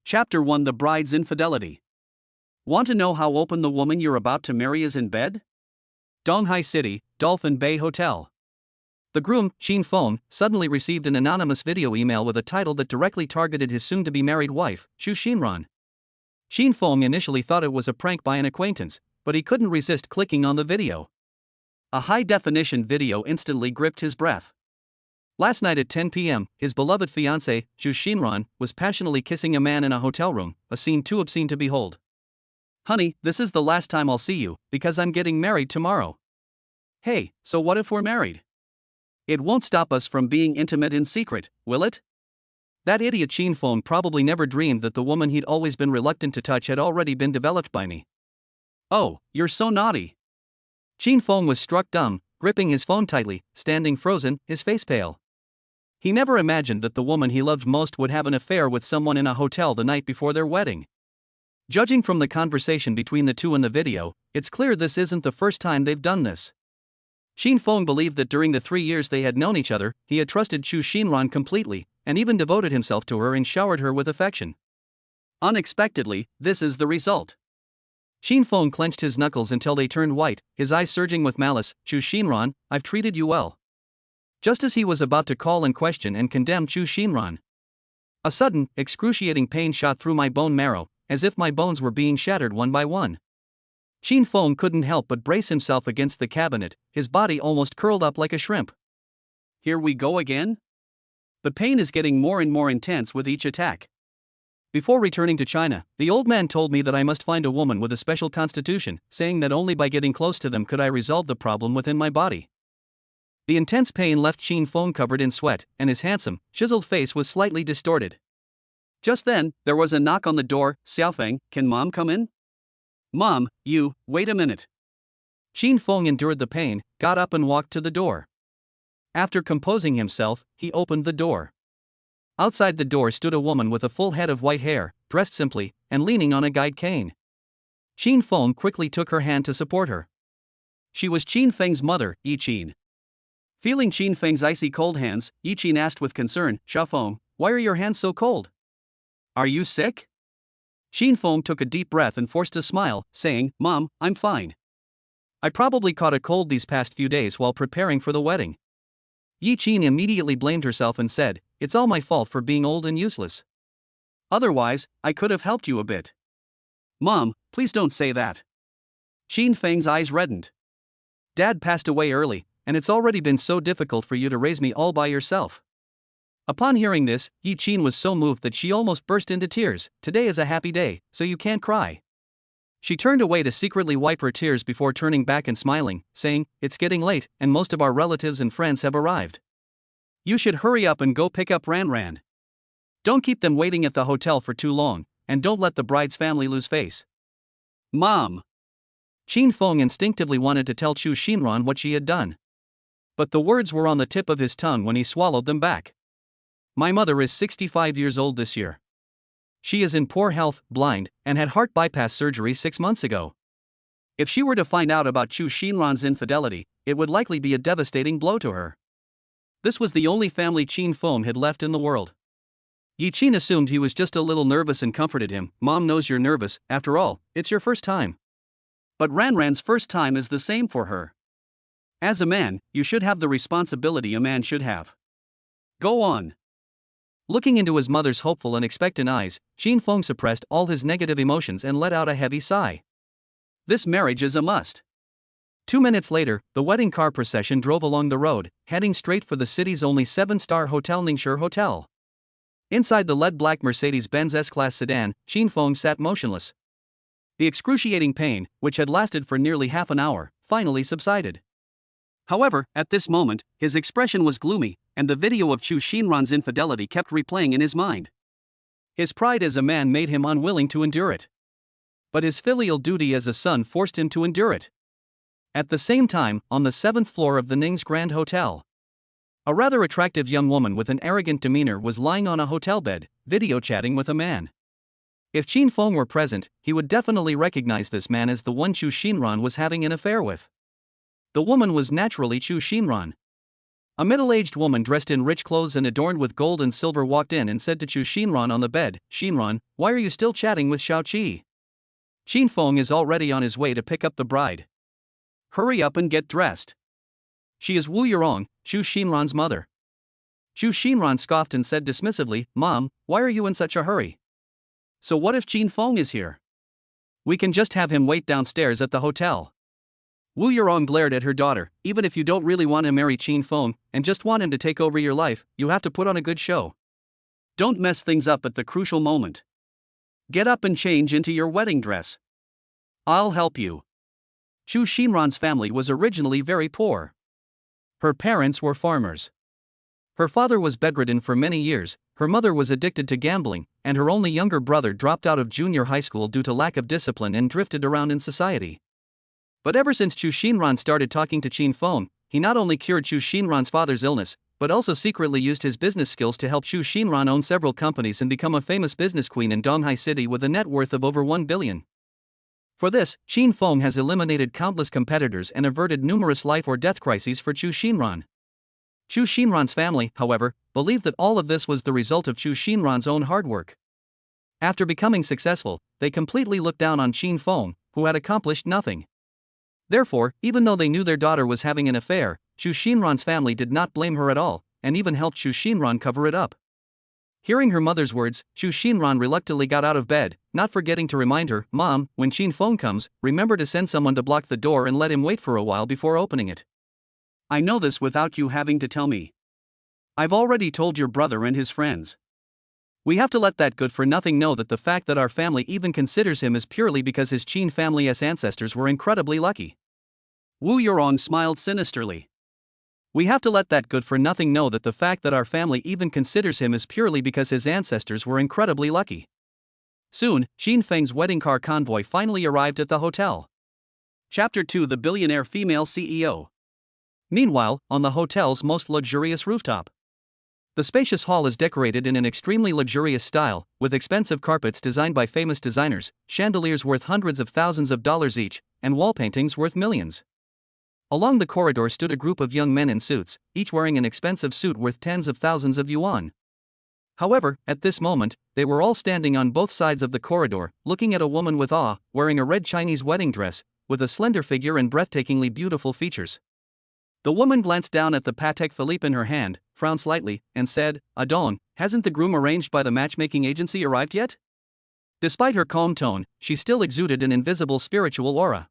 Chapter 1: The Bride's Infidelity. Want to know how open the woman you're about to marry is in bed? Donghai City, Dolphin Bay Hotel. The groom, Shin Fong, suddenly received an anonymous video email with a title that directly targeted his soon-to-be married wife, Chu Shinran. Shin Fong initially thought it was a prank by an acquaintance, but he couldn't resist clicking on the video. A high-definition video instantly gripped his breath. Last night at 10 p.m., his beloved fiancée, Chu Shinran, was passionately kissing a man in a hotel room, a scene too obscene to behold. "Honey, this is the last time I'll see you, because I'm getting married tomorrow." "Hey, so what if we're married? It won't stop us from being intimate in secret, will it?" That idiot Shin Fong probably never dreamed that the woman he'd always been reluctant to touch had already been developed by me. "Oh, you're so naughty." Shin Fong was struck dumb, gripping his phone tightly, standing frozen, his face pale. He never imagined that the woman he loved most would have an affair with someone in a hotel the night before their wedding. Judging from the conversation between the two in the video, it's clear this isn't the first time they've done this. Shin Fong believed that during the 3 years they had known each other, he had trusted Chu Shinran completely, and even devoted himself to her and showered her with affection. Unexpectedly, this is the result. Shin Fong clenched his knuckles until they turned white, his eyes surging with malice. "Chu Shinran, I've treated you well." Just as he was about to call and question and condemn Chu Shinran, a sudden, excruciating pain shot through my bone marrow, as if my bones were being shattered one by one. Shin Fong couldn't help but brace himself against the cabinet, his body almost curled up like a shrimp. Here we go again? The pain is getting more and more intense with each attack. Before returning to China, the old man told me that I must find a woman with a special constitution, saying that only by getting close to them could I resolve the problem within my body. The intense pain left Shin Fong covered in sweat, and his handsome, chiseled face was slightly distorted. Just then, there was a knock on the door. "Xiaofeng, can Mom come in?" "Mom, wait a minute." Shin Fong endured the pain, got up and walked to the door. After composing himself, he opened the door. Outside the door stood a woman with a full head of white hair, dressed simply, and leaning on a guide cane. Shin Fong quickly took her hand to support her. She was Qin Feng's mother, Yi Qin. Feeling Qin Feng's icy cold hands, Yi Qin asked with concern, "Xiaofeng, why are your hands so cold? Are you sick?" Shin Fong took a deep breath and forced a smile, saying, "Mom, I'm fine. I probably caught a cold these past few days while preparing for the wedding." Yi Qin immediately blamed herself and said, "It's all my fault for being old and useless. Otherwise, I could have helped you a bit." "Mom, please don't say that." Qin Feng's eyes reddened. "Dad passed away early, and it's already been so difficult for you to raise me all by yourself." Upon hearing this, Yi Qin was so moved that she almost burst into tears. "Today is a happy day, so you can't cry." She turned away to secretly wipe her tears before turning back and smiling, saying, "It's getting late, and most of our relatives and friends have arrived. You should hurry up and go pick up Ran. Don't keep them waiting at the hotel for too long, and don't let the bride's family lose face." "Mom!" Shin Fong instinctively wanted to tell Chu Shinran what she had done. But the words were on the tip of his tongue when he swallowed them back. "My mother is 65 years old this year. She is in poor health, blind, and had heart bypass surgery 6 months ago. If she were to find out about Chu Shinran's infidelity, it would likely be a devastating blow to her." This was the only family Shin Fong had left in the world. Yi Qin assumed he was just a little nervous and comforted him. "Mom knows you're nervous, after all, it's your first time. But Ran's first time is the same for her. As a man, you should have the responsibility a man should have. Go on." Looking into his mother's hopeful and expectant eyes, Shin Fong suppressed all his negative emotions and let out a heavy sigh. This marriage is a must. 2 minutes later, the wedding car procession drove along the road, heading straight for the city's only 7-star hotel, Ningshi Hotel. Inside the lead-black Mercedes-Benz S-Class sedan, Shin Fong sat motionless. The excruciating pain, which had lasted for nearly half an hour, finally subsided. However, at this moment, his expression was gloomy, and the video of Chu Shinran's infidelity kept replaying in his mind. His pride as a man made him unwilling to endure it. But his filial duty as a son forced him to endure it. At the same time, on the 7th floor of the Ning's Grand Hotel, a rather attractive young woman with an arrogant demeanor was lying on a hotel bed, video chatting with a man. If Shin Fong were present, he would definitely recognize this man as the one Chu Shinran was having an affair with. The woman was naturally Chu Shinran. A middle-aged woman dressed in rich clothes and adorned with gold and silver walked in and said to Chu Xinran on the bed, "Xinran, why are you still chatting with Xiao Qi? Qin Feng is already on his way to pick up the bride. Hurry up and get dressed. She is Wu Yurong, Chu Xinran's mother." Chu Xinran scoffed and said dismissively, "Mom, why are you in such a hurry? So what if Qin Feng is here? We can just have him wait downstairs at the hotel." Wu Yurong glared at her daughter. "Even if you don't really want to marry Qin Feng and just want him to take over your life, you have to put on a good show. Don't mess things up at the crucial moment. Get up and change into your wedding dress. I'll help you." Chu Xinran's family was originally very poor. Her parents were farmers. Her father was bedridden for many years, her mother was addicted to gambling, and her only younger brother dropped out of junior high school due to lack of discipline and drifted around in society. But ever since Chu Xinran started talking to Qin Feng, he not only cured Chu Xinran's father's illness, but also secretly used his business skills to help Chu Xinran own several companies and become a famous business queen in Donghai City with a net worth of over 1 billion. For this, Qin Feng has eliminated countless competitors and averted numerous life or death crises for Chu Xinran. Chu Xinran's family, however, believed that all of this was the result of Chu Xinran's own hard work. After becoming successful, they completely looked down on Qin Feng, who had accomplished nothing. Therefore, even though they knew their daughter was having an affair, Chu Xinran's family did not blame her at all, and even helped Chu Xinran cover it up. Hearing her mother's words, Chu Xinran reluctantly got out of bed, not forgetting to remind her, "Mom, when Qin Feng comes, remember to send someone to block the door and let him wait for a while before opening it. I know this without you having to tell me. I've already told your brother and his friends. We have to let that good-for-nothing know that the fact that our family even considers him is purely because his Qin family's ancestors were incredibly lucky." Wu Yurong smiled sinisterly. "We have to let that good-for-nothing know that the fact that our family even considers him is purely because his ancestors were incredibly lucky." Soon, Qin Feng's wedding car convoy finally arrived at the hotel. Chapter 2: The Billionaire Female CEO. Meanwhile, on the hotel's most luxurious rooftop. The spacious hall is decorated in an extremely luxurious style, with expensive carpets designed by famous designers, chandeliers worth hundreds of thousands of dollars each, and wall paintings worth millions. Along the corridor stood a group of young men in suits, each wearing an expensive suit worth tens of thousands of yuan. However, at this moment, they were all standing on both sides of the corridor, looking at a woman with awe, wearing a red Chinese wedding dress, with a slender figure and breathtakingly beautiful features. The woman glanced down at the Patek Philippe in her hand, frowned slightly, and said, "Adon, hasn't the groom arranged by the matchmaking agency arrived yet?" Despite her calm tone, she still exuded an invisible spiritual aura.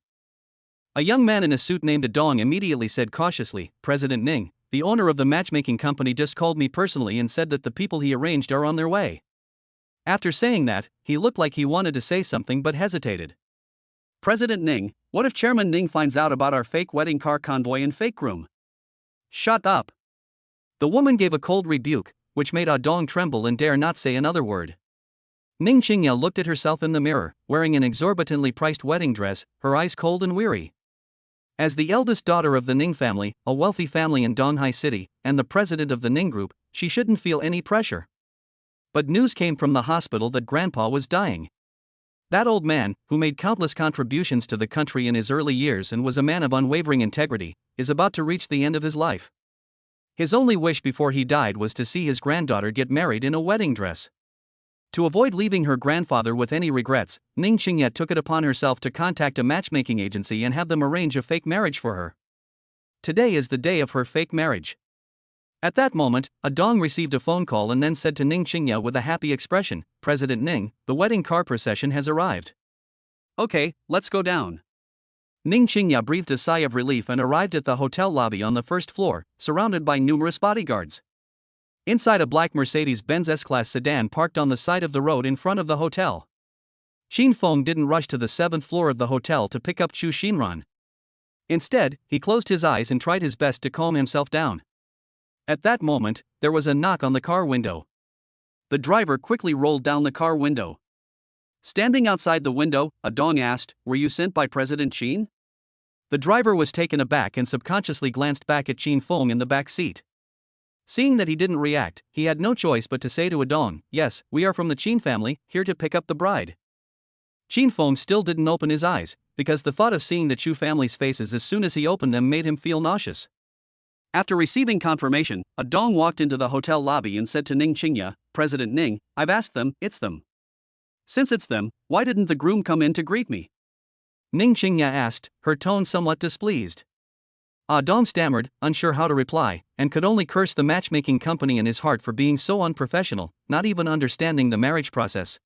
A young man in a suit named Adong immediately said cautiously, "President Ning, the owner of the matchmaking company just called me personally and said that the people he arranged are on their way." After saying that, he looked like he wanted to say something but hesitated. "President Ning, what if Chairman Ning finds out about our fake wedding car convoy and fake groom?" "Shut up." The woman gave a cold rebuke, which made Adong tremble and dare not say another word. Ning Qingya looked at herself in the mirror, wearing an exorbitantly priced wedding dress, her eyes cold and weary. As the eldest daughter of the Ning family, a wealthy family in Donghai City, and the president of the Ning Group, she shouldn't feel any pressure. But news came from the hospital that Grandpa was dying. That old man, who made countless contributions to the country in his early years and was a man of unwavering integrity, is about to reach the end of his life. His only wish before he died was to see his granddaughter get married in a wedding dress. To avoid leaving her grandfather with any regrets, Ning Qingya took it upon herself to contact a matchmaking agency and have them arrange a fake marriage for her. Today is the day of her fake marriage. At that moment, Adong received a phone call and then said to Ning Qingya with a happy expression, "President Ning, the wedding car procession has arrived. Okay, let's go down." Ning Qingya breathed a sigh of relief and arrived at the hotel lobby on the first floor, surrounded by numerous bodyguards. Inside, a black Mercedes-Benz S-Class sedan parked on the side of the road in front of the hotel. Qin Feng didn't rush to the 7th floor of the hotel to pick up Chu Xinran. Instead, he closed his eyes and tried his best to calm himself down. At that moment, there was a knock on the car window. The driver quickly rolled down the car window. Standing outside the window, Adong asked, "Were you sent by President Qin?" The driver was taken aback and subconsciously glanced back at Qin Feng in the back seat. Seeing that he didn't react, he had no choice but to say to Adong, "Yes, we are from the Qin family, here to pick up the bride." Qin Feng still didn't open his eyes, because the thought of seeing the Chu family's faces as soon as he opened them made him feel nauseous. After receiving confirmation, a dong walked into the hotel lobby and said to Ning Qingya, President Ning, I've asked them, it's them. Since it's them, why didn't the groom come in to greet me? Ning Qingya asked, her tone somewhat displeased. Ah Dong stammered, unsure how to reply, and could only curse the matchmaking company in his heart for being so unprofessional, not even understanding the marriage process.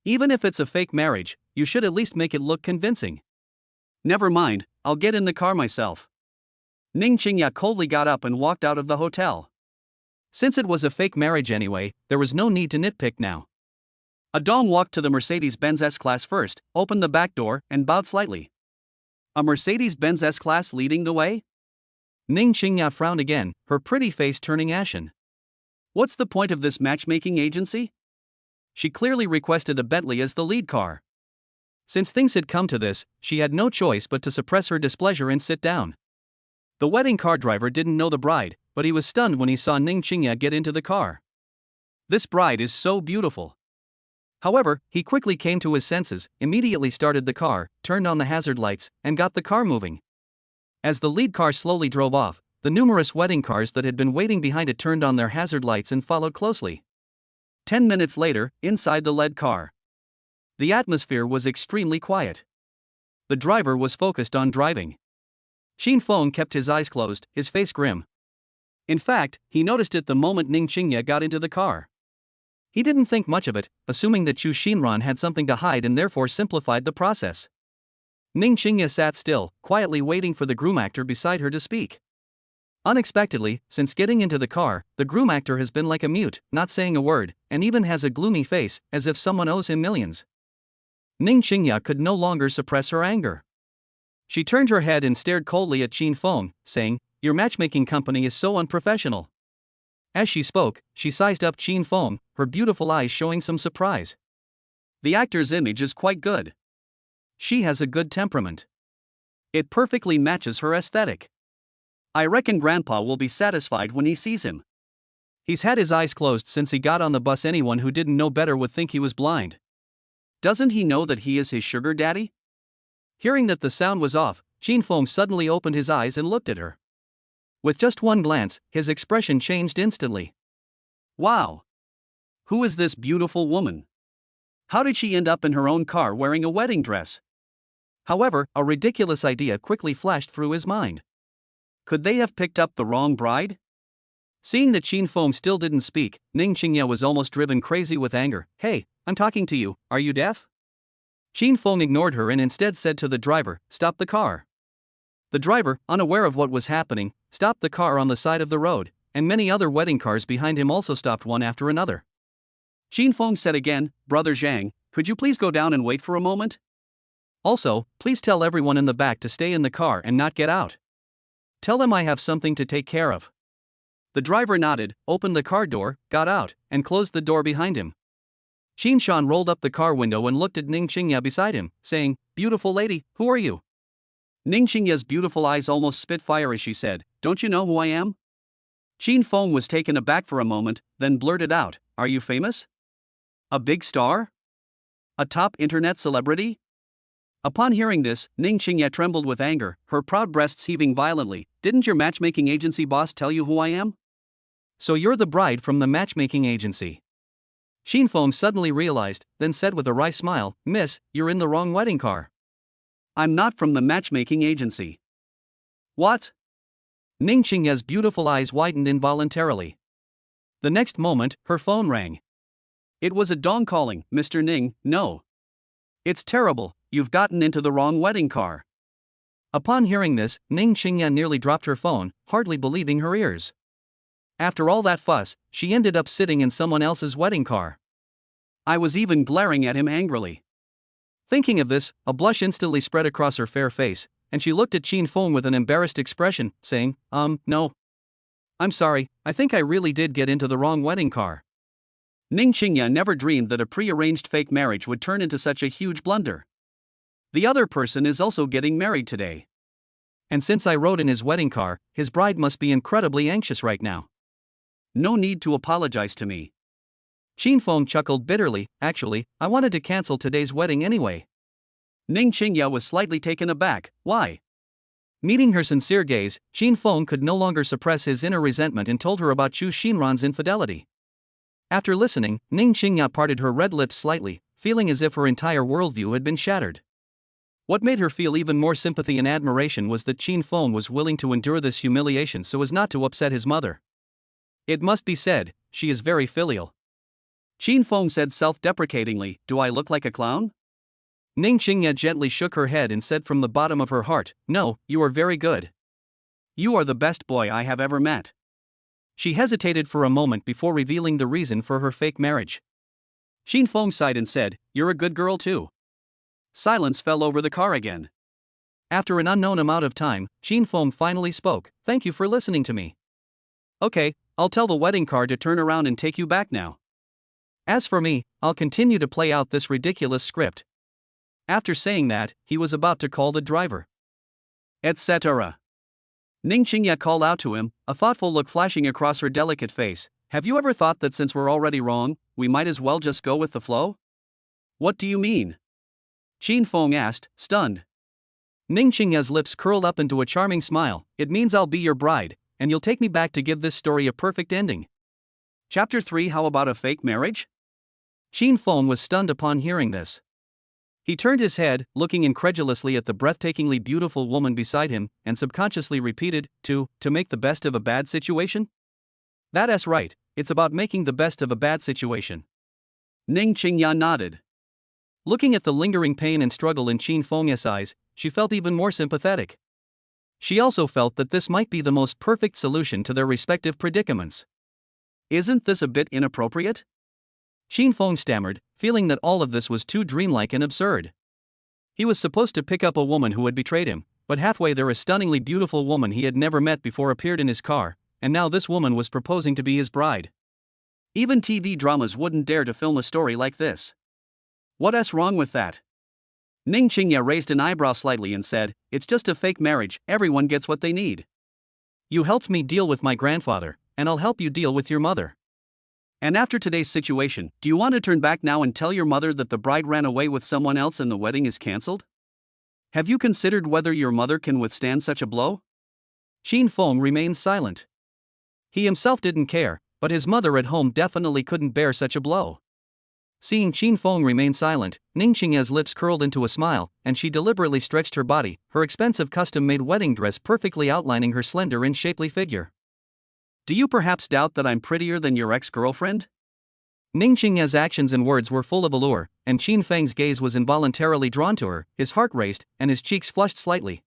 Even if it's a fake marriage, you should at least make it look convincing. Never mind, I'll get in the car myself. Ning Qingya coldly got up and walked out of the hotel. Since it was a fake marriage anyway, there was no need to nitpick now. A dong walked to the Mercedes-Benz S-Class first, opened the back door, and bowed slightly. A Mercedes-Benz S-Class leading the way? Ning Qingya frowned again, her pretty face turning ashen. What's the point of this matchmaking agency? She clearly requested a Bentley as the lead car. Since things had come to this, she had no choice but to suppress her displeasure and sit down. The wedding car driver didn't know the bride, but he was stunned when he saw Ning Qingya get into the car. This bride is so beautiful. However, he quickly came to his senses, immediately started the car, turned on the hazard lights, and got the car moving. As the lead car slowly drove off, the numerous wedding cars that had been waiting behind it turned on their hazard lights and followed closely. 10 minutes later, inside the lead car, the atmosphere was extremely quiet. The driver was focused on driving. Xin Feng kept his eyes closed, his face grim. In fact, he noticed it the moment Ning Qingya got into the car. He didn't think much of it, assuming that Chu Xinran had something to hide and therefore simplified the process. Ning Qingya sat still, quietly waiting for the groom actor beside her to speak. Unexpectedly, since getting into the car, the groom actor has been like a mute, not saying a word, and even has a gloomy face, as if someone owes him millions. Ning Qingya could no longer suppress her anger. She turned her head and stared coldly at Xin Feng, saying, Your matchmaking company is so unprofessional. As she spoke, she sized up Xin Feng, her beautiful eyes showing some surprise. The actor's image is quite good. She has a good temperament. It perfectly matches her aesthetic. I reckon Grandpa will be satisfied when he sees him. He's had his eyes closed since he got on the bus. Anyone who didn't know better would think he was blind. Doesn't he know that he is his sugar daddy? Hearing that the sound was off, Xin Feng suddenly opened his eyes and looked at her. With just one glance, his expression changed instantly. Wow! Who is this beautiful woman? How did she end up in her own car wearing a wedding dress? However, a ridiculous idea quickly flashed through his mind. Could they have picked up the wrong bride? Seeing that Xin Feng still didn't speak, Ning Qingya was almost driven crazy with anger. Hey, I'm talking to you, are you deaf? Xin Feng ignored her and instead said to the driver, Stop the car. The driver, unaware of what was happening, stopped the car on the side of the road, and many other wedding cars behind him also stopped one after another. Xin Feng said again, Brother Zhang, could you please go down and wait for a moment? Also, please tell everyone in the back to stay in the car and not get out. Tell them I have something to take care of. The driver nodded, opened the car door, got out, and closed the door behind him. Xin Shan rolled up the car window and looked at Ning Qingya beside him, saying, Beautiful lady, who are you? Ning Qingya's beautiful eyes almost spit fire as she said, Don't you know who I am? Xin Feng was taken aback for a moment, then blurted out, Are you famous? A big star? A top internet celebrity? Upon hearing this, Ning Qingya trembled with anger, her proud breasts heaving violently. Didn't your matchmaking agency boss tell you who I am? So you're the bride from the matchmaking agency. Xin Feng suddenly realized, then said with a wry smile, Miss, you're in the wrong wedding car. I'm not from the matchmaking agency. What? Ning Qingya's beautiful eyes widened involuntarily. The next moment, her phone rang. It was a dong calling, Mr. Ning, no. It's terrible, you've gotten into the wrong wedding car. Upon hearing this, Ning Qingya nearly dropped her phone, hardly believing her ears. After all that fuss, she ended up sitting in someone else's wedding car. I was even glaring at him angrily. Thinking of this, a blush instantly spread across her fair face, and she looked at Xin Feng with an embarrassed expression, saying, No. I'm sorry, I think I really did get into the wrong wedding car. Ning Qingya never dreamed that a pre-arranged fake marriage would turn into such a huge blunder. The other person is also getting married today. And since I rode in his wedding car, his bride must be incredibly anxious right now. No need to apologize to me. Xin Feng chuckled bitterly, actually, I wanted to cancel today's wedding anyway. Ning Qingya was slightly taken aback, why? Meeting her sincere gaze, Qin Feng could no longer suppress his inner resentment and told her about Chu Xinran's infidelity. After listening, Ning Qingya parted her red lips slightly, feeling as if her entire worldview had been shattered. What made her feel even more sympathy and admiration was that Qin Feng was willing to endure this humiliation so as not to upset his mother. It must be said, she is very filial. Qin Feng said self-deprecatingly, "Do I look like a clown?" Ning Qingya gently shook her head and said from the bottom of her heart, "No, you are very good. You are the best boy I have ever met." She hesitated for a moment before revealing the reason for her fake marriage. Qin Feng sighed and said, "You're a good girl too." Silence fell over the car again. After an unknown amount of time, Qin Feng finally spoke, "Thank you for listening to me. Okay, I'll tell the wedding car to turn around and take you back now. As for me, I'll continue to play out this ridiculous script." After saying that, he was about to call the driver, etc. Ning Qingya called out to him, a thoughtful look flashing across her delicate face. "Have you ever thought that since we're already wrong, we might as well just go with the flow?" "What do you mean?" Qin Feng asked, stunned. Ning Qingya's lips curled up into a charming smile. "It means I'll be your bride, and you'll take me back to give this story a perfect ending." Chapter 3 How about a fake marriage? Qin Feng was stunned upon hearing this. He turned his head, looking incredulously at the breathtakingly beautiful woman beside him, and subconsciously repeated, to make the best of a bad situation? That's right, it's about making the best of a bad situation. Ning Qingya nodded. Looking at the lingering pain and struggle in Qin Feng's eyes, she felt even more sympathetic. She also felt that this might be the most perfect solution to their respective predicaments. "Isn't this a bit inappropriate?" Qin Feng stammered, feeling that all of this was too dreamlike and absurd. He was supposed to pick up a woman who had betrayed him, but halfway there a stunningly beautiful woman he had never met before appeared in his car, and now this woman was proposing to be his bride. Even TV dramas wouldn't dare to film a story like this. What's wrong with that? Ning Qingya raised an eyebrow slightly and said, "It's just a fake marriage, everyone gets what they need. You helped me deal with my grandfather, and I'll help you deal with your mother. And after today's situation, do you want to turn back now and tell your mother that the bride ran away with someone else and the wedding is cancelled? Have you considered whether your mother can withstand such a blow?" Qin Feng remained silent. He himself didn't care, but his mother at home definitely couldn't bear such a blow. Seeing Qin Feng remain silent, Ning Qingya's lips curled into a smile, and she deliberately stretched her body, her expensive custom-made wedding dress perfectly outlining her slender and shapely figure. "Do you perhaps doubt that I'm prettier than your ex-girlfriend?" Ning Qingya's actions and words were full of allure, and Qin Feng's gaze was involuntarily drawn to her, his heart raced, and his cheeks flushed slightly.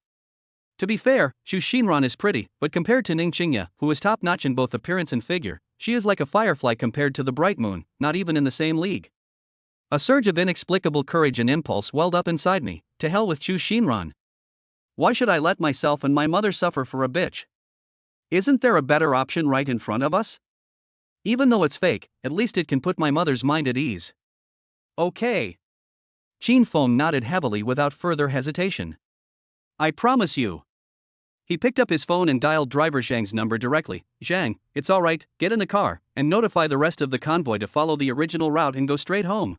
To be fair, Chu Xinran is pretty, but compared to Ning Qingya, who is top-notch in both appearance and figure, she is like a firefly compared to the bright moon, not even in the same league. A surge of inexplicable courage and impulse welled up inside me. To hell with Chu Xinran. Why should I let myself and my mother suffer for a bitch? Isn't there a better option right in front of us? Even though it's fake, at least it can put my mother's mind at ease. Okay. Qin Feng nodded heavily without further hesitation. "I promise you." He picked up his phone and dialed driver Zhang's number directly. "Zhang, it's alright, get in the car, and notify the rest of the convoy to follow the original route and go straight home."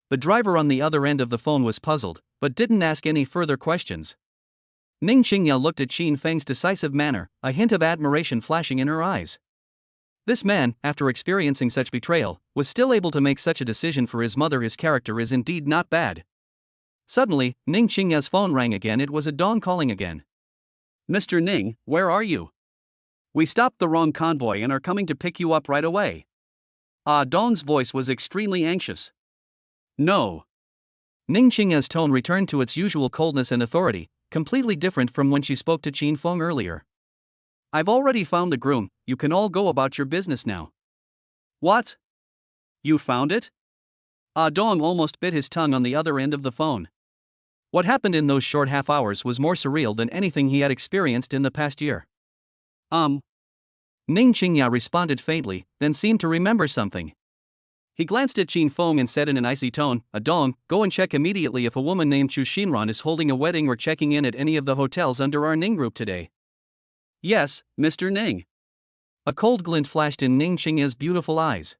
The driver on the other end of the phone was puzzled, but didn't ask any further questions. Ning Qingya looked at Qin Feng's decisive manner, a hint of admiration flashing in her eyes. This man, after experiencing such betrayal, was still able to make such a decision for his mother. His character is indeed not bad. Suddenly, Ning Qingya's phone rang again. It was a Dong calling again. "Mr. Ning, where are you? We stopped the wrong convoy and are coming to pick you up right away." Dong's voice was extremely anxious. "No." Ning Qingya's tone returned to its usual coldness and authority, completely different from when she spoke to Qin Feng earlier. "I've already found the groom, you can all go about your business now." "What? You found it?" Dong almost bit his tongue on the other end of the phone. What happened in those short half hours was more surreal than anything he had experienced in the past year. Ning Qingya responded faintly, then seemed to remember something. He glanced at Qin Feng and said in an icy tone, "Dong, go and check immediately if a woman named Chu Xinran is holding a wedding or checking in at any of the hotels under our Ning group today." "Yes, Mr. Ning." A cold glint flashed in Ning Qingya's beautiful eyes.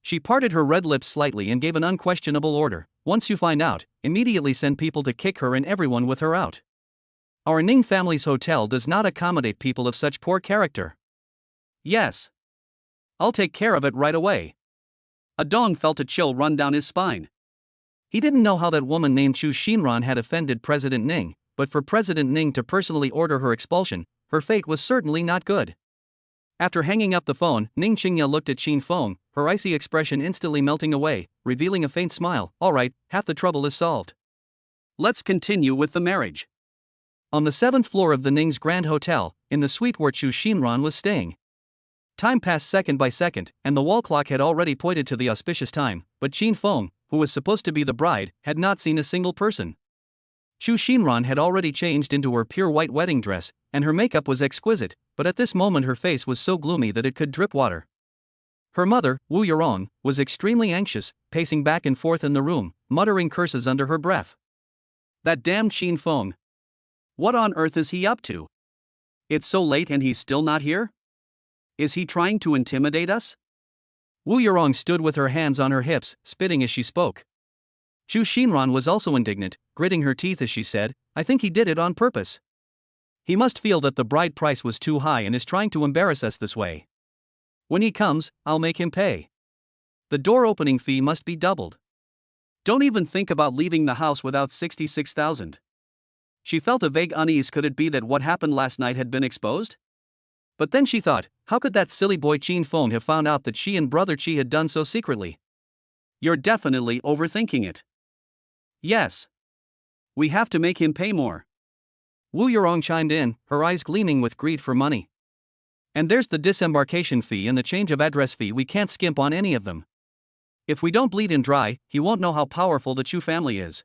She parted her red lips slightly and gave an unquestionable order. "Once you find out, immediately send people to kick her and everyone with her out." Our Ning family's hotel does not accommodate people of such poor character. Yes. I'll take care of it right away. Dong felt a chill run down his spine. He didn't know how that woman named Chu Xinran had offended President Ning, but for President Ning to personally order her expulsion, her fate was certainly not good. After hanging up the phone, Ning Qingya looked at Qin Feng, her icy expression instantly melting away, revealing a faint smile. All right, half the trouble is solved. Let's continue with the marriage. On the 7th floor of the Ning's Grand Hotel, in the suite where Chu Xinran was staying. Time passed second by second, and the wall clock had already pointed to the auspicious time, but Qin Feng, who was supposed to be the bride, had not seen a single person. Chu Xinran had already changed into her pure white wedding dress, and her makeup was exquisite, but at this moment her face was so gloomy that it could drip water. Her mother, Wu Yurong, was extremely anxious, pacing back and forth in the room, muttering curses under her breath. That damned Qin Feng. What on earth is he up to? It's so late and he's still not here? Is he trying to intimidate us? Wu Yurong stood with her hands on her hips, spitting as she spoke. Chu Xinran was also indignant, gritting her teeth as she said, I think he did it on purpose. He must feel that the bride price was too high and is trying to embarrass us this way. When he comes, I'll make him pay. The door opening fee must be doubled. Don't even think about leaving the house without 66,000. She felt a vague unease. Could it be that what happened last night had been exposed? But then she thought, how could that silly boy Qin Feng have found out that she and brother Qi had done so secretly? You're definitely overthinking it. Yes. We have to make him pay more. Wu Yurong chimed in, her eyes gleaming with greed for money. And there's the disembarkation fee and the change of address fee. We can't skimp on any of them. If we don't bleed and dry, he won't know how powerful the Chu family is.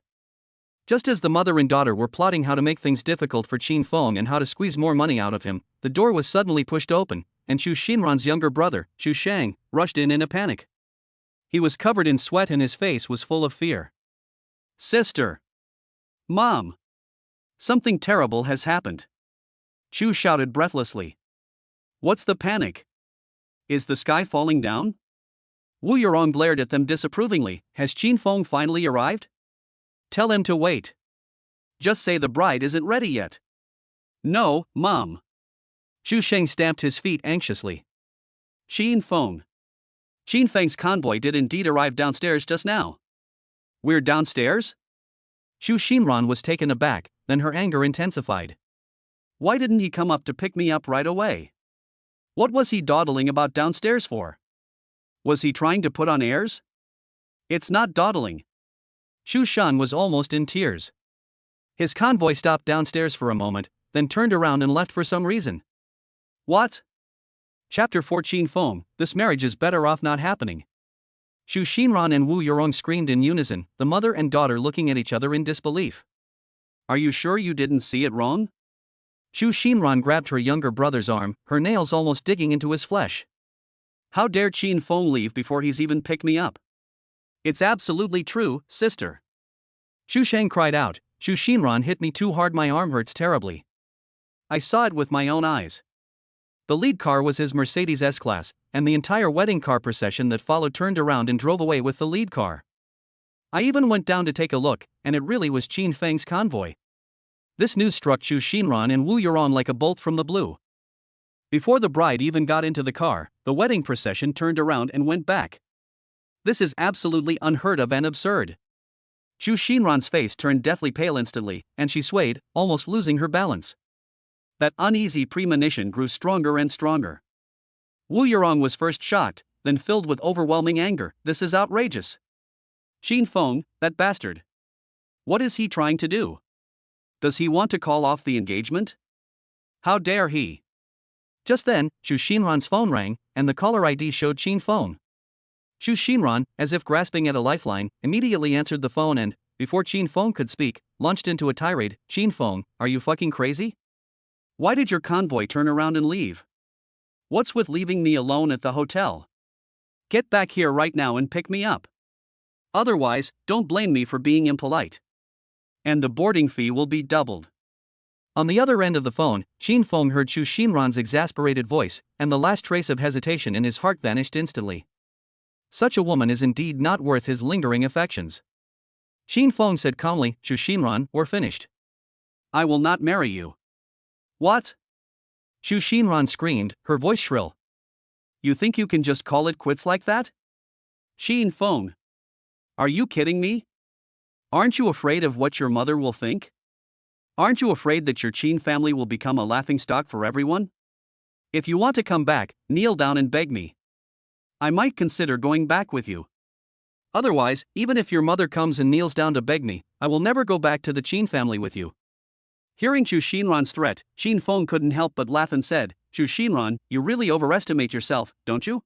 Just as the mother and daughter were plotting how to make things difficult for Qin Feng and how to squeeze more money out of him, the door was suddenly pushed open, and Chu Xinran's younger brother, Chu Shang, rushed in a panic. He was covered in sweat and his face was full of fear. Sister! Mom! Something terrible has happened. Chu shouted breathlessly. What's the panic? Is the sky falling down? Wu Yurong glared at them disapprovingly. Has Qin Feng finally arrived? Tell him to wait. Just say the bride isn't ready yet. No, Mom. Chu Sheng stamped his feet anxiously. Qin Feng. Qin Feng's convoy did indeed arrive downstairs just now. We're downstairs? Chu Xinran was taken aback, then her anger intensified. Why didn't he come up to pick me up right away? What was he dawdling about downstairs for? Was he trying to put on airs? It's not dawdling. Chu Shan was almost in tears. His convoy stopped downstairs for a moment, then turned around and left for some reason. What? Chapter 4 Qin Feng, this marriage is better off not happening. Chu Xinran and Wu Yurong screamed in unison, the mother and daughter looking at each other in disbelief. Are you sure you didn't see it wrong? Chu Xinran grabbed her younger brother's arm, her nails almost digging into his flesh. How dare Qin Feng leave before he's even picked me up? It's absolutely true, sister. Chu Sheng cried out, Chu Xinran hit me too hard, my arm hurts terribly. I saw it with my own eyes. The lead car was his Mercedes S-Class, and the entire wedding car procession that followed turned around and drove away with the lead car. I even went down to take a look, and it really was Qin Feng's convoy. This news struck Chu Xinran and Wu Yurong like a bolt from the blue. Before the bride even got into the car, the wedding procession turned around and went back. This is absolutely unheard of and absurd. Chu Xinran's face turned deathly pale instantly, and she swayed, almost losing her balance. That uneasy premonition grew stronger and stronger. Wu Yurong was first shocked, then filled with overwhelming anger. This is outrageous. Qin Feng, that bastard. What is he trying to do? Does he want to call off the engagement? How dare he? Just then, Chu Xinran's phone rang, and the caller ID showed Qin Feng. Chu Xinran, as if grasping at a lifeline, immediately answered the phone and, before Qin Feng could speak, launched into a tirade. Qin Feng, are you fucking crazy? Why did your convoy turn around and leave? What's with leaving me alone at the hotel? Get back here right now and pick me up. Otherwise, don't blame me for being impolite. And the boarding fee will be doubled. On the other end of the phone, Qin Feng heard Chu Xinran's exasperated voice, and the last trace of hesitation in his heart vanished instantly. Such a woman is indeed not worth his lingering affections. Qin Feng said calmly, Chu Xinran, we're finished. I will not marry you. What? Chu Xinran screamed, her voice shrill. You think you can just call it quits like that? Xin Feng. Are you kidding me? Aren't you afraid of what your mother will think? Aren't you afraid that your Qin family will become a laughingstock for everyone? If you want to come back, kneel down and beg me. I might consider going back with you. Otherwise, even if your mother comes and kneels down to beg me, I will never go back to the Qin family with you. Hearing Chu Xinran's threat, Xin Feng couldn't help but laugh and said, Chu Xinran, you really overestimate yourself, don't you?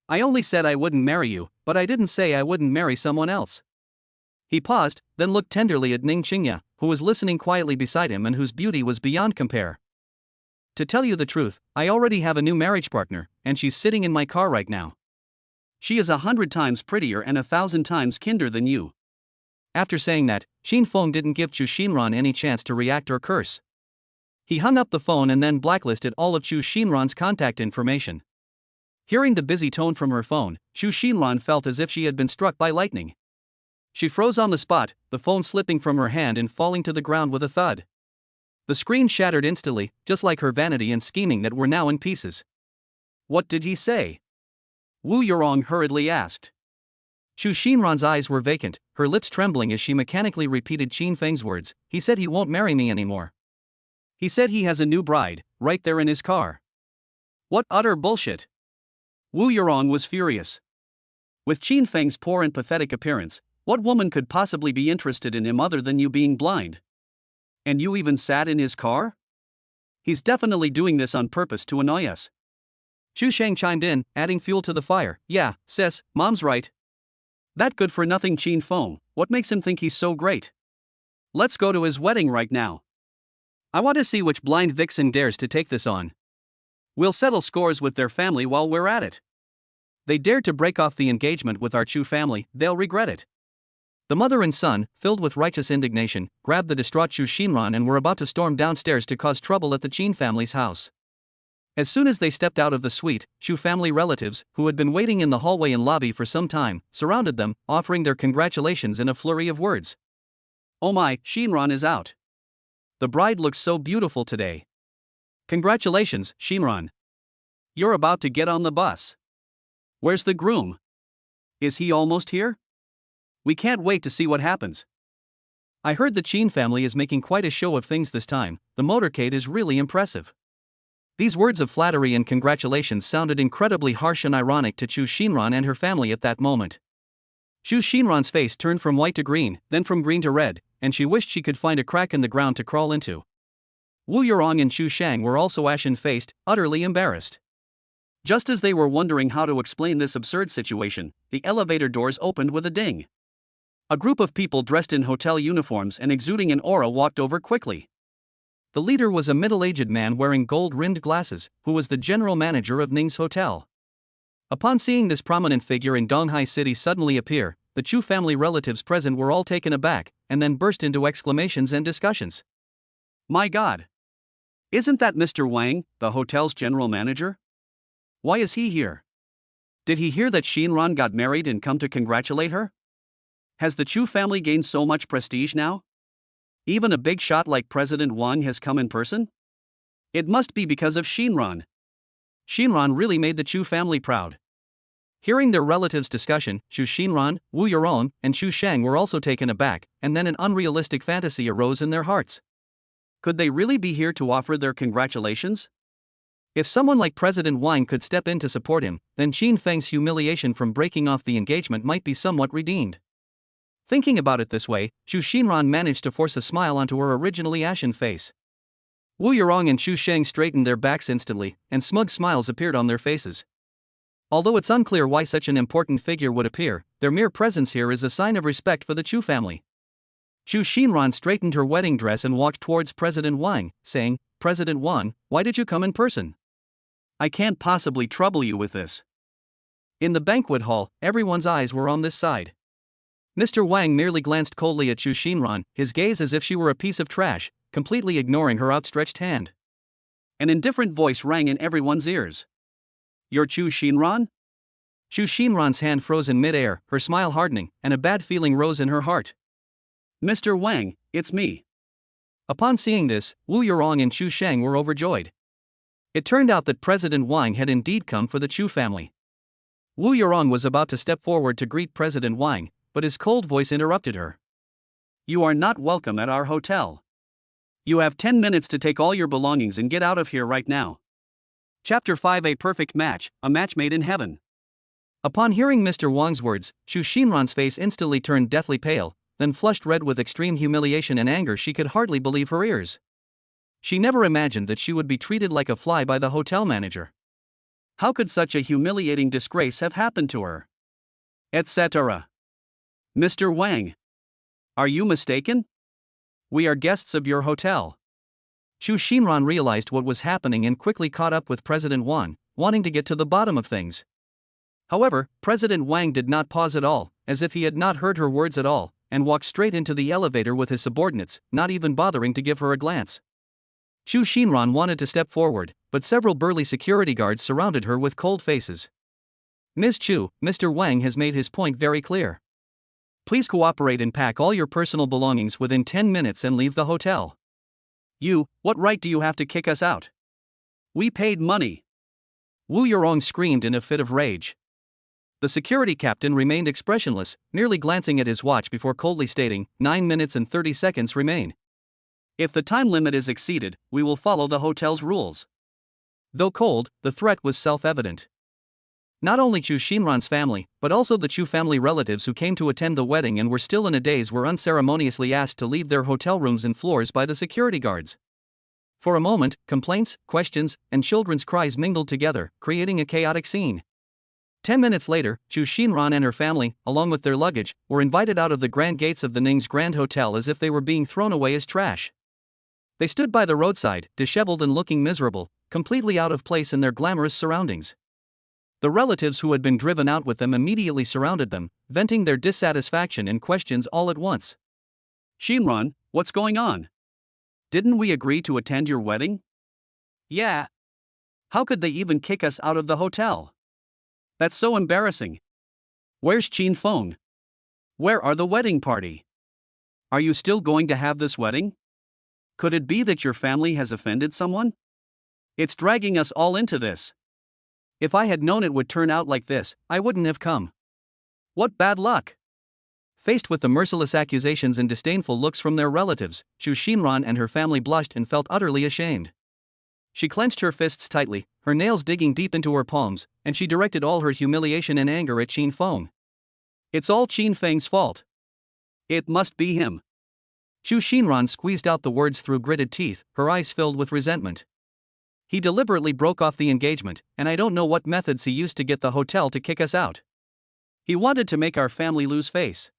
I only said I wouldn't marry you, but I didn't say I wouldn't marry someone else. He paused, then looked tenderly at Ning Qingya, who was listening quietly beside him and whose beauty was beyond compare. To tell you the truth, I already have a new marriage partner, and she's sitting in my car right now. She is 100 times prettier and 1,000 times kinder than you. After saying that, Xin Feng didn't give Chu Xinran any chance to react or curse. He hung up the phone and then blacklisted all of Chu Xinran's contact information. Hearing the busy tone from her phone, Chu Xinran felt as if she had been struck by lightning. She froze on the spot, the phone slipping from her hand and falling to the ground with a thud. The screen shattered instantly, just like her vanity and scheming that were now in pieces. What did he say? Wu Yurong hurriedly asked. Chu Xinran's eyes were vacant, her lips trembling as she mechanically repeated Qin Feng's words. He said he won't marry me anymore. He said he has a new bride, right there in his car. What utter bullshit! Wu Yurong was furious. With Qin Feng's poor and pathetic appearance, what woman could possibly be interested in him other than you being blind? And you even sat in his car? He's definitely doing this on purpose to annoy us. Chu Shang chimed in, adding fuel to the fire. Yeah, sis, mom's right. That good-for-nothing Qin Feng, what makes him think he's so great? Let's go to his wedding right now. I want to see which blind vixen dares to take this on. We'll settle scores with their family while we're at it. They dared to break off the engagement with our Chu family, they'll regret it. The mother and son, filled with righteous indignation, grabbed the distraught Chu Xinran and were about to storm downstairs to cause trouble at the Qin family's house. As soon as they stepped out of the suite, Chu family relatives, who had been waiting in the hallway and lobby for some time, surrounded them, offering their congratulations in a flurry of words. Oh my, Xinran is out. The bride looks so beautiful today. Congratulations, Xinran. You're about to get on the bus. Where's the groom? Is he almost here? We can't wait to see what happens. I heard the Qin family is making quite a show of things this time. The motorcade is really impressive. These words of flattery and congratulations sounded incredibly harsh and ironic to Chu Xinran and her family at that moment. Chu Xinran's face turned from white to green, then from green to red, and she wished she could find a crack in the ground to crawl into. Wu Yurong and Chu Shang were also ashen-faced, utterly embarrassed. Just as they were wondering how to explain this absurd situation, the elevator doors opened with a ding. A group of people dressed in hotel uniforms and exuding an aura walked over quickly. The leader was a middle-aged man wearing gold-rimmed glasses, who was the general manager of Ning's hotel. Upon seeing this prominent figure in Donghai City suddenly appear, the Chu family relatives present were all taken aback, and then burst into exclamations and discussions. My God! Isn't that Mr. Wang, the hotel's general manager? Why is he here? Did he hear that Xinran got married and come to congratulate her? Has the Chu family gained so much prestige now? Even a big shot like President Wang has come in person? It must be because of Xinran. Xinran really made the Chu family proud. Hearing their relatives' discussion, Chu Xinran, Wu Yurong, and Chu Shang were also taken aback, and then an unrealistic fantasy arose in their hearts. Could they really be here to offer their congratulations? If someone like President Wang could step in to support him, then Qin Feng's humiliation from breaking off the engagement might be somewhat redeemed. Thinking about it this way, Chu Xinran managed to force a smile onto her originally ashen face. Wu Yurong and Chu Shang straightened their backs instantly, and smug smiles appeared on their faces. Although it's unclear why such an important figure would appear, their mere presence here is a sign of respect for the Chu family. Chu Xinran straightened her wedding dress and walked towards President Wang, saying, President Wang, why did you come in person? I can't possibly trouble you with this. In the banquet hall, everyone's eyes were on this side. Mr. Wang merely glanced coldly at Chu Xinran, his gaze as if she were a piece of trash, completely ignoring her outstretched hand. An indifferent voice rang in everyone's ears. You're Chu Xinran? Chu Xinran's hand froze in mid-air, her smile hardening, and a bad feeling rose in her heart. Mr. Wang, it's me. Upon seeing this, Wu Yurong and Chu Sheng were overjoyed. It turned out that President Wang had indeed come for the Chu family. Wu Yurong was about to step forward to greet President Wang, but his cold voice interrupted her. "You are not welcome at our hotel. You have 10 minutes to take all your belongings and get out of here right now." Chapter 5: A Perfect Match, a match made in heaven. Upon hearing Mr. Wang's words, Chu Xinran's face instantly turned deathly pale, then flushed red with extreme humiliation and anger. She could hardly believe her ears. She never imagined that she would be treated like a fly by the hotel manager. How could such a humiliating disgrace have happened to her? Etc. "Mr. Wang. Are you mistaken? We are guests of your hotel." Chu Xinran realized what was happening and quickly caught up with President Wang, wanting to get to the bottom of things. However, President Wang did not pause at all, as if he had not heard her words at all, and walked straight into the elevator with his subordinates, not even bothering to give her a glance. Chu Xinran wanted to step forward, but several burly security guards surrounded her with cold faces. "Ms. Chu, Mr. Wang has made his point very clear. Please cooperate and pack all your personal belongings within 10 minutes and leave the hotel." "You, what right do you have to kick us out? We paid money." Wu Yurong screamed in a fit of rage. The security captain remained expressionless, merely glancing at his watch before coldly stating, 9 minutes and 30 seconds remain. "If the time limit is exceeded, we will follow the hotel's rules." Though cold, the threat was self-evident. Not only Chu Xinran's family, but also the Chu family relatives who came to attend the wedding and were still in a daze were unceremoniously asked to leave their hotel rooms and floors by the security guards. For a moment, complaints, questions, and children's cries mingled together, creating a chaotic scene. 10 minutes later, Chu Xinran and her family, along with their luggage, were invited out of the grand gates of the Ning's Grand Hotel as if they were being thrown away as trash. They stood by the roadside, disheveled and looking miserable, completely out of place in their glamorous surroundings. The relatives who had been driven out with them immediately surrounded them, venting their dissatisfaction and questions all at once. "Xinran, what's going on? Didn't we agree to attend your wedding?" "Yeah. How could they even kick us out of the hotel? That's so embarrassing. Where's Qin Feng? Where are the wedding party? Are you still going to have this wedding? Could it be that your family has offended someone? It's dragging us all into this. If I had known it would turn out like this, I wouldn't have come. What bad luck." Faced with the merciless accusations and disdainful looks from their relatives, Chu Xinran and her family blushed and felt utterly ashamed. She clenched her fists tightly, her nails digging deep into her palms, and she directed all her humiliation and anger at Qin Feng. "It's all Qin Feng's fault. It must be him." Chu Xinran squeezed out the words through gritted teeth, her eyes filled with resentment. "He deliberately broke off the engagement, and I don't know what methods he used to get the hotel to kick us out. He wanted to make our family lose face.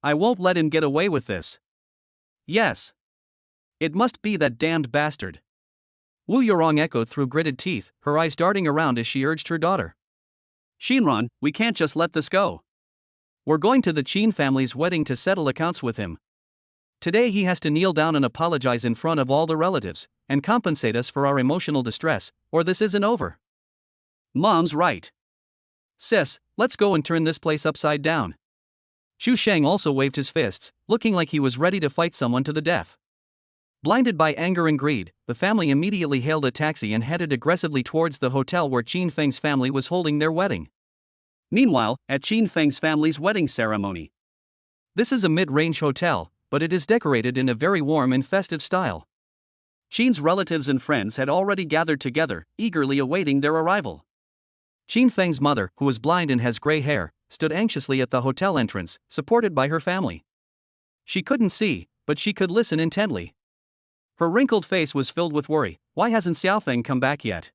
I won't let him get away with this. Yes. It must be that damned bastard." Wu Yurong echoed through gritted teeth, her eyes darting around as she urged her daughter. "Xinran, we can't just let this go. We're going to the Qin family's wedding to settle accounts with him. Today he has to kneel down and apologize in front of all the relatives, and compensate us for our emotional distress, or this isn't over." "Mom's right. Sis, let's go and turn this place upside down." Chu Sheng also waved his fists, looking like he was ready to fight someone to the death. Blinded by anger and greed, the family immediately hailed a taxi and headed aggressively towards the hotel where Qin Feng's family was holding their wedding. Meanwhile, at Qin Feng's family's wedding ceremony. This is a mid-range hotel, but it is decorated in a very warm and festive style. Qin's relatives and friends had already gathered together, eagerly awaiting their arrival. Qin Feng's mother, who is blind and has gray hair, stood anxiously at the hotel entrance, supported by her family. She couldn't see, but she could listen intently. Her wrinkled face was filled with worry. Why hasn't Xiaofeng come back yet?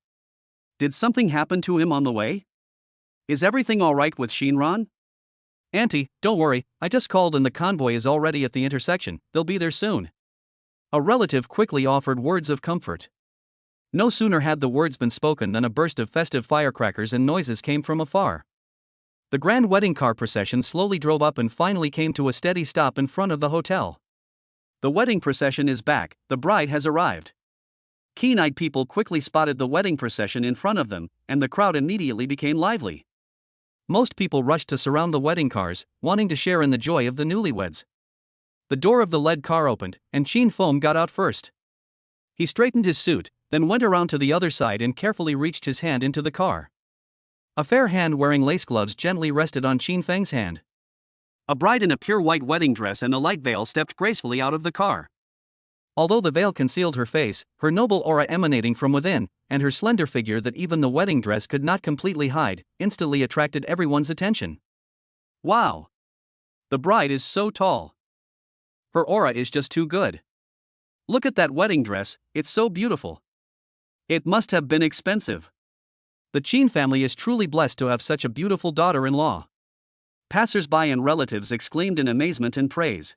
Did something happen to him on the way? Is everything alright with Xinran? Auntie, don't worry, I just called and the convoy is already at the intersection, they'll be there soon. A relative quickly offered words of comfort. No sooner had the words been spoken than a burst of festive firecrackers and noises came from afar. The grand wedding car procession slowly drove up and finally came to a steady stop in front of the hotel. The wedding procession is back, the bride has arrived. Keen-eyed people quickly spotted the wedding procession in front of them, and the crowd immediately became lively. Most people rushed to surround the wedding cars, wanting to share in the joy of the newlyweds. The door of the lead car opened, and Qin Feng got out first. He straightened his suit, then went around to the other side and carefully reached his hand into the car. A fair hand wearing lace gloves gently rested on Qin Feng's hand. A bride in a pure white wedding dress and a light veil stepped gracefully out of the car. Although the veil concealed her face, her noble aura emanating from within, and her slender figure that even the wedding dress could not completely hide, instantly attracted everyone's attention. Wow! The bride is so tall. Her aura is just too good. Look at that wedding dress, it's so beautiful. It must have been expensive. The Qin family is truly blessed to have such a beautiful daughter-in-law. Passers-by and relatives exclaimed in amazement and praise.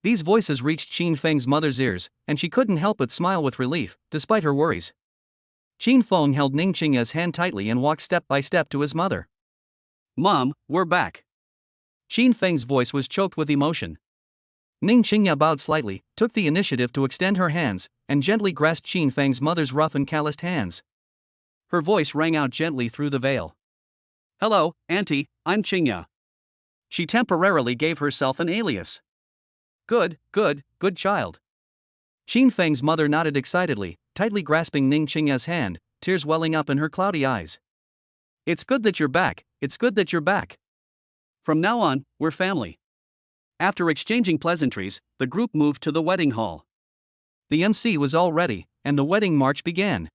These voices reached Qin Feng's mother's ears, and she couldn't help but smile with relief, despite her worries. Qin Feng held Ning Qingya's hand tightly and walked step by step to his mother. "Mom, we're back." Qin Feng's voice was choked with emotion. Ning Qingya bowed slightly, took the initiative to extend her hands, and gently grasped Qin Feng's mother's rough and calloused hands. Her voice rang out gently through the veil. "Hello, Auntie, I'm Qingya." She temporarily gave herself an alias. Good child." Qin Feng's mother nodded excitedly, tightly grasping Ning Qingya's hand, tears welling up in her cloudy eyes. "It's good that you're back, it's good that you're back. From now on, we're family." After exchanging pleasantries, the group moved to the wedding hall. The MC was all ready, and the wedding march began.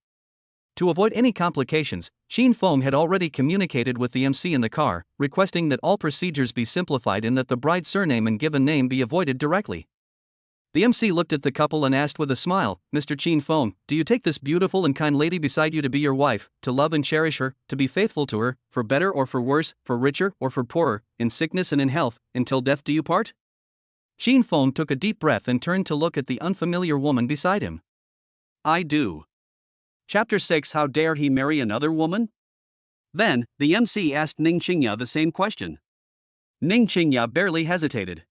To avoid any complications, Qin Feng had already communicated with the MC in the car, requesting that all procedures be simplified and that the bride's surname and given name be avoided directly. The MC looked at the couple and asked with a smile, "Mr. Qin Feng, do you take this beautiful and kind lady beside you to be your wife, to love and cherish her, to be faithful to her, for better or for worse, for richer or for poorer, in sickness and in health, until death do you part?" Qin Feng took a deep breath and turned to look at the unfamiliar woman beside him. "I do." Chapter 6: How dare he marry another woman? Then, the MC asked Ning Qingya the same question. Ning Qingya barely hesitated.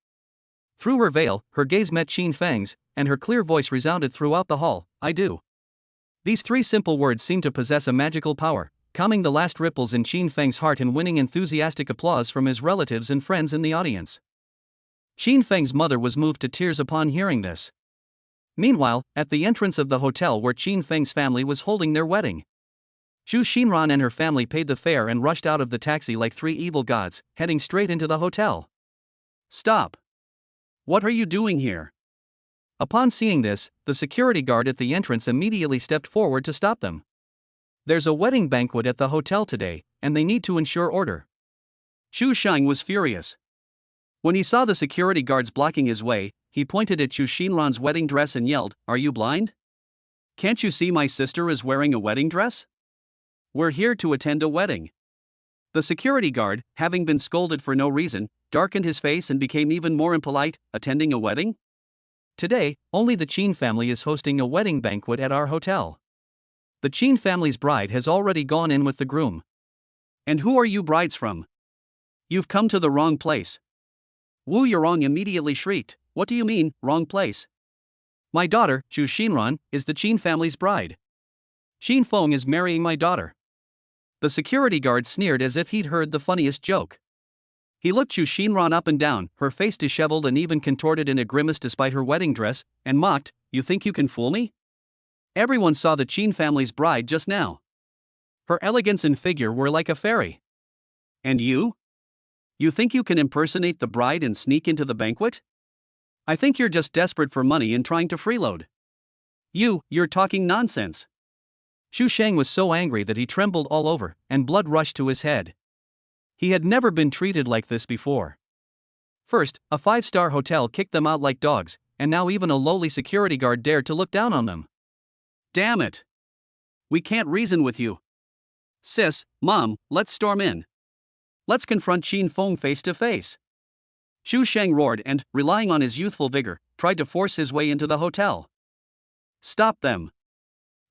Through her veil, her gaze met Qin Feng's, and her clear voice resounded throughout the hall, "I do." These three simple words seemed to possess a magical power, calming the last ripples in Qin Feng's heart and winning enthusiastic applause from his relatives and friends in the audience. Qin Feng's mother was moved to tears upon hearing this. Meanwhile, at the entrance of the hotel where Qin Feng's family was holding their wedding, Zhu Xinran and her family paid the fare and rushed out of the taxi like three evil gods, heading straight into the hotel. "Stop! What are you doing here?" Upon seeing this, the security guard at the entrance immediately stepped forward to stop them. "There's a wedding banquet at the hotel today, and they need to ensure order." Zhu Shang was furious. When he saw the security guards blocking his way, he pointed at Zhu Xinran's wedding dress and yelled, "Are you blind? Can't you see my sister is wearing a wedding dress? We're here to attend a wedding." The security guard, having been scolded for no reason, darkened his face and became even more impolite. "Attending a wedding? Today, only the Qin family is hosting a wedding banquet at our hotel. The Qin family's bride has already gone in with the groom." "And who are you brides from? You've come to the wrong place." Wu Yurong immediately shrieked, "What do you mean, wrong place? My daughter, Zhu Xinran, is the Qin family's bride. Qin Feng is marrying my daughter." The security guard sneered as if he'd heard the funniest joke. He looked Zhu Xinran up and down, her face disheveled and even contorted in a grimace despite her wedding dress, and mocked, "You think you can fool me? Everyone saw the Qin family's bride just now. Her elegance and figure were like a fairy. And you? You think you can impersonate the bride and sneak into the banquet? I think you're just desperate for money and trying to freeload. You're talking nonsense." Xu Sheng was so angry that he trembled all over, and blood rushed to his head. He had never been treated like this before. First, a 5-star hotel kicked them out like dogs, and now even a lowly security guard dared to look down on them. "Damn it! We can't reason with you. Sis, Mom, let's storm in. Let's confront Qin Feng face to face." Xu Sheng roared and, relying on his youthful vigor, tried to force his way into the hotel. "Stop them!"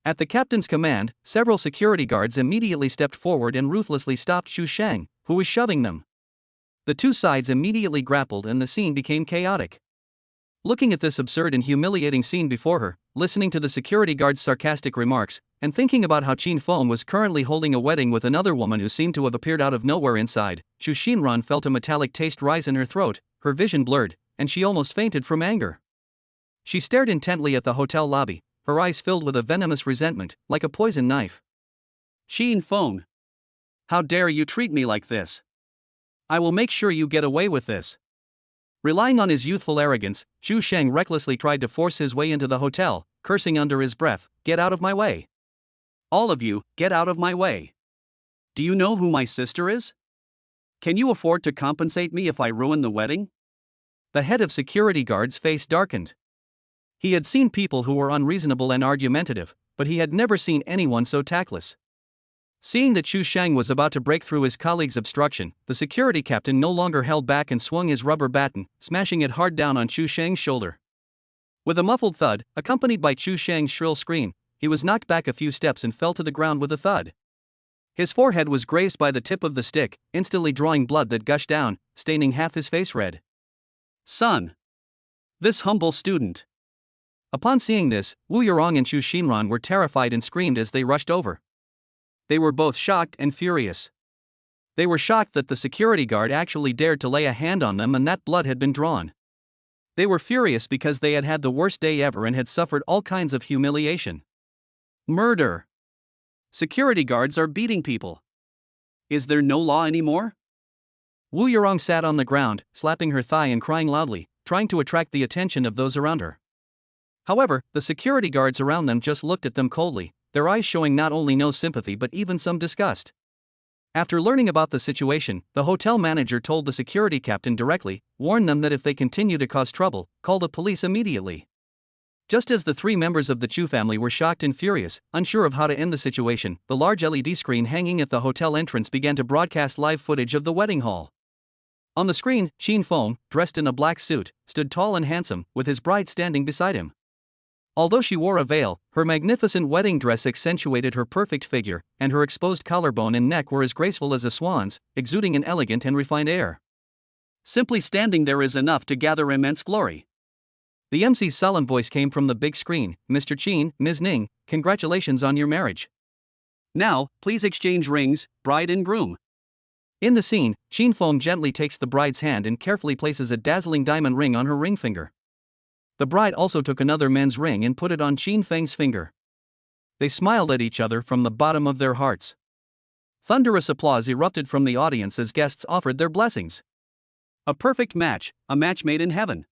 At the captain's command, several security guards immediately stepped forward and ruthlessly stopped Xu Sheng, who was shoving them. The two sides immediately grappled and the scene became chaotic. Looking at this absurd and humiliating scene before her, listening to the security guard's sarcastic remarks, and thinking about how Qin Feng was currently holding a wedding with another woman who seemed to have appeared out of nowhere inside, Zhu Xinran felt a metallic taste rise in her throat, her vision blurred, and she almost fainted from anger. She stared intently at the hotel lobby, her eyes filled with a venomous resentment, like a poison knife. Shin Fong. How dare you treat me like this? I will make sure you get away with this. Relying on his youthful arrogance, Chu Sheng recklessly tried to force his way into the hotel, cursing under his breath, "Get out of my way. All of you, get out of my way. Do you know who my sister is? Can you afford to compensate me if I ruin the wedding?" The head of security guard's face darkened. He had seen people who were unreasonable and argumentative, but he had never seen anyone so tactless. Seeing that Chu Sheng was about to break through his colleague's obstruction, the security captain no longer held back and swung his rubber baton, smashing it hard down on Chu Sheng's shoulder. With a muffled thud, accompanied by Chu Sheng's shrill scream, he was knocked back a few steps and fell to the ground with a thud. His forehead was grazed by the tip of the stick, instantly drawing blood that gushed down, staining half his face red. "Son! This humble student!" Upon seeing this, Wu Yurong and Chu Xinran were terrified and screamed as they rushed over. They were both shocked and furious. They were shocked that the security guard actually dared to lay a hand on them and that blood had been drawn. They were furious because they had had the worst day ever and had suffered all kinds of humiliation. Murder! Security guards are beating people. Is there no law anymore? Wu Yurong sat on the ground, slapping her thigh and crying loudly, trying to attract the attention of those around her. However, the security guards around them just looked at them coldly, their eyes showing not only no sympathy but even some disgust. After learning about the situation, the hotel manager told the security captain directly, warned them that if they continue to cause trouble, call the police immediately. Just as the three members of the Chu family were shocked and furious, unsure of how to end the situation, the large LED screen hanging at the hotel entrance began to broadcast live footage of the wedding hall. On the screen, Shin Fong, dressed in a black suit, stood tall and handsome, with his bride standing beside him. Although she wore a veil, her magnificent wedding dress accentuated her perfect figure, and her exposed collarbone and neck were as graceful as a swan's, exuding an elegant and refined air. Simply standing there is enough to gather immense glory. The MC's solemn voice came from the big screen. "Mr. Qin, Ms. Ning, congratulations on your marriage. Now, please exchange rings, bride and groom." In the scene, Qin Feng gently takes the bride's hand and carefully places a dazzling diamond ring on her ring finger. The bride also took another men's ring and put it on Qin Feng's finger. They smiled at each other from the bottom of their hearts. Thunderous applause erupted from the audience as guests offered their blessings. A perfect match, a match made in heaven.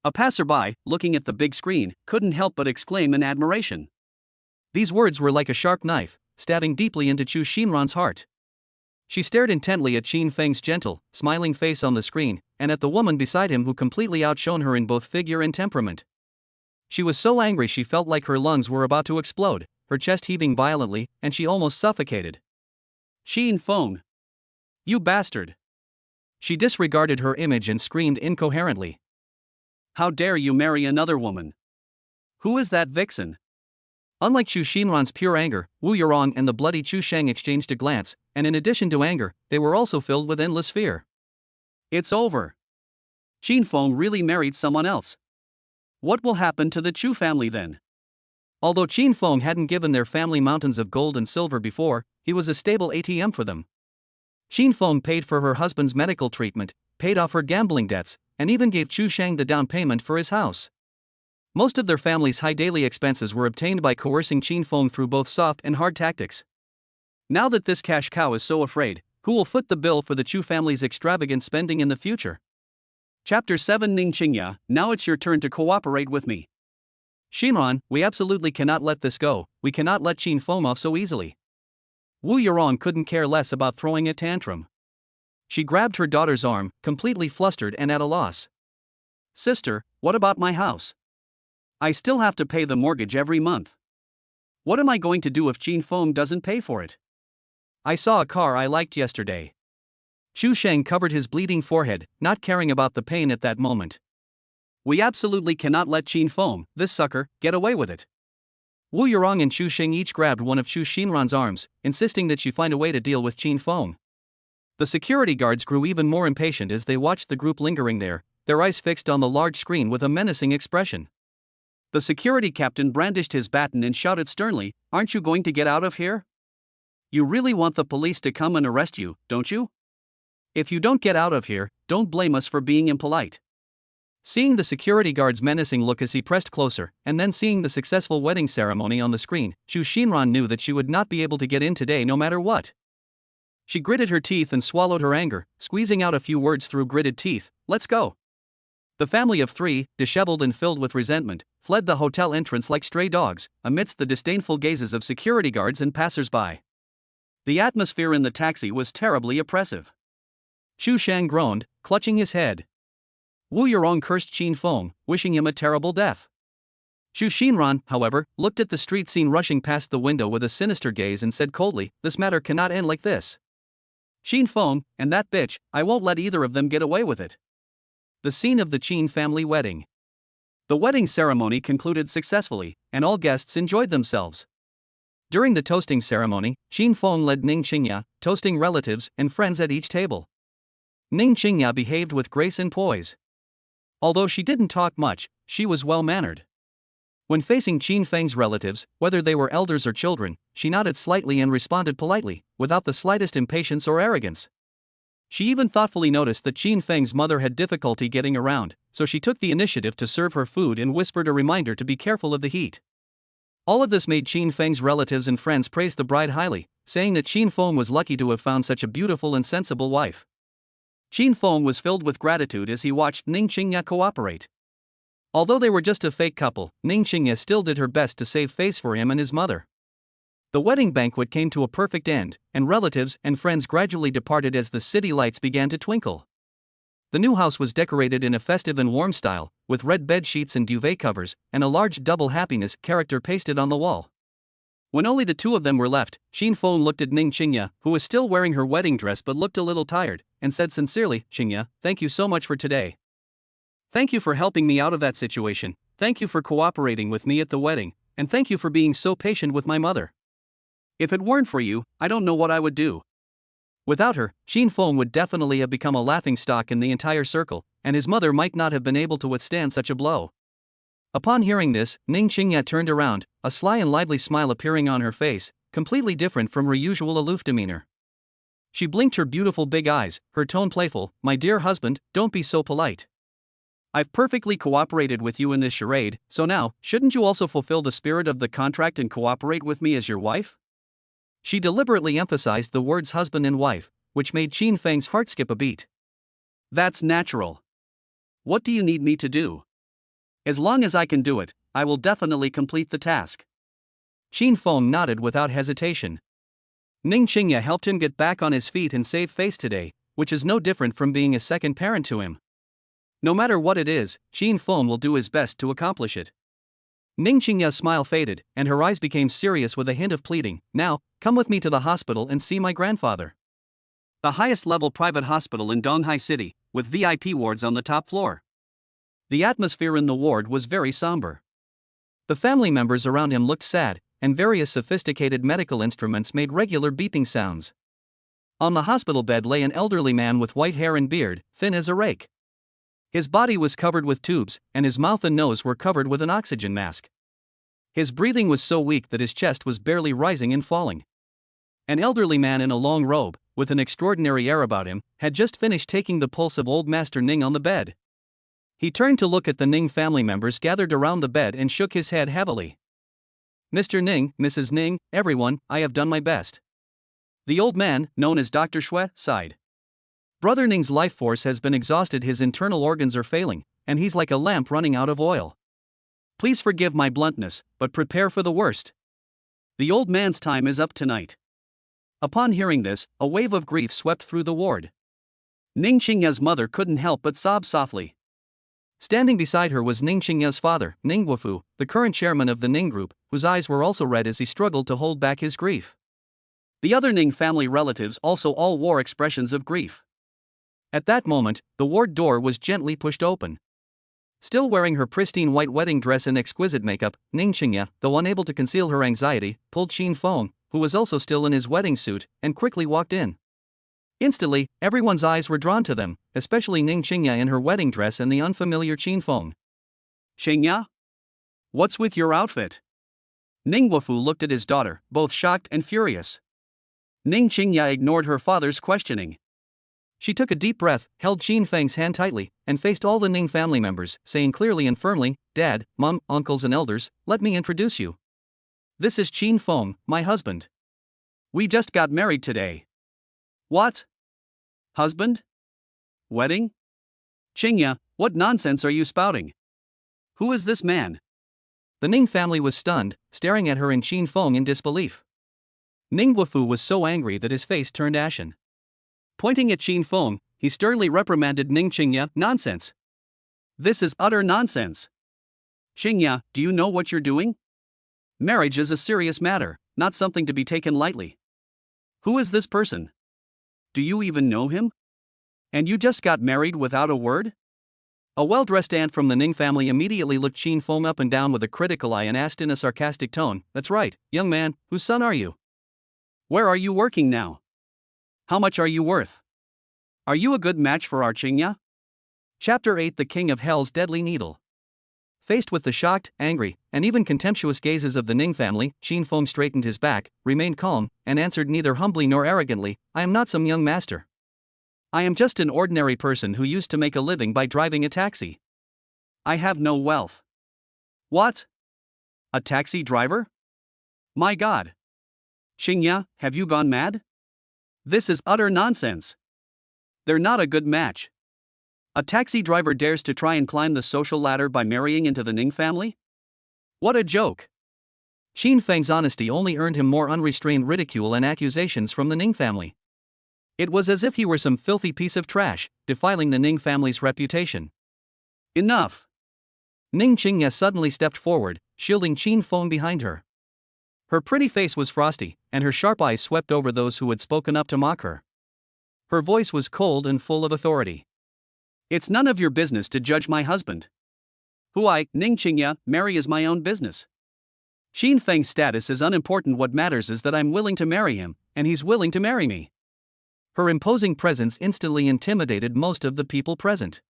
A passerby, looking at the big screen, couldn't help but exclaim in admiration. These words were like a sharp knife, stabbing deeply into Chu Xinran's heart. She stared intently at Qin Feng's gentle, smiling face on the screen, and at the woman beside him who completely outshone her in both figure and temperament. She was so angry she felt like her lungs were about to explode, her chest heaving violently, and she almost suffocated. "Qin Feng! You bastard!" She disregarded her image and screamed incoherently. "How dare you marry another woman? Who is that vixen?" Unlike Chu Xinran's pure anger, Wu Yurong and the bloody Chu Sheng exchanged a glance, and in addition to anger, they were also filled with endless fear. It's over. Qin Feng really married someone else. What will happen to the Chu family then? Although Qin Feng hadn't given their family mountains of gold and silver before, he was a stable ATM for them. Qin Feng paid for her husband's medical treatment, paid off her gambling debts, and even gave Chu Sheng the down payment for his house. Most of their family's high daily expenses were obtained by coercing Qin Feng through both soft and hard tactics. Now that this cash cow is so afraid, who will foot the bill for the Chu family's extravagant spending in the future? Chapter 7 Ning Qingya, now it's your turn to cooperate with me. Xinran, we absolutely cannot let this go, we cannot let Qin Feng off so easily. Wu Yurong couldn't care less about throwing a tantrum. She grabbed her daughter's arm, completely flustered and at a loss. Sister, what about my house? I still have to pay the mortgage every month. What am I going to do if Qin Feng doesn't pay for it? I saw a car I liked yesterday. Chu Sheng covered his bleeding forehead, not caring about the pain at that moment. We absolutely cannot let Qin Feng, this sucker, get away with it. Wu Yurong and Chu Sheng each grabbed one of Chu Xinran's arms, insisting that she find a way to deal with Qin Feng. The security guards grew even more impatient as they watched the group lingering there, their eyes fixed on the large screen with a menacing expression. The security captain brandished his baton and shouted sternly, "Aren't you going to get out of here? You really want the police to come and arrest you, don't you? If you don't get out of here, don't blame us for being impolite." Seeing the security guard's menacing look as he pressed closer, and then seeing the successful wedding ceremony on the screen, Xu Xinran knew that she would not be able to get in today no matter what. She gritted her teeth and swallowed her anger, squeezing out a few words through gritted teeth. Let's go. The family of three, disheveled and filled with resentment, fled the hotel entrance like stray dogs, amidst the disdainful gazes of security guards and passers-by. The atmosphere in the taxi was terribly oppressive. Xu Shang groaned, clutching his head. Wu Yurong cursed Qin Feng, wishing him a terrible death. Xu Xinran, however, looked at the street scene rushing past the window with a sinister gaze and said coldly, "This matter cannot end like this. Qin Feng, and that bitch, I won't let either of them get away with it." The scene of the Qin family wedding. The wedding ceremony concluded successfully, and all guests enjoyed themselves. During the toasting ceremony, Qin Feng led Ning Qingya, toasting relatives and friends at each table. Ning Qingya behaved with grace and poise. Although she didn't talk much, she was well-mannered. When facing Qin Feng's relatives, whether they were elders or children, she nodded slightly and responded politely, without the slightest impatience or arrogance. She even thoughtfully noticed that Qin Feng's mother had difficulty getting around, so she took the initiative to serve her food and whispered a reminder to be careful of the heat. All of this made Qin Feng's relatives and friends praise the bride highly, saying that Qin Feng was lucky to have found such a beautiful and sensible wife. Qin Feng was filled with gratitude as he watched Ning Qingya cooperate. Although they were just a fake couple, Ning Qingya still did her best to save face for him and his mother. The wedding banquet came to a perfect end, and relatives and friends gradually departed as the city lights began to twinkle. The new house was decorated in a festive and warm style, with red bed sheets and duvet covers, and a large double happiness character pasted on the wall. When only the two of them were left, Qin Feng looked at Ning Qingya, who was still wearing her wedding dress but looked a little tired, and said sincerely, "Qingya, thank you so much for today. Thank you for helping me out of that situation, thank you for cooperating with me at the wedding, and thank you for being so patient with my mother. If it weren't for you, I don't know what I would do." Without her, Qin Feng would definitely have become a laughingstock in the entire circle, and his mother might not have been able to withstand such a blow. Upon hearing this, Ning Qingya turned around, a sly and lively smile appearing on her face, completely different from her usual aloof demeanor. She blinked her beautiful big eyes, her tone playful. "My dear husband, don't be so polite. I've perfectly cooperated with you in this charade, so now, shouldn't you also fulfill the spirit of the contract and cooperate with me as your wife?" She deliberately emphasized the words husband and wife, which made Qin Feng's heart skip a beat. "That's natural. What do you need me to do? As long as I can do it, I will definitely complete the task." Qin Feng nodded without hesitation. Ning Qingya helped him get back on his feet and save face today, which is no different from being a second parent to him. No matter what it is, Qin Feng will do his best to accomplish it. Ning Qingya's smile faded, and her eyes became serious with a hint of pleading. "Now, come with me to the hospital and see my grandfather. The highest-level private hospital in Donghai City, with VIP wards on the top floor." The atmosphere in the ward was very somber. The family members around him looked sad, and various sophisticated medical instruments made regular beeping sounds. On the hospital bed lay an elderly man with white hair and beard, thin as a rake. His body was covered with tubes, and his mouth and nose were covered with an oxygen mask. His breathing was so weak that his chest was barely rising and falling. An elderly man in a long robe, with an extraordinary air about him, had just finished taking the pulse of old Master Ning on the bed. He turned to look at the Ning family members gathered around the bed and shook his head heavily. "Mr. Ning, Mrs. Ning, everyone, I have done my best." The old man, known as Dr. Shui, sighed. "Brother Ning's life force has been exhausted, his internal organs are failing, and he's like a lamp running out of oil. Please forgive my bluntness, but prepare for the worst. The old man's time is up tonight." Upon hearing this, a wave of grief swept through the ward. Ning Qingya's mother couldn't help but sob softly. Standing beside her was Ning Qingya's father, Ning Guofu, the current chairman of the Ning Group, whose eyes were also red as he struggled to hold back his grief. The other Ning family relatives also all wore expressions of grief. At that moment, the ward door was gently pushed open. Still wearing her pristine white wedding dress and exquisite makeup, Ning Qingya, though unable to conceal her anxiety, pulled Qin Feng, who was also still in his wedding suit, and quickly walked in. Instantly, everyone's eyes were drawn to them, especially Ning Qingya in her wedding dress and the unfamiliar Qin Feng. "Qingya? What's with your outfit?" Ning Guofu looked at his daughter, both shocked and furious. Ning Qingya ignored her father's questioning. She took a deep breath, held Qin Feng's hand tightly, and faced all the Ning family members, saying clearly and firmly, "Dad, Mom, uncles and elders, let me introduce you. This is Qin Feng, my husband. We just got married today." "What? Husband? Wedding? Qingya, what nonsense are you spouting? Who is this man?" The Ning family was stunned, staring at her and Qin Feng in disbelief. Ning Guofu was so angry that his face turned ashen. Pointing at Qin Feng, he sternly reprimanded Ning Qingya, "Nonsense. This is utter nonsense. Qingya, do you know what you're doing? Marriage is a serious matter, not something to be taken lightly. Who is this person? Do you even know him? And you just got married without a word?" A well-dressed aunt from the Ning family immediately looked Qin Feng up and down with a critical eye and asked in a sarcastic tone, "That's right, young man, whose son are you? Where are you working now? How much are you worth? Are you a good match for our Qingya?" Chapter 8: The King of Hell's Deadly Needle. Faced with the shocked, angry, and even contemptuous gazes of the Ning family, Qin Feng straightened his back, remained calm, and answered neither humbly nor arrogantly, "I am not some young master. I am just an ordinary person who used to make a living by driving a taxi. I have no wealth." "What? A taxi driver? My God. Qingya, have you gone mad? This is utter nonsense. They're not a good match. A taxi driver dares to try and climb the social ladder by marrying into the Ning family? What a joke." Qin Feng's honesty only earned him more unrestrained ridicule and accusations from the Ning family. It was as if he were some filthy piece of trash, defiling the Ning family's reputation. "Enough." Ning Qingya suddenly stepped forward, shielding Qin Feng behind her. Her pretty face was frosty, and her sharp eyes swept over those who had spoken up to mock her. Her voice was cold and full of authority. "It's none of your business to judge my husband. Who I, Ning Qingya, marry is my own business. Qin Feng's status is unimportant. What matters is that I'm willing to marry him, and he's willing to marry me." Her imposing presence instantly intimidated most of the people present.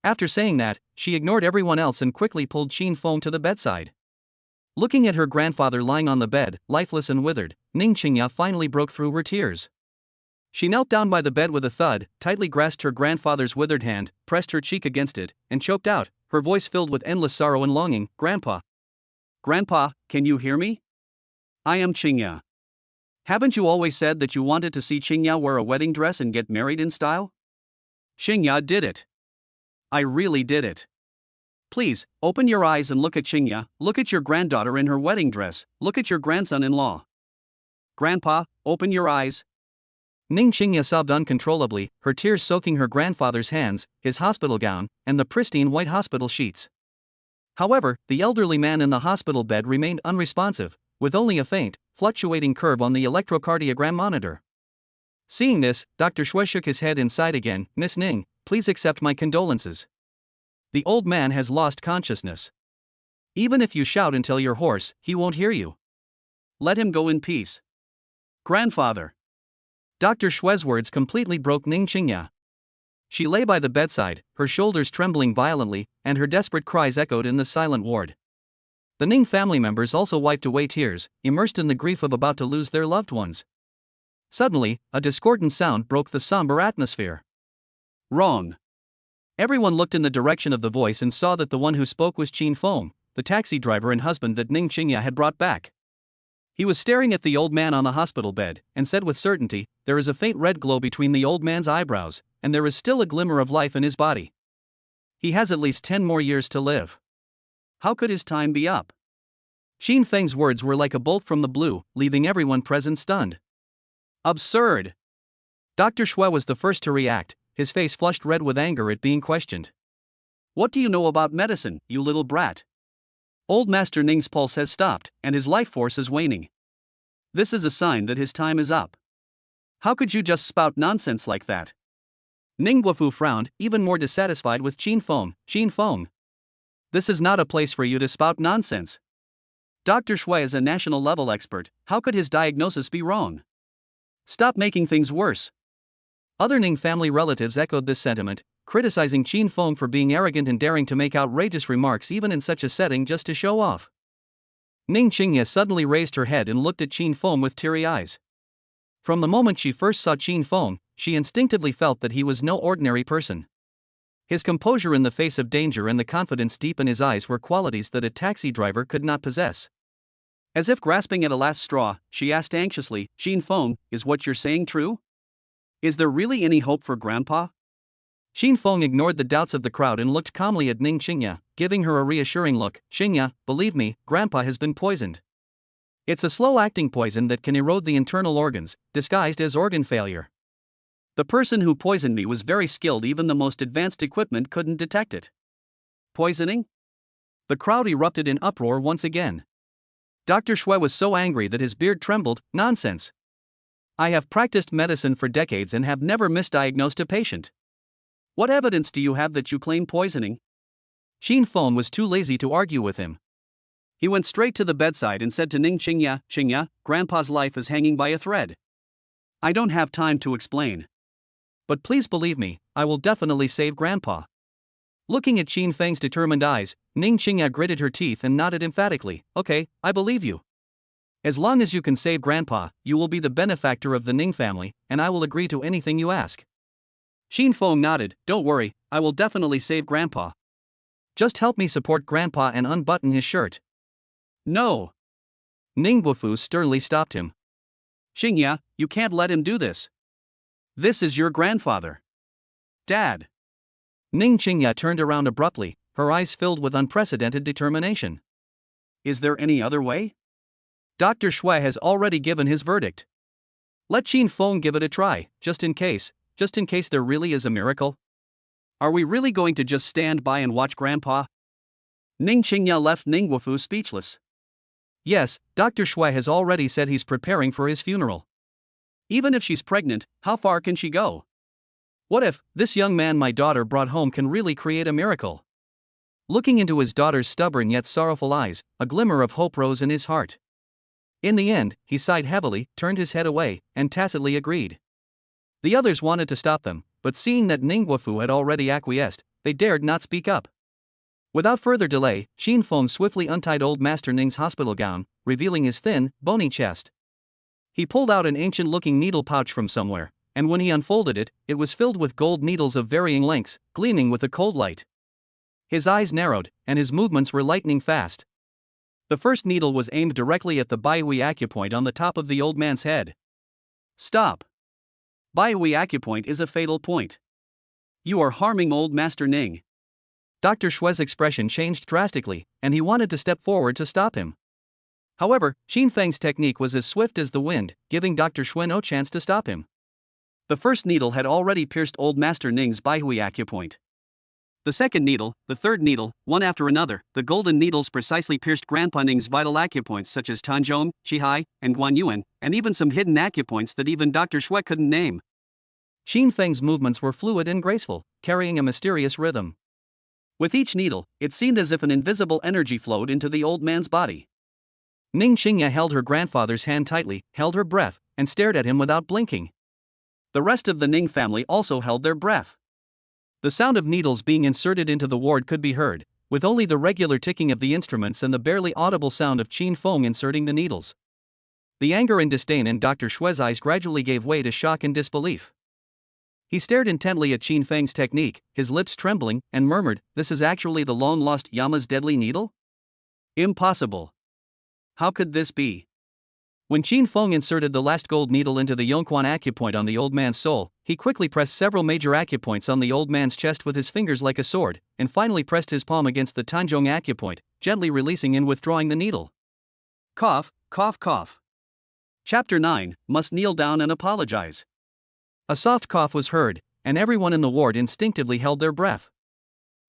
After saying that, she ignored everyone else and quickly pulled Qin Feng to the bedside. Looking at her grandfather lying on the bed, lifeless and withered, Ning Qingya finally broke through her tears. She knelt down by the bed with a thud, tightly grasped her grandfather's withered hand, pressed her cheek against it, and choked out, her voice filled with endless sorrow and longing, "Grandpa. Grandpa, can you hear me? I am Qingya. Haven't you always said that you wanted to see Qingya wear a wedding dress and get married in style? Qingya did it. I really did it. Please, open your eyes and look at Qingya, look at your granddaughter in her wedding dress, look at your grandson-in-law. Grandpa, open your eyes." Ning Qingya sobbed uncontrollably, her tears soaking her grandfather's hands, his hospital gown, and the pristine white hospital sheets. However, the elderly man in the hospital bed remained unresponsive, with only a faint, fluctuating curve on the electrocardiogram monitor. Seeing this, Dr. Shui shook his head and sighed again. "Miss Ning, please accept my condolences. The old man has lost consciousness. Even if you shout until you're hoarse, he won't hear you. Let him go in peace." "Grandfather." Dr. Shui's words completely broke Ning Qingya. She lay by the bedside, her shoulders trembling violently, and her desperate cries echoed in the silent ward. The Ning family members also wiped away tears, immersed in the grief of about to lose their loved ones. Suddenly, a discordant sound broke the somber atmosphere. "Wrong." Everyone looked in the direction of the voice and saw that the one who spoke was Qin Feng, the taxi driver and husband that Ning Qingya had brought back. He was staring at the old man on the hospital bed, and said with certainty, "There is a faint red glow between the old man's eyebrows, and there is still a glimmer of life in his body. He has at least 10 more years to live. How could his time be up?" Qin Feng's words were like a bolt from the blue, leaving everyone present stunned. "Absurd." Dr. Shui was the first to react, his face flushed red with anger at being questioned. "What do you know about medicine, you little brat? Old Master Ning's pulse has stopped, and his life force is waning. This is a sign that his time is up. How could you just spout nonsense like that?" Ning Guofu frowned, even more dissatisfied with Qin Feng. "Qin Feng, this is not a place for you to spout nonsense. Dr. Shui is a national-level expert, how could his diagnosis be wrong? Stop making things worse." Other Ning family relatives echoed this sentiment, criticizing Qin Feng for being arrogant and daring to make outrageous remarks even in such a setting just to show off. Ning Qingya suddenly raised her head and looked at Qin Feng with teary eyes. From the moment she first saw Qin Feng, she instinctively felt that he was no ordinary person. His composure in the face of danger and the confidence deep in his eyes were qualities that a taxi driver could not possess. As if grasping at a last straw, she asked anxiously, Xin Feng, is what you're saying true? Is there really any hope for Grandpa? Xin Feng ignored the doubts of the crowd and looked calmly at Ning Qingya, giving her a reassuring look. Qingya, believe me, Grandpa has been poisoned. It's a slow-acting poison that can erode the internal organs, disguised as organ failure. The person who poisoned me was very skilled, even the most advanced equipment couldn't detect it. Poisoning? The crowd erupted in uproar once again. Dr. Shui was so angry that his beard trembled. Nonsense. I have practiced medicine for decades and have never misdiagnosed a patient. What evidence do you have that you claim poisoning? Xin Feng was too lazy to argue with him. He went straight to the bedside and said to Ning Qingya, Qingya, Grandpa's life is hanging by a thread. I don't have time to explain. But please believe me, I will definitely save Grandpa. Looking at Xin Feng's determined eyes, Ning Qingya gritted her teeth and nodded emphatically. Okay, I believe you. As long as you can save Grandpa, you will be the benefactor of the Ning family, and I will agree to anything you ask. Xin Feng nodded. Don't worry, I will definitely save Grandpa. Just help me support Grandpa and unbutton his shirt. No. Ning Guofu sternly stopped him. Qingya, you can't let him do this. This is your grandfather. Dad. Ning Qingya turned around abruptly, her eyes filled with unprecedented determination. Is there any other way? Dr. Shui has already given his verdict. Let Xin Feng give it a try, just in case there really is a miracle. Are we really going to just stand by and watch Grandpa? Ning Qingya left Ning Guofu speechless. Yes, Dr. Shui has already said he's preparing for his funeral. Even if she's pregnant, how far can she go? What if this young man my daughter brought home can really create a miracle? Looking into his daughter's stubborn yet sorrowful eyes, a glimmer of hope rose in his heart. In the end, he sighed heavily, turned his head away, and tacitly agreed. The others wanted to stop them, but seeing that Ning Guofu had already acquiesced, they dared not speak up. Without further delay, Xin Feng swiftly untied old Master Ning's hospital gown, revealing his thin, bony chest. He pulled out an ancient-looking needle pouch from somewhere, and when he unfolded it, it was filled with gold needles of varying lengths, gleaming with a cold light. His eyes narrowed, and his movements were lightning fast. The first needle was aimed directly at the Baihui acupoint on the top of the old man's head. Stop. Baihui acupoint is a fatal point. You are harming old Master Ning. Dr. Shui's expression changed drastically, and he wanted to step forward to stop him. However, Xin Feng's technique was as swift as the wind, giving Dr. Shui no chance to stop him. The first needle had already pierced old Master Ning's Baihui acupoint. The second needle, the third needle, one after another, the golden needles precisely pierced Grandpa Ning's vital acupoints such as Tanzhong, Qihai, and Guanyuan, and even some hidden acupoints that even Dr. Shui couldn't name. Xin Feng's movements were fluid and graceful, carrying a mysterious rhythm. With each needle, it seemed as if an invisible energy flowed into the old man's body. Ning Qingya held her grandfather's hand tightly, held her breath, and stared at him without blinking. The rest of the Ning family also held their breath. The sound of needles being inserted into the ward could be heard, with only the regular ticking of the instruments and the barely audible sound of Xin Feng inserting the needles. The anger and disdain in Dr. Shui's eyes gradually gave way to shock and disbelief. He stared intently at Xin Feng's technique, his lips trembling, and murmured, "This is actually the long-lost Yama's deadly needle? Impossible. How could this be?" When Xin Feng inserted the last gold needle into the Yongquan acupoint on the old man's soul, he quickly pressed several major acupoints on the old man's chest with his fingers like a sword, and finally pressed his palm against the Tanzhong acupoint, gently releasing and withdrawing the needle. Cough, cough, cough. Chapter 9, Must Kneel Down and Apologize. A soft cough was heard, and everyone in the ward instinctively held their breath.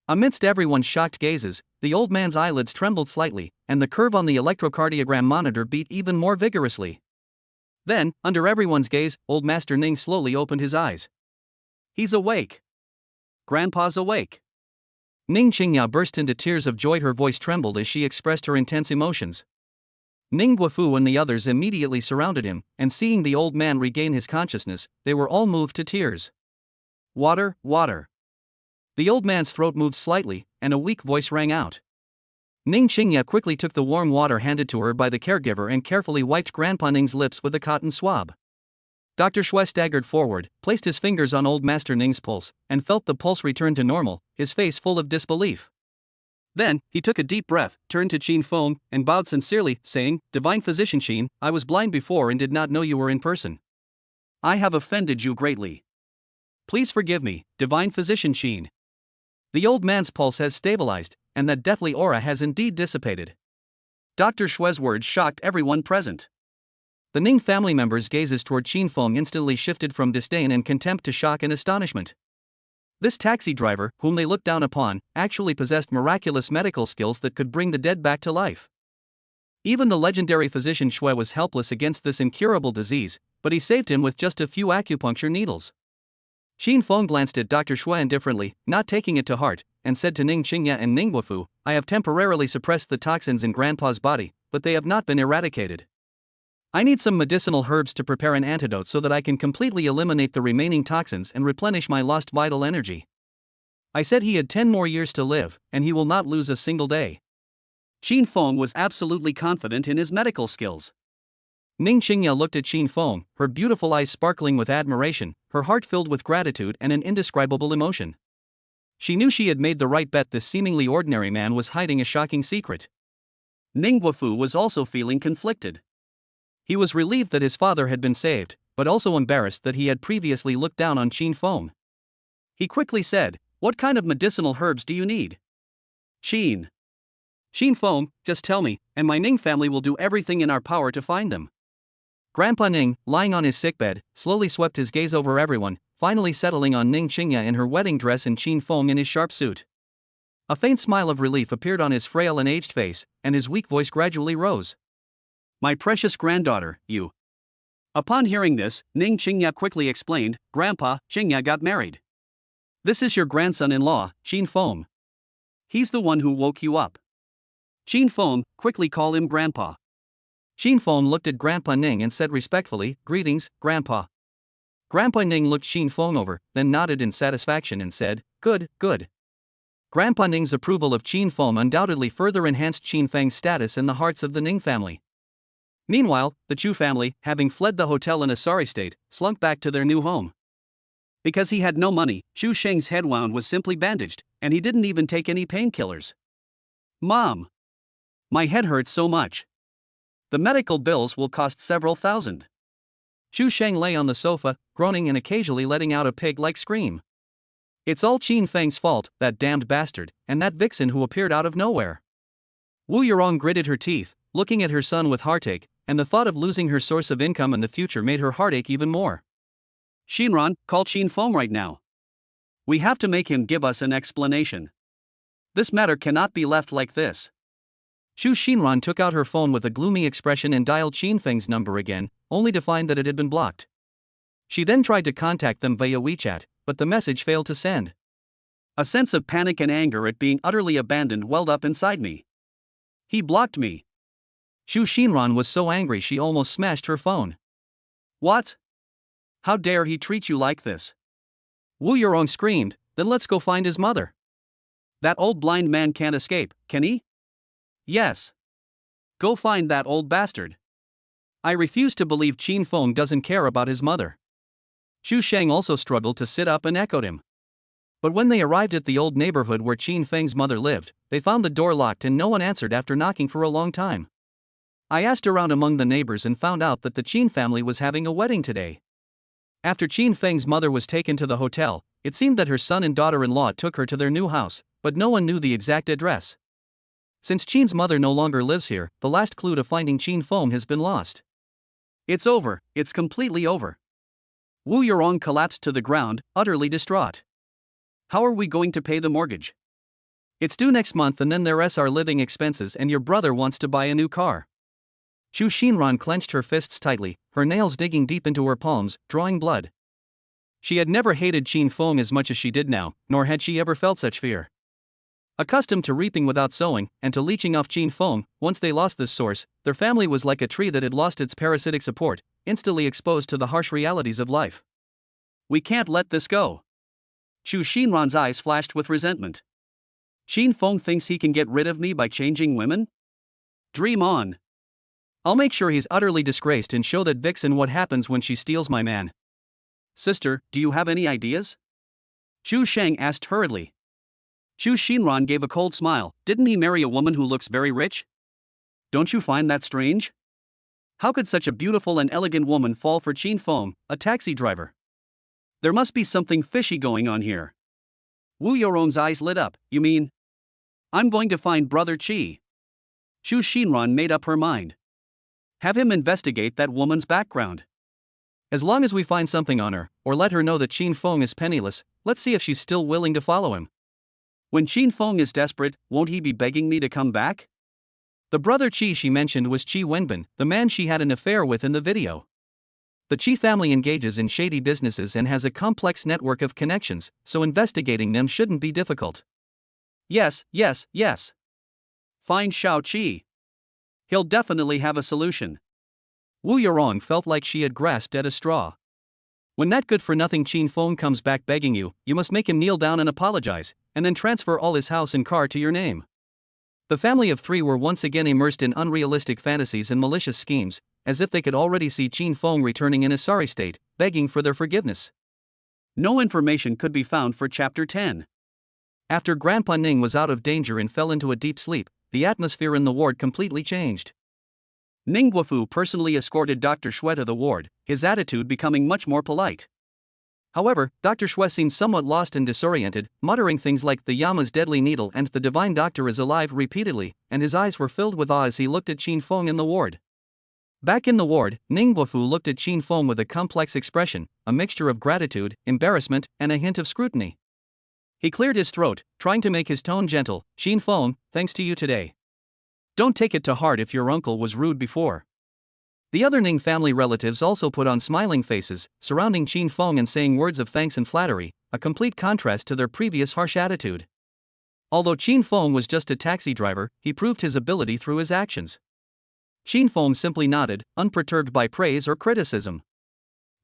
Amidst everyone's shocked gazes, the old man's eyelids trembled slightly, and the curve on the electrocardiogram monitor beat even more vigorously. Then, under everyone's gaze, old Master Ning slowly opened his eyes. He's awake. Grandpa's awake. Ning Qingya burst into tears of joy. Her voice trembled as she expressed her intense emotions. Ning Guofu and the others immediately surrounded him, and seeing the old man regain his consciousness, they were all moved to tears. Water, water. The old man's throat moved slightly, and a weak voice rang out. Ning Qingya quickly took the warm water handed to her by the caregiver and carefully wiped Grandpa Ning's lips with a cotton swab. Dr. Xue staggered forward, placed his fingers on old Master Ning's pulse, and felt the pulse return to normal, his face full of disbelief. Then, he took a deep breath, turned to Qin Feng, and bowed sincerely, saying, "Divine Physician Qin, I was blind before and did not know you were in person. I have offended you greatly. Please forgive me, Divine Physician Qin." The old man's pulse has stabilized, and that deathly aura has indeed dissipated. Dr. Xue's words shocked everyone present. The Ning family members' gazes toward Qin Feng instantly shifted from disdain and contempt to shock and astonishment. This taxi driver, whom they looked down upon, actually possessed miraculous medical skills that could bring the dead back to life. Even the legendary physician Xue was helpless against this incurable disease, but he saved him with just a few acupuncture needles. Qin Feng glanced at Dr. Xue indifferently, not taking it to heart, and said to Ning Qingya and Ning Guofu, "I have temporarily suppressed the toxins in Grandpa's body, but they have not been eradicated. I need some medicinal herbs to prepare an antidote so that I can completely eliminate the remaining toxins and replenish my lost vital energy." I said he had 10 more years to live, and he will not lose a single day. Qin Feng was absolutely confident in his medical skills. Ning Qingya looked at Qin Feng, her beautiful eyes sparkling with admiration, her heart filled with gratitude and an indescribable emotion. She knew she had made the right bet. This seemingly ordinary man was hiding a shocking secret. Ning Guofu was also feeling conflicted. He was relieved that his father had been saved, but also embarrassed that he had previously looked down on Qin Feng. He quickly said, "What kind of medicinal herbs do you need?" Qin Feng, just tell me, and my Ning family will do everything in our power to find them." Grandpa Ning, lying on his sickbed, slowly swept his gaze over everyone, finally settling on Ning Qingya in her wedding dress and Qin Feng in his sharp suit. A faint smile of relief appeared on his frail and aged face, and his weak voice gradually rose. "My precious granddaughter, you." Upon hearing this, Ning Qingya quickly explained, "Grandpa, Qingya got married. This is your grandson-in-law, Qin Feng. He's the one who woke you up. Qin Feng, quickly call him Grandpa." Qin Feng looked at Grandpa Ning and said respectfully, "Greetings, Grandpa." Grandpa Ning looked Qin Feng over, then nodded in satisfaction and said, "Good, good." Grandpa Ning's approval of Qin Feng undoubtedly further enhanced Qin Feng's status in the hearts of the Ning family. Meanwhile, the Chu family, having fled the hotel in a sorry state, slunk back to their new home. Because he had no money, Chu Sheng's head wound was simply bandaged, and he didn't even take any painkillers. "Mom, my head hurts so much. The medical bills will cost several thousand." Chu Sheng lay on the sofa, groaning and occasionally letting out a pig-like scream. "It's all Qin Feng's fault, that damned bastard, and that vixen who appeared out of nowhere." Wu Yurong gritted her teeth, looking at her son with heartache, and the thought of losing her source of income in the future made her heartache even more. "Shinran, call Qin Feng right now. We have to make him give us an explanation. This matter cannot be left like this." Shu Shinran took out her phone with a gloomy expression and dialed Qin Feng's number again, only to find that it had been blocked. She then tried to contact them via WeChat, but the message failed to send. A sense of panic and anger at being utterly abandoned welled up inside me. He blocked me. Shu Shinran was so angry she almost smashed her phone. "What? How dare he treat you like this?" Wu Yurong screamed, "Then let's go find his mother. That old blind man can't escape, can he?" "Yes. Go find that old bastard." I refuse to believe Qin Feng doesn't care about his mother. Xu Sheng also struggled to sit up and echoed him. But when they arrived at the old neighborhood where Qin Feng's mother lived, they found the door locked and no one answered after knocking for a long time. I asked around among the neighbors and found out that the Qin family was having a wedding today. After Qin Feng's mother was taken to the hotel, it seemed that her son and daughter-in-law took her to their new house, but no one knew the exact address. Since Qin's mother no longer lives here, the last clue to finding Qin Feng has been lost. "It's over, it's completely over." Wu Yurong collapsed to the ground, utterly distraught. "How are we going to pay the mortgage? It's due next month and then there's our living expenses and your brother wants to buy a new car." Chu Shinran clenched her fists tightly, her nails digging deep into her palms, drawing blood. She had never hated Qin Feng as much as she did now, nor had she ever felt such fear. Accustomed to reaping without sowing, and to leeching off Qin Feng, once they lost this source, their family was like a tree that had lost its parasitic support, instantly exposed to the harsh realities of life. "We can't let this go." Chu Shinran's eyes flashed with resentment. "Qin Feng thinks he can get rid of me by changing women? Dream on. I'll make sure he's utterly disgraced and show that vixen what happens when she steals my man. Sister, do you have any ideas? Chu Sheng asked hurriedly. Chu Xinran gave a cold smile. Didn't he marry a woman who looks very rich? Don't you find that strange? How could such a beautiful and elegant woman fall for Qin Feng, a taxi driver? There must be something fishy going on here. Wu Yorong's eyes lit up. You mean? I'm going to find Brother Qi. Chu Xinran made up her mind. Have him investigate that woman's background. As long as we find something on her, or let her know that Qin Feng is penniless, let's see if she's still willing to follow him. When Qin Feng is desperate, won't he be begging me to come back? The brother Qi she mentioned was Qi Wenbin, the man she had an affair with in the video. The Qi family engages in shady businesses and has a complex network of connections, so investigating them shouldn't be difficult. Yes. Find Shao Qi. He'll definitely have a solution. Wu Yorong felt like she had grasped at a straw. When that good-for-nothing Qin Feng comes back begging you, you must make him kneel down and apologize, and then transfer all his house and car to your name. The family of three were once again immersed in unrealistic fantasies and malicious schemes, as if they could already see Qin Feng returning in a sorry state, begging for their forgiveness. No information could be found for Chapter 10. After Grandpa Ning was out of danger and fell into a deep sleep, the atmosphere in the ward completely changed. Ning Guofu personally escorted Dr. Xue to the ward, his attitude becoming much more polite. However, Dr. Xue seemed somewhat lost and disoriented, muttering things like the Yama's deadly needle and the divine doctor is alive repeatedly, and his eyes were filled with awe as he looked at Qin Feng in the ward. Back in the ward, Ning Guofu looked at Qin Feng with a complex expression, a mixture of gratitude, embarrassment, and a hint of scrutiny. He cleared his throat, trying to make his tone gentle. Qin Feng, thanks to you today. Don't take it to heart if your uncle was rude before. The other Ning family relatives also put on smiling faces, surrounding Qin Feng and saying words of thanks and flattery, a complete contrast to their previous harsh attitude. Although Qin Feng was just a taxi driver, he proved his ability through his actions. Qin Feng simply nodded, unperturbed by praise or criticism.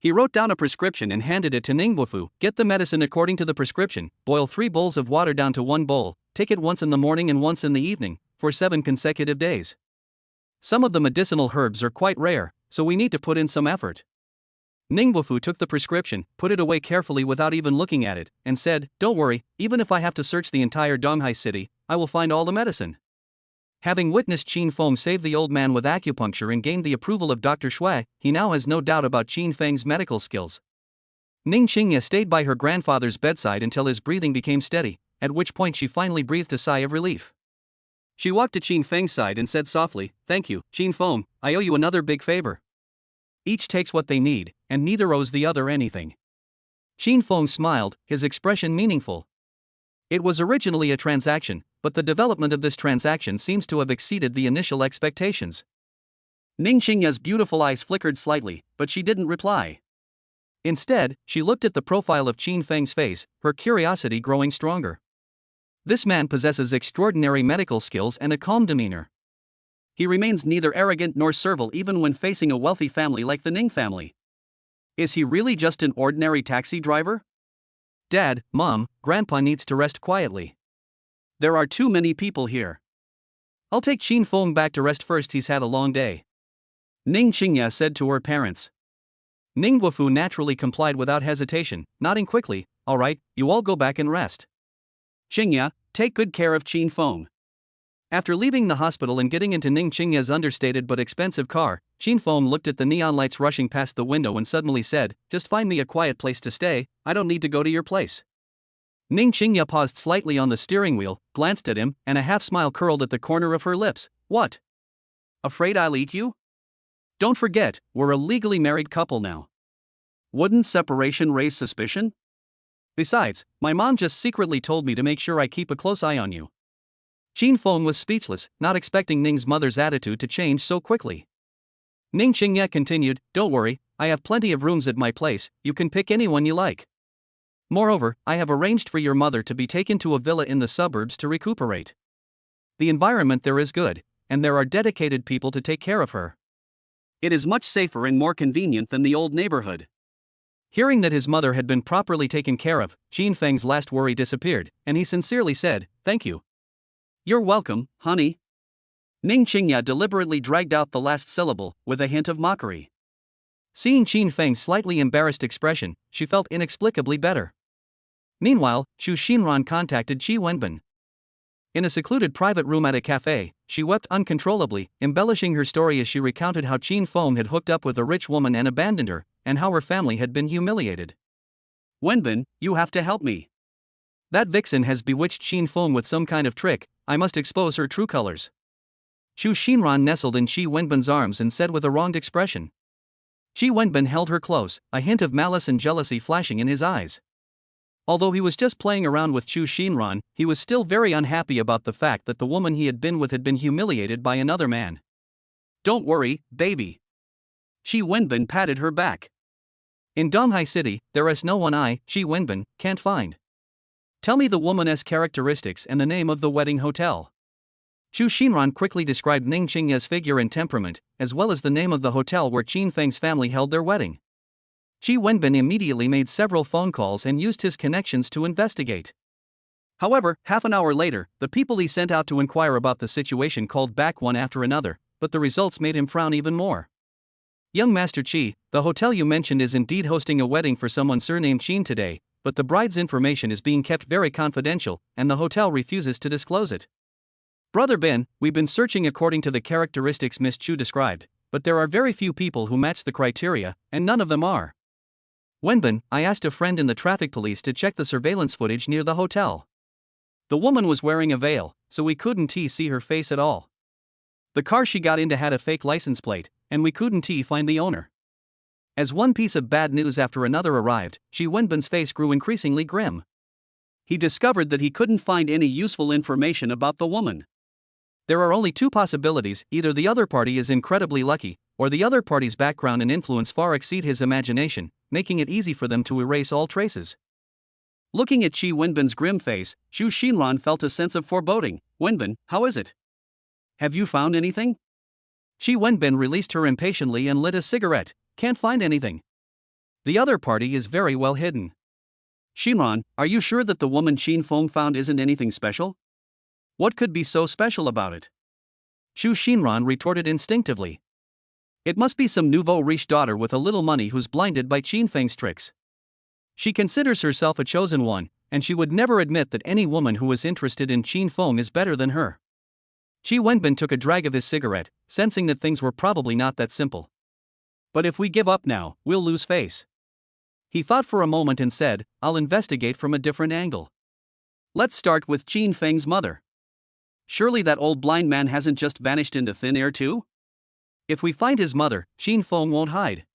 He wrote down a prescription and handed it to Ning Guofu. Get the medicine according to the prescription, boil 3 bowls of water down to 1 bowl, take it once in the morning and once in the evening, for 7 consecutive days. Some of the medicinal herbs are quite rare, so we need to put in some effort. Ning Guofu took the prescription, put it away carefully without even looking at it, and said, Don't worry, even if I have to search the entire Donghai city, I will find all the medicine. Having witnessed Qin Feng save the old man with acupuncture and gained the approval of Dr. Xue, he now has no doubt about Qin Feng's medical skills. Ning Qingye stayed by her grandfather's bedside until his breathing became steady, at which point she finally breathed a sigh of relief. She walked to Qin Feng's side and said softly, Thank you, Qin Feng, I owe you another big favor. Each takes what they need, and neither owes the other anything. Qin Feng smiled, his expression meaningful. It was originally a transaction, but the development of this transaction seems to have exceeded the initial expectations. Ning Qingye's beautiful eyes flickered slightly, but she didn't reply. Instead, she looked at the profile of Qin Feng's face, her curiosity growing stronger. This man possesses extraordinary medical skills and a calm demeanor. He remains neither arrogant nor servile even when facing a wealthy family like the Ning family. Is he really just an ordinary taxi driver? Dad, Mom, Grandpa needs to rest quietly. There are too many people here. I'll take Qin Feng back to rest first, he's had a long day. Ning Qingye said to her parents. Ning Guofu naturally complied without hesitation, nodding quickly, All right, you all go back and rest. Qingye, take good care of Qin Feng. After leaving the hospital and getting into Ning Qingye's understated but expensive car, Qin Feng looked at the neon lights rushing past the window and suddenly said, Just find me a quiet place to stay, I don't need to go to your place. Ning Qingye paused slightly on the steering wheel, glanced at him, and a half-smile curled at the corner of her lips. What? Afraid I'll eat you? Don't forget, we're a legally married couple now. Wouldn't separation raise suspicion? Besides, my mom just secretly told me to make sure I keep a close eye on you. Qin Feng was speechless, not expecting Ning's mother's attitude to change so quickly. Ning Qingye continued, Don't worry, I have plenty of rooms at my place, you can pick anyone you like. Moreover, I have arranged for your mother to be taken to a villa in the suburbs to recuperate. The environment there is good, and there are dedicated people to take care of her. It is much safer and more convenient than the old neighborhood. Hearing that his mother had been properly taken care of, Qin Feng's last worry disappeared, and he sincerely said, Thank you. You're welcome, honey. Ning Qingya deliberately dragged out the last syllable, with a hint of mockery. Seeing Qin Feng's slightly embarrassed expression, she felt inexplicably better. Meanwhile, Xu Xinran contacted Qi Wenbin. In a secluded private room at a cafe, she wept uncontrollably, embellishing her story as she recounted how Qin Feng had hooked up with a rich woman and abandoned her, and how her family had been humiliated. "Wenbin, you have to help me. That vixen has bewitched Qin Feng with some kind of trick. I must expose her true colors." Xu Xinran nestled in Qi Wenbin's arms and said with a wronged expression. Qi Wenbin held her close, a hint of malice and jealousy flashing in his eyes. Although he was just playing around with Xu Xinran, he was still very unhappy about the fact that the woman he had been with had been humiliated by another man. "Don't worry, baby." Qi Wenbin patted her back. "In Donghai City, there is no one Qi Wenbin, can't find. Tell me the woman's characteristics and the name of the wedding hotel." Xu Xinran quickly described Ning Qingya's figure and temperament, as well as the name of the hotel where Qin Feng's family held their wedding. Qi Wenbin immediately made several phone calls and used his connections to investigate. However, half an hour later, the people he sent out to inquire about the situation called back one after another, but the results made him frown even more. "Young Master Qi, the hotel you mentioned is indeed hosting a wedding for someone surnamed Qin today, but the bride's information is being kept very confidential, and the hotel refuses to disclose it. Brother Ben, we've been searching according to the characteristics Miss Chu described, but there are very few people who match the criteria, and none of them are. Wenbin, I asked a friend in the traffic police to check the surveillance footage near the hotel. The woman was wearing a veil, so we couldn't see her face at all. The car she got into had a fake license plate, and we couldn't find the owner." As one piece of bad news after another arrived, Qi Wenbin's face grew increasingly grim. He discovered that he couldn't find any useful information about the woman. There are only two possibilities: either the other party is incredibly lucky, or the other party's background and influence far exceed his imagination, making it easy for them to erase all traces. Looking at Qi Wenbin's grim face, Xu Xinran felt a sense of foreboding. "Wenbin, how is it? Have you found anything?" Qi Wenbin released her impatiently and lit a cigarette. "Can't find anything. The other party is very well hidden." "Xinran, are you sure that the woman Qin Feng found isn't anything special? What could be so special about it?" Xu Xinran retorted instinctively. "It must be some nouveau riche daughter with a little money who's blinded by Qin Feng's tricks. She considers herself a chosen one, and she would never admit that any woman who is interested in Qin Feng is better than her." Qi Wenbin took a drag of his cigarette, sensing that things were probably not that simple. "But if we give up now, we'll lose face." He thought for a moment and said, "I'll investigate from a different angle. Let's start with Qin Feng's mother. Surely that old blind man hasn't just vanished into thin air too? If we find his mother, Qin Feng won't hide."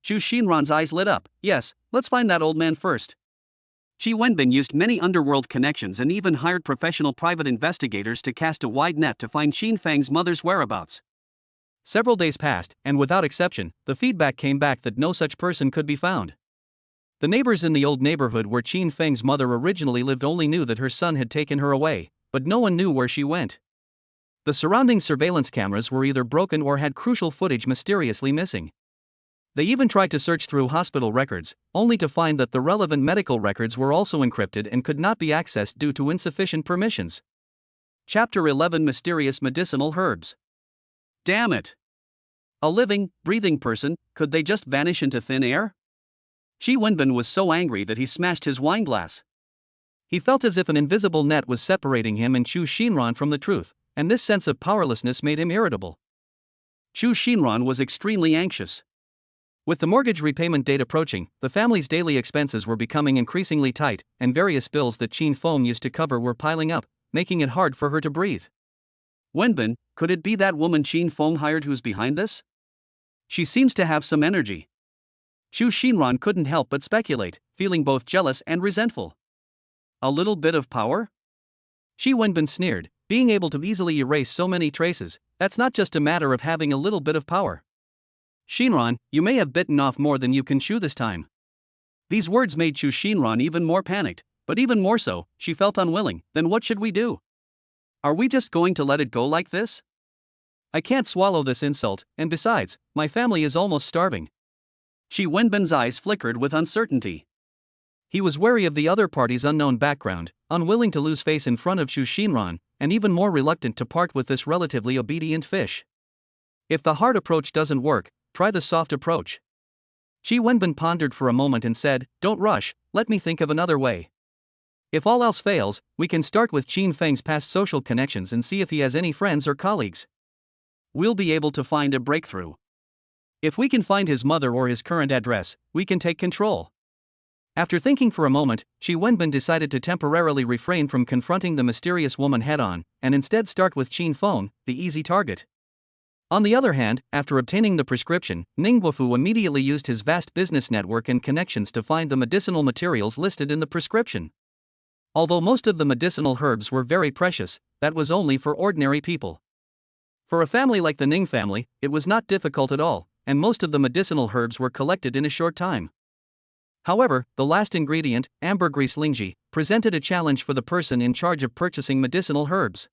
Xu Xinran's eyes lit up. "Yes, let's find that old man first." Qi Wenbin used many underworld connections and even hired professional private investigators to cast a wide net to find Qin Feng's mother's whereabouts. Several days passed, and without exception, the feedback came back that no such person could be found. The neighbors in the old neighborhood where Qin Feng's mother originally lived only knew that her son had taken her away, but no one knew where she went. The surrounding surveillance cameras were either broken or had crucial footage mysteriously missing. They even tried to search through hospital records, only to find that the relevant medical records were also encrypted and could not be accessed due to insufficient permissions. Chapter 11: Mysterious Medicinal Herbs. Damn it! A living, breathing person, could they just vanish into thin air? Qi Wenbin was so angry that he smashed his wineglass. He felt as if an invisible net was separating him and Xu Xinran from the truth, and this sense of powerlessness made him irritable. Xu Xinran was extremely anxious. With the mortgage repayment date approaching, the family's daily expenses were becoming increasingly tight, and various bills that Qin Feng used to cover were piling up, making it hard for her to breathe. "Wenbin, could it be that woman Qin Feng hired who's behind this? She seems to have some energy." Xu Xinran couldn't help but speculate, feeling both jealous and resentful. "A little bit of power?" Qi Wenbin sneered. "Being able to easily erase so many traces, that's not just a matter of having a little bit of power. Xinran, you may have bitten off more than you can chew this time." These words made Xu Xinran even more panicked, but even more so, she felt unwilling. "Then what should we do? Are we just going to let it go like this? I can't swallow this insult, and besides, my family is almost starving." Qi Wenbin's eyes flickered with uncertainty. He was wary of the other party's unknown background, unwilling to lose face in front of Xu Xinran, and even more reluctant to part with this relatively obedient fish. If the hard approach doesn't work, try the soft approach. Qi Wenbin pondered for a moment and said, "Don't rush, let me think of another way. If all else fails, we can start with Qin Feng's past social connections and see if he has any friends or colleagues. We'll be able to find a breakthrough. If we can find his mother or his current address, we can take control." After thinking for a moment, Qi Wenbin decided to temporarily refrain from confronting the mysterious woman head-on, and instead start with Qin Feng, the easy target. On the other hand, after obtaining the prescription, Ning Guofu immediately used his vast business network and connections to find the medicinal materials listed in the prescription. Although most of the medicinal herbs were very precious, that was only for ordinary people. For a family like the Ning family, it was not difficult at all, and most of the medicinal herbs were collected in a short time. However, the last ingredient, ambergris lingji, presented a challenge for the person in charge of purchasing medicinal herbs.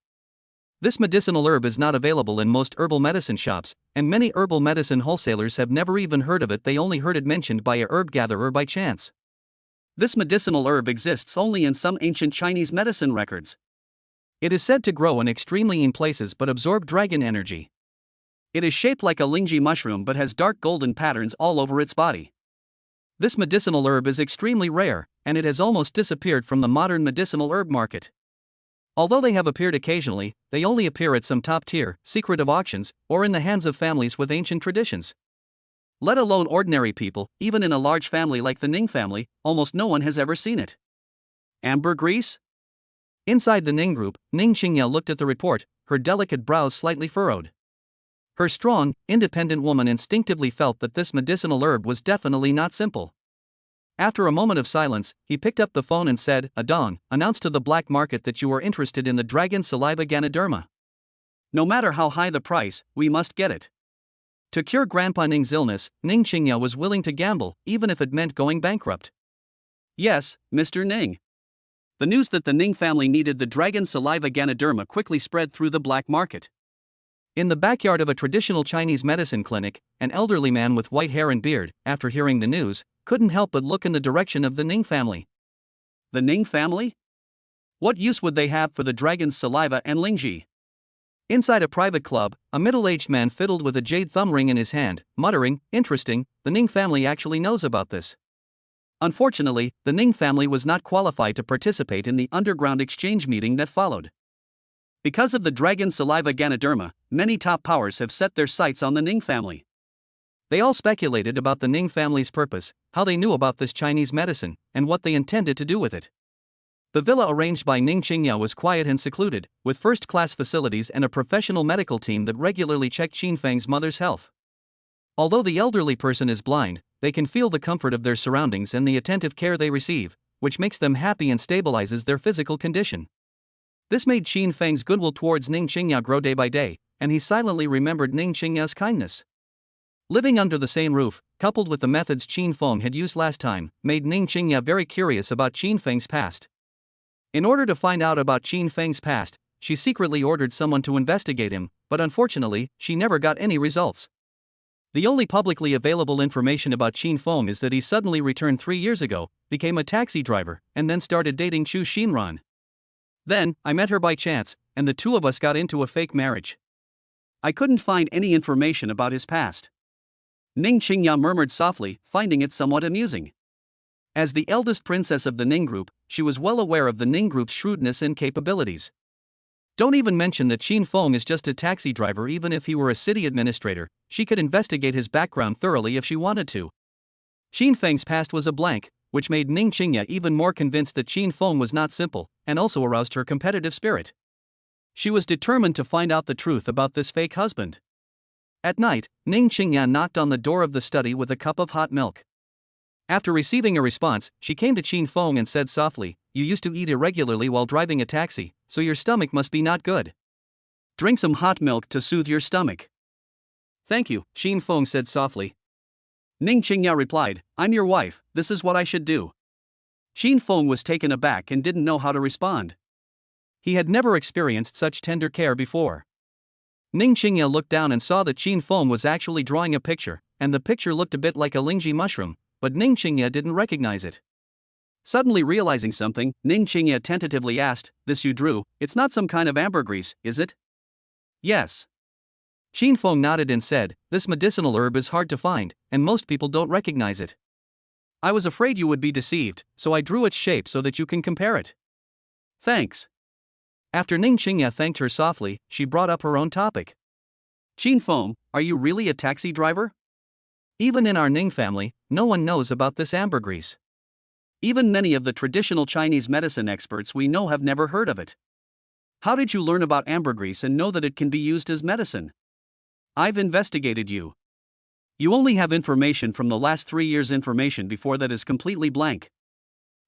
This medicinal herb is not available in most herbal medicine shops, and many herbal medicine wholesalers have never even heard of it. They only heard it mentioned by a herb gatherer by chance. This medicinal herb exists only in some ancient Chinese medicine records. It is said to grow in extremely in places but absorb dragon energy. It is shaped like a lingji mushroom but has dark golden patterns all over its body. This medicinal herb is extremely rare, and it has almost disappeared from the modern medicinal herb market. Although they have appeared occasionally, they only appear at some top-tier, secretive auctions, or in the hands of families with ancient traditions. Let alone ordinary people, even in a large family like the Ning family, almost no one has ever seen it. Ambergris? Inside the Ning group, Ning Qingya looked at the report, her delicate brows slightly furrowed. Her strong, independent woman instinctively felt that this medicinal herb was definitely not simple. After a moment of silence, he picked up the phone and said, "Adong, announce to the black market that you are interested in the dragon saliva Ganoderma. No matter how high the price, we must get it." To cure Grandpa Ning's illness, Ning Qingya was willing to gamble, even if it meant going bankrupt. "Yes, Mr. Ning." The news that the Ning family needed the dragon saliva Ganoderma quickly spread through the black market. In the backyard of a traditional Chinese medicine clinic, an elderly man with white hair and beard, after hearing the news, couldn't help but look in the direction of the Ning family. The Ning family? What use would they have for the dragon's saliva and lingji? Inside a private club, a middle-aged man fiddled with a jade thumb ring in his hand, muttering, "Interesting, the Ning family actually knows about this." Unfortunately, the Ning family was not qualified to participate in the underground exchange meeting that followed. Because of the dragon saliva Ganoderma, many top powers have set their sights on the Ning family. They all speculated about the Ning family's purpose, how they knew about this Chinese medicine, and what they intended to do with it. The villa arranged by Ning Qingya was quiet and secluded, with first-class facilities and a professional medical team that regularly checked Qin Feng's mother's health. Although the elderly person is blind, they can feel the comfort of their surroundings and the attentive care they receive, which makes them happy and stabilizes their physical condition. This made Qin Feng's goodwill towards Ning Qingya grow day by day, and he silently remembered Ning Qingya's kindness. Living under the same roof, coupled with the methods Qin Feng had used last time, made Ning Qingya very curious about Qin Feng's past. In order to find out about Qin Feng's past, she secretly ordered someone to investigate him, but unfortunately, she never got any results. The only publicly available information about Qin Feng is that he suddenly returned 3 years ago, became a taxi driver, and then started dating Chu Xinran. Then, I met her by chance, and the two of us got into a fake marriage. I couldn't find any information about his past. Ning Qingya murmured softly, finding it somewhat amusing. As the eldest princess of the Ning group, she was well aware of the Ning group's shrewdness and capabilities. Don't even mention that Qin Feng is just a taxi driver. Even if he were a city administrator, she could investigate his background thoroughly if she wanted to. Qin Feng's past was a blank, which made Ning Qingya even more convinced that Qin Feng was not simple, and also aroused her competitive spirit. She was determined to find out the truth about this fake husband. At night, Ning Qingya knocked on the door of the study with a cup of hot milk. After receiving a response, she came to Qin Feng and said softly, "You used to eat irregularly while driving a taxi, so your stomach must be not good. Drink some hot milk to soothe your stomach." "Thank you," Qin Feng said softly. Ning Qingya replied, "I'm your wife, this is what I should do." Qin Feng was taken aback and didn't know how to respond. He had never experienced such tender care before. Ning Qingya looked down and saw that Qin Feng was actually drawing a picture, and the picture looked a bit like a lingji mushroom, but Ning Qingya didn't recognize it. Suddenly realizing something, Ning Qingya tentatively asked, "This you drew, it's not some kind of ambergris, is it?" "Yes." Qin Feng nodded and said, "This medicinal herb is hard to find, and most people don't recognize it. I was afraid you would be deceived, so I drew its shape so that you can compare it." "Thanks." After Ning Qingya thanked her softly, she brought up her own topic. "Qin Feng, are you really a taxi driver?" Even in our Ning family, no one knows about this ambergris. Even many of the traditional Chinese medicine experts we know have never heard of it. How did you learn about ambergris and know that it can be used as medicine? I've investigated you. You only have information from the last 3 years' information before that is completely blank.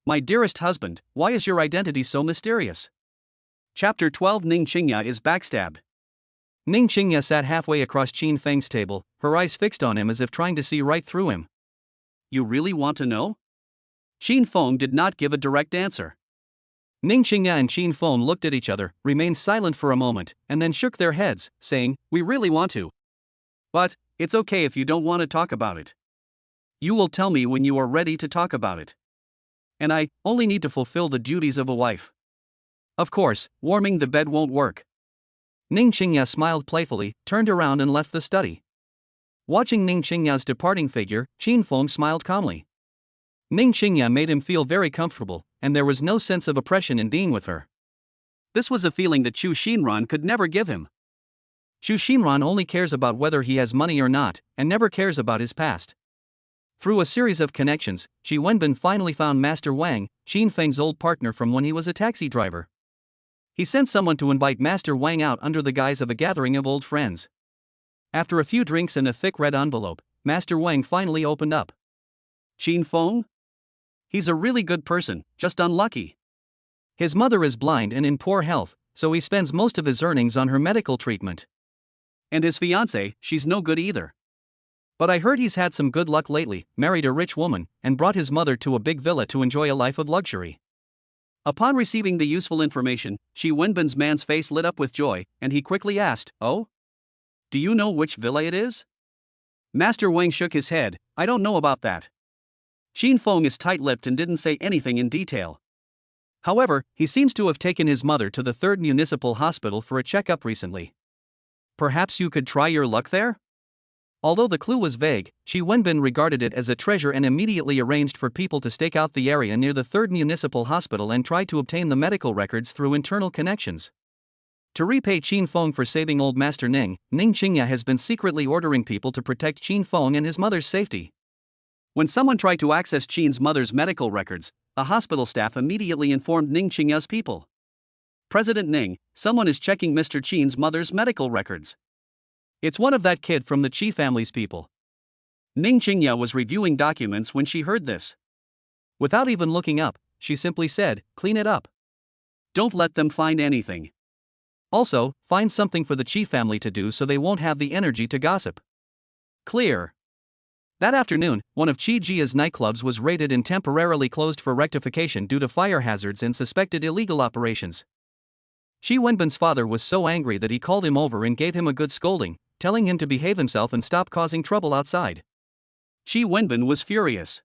My dearest husband, why is your identity so mysterious? Chapter 12 Ning Qingya is backstabbed. Ning Qingya sat halfway across Qin Feng's table, her eyes fixed on him as if trying to see right through him. You really want to know? Qin Feng did not give a direct answer. Ning Qingya and Qin Feng looked at each other, remained silent for a moment, and then shook their heads, saying, "We really want to. But, it's okay if you don't want to talk about it. You will tell me when you are ready to talk about it. And I only need to fulfill the duties of a wife. Of course, warming the bed won't work." Ning Qingya smiled playfully, turned around and left the study. Watching Ning Qingya's departing figure, Qin Feng smiled calmly. Ning Qingya made him feel very comfortable, and there was no sense of oppression in being with her. This was a feeling that Chu Xinran could never give him. Chu Xinran only cares about whether he has money or not, and never cares about his past. Through a series of connections, Qi Wenbin finally found Master Wang, Qin Feng's old partner from when he was a taxi driver. He sent someone to invite Master Wang out under the guise of a gathering of old friends. After a few drinks and a thick red envelope, Master Wang finally opened up. "Qin Feng? He's a really good person, just unlucky. His mother is blind and in poor health, so he spends most of his earnings on her medical treatment. And his fiancée, she's no good either. But I heard he's had some good luck lately, married a rich woman, and brought his mother to a big villa to enjoy a life of luxury." Upon receiving the useful information, Qi Wenbin's man's face lit up with joy, and he quickly asked, "Oh? Do you know which villa it is?" Master Wang shook his head, "I don't know about that." Qin Feng is tight-lipped and didn't say anything in detail. However, he seems to have taken his mother to the 3rd Municipal Hospital for a checkup recently. Perhaps you could try your luck there? Although the clue was vague, Qi Wenbin regarded it as a treasure and immediately arranged for people to stake out the area near the 3rd Municipal Hospital and try to obtain the medical records through internal connections. To repay Qin Feng for saving old Master Ning, Ning Qingya has been secretly ordering people to protect Qin Feng and his mother's safety. When someone tried to access Qin's mother's medical records, the hospital staff immediately informed Ning Qingya's people. "President Ning, someone is checking Mr. Qin's mother's medical records. It's one of that kid from the Qi family's people." Ning Qingya was reviewing documents when she heard this. Without even looking up, she simply said, "Clean it up. Don't let them find anything. Also, find something for the Qi family to do so they won't have the energy to gossip." Clear. That afternoon, one of Qi Jia's nightclubs was raided and temporarily closed for rectification due to fire hazards and suspected illegal operations. Qi Wenbin's father was so angry that he called him over and gave him a good scolding, telling him to behave himself and stop causing trouble outside. Qi Wenbin was furious.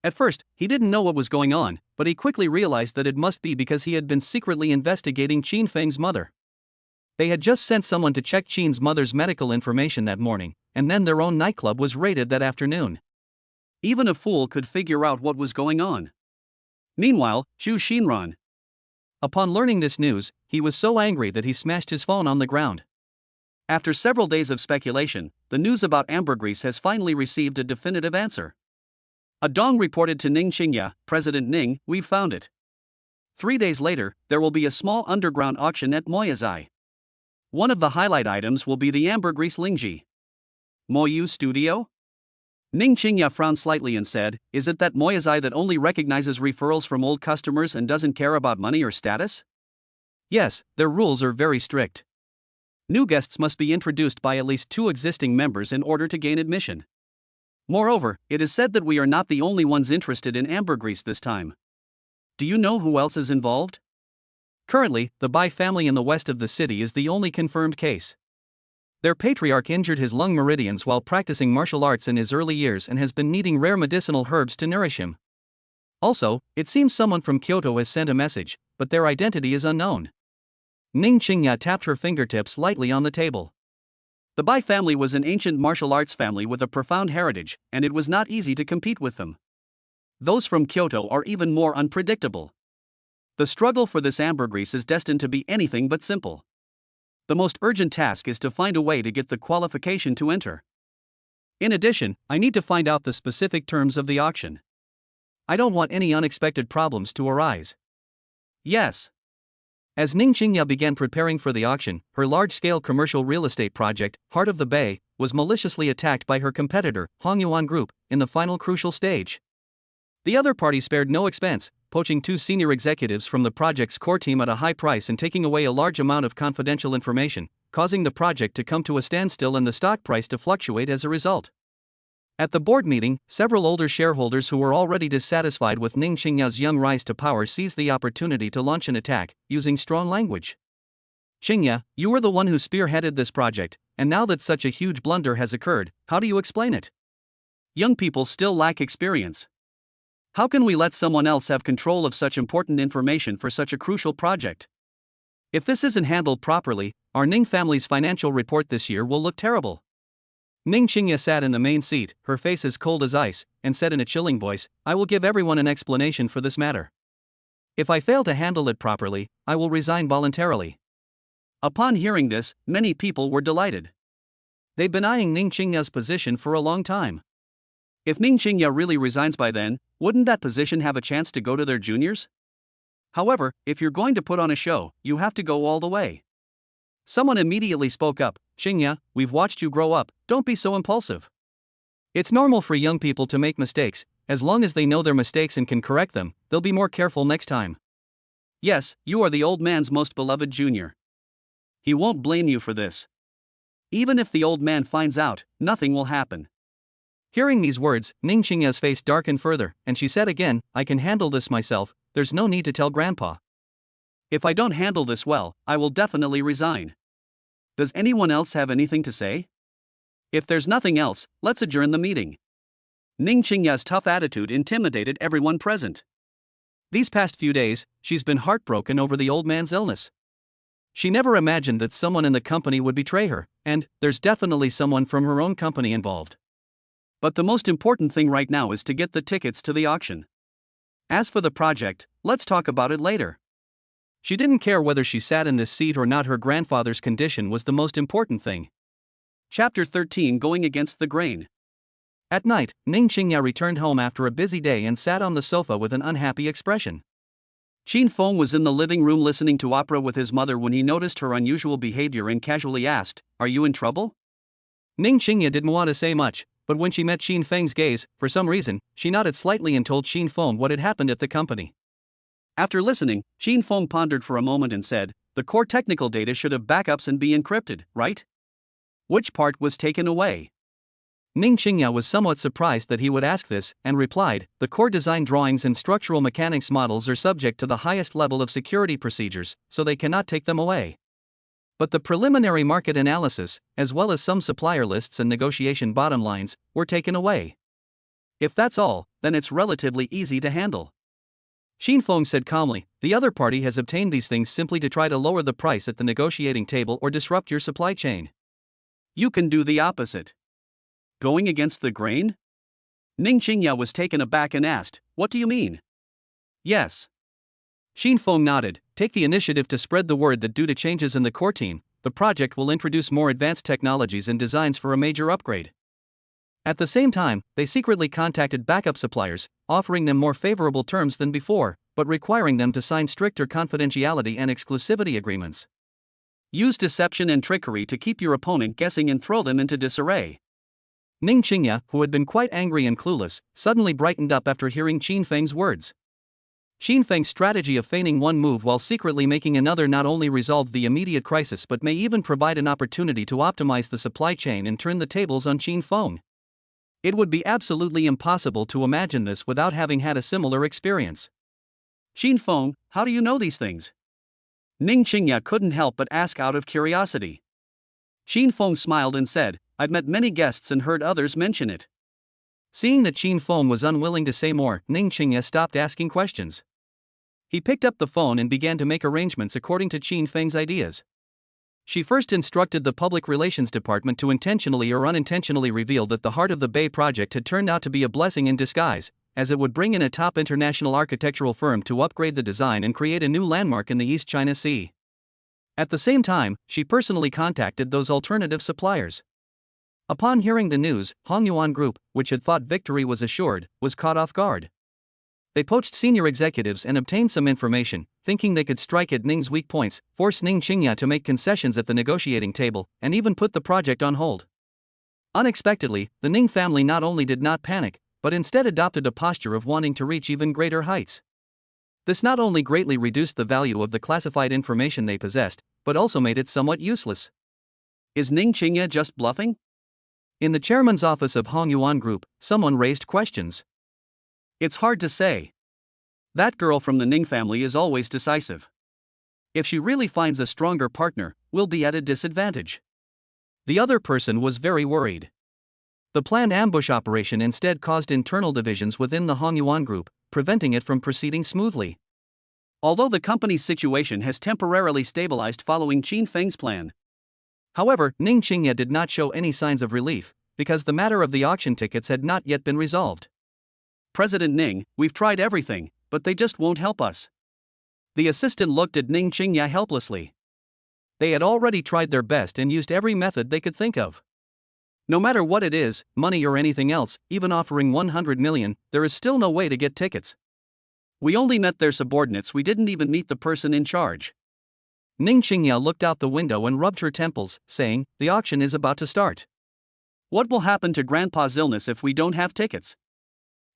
At first, he didn't know what was going on, but he quickly realized that it must be because he had been secretly investigating Qin Feng's mother. They had just sent someone to check Qin's mother's medical information that morning, and then their own nightclub was raided that afternoon. Even a fool could figure out what was going on. Meanwhile, Chu Xinran. Upon learning this news, he was so angry that he smashed his phone on the ground. After several days of speculation, the news about ambergris has finally received a definitive answer. A dong reported to Ning Qingya, "President Ning, we've found it. 3 days later, there will be a small underground auction at Moyazai. One of the highlight items will be the ambergris Lingji." "Moyu Studio?" Ning Qingya frowned slightly and said, "Is it that Moyazai that only recognizes referrals from old customers and doesn't care about money or status?" "Yes, their rules are very strict. New guests must be introduced by at least 2 existing members in order to gain admission. Moreover, it is said that we are not the only ones interested in ambergris this time. Do you know who else is involved?" Currently, the Bai family in the west of the city is the only confirmed case. Their patriarch injured his lung meridians while practicing martial arts in his early years and has been needing rare medicinal herbs to nourish him. Also, it seems someone from Kyoto has sent a message, but their identity is unknown. Ning Qingya tapped her fingertips lightly on the table. The Bai family was an ancient martial arts family with a profound heritage, and it was not easy to compete with them. Those from Kyoto are even more unpredictable. The struggle for this ambergris is destined to be anything but simple. The most urgent task is to find a way to get the qualification to enter. In addition, I need to find out the specific terms of the auction. I don't want any unexpected problems to arise. Yes. As Ning Qingya began preparing for the auction, her large-scale commercial real estate project, Heart of the Bay, was maliciously attacked by her competitor, Hongyuan Group, in the final crucial stage. The other party spared no expense, poaching 2 senior executives from the project's core team at a high price and taking away a large amount of confidential information, causing the project to come to a standstill and the stock price to fluctuate as a result. At the board meeting, several older shareholders who were already dissatisfied with Ning Qingya's young rise to power seized the opportunity to launch an attack, using strong language. Qingya, you were the one who spearheaded this project, and now that such a huge blunder has occurred, how do you explain it? Young people still lack experience. How can we let someone else have control of such important information for such a crucial project? If this isn't handled properly, our Ning family's financial report this year will look terrible. Ning Qingya sat in the main seat, her face as cold as ice, and said in a chilling voice, I will give everyone an explanation for this matter. If I fail to handle it properly, I will resign voluntarily. Upon hearing this, many people were delighted. They've been eyeing Ning Qingya's position for a long time. If Ning Qingya really resigns by then, wouldn't that position have a chance to go to their juniors? However, if you're going to put on a show, you have to go all the way. Someone immediately spoke up, Qingya, we've watched you grow up, don't be so impulsive. It's normal for young people to make mistakes, as long as they know their mistakes and can correct them, they'll be more careful next time. Yes, you are the old man's most beloved junior. He won't blame you for this. Even if the old man finds out, nothing will happen. Hearing these words, Ning Qingya's face darkened further, and she said again, I can handle this myself, there's no need to tell Grandpa. If I don't handle this well, I will definitely resign. Does anyone else have anything to say? If there's nothing else, let's adjourn the meeting. Ning Qingya's tough attitude intimidated everyone present. These past few days, she's been heartbroken over the old man's illness. She never imagined that someone in the company would betray her, and there's definitely someone from her own company involved. But the most important thing right now is to get the tickets to the auction. As for the project, let's talk about it later. She didn't care whether she sat in this seat or not, her grandfather's condition was the most important thing. Chapter 13, Going Against the Grain. At night, Ning Qingya returned home after a busy day and sat on the sofa with an unhappy expression. Qin Feng was in the living room listening to opera with his mother when he noticed her unusual behavior and casually asked, Are you in trouble? Ning Qingya didn't want to say much, but when she met Qin Feng's gaze, for some reason, she nodded slightly and told Qin Feng what had happened at the company. After listening, Qin Feng pondered for a moment and said, the core technical data should have backups and be encrypted, right? Which part was taken away? Ning Qingya was somewhat surprised that he would ask this, and replied, the core design drawings and structural mechanics models are subject to the highest level of security procedures, so they cannot take them away. But the preliminary market analysis, as well as some supplier lists and negotiation bottom lines, were taken away. If that's all, then it's relatively easy to handle. Qin Feng said calmly, the other party has obtained these things simply to try to lower the price at the negotiating table or disrupt your supply chain. You can do the opposite. Going against the grain? Ning Qingya was taken aback and asked, what do you mean? Yes. Qin Feng nodded, take the initiative to spread the word that due to changes in the core team, the project will introduce more advanced technologies and designs for a major upgrade. At the same time, they secretly contacted backup suppliers, offering them more favorable terms than before, but requiring them to sign stricter confidentiality and exclusivity agreements. Use deception and trickery to keep your opponent guessing and throw them into disarray. Ning Qingya, who had been quite angry and clueless, suddenly brightened up after hearing Qin Feng's words. Qin Feng's strategy of feigning one move while secretly making another not only resolved the immediate crisis but may even provide an opportunity to optimize the supply chain and turn the tables on Qin Feng. It would be absolutely impossible to imagine this without having had a similar experience. Qin Feng, how do you know these things? Ning Qingya couldn't help but ask out of curiosity. Qin Feng smiled and said, I've met many guests and heard others mention it. Seeing that Qin Feng was unwilling to say more, Ning Qingye stopped asking questions. He picked up the phone and began to make arrangements according to Qin Feng's ideas. She first instructed the public relations department to intentionally or unintentionally reveal that the Heart of the Bay project had turned out to be a blessing in disguise, as it would bring in a top international architectural firm to upgrade the design and create a new landmark in the East China Sea. At the same time, she personally contacted those alternative suppliers. Upon hearing the news, Hongyuan Group, which had thought victory was assured, was caught off guard. They poached senior executives and obtained some information, thinking they could strike at Ning's weak points, force Ning Qingye to make concessions at the negotiating table, and even put the project on hold. Unexpectedly, the Ning family not only did not panic, but instead adopted a posture of wanting to reach even greater heights. This not only greatly reduced the value of the classified information they possessed, but also made it somewhat useless. Is Ning Qingye just bluffing? In the chairman's office of Hongyuan Group, someone raised questions. It's hard to say. That girl from the Ning family is always decisive. If she really finds a stronger partner, we'll be at a disadvantage. The other person was very worried. The planned ambush operation instead caused internal divisions within the Hongyuan Group, preventing it from proceeding smoothly. Although the company's situation has temporarily stabilized following Qin Feng's plan. However, Ning Qingye did not show any signs of relief, because the matter of the auction tickets had not yet been resolved. President Ning, we've tried everything, but they just won't help us. The assistant looked at Ning Qingye helplessly. They had already tried their best and used every method they could think of. No matter what it is, money or anything else, even offering 100 million, there is still no way to get tickets. We only met their subordinates, we didn't even meet the person in charge. Ning Qingye looked out the window and rubbed her temples, saying, the auction is about to start. What will happen to Grandpa's illness if we don't have tickets?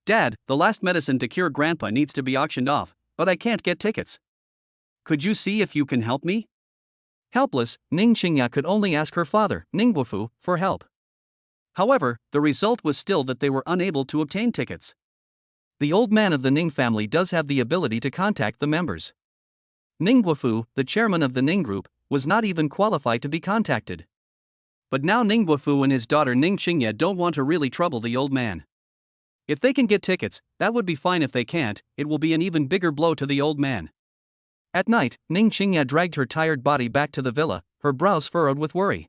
Dad, the last medicine to cure Grandpa needs to be auctioned off, but I can't get tickets. Could you see if you can help me? Helpless, Ning Qingye could only ask her father, Ning Guofu, for help. However, the result was still that they were unable to obtain tickets. The old man of the Ning family does have the ability to contact the members. Ning Guofu, the chairman of the Ning Group, was not even qualified to be contacted. But now Ning Guofu and his daughter Ning Qingye don't want to really trouble the old man. If they can get tickets, that would be fine. If they can't, it will be an even bigger blow to the old man. At night, Ning Qingye dragged her tired body back to the villa, her brows furrowed with worry.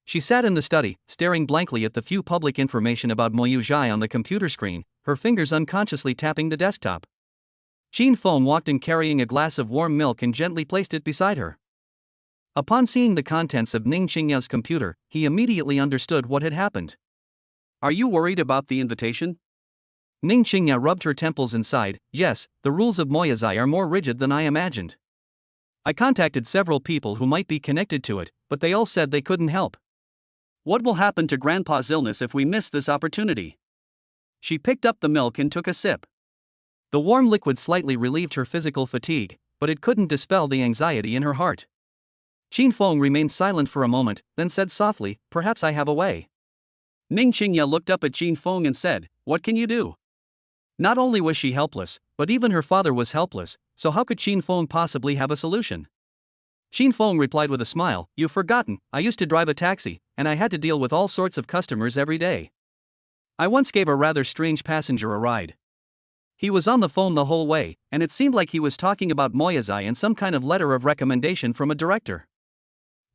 She sat in the study, staring blankly at the few public information about Moyu Zhai on the computer screen, her fingers unconsciously tapping the desktop. Qin Feng walked in carrying a glass of warm milk and gently placed it beside her. Upon seeing the contents of Ning Qingye's computer, he immediately understood what had happened. Are you worried about the invitation? Ning Qingye rubbed her temples and sighed. Yes, the rules of Moyazai are more rigid than I imagined. I contacted several people who might be connected to it, but they all said they couldn't help. What will happen to Grandpa's illness if we miss this opportunity? She picked up the milk and took a sip. The warm liquid slightly relieved her physical fatigue, but it couldn't dispel the anxiety in her heart. Qin Feng remained silent for a moment, then said softly, perhaps I have a way. Ning Qingye looked up at Qin Feng and said, what can you do? Not only was she helpless, but even her father was helpless, so how could Qin Feng possibly have a solution? Qin Feng replied with a smile, you've forgotten, I used to drive a taxi, and I had to deal with all sorts of customers every day. I once gave a rather strange passenger a ride. He was on the phone the whole way, and it seemed like he was talking about Moyazai and some kind of letter of recommendation from a director.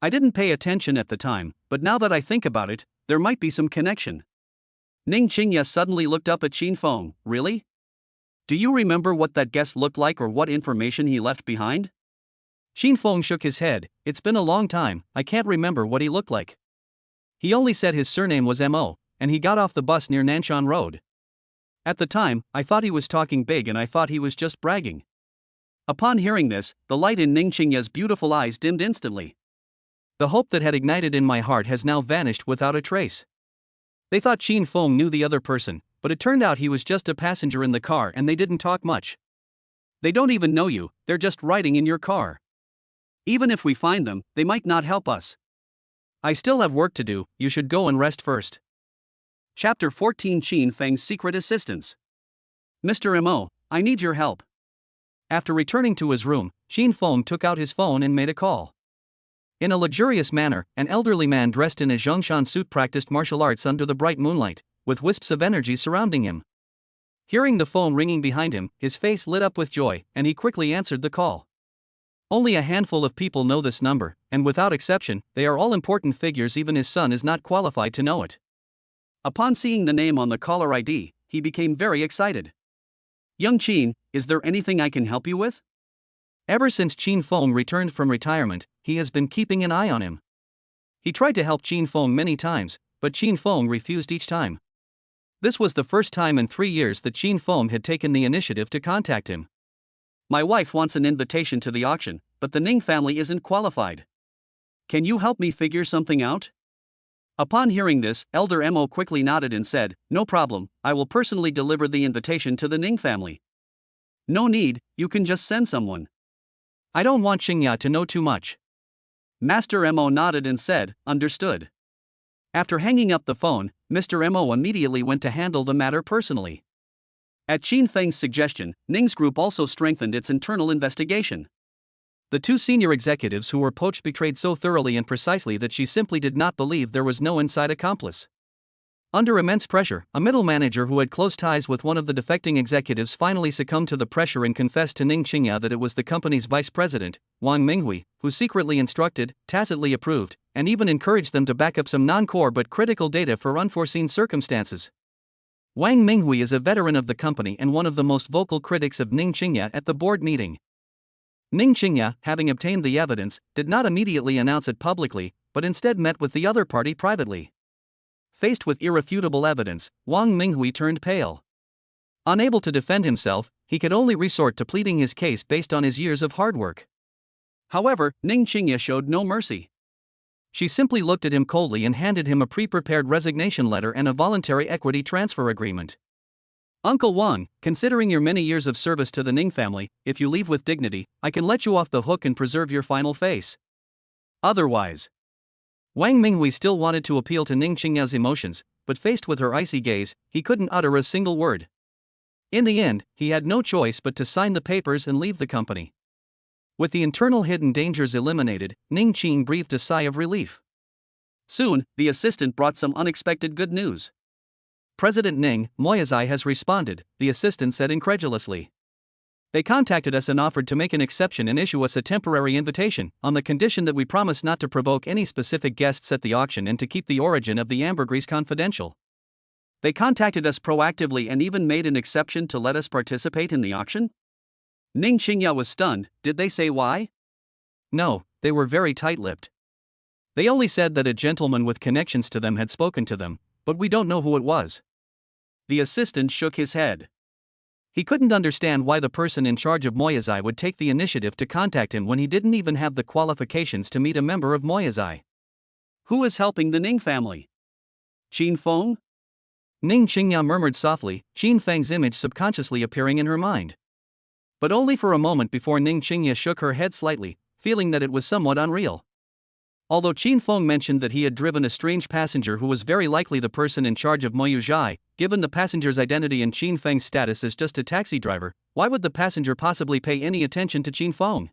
I didn't pay attention at the time, but now that I think about it, there might be some connection. Ning Qingye suddenly looked up at Qin Feng. Really? Do you remember what that guest looked like or what information he left behind? Qin Feng shook his head. It's been a long time, I can't remember what he looked like. He only said his surname was Mo, and he got off the bus near Nanshan Road. At the time, I thought he was talking big and I thought he was just bragging. Upon hearing this, the light in Ning Qingye's beautiful eyes dimmed instantly. The hope that had ignited in my heart has now vanished without a trace. They thought Qin Feng knew the other person, but it turned out he was just a passenger in the car and they didn't talk much. They don't even know you, they're just riding in your car. Even if we find them, they might not help us. I still have work to do, you should go and rest first. Chapter 14 Qin Feng's Secret Assistance. Mr. Mo, I need your help. After returning to his room, Qin Feng took out his phone and made a call. In a luxurious manner, an elderly man dressed in a Zhongshan suit practiced martial arts under the bright moonlight, with wisps of energy surrounding him. Hearing the phone ringing behind him, his face lit up with joy, and he quickly answered the call. Only a handful of people know this number, and without exception, they are all important figures. Even his son is not qualified to know it. Upon seeing the name on the caller ID, he became very excited. "Young Qin, is there anything I can help you with?" Ever since Qin Feng returned from retirement, he has been keeping an eye on him. He tried to help Qin Feng many times, but Qin Feng refused each time. This was the first time in 3 years that Qin Feng had taken the initiative to contact him. "My wife wants an invitation to the auction, but the Ning family isn't qualified. Can you help me figure something out?" Upon hearing this, Elder Mo quickly nodded and said, "No problem, I will personally deliver the invitation to the Ning family." "No need, you can just send someone. I don't want Xingya to know too much." Master Mo nodded and said, "Understood." After hanging up the phone, Mr. Mo immediately went to handle the matter personally. At Qin Feng's suggestion, Ning's group also strengthened its internal investigation. The 2 senior executives who were poached betrayed so thoroughly and precisely that she simply did not believe there was no inside accomplice. Under immense pressure, a middle manager who had close ties with one of the defecting executives finally succumbed to the pressure and confessed to Ning Qingya that it was the company's vice president, Wang Minghui, who secretly instructed, tacitly approved, and even encouraged them to back up some non-core but critical data for unforeseen circumstances. Wang Minghui is a veteran of the company and one of the most vocal critics of Ning Qingya at the board meeting. Ning Qingya, having obtained the evidence, did not immediately announce it publicly, but instead met with the other party privately. Faced with irrefutable evidence, Wang Minghui turned pale. Unable to defend himself, he could only resort to pleading his case based on his years of hard work. However, Ning Qingya showed no mercy. She simply looked at him coldly and handed him a pre-prepared resignation letter and a voluntary equity transfer agreement. "Uncle Wang, considering your many years of service to the Ning family, if you leave with dignity, I can let you off the hook and preserve your final face. Otherwise..." Wang Minghui still wanted to appeal to Ning Qingya's emotions, but faced with her icy gaze, he couldn't utter a single word. In the end, he had no choice but to sign the papers and leave the company. With the internal hidden dangers eliminated, Ning Qing breathed a sigh of relief. Soon, the assistant brought some unexpected good news. "President Ning, Moyazai has responded," the assistant said incredulously. "They contacted us and offered to make an exception and issue us a temporary invitation, on the condition that we promise not to provoke any specific guests at the auction and to keep the origin of the ambergris confidential. They contacted us proactively and even made an exception to let us participate in the auction?" Ning Qingya was stunned. "Did they say why?" "No, they were very tight-lipped. They only said that a gentleman with connections to them had spoken to them, but we don't know who it was." The assistant shook his head. He couldn't understand why the person in charge of Moyazai would take the initiative to contact him when he didn't even have the qualifications to meet a member of Moyazai. "Who is helping the Ning family? Qin Feng?" Ning Qingya murmured softly, Qin Feng's image subconsciously appearing in her mind. But only for a moment before Ning Qingya shook her head slightly, feeling that it was somewhat unreal. Although Qin Feng mentioned that he had driven a strange passenger who was very likely the person in charge of Moyuzhai, given the passenger's identity and Qin Feng's status as just a taxi driver, why would the passenger possibly pay any attention to Qin Feng?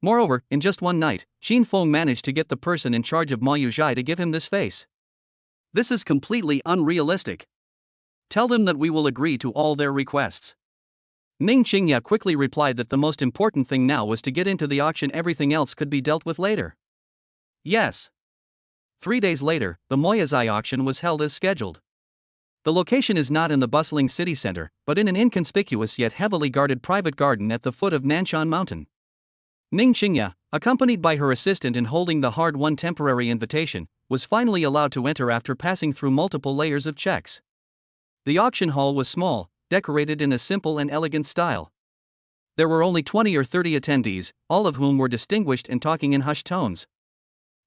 Moreover, in just one night, Qin Feng managed to get the person in charge of Moyuzhai to give him this face. This is completely unrealistic. Tell them that we will agree to all their requests. Ning Qingya quickly replied that the most important thing now was to get into the auction, everything else could be dealt with later. Yes. 3 days later, the Moyazai auction was held as scheduled. The location is not in the bustling city center, but in an inconspicuous yet heavily guarded private garden at the foot of Nanshan Mountain. Ning Qingya, accompanied by her assistant and holding the hard-won temporary invitation, was finally allowed to enter after passing through multiple layers of checks. The auction hall was small, decorated in a simple and elegant style. There were only 20 or 30 attendees, all of whom were distinguished and talking in hushed tones.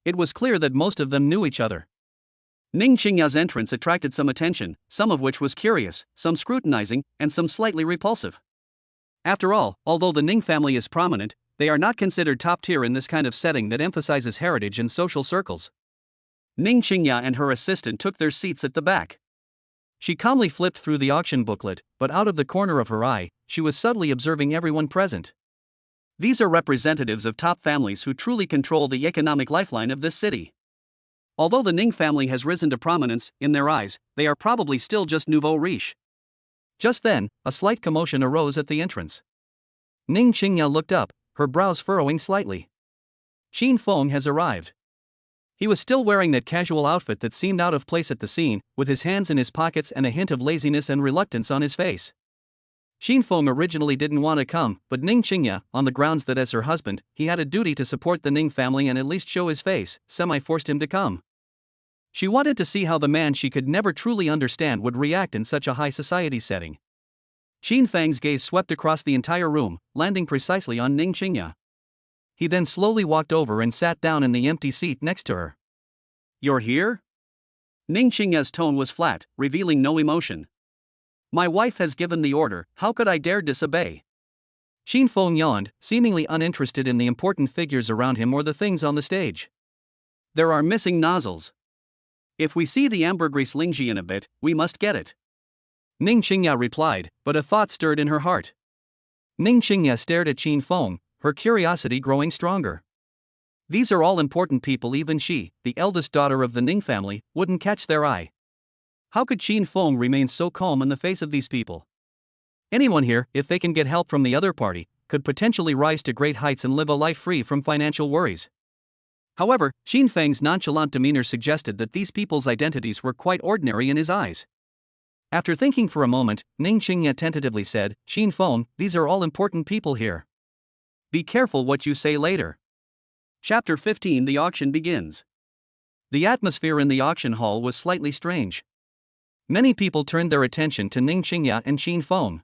It was clear that most of them knew each other. Ning Qingya's entrance attracted some attention, some of which was curious, some scrutinizing, and some slightly repulsive. After all, although the Ning family is prominent, they are not considered top tier in this kind of setting that emphasizes heritage and social circles. Ning Qingya and her assistant took their seats at the back. She calmly flipped through the auction booklet, but out of the corner of her eye, she was subtly observing everyone present. These are representatives of top families who truly control the economic lifeline of this city. Although the Ning family has risen to prominence, in their eyes, they are probably still just nouveau riche. Just then, a slight commotion arose at the entrance. Ning Qingya looked up, her brows furrowing slightly. Qin Feng has arrived. He was still wearing that casual outfit that seemed out of place at the scene, with his hands in his pockets and a hint of laziness and reluctance on his face. Qin Feng originally didn't want to come, but Ning Qingya, on the grounds that as her husband, he had a duty to support the Ning family and at least show his face, semi-forced him to come. She wanted to see how the man she could never truly understand would react in such a high society setting. Qin Feng's gaze swept across the entire room, landing precisely on Ning Qingya. He then slowly walked over and sat down in the empty seat next to her. "You're here?" Ning Qingya's tone was flat, revealing no emotion. "My wife has given the order, how could I dare disobey?" Qin Feng yawned, seemingly uninterested in the important figures around him or the things on the stage. "There are missing nozzles. If we see the ambergris Lingji in a bit, we must get it." Ning Qingya replied, but a thought stirred in her heart. Ning Qingya stared at Qin Feng, her curiosity growing stronger. These are all important people, even she, the eldest daughter of the Ning family, wouldn't catch their eye. How could Qin Feng remain so calm in the face of these people? Anyone here, if they can get help from the other party, could potentially rise to great heights and live a life free from financial worries. However, Qin Feng's nonchalant demeanor suggested that these people's identities were quite ordinary in his eyes. After thinking for a moment, Ning Qingya tentatively said, "Qin Feng, these are all important people here. Be careful what you say later." Chapter 15. The auction begins. The atmosphere in the auction hall was slightly strange. Many people turned their attention to Ning Qingya and Qin Feng.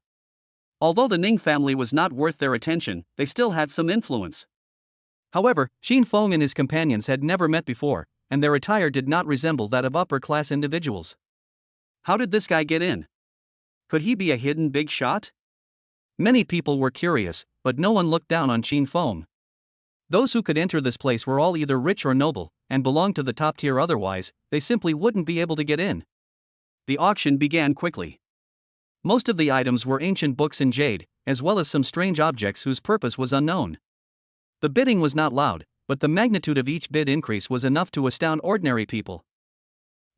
Although the Ning family was not worth their attention, they still had some influence. However, Qin Feng and his companions had never met before, and their attire did not resemble that of upper-class individuals. How did this guy get in? Could he be a hidden big shot? Many people were curious, but no one looked down on Qin Feng. Those who could enter this place were all either rich or noble, and belonged to the top tier, otherwise, they simply wouldn't be able to get in. The auction began quickly. Most of the items were ancient books in jade, as well as some strange objects whose purpose was unknown. The bidding was not loud, but the magnitude of each bid increase was enough to astound ordinary people.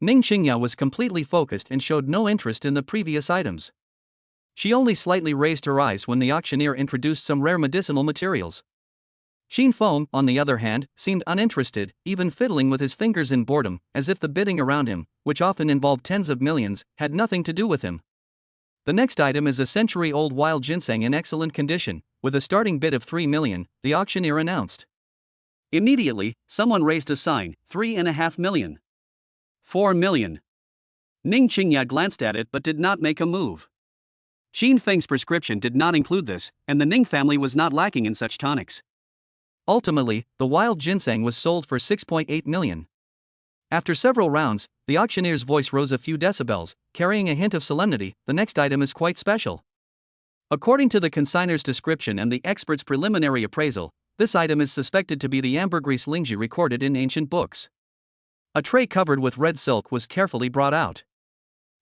Ning Qingya was completely focused and showed no interest in the previous items. She only slightly raised her eyes when the auctioneer introduced some rare medicinal materials. Qin Feng, on the other hand, seemed uninterested, even fiddling with his fingers in boredom, as if the bidding around him, which often involved tens of millions, had nothing to do with him. The next item is a century-old wild ginseng in excellent condition, with a starting bid of 3 million, the auctioneer announced. Immediately, someone raised a sign, 3.5 million. 4 million. Ning Qingya glanced at it but did not make a move. Qin Feng's prescription did not include this, and the Ning family was not lacking in such tonics. Ultimately, the wild ginseng was sold for 6.8 million. After several rounds, the auctioneer's voice rose a few decibels, carrying a hint of solemnity. The next item is quite special. According to the consignor's description and the expert's preliminary appraisal, this item is suspected to be the ambergris Lingji recorded in ancient books. A tray covered with red silk was carefully brought out.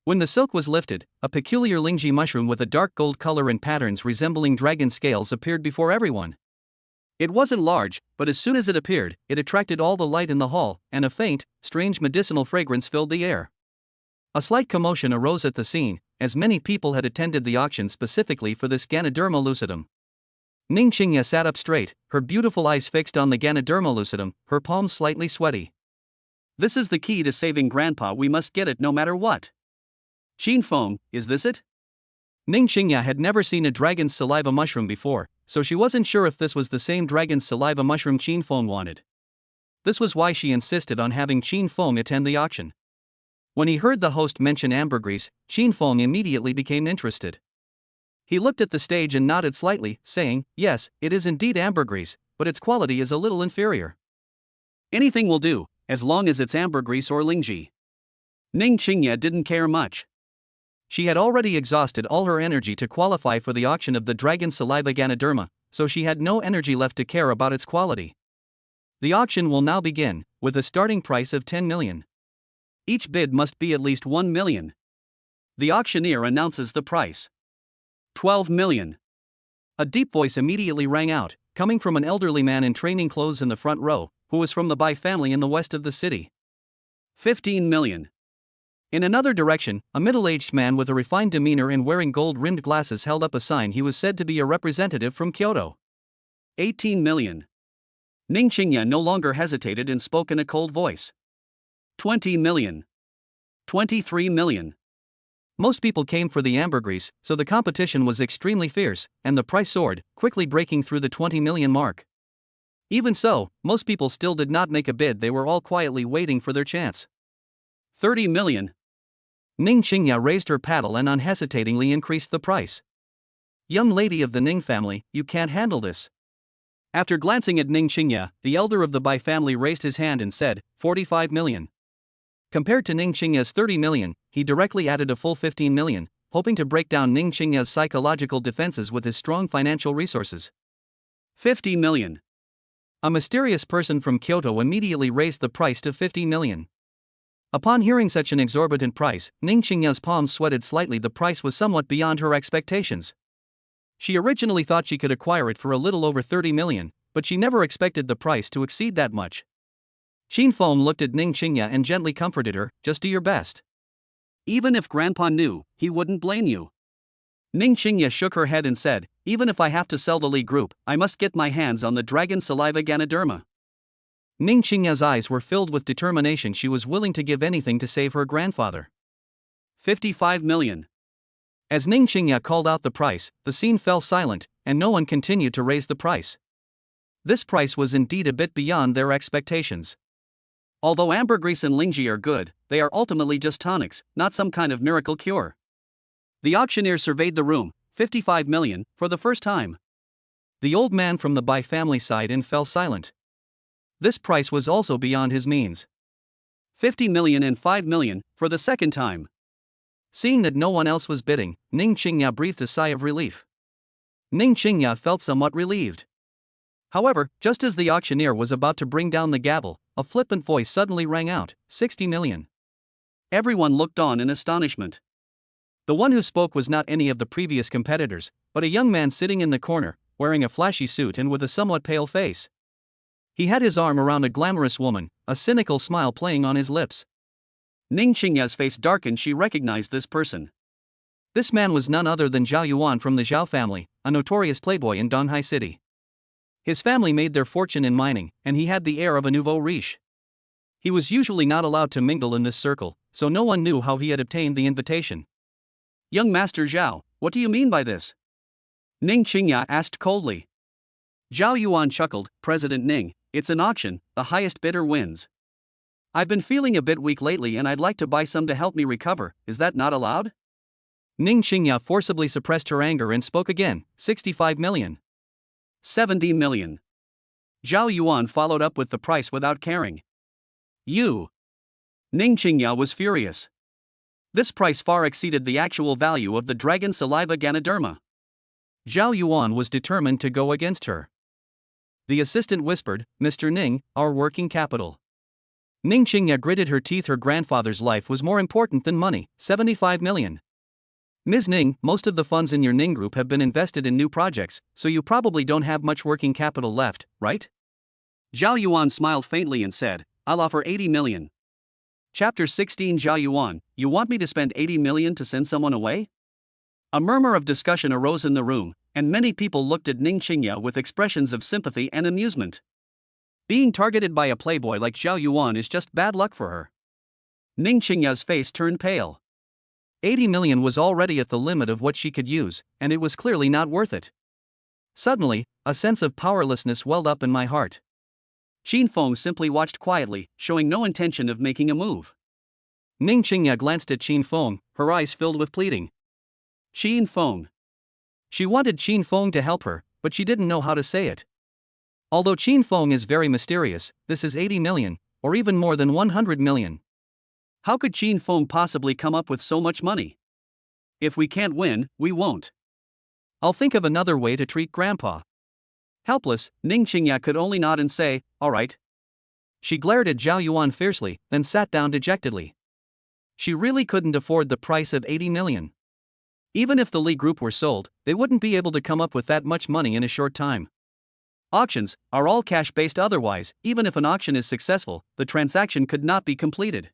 When the silk was lifted, a peculiar Lingji mushroom with a dark gold color and patterns resembling dragon scales appeared before everyone. It wasn't large, but as soon as it appeared, it attracted all the light in the hall, and a faint, strange medicinal fragrance filled the air. A slight commotion arose at the scene, as many people had attended the auction specifically for this Ganoderma lucidum. Ning Qingya sat up straight, her beautiful eyes fixed on the Ganoderma lucidum, her palms slightly sweaty. "This is the key to saving Grandpa, we must get it no matter what." "Qin Feng, is this it?" Ning Qingya had never seen a dragon's saliva mushroom before, so she wasn't sure if this was the same dragon's saliva mushroom Qin Feng wanted. This was why she insisted on having Qin Feng attend the auction. When he heard the host mention ambergris, Qin Feng immediately became interested. He looked at the stage and nodded slightly, saying, "Yes, it is indeed ambergris, but its quality is a little inferior." "Anything will do, as long as it's ambergris or Lingji." Ning Qingya didn't care much. She had already exhausted all her energy to qualify for the auction of the dragon saliva Ganoderma, so she had no energy left to care about its quality. The auction will now begin, with a starting price of 10 million. Each bid must be at least 1 million. The auctioneer announces the price. 12 million. A deep voice immediately rang out, coming from an elderly man in training clothes in the front row, who was from the Bai family in the west of the city. 15 million. In another direction, a middle-aged man with a refined demeanor and wearing gold-rimmed glasses held up a sign he was said to be a representative from Kyoto. 18 million. Ning Qingya no longer hesitated and spoke in a cold voice. 20 million. 23 million. Most people came for the ambergris, so the competition was extremely fierce, and the price soared, quickly breaking through the 20 million mark. Even so, most people still did not make a bid, they were all quietly waiting for their chance. 30 million. Ning Qingya raised her paddle and unhesitatingly increased the price. Young lady of the Ning family, you can't handle this. After glancing at Ning Qingya, the elder of the Bai family raised his hand and said, 45 million. Compared to Ning Qingya's 30 million, he directly added a full 15 million, hoping to break down Ning Qingya's psychological defenses with his strong financial resources. 50 million. A mysterious person from Kyoto immediately raised the price to 50 million. Upon hearing such an exorbitant price, Ning Qingya's palms sweated slightly. The price was somewhat beyond her expectations. She originally thought she could acquire it for a little over 30 million, but she never expected the price to exceed that much. Qin Feng looked at Ning Qingya and gently comforted her, just do your best. Even if Grandpa knew, he wouldn't blame you. Ning Qingya shook her head and said, even if I have to sell the Li Group, I must get my hands on the dragon saliva Ganoderma. Ning Qingya's eyes were filled with determination. She was willing to give anything to save her grandfather. 55 million. As Ning Qingya called out the price, the scene fell silent, and no one continued to raise the price. This price was indeed a bit beyond their expectations. Although ambergris and lingji are good, they are ultimately just tonics, not some kind of miracle cure. The auctioneer surveyed the room, 55 million, for the first time. The old man from the Bai family sighed and fell silent. This price was also beyond his means. 50 million and 5 million, for the second time. Seeing that no one else was bidding, Ning Qingya breathed a sigh of relief. Ning Qingya felt somewhat relieved. However, just as the auctioneer was about to bring down the gavel, a flippant voice suddenly rang out, 60 million. Everyone looked on in astonishment. The one who spoke was not any of the previous competitors, but a young man sitting in the corner, wearing a flashy suit and with a somewhat pale face. He had his arm around a glamorous woman, a cynical smile playing on his lips. Ning Qingya's face darkened. She recognized this person. This man was none other than Zhao Yuan from the Zhao family, a notorious playboy in Donghai City. His family made their fortune in mining, and he had the air of a nouveau riche. He was usually not allowed to mingle in this circle, so no one knew how he had obtained the invitation. Young Master Zhao, what do you mean by this? Ning Qingya asked coldly. Zhao Yuan chuckled, President Ning, it's an auction, the highest bidder wins. I've been feeling a bit weak lately and I'd like to buy some to help me recover, is that not allowed? Ning Qingya forcibly suppressed her anger and spoke again, 65 million. 70 million. Zhao Yuan followed up with the price without caring. You. Ning Qingya was furious. This price far exceeded the actual value of the dragon saliva Ganoderma. Zhao Yuan was determined to go against her. The assistant whispered, Mr. Ning, our working capital. Ning Qingya gritted her teeth. Her grandfather's life was more important than money, 75 million. Ms. Ning, most of the funds in your Ning group have been invested in new projects, so you probably don't have much working capital left, right? Zhao Yuan smiled faintly and said, I'll offer 80 million. Chapter 16. Zhao Yuan, you want me to spend 80 million to send someone away? A murmur of discussion arose in the room, and many people looked at Ning Qingya with expressions of sympathy and amusement. Being targeted by a playboy like Zhao Yuan is just bad luck for her. Ning Qingya's face turned pale. 80 million was already at the limit of what she could use, and it was clearly not worth it. Suddenly, a sense of powerlessness welled up in my heart. Qin Feng simply watched quietly, showing no intention of making a move. Ning Qingya glanced at Qin Feng, her eyes filled with pleading. Qin Feng. She wanted Qin Feng to help her, but she didn't know how to say it. Although Qin Feng is very mysterious, this is 80 million, or even more than 100 million. How could Qin Feng possibly come up with so much money? If we can't win, we won't. I'll think of another way to treat Grandpa. Helpless, Ning Qingya could only nod and say, all right. She glared at Zhao Yuan fiercely, then sat down dejectedly. She really couldn't afford the price of 80 million. Even if the Li Group were sold, they wouldn't be able to come up with that much money in a short time. Auctions are all cash-based. Otherwise, even if an auction is successful, the transaction could not be completed.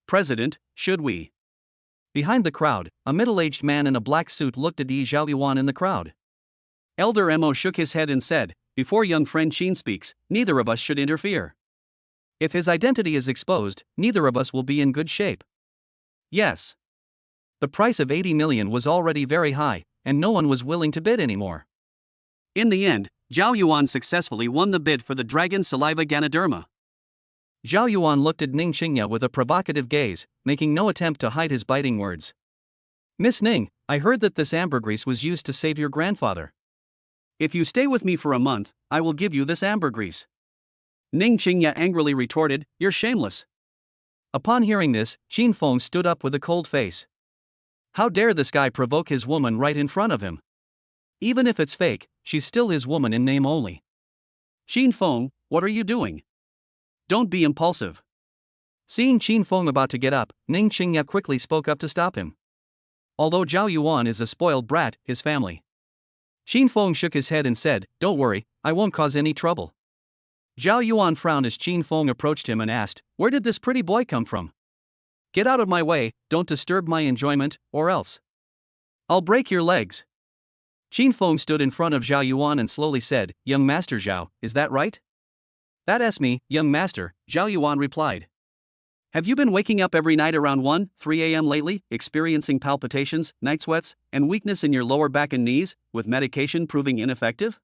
President, should we? Behind the crowd, a middle-aged man in a black suit looked at Yi Zhaoyuan in the crowd. Elder Mo shook his head and said, before young friend Qin speaks, neither of us should interfere. If his identity is exposed, neither of us will be in good shape. Yes. The price of 80 million was already very high, and no one was willing to bid anymore. In the end, Zhao Yuan successfully won the bid for the dragon saliva Ganoderma. Zhao Yuan looked at Ning Qingya with a provocative gaze, making no attempt to hide his biting words. Miss Ning, I heard that this ambergris was used to save your grandfather. If you stay with me for a month, I will give you this ambergris. Ning Qingya angrily retorted, you're shameless. Upon hearing this, Qin Feng stood up with a cold face. How dare this guy provoke his woman right in front of him? Even if it's fake, she's still his woman in name only. Qin Feng, what are you doing? Don't be impulsive. Seeing Qin Feng about to get up, Ning Qingya quickly spoke up to stop him. Although Zhao Yuan is a spoiled brat, his family. Qin Feng shook his head and said, don't worry, I won't cause any trouble. Zhao Yuan frowned as Qin Feng approached him and asked, where did this pretty boy come from? Get out of my way, don't disturb my enjoyment, or else I'll break your legs. Qin Feng stood in front of Zhao Yuan and slowly said, young master Zhao, is that right? That's me, young master, Zhao Yuan replied. Have you been waking up every night around 1-3 a.m. lately, experiencing palpitations, night sweats, and weakness in your lower back and knees, with medication proving ineffective?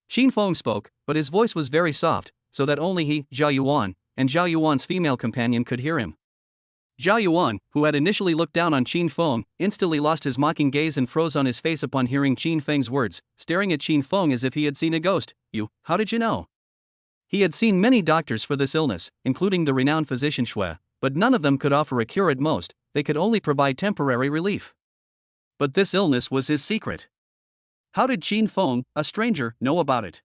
Qin Feng spoke, but his voice was very soft, so that only he, Zhao Yuan, and Zhao Yuan's female companion could hear him. Zhao Yuan, who had initially looked down on Qin Feng, instantly lost his mocking gaze and froze on his face upon hearing Qin Feng's words, staring at Qin Feng as if he had seen a ghost. How did you know? He had seen many doctors for this illness, including the renowned physician Shui, but none of them could offer a cure at most, they could only provide temporary relief. But this illness was his secret. How did Qin Feng, a stranger, know about it?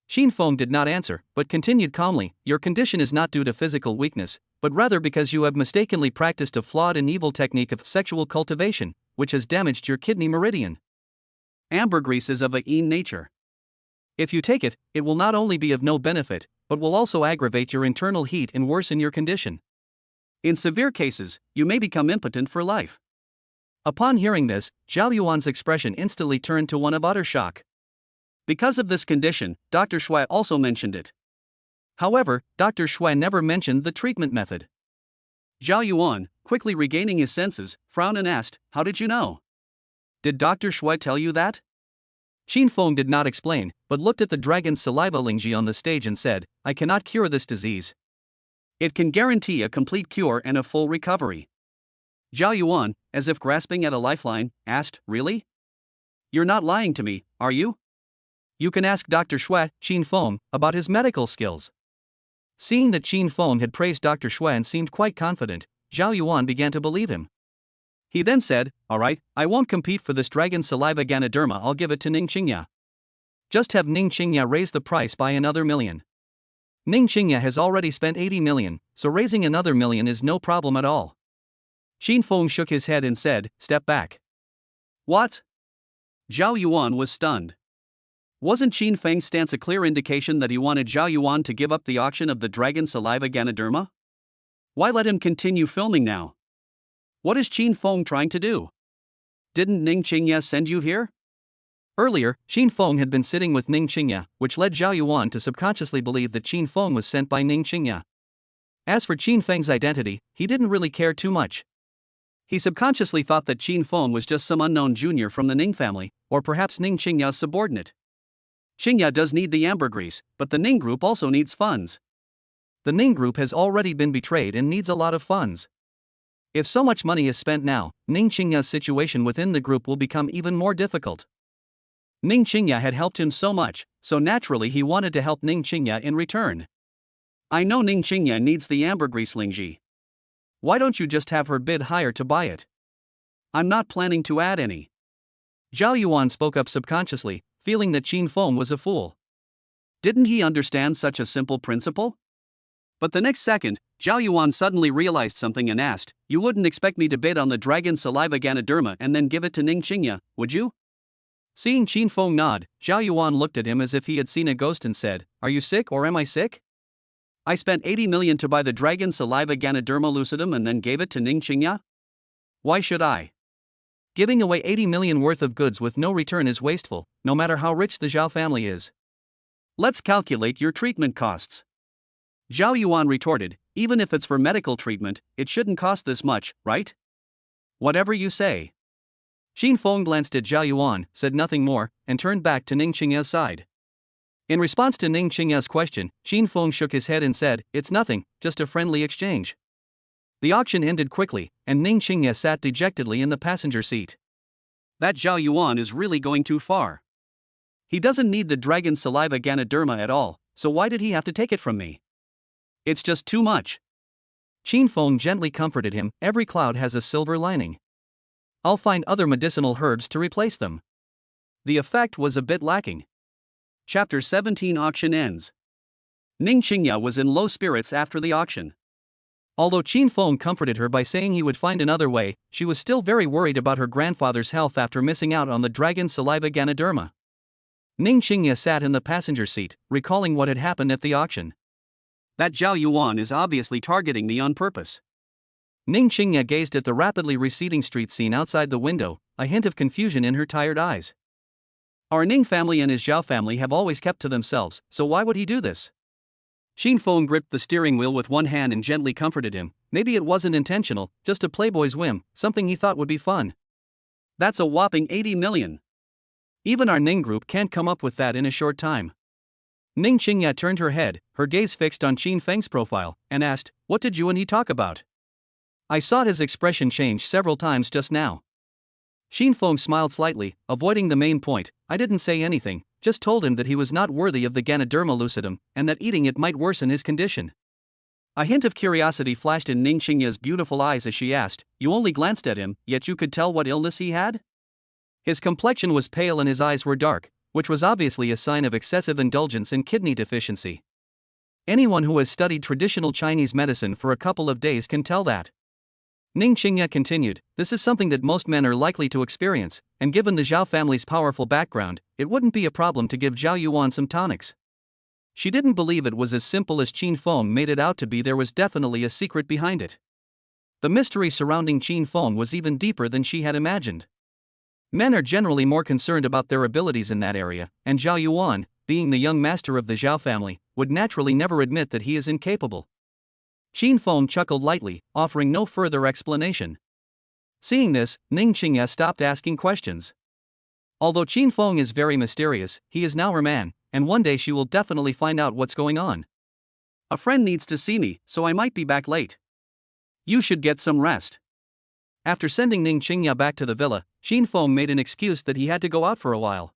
Qin Feng did not answer, but continued calmly, your condition is not due to physical weakness, but rather because you have mistakenly practiced a flawed and evil technique of sexual cultivation, which has damaged your kidney meridian. Ambergris is of a yin nature. If you take it, it will not only be of no benefit, but will also aggravate your internal heat and worsen your condition. In severe cases, you may become impotent for life. Upon hearing this, Zhao Yuan's expression instantly turned to one of utter shock. Because of this condition, Dr. Shui also mentioned it. However, Dr. Shui never mentioned the treatment method. Zhao Yuan, quickly regaining his senses, frowned and asked, how did you know? Did Dr. Shui tell you that? Qin Feng did not explain, but looked at the dragon's saliva Lingji on the stage and said, I cannot cure this disease. It can guarantee a complete cure and a full recovery. Zhao Yuan, as if grasping at a lifeline, asked, really? You're not lying to me, are you? You can ask Dr. Shui, Qin Feng, about his medical skills. Seeing that Qin Feng had praised Dr. Shui and seemed quite confident, Zhao Yuan began to believe him. He then said, alright, I won't compete for this dragon saliva Ganoderma, I'll give it to Ning Qingya. Just have Ning Qingya raise the price by another million. Ning Qingya has already spent 80 million, so raising another million is no problem at all. Qin Feng shook his head and said, step back. What? Zhao Yuan was stunned. Wasn't Qin Feng's stance a clear indication that he wanted Zhao Yuan to give up the auction of the dragon saliva Ganoderma? Why let him continue filming now? What is Qin Feng trying to do? Didn't Ning Qingya send you here? Earlier, Qin Feng had been sitting with Ning Qingya, which led Zhao Yuan to subconsciously believe that Qin Feng was sent by Ning Qingya. As for Qin Feng's identity, he didn't really care too much. He subconsciously thought that Qin Feng was just some unknown junior from the Ning family, or perhaps Ning Qingya's subordinate. Qingya does need the ambergris, but the Ning group also needs funds. The Ning group has already been betrayed and needs a lot of funds. If so much money is spent now, Ning Qingya's situation within the group will become even more difficult. Ning Qingya had helped him so much, so naturally he wanted to help Ning Qingya in return. I know Ning Qingya needs the ambergris Lingji. Why don't you just have her bid higher to buy it? I'm not planning to add any. Zhao Yuan spoke up subconsciously, feeling that Qin Feng was a fool. Didn't he understand such a simple principle? But the next second, Zhao Yuan suddenly realized something and asked, you wouldn't expect me to bid on the dragon saliva Ganoderma and then give it to Ning Qingya, would you? Seeing Qin Feng nod, Zhao Yuan looked at him as if he had seen a ghost and said, are you sick or am I sick? I spent 80 million to buy the dragon saliva Ganoderma lucidum and then gave it to Ning Qingya? Why should I? Giving away 80 million worth of goods with no return is wasteful, no matter how rich the Zhao family is. Let's calculate your treatment costs. Zhao Yuan retorted, even if it's for medical treatment, it shouldn't cost this much, right? Whatever you say. Xin Feng glanced at Zhao Yuan, said nothing more, and turned back to Ning Qingya's side. In response to Ning Qingya's question, Xin Feng shook his head and said, "It's nothing, just a friendly exchange." The auction ended quickly, and Ning Qingya sat dejectedly in the passenger seat. That Zhao Yuan is really going too far. He doesn't need the dragon saliva Ganoderma at all, so why did he have to take it from me? It's just too much. Xin Feng gently comforted him, every cloud has a silver lining. I'll find other medicinal herbs to replace them. The effect was a bit lacking. Chapter 17 Auction ends. Ning Qingya was in low spirits after the auction. Although Xin Feng comforted her by saying he would find another way, she was still very worried about her grandfather's health after missing out on the dragon saliva Ganoderma. Ning Qingya sat in the passenger seat, recalling what had happened at the auction. That Zhao Yuan is obviously targeting me on purpose. Ning Qingya gazed at the rapidly receding street scene outside the window, a hint of confusion in her tired eyes. Our Ning family and his Zhao family have always kept to themselves, so why would he do this? Xin Feng gripped the steering wheel with one hand and gently comforted him. Maybe it wasn't intentional, just a playboy's whim, something he thought would be fun. That's a whopping 80 million. Even our Ning group can't come up with that in a short time. Ning Qingya turned her head, her gaze fixed on Xin Feng's profile, and asked, "What did you and he talk about?" I saw his expression change several times just now. Xin Feng smiled slightly, avoiding the main point. I didn't say anything, just told him that he was not worthy of the Ganoderma lucidum, and that eating it might worsen his condition. A hint of curiosity flashed in Ning Qingya's beautiful eyes as she asked, "You only glanced at him, yet you could tell what illness he had?" His complexion was pale and his eyes were dark, which was obviously a sign of excessive indulgence and kidney deficiency. Anyone who has studied traditional Chinese medicine for a couple of days can tell that. Ning Qingya continued, "This is something that most men are likely to experience, and given the Zhao family's powerful background, it wouldn't be a problem to give Zhao Yuan some tonics." She didn't believe it was as simple as Xin Feng made it out to be. There was definitely a secret behind it. The mystery surrounding Xin Feng was even deeper than she had imagined. Men are generally more concerned about their abilities in that area, and Zhao Yuan, being the young master of the Zhao family, would naturally never admit that he is incapable. Xin Feng chuckled lightly, offering no further explanation. Seeing this, Ning Qingya stopped asking questions. Although Xin Feng is very mysterious, he is now her man, and one day she will definitely find out what's going on. A friend needs to see me, so I might be back late. You should get some rest. After sending Ning Qingya back to the villa, Xin Feng made an excuse that he had to go out for a while.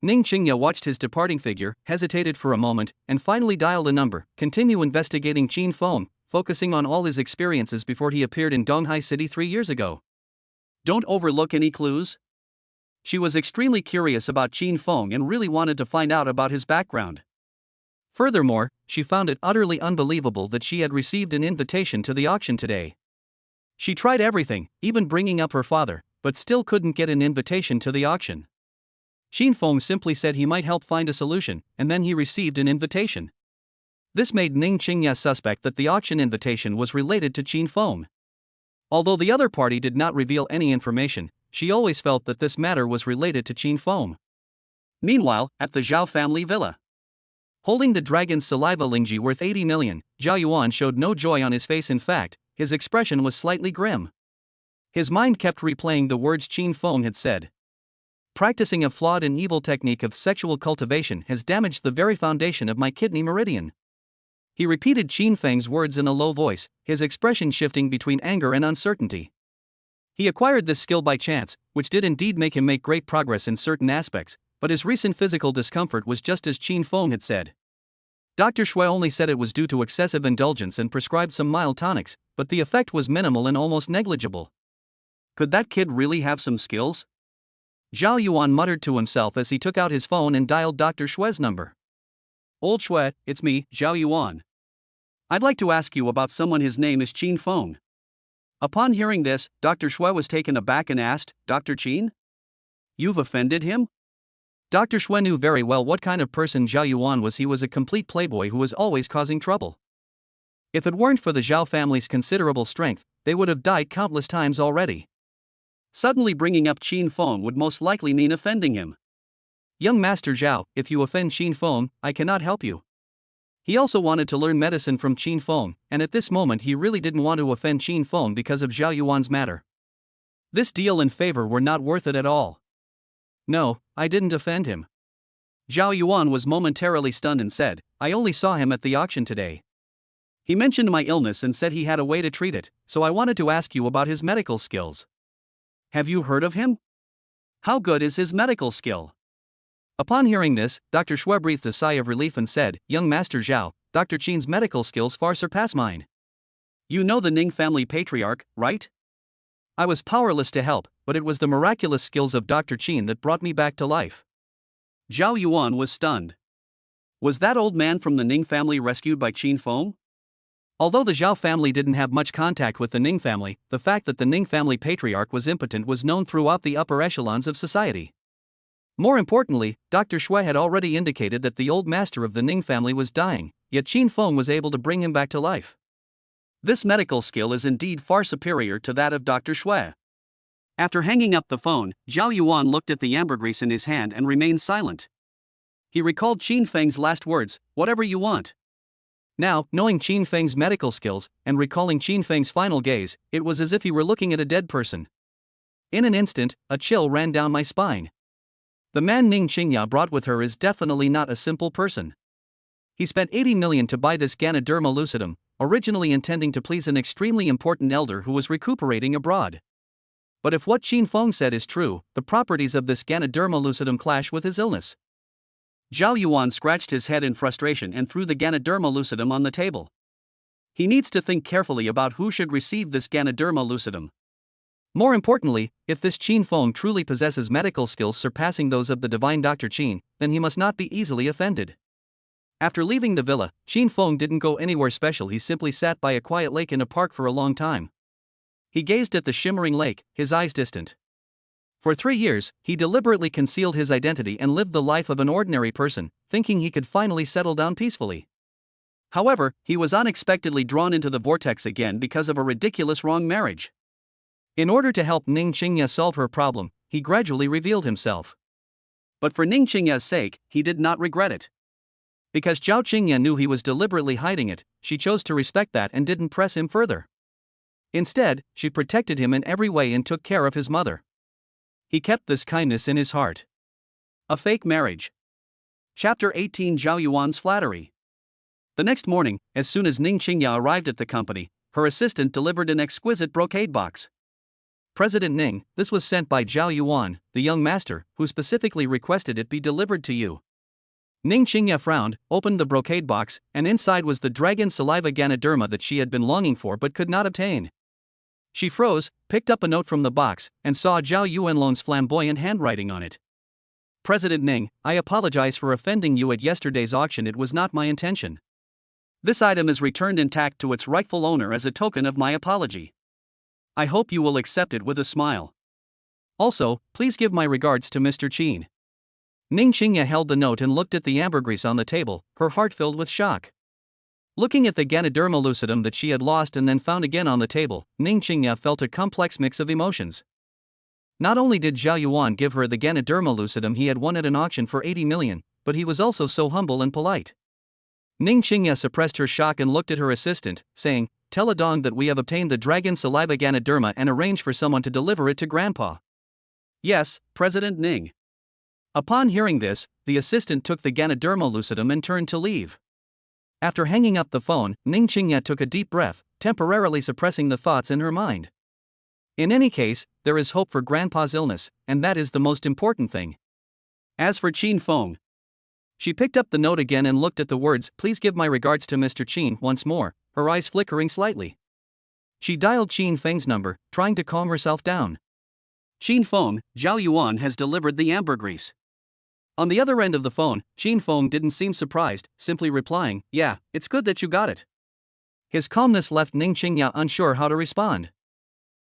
Ning Qingya watched his departing figure, hesitated for a moment, and finally dialed a number. Continue investigating Xin Feng, focusing on all his experiences before he appeared in Donghai City 3 years ago. Don't overlook any clues. She was extremely curious about Xin Feng and really wanted to find out about his background. Furthermore, she found it utterly unbelievable that she had received an invitation to the auction today. She tried everything, even bringing up her father, but still couldn't get an invitation to the auction. Xin Feng simply said he might help find a solution, and then he received an invitation. This made Ning Qingya suspect that the auction invitation was related to Xin Feng. Although the other party did not reveal any information, she always felt that this matter was related to Xin Feng. Meanwhile, at the Zhao family villa. Holding the dragon's saliva Lingji worth 80 million, Zhao Yuan showed no joy on his face. In fact, his expression was slightly grim. His mind kept replaying the words Xin Feng had said. Practicing a flawed and evil technique of sexual cultivation has damaged the very foundation of my kidney meridian. He repeated Xin Feng's words in a low voice, his expression shifting between anger and uncertainty. He acquired this skill by chance, which did indeed make him make great progress in certain aspects, but his recent physical discomfort was just as Xin Feng had said. Dr. Shui only said it was due to excessive indulgence and prescribed some mild tonics, but the effect was minimal and almost negligible. Could that kid really have some skills? Zhao Yuan muttered to himself as he took out his phone and dialed Dr. Shui's number. Old Shui, it's me, Zhao Yuan. I'd like to ask you about someone. His name is Xin Feng. Upon hearing this, Dr. Shui was taken aback and asked, Dr. Qin? You've offended him? Dr. Xue knew very well what kind of person Zhao Yuan was. He was a complete playboy who was always causing trouble. If it weren't for the Zhao family's considerable strength, they would have died countless times already. Suddenly bringing up Qin Feng would most likely mean offending him. Young Master Zhao, if you offend Qin Feng, I cannot help you. He also wanted to learn medicine from Qin Feng, and at this moment he really didn't want to offend Qin Feng because of Zhao Yuan's matter. This deal and favor were not worth it at all. No, I didn't offend him. Zhao Yuan was momentarily stunned and said, I only saw him at the auction today. He mentioned my illness and said he had a way to treat it, so I wanted to ask you about his medical skills. Have you heard of him? How good is his medical skill? Upon hearing this, Dr. Xue breathed a sigh of relief and said, Young Master Zhao, Dr. Qin's medical skills far surpass mine. You know the Ning family patriarch, right? I was powerless to help, but it was the miraculous skills of Dr. Qin that brought me back to life. Zhao Yuan was stunned. Was that old man from the Ning family rescued by Qin Feng? Although the Zhao family didn't have much contact with the Ning family, the fact that the Ning family patriarch was impotent was known throughout the upper echelons of society. More importantly, Dr. Xue had already indicated that the old master of the Ning family was dying, yet Qin Feng was able to bring him back to life. This medical skill is indeed far superior to that of Dr. Xue. After hanging up the phone, Zhao Yuan looked at the ambergris in his hand and remained silent. He recalled Qin Feng's last words, whatever you want. Now, knowing Qin Feng's medical skills, and recalling Qin Feng's final gaze, it was as if he were looking at a dead person. In an instant, a chill ran down my spine. The man Ning Qingya brought with her is definitely not a simple person. He spent 80 million to buy this Ganoderma lucidum, originally intending to please an extremely important elder who was recuperating abroad. But if what Qin Feng said is true, the properties of this Ganoderma lucidum clash with his illness. Zhao Yuan scratched his head in frustration and threw the Ganoderma lucidum on the table. He needs to think carefully about who should receive this Ganoderma lucidum. More importantly, if this Qin Feng truly possesses medical skills surpassing those of the divine Dr. Qin, then he must not be easily offended. After leaving the villa, Qin Feng didn't go anywhere special. He simply sat by a quiet lake in a park for a long time. He gazed at the shimmering lake, his eyes distant. For 3 years, he deliberately concealed his identity and lived the life of an ordinary person, thinking he could finally settle down peacefully. However, he was unexpectedly drawn into the vortex again because of a ridiculous wrong marriage. In order to help Ning Qingya solve her problem, he gradually revealed himself. But for Ning Qingya's sake, he did not regret it. Because Zhao Qingya knew he was deliberately hiding it, she chose to respect that and didn't press him further. Instead, she protected him in every way and took care of his mother. He kept this kindness in his heart. A fake marriage. Chapter 18 Zhao Yuan's flattery. The next morning, as soon as Ning Qingya arrived at the company, her assistant delivered an exquisite brocade box. President Ning, this was sent by Zhao Yuan, the young master, who specifically requested it be delivered to you. Ning Qingya frowned, opened the brocade box, and inside was the dragon saliva Ganoderma that she had been longing for but could not obtain. She froze, picked up a note from the box, and saw Zhao Yuanlong's flamboyant handwriting on it. President Ning, I apologize for offending you at yesterday's auction. It was not my intention. This item is returned intact to its rightful owner as a token of my apology. I hope you will accept it with a smile. Also, please give my regards to Mr. Qin. Ning Qingya held the note and looked at the ambergris on the table, her heart filled with shock. Looking at the Ganoderma lucidum that she had lost and then found again on the table, Ning Qingya felt a complex mix of emotions. Not only did Zhao Yuan give her the Ganoderma lucidum he had won at an auction for 80 million, but he was also so humble and polite. Ning Qingya suppressed her shock and looked at her assistant, saying, Tell Adong that we have obtained the dragon saliva Ganoderma and arrange for someone to deliver it to Grandpa. Yes, President Ning. Upon hearing this, the assistant took the Ganoderma lucidum and turned to leave. After hanging up the phone, Ning Qingya took a deep breath, temporarily suppressing the thoughts in her mind. In any case, there is hope for Grandpa's illness, and that is the most important thing. As for Qin Feng, she picked up the note again and looked at the words, Please give my regards to Mr. Qin once more, her eyes flickering slightly. She dialed Qin Feng's number, trying to calm herself down. Qin Feng, Zhao Yuan has delivered the ambergris. On the other end of the phone, Qin Feng didn't seem surprised, simply replying, Yeah, it's good that you got it. His calmness left Ning Qingya unsure how to respond.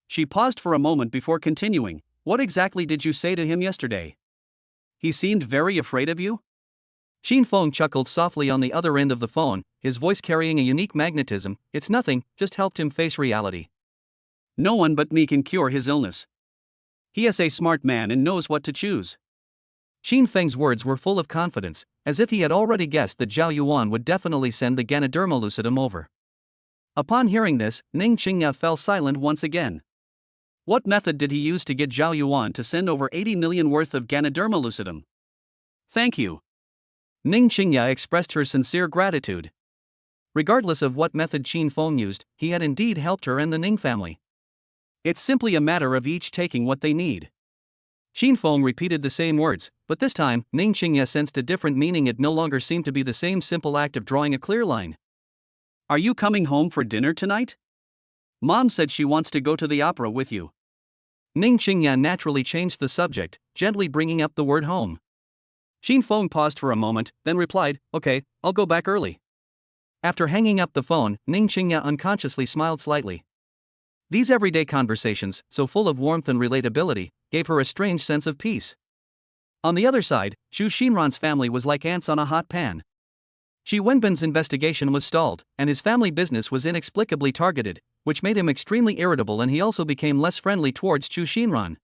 She paused for a moment before continuing, What exactly did you say to him yesterday? He seemed very afraid of you? Xin Feng chuckled softly on the other end of the phone, his voice carrying a unique magnetism. It's nothing, just helped him face reality. No one but me can cure his illness. He is a smart man and knows what to choose. Xin Feng's words were full of confidence, as if he had already guessed that Zhao Yuan would definitely send the Ganoderma lucidum over. Upon hearing this, Ning Qingya fell silent once again. What method did he use to get Zhao Yuan to send over 80 million worth of Ganoderma lucidum? Thank you. Ning Qingya expressed her sincere gratitude. Regardless of what method Xin Feng used, he had indeed helped her and the Ning family. It's simply a matter of each taking what they need. Xin Feng repeated the same words, but this time, Ning Qingya sensed a different meaning. It no longer seemed to be the same simple act of drawing a clear line. Are you coming home for dinner tonight? Mom said she wants to go to the opera with you. Ning Qingya naturally changed the subject, gently bringing up the word home. Xin Feng paused for a moment, then replied, Okay, I'll go back early. After hanging up the phone, Ning Qingya unconsciously smiled slightly. These everyday conversations, so full of warmth and relatability, gave her a strange sense of peace. On the other side, Xu Xinran's family was like ants on a hot pan. Xi Wenbin's investigation was stalled, and his family business was inexplicably targeted, which made him extremely irritable, and he also became less friendly towards Xu Xinran.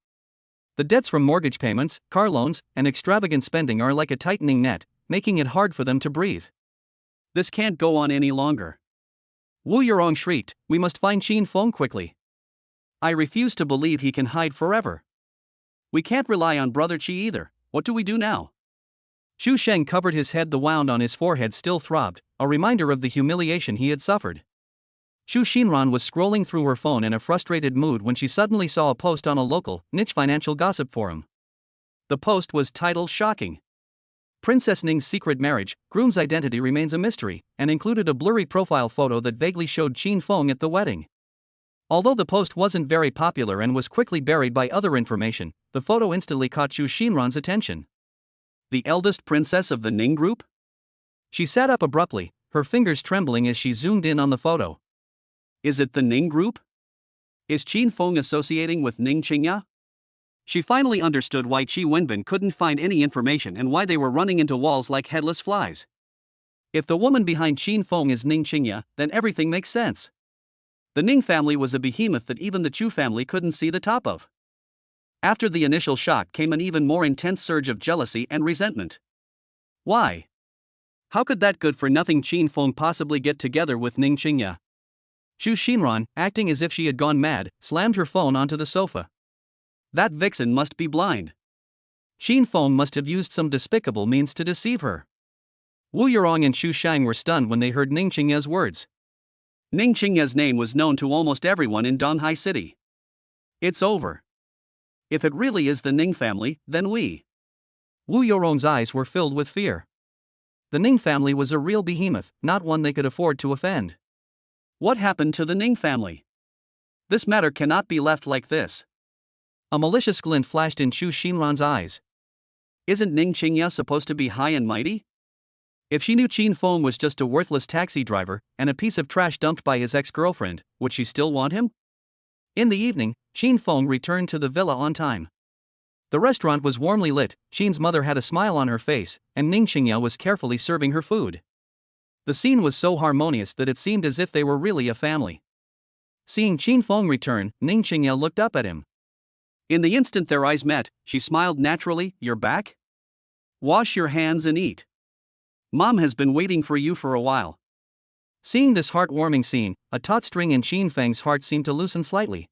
The debts from mortgage payments, car loans, and extravagant spending are like a tightening net, making it hard for them to breathe. This can't go on any longer. Wu Yurong shrieked, We must find Xin Feng quickly. I refuse to believe he can hide forever. We can't rely on Brother Qi either. What do we do now? Xu Sheng covered his head. The wound on his forehead still throbbed, a reminder of the humiliation he had suffered. Xu Xinran was scrolling through her phone in a frustrated mood when she suddenly saw a post on a local, niche financial gossip forum. The post was titled Shocking. Princess Ning's secret marriage, groom's identity remains a mystery, and included a blurry profile photo that vaguely showed Xin Feng at the wedding. Although the post wasn't very popular and was quickly buried by other information, the photo instantly caught Xu Xinran's attention. The eldest princess of the Ning group? She sat up abruptly, her fingers trembling as she zoomed in on the photo. Is it the Ning group? Is Xin Feng associating with Ning Qingya? She finally understood why Xi Wenbin couldn't find any information and why they were running into walls like headless flies. If the woman behind Xin Feng is Ning Qingya, then everything makes sense. The Ning family was a behemoth that even the Chu family couldn't see the top of. After the initial shock came an even more intense surge of jealousy and resentment. Why? How could that good-for-nothing Xin Feng possibly get together with Ning Qingya? Xu Xinran, acting as if she had gone mad, slammed her phone onto the sofa. That vixen must be blind. Xin Feng must have used some despicable means to deceive her. Wu Yurong and Xu Shang were stunned when they heard Ning Qingya's words. Ning Qingya's name was known to almost everyone in Donghai City. It's over. If it really is the Ning family, then we. Wu Yurong's eyes were filled with fear. The Ning family was a real behemoth, not one they could afford to offend. What happened to the Ning family? This matter cannot be left like this. A malicious glint flashed in Xu Xinran's eyes. Isn't Ning Qingya supposed to be high and mighty? If she knew Xin Feng was just a worthless taxi driver and a piece of trash dumped by his ex-girlfriend, would she still want him? In the evening, Xin Feng returned to the villa on time. The restaurant was warmly lit, Xin's mother had a smile on her face, and Ning Qingya was carefully serving her food. The scene was so harmonious that it seemed as if they were really a family. Seeing Xin Feng return, Ning Qingya looked up at him. In the instant their eyes met, she smiled naturally. You're back? Wash your hands and eat. Mom has been waiting for you for a while. Seeing this heartwarming scene, a taut string in Xin Feng's heart seemed to loosen slightly.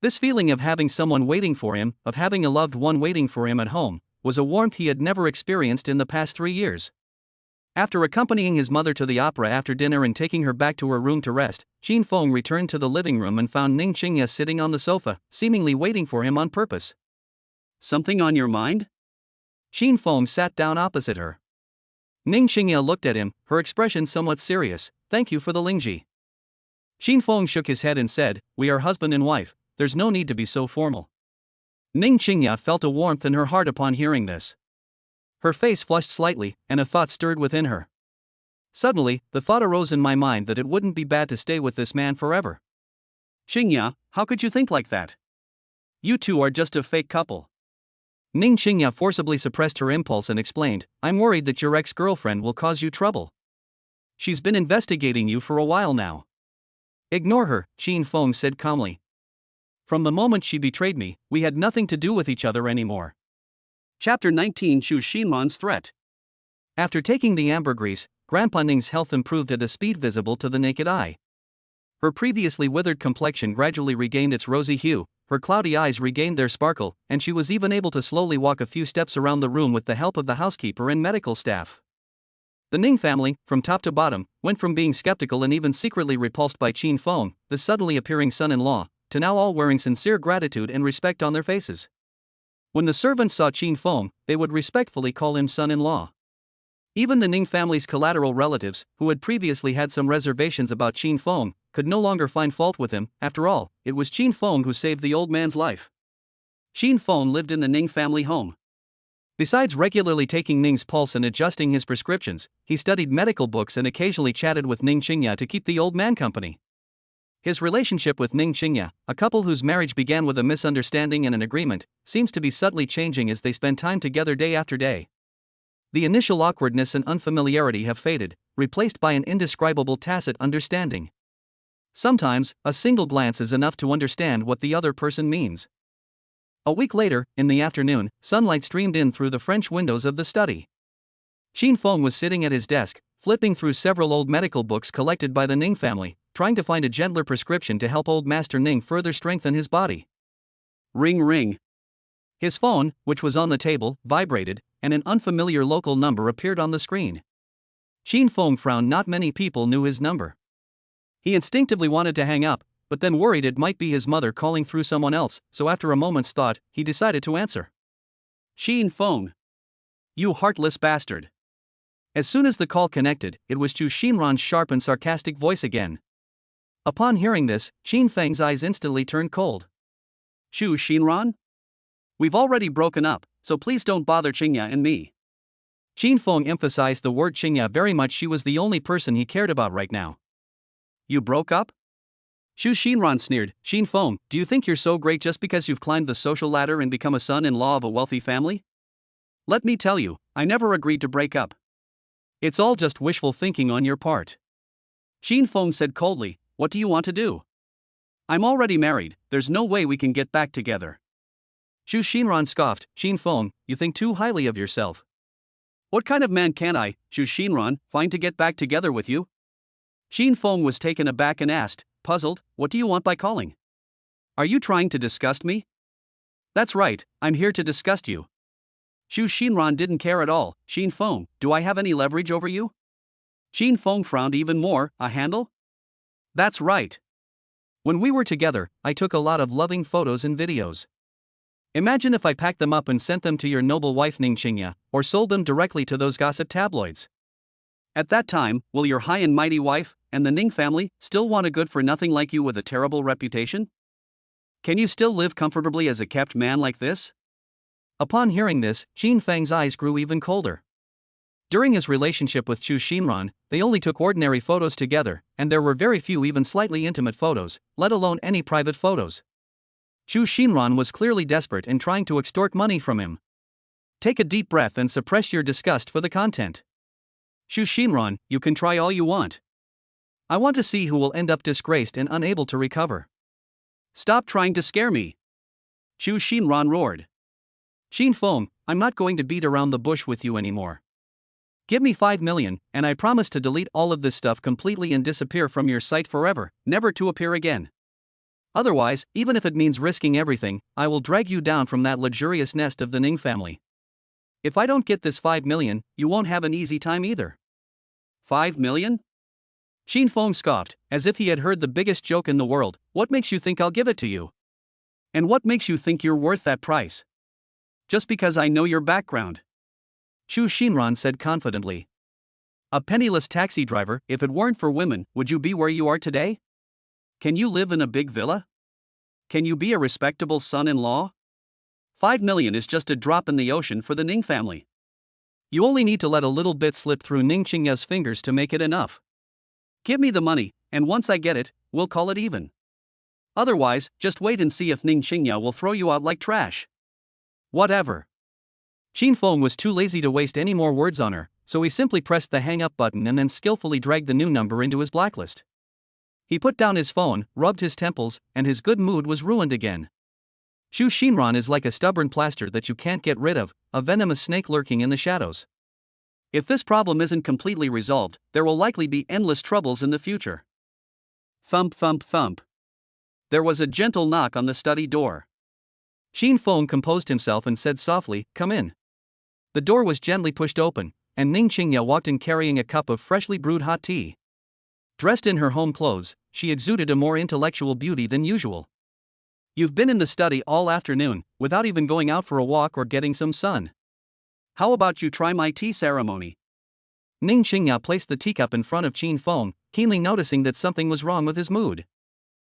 This feeling of having someone waiting for him, of having a loved one waiting for him at home, was a warmth he had never experienced in the past 3 years. After accompanying his mother to the opera after dinner and taking her back to her room to rest, Xin Feng returned to the living room and found Ning Qingya sitting on the sofa, seemingly waiting for him on purpose. Something on your mind? Xin Feng sat down opposite her. Ning Qingya looked at him, her expression somewhat serious. Thank you for the lingji. Xin Feng shook his head and said, We are husband and wife, there's no need to be so formal. Ning Qingya felt a warmth in her heart upon hearing this. Her face flushed slightly, and a thought stirred within her. Suddenly, the thought arose in my mind that it wouldn't be bad to stay with this man forever. Qingya, how could you think like that? You two are just a fake couple. Ning Qingya forcibly suppressed her impulse and explained, "I'm worried that your ex-girlfriend will cause you trouble. She's been investigating you for a while now." "Ignore her," Qin Feng said calmly. "From the moment she betrayed me, we had nothing to do with each other anymore." Chapter 19: Xu Xinran's Threat. After taking the ambergris, Grandpa Ning's health improved at a speed visible to the naked eye. Her previously withered complexion gradually regained its rosy hue, her cloudy eyes regained their sparkle, and she was even able to slowly walk a few steps around the room with the help of the housekeeper and medical staff. The Ning family, from top to bottom, went from being skeptical and even secretly repulsed by Qin Feng, the suddenly appearing son-in-law, to now all wearing sincere gratitude and respect on their faces. When the servants saw Qin Feng, they would respectfully call him son-in-law. Even the Ning family's collateral relatives, who had previously had some reservations about Qin Feng, could no longer find fault with him. After all, it was Qin Feng who saved the old man's life. Qin Feng lived in the Ning family home. Besides regularly taking Ning's pulse and adjusting his prescriptions, he studied medical books and occasionally chatted with Ning Qingya to keep the old man company. His relationship with Ning Qingya, a couple whose marriage began with a misunderstanding and an agreement, seems to be subtly changing as they spend time together day after day. The initial awkwardness and unfamiliarity have faded, replaced by an indescribable tacit understanding. Sometimes, a single glance is enough to understand what the other person means. A week later, in the afternoon, sunlight streamed in through the French windows of the study. Qin Feng was sitting at his desk, flipping through several old medical books collected by the Ning family, trying to find a gentler prescription to help old Master Ning further strengthen his body. Ring ring. His phone, which was on the table, vibrated, and an unfamiliar local number appeared on the screen. Qin Feng frowned. Not many people knew his number. He instinctively wanted to hang up, but then worried it might be his mother calling through someone else, so after a moment's thought, he decided to answer. "Qin Feng. You heartless bastard." As soon as the call connected, it was Xu Xinran's sharp and sarcastic voice again. Upon hearing this, Qin Feng's eyes instantly turned cold. "Xu Xinran? We've already broken up, so please don't bother Qingya and me." Qin Feng emphasized the word Qingya very much. She was the only person he cared about right now. "You broke up?" Xu Xinran sneered. "Qin Feng, do you think you're so great just because you've climbed the social ladder and become a son-in-law of a wealthy family? Let me tell you, I never agreed to break up. It's all just wishful thinking on your part." Qin Feng said coldly, "What do you want to do? I'm already married, there's no way we can get back together." Xu Xinran scoffed. "Qin Feng, you think too highly of yourself. What kind of man can I, Xu Xinran, find to get back together with you?" Qin Feng was taken aback and asked, puzzled, "What do you want by calling? Are you trying to disgust me?" "That's right, I'm here to disgust you." Xu Xinran didn't care at all. "Qin Feng, do I have any leverage over you?" Qin Feng frowned even more. "A handle?" "That's right. When we were together, I took a lot of loving photos and videos. Imagine if I packed them up and sent them to your noble wife Ning Qingya, or sold them directly to those gossip tabloids. At that time, will your high and mighty wife, and the Ning family, still want a good-for-nothing like you with a terrible reputation? Can you still live comfortably as a kept man like this?" Upon hearing this, Qin Feng's eyes grew even colder. During his relationship with Xu Xinran, they only took ordinary photos together, and there were very few even slightly intimate photos, let alone any private photos. Xu Xinran was clearly desperate and trying to extort money from him. Take a deep breath and suppress your disgust for the content. "Xu Xinran, you can try all you want. I want to see who will end up disgraced and unable to recover. Stop trying to scare me." Xu Xinran roared. "Qin Feng, I'm not going to beat around the bush with you anymore. Give me 5 million, and I promise to delete all of this stuff completely and disappear from your site forever, never to appear again. Otherwise, even if it means risking everything, I will drag you down from that luxurious nest of the Ning family. If I don't get this 5 million, you won't have an easy time either." "5 million? Qin Feng scoffed, as if he had heard the biggest joke in the world. "What makes you think I'll give it to you? And what makes you think you're worth that price? Just because I know your background?" Xu Xinran said confidently. "A penniless taxi driver. If it weren't for women, would you be where you are today? Can you live in a big villa? Can you be a respectable son-in-law? 5 million is just a drop in the ocean for the Ning family. You only need to let a little bit slip through Ning Qingya's fingers to make it enough. Give me the money, and once I get it, we'll call it even. Otherwise, just wait and see if Ning Qingya will throw you out like trash." "Whatever. Qin Feng was too lazy to waste any more words on her, so he simply pressed the hang up button and then skillfully dragged the new number into his blacklist. He put down his phone, rubbed his temples, and his good mood was ruined again. Xu Xinran is like a stubborn plaster that you can't get rid of, a venomous snake lurking in the shadows. If this problem isn't completely resolved, there will likely be endless troubles in the future. Thump thump thump. There was a gentle knock on the study door. Qin Feng composed himself and said softly, "Come in." The door was gently pushed open, and Ning Qingya walked in carrying a cup of freshly brewed hot tea. Dressed in her home clothes, she exuded a more intellectual beauty than usual. "You've been in the study all afternoon, without even going out for a walk or getting some sun. How about you try my tea ceremony?" Ning Qingya placed the teacup in front of Qin Feng, keenly noticing that something was wrong with his mood.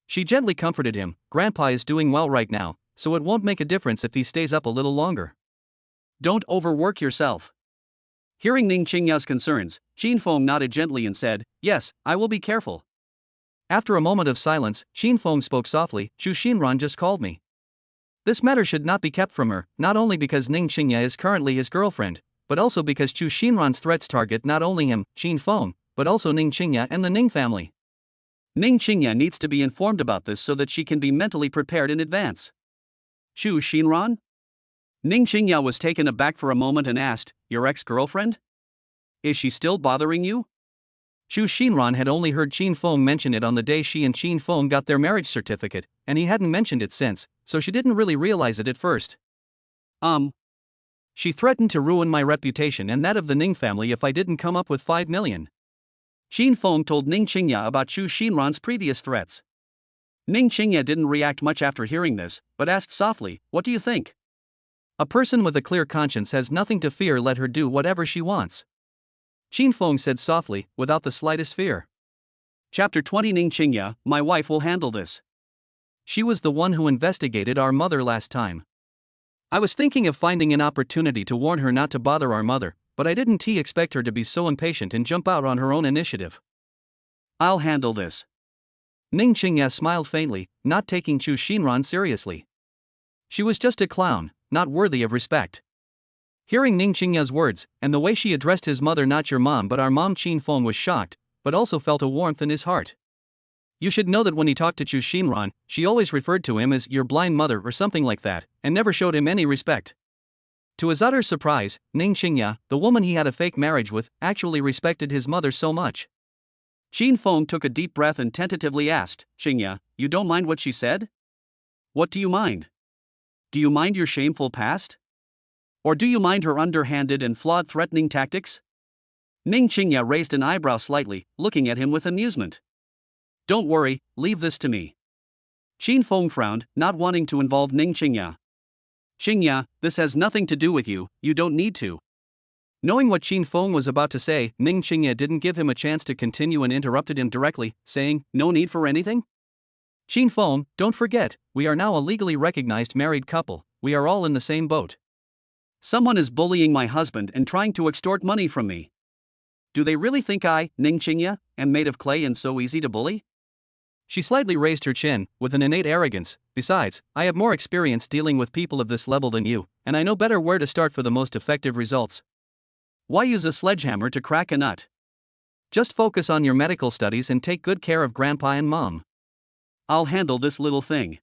She gently comforted him, "Grandpa is doing well right now, so it won't make a difference if he stays up a little longer. Don't overwork yourself." Hearing Ning Qingya's concerns, Qin Feng nodded gently and said, "Yes, I will be careful." After a moment of silence, Qin Feng spoke softly, "Xu Xinran just called me." This matter should not be kept from her, not only because Ning Qingya is currently his girlfriend, but also because Xu Xinran's threats target not only him, Qin Feng, but also Ning Qingya and the Ning family. Ning Qingya needs to be informed about this so that she can be mentally prepared in advance. "Xu Xinran?" Ning Qingya was taken aback for a moment and asked, "Your ex-girlfriend? Is she still bothering you?" Xu Xinran had only heard Qin Feng mention it on the day she and Qin Feng got their marriage certificate, and he hadn't mentioned it since, so she didn't really realize it at first. She threatened to ruin my reputation and that of the Ning family if I didn't come up with 5 million. Qin Feng told Ning Qingya about Xu Xinran's previous threats. Ning Qingya didn't react much after hearing this, but asked softly, "What do you think?" "A person with a clear conscience has nothing to fear, let her do whatever she wants," Qin Feng said softly, without the slightest fear. Chapter 20 Ning Qingya, "My wife will handle this. She was the one who investigated our mother last time. I was thinking of finding an opportunity to warn her not to bother our mother, but I didn't expect her to be so impatient and jump out on her own initiative. I'll handle this." Ning Qingya smiled faintly, not taking Xu Xinran seriously. She was just a clown, not worthy of respect. Hearing Ning Qingya's words, and the way she addressed his mother, "Not your mom but our mom," Qin Feng was shocked, but also felt a warmth in his heart. You should know that when he talked to Xu Xinran, she always referred to him as "your blind mother" or something like that, and never showed him any respect. To his utter surprise, Ning Qingya, the woman he had a fake marriage with, actually respected his mother so much. Qin Feng took a deep breath and tentatively asked, "Qingya, you don't mind what she said? What do you mind? Do you mind your shameful past? Or do you mind her underhanded and flawed threatening tactics?" Ning Qingya raised an eyebrow slightly, looking at him with amusement. "Don't worry, leave this to me." Qin Feng frowned, not wanting to involve Ning Qingya. "Qingya, this has nothing to do with you, you don't need to." Knowing what Qin Feng was about to say, Ning Qingya didn't give him a chance to continue and interrupted him directly, saying, "No need for anything? Qin Feng, don't forget, we are now a legally recognized married couple, we are all in the same boat. Someone is bullying my husband and trying to extort money from me. Do they really think I, Ning Qingya, am made of clay and so easy to bully?" She slightly raised her chin, with an innate arrogance. "Besides, I have more experience dealing with people of this level than you, and I know better where to start for the most effective results. Why use a sledgehammer to crack a nut? Just focus on your medical studies and take good care of Grandpa and Mom. I'll handle this little thing."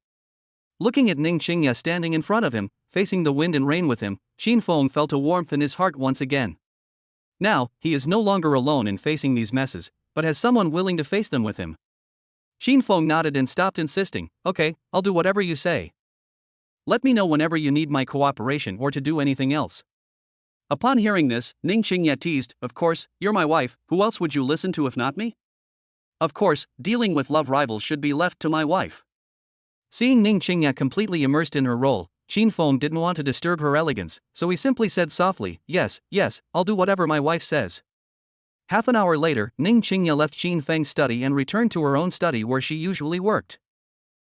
Looking at Ning Qingya standing in front of him, facing the wind and rain with him, Qin Feng felt a warmth in his heart once again. Now, he is no longer alone in facing these messes, but has someone willing to face them with him. Qin Feng nodded and stopped insisting, "Okay, I'll do whatever you say. Let me know whenever you need my cooperation or to do anything else." Upon hearing this, Ning Qingya teased, "Of course, you're my wife, who else would you listen to if not me? Of course, dealing with love rivals should be left to my wife." Seeing Ning Qingya completely immersed in her role, Qin Feng didn't want to disturb her elegance, so he simply said softly, "Yes, I'll do whatever my wife says." Half an hour later, Ning Qingya left Qin Feng's study and returned to her own study where she usually worked.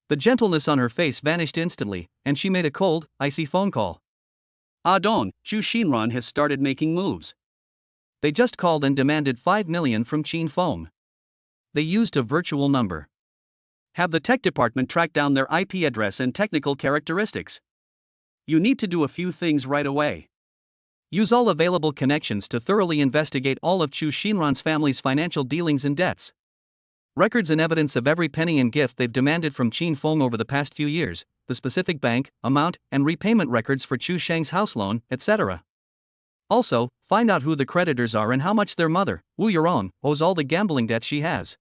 The gentleness on her face vanished instantly, and she made a cold, icy phone call. "Adon, Xu Xinran has started making moves. They just called and demanded 5 million from Qin Feng. They used a virtual number. Have the tech department track down their IP address and technical characteristics. You need to do a few things right away. Use all available connections to thoroughly investigate all of Chu Xinran's family's financial dealings and debts. Records and evidence of every penny and gift they've demanded from Qin Feng over the past few years, the specific bank, amount, and repayment records for Chu Sheng's house loan, etc. Also, find out who the creditors are and how much their mother, Wu Yurong, owes all the gambling debt she has.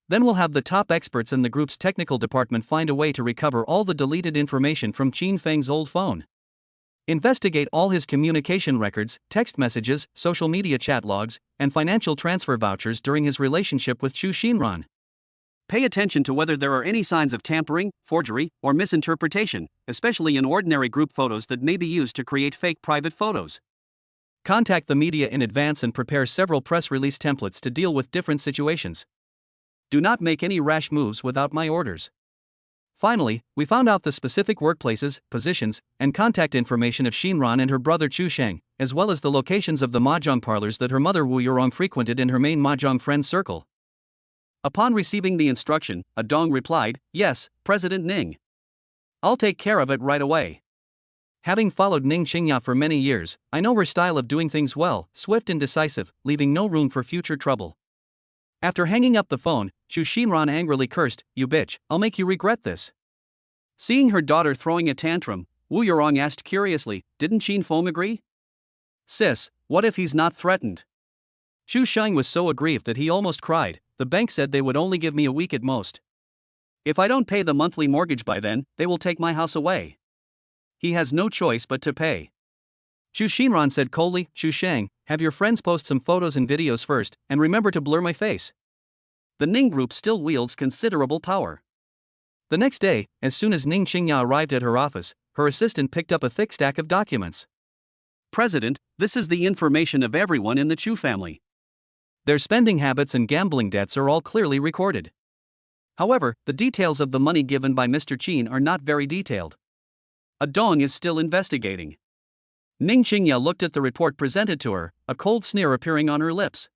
Then we'll have the top experts in the group's technical department find a way to recover all the deleted information from Qin Feng's old phone. Investigate all his communication records, text messages, social media chat logs, and financial transfer vouchers during his relationship with Chu Xinran. Pay attention to whether there are any signs of tampering, forgery, or misinterpretation, especially in ordinary group photos that may be used to create fake private photos. Contact the media in advance and prepare several press release templates to deal with different situations. Do not make any rash moves without my orders. Finally, we found out the specific workplaces, positions, and contact information of Xinran and her brother Chu Sheng, as well as the locations of the mahjong parlors that her mother Wu Yurong frequented in her main mahjong friend circle. Upon receiving the instruction, a Dong replied, "Yes, President Ning. I'll take care of it right away." Having followed Ning Qingya for many years, I know her style of doing things well, swift and decisive, leaving no room for future trouble. After hanging up the phone, Chu Xinran angrily cursed, "You bitch, I'll make you regret this." Seeing her daughter throwing a tantrum, Wu Yurong asked curiously, "Didn't Qin Feng agree?" "Sis, what if he's not threatened?" Chu Sheng was so aggrieved that he almost cried. "The bank said they would only give me a week at most. If I don't pay the monthly mortgage by then, they will take my house away. He has no choice but to pay." Chu Xinran said coldly, "Chu Sheng, have your friends post some photos and videos first, and remember to blur my face." The Ning group still wields considerable power. The next day, as soon as Ning Qingya arrived at her office, her assistant picked up a thick stack of documents. "President, this is the information of everyone in the Chu family. Their spending habits and gambling debts are all clearly recorded. However, the details of the money given by Mr. Qin are not very detailed. A Dong is still investigating." Ning Qingya looked at the report presented to her, a cold sneer appearing on her lips.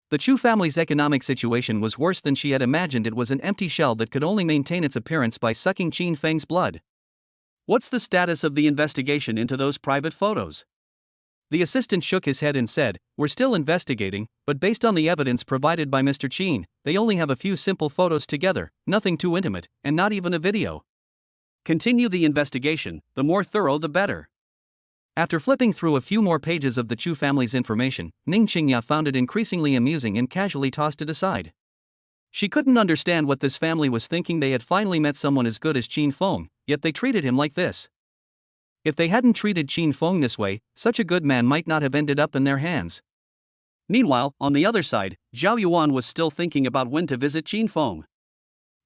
The Chu family's economic situation was worse than she had imagined. It was an empty shell that could only maintain its appearance by sucking Qin Feng's blood. "What's the status of the investigation into those private photos?" The assistant shook his head and said, "We're still investigating, but based on the evidence provided by Mr. Qin, they only have a few simple photos together, nothing too intimate, and not even a video. Continue the investigation, the more thorough the better." After flipping through a few more pages of the Chu family's information, Ning Qingya found it increasingly amusing and casually tossed it aside. She couldn't understand what this family was thinking. They had finally met someone as good as Qin Feng, yet they treated him like this. If they hadn't treated Qin Feng this way, such a good man might not have ended up in their hands. Meanwhile, on the other side, Zhao Yuan was still thinking about when to visit Qin Feng.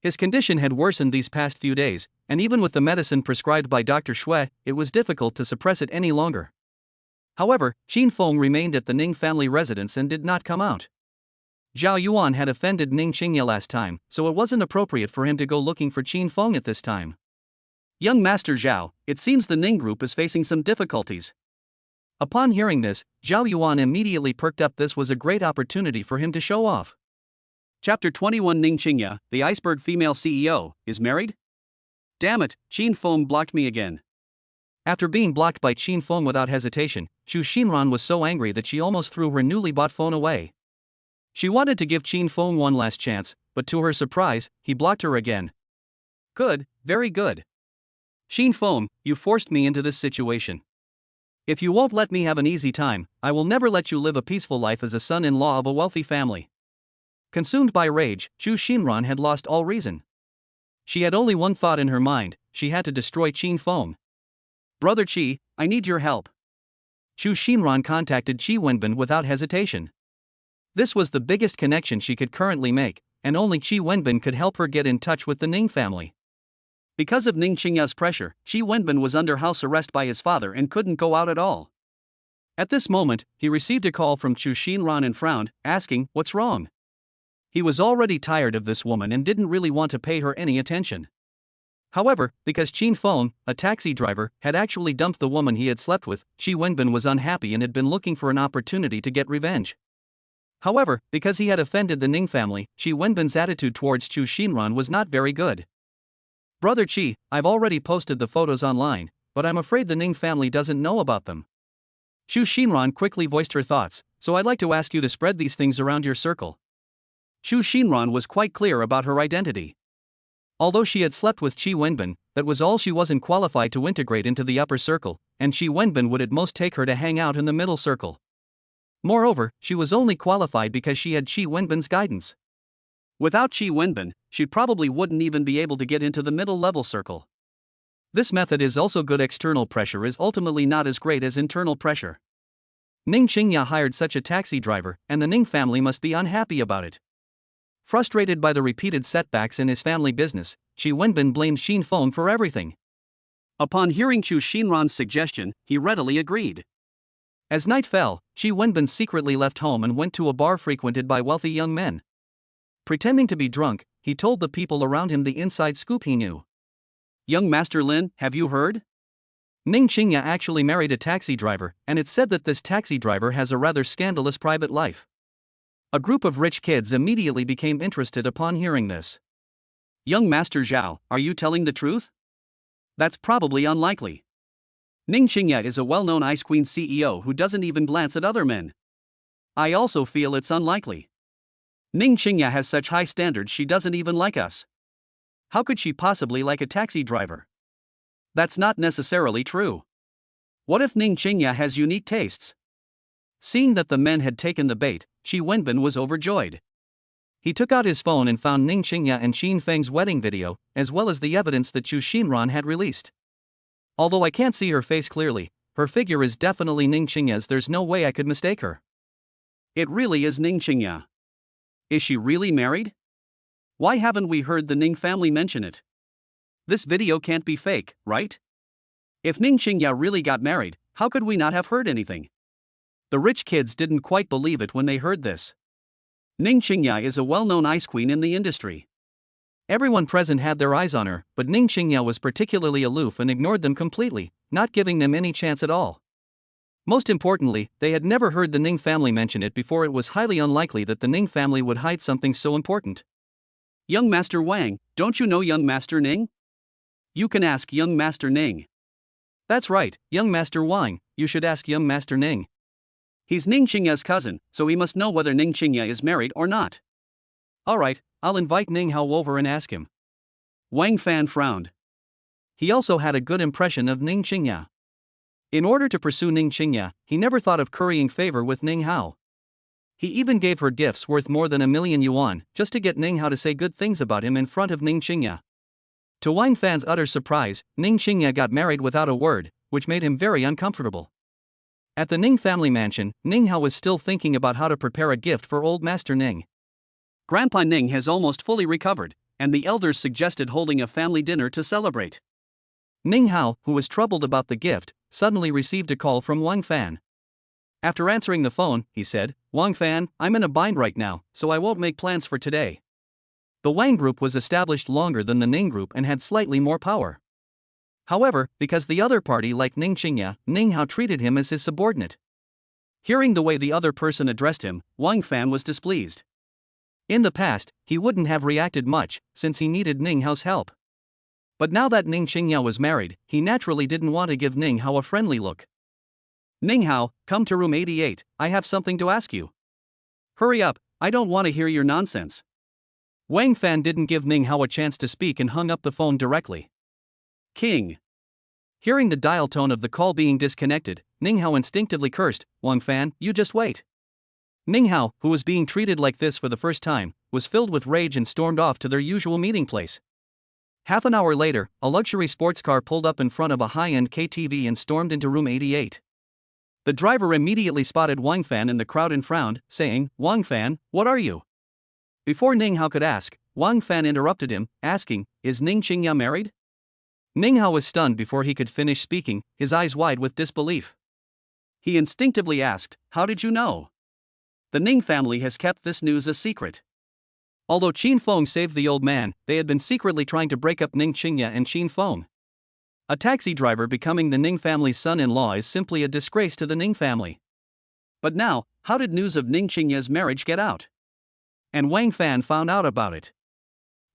His condition had worsened these past few days, and even with the medicine prescribed by Dr. Shui, it was difficult to suppress it any longer. However, Qin Feng remained at the Ning family residence and did not come out. Zhao Yuan had offended Ning Qingya last time, so it wasn't appropriate for him to go looking for Qin Feng at this time. "Young Master Zhao, it seems the Ning group is facing some difficulties." Upon hearing this, Zhao Yuan immediately perked up. This was a great opportunity for him to show off. Chapter 21. Ning Qingya, the iceberg female CEO, is married? Damn it, Qin Feng blocked me again. After being blocked by Qin Feng without hesitation, Chu Xinran was so angry that she almost threw her newly bought phone away. She wanted to give Qin Feng one last chance, but to her surprise, he blocked her again. "Good, very good. Qin Feng, you forced me into this situation. If you won't let me have an easy time, I will never let you live a peaceful life as a son-in-law of a wealthy family." Consumed by rage, Chu Xinran had lost all reason. She had only one thought in her mind: she had to destroy Qin Feng. "Brother Qi, I need your help." Chu Xinran contacted Qi Wenbin without hesitation. This was the biggest connection she could currently make, and only Qi Wenbin could help her get in touch with the Ning family. Because of Ning Qingya's pressure, Qi Wenbin was under house arrest by his father and couldn't go out at all. At this moment, he received a call from Chu Xinran and frowned, asking, "What's wrong?" He was already tired of this woman and didn't really want to pay her any attention. However, because Qin Feng, a taxi driver, had actually dumped the woman he had slept with, Qi Wenbin was unhappy and had been looking for an opportunity to get revenge. However, because he had offended the Ning family, Qi Wenbin's attitude towards Chu Xinran was not very good. "Brother Qi, I've already posted the photos online, but I'm afraid the Ning family doesn't know about them." Xu Xinran quickly voiced her thoughts, so I'd like to ask you to spread these things around your circle. Xu Xinran was quite clear about her identity. Although she had slept with Qi Wenbin, that was all. She wasn't qualified to integrate into the upper circle, and Qi Wenbin would at most take her to hang out in the middle circle. Moreover, she was only qualified because she had Qi Wenbin's guidance. Without Qi Wenbin, she probably wouldn't even be able to get into the middle level circle. This method is also good. External pressure is ultimately not as great as internal pressure. Ning Qingya hired such a taxi driver, and the Ning family must be unhappy about it. Frustrated by the repeated setbacks in his family business, Qi Wenbin blamed Xin Feng for everything. Upon hearing Xu Xinran's suggestion, he readily agreed. As night fell, Qi Wenbin secretly left home and went to a bar frequented by wealthy young men. Pretending to be drunk, he told the people around him the inside scoop he knew. Young Master Lin, have you heard? Ning Qingya actually married a taxi driver, and it's said that this taxi driver has a rather scandalous private life. A group of rich kids immediately became interested upon hearing this. Young Master Zhao, are you telling the truth? That's probably unlikely. Ning Qingya is a well-known Ice Queen CEO who doesn't even glance at other men. I also feel it's unlikely. Ning Qingya has such high standards she doesn't even like us. How could she possibly like a taxi driver? That's not necessarily true. What if Ning Qingya has unique tastes? Seeing that the men had taken the bait, Qi Wenbin was overjoyed. He took out his phone and found Ning Qingya and Xin Feng's wedding video, as well as the evidence that Xu Xinran had released. Although I can't see her face clearly, her figure is definitely Ning Qingya's. There's no way I could mistake her. It really is Ning Qingya. Is she really married? Why haven't we heard the Ning family mention it? This video can't be fake, right? If Ning Qingya really got married, how could we not have heard anything? The rich kids didn't quite believe it when they heard this. Ning Qingya is a well-known ice queen in the industry. Everyone present had their eyes on her, but Ning Qingya was particularly aloof and ignored them completely, not giving them any chance at all. Most importantly, they had never heard the Ning family mention it before. It was highly unlikely that the Ning family would hide something so important. Young Master Wang, don't you know young Master Ning? You can ask young Master Ning. That's right, young Master Wang, you should ask young Master Ning. He's Ning Qingya's cousin, so he must know whether Ning Qingya is married or not. Alright, I'll invite Ning Hao over and ask him. Wang Fan frowned. He also had a good impression of Ning Qingya. In order to pursue Ning Qingya, he never thought of currying favor with Ning Hao. He even gave her gifts worth more than 1,000,000 yuan, just to get Ning Hao to say good things about him in front of Ning Qingya. To Wang Fan's utter surprise, Ning Qingya got married without a word, which made him very uncomfortable. At the Ning family mansion, Ning Hao was still thinking about how to prepare a gift for old Master Ning. Grandpa Ning has almost fully recovered, and the elders suggested holding a family dinner to celebrate. Ning Hao, who was troubled about the gift, suddenly received a call from Wang Fan. After answering the phone, he said, Wang Fan, I'm in a bind right now, so I won't make plans for today. The Wang group was established longer than the Ning group and had slightly more power. However, because the other party liked Ning Qingya, Ning Hao treated him as his subordinate. Hearing the way the other person addressed him, Wang Fan was displeased. In the past, he wouldn't have reacted much, since he needed Ning Hao's help. But now that Ning Qingya was married, he naturally didn't want to give Ning Hao a friendly look. Ning Hao, come to room 88, I have something to ask you. Hurry up, I don't want to hear your nonsense. Wang Fan didn't give Ning Hao a chance to speak and hung up the phone directly. King. Hearing the dial tone of the call being disconnected, Ning Hao instinctively cursed, Wang Fan, you just wait. Ning Hao, who was being treated like this for the first time, was filled with rage and stormed off to their usual meeting place. Half an hour later, a luxury sports car pulled up in front of a high-end KTV and stormed into room 88. The driver immediately spotted Wang Fan in the crowd and frowned, saying, Wang Fan, what are you? Before Ning Hao could ask, Wang Fan interrupted him, asking, is Ning Qingya married? Ning Hao was stunned before he could finish speaking, his eyes wide with disbelief. He instinctively asked, how did you know? The Ning family has kept this news a secret. Although Qin Feng saved the old man, they had been secretly trying to break up Ning Qingya and Qin Feng. A taxi driver becoming the Ning family's son-in-law is simply a disgrace to the Ning family. But now, how did news of Ning Qingya's marriage get out? And Wang Fan found out about it.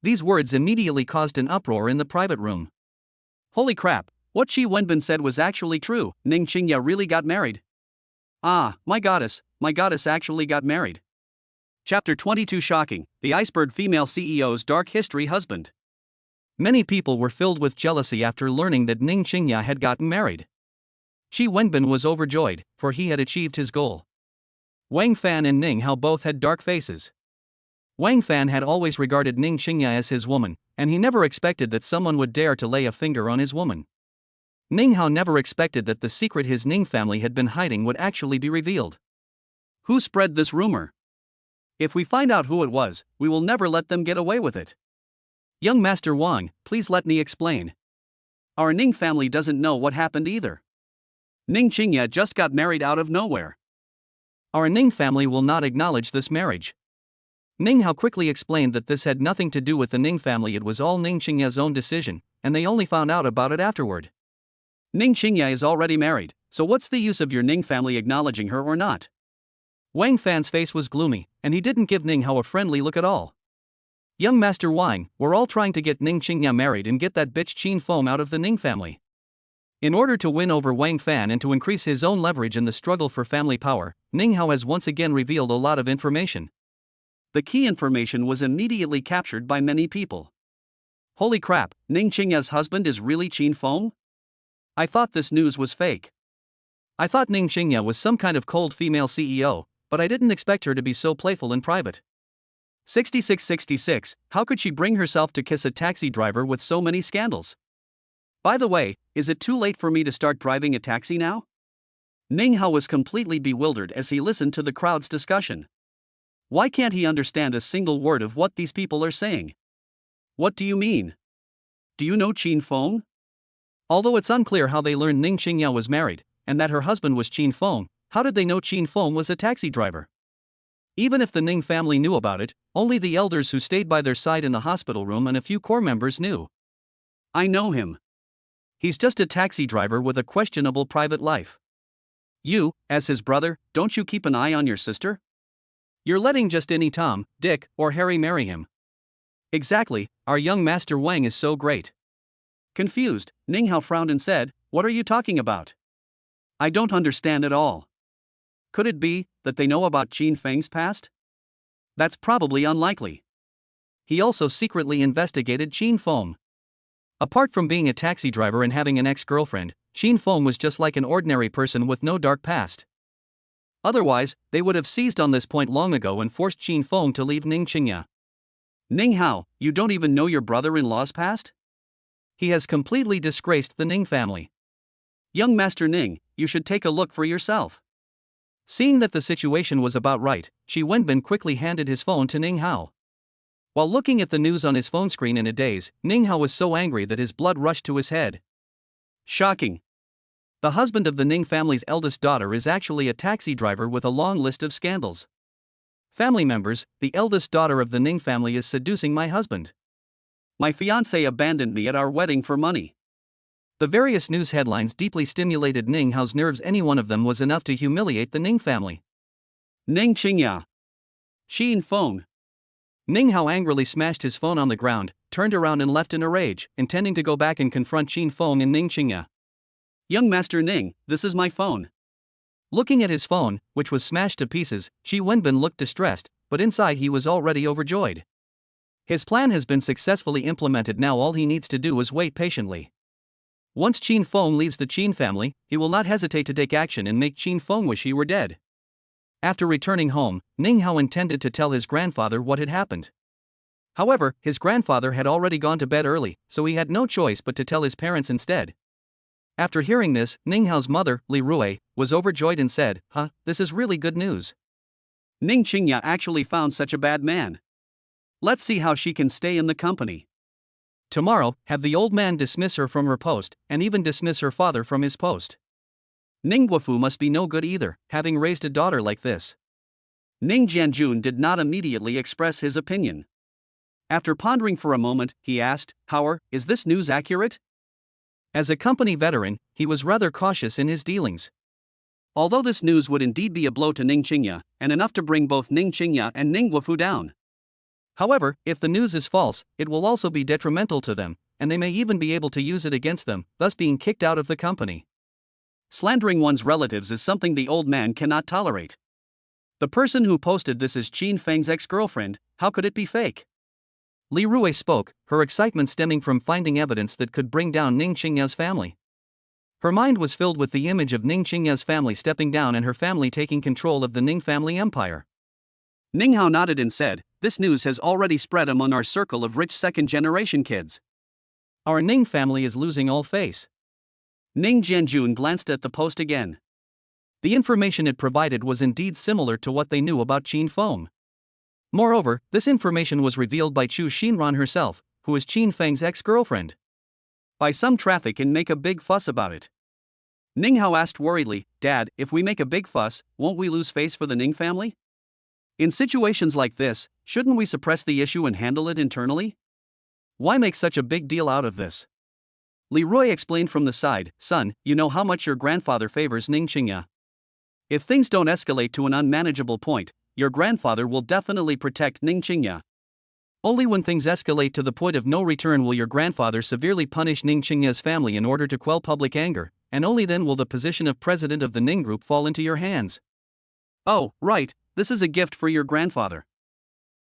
These words immediately caused an uproar in the private room. Holy crap, what Qi Wenbin said was actually true, Ning Qingya really got married. Ah, my goddess actually got married. Chapter 22 Shocking, the iceberg female CEO's dark history husband. Many people were filled with jealousy after learning that Ning Qingya had gotten married. Qi Wenbin was overjoyed, for he had achieved his goal. Wang Fan and Ning Hao both had dark faces. Wang Fan had always regarded Ning Qingya as his woman, and he never expected that someone would dare to lay a finger on his woman. Ning Hao never expected that the secret his Ning family had been hiding would actually be revealed. Who spread this rumor? If we find out who it was, we will never let them get away with it. Young Master Wang, please let me explain. Our Ning family doesn't know what happened either. Ning Qingya just got married out of nowhere. Our Ning family will not acknowledge this marriage. Ning Hao quickly explained that this had nothing to do with the Ning family, it was all Ning Qingya's own decision, and they only found out about it afterward. Ning Qingya is already married, so what's the use of your Ning family acknowledging her or not? Wang Fan's face was gloomy, and he didn't give Ning Hao a friendly look at all. Young Master Wang, we're all trying to get Ning Qingya married and get that bitch Qin Feng out of the Ning family. In order to win over Wang Fan and to increase his own leverage in the struggle for family power, Ning Hao has once again revealed a lot of information. The key information was immediately captured by many people. Holy crap, Ning Qingya's husband is really Qin Feng? I thought this news was fake. I thought Ning Qingya was some kind of cold female CEO, but I didn't expect her to be so playful in private. 6666, how could she bring herself to kiss a taxi driver with so many scandals? By the way, is it too late for me to start driving a taxi now? Ning Hao was completely bewildered as he listened to the crowd's discussion. Why can't he understand a single word of what these people are saying? What do you mean? Do you know Qin Feng? Although it's unclear how they learned Ning Qingya was married, and that her husband was Qin Feng, how did they know Qin Feng was a taxi driver? Even if the Ning family knew about it, only the elders who stayed by their side in the hospital room and a few core members knew. I know him. He's just a taxi driver with a questionable private life. You, as his brother, don't you keep an eye on your sister? You're letting just any Tom, Dick, or Harry marry him. Exactly, our young Master Wang is so great. Confused, Ning Hao frowned and said, what are you talking about? I don't understand at all. Could it be that they know about Qin Feng's past? That's probably unlikely. He also secretly investigated Qin Feng. Apart from being a taxi driver and having an ex-girlfriend, Qin Feng was just like an ordinary person with no dark past. Otherwise, they would have seized on this point long ago and forced Qin Feng to leave Ning Qingya. Ning Hao, you don't even know your brother-in-law's past? He has completely disgraced the Ning family. Young Master Ning, you should take a look for yourself. Seeing that the situation was about right, Qi Wenbin quickly handed his phone to Ning Hao. While looking at the news on his phone screen in a daze, Ning Hao was so angry that his blood rushed to his head. Shocking. The husband of the Ning family's eldest daughter is actually a taxi driver with a long list of scandals. Family members, the eldest daughter of the Ning family is seducing my husband. My fiancé abandoned me at our wedding for money. The various news headlines deeply stimulated Ning Hao's nerves. Any one of them was enough to humiliate the Ning family. Ning Qingya. Qin Feng. Ning Hao angrily smashed his phone on the ground, turned around and left in a rage, intending to go back and confront Qin Feng and Ning Qingya. Young Master Ning, this is my phone. Looking at his phone, which was smashed to pieces, Qi Wenbin looked distressed, but inside he was already overjoyed. His plan has been successfully implemented. Now all he needs to do is wait patiently. Once Qin Feng leaves the Qin family, he will not hesitate to take action and make Qin Feng wish he were dead. After returning home, Ning Hao intended to tell his grandfather what had happened. However, his grandfather had already gone to bed early, so he had no choice but to tell his parents instead. After hearing this, Ning Hao's mother, Li Rui, was overjoyed and said, this is really good news. Ning Qingya actually found such a bad man. Let's see how she can stay in the company. Tomorrow, have the old man dismiss her from her post, and even dismiss her father from his post. Ning Guofu must be no good either, having raised a daughter like this. Ning Jianjun did not immediately express his opinion. After pondering for a moment, he asked, Howard, is this news accurate? As a company veteran, he was rather cautious in his dealings. Although this news would indeed be a blow to Ning Qingya, and enough to bring both Ning Qingya and Ning Guofu down. However, if the news is false, it will also be detrimental to them, and they may even be able to use it against them, thus being kicked out of the company. Slandering one's relatives is something the old man cannot tolerate. The person who posted this is Qin Feng's ex-girlfriend. How could it be fake? Li Rui spoke, her excitement stemming from finding evidence that could bring down Ning Qingya's family. Her mind was filled with the image of Ning Qingya's family stepping down and her family taking control of the Ning family empire. Ning Hao nodded and said, "This news has already spread among our circle of rich second-generation kids. Our Ning family is losing all face." Ning Jianjun glanced at the post again. The information it provided was indeed similar to what they knew about Qin Feng. Moreover, this information was revealed by Chu Xinran herself, who is Qin Feng's ex-girlfriend. Buy some traffic and make a big fuss about it. Ning Hao asked worriedly, "Dad, if we make a big fuss, won't we lose face for the Ning family? In situations like this, shouldn't we suppress the issue and handle it internally? Why make such a big deal out of this?" Li Rui explained from the side, "Son, you know how much your grandfather favors Ning Qingya. If things don't escalate to an unmanageable point, your grandfather will definitely protect Ning Qingya. Only when things escalate to the point of no return will your grandfather severely punish Ning Qingya's family in order to quell public anger, and only then will the position of president of the Ning Group fall into your hands." "Oh, right, this is a gift for your grandfather.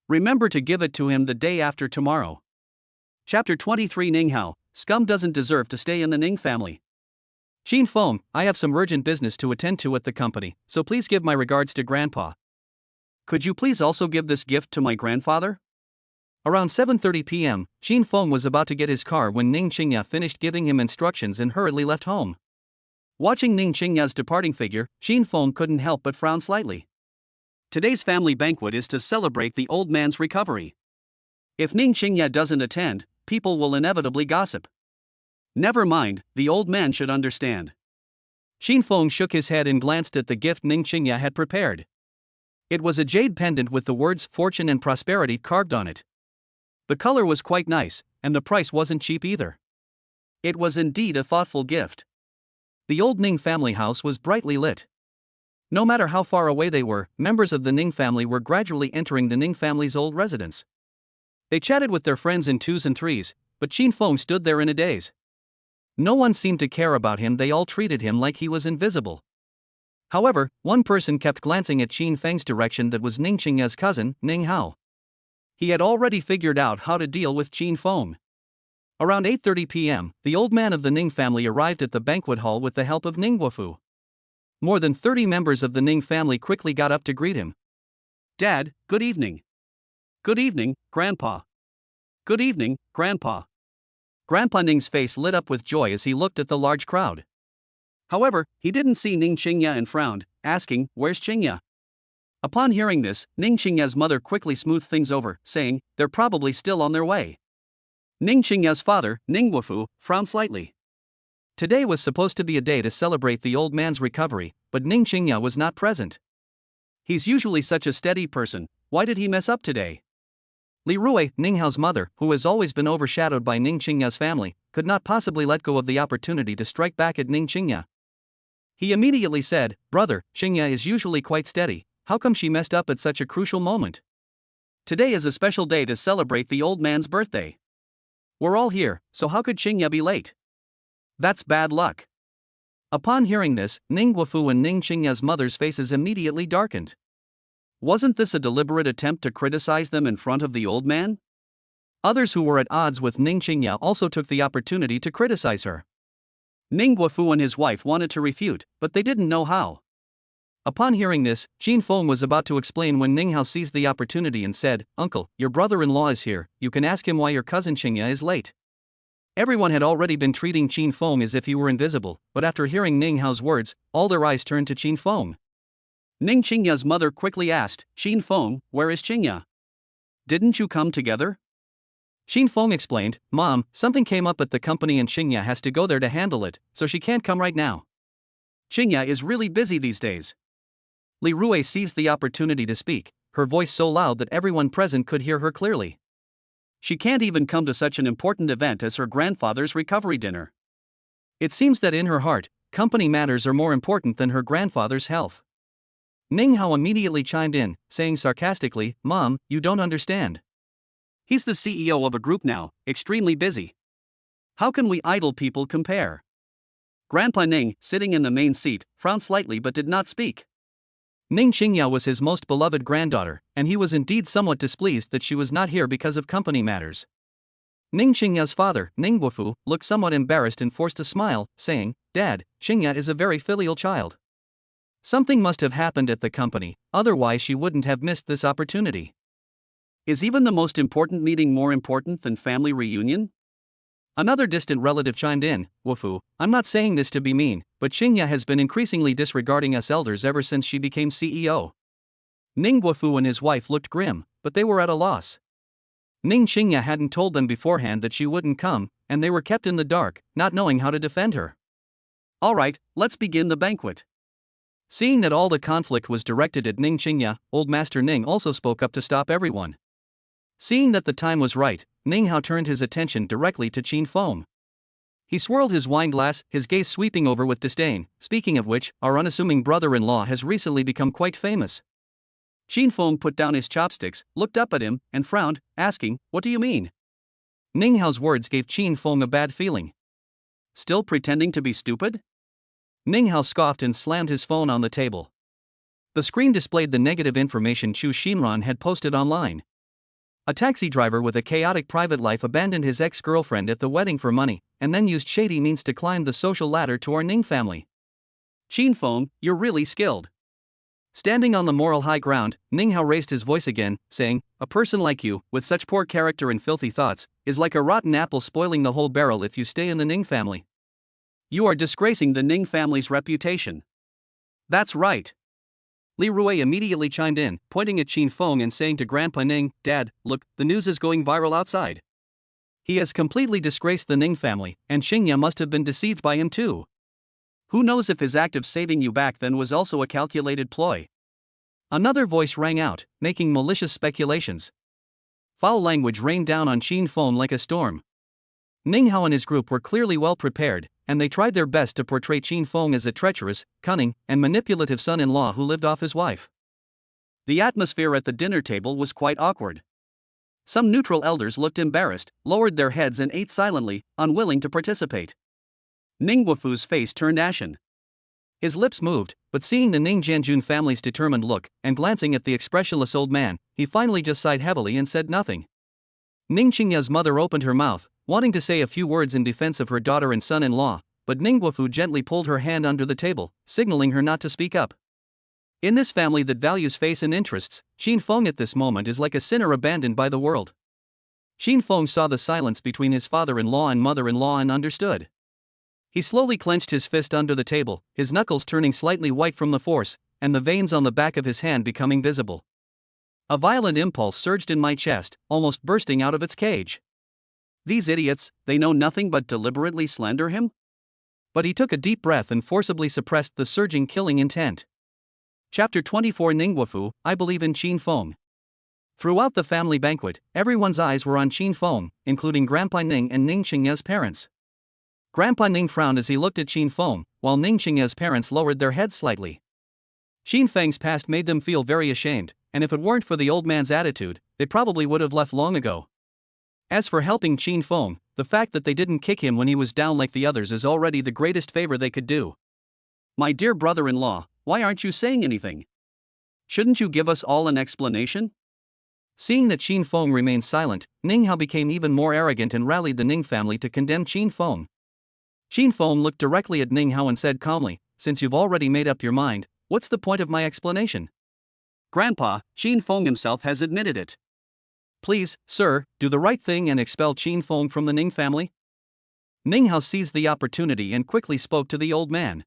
Remember to give it to him the day after tomorrow." Chapter 23 Ning Hao, scum doesn't deserve to stay in the Ning family. "Qin Feng, I have some urgent business to attend to at the company, so please give my regards to Grandpa. Could you please also give this gift to my grandfather?" Around 7:30 p.m., Qin Feng was about to get his car when Ning Qingya finished giving him instructions and hurriedly left home. Watching Ning Qingya's departing figure, Qin Feng couldn't help but frown slightly. Today's family banquet is to celebrate the old man's recovery. If Ning Qingya doesn't attend, people will inevitably gossip. Never mind, the old man should understand. Qin Feng shook his head and glanced at the gift Ning Qingya had prepared. It was a jade pendant with the words "Fortune and Prosperity" carved on it. The color was quite nice, and the price wasn't cheap either. It was indeed a thoughtful gift. The old Ning family house was brightly lit. No matter how far away they were, members of the Ning family were gradually entering the Ning family's old residence. They chatted with their friends in twos and threes, but Qin Feng stood there in a daze. No one seemed to care about him, they all treated him like he was invisible. However, one person kept glancing at Qin Feng's direction, that was Ning Qingya's cousin, Ning Hao. He had already figured out how to deal with Qin Feng. Around 8:30 p.m., the old man of the Ning family arrived at the banquet hall with the help of Ning Guofu. More than 30 members of the Ning family quickly got up to greet him. "Dad, good evening." "Good evening, Grandpa." "Good evening, Grandpa." Grandpa Ning's face lit up with joy as he looked at the large crowd. However, he didn't see Ning Qingya and frowned, asking, "Where's Qingya?" Upon hearing this, Ning Qingya's mother quickly smoothed things over, saying, "They're probably still on their way." Ning Qingya's father, Ning Guofu, frowned slightly. Today was supposed to be a day to celebrate the old man's recovery, but Ning Qingya was not present. He's usually such a steady person, why did he mess up today? Li Rui, Ning Hao's mother, who has always been overshadowed by Ning Qingya's family, could not possibly let go of the opportunity to strike back at Ning Qingya. He immediately said, "Brother, Qingya is usually quite steady, how come she messed up at such a crucial moment? Today is a special day to celebrate the old man's birthday. We're all here, so how could Qingya be late? That's bad luck." Upon hearing this, Ning Guofu and Ning Qingya's mother's faces immediately darkened. Wasn't this a deliberate attempt to criticize them in front of the old man? Others who were at odds with Ning Qingya also took the opportunity to criticize her. Ning Guofu and his wife wanted to refute, but they didn't know how. Upon hearing this, Qin Feng was about to explain when Ning Hao seized the opportunity and said, "Uncle, your brother-in-law is here, you can ask him why your cousin Qingya is late." Everyone had already been treating Qin Feng as if he were invisible, but after hearing Ning Hao's words, all their eyes turned to Qin Feng. Ning Qingya's mother quickly asked, "Qin Feng, where is Qingya? Didn't you come together?" Qin Feng explained, "Mom, something came up at the company and Qingya has to go there to handle it, so she can't come right now. Qingya is really busy these days." Li Rui seized the opportunity to speak, her voice so loud that everyone present could hear her clearly. She can't even come to such an important event as her grandfather's recovery dinner. It seems that in her heart, company matters are more important than her grandfather's health. Ning Hao immediately chimed in, saying sarcastically, "Mom, you don't understand. He's the CEO of a group now, extremely busy. How can we idle people compare?" Grandpa Ning, sitting in the main seat, frowned slightly but did not speak. Ning Qingya was his most beloved granddaughter, and he was indeed somewhat displeased that she was not here because of company matters. Ning Qingya's father, Ning Guofu, looked somewhat embarrassed and forced a smile, saying, "Dad, Qingya is a very filial child. Something must have happened at the company, otherwise she wouldn't have missed this opportunity." Is even the most important meeting more important than family reunion? Another distant relative chimed in, "Wufu, I'm not saying this to be mean, but Qingya has been increasingly disregarding us elders ever since she became CEO." Ning Guofu and his wife looked grim, but they were at a loss. Ning Qingya hadn't told them beforehand that she wouldn't come, and they were kept in the dark, not knowing how to defend her. "Alright, let's begin the banquet." Seeing that all the conflict was directed at Ning Qingya, Old Master Ning also spoke up to stop everyone. Seeing that the time was right, Ning Hao turned his attention directly to Qin Feng. He swirled his wine glass, his gaze sweeping over with disdain. "Speaking of which, our unassuming brother-in-law has recently become quite famous." Qin Feng put down his chopsticks, looked up at him, and frowned, asking, "What do you mean?" Ning Hao's words gave Qin Feng a bad feeling. "Still pretending to be stupid?" Ning Hao scoffed and slammed his phone on the table. The screen displayed the negative information Chu Xinran had posted online. A taxi driver with a chaotic private life abandoned his ex-girlfriend at the wedding for money, and then used shady means to climb the social ladder to our Ning family. "Qin Feng, you're really skilled." Standing on the moral high ground, Ning Hao raised his voice again, saying, "A person like you, with such poor character and filthy thoughts, is like a rotten apple spoiling the whole barrel if you stay in the Ning family. You are disgracing the Ning family's reputation." "That's right." Li Rui immediately chimed in, pointing at Qin Feng and saying to Grandpa Ning, "Dad, look, the news is going viral outside. He has completely disgraced the Ning family, and Qingya must have been deceived by him too. Who knows if his act of saving you back then was also a calculated ploy?" Another voice rang out, making malicious speculations. Foul language rained down on Qin Feng like a storm. Ning Hao and his group were clearly well prepared, and they tried their best to portray Qin Feng as a treacherous, cunning, and manipulative son-in-law who lived off his wife. The atmosphere at the dinner table was quite awkward. Some neutral elders looked embarrassed, lowered their heads and ate silently, unwilling to participate. Ning Guofu's face turned ashen. His lips moved, but seeing the Ning Jianjun family's determined look, and glancing at the expressionless old man, he finally just sighed heavily and said nothing. Ning Qingya's mother opened her mouth, wanting to say a few words in defense of her daughter and son-in-law, but Ning Guofu gently pulled her hand under the table, signaling her not to speak up. In this family that values face and interests, Qin Feng at this moment is like a sinner abandoned by the world. Qin Feng saw the silence between his father-in-law and mother-in-law and understood. He slowly clenched his fist under the table, his knuckles turning slightly white from the force, and the veins on the back of his hand becoming visible. A violent impulse surged in my chest, almost bursting out of its cage. These idiots, they know nothing but deliberately slander him? But he took a deep breath and forcibly suppressed the surging killing intent. Chapter 24 Ning Guofu, I believe in Qin Feng. Throughout the family banquet, everyone's eyes were on Qin Feng, including Grandpa Ning and Ning Qingya's parents. Grandpa Ning frowned as he looked at Qin Feng, while Ning Qingya's parents lowered their heads slightly. Qin Feng's past made them feel very ashamed, and if it weren't for the old man's attitude, they probably would have left long ago. As for helping Qin Feng, the fact that they didn't kick him when he was down like the others is already the greatest favor they could do. "My dear brother-in-law, why aren't you saying anything? Shouldn't you give us all an explanation?" Seeing that Qin Feng remained silent, Ning Hao became even more arrogant and rallied the Ning family to condemn Qin Feng. Qin Feng looked directly at Ning Hao and said calmly, "Since you've already made up your mind, what's the point of my explanation?" "Grandpa, Qin Feng himself has admitted it. Please, sir, do the right thing and expel Qin Feng from the Ning family." Ning Hao seized the opportunity and quickly spoke to the old man.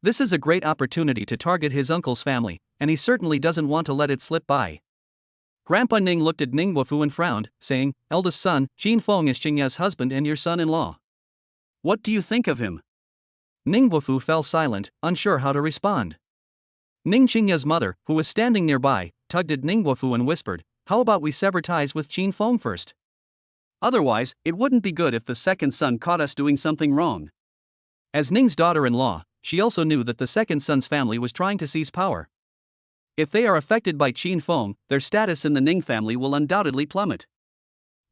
This is a great opportunity to target his uncle's family, and he certainly doesn't want to let it slip by. Grandpa Ning looked at Ning Guofu and frowned, saying, "Eldest son, Qin Feng is Qingya's husband and your son-in-law. What do you think of him?" Ning Guofu fell silent, unsure how to respond. Ning Qingya's mother, who was standing nearby, tugged at Ning Guofu and whispered, "How about we sever ties with Qin Feng first? Otherwise, it wouldn't be good if the second son caught us doing something wrong." As Ning's daughter-in-law, she also knew that the second son's family was trying to seize power. If they are affected by Qin Feng, their status in the Ning family will undoubtedly plummet.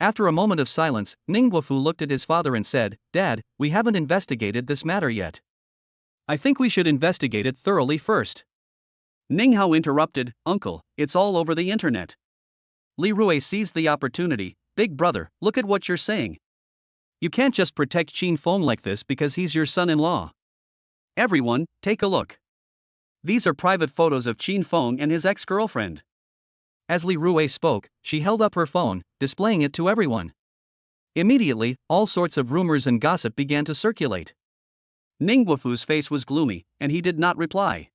After a moment of silence, Ning Guofu looked at his father and said, "Dad, we haven't investigated this matter yet. I think we should investigate it thoroughly first." Ning Hao interrupted, "Uncle, it's all over the internet." Li Rui seized the opportunity, "Big brother, look at what you're saying. You can't just protect Qin Feng like this because he's your son-in-law. Everyone, take a look. These are private photos of Qin Feng and his ex-girlfriend." As Li Rui spoke, she held up her phone, displaying it to everyone. Immediately, all sorts of rumors and gossip began to circulate. Ning Guofu's face was gloomy, and he did not reply.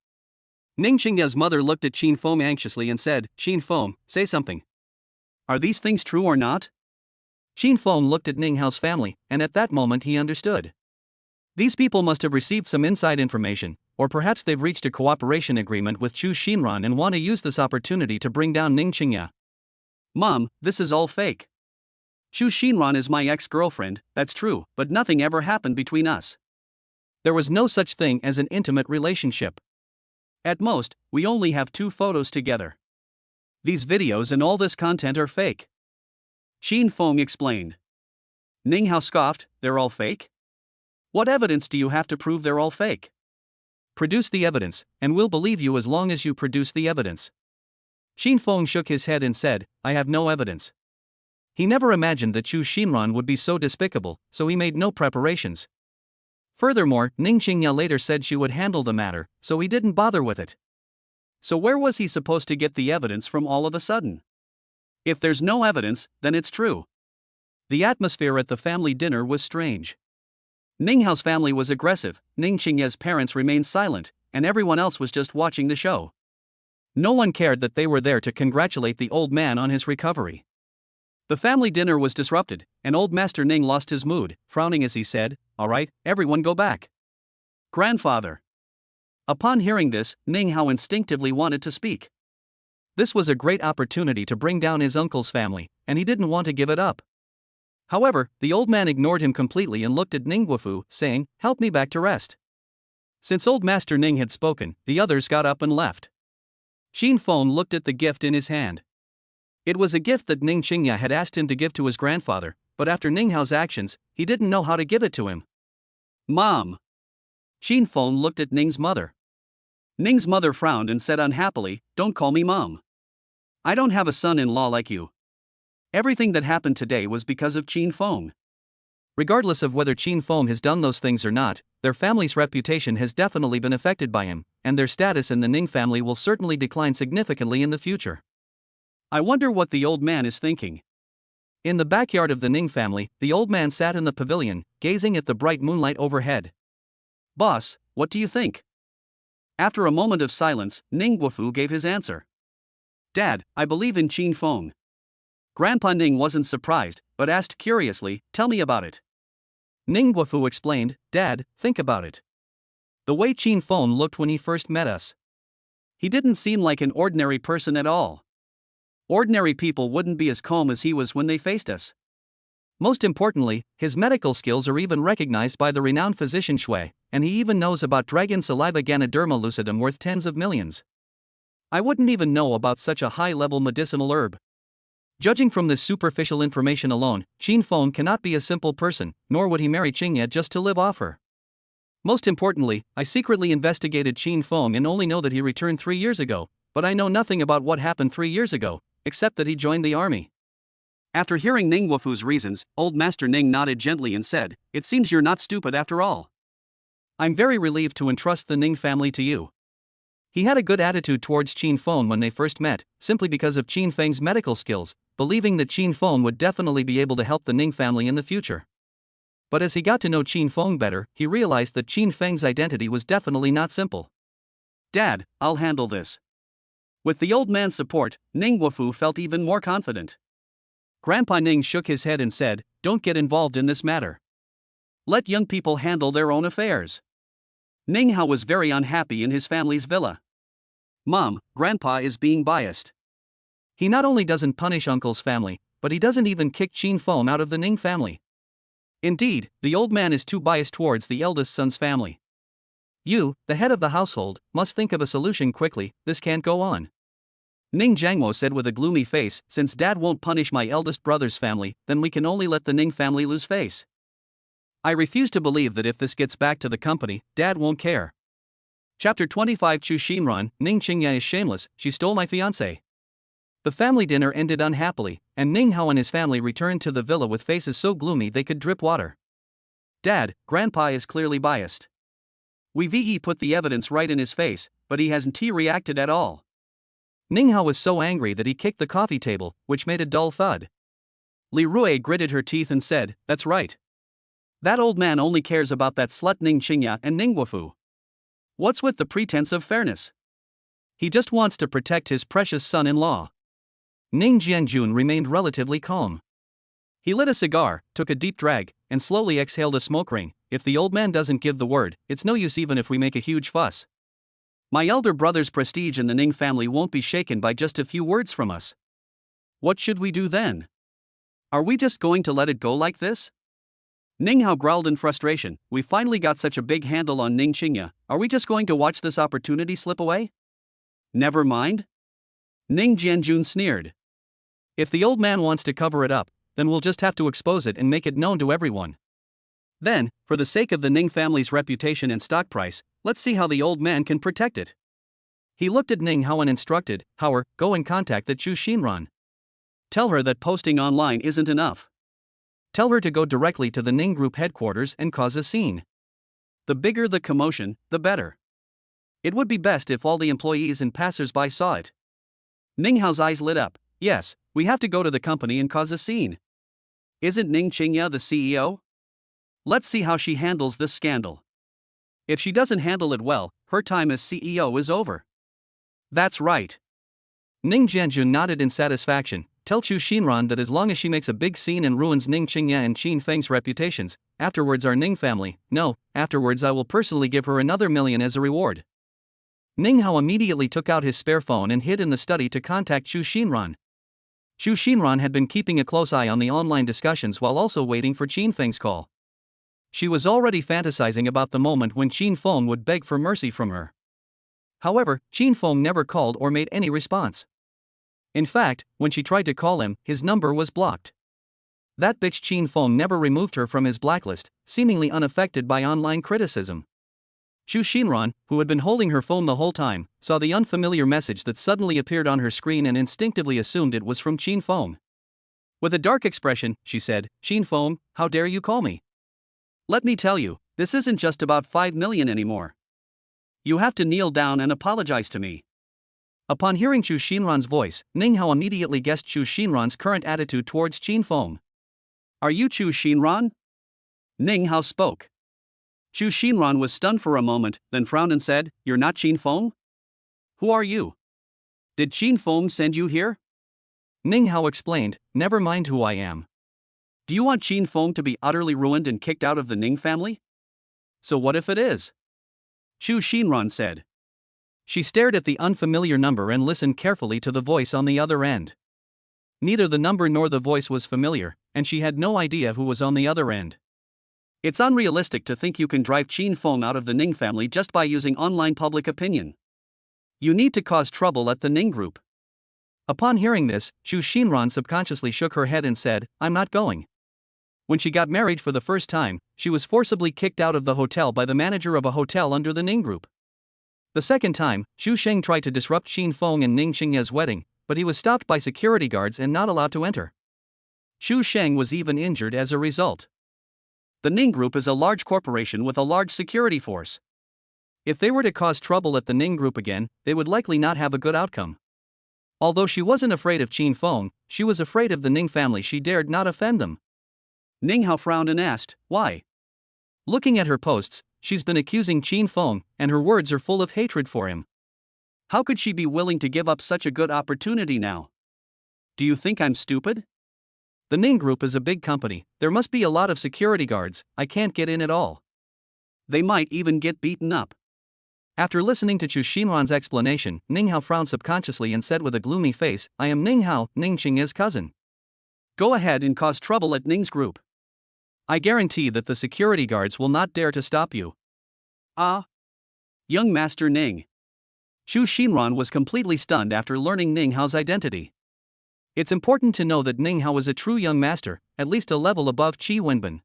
Ning Qingya's mother looked at Qin Feng anxiously and said, "Qin Feng, say something. Are these things true or not?" Qin Feng looked at Ning Hao's family, and at that moment he understood. These people must have received some inside information, or perhaps they've reached a cooperation agreement with Chu Xinran and want to use this opportunity to bring down Ning Qingya. "Mom, this is all fake. Chu Xinran is my ex-girlfriend, that's true, but nothing ever happened between us. There was no such thing as an intimate relationship. At most, we only have 2 photos together. These videos and all this content are fake." Qin Feng explained. Ning Hao scoffed, "They're all fake? What evidence do you have to prove they're all fake? Produce the evidence, and we'll believe you as long as you produce the evidence." Qin Feng shook his head and said, "I have no evidence." He never imagined that Chu Xinran would be so despicable, so he made no preparations. Furthermore, Ning Qingya later said she would handle the matter, so he didn't bother with it. So where was he supposed to get the evidence from all of a sudden? If there's no evidence, then it's true. The atmosphere at the family dinner was strange. Ning Hao's family was aggressive, Ning Qingya's parents remained silent, and everyone else was just watching the show. No one cared that they were there to congratulate the old man on his recovery. The family dinner was disrupted, and old Master Ning lost his mood, frowning as he said, "All right, everyone go back." "Grandfather." Upon hearing this, Ning Hao instinctively wanted to speak. This was a great opportunity to bring down his uncle's family, and he didn't want to give it up. However, the old man ignored him completely and looked at Ning Guofu, saying, "Help me back to rest." Since old Master Ning had spoken, the others got up and left. Qin Feng looked at the gift in his hand. It was a gift that Ning Qingya had asked him to give to his grandfather, but after Ning Hao's actions, he didn't know how to give it to him. "Mom." Qin Feng looked at Ning's mother. Ning's mother frowned and said unhappily, "Don't call me Mom. I don't have a son-in-law like you. Everything that happened today was because of Qin Feng." Regardless of whether Qin Feng has done those things or not, their family's reputation has definitely been affected by him, and their status in the Ning family will certainly decline significantly in the future. I wonder what the old man is thinking. In the backyard of the Ning family, the old man sat in the pavilion, gazing at the bright moonlight overhead. "Boss, what do you think?" After a moment of silence, Ning Guofu gave his answer. "Dad, I believe in Qin Feng." Grandpa Ning wasn't surprised, but asked curiously, "Tell me about it." Ning Guofu explained, "Dad, think about it. The way Qin Feng looked when he first met us. He didn't seem like an ordinary person at all. Ordinary people wouldn't be as calm as he was when they faced us. Most importantly, his medical skills are even recognized by the renowned physician Shui, and he even knows about dragon saliva Ganoderma lucidum worth tens of millions. I wouldn't even know about such a high-level medicinal herb. Judging from this superficial information alone, Qin Feng cannot be a simple person, nor would he marry Qingya just to live off her. Most importantly, I secretly investigated Qin Feng and only know that he returned 3 years ago, but I know nothing about what happened 3 years ago, except that he joined the army." After hearing Ning Guofu's reasons, old Master Ning nodded gently and said, "It seems you're not stupid after all. I'm very relieved to entrust the Ning family to you." He had a good attitude towards Qin Feng when they first met, simply because of Qin Feng's medical skills, believing that Qin Feng would definitely be able to help the Ning family in the future. But as he got to know Qin Feng better, he realized that Qin Feng's identity was definitely not simple. "Dad, I'll handle this." With the old man's support, Ning Guofu felt even more confident. Grandpa Ning shook his head and said, "Don't get involved in this matter. Let young people handle their own affairs." Ning Hao was very unhappy in his family's villa. "Mom, Grandpa is being biased. He not only doesn't punish Uncle's family, but he doesn't even kick Qin Feng out of the Ning family. Indeed, the old man is too biased towards the eldest son's family. You, the head of the household, must think of a solution quickly. This can't go on." Ning Jiangwo said with a gloomy face, since Dad won't punish my eldest brother's family, then we can only let the Ning family lose face. I refuse to believe that if this gets back to the company, Dad won't care. Chapter 25 Chu Xinran, Ning Qingya is shameless, she stole my fiancé. The family dinner ended unhappily, and Ning Hao and his family returned to the villa with faces so gloomy they could drip water. Dad, Grandpa is clearly biased. We put the evidence right in his face, but he hasn't reacted at all. Ning Hao was so angry that he kicked the coffee table, which made a dull thud. Li Rui gritted her teeth and said, that's right. That old man only cares about that slut Ning Qingya and Ning Guofu. What's with the pretense of fairness? He just wants to protect his precious son-in-law. Ning Jianjun remained relatively calm. He lit a cigar, took a deep drag, and slowly exhaled a smoke ring. If the old man doesn't give the word, it's no use even if we make a huge fuss. My elder brother's prestige in the Ning family won't be shaken by just a few words from us. What should we do then? Are we just going to let it go like this? Ning Hao growled in frustration, we finally got such a big handle on Ning Qingya, are we just going to watch this opportunity slip away? Never mind. Ning Jianjun sneered. If the old man wants to cover it up, then we'll just have to expose it and make it known to everyone. Then, for the sake of the Ning family's reputation and stock price, let's see how the old man can protect it. He looked at Ning Hao and instructed, Hao, go and contact the Chu Xinran. Tell her that posting online isn't enough. Tell her to go directly to the Ning Group headquarters and cause a scene. The bigger the commotion, the better. It would be best if all the employees and passers-by saw it. Ning Hao's eyes lit up. Yes, we have to go to the company and cause a scene. Isn't Ning Qingya the CEO? Let's see how she handles this scandal. If she doesn't handle it well, her time as CEO is over. That's right. Ning Jianjun nodded in satisfaction. Tell Chu Xinran that as long as she makes a big scene and ruins Ning Qingya and Qin Feng's reputations, afterwards our Ning family, afterwards I will personally give her another $1 million as a reward. Ning Hao immediately took out his spare phone and hid in the study to contact Chu Xinran. Chu Xinran had been keeping a close eye on the online discussions while also waiting for Qin Feng's call. She was already fantasizing about the moment when Qin Feng would beg for mercy from her. However, Qin Feng never called or made any response. In fact, when she tried to call him, his number was blocked. That bitch Qin Feng never removed her from his blacklist, seemingly unaffected by online criticism. Chu Xinran, who had been holding her phone the whole time, saw the unfamiliar message that suddenly appeared on her screen and instinctively assumed it was from Qin Feng. With a dark expression, she said, Qin Feng, how dare you call me? Let me tell you, this isn't just about 5 million anymore. You have to kneel down and apologize to me. Upon hearing Chu Xinran's voice, Ning Hao immediately guessed Chu Xinran's current attitude towards Qin Feng. Are you Chu Xinran? Ning Hao spoke. Chu Xinran was stunned for a moment, then frowned and said, You're not Qin Feng? Who are you? Did Qin Feng send you here? Ning Hao explained, Never mind who I am. Do you want Qin Feng to be utterly ruined and kicked out of the Ning family? So what if it is? Chu Xinran said. She stared at the unfamiliar number and listened carefully to the voice on the other end. Neither the number nor the voice was familiar, and she had no idea who was on the other end. It's unrealistic to think you can drive Qin Feng out of the Ning family just by using online public opinion. You need to cause trouble at the Ning group. Upon hearing this, Chu Xinran subconsciously shook her head and said, I'm not going. When she got married for the first time, she was forcibly kicked out of the hotel by the manager of a hotel under the Ning group. The second time, Xu Sheng tried to disrupt Qin Feng and Ning Qingya's wedding, but he was stopped by security guards and not allowed to enter. Xu Sheng was even injured as a result. The Ning Group is a large corporation with a large security force. If they were to cause trouble at the Ning Group again, they would likely not have a good outcome. Although she wasn't afraid of Qin Feng, she was afraid of the Ning family. She dared not offend them. Ning Hao frowned and asked, Why? Looking at her posts, she's been accusing Qin Feng, and her words are full of hatred for him. How could she be willing to give up such a good opportunity now? Do you think I'm stupid? The Ning Group is a big company, there must be a lot of security guards, I can't get in at all. They might even get beaten up. After listening to Chu Xinran's explanation, Ning Hao frowned subconsciously and said with a gloomy face, I am Ning Hao, Ning Qingya's cousin. Go ahead and cause trouble at Ning's group. I guarantee that the security guards will not dare to stop you. Ah. Young Master Ning. Xu Xinran was completely stunned after learning Ning Hao's identity. It's important to know that Ning Hao is a true young master, at least a level above Qi Wenbin.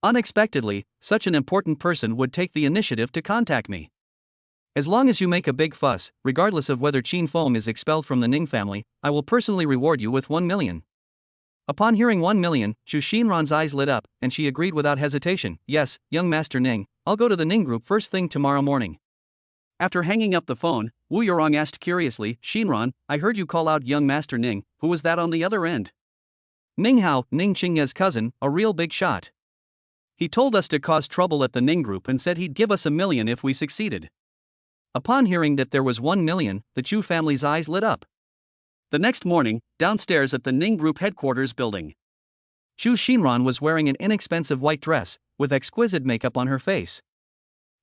Unexpectedly, such an important person would take the initiative to contact me. As long as you make a big fuss, regardless of whether Qin Feng is expelled from the Ning family, I will personally reward you with 1 million. Upon hearing 1 million, Xu Xinran's eyes lit up, and she agreed without hesitation. Yes, young Master Ning, I'll go to the Ning group first thing tomorrow morning. After hanging up the phone, Wu Yurong asked curiously, Xinran, I heard you call out young Master Ning, who was that on the other end? Ning Hao, Ning Qingya's cousin, a real big shot. He told us to cause trouble at the Ning group and said he'd give us 1 million if we succeeded. Upon hearing that there was 1 million, the Chu family's eyes lit up. The next morning, downstairs at the Ning Group headquarters building, Xu Xinran was wearing an inexpensive white dress, with exquisite makeup on her face.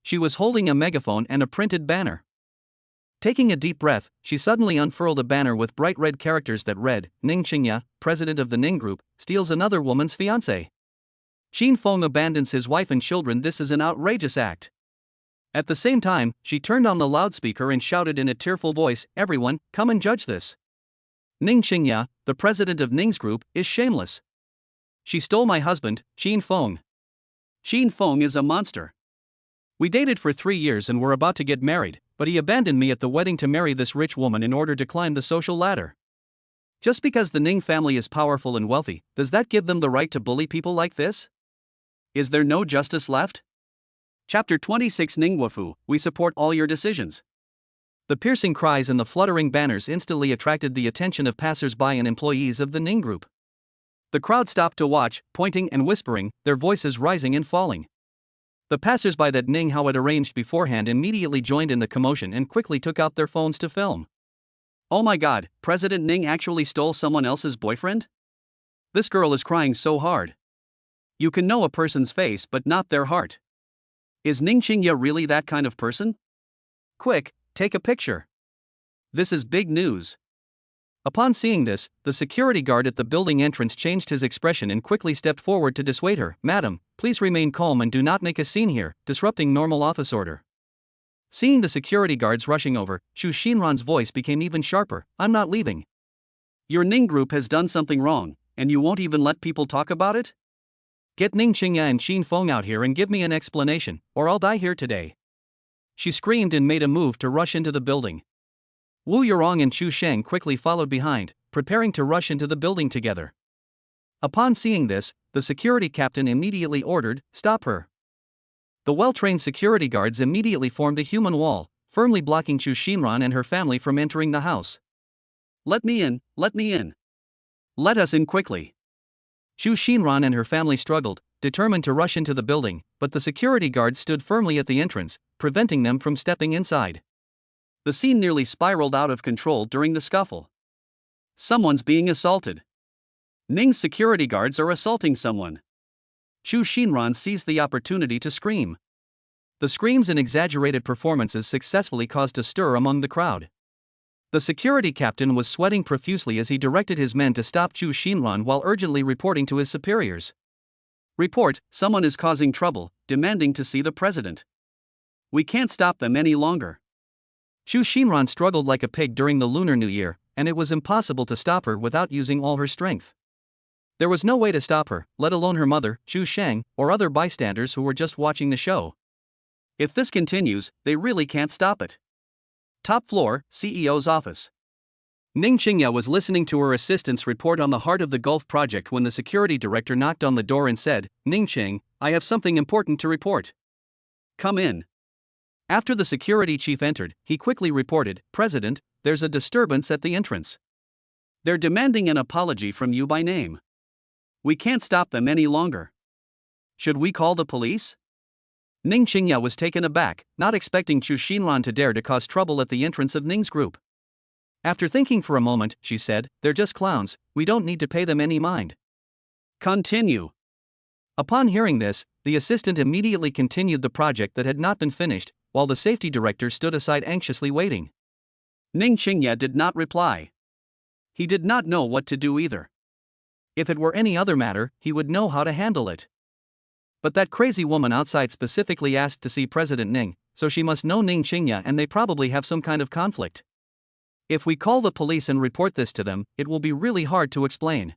She was holding a megaphone and a printed banner. Taking a deep breath, she suddenly unfurled a banner with bright red characters that read, Ning Qingya, president of the Ning Group, steals another woman's fiancé. Qin Feng abandons his wife and children. This is an outrageous act. At the same time, she turned on the loudspeaker and shouted in a tearful voice, everyone, come and judge this. Ning Qingya, the president of Ning's group, is shameless. She stole my husband, Qin Feng. Qin Feng is a monster. We dated for 3 years and were about to get married, but he abandoned me at the wedding to marry this rich woman in order to climb the social ladder. Just because the Ning family is powerful and wealthy, does that give them the right to bully people like this? Is there no justice left? Chapter 26 Ningwafu, we support all your decisions. The piercing cries and the fluttering banners instantly attracted the attention of passers-by and employees of the Ning Group. The crowd stopped to watch, pointing and whispering, their voices rising and falling. The passers-by that Ning Hao had arranged beforehand immediately joined in the commotion and quickly took out their phones to film. Oh my god, President Ning actually stole someone else's boyfriend? This girl is crying so hard. You can know a person's face but not their heart. Is Ning Qingya really that kind of person? Quick, take a picture. This is big news. Upon seeing this, the security guard at the building entrance changed his expression and quickly stepped forward to dissuade her. Madam, please remain calm and do not make a scene here, disrupting normal office order. Seeing the security guards rushing over, Xu Xinran's voice became even sharper. I'm not leaving. Your Ning group has done something wrong, and you won't even let people talk about it? Get Ning Qingya and Qin Feng out here and give me an explanation, or I'll die here today. She screamed and made a move to rush into the building. Wu Yurong and Chu Sheng quickly followed behind, preparing to rush into the building together. Upon seeing this, the security captain immediately ordered, stop her. The well-trained security guards immediately formed a human wall, firmly blocking Xu Xinran and her family from entering the house. Let me in, let me in. Let us in quickly. Xu Xinran and her family struggled, determined to rush into the building, but the security guards stood firmly at the entrance, preventing them from stepping inside. The scene nearly spiraled out of control during the scuffle. Someone's being assaulted. Ning's security guards are assaulting someone. Xu Xinran seized the opportunity to scream. The screams and exaggerated performances successfully caused a stir among the crowd. The security captain was sweating profusely as he directed his men to stop Xu Xinran while urgently reporting to his superiors. Report, someone is causing trouble, demanding to see the president. We can't stop them any longer. Xu Xinran struggled like a pig during the Lunar New Year, and it was impossible to stop her without using all her strength. There was no way to stop her, let alone her mother, Xu Sheng, or other bystanders who were just watching the show. If this continues, they really can't stop it. Top floor, CEO's office. Ning Qingya was listening to her assistant's report on the Heart of the Gulf project when the security director knocked on the door and said, Ning Qing, I have something important to report. Come in. After the security chief entered, he quickly reported, President, there's a disturbance at the entrance. They're demanding an apology from you by name. We can't stop them any longer. Should we call the police? Ning Qingya was taken aback, not expecting Xu Xinran to dare to cause trouble at the entrance of Ning's group. After thinking for a moment, she said, they're just clowns, we don't need to pay them any mind. Continue. Upon hearing this, the assistant immediately continued the project that had not been finished, while the safety director stood aside anxiously waiting. Ning Qingya did not reply. He did not know what to do either. If it were any other matter, he would know how to handle it. But that crazy woman outside specifically asked to see President Ning, so she must know Ning Qingya and they probably have some kind of conflict. If we call the police and report this to them, it will be really hard to explain.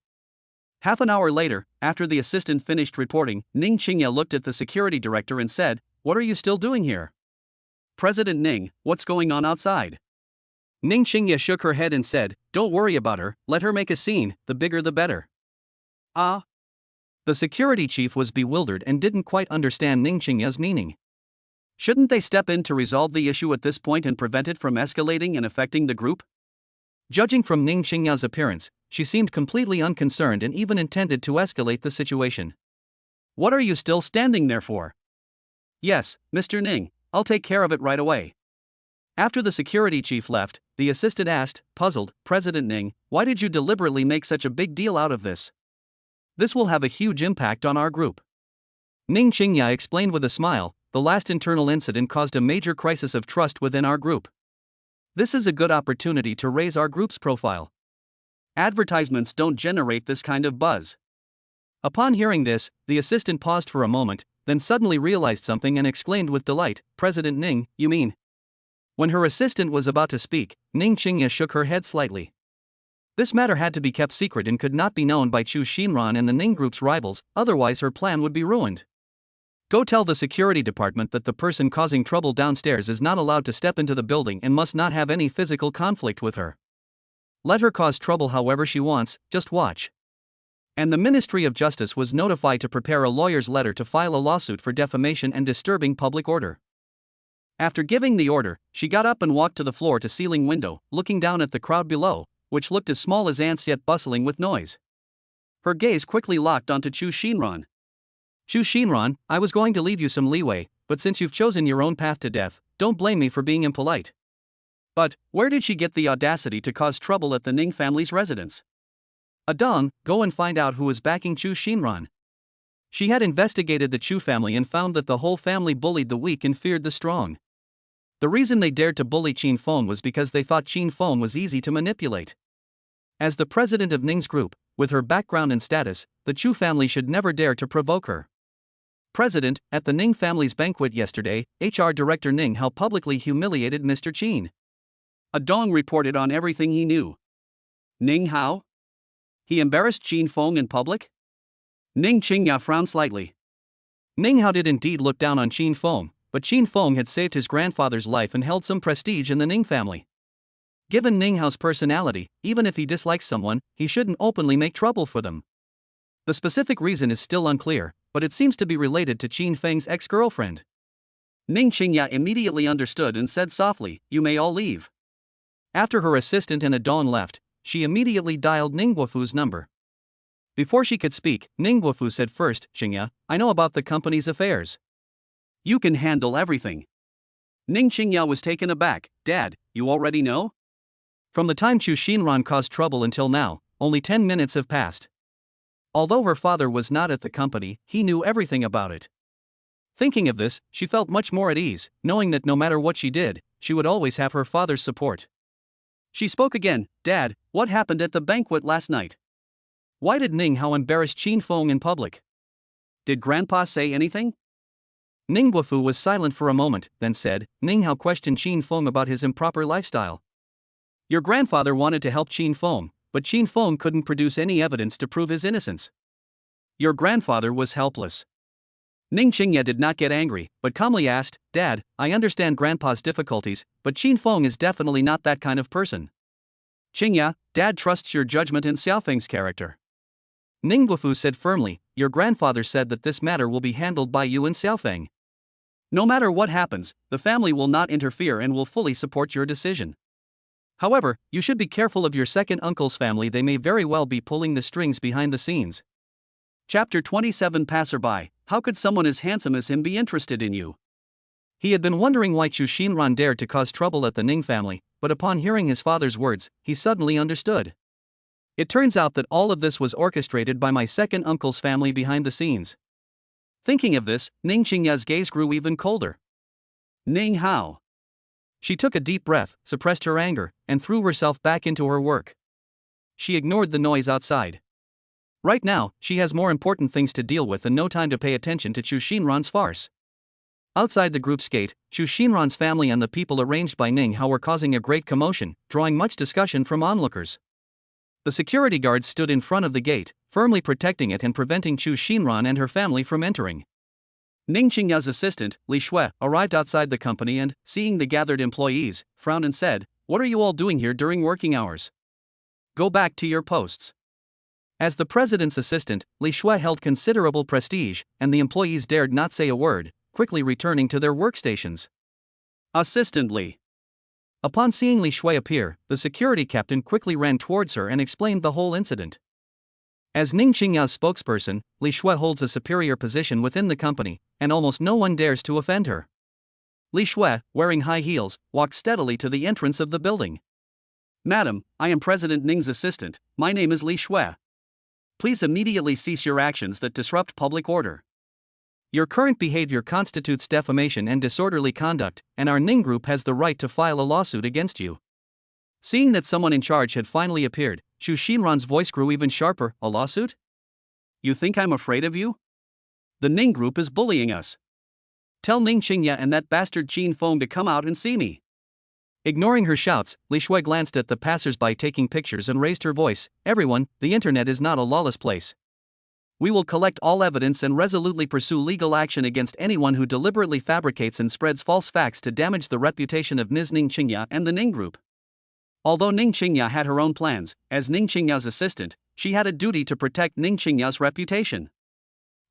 Half an hour later, after the assistant finished reporting, Ning Qingya looked at the security director and said, "What are you still doing here?" "President Ning, what's going on outside?" Ning Qingya shook her head and said, "Don't worry about her, let her make a scene, the bigger the better." Ah? The security chief was bewildered and didn't quite understand Ning Qingya's meaning. Shouldn't they step in to resolve the issue at this point and prevent it from escalating and affecting the group? Judging from Ning Qingya's appearance, she seemed completely unconcerned and even intended to escalate the situation. "What are you still standing there for?" "Yes, Mr. Ning, I'll take care of it right away." After the security chief left, the assistant asked, puzzled, "President Ning, why did you deliberately make such a big deal out of this? This will have a huge impact on our group." Ning Qingya explained with a smile, "The last internal incident caused a major crisis of trust within our group. This is a good opportunity to raise our group's profile. Advertisements don't generate this kind of buzz." Upon hearing this, the assistant paused for a moment, then suddenly realized something and exclaimed with delight, "President Ning, you mean?" When her assistant was about to speak, Ning Qingya shook her head slightly. This matter had to be kept secret and could not be known by Chu Xinran and the Ning Group's rivals, otherwise her plan would be ruined. "Go tell the security department that the person causing trouble downstairs is not allowed to step into the building and must not have any physical conflict with her. Let her cause trouble however she wants, just watch." And the Ministry of Justice was notified to prepare a lawyer's letter to file a lawsuit for defamation and disturbing public order. After giving the order, she got up and walked to the floor-to-ceiling window, looking down at the crowd below, which looked as small as ants yet bustling with noise. Her gaze quickly locked onto Chu Xinran. "Chu Xinran, I was going to leave you some leeway, but since you've chosen your own path to death, don't blame me for being impolite." But, where did she get the audacity to cause trouble at the Ning family's residence? Adong, go and find out who is backing Chu Xinran. She had investigated the Chu family and found that the whole family bullied the weak and feared the strong. The reason they dared to bully Qin Feng was because they thought Qin Feng was easy to manipulate. As the president of Ning's group, with her background and status, the Chu family should never dare to provoke her. President, at the Ning family's banquet yesterday, HR Director Ning Hao publicly humiliated Mr. Qin. Adong reported on everything he knew. Ning Hao? He embarrassed Qin Feng in public? Ning Qingya frowned slightly. Ning Hao did indeed look down on Qin Feng, but Qin Feng had saved his grandfather's life and held some prestige in the Ning family. Given Ning Hao's personality, even if he dislikes someone, he shouldn't openly make trouble for them. The specific reason is still unclear, but it seems to be related to Qin Feng's ex-girlfriend. Ning Qingya immediately understood and said softly, "You may all leave." After her assistant and Adong left, she immediately dialed Ning Guofu's number. Before she could speak, Ning Guofu said first, "Qingya, I know about the company's affairs. You can handle everything." Ning Qingya was taken aback. "Dad, you already know?" From the time Chu Xinran caused trouble until now, only 10 minutes have passed. Although her father was not at the company, he knew everything about it. Thinking of this, she felt much more at ease, knowing that no matter what she did, she would always have her father's support. She spoke again. "Dad, what happened at the banquet last night? Why did Ning Hao embarrass Qin Feng in public? Did Grandpa say anything?" Ning Guofu was silent for a moment, then said, "Ning Hao questioned Qin Feng about his improper lifestyle. Your grandfather wanted to help Qin Feng, but Qin Feng couldn't produce any evidence to prove his innocence. Your grandfather was helpless." Ning Qingya did not get angry, but calmly asked, "Dad, I understand Grandpa's difficulties, but Qin Feng is definitely not that kind of person. Qingya, Dad trusts your judgment in Xiaofeng's character." Ning Guofu said firmly, "Your grandfather said that this matter will be handled by you and Xiaofeng. No matter what happens, the family will not interfere and will fully support your decision. However, you should be careful of your second uncle's family, they may very well be pulling the strings behind the scenes." Chapter 27 Passerby, how could someone as handsome as him be interested in you? He had been wondering why Chu Xinran dared to cause trouble at the Ning family, but upon hearing his father's words, he suddenly understood. It turns out that all of this was orchestrated by my second uncle's family behind the scenes. Thinking of this, Ning Qingya's gaze grew even colder. Ning Hao. She took a deep breath, suppressed her anger, and threw herself back into her work. She ignored the noise outside. Right now, she has more important things to deal with and no time to pay attention to Chu Xinran's farce. Outside the group's gate, Chu Xinran's family and the people arranged by Ning Hao were causing a great commotion, drawing much discussion from onlookers. The security guards stood in front of the gate, firmly protecting it and preventing Chu Xinran and her family from entering. Ning Qingya's assistant, Li Shui, arrived outside the company and, seeing the gathered employees, frowned and said, "What are you all doing here during working hours? Go back to your posts." As the president's assistant, Li Shui held considerable prestige, and the employees dared not say a word, quickly returning to their workstations. Assistant Li. Upon seeing Li Shui appear, the security captain quickly ran towards her and explained the whole incident. As Ning Qingya's spokesperson, Li Shui holds a superior position within the company, and almost no one dares to offend her. Li Shui, wearing high heels, walked steadily to the entrance of the building. "Madam, I am President Ning's assistant, my name is Li Shui. Please immediately cease your actions that disrupt public order. Your current behavior constitutes defamation and disorderly conduct, and our Ning Group has the right to file a lawsuit against you." Seeing that someone in charge had finally appeared, Chu Xinran's voice grew even sharper. "A lawsuit? You think I'm afraid of you? The Ning Group is bullying us. Tell Ning Qingya and that bastard Qin Feng to come out and see me." Ignoring her shouts, Li Shui glanced at the passers-by taking pictures and raised her voice, "Everyone, the internet is not a lawless place. We will collect all evidence and resolutely pursue legal action against anyone who deliberately fabricates and spreads false facts to damage the reputation of Ms. Ning Qingya and the Ning Group." Although Ning Qingya had her own plans, as Ning Qingya's assistant, she had a duty to protect Ning Qingya's reputation.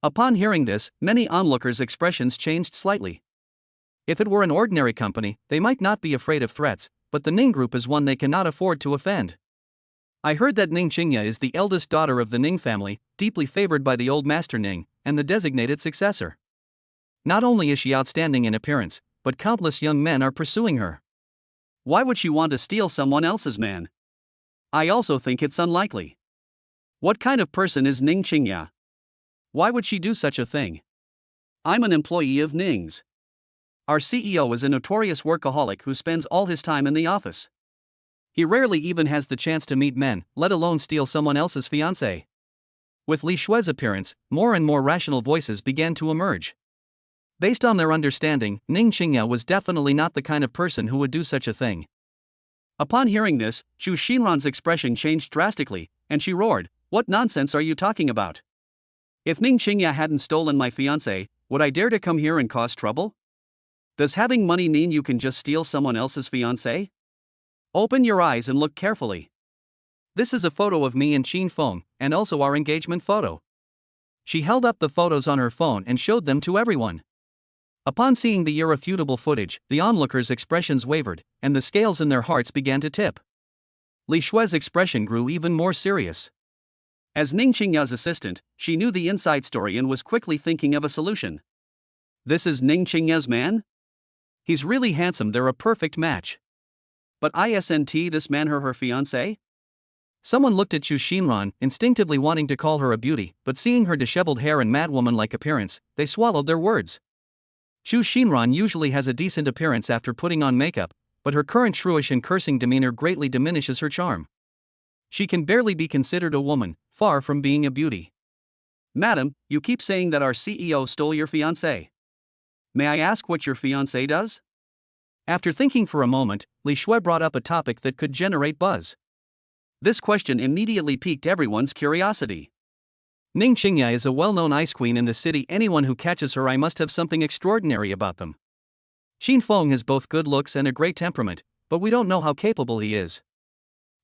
Upon hearing this, many onlookers' expressions changed slightly. If it were an ordinary company, they might not be afraid of threats, but the Ning Group is one they cannot afford to offend. "I heard that Ning Qingya is the eldest daughter of the Ning family, deeply favored by the old master Ning, and the designated successor. Not only is she outstanding in appearance, but countless young men are pursuing her. Why would she want to steal someone else's man? I also think it's unlikely. What kind of person is Ning Qingya? Why would she do such a thing? I'm an employee of Ning's. Our CEO is a notorious workaholic who spends all his time in the office. He rarely even has the chance to meet men, let alone steal someone else's fiancée." With Li Shui's appearance, more and more rational voices began to emerge. Based on their understanding, Ning Qingya was definitely not the kind of person who would do such a thing. Upon hearing this, Chu Xinran's expression changed drastically, and she roared, "What nonsense are you talking about? If Ning Qingya hadn't stolen my fiancée, would I dare to come here and cause trouble? Does having money mean you can just steal someone else's fiancée? Open your eyes and look carefully. This is a photo of me and Qin Feng, and also our engagement photo." She held up the photos on her phone and showed them to everyone. Upon seeing the irrefutable footage, the onlookers' expressions wavered, and the scales in their hearts began to tip. Li Shui's expression grew even more serious. As Ning Qingya's assistant, she knew the inside story and was quickly thinking of a solution. "This is Ning Qingya's man? He's really handsome, they're a perfect match. But isn't this man her fiancé?" Someone looked at Chu Xinran, instinctively wanting to call her a beauty, but seeing her disheveled hair and madwoman-like appearance, they swallowed their words. Chu Xinran usually has a decent appearance after putting on makeup, but her current shrewish and cursing demeanor greatly diminishes her charm. She can barely be considered a woman, far from being a beauty. "Madam, you keep saying that our CEO stole your fiancé. May I ask what your fiancé does?" After thinking for a moment, Li Shui brought up a topic that could generate buzz. This question immediately piqued everyone's curiosity. Ning Qingya is a well-known ice queen in the city. Anyone who catches her eye must have something extraordinary about them. Qin Feng has both good looks and a great temperament, but we don't know how capable he is.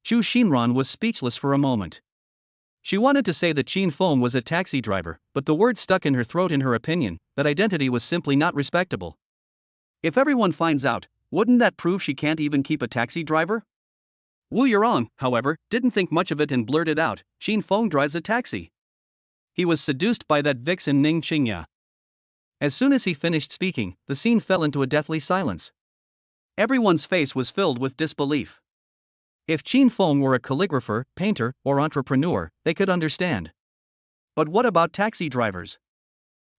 Chu Xinran was speechless for a moment. She wanted to say that Qin Feng was a taxi driver, but the word stuck in her throat. In her opinion, that identity was simply not respectable. If everyone finds out, wouldn't that prove she can't even keep a taxi driver? Wu Yurong, however, didn't think much of it and blurted out, "Qin Feng drives a taxi. He was seduced by that vixen Ning Qingya." As soon as he finished speaking, the scene fell into a deathly silence. Everyone's face was filled with disbelief. If Qin Feng were a calligrapher, painter, or entrepreneur, they could understand. But what about taxi drivers?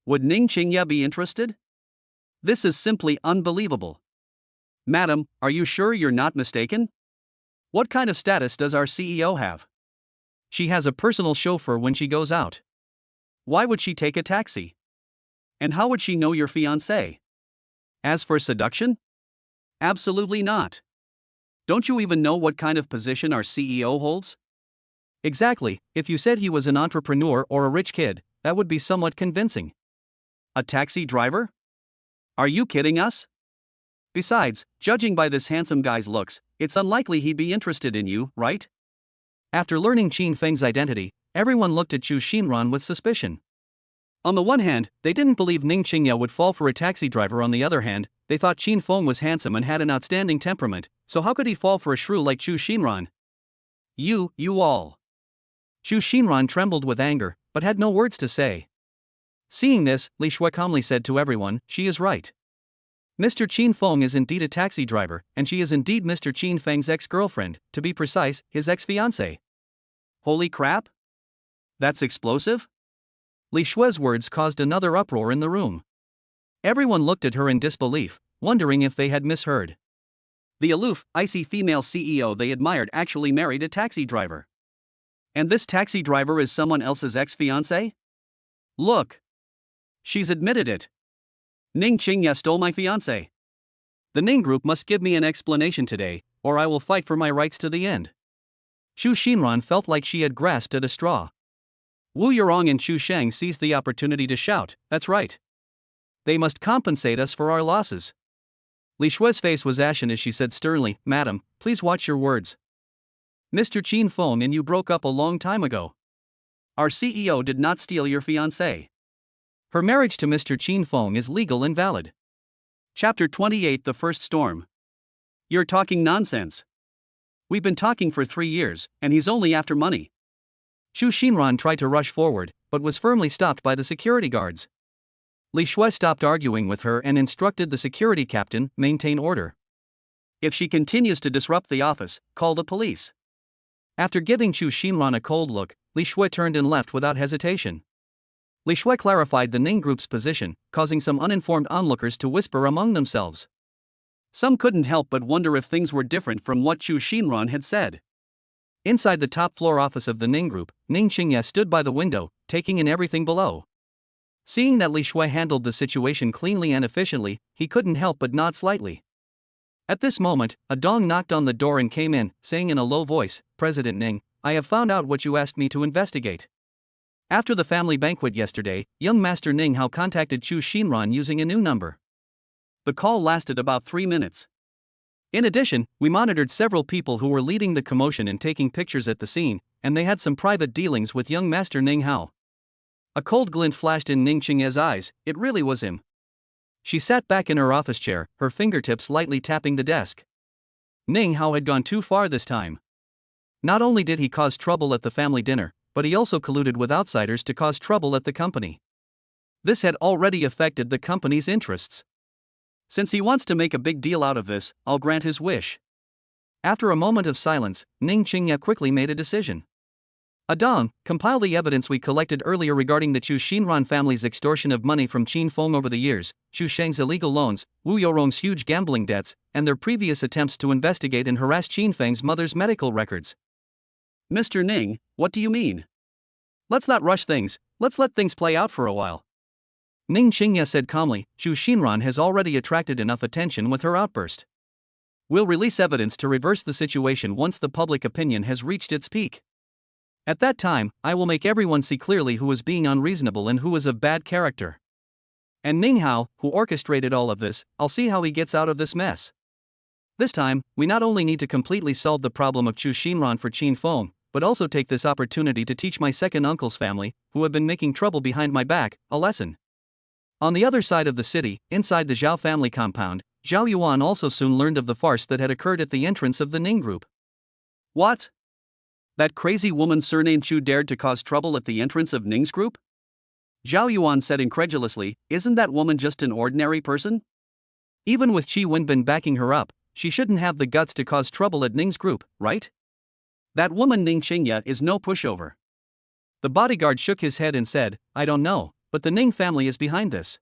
Would Ning Qingya be interested? This is simply unbelievable. "Madam, are you sure you're not mistaken? What kind of status does our CEO have? She has a personal chauffeur when she goes out. Why would she take a taxi? And how would she know your fiancé? As for seduction? Absolutely not. Don't you even know what kind of position our CEO holds? Exactly, if you said he was an entrepreneur or a rich kid, that would be somewhat convincing. A taxi driver? Are you kidding us? Besides, judging by this handsome guy's looks, it's unlikely he'd be interested in you, right? After learning Qin Feng's identity, everyone looked at Chu Xinran with suspicion. On the one hand, they didn't believe Ning Qingya would fall for a taxi driver. On the other hand, they thought Qin Feng was handsome and had an outstanding temperament, so how could he fall for a shrew like Chu Xinran? You all. Chu Xinran trembled with anger, but had no words to say. Seeing this, Li Shui calmly said to everyone, she is right. Mr. Qin Feng is indeed a taxi driver, and she is indeed Mr. Qin Feng's ex-girlfriend, to be precise, his ex-fiancée. Holy crap? That's explosive? Li Shui's words caused another uproar in the room. Everyone looked at her in disbelief, wondering if they had misheard. The aloof, icy female CEO they admired actually married a taxi driver. And this taxi driver is someone else's ex-fiancée? Look! She's admitted it. Ning Qingya stole my fiancé. The Ning Group must give me an explanation today, or I will fight for my rights to the end. Chu Xinran felt like she had grasped at a straw. Wu Yurong and Chu Sheng seized the opportunity to shout, that's right. They must compensate us for our losses. Li Shui's face was ashen as she said sternly, Madam, please watch your words. Mr. Qin Feng and you broke up a long time ago. Our CEO did not steal your fiancé. Her marriage to Mr. Qin Feng is legal and valid. Chapter 28 The First Storm. You're talking nonsense. We've been talking for 3 years, and he's only after money. Chu Xinran tried to rush forward, but was firmly stopped by the security guards. Li Shui stopped arguing with her and instructed the security captain, maintain order. If she continues to disrupt the office, call the police. After giving Chu Xinran a cold look, Li Shui turned and left without hesitation. Li Shui clarified the Ning Group's position, causing some uninformed onlookers to whisper among themselves. Some couldn't help but wonder if things were different from what Chu Xinran had said. Inside the top-floor office of the Ning Group, Ning Qingya stood by the window, taking in everything below. Seeing that Li Shui handled the situation cleanly and efficiently, he couldn't help but nod slightly. At this moment, a dong knocked on the door and came in, saying in a low voice, President Ning, I have found out what you asked me to investigate. After the family banquet yesterday, young Master Ning Hao contacted Chu Xinran using a new number. The call lasted about 3 minutes. In addition, we monitored several people who were leading the commotion and taking pictures at the scene, and they had some private dealings with young Master Ning Hao. A cold glint flashed in Ning Qingya's eyes, it really was him. She sat back in her office chair, her fingertips lightly tapping the desk. Ning Hao had gone too far this time. Not only did he cause trouble at the family dinner, but he also colluded with outsiders to cause trouble at the company. This had already affected the company's interests. Since he wants to make a big deal out of this, I'll grant his wish. After a moment of silence, Ning Qingya quickly made a decision. Adong, compile the evidence we collected earlier regarding the Chu Xinran family's extortion of money from Qin Feng over the years, Chu Sheng's illegal loans, Wu Yorong's huge gambling debts, and their previous attempts to investigate and harass Qin Feng's mother's medical records. Mr. Ning, what do you mean? Let's not rush things, let's let things play out for a while. Ning Qingya said calmly, Chu Xinran has already attracted enough attention with her outburst. We'll release evidence to reverse the situation once the public opinion has reached its peak. At that time, I will make everyone see clearly who is being unreasonable and who is of bad character. And Ning Hao, who orchestrated all of this, I'll see how he gets out of this mess. This time, we not only need to completely solve the problem of Chu Xinran for Qin Feng, but also take this opportunity to teach my second uncle's family, who have been making trouble behind my back, a lesson. On the other side of the city, inside the Zhao family compound, Zhao Yuan also soon learned of the farce that had occurred at the entrance of the Ning Group. What? That crazy woman surnamed Chu dared to cause trouble at the entrance of Ning's group? Zhao Yuan said incredulously, isn't that woman just an ordinary person? Even with Qi Wenbin backing her up, she shouldn't have the guts to cause trouble at Ning's group, right? That woman Ning Qingya is no pushover. The bodyguard shook his head and said, I don't know, but the Ning family is behind this.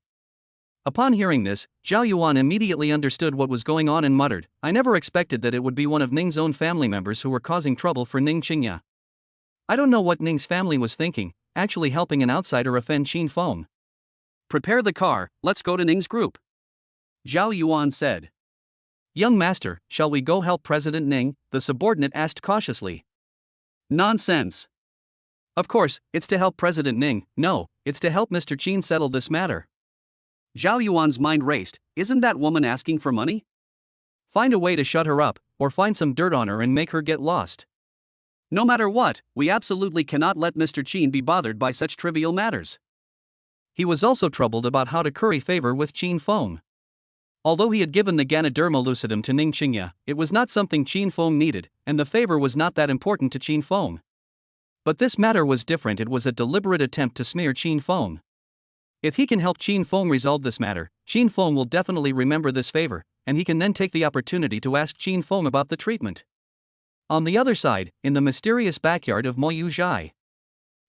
Upon hearing this, Zhao Yuan immediately understood what was going on and muttered, I never expected that it would be one of Ning's own family members who were causing trouble for Ning Qingya. I don't know what Ning's family was thinking, actually helping an outsider offend Qin Feng. Prepare the car, let's go to Ning's group. Zhao Yuan said. Young master, shall we go help President Ning? The subordinate asked cautiously. Nonsense. Of course, it's to help President Ning. No, it's to help Mr. Qin settle this matter. Zhao Yuan's mind raced. Isn't that woman asking for money? Find a way to shut her up, or find some dirt on her and make her get lost. No matter what, we absolutely cannot let Mr. Qin be bothered by such trivial matters. He was also troubled about how to curry favor with Qin Feng. Although he had given the Ganoderma lucidum to Ning Qingya, it was not something Qin Feng needed, and the favor was not that important to Qin Feng. But this matter was different. It was a deliberate attempt to smear Qin Feng. If he can help Qin Feng resolve this matter, Qin Feng will definitely remember this favor, and he can then take the opportunity to ask Qin Feng about the treatment. On the other side, in the mysterious backyard of Mo Yu Zhai,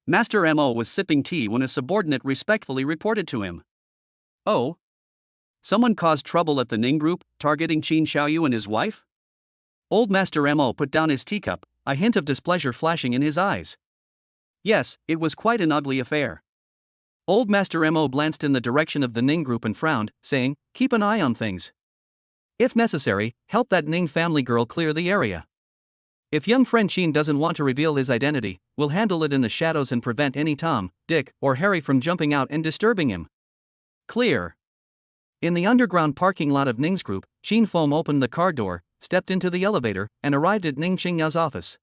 Master Mo was sipping tea when a subordinate respectfully reported to him. Oh? Someone caused trouble at the Ning group, targeting Qin Xiaoyu and his wife? Old Master Mo put down his teacup, a hint of displeasure flashing in his eyes. Yes, it was quite an ugly affair. Old Master Mo glanced in the direction of the Ning group and frowned, saying, keep an eye on things. If necessary, help that Ning family girl clear the area. If young friend Qin doesn't want to reveal his identity, we'll handle it in the shadows and prevent any Tom, Dick, or Harry from jumping out and disturbing him. Clear. In the underground parking lot of Ning's group, Qin Feng opened the car door, stepped into the elevator, and arrived at Ning Qingya's office.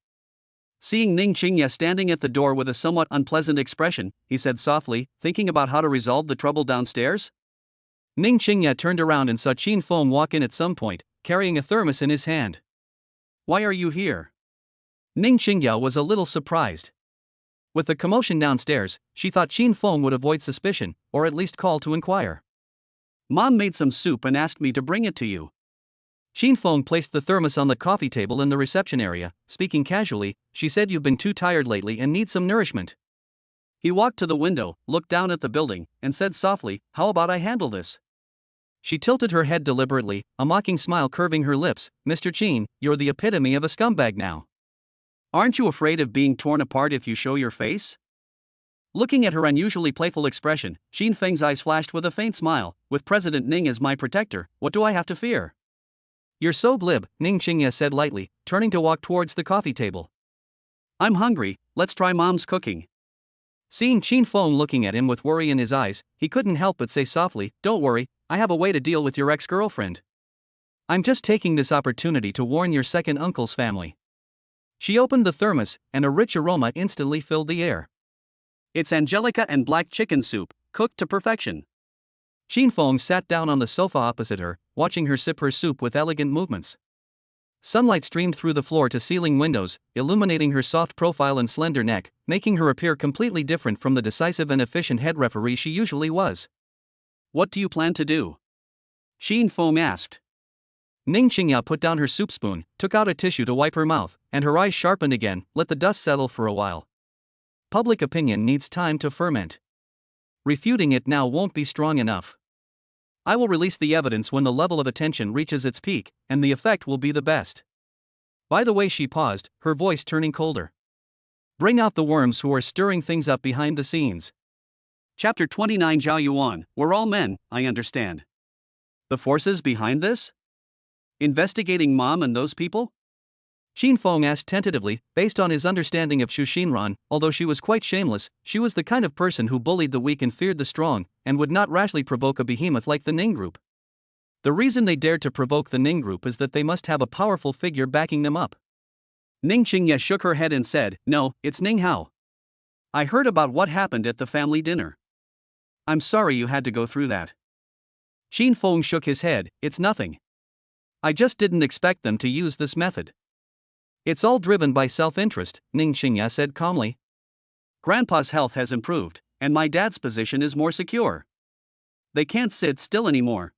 Seeing Ning Qingya standing at the door with a somewhat unpleasant expression, he said softly, thinking about how to resolve the trouble downstairs. Ning Qingya turned around and saw Qin Feng walk in at some point, carrying a thermos in his hand. Why are you here? Ning Qingya was a little surprised. With the commotion downstairs, she thought Qin Feng would avoid suspicion, or at least call to inquire. Mom made some soup and asked me to bring it to you. Qin Feng placed the thermos on the coffee table in the reception area. Speaking casually, she said, you've been too tired lately and need some nourishment. He walked to the window, looked down at the building, and said softly, how about I handle this? She tilted her head deliberately, a mocking smile curving her lips. Mr. Qin, you're the epitome of a scumbag now. Aren't you afraid of being torn apart if you show your face? Looking at her unusually playful expression, Qin Feng's eyes flashed with a faint smile. With President Ning as my protector, what do I have to fear? You're so glib, Ning Qingya said lightly, turning to walk towards the coffee table. I'm hungry, let's try Mom's cooking. Seeing Qin Feng looking at him with worry in his eyes, he couldn't help but say softly, don't worry, I have a way to deal with your ex-girlfriend. I'm just taking this opportunity to warn your second uncle's family. She opened the thermos, and a rich aroma instantly filled the air. It's Angelica and black chicken soup, cooked to perfection. Qin Feng sat down on the sofa opposite her, watching her sip her soup with elegant movements. Sunlight streamed through the floor-to-ceiling windows, illuminating her soft profile and slender neck, making her appear completely different from the decisive and efficient head referee she usually was. What do you plan to do? Qin Feng asked. Ning Qingya put down her soup spoon, took out a tissue to wipe her mouth, and her eyes sharpened again. Let the dust settle for a while. Public opinion needs time to ferment. Refuting it now won't be strong enough. I will release the evidence when the level of attention reaches its peak, and the effect will be the best. By the way, she paused, her voice turning colder. Bring out the worms who are stirring things up behind the scenes. Chapter 29. Zhao Yuan, we're all men, I understand. The forces behind this? Investigating Mom and those people? Qin Feng asked tentatively, based on his understanding of Xu Xinran. Although she was quite shameless, she was the kind of person who bullied the weak and feared the strong, and would not rashly provoke a behemoth like the Ning group. The reason they dared to provoke the Ning group is that they must have a powerful figure backing them up. Ning Qingya shook her head and said, no, it's Ning Hao. I heard about what happened at the family dinner. I'm sorry you had to go through that. Qin Feng shook his head, it's nothing. I just didn't expect them to use this method. It's all driven by self-interest, Ning Qingya said calmly. Grandpa's health has improved, and my dad's position is more secure. They can't sit still anymore.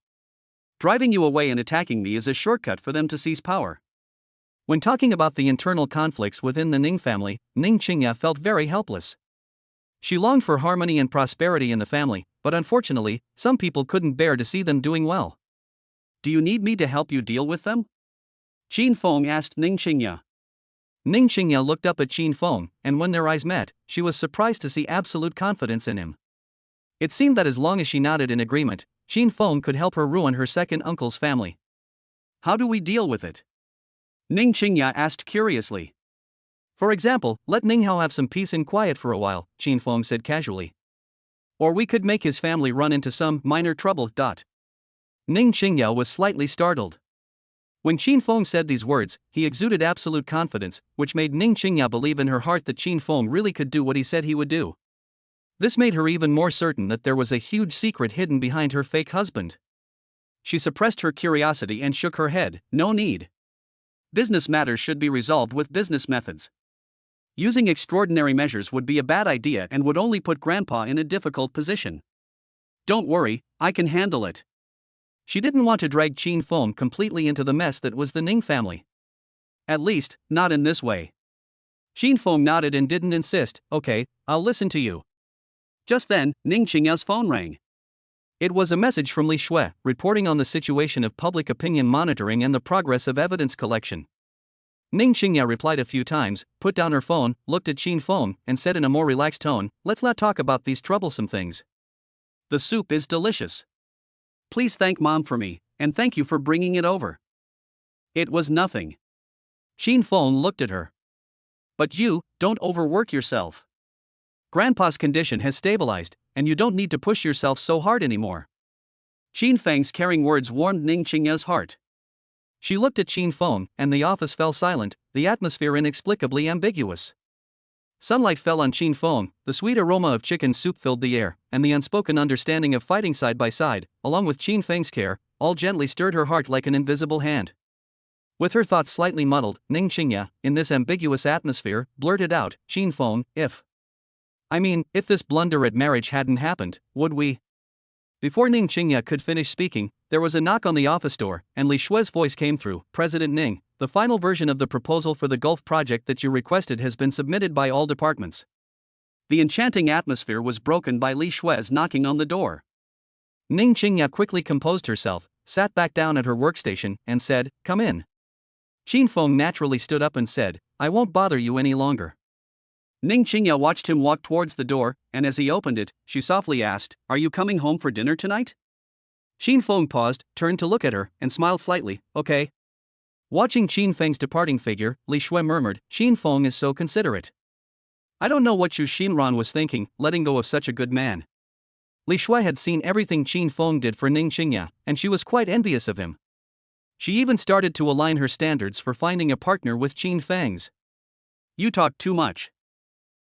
Driving you away and attacking me is a shortcut for them to seize power. When talking about the internal conflicts within the Ning family, Ning Qingya felt very helpless. She longed for harmony and prosperity in the family, but unfortunately, some people couldn't bear to see them doing well. Do you need me to help you deal with them? Qin Feng asked Ning Qingya. Ning Qingya looked up at Qin Feng, and when their eyes met, she was surprised to see absolute confidence in him. It seemed that as long as she nodded in agreement, Qin Feng could help her ruin her second uncle's family. How do we deal with it? Ning Qingya asked curiously. For example, let Ning Hao have some peace and quiet for a while, Qin Feng said casually. Or we could make his family run into some minor trouble. Ning Qingya was slightly startled. When Qin Feng said these words, he exuded absolute confidence, which made Ning Qingya believe in her heart that Qin Feng really could do what he said he would do. This made her even more certain that there was a huge secret hidden behind her fake husband. She suppressed her curiosity and shook her head. No need. Business matters should be resolved with business methods. Using extraordinary measures would be a bad idea and would only put Grandpa in a difficult position. Don't worry, I can handle it. She didn't want to drag Qin Feng completely into the mess that was the Ning family. At least, not in this way. Qin Feng nodded and didn't insist. Okay, I'll listen to you. Just then, Ning Qingya's phone rang. It was a message from Li Shui, reporting on the situation of public opinion monitoring and the progress of evidence collection. Ning Qingya replied a few times, put down her phone, looked at Qin Feng, and said in a more relaxed tone, let's not talk about these troublesome things. The soup is delicious. Please thank Mom for me, and thank you for bringing it over. It was nothing. Qin Feng looked at her. But you, don't overwork yourself. Grandpa's condition has stabilized, and you don't need to push yourself so hard anymore. Qin Feng's caring words warmed Ning Qingya's heart. She looked at Qin Feng, and the office fell silent, the atmosphere inexplicably ambiguous. Sunlight fell on Qin Feng, the sweet aroma of chicken soup filled the air, and the unspoken understanding of fighting side by side, along with Qin Feng's care, all gently stirred her heart like an invisible hand. With her thoughts slightly muddled, Ning Qingya, in this ambiguous atmosphere, blurted out, Qin Feng, if this blunder at marriage hadn't happened, would we? Before Ning Qingya could finish speaking, there was a knock on the office door, and Li Shui's voice came through. President Ning, the final version of the proposal for the Gulf project that you requested has been submitted by all departments. The enchanting atmosphere was broken by Li Shui's knocking on the door. Ning Qingya quickly composed herself, sat back down at her workstation, and said, come in. Qin Feng naturally stood up and said, I won't bother you any longer. Ning Qingya watched him walk towards the door, and as he opened it, she softly asked, are you coming home for dinner tonight? Qin Feng paused, turned to look at her, and smiled slightly, okay. Watching Qin Feng's departing figure, Li Shui murmured, Qin Feng is so considerate. I don't know what Xu Xinran was thinking, letting go of such a good man. Li Shui had seen everything Qin Feng did for Ning Qingya, and she was quite envious of him. She even started to align her standards for finding a partner with Qin Feng's. You talk too much.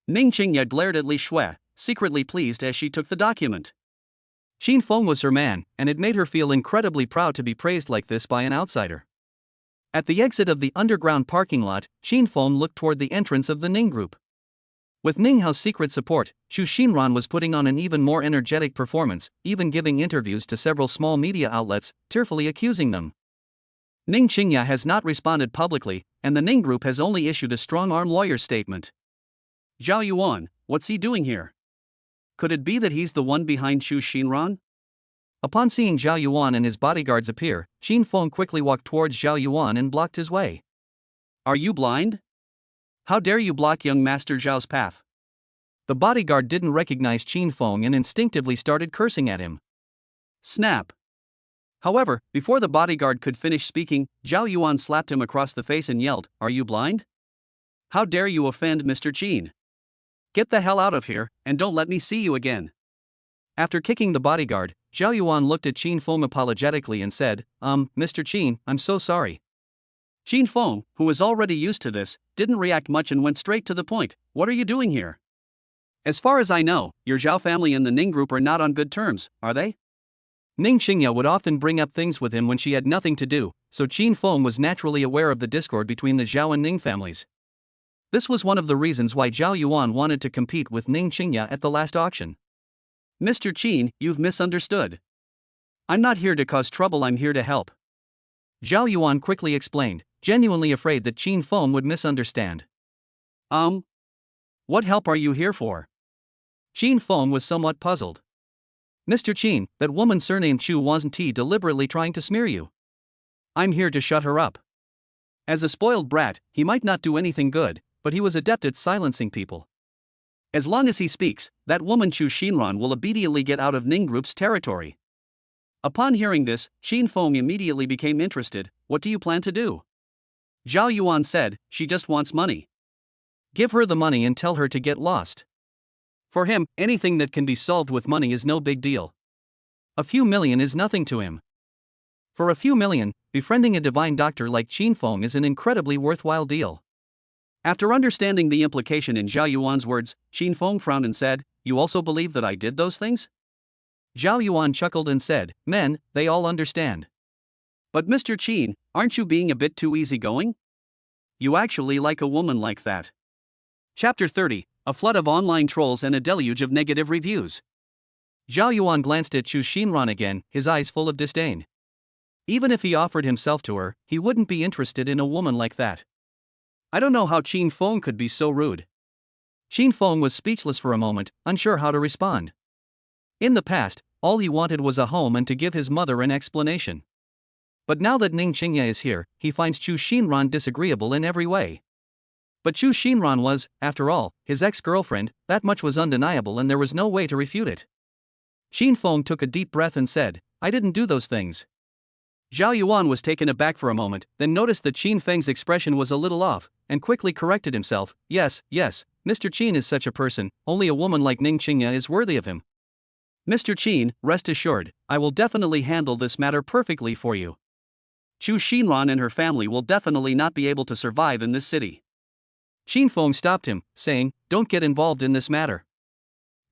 Ning Qingya glared at Li Shui, secretly pleased as she took the document. Qin Feng was her man, and it made her feel incredibly proud to be praised like this by an outsider. At the exit of the underground parking lot, Qin Feng looked toward the entrance of the Ning Group. With Ning Hao's secret support, Xu Xinran was putting on an even more energetic performance, even giving interviews to several small media outlets, tearfully accusing them. Ning Qingya has not responded publicly, and the Ning Group has only issued a strong-arm lawyer's statement. Zhao Yuan, what's he doing here? Could it be that he's the one behind Xu Xinran? Upon seeing Zhao Yuan and his bodyguards appear, Qin Feng quickly walked towards Zhao Yuan and blocked his way. Are you blind? How dare you block young Master Zhao's path? The bodyguard didn't recognize Qin Feng and instinctively started cursing at him. Snap. However, before the bodyguard could finish speaking, Zhao Yuan slapped him across the face and yelled, Are you blind? How dare you offend Mr. Qin? Get the hell out of here, and don't let me see you again. After kicking the bodyguard, Zhao Yuan looked at Qin Feng apologetically and said, Mr. Qin, I'm so sorry. Qin Feng, who was already used to this, didn't react much and went straight to the point. What are you doing here? As far as I know, your Zhao family and the Ning Group are not on good terms, are they? Ning Qingya would often bring up things with him when she had nothing to do, so Qin Feng was naturally aware of the discord between the Zhao and Ning families. This was one of the reasons why Zhao Yuan wanted to compete with Ning Qingya at the last auction. Mr. Qin, you've misunderstood. I'm not here to cause trouble, I'm here to help. Zhao Yuan quickly explained, genuinely afraid that Qin Feng would misunderstand. What help are you here for? Qin Feng was somewhat puzzled. Mr. Qin, that woman surnamed Chu wasn't deliberately trying to smear you. I'm here to shut her up. As a spoiled brat, he might not do anything good, but he was adept at silencing people. As long as he speaks, that woman Xu Xinran will immediately get out of Ning Group's territory. Upon hearing this, Qin Feng immediately became interested. What do you plan to do? Zhao Yuan said, she just wants money. Give her the money and tell her to get lost. For him, anything that can be solved with money is no big deal. A few million is nothing to him. For a few million, befriending a divine doctor like Qin Feng is an incredibly worthwhile deal. After understanding the implication in Zhao Yuan's words, Qin Feng frowned and said, you also believe that I did those things? Zhao Yuan chuckled and said, men, they all understand. But Mr. Qin, aren't you being a bit too easygoing? You actually like a woman like that. Chapter 30, a flood of online trolls and a deluge of negative reviews. Zhao Yuan glanced at Chu Xinran again, his eyes full of disdain. Even if he offered himself to her, he wouldn't be interested in a woman like that. I don't know how Qin Feng could be so rude. Qin Feng was speechless for a moment, unsure how to respond. In the past, all he wanted was a home and to give his mother an explanation. But now that Ning Qingye is here, he finds Chu Xinran disagreeable in every way. But Chu Xinran was, after all, his ex-girlfriend, that much was undeniable and there was no way to refute it. Qin Feng took a deep breath and said, I didn't do those things. Zhao Yuan was taken aback for a moment, then noticed that Qin Feng's expression was a little off, and quickly corrected himself. Yes, Mr. Qin is such a person, only a woman like Ning Qingye is worthy of him. Mr. Qin, rest assured, I will definitely handle this matter perfectly for you. Chu Xinran and her family will definitely not be able to survive in this city. Qin Feng stopped him, saying, don't get involved in this matter.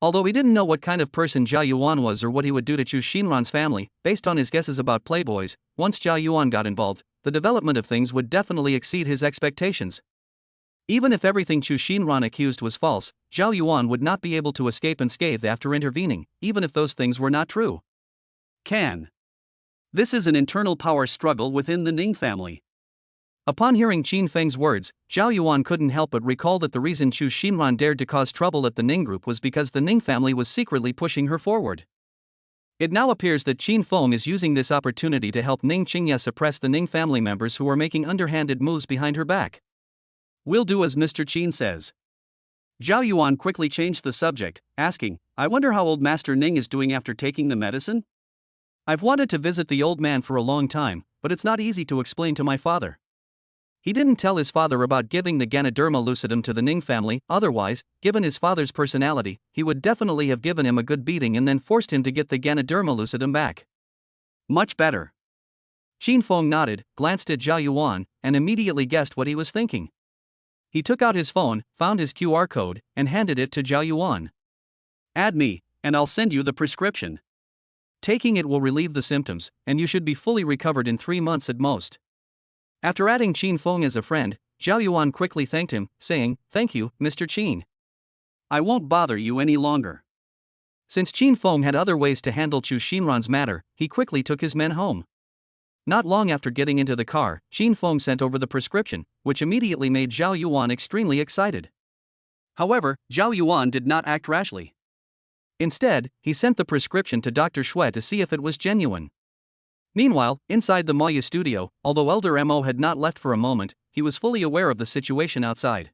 Although he didn't know what kind of person Zhao Yuan was or what he would do to Chu Xinran's family, based on his guesses about playboys, once Zhao Yuan got involved, the development of things would definitely exceed his expectations. Even if everything Chu Xinran accused was false, Zhao Yuan would not be able to escape unscathed after intervening, even if those things were not true. This is an internal power struggle within the Ning family. Upon hearing Qin Feng's words, Zhao Yuan couldn't help but recall that the reason Chu Xinran dared to cause trouble at the Ning group was because the Ning family was secretly pushing her forward. It now appears that Qin Feng is using this opportunity to help Ning Qingye suppress the Ning family members who are making underhanded moves behind her back. We'll do as Mr. Qin says. Zhao Yuan quickly changed the subject, asking, I wonder how old Master Ning is doing after taking the medicine? I've wanted to visit the old man for a long time, but it's not easy to explain to my father. He didn't tell his father about giving the Ganoderma lucidum to the Ning family, otherwise, given his father's personality, he would definitely have given him a good beating and then forced him to get the Ganoderma lucidum back. Much better. Qin Feng nodded, glanced at Zhao Yuan, and immediately guessed what he was thinking. He took out his phone, found his QR code, and handed it to Zhao Yuan. Add me, and I'll send you the prescription. Taking it will relieve the symptoms, and you should be fully recovered in 3 months at most. After adding Qin Feng as a friend, Zhao Yuan quickly thanked him, saying, Thank you, Mr. Qin. I won't bother you any longer. Since Qin Feng had other ways to handle Chu Xinran's matter, he quickly took his men home. Not long after getting into the car, Qin Feng sent over the prescription, which immediately made Zhao Yuan extremely excited. However, Zhao Yuan did not act rashly. Instead, he sent the prescription to Dr. Xue to see if it was genuine. Meanwhile, inside the Maya studio, although Elder Mo had not left for a moment, he was fully aware of the situation outside.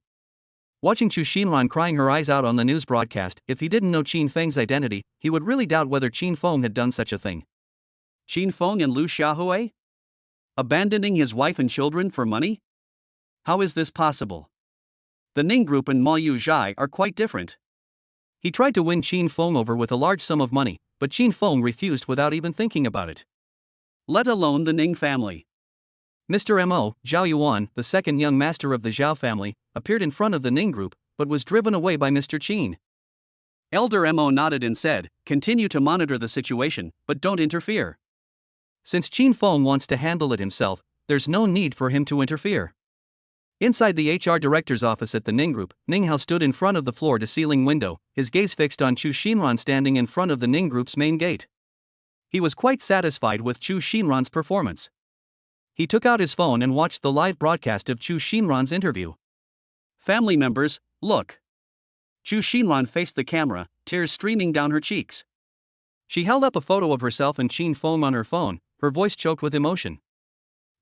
Watching Chu Xinran crying her eyes out on the news broadcast, if he didn't know Qin Feng's identity, he would really doubt whether Qin Feng had done such a thing. Qin Feng and Lu Xiaohui? Abandoning his wife and children for money? How is this possible? The Ning group and Ma Yu Zhai are quite different. He tried to win Qin Feng over with a large sum of money, but Qin Feng refused without even thinking about it. Let alone the Ning family. Mr. Mo, Zhao Yuan, the second young master of the Zhao family, appeared in front of the Ning group, but was driven away by Mr. Qin. Elder Mo nodded and said, Continue to monitor the situation, but don't interfere. Since Qin Feng wants to handle it himself, there's no need for him to interfere. Inside the HR director's office at the Ning group, Ning Hao stood in front of the floor-to-ceiling window, his gaze fixed on Chu Xinran standing in front of the Ning group's main gate. He was quite satisfied with Chu Xinran's performance. He took out his phone and watched the live broadcast of Chu Xinran's interview. Family members, look. Chu Xinran faced the camera, tears streaming down her cheeks. She held up a photo of herself and Qin Feng on her phone, her voice choked with emotion.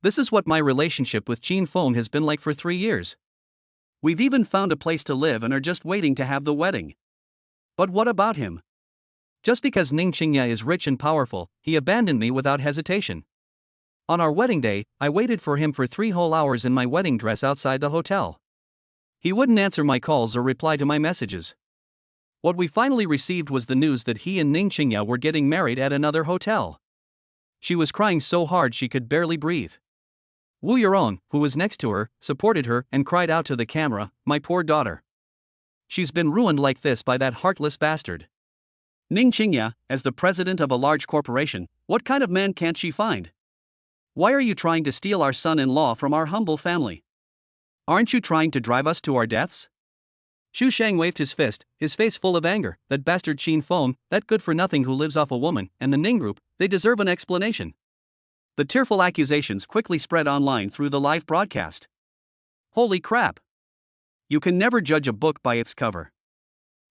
This is what my relationship with Qin Feng has been like for 3 years. We've even found a place to live and are just waiting to have the wedding. But what about him? Just because Ning Qingya is rich and powerful, he abandoned me without hesitation. On our wedding day, I waited for him for 3 whole hours in my wedding dress outside the hotel. He wouldn't answer my calls or reply to my messages. What we finally received was the news that he and Ning Qingya were getting married at another hotel. She was crying so hard she could barely breathe. Wu Yuron, who was next to her, supported her and cried out to the camera, "My poor daughter. She's been ruined like this by that heartless bastard." Ning Qingya, as the president of a large corporation, what kind of man can't she find? Why are you trying to steal our son-in-law from our humble family? Aren't you trying to drive us to our deaths? Xu Shang waved his fist, his face full of anger. That bastard Qin Feng, that good-for-nothing who lives off a woman, and the Ning Group, they deserve an explanation. The tearful accusations quickly spread online through the live broadcast. Holy crap! You can never judge a book by its cover.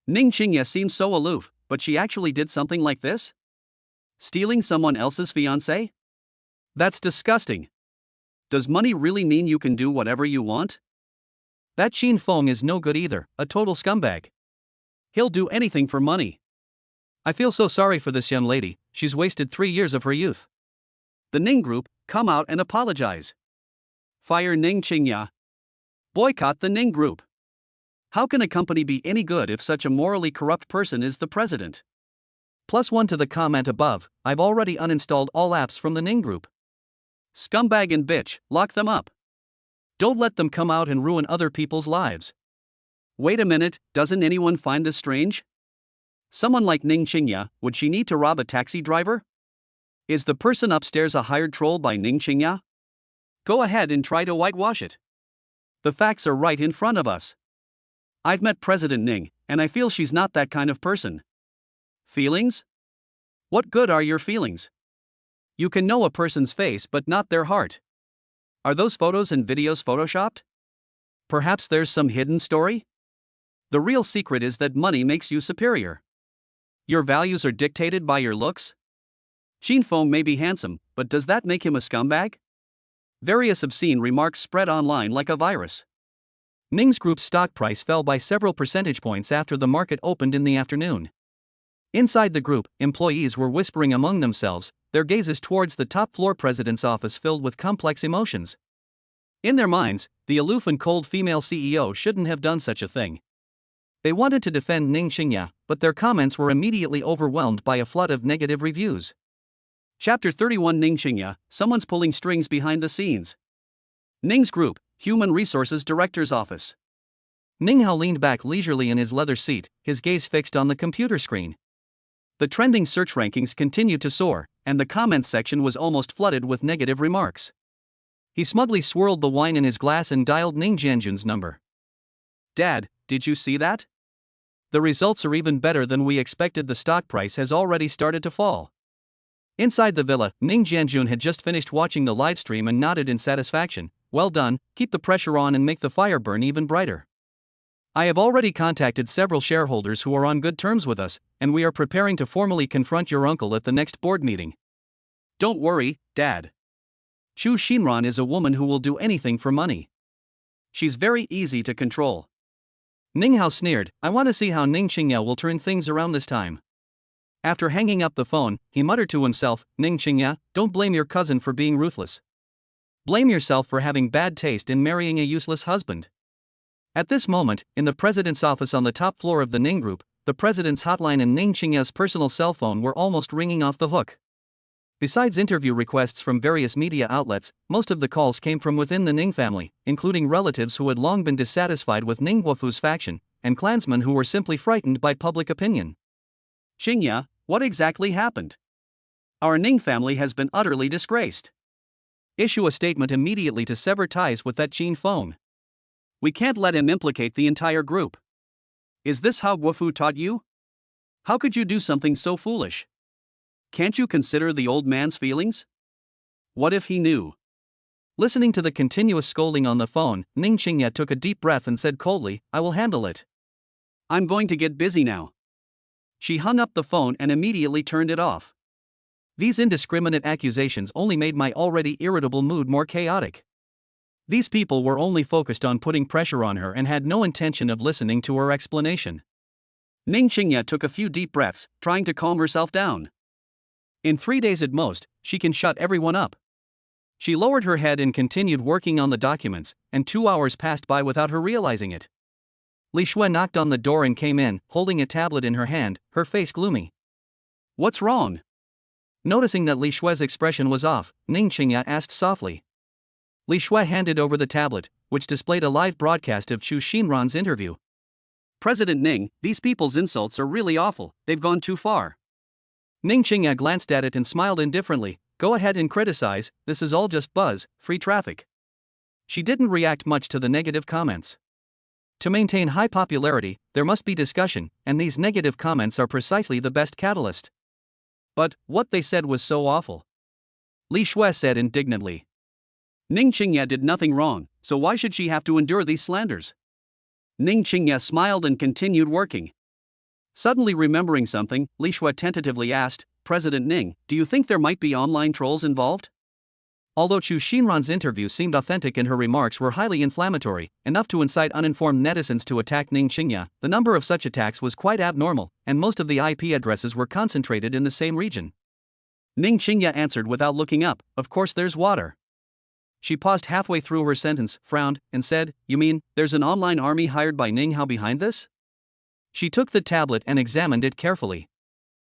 Ning Qingya seems so aloof, but she actually did something like this? Stealing someone else's fiancé? That's disgusting. Does money really mean you can do whatever you want? That Qin Feng is no good either, a total scumbag. He'll do anything for money. I feel so sorry for this young lady, she's wasted 3 years of her youth. The Ning Group, come out and apologize. Fire Ning Qingya. Boycott the Ning Group. How can a company be any good if such a morally corrupt person is the president? +1 to the comment above. I've already uninstalled all apps from the Ning Group. Scumbag and bitch, lock them up. Don't let them come out and ruin other people's lives. Wait a minute, doesn't anyone find this strange? Someone like Ning Qingya, would she need to rob a taxi driver? Is the person upstairs a hired troll by Ning Qingya? Go ahead and try to whitewash it. The facts are right in front of us. I've met President Ning, and I feel she's not that kind of person. Feelings? What good are your feelings? You can know a person's face but not their heart. Are those photos and videos photoshopped? Perhaps there's some hidden story? The real secret is that money makes you superior. Your values are dictated by your looks? Qin Feng may be handsome, but does that make him a scumbag? Various obscene remarks spread online like a virus. Ning's Group's stock price fell by several percentage points after the market opened in the afternoon. Inside the group, employees were whispering among themselves, their gazes towards the top-floor president's office filled with complex emotions. In their minds, the aloof and cold female CEO shouldn't have done such a thing. They wanted to defend Ning Qingya, but their comments were immediately overwhelmed by a flood of negative reviews. Chapter 31 Ning Qingya, someone's pulling strings behind the scenes. Ning's Group, Human Resources Director's Office. Ning Hao leaned back leisurely in his leather seat, his gaze fixed on the computer screen. The trending search rankings continued to soar, and the comments section was almost flooded with negative remarks. He smugly swirled the wine in his glass and dialed Ning Jianjun's number. "Dad, did you see that? The results are even better than we expected. The stock price has already started to fall." Inside the villa, Ning Jianjun had just finished watching the livestream and nodded in satisfaction. "Well done, keep the pressure on and make the fire burn even brighter. I have already contacted several shareholders who are on good terms with us, and we are preparing to formally confront your uncle at the next board meeting. Don't worry, Dad. Chu Xinran is a woman who will do anything for money. She's very easy to control." Ning Hao sneered. "I want to see how Ning Qingya will turn things around this time." After hanging up the phone, he muttered to himself, "Ning Qingya, don't blame your cousin for being ruthless. Blame yourself for having bad taste in marrying a useless husband." At this moment, in the president's office on the top floor of the Ning Group, the president's hotline and Ning Qingya's personal cell phone were almost ringing off the hook. Besides interview requests from various media outlets, most of the calls came from within the Ning family, including relatives who had long been dissatisfied with Ning Guofu's faction, and clansmen who were simply frightened by public opinion. "Qingya, what exactly happened? Our Ning family has been utterly disgraced. Issue a statement immediately to sever ties with that Qin Feng. We can't let him implicate the entire group. Is this how Guofu taught you? How could you do something so foolish? Can't you consider the old man's feelings? What if he knew?" Listening to the continuous scolding on the phone, Ning Qingya took a deep breath and said coldly, "I will handle it. I'm going to get busy now." She hung up the phone and immediately turned it off. These indiscriminate accusations only made my already irritable mood more chaotic. These people were only focused on putting pressure on her and had no intention of listening to her explanation. Ning Qingya took a few deep breaths, trying to calm herself down. In 3 days at most, she can shut everyone up. She lowered her head and continued working on the documents, and 2 hours passed by without her realizing it. Li Shui knocked on the door and came in, holding a tablet in her hand, her face gloomy. "What's wrong?" Noticing that Li Shui's expression was off, Ning Qingya asked softly. Li Shui handed over the tablet, which displayed a live broadcast of Chu Xinran's interview. "President Ning, these people's insults are really awful, they've gone too far." Ning Qingya glanced at it and smiled indifferently. "Go ahead and criticize, this is all just buzz, free traffic." She didn't react much to the negative comments. To maintain high popularity, there must be discussion, and these negative comments are precisely the best catalyst. But what they said was so awful. Li Shui said indignantly. Ning Qingya did nothing wrong, so why should she have to endure these slanders? Ning Qingya smiled and continued working. Suddenly remembering something, Li Shui tentatively asked, "President Ning, do you think there might be online trolls involved?" Although Chu Xinran's interview seemed authentic and her remarks were highly inflammatory, enough to incite uninformed netizens to attack Ning Qingya, the number of such attacks was quite abnormal, and most of the IP addresses were concentrated in the same region. Ning Qingya answered without looking up, "Of course there's water." She paused halfway through her sentence, frowned, and said, "You mean, there's an online army hired by Ning Hao behind this?" She took the tablet and examined it carefully.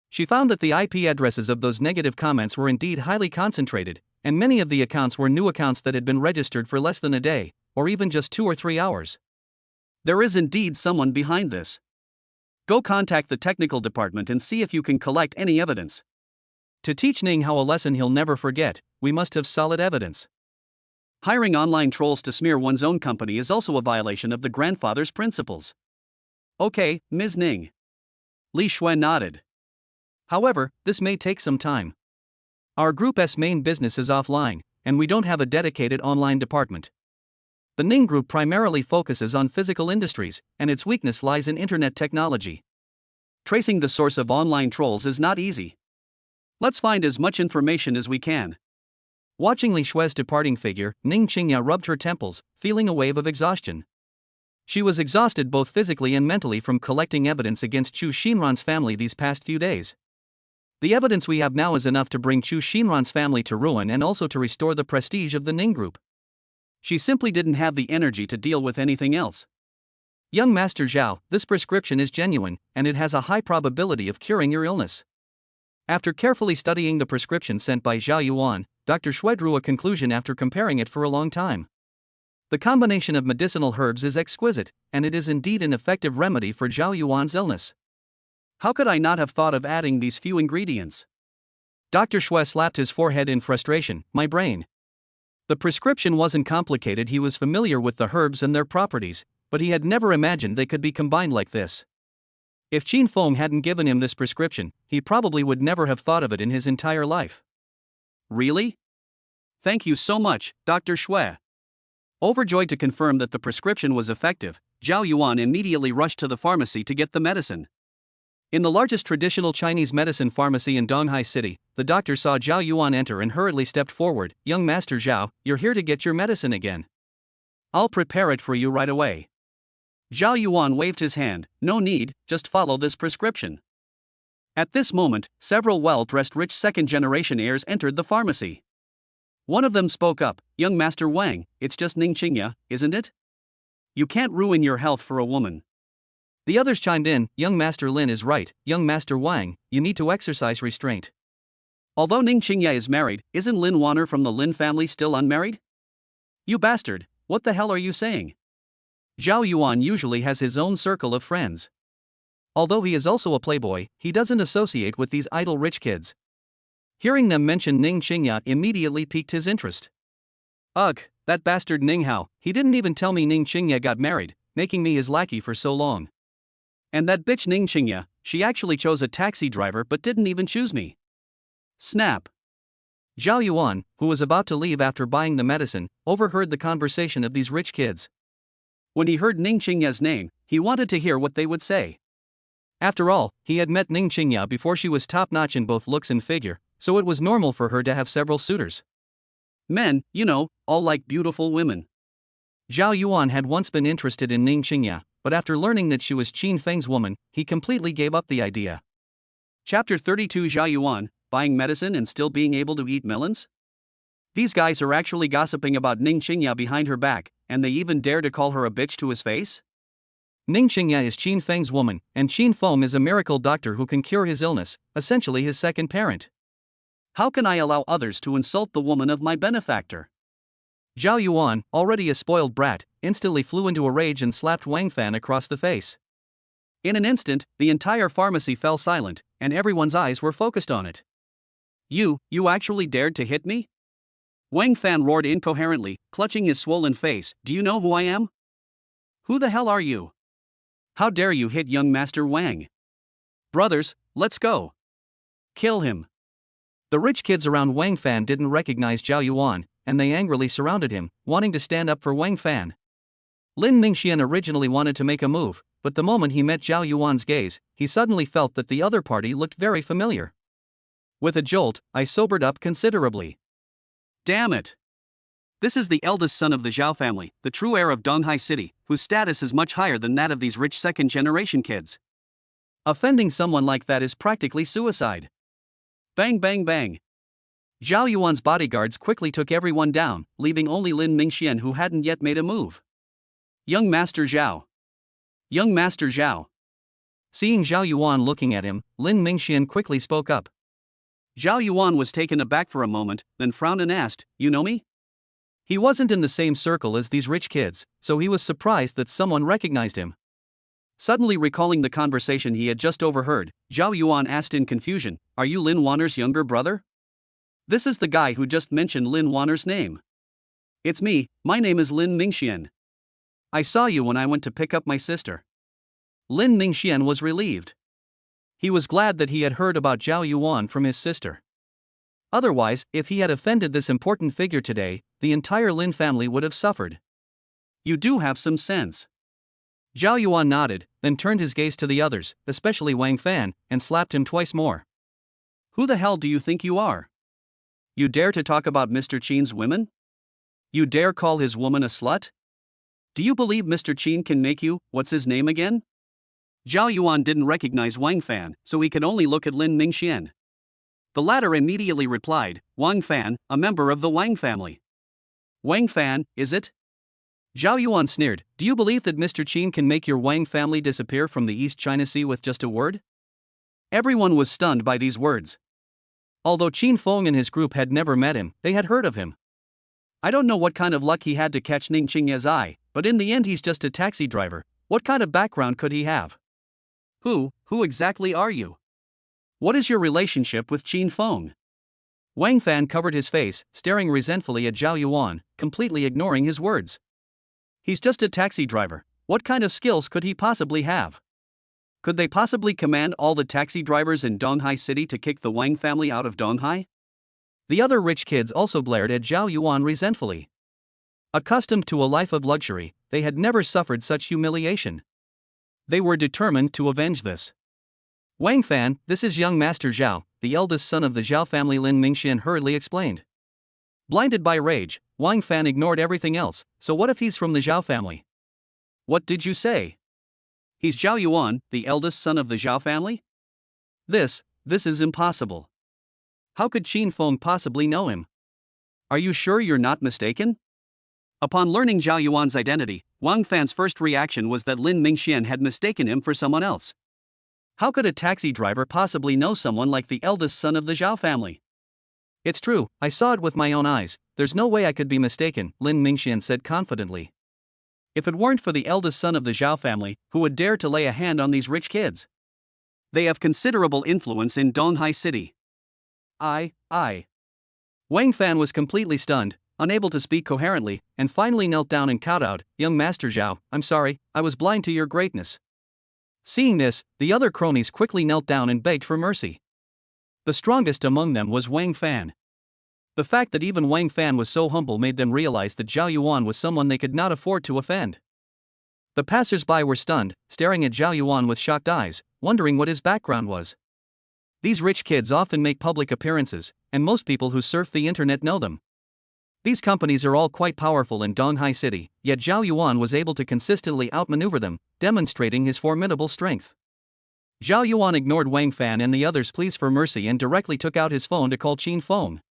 She found that the IP addresses of those negative comments were indeed highly concentrated, and many of the accounts were new accounts that had been registered for less than a day, or even just 2 or 3 hours. There is indeed someone behind this. Go contact the technical department and see if you can collect any evidence. To teach Ning Hao a lesson he'll never forget, we must have solid evidence. Hiring online trolls to smear one's own company is also a violation of the grandfather's principles. Okay, Ms. Ning. Li Shui nodded. However, this may take some time. Our group's main business is offline, and we don't have a dedicated online department. The Ning Group primarily focuses on physical industries, and its weakness lies in internet technology. Tracing the source of online trolls is not easy. Let's find as much information as we can. Watching Li Shui's departing figure, Ning Qingya rubbed her temples, feeling a wave of exhaustion. She was exhausted both physically and mentally from collecting evidence against Chu Xinran's family these past few days. The evidence we have now is enough to bring Chu Xinran's family to ruin and also to restore the prestige of the Ning Group. She simply didn't have the energy to deal with anything else. Young Master Zhao, this prescription is genuine, and it has a high probability of curing your illness. After carefully studying the prescription sent by Zhao Yuan, Dr. Shui drew a conclusion after comparing it for a long time. The combination of medicinal herbs is exquisite, and it is indeed an effective remedy for Zhao Yuan's illness. How could I not have thought of adding these few ingredients? Dr. Shui slapped his forehead in frustration. My brain. The prescription wasn't complicated. He was familiar with the herbs and their properties, but he had never imagined they could be combined like this. If Qin Feng hadn't given him this prescription, he probably would never have thought of it in his entire life. Really? Thank you so much, Dr. Shui. Overjoyed to confirm that the prescription was effective, Zhao Yuan immediately rushed to the pharmacy to get the medicine. In the largest traditional Chinese medicine pharmacy in Donghai City, the doctor saw Zhao Yuan enter and hurriedly stepped forward. Young Master Zhao, you're here to get your medicine again. I'll prepare it for you right away. Zhao Yuan waved his hand. No need, just follow this prescription. At this moment, several well-dressed rich second-generation heirs entered the pharmacy. One of them spoke up. Young Master Wang, it's just Ning Qingya, isn't it? You can't ruin your health for a woman. The others chimed in. Young Master Lin is right. Young Master Wang, you need to exercise restraint. Although Ning Qingya is married, isn't Lin Wanner from the Lin family still unmarried? You bastard, what the hell are you saying? Zhao Yuan usually has his own circle of friends. Although he is also a playboy, he doesn't associate with these idle rich kids. Hearing them mention Ning Qingya immediately piqued his interest. Ugh, that bastard Ning Hao, he didn't even tell me Ning Qingya got married, making me his lackey for so long. And that bitch Ning Qingya, she actually chose a taxi driver but didn't even choose me. Snap. Zhao Yuan, who was about to leave after buying the medicine, overheard the conversation of these rich kids. When he heard Ning Qingya's name, he wanted to hear what they would say. After all, he had met Ning Qingya before she was top-notch in both looks and figure, so it was normal for her to have several suitors. Men, you know, all like beautiful women. Zhao Yuan had once been interested in Ning Qingya, but after learning that she was Qin Feng's woman, he completely gave up the idea. Chapter 32 Zhao Yuan, buying medicine and still being able to eat melons? These guys are actually gossiping about Ning Qingya behind her back, and they even dare to call her a bitch to his face? Ning Qingya is Qin Feng's woman, and Qin Feng is a miracle doctor who can cure his illness, essentially his second parent. How can I allow others to insult the woman of my benefactor? Zhao Yuan, already a spoiled brat, instantly flew into a rage and slapped Wang Fan across the face. In an instant, the entire pharmacy fell silent, and everyone's eyes were focused on it. You actually dared to hit me? Wang Fan roared incoherently, clutching his swollen face. Do you know who I am? Who the hell are you? How dare you hit young Master Wang? Brothers, let's go. Kill him. The rich kids around Wang Fan didn't recognize Zhao Yuan, and they angrily surrounded him, wanting to stand up for Wang Fan. Lin Mingxian originally wanted to make a move, but the moment he met Zhao Yuan's gaze, he suddenly felt that the other party looked very familiar. With a jolt, I sobered up considerably. Damn it! This is the eldest son of the Zhao family, the true heir of Donghai City, whose status is much higher than that of these rich second-generation kids. Offending someone like that is practically suicide. Bang bang bang. Zhao Yuan's bodyguards quickly took everyone down, leaving only Lin Mingxian who hadn't yet made a move. Young Master Zhao. Young Master Zhao. Seeing Zhao Yuan looking at him, Lin Mingxian quickly spoke up. Zhao Yuan was taken aback for a moment, then frowned and asked, "You know me?" He wasn't in the same circle as these rich kids, so he was surprised that someone recognized him. Suddenly recalling the conversation he had just overheard, Zhao Yuan asked in confusion, "Are you Lin Wanner's younger brother?" "This is the guy who just mentioned Lin Wanner's name." "It's me, my name is Lin Mingxian. I saw you when I went to pick up my sister." Lin Mingxian was relieved. He was glad that he had heard about Zhao Yuan from his sister. Otherwise, if he had offended this important figure today, the entire Lin family would have suffered. "You do have some sense." Zhao Yuan nodded, then turned his gaze to the others, especially Wang Fan, and slapped him twice more. "Who the hell do you think you are? You dare to talk about Mr. Qin's women? You dare call his woman a slut? Do you believe Mr. Qin can make you, what's his name again?" Zhao Yuan didn't recognize Wang Fan, so he could only look at Lin Mingxian. The latter immediately replied, "Wang Fan, a member of the Wang family." "Wang Fan, is it?" Zhao Yuan sneered, "Do you believe that Mr. Qin can make your Wang family disappear from the East China Sea with just a word?" Everyone was stunned by these words. Although Qin Feng and his group had never met him, they had heard of him. I don't know what kind of luck he had to catch Ning Qingya's eye, but in the end he's just a taxi driver. What kind of background could he have? Who exactly are you? What is your relationship with Qin Feng? Wang Fan covered his face, staring resentfully at Zhao Yuan, completely ignoring his words. He's just a taxi driver. What kind of skills could he possibly have? Could they possibly command all the taxi drivers in Donghai City to kick the Wang family out of Donghai? The other rich kids also glared at Zhao Yuan resentfully. Accustomed to a life of luxury, they had never suffered such humiliation. They were determined to avenge this. "Wang Fan, this is young Master Zhao, the eldest son of the Zhao family," Lin Mingxian hurriedly explained. Blinded by rage, Wang Fan ignored everything else. "So what if he's from the Zhao family?" "What did you say? He's Zhao Yuan, the eldest son of the Zhao family? This is impossible. How could Qin Feng possibly know him? Are you sure you're not mistaken?" Upon learning Zhao Yuan's identity, Wang Fan's first reaction was that Lin Mingxian had mistaken him for someone else. How could a taxi driver possibly know someone like the eldest son of the Zhao family? "It's true, I saw it with my own eyes, there's no way I could be mistaken," Lin Mingxian said confidently. "If it weren't for the eldest son of the Zhao family, who would dare to lay a hand on these rich kids? They have considerable influence in Donghai City." I. Wang Fan was completely stunned, unable to speak coherently, and finally knelt down and kowtowed. "Young Master Zhao, I'm sorry, I was blind to your greatness." Seeing this, the other cronies quickly knelt down and begged for mercy. The strongest among them was Wang Fan. The fact that even Wang Fan was so humble made them realize that Zhao Yuan was someone they could not afford to offend. The passers-by were stunned, staring at Zhao Yuan with shocked eyes, wondering what his background was. These rich kids often make public appearances, and most people who surf the internet know them. These companies are all quite powerful in Donghai City, yet Zhao Yuan was able to consistently outmaneuver them, demonstrating his formidable strength. Zhao Yuan ignored Wang Fan and the others' pleas for mercy and directly took out his phone to call Qin Feng.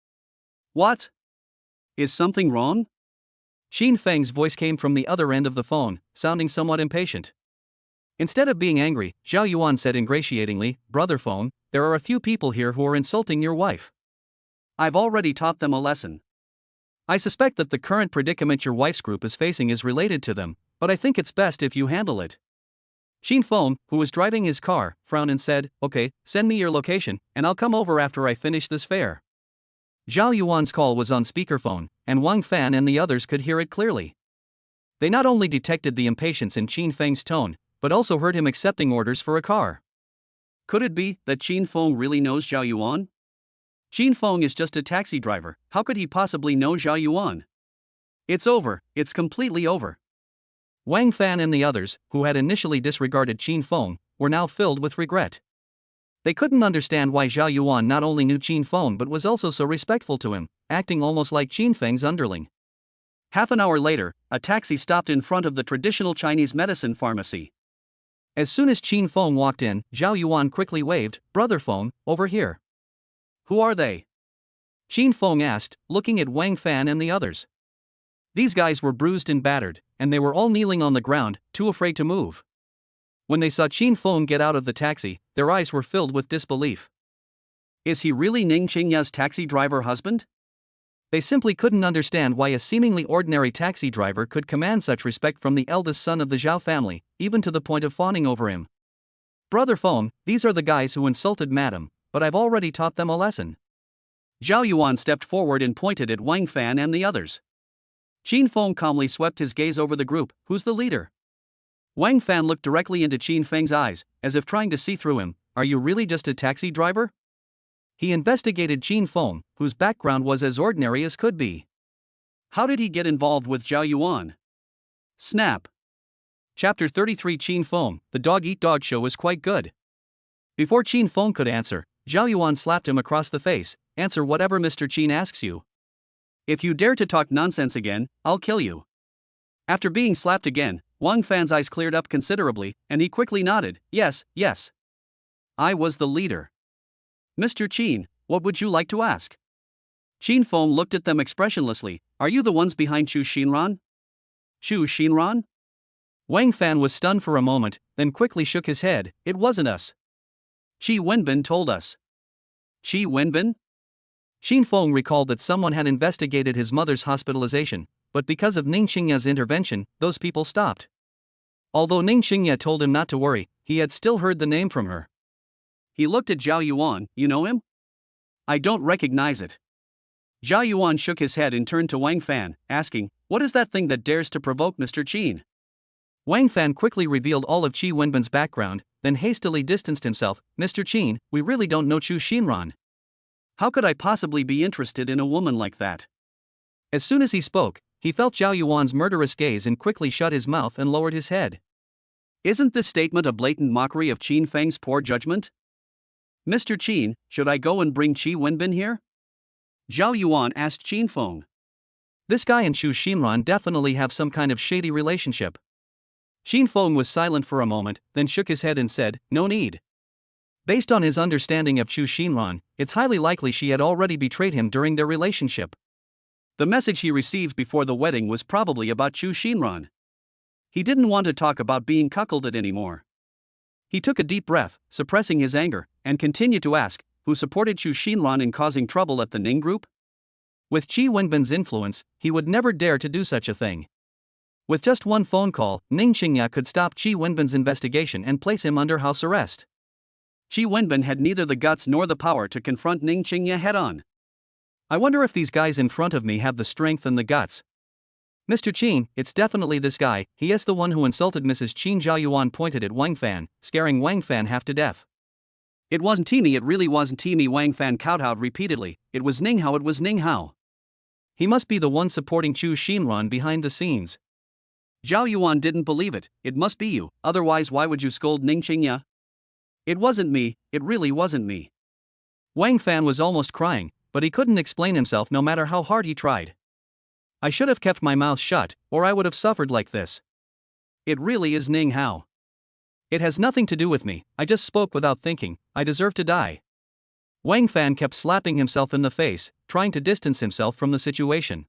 What? Is something wrong? Qin Feng's voice came from the other end of the phone, sounding somewhat impatient. Instead of being angry, Zhao Yuan said ingratiatingly, "Brother Phone, there are a few people here who are insulting your wife. I've already taught them a lesson. I suspect that the current predicament your wife's group is facing is related to them, but I think it's best if you handle it." Qin Feng, who was driving his car, frowned and said, "Okay, send me your location, and I'll come over after I finish this fare." Zhao Yuan's call was on speakerphone, and Wang Fan and the others could hear it clearly. They not only detected the impatience in Qin Feng's tone, but also heard him accepting orders for a car. Could it be that Qin Feng really knows Zhao Yuan? Qin Feng is just a taxi driver, how could he possibly know Zhao Yuan? It's over, it's completely over. Wang Fan and the others, who had initially disregarded Qin Feng, were now filled with regret. They couldn't understand why Zhao Yuan not only knew Qin Feng but was also so respectful to him, acting almost like Qin Feng's underling. Half an hour later, a taxi stopped in front of the traditional Chinese medicine pharmacy. As soon as Qin Feng walked in, Zhao Yuan quickly waved, "Brother Feng, over here." Who are they? Qin Feng asked, looking at Wang Fan and the others. These guys were bruised and battered, and they were all kneeling on the ground, too afraid to move. When they saw Qin Feng get out of the taxi, their eyes were filled with disbelief. Is he really Ning Qingya's taxi driver husband? They simply couldn't understand why a seemingly ordinary taxi driver could command such respect from the eldest son of the Zhao family, even to the point of fawning over him. "Brother Feng, these are the guys who insulted Madam, but I've already taught them a lesson." Zhao Yuan stepped forward and pointed at Wang Fan and the others. Qin Feng calmly swept his gaze over the group. "Who's the leader?" Wang Fan looked directly into Qin Feng's eyes, as if trying to see through him. "Are you really just a taxi driver?" He investigated Qin Feng, whose background was as ordinary as could be. How did he get involved with Zhao Yuan? Snap. Chapter 33. Qin Feng, the dog-eat-dog show is quite good. Before Qin Feng could answer, Zhao Yuan slapped him across the face. "Answer whatever Mr. Qin asks you. If you dare to talk nonsense again, I'll kill you." After being slapped again, Wang Fan's eyes cleared up considerably, and he quickly nodded. Yes. I was the leader." "Mr. Qin, what would you like to ask?" Qin Feng looked at them expressionlessly. "Are you the ones behind Chu Xinran?" "Chu Xinran?" Wang Fan was stunned for a moment, then quickly shook his head. "It wasn't us. Qi Wenbin told us." "Qi Wenbin?" Qin Feng recalled that someone had investigated his mother's hospitalization, but because of Ning Qingya's intervention, those people stopped. Although Ning Qingya told him not to worry, he had still heard the name from her. He looked at Zhao Yuan. "You know him?" "I don't recognize it." Zhao Yuan shook his head and turned to Wang Fan, asking, "What is that thing that dares to provoke Mr. Qin?" Wang Fan quickly revealed all of Qi Wenbin's background, then hastily distanced himself. "Mr. Qin, we really don't know Chu Xinran. How could I possibly be interested in a woman like that?" As soon as he spoke, he felt Zhao Yuan's murderous gaze and quickly shut his mouth and lowered his head. Isn't this statement a blatant mockery of Qin Feng's poor judgment? "Mr. Qin, should I go and bring Qi Wenbin here?" Zhao Yuan asked Qin Feng. This guy and Chu Xinran definitely have some kind of shady relationship. Qin Feng was silent for a moment, then shook his head and said, "No need." Based on his understanding of Chu Xinran, it's highly likely she had already betrayed him during their relationship. The message he received before the wedding was probably about Chu Xinran. He didn't want to talk about being cuckolded anymore. He took a deep breath, suppressing his anger, and continued to ask, "Who supported Chu Xinran in causing trouble at the Ning Group?" With Qi Wenbin's influence, he would never dare to do such a thing. With just one phone call, Ning Qingya could stop Qi Wenbin's investigation and place him under house arrest. Qi Wenbin had neither the guts nor the power to confront Ning Qingya head-on. "I wonder if these guys in front of me have the strength and the guts." "Mr. Qin, it's definitely this guy, he is the one who insulted Mrs. Qin." Zhao Yuan pointed at Wang Fan, scaring Wang Fan half to death. "It wasn't me, it really wasn't me," Wang Fan kowtowed repeatedly. "It was Ning Hao, it was Ning Hao." He must be the one supporting Chu Xinran behind the scenes. Zhao Yuan didn't believe it. "It must be you, otherwise why would you scold Ning Qingya?" "It wasn't me, it really wasn't me." Wang Fan was almost crying, but he couldn't explain himself no matter how hard he tried. I should have kept my mouth shut, or I would have suffered like this. It really is Ning Hao. It has nothing to do with me, I just spoke without thinking, I deserve to die. Wang Fan kept slapping himself in the face, trying to distance himself from the situation.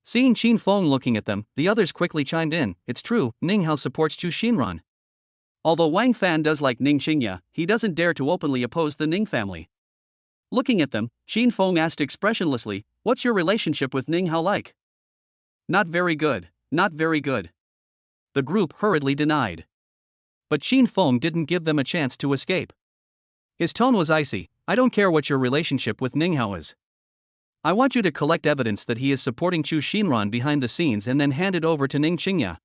Seeing Qin Feng looking at them, the others quickly chimed in, it's true, Ning Hao supports Chu Xinran. Although Wang Fan does like Ning Xingya, he doesn't dare to openly oppose the Ning family. Looking at them, Qin Feng asked expressionlessly, what's your relationship with Ning Hao like? Not very good, not very good. The group hurriedly denied. But Qin Feng didn't give them a chance to escape. His tone was icy, I don't care what your relationship with Ning Hao is. I want you to collect evidence that he is supporting Chu Xinran behind the scenes and then hand it over to Ning Xingya.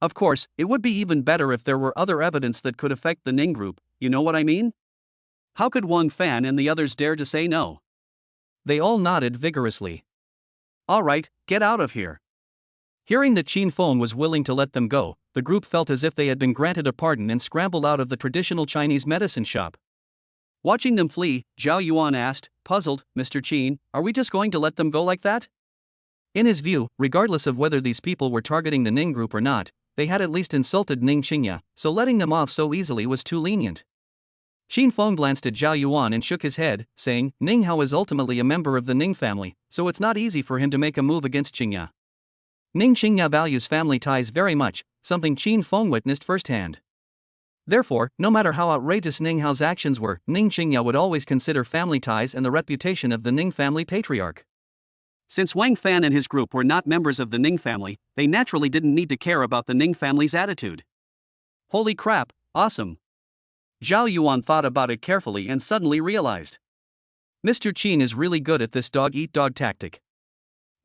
Of course, it would be even better if there were other evidence that could affect the Ning group, you know what I mean? How could Wang Fan and the others dare to say no? They all nodded vigorously. All right, get out of here. Hearing that Qin Feng was willing to let them go, the group felt as if they had been granted a pardon and scrambled out of the traditional Chinese medicine shop. Watching them flee, Zhao Yuan asked, puzzled, Mr. Qin, are we just going to let them go like that? In his view, regardless of whether these people were targeting the Ning group or not, they had at least insulted Ning Xingya, so letting them off so easily was too lenient. Qin Feng glanced at Zhao Yuan and shook his head, saying, Ning Hao is ultimately a member of the Ning family, so it's not easy for him to make a move against Xingya. Ning Xingya values family ties very much, something Qin Feng witnessed firsthand. Therefore, no matter how outrageous Ning Hao's actions were, Ning Xingya would always consider family ties and the reputation of the Ning family patriarch. Since Wang Fan and his group were not members of the Ning family, they naturally didn't need to care about the Ning family's attitude. Holy crap, awesome. Zhao Yuan thought about it carefully and suddenly realized. Mr. Qin is really good at this dog-eat-dog tactic.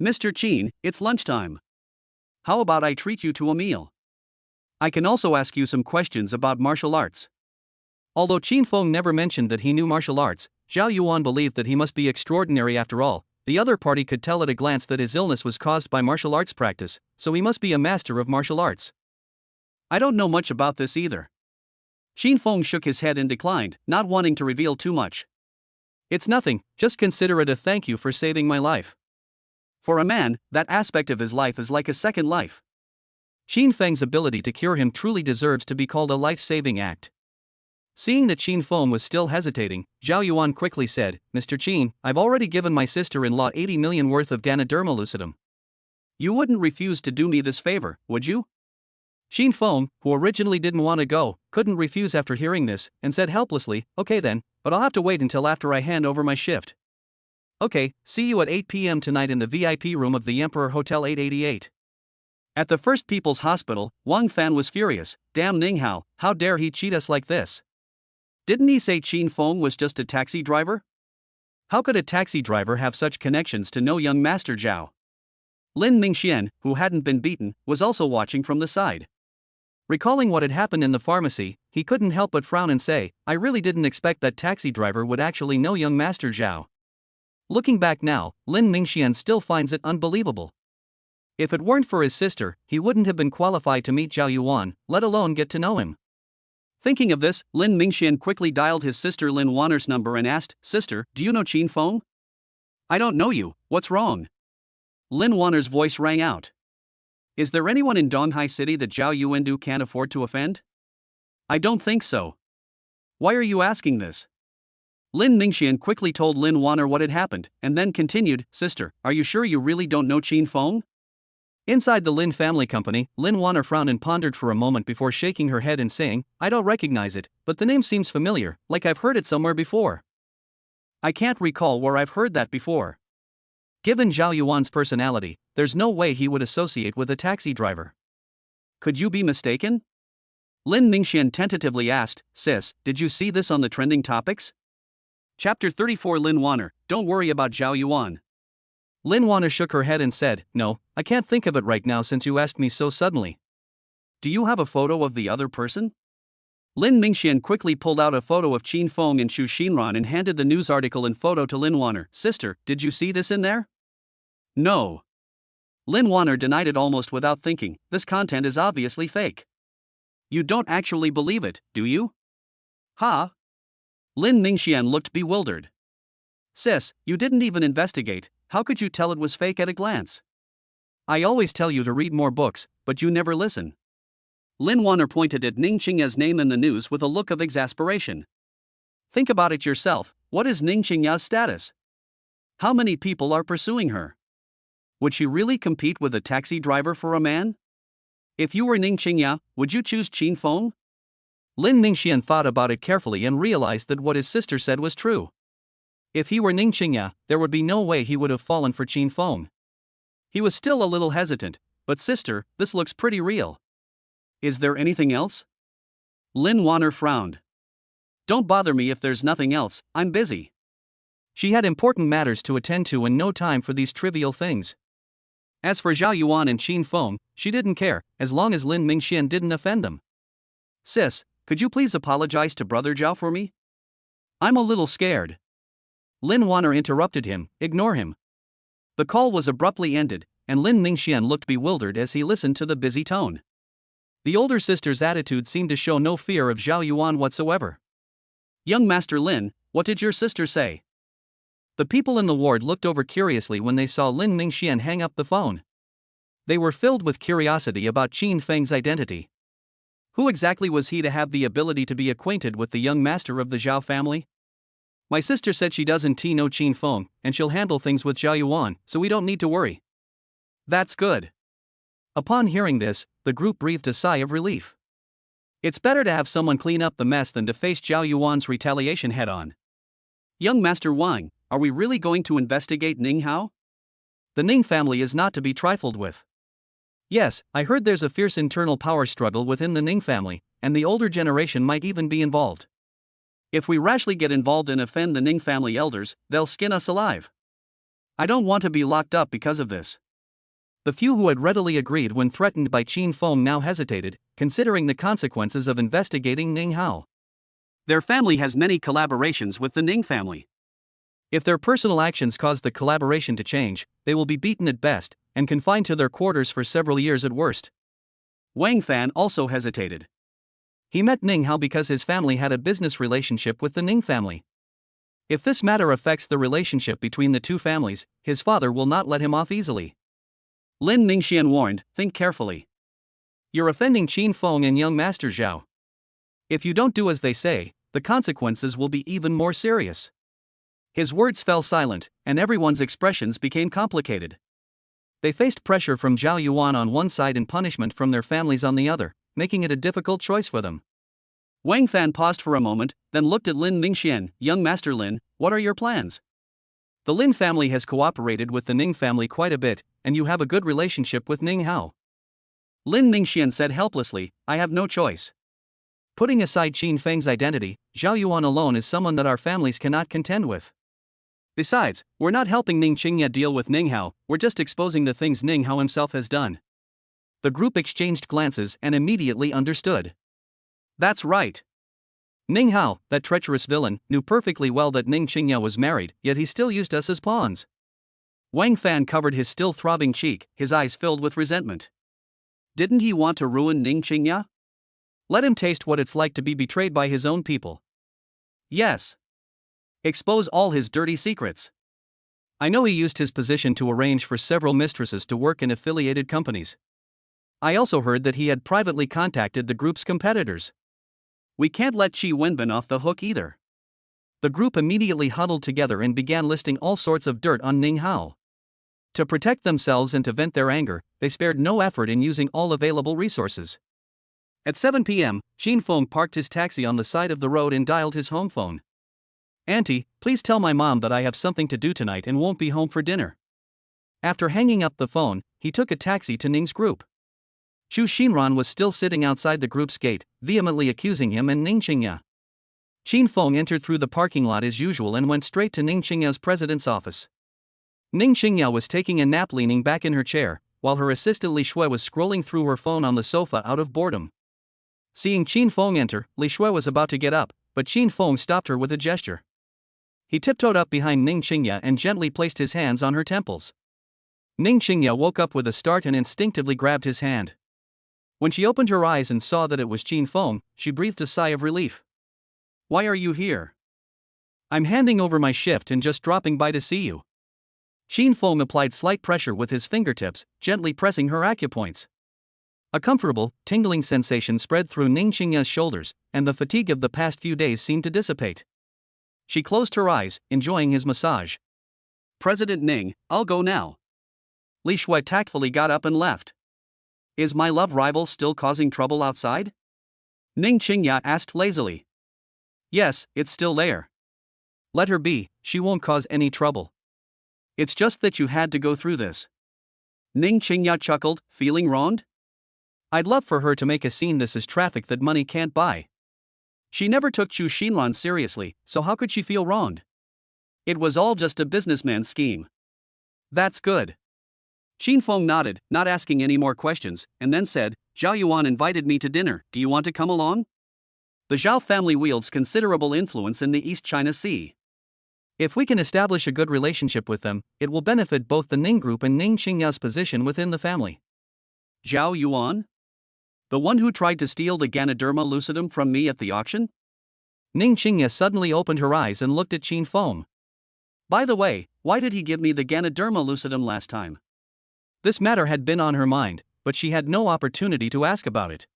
Mr. Qin, it's lunchtime. How about I treat you to a meal? I can also ask you some questions about martial arts. Although Qin Feng never mentioned that he knew martial arts, Zhao Yuan believed that he must be extraordinary after all. The other party could tell at a glance that his illness was caused by martial arts practice, so he must be a master of martial arts. I don't know much about this either. Qin Feng shook his head and declined, not wanting to reveal too much. It's nothing, just consider it a thank you for saving my life. For a man, that aspect of his life is like a second life. Qin Feng's ability to cure him truly deserves to be called a life-saving act. Seeing that Qin Feng was still hesitating, Zhao Yuan quickly said, Mr. Qin, I've already given my sister-in-law 80 million worth of Ganoderma lucidum. You wouldn't refuse to do me this favor, would you? Qin Feng, who originally didn't want to go, couldn't refuse after hearing this, and said helplessly, okay then, but I'll have to wait until after I hand over my shift. Okay, see you at 8 p.m. tonight in the VIP room of the Emperor Hotel 888. At the First People's Hospital, Wang Fan was furious. Damn Ning Hao, how dare he cheat us like this? Didn't he say Qin Feng was just a taxi driver? How could a taxi driver have such connections to no young Master Zhao? Lin Mingxian, who hadn't been beaten, was also watching from the side. Recalling what had happened in the pharmacy, he couldn't help but frown and say, I really didn't expect that taxi driver would actually know young Master Zhao. Looking back now, Lin Mingxian still finds it unbelievable. If it weren't for his sister, he wouldn't have been qualified to meet Zhao Yuan, let alone get to know him. Thinking of this, Lin Mingxian quickly dialed his sister Lin Wanner's number and asked, Sister, do you know Qin Feng? I don't know you, what's wrong? Lin Wanner's voice rang out. Is there anyone in Donghai City that Zhao Yuandu can't afford to offend? I don't think so. Why are you asking this? Lin Mingxian quickly told Lin Wanner what had happened, and then continued, Sister, are you sure you really don't know Qin Feng? Inside the Lin family company, Lin Wanner frowned and pondered for a moment before shaking her head and saying, I don't recognize it, but the name seems familiar, like I've heard it somewhere before. I can't recall where I've heard that before. Given Zhao Yuan's personality, there's no way he would associate with a taxi driver. Could you be mistaken? Lin Mingxian tentatively asked, Sis, did you see this on the trending topics? Chapter 34 Lin Wanner, don't worry about Zhao Yuan. Lin Wanner shook her head and said, No, I can't think of it right now since you asked me so suddenly. Do you have a photo of the other person? Lin Mingxian quickly pulled out a photo of Qin Feng and Chu Xinran and handed the news article and photo to Lin Wanner. Sister, did you see this in there? No. Lin Wanner denied it almost without thinking, this content is obviously fake. You don't actually believe it, do you? Huh? Lin Mingxian looked bewildered. Sis, you didn't even investigate, how could you tell it was fake at a glance? I always tell you to read more books, but you never listen. Lin Wanner pointed at Ning Qingya's name in the news with a look of exasperation. Think about it yourself, what is Ning Qingya's status? How many people are pursuing her? Would she really compete with a taxi driver for a man? If you were Ning Qingya, would you choose Qin Feng? Lin Ningxian thought about it carefully and realized that what his sister said was true. If he were Ning Qingya, there would be no way he would have fallen for Qin Feng. He was still a little hesitant, but sister, this looks pretty real. Is there anything else? Lin Wanner frowned. Don't bother me if there's nothing else, I'm busy. She had important matters to attend to and no time for these trivial things. As for Zhao Yuan and Qin Feng, she didn't care, as long as Lin Mingxian didn't offend them. Sis, could you please apologize to Brother Zhao for me? I'm a little scared. Lin Wanner interrupted him, ignore him. The call was abruptly ended, and Lin Mingxian looked bewildered as he listened to the busy tone. The older sister's attitude seemed to show no fear of Zhao Yuan whatsoever. Young Master Lin, what did your sister say? The people in the ward looked over curiously when they saw Lin Mingxian hang up the phone. They were filled with curiosity about Qin Feng's identity. Who exactly was he to have the ability to be acquainted with the young master of the Zhao family? My sister said she doesn't know Qin Feng, and she'll handle things with Zhao Yuan, so we don't need to worry. That's good. Upon hearing this, the group breathed a sigh of relief. It's better to have someone clean up the mess than to face Zhao Yuan's retaliation head-on. Young Master Wang, are we really going to investigate Ning Hao? The Ning family is not to be trifled with. Yes, I heard there's a fierce internal power struggle within the Ning family, and the older generation might even be involved. If we rashly get involved and offend the Ning family elders, they'll skin us alive. I don't want to be locked up because of this. The few who had readily agreed when threatened by Qin Feng now hesitated, considering the consequences of investigating Ning Hao. Their family has many collaborations with the Ning family. If their personal actions cause the collaboration to change, they will be beaten at best, and confined to their quarters for several years at worst. Wang Fan also hesitated. He met Ning Hao because his family had a business relationship with the Ning family. If this matter affects the relationship between the two families, his father will not let him off easily. Lin Ningxian warned, think carefully. You're offending Qin Feng and young Master Zhao. If you don't do as they say, the consequences will be even more serious. His words fell silent, and everyone's expressions became complicated. They faced pressure from Zhao Yuan on one side and punishment from their families on the other, making it a difficult choice for them. Wang Fan paused for a moment, then looked at Lin Mingxian. Young Master Lin, what are your plans? The Lin family has cooperated with the Ning family quite a bit, and you have a good relationship with Ning Hao. Lin Mingxian said helplessly, I have no choice. Putting aside Qin Feng's identity, Zhao Yuan alone is someone that our families cannot contend with. Besides, we're not helping Ning Qingya deal with Ning Hao, we're just exposing the things Ning Hao himself has done. The group exchanged glances and immediately understood. That's right. Ning Hao, that treacherous villain, knew perfectly well that Ning Qingya was married, yet he still used us as pawns. Wang Fan covered his still throbbing cheek, his eyes filled with resentment. Didn't he want to ruin Ning Qingya? Let him taste what it's like to be betrayed by his own people. Yes. Expose all his dirty secrets. I know he used his position to arrange for several mistresses to work in affiliated companies. I also heard that he had privately contacted the group's competitors. We can't let Qi Wenbin off the hook either. The group immediately huddled together and began listing all sorts of dirt on Ning Hao. To protect themselves and to vent their anger, they spared no effort in using all available resources. At 7 p.m., Qin Feng parked his taxi on the side of the road and dialed his home phone. Auntie, please tell my mom that I have something to do tonight and won't be home for dinner. After hanging up the phone, he took a taxi to Ning's group. Chu Xinran was still sitting outside the group's gate, vehemently accusing him and Ning Qingya. Qin Feng entered through the parking lot as usual and went straight to Ning Qingya's president's office. Ning Qingya was taking a nap leaning back in her chair, while her assistant Li Shui was scrolling through her phone on the sofa out of boredom. Seeing Qin Feng enter, Li Shui was about to get up, but Qin Feng stopped her with a gesture. He tiptoed up behind Ning Qingya and gently placed his hands on her temples. Ning Qingya woke up with a start and instinctively grabbed his hand. When she opened her eyes and saw that it was Qin Feng, she breathed a sigh of relief. Why are you here? I'm handing over my shift and just dropping by to see you. Qin Feng applied slight pressure with his fingertips, gently pressing her acupoints. A comfortable, tingling sensation spread through Ning Qingya's shoulders, and the fatigue of the past few days seemed to dissipate. She closed her eyes, enjoying his massage. President Ning, I'll go now. Li Shui tactfully got up and left. Is my love rival still causing trouble outside? Ning Qingya asked lazily. Yes, it's still there. Let her be, she won't cause any trouble. It's just that you had to go through this. Ning Qingya chuckled, feeling wronged? I'd love for her to make a scene. This is traffic that money can't buy. She never took Chu Xinran seriously, so how could she feel wronged? It was all just a businessman's scheme. That's good. Qin Feng nodded, not asking any more questions, and then said, Zhao Yuan invited me to dinner, do you want to come along? The Zhao family wields considerable influence in the East China Sea. If we can establish a good relationship with them, it will benefit both the Ning Group and Ning Qingya's position within the family. Zhao Yuan? The one who tried to steal the Ganoderma lucidum from me at the auction? Ning Qingya suddenly opened her eyes and looked at Qin Feng. By the way, why did he give me the Ganoderma lucidum last time? This matter had been on her mind, but she had no opportunity to ask about it.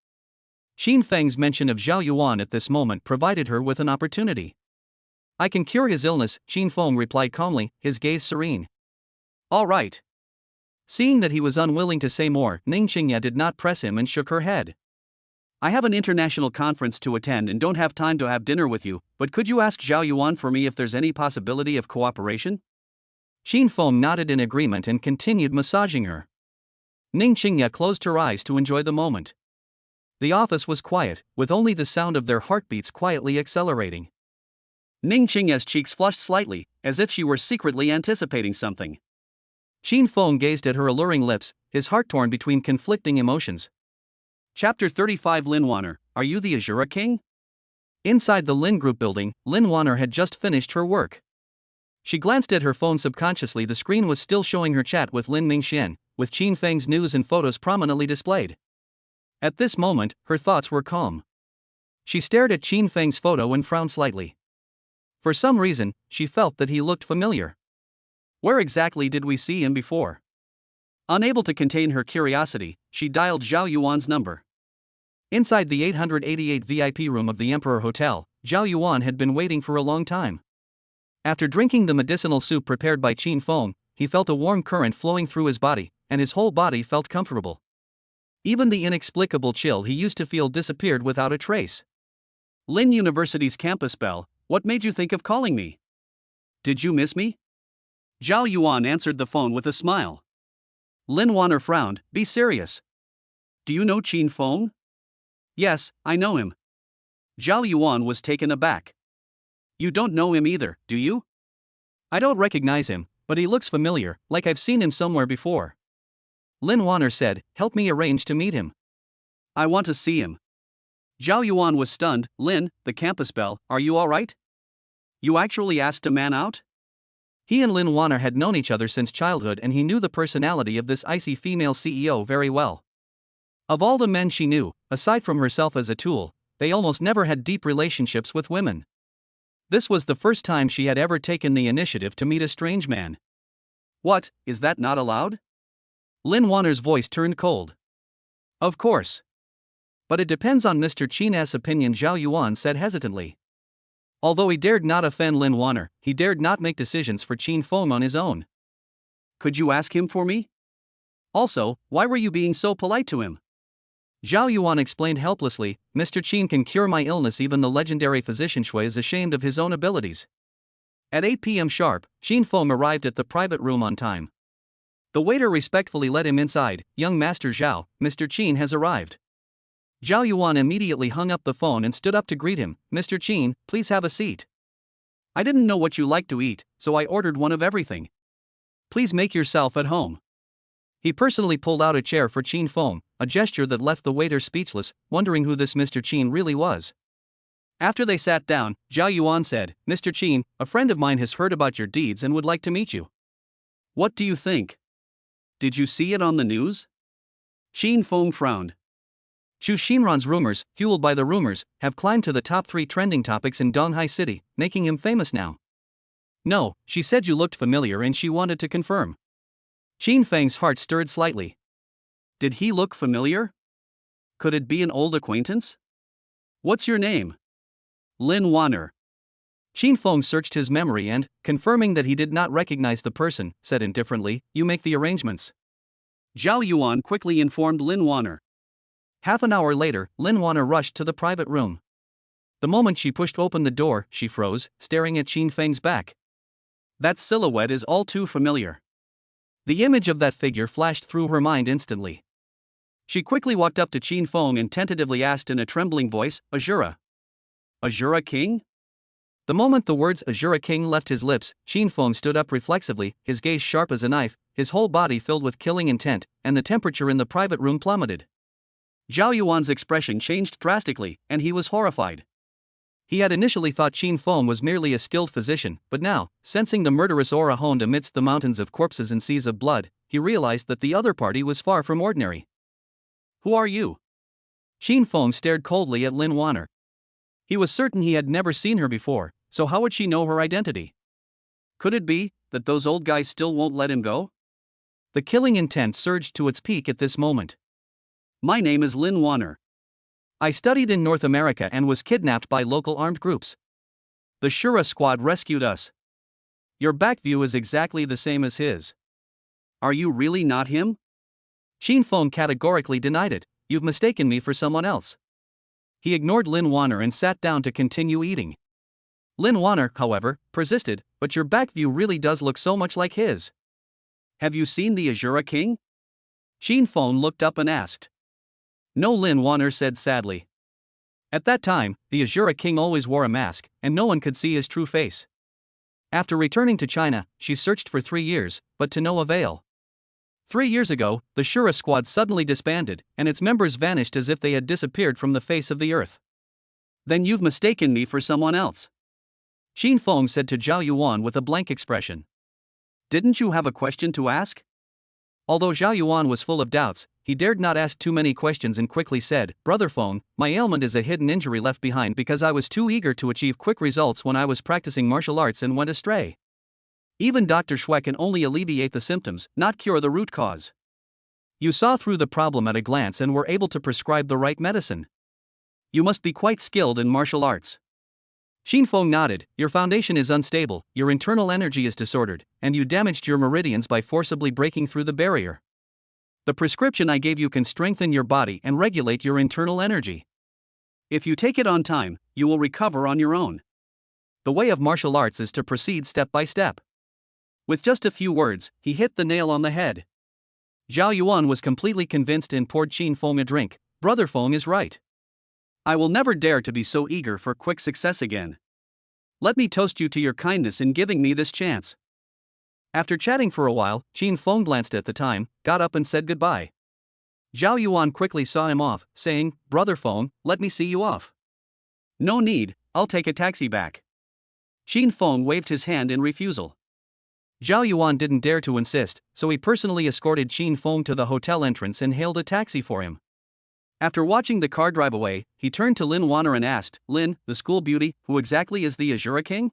Qin Feng's mention of Zhao Yuan at this moment provided her with an opportunity. I can cure his illness, Qin Feng replied calmly, his gaze serene. All right. Seeing that he was unwilling to say more, Ning Qingya did not press him and shook her head. I have an international conference to attend and don't have time to have dinner with you, but could you ask Zhao Yuan for me if there's any possibility of cooperation? Qin Feng nodded in agreement and continued massaging her. Ning Qingya closed her eyes to enjoy the moment. The office was quiet, with only the sound of their heartbeats quietly accelerating. Ning Qingya's cheeks flushed slightly, as if she were secretly anticipating something. Qin Feng gazed at her alluring lips, his heart torn between conflicting emotions. Chapter 35 Lin Wanner, are you the Azura King? Inside the Lin Group building, Lin Wanner had just finished her work. She glanced at her phone subconsciously. The screen was still showing her chat with Lin Mingxian, with Qin Feng's news and photos prominently displayed. At this moment, her thoughts were calm. She stared at Qin Feng's photo and frowned slightly. For some reason, she felt that he looked familiar. Where exactly did we see him before? Unable to contain her curiosity, she dialed Zhao Yuan's number. Inside the 888 VIP room of the Emperor Hotel, Zhao Yuan had been waiting for a long time. After drinking the medicinal soup prepared by Qin Feng, he felt a warm current flowing through his body, and his whole body felt comfortable. Even the inexplicable chill he used to feel disappeared without a trace. Lin University's campus bell, what made you think of calling me? Did you miss me? Zhao Yuan answered the phone with a smile. Lin Wanner frowned, be serious. Do you know Qin Feng? Yes, I know him. Zhao Yuan was taken aback. You don't know him either, do you? I don't recognize him, but he looks familiar, like I've seen him somewhere before. Lin Wanner said, help me arrange to meet him. I want to see him. Zhao Yuan was stunned. Lin, the campus bell, are you alright? You actually asked a man out? He and Lin Wanner had known each other since childhood, and he knew the personality of this icy female CEO very well. Of all the men she knew, aside from herself as a tool, they almost never had deep relationships with women. This was the first time she had ever taken the initiative to meet a strange man. What, is that not allowed? Lin Wanner's voice turned cold. Of course. But it depends on Mr. Qin's opinion, Zhao Yuan said hesitantly. Although he dared not offend Lin Wanner, he dared not make decisions for Qin Feng on his own. Could you ask him for me? Also, why were you being so polite to him? Zhao Yuan explained helplessly, Mr. Qin can cure my illness. Even the legendary physician Shui is ashamed of his own abilities. At 8 p.m. sharp, Qin Feng arrived at the private room on time. The waiter respectfully led him inside. Young Master Zhao, Mr. Qin has arrived. Zhao Yuan immediately hung up the phone and stood up to greet him. Mr. Qin, please have a seat. I didn't know what you like to eat, so I ordered one of everything. Please make yourself at home. He personally pulled out a chair for Qin Feng, a gesture that left the waiter speechless, wondering who this Mr. Qin really was. After they sat down, Zhao Yuan said, Mr. Qin, a friend of mine has heard about your deeds and would like to meet you. What do you think? Did you see it on the news? Qin Feng frowned. Chu Xinran's rumors, fueled by the rumors, have climbed to the top 3 trending topics in Donghai City, making him famous now. No, she said you looked familiar and she wanted to confirm. Qin Feng's heart stirred slightly. Did he look familiar? Could it be an old acquaintance? What's your name? Lin Wanner. Qin Feng searched his memory and, confirming that he did not recognize the person, said indifferently, "You make the arrangements." Zhao Yuan quickly informed Lin Wanner. Half an hour later, Lin Wanner rushed to the private room. The moment she pushed open the door, she froze, staring at Qin Feng's back. That silhouette is all too familiar. The image of that figure flashed through her mind instantly. She quickly walked up to Qin Feng and tentatively asked in a trembling voice, "Azura? Azura King?" The moment the words Azura King left his lips, Qin Feng stood up reflexively, his gaze sharp as a knife, his whole body filled with killing intent, and the temperature in the private room plummeted. Zhao Yuan's expression changed drastically, and he was horrified. He had initially thought Qin Feng was merely a skilled physician, but now, sensing the murderous aura honed amidst the mountains of corpses and seas of blood, he realized that the other party was far from ordinary. "Who are you?" Qin Feng stared coldly at Lin Wanner. He was certain he had never seen her before, so how would she know her identity? Could it be that those old guys still won't let him go? The killing intent surged to its peak at this moment. "My name is Lin Wanner. I studied in North America and was kidnapped by local armed groups. The Shura squad rescued us. Your back view is exactly the same as his." "Are you really not him?" Qin Feng categorically denied it. "You've mistaken me for someone else." He ignored Lin Wanner and sat down to continue eating. Lin Wanner, however, persisted, "But your back view really does look so much like his." "Have you seen the Azura King?" Qin Feng looked up and asked. "No," Lin Wanner said sadly. At that time, the Azura King always wore a mask, and no one could see his true face. After returning to China, she searched for 3 years, but to no avail. 3 years ago, the Shura squad suddenly disbanded, and its members vanished as if they had disappeared from the face of the earth. "Then you've mistaken me for someone else," Qin Feng said to Zhao Yuan with a blank expression. "Didn't you have a question to ask?" Although Zhao Yuan was full of doubts, he dared not ask too many questions and quickly said, "Brother Feng, my ailment is a hidden injury left behind because I was too eager to achieve quick results when I was practicing martial arts and went astray. Even Dr. Xue can only alleviate the symptoms, not cure the root cause. You saw through the problem at a glance and were able to prescribe the right medicine. You must be quite skilled in martial arts." Qin Feng nodded. "Your foundation is unstable, your internal energy is disordered, and you damaged your meridians by forcibly breaking through the barrier. The prescription I gave you can strengthen your body and regulate your internal energy. If you take it on time, you will recover on your own. The way of martial arts is to proceed step by step." With just a few words, he hit the nail on the head. Zhao Yuan was completely convinced and poured Qin Feng a drink. "Brother Feng is right. I will never dare to be so eager for quick success again. Let me toast you to your kindness in giving me this chance." After chatting for a while, Qin Feng glanced at the time, got up and said goodbye. Zhao Yuan quickly saw him off, saying, "Brother Feng, let me see you off." "No need, I'll take a taxi back." Qin Feng waved his hand in refusal. Zhao Yuan didn't dare to insist, so he personally escorted Qin Feng to the hotel entrance and hailed a taxi for him. After watching the car drive away, he turned to Lin Wanner and asked, "Lin, the school beauty, who exactly is the Azura King?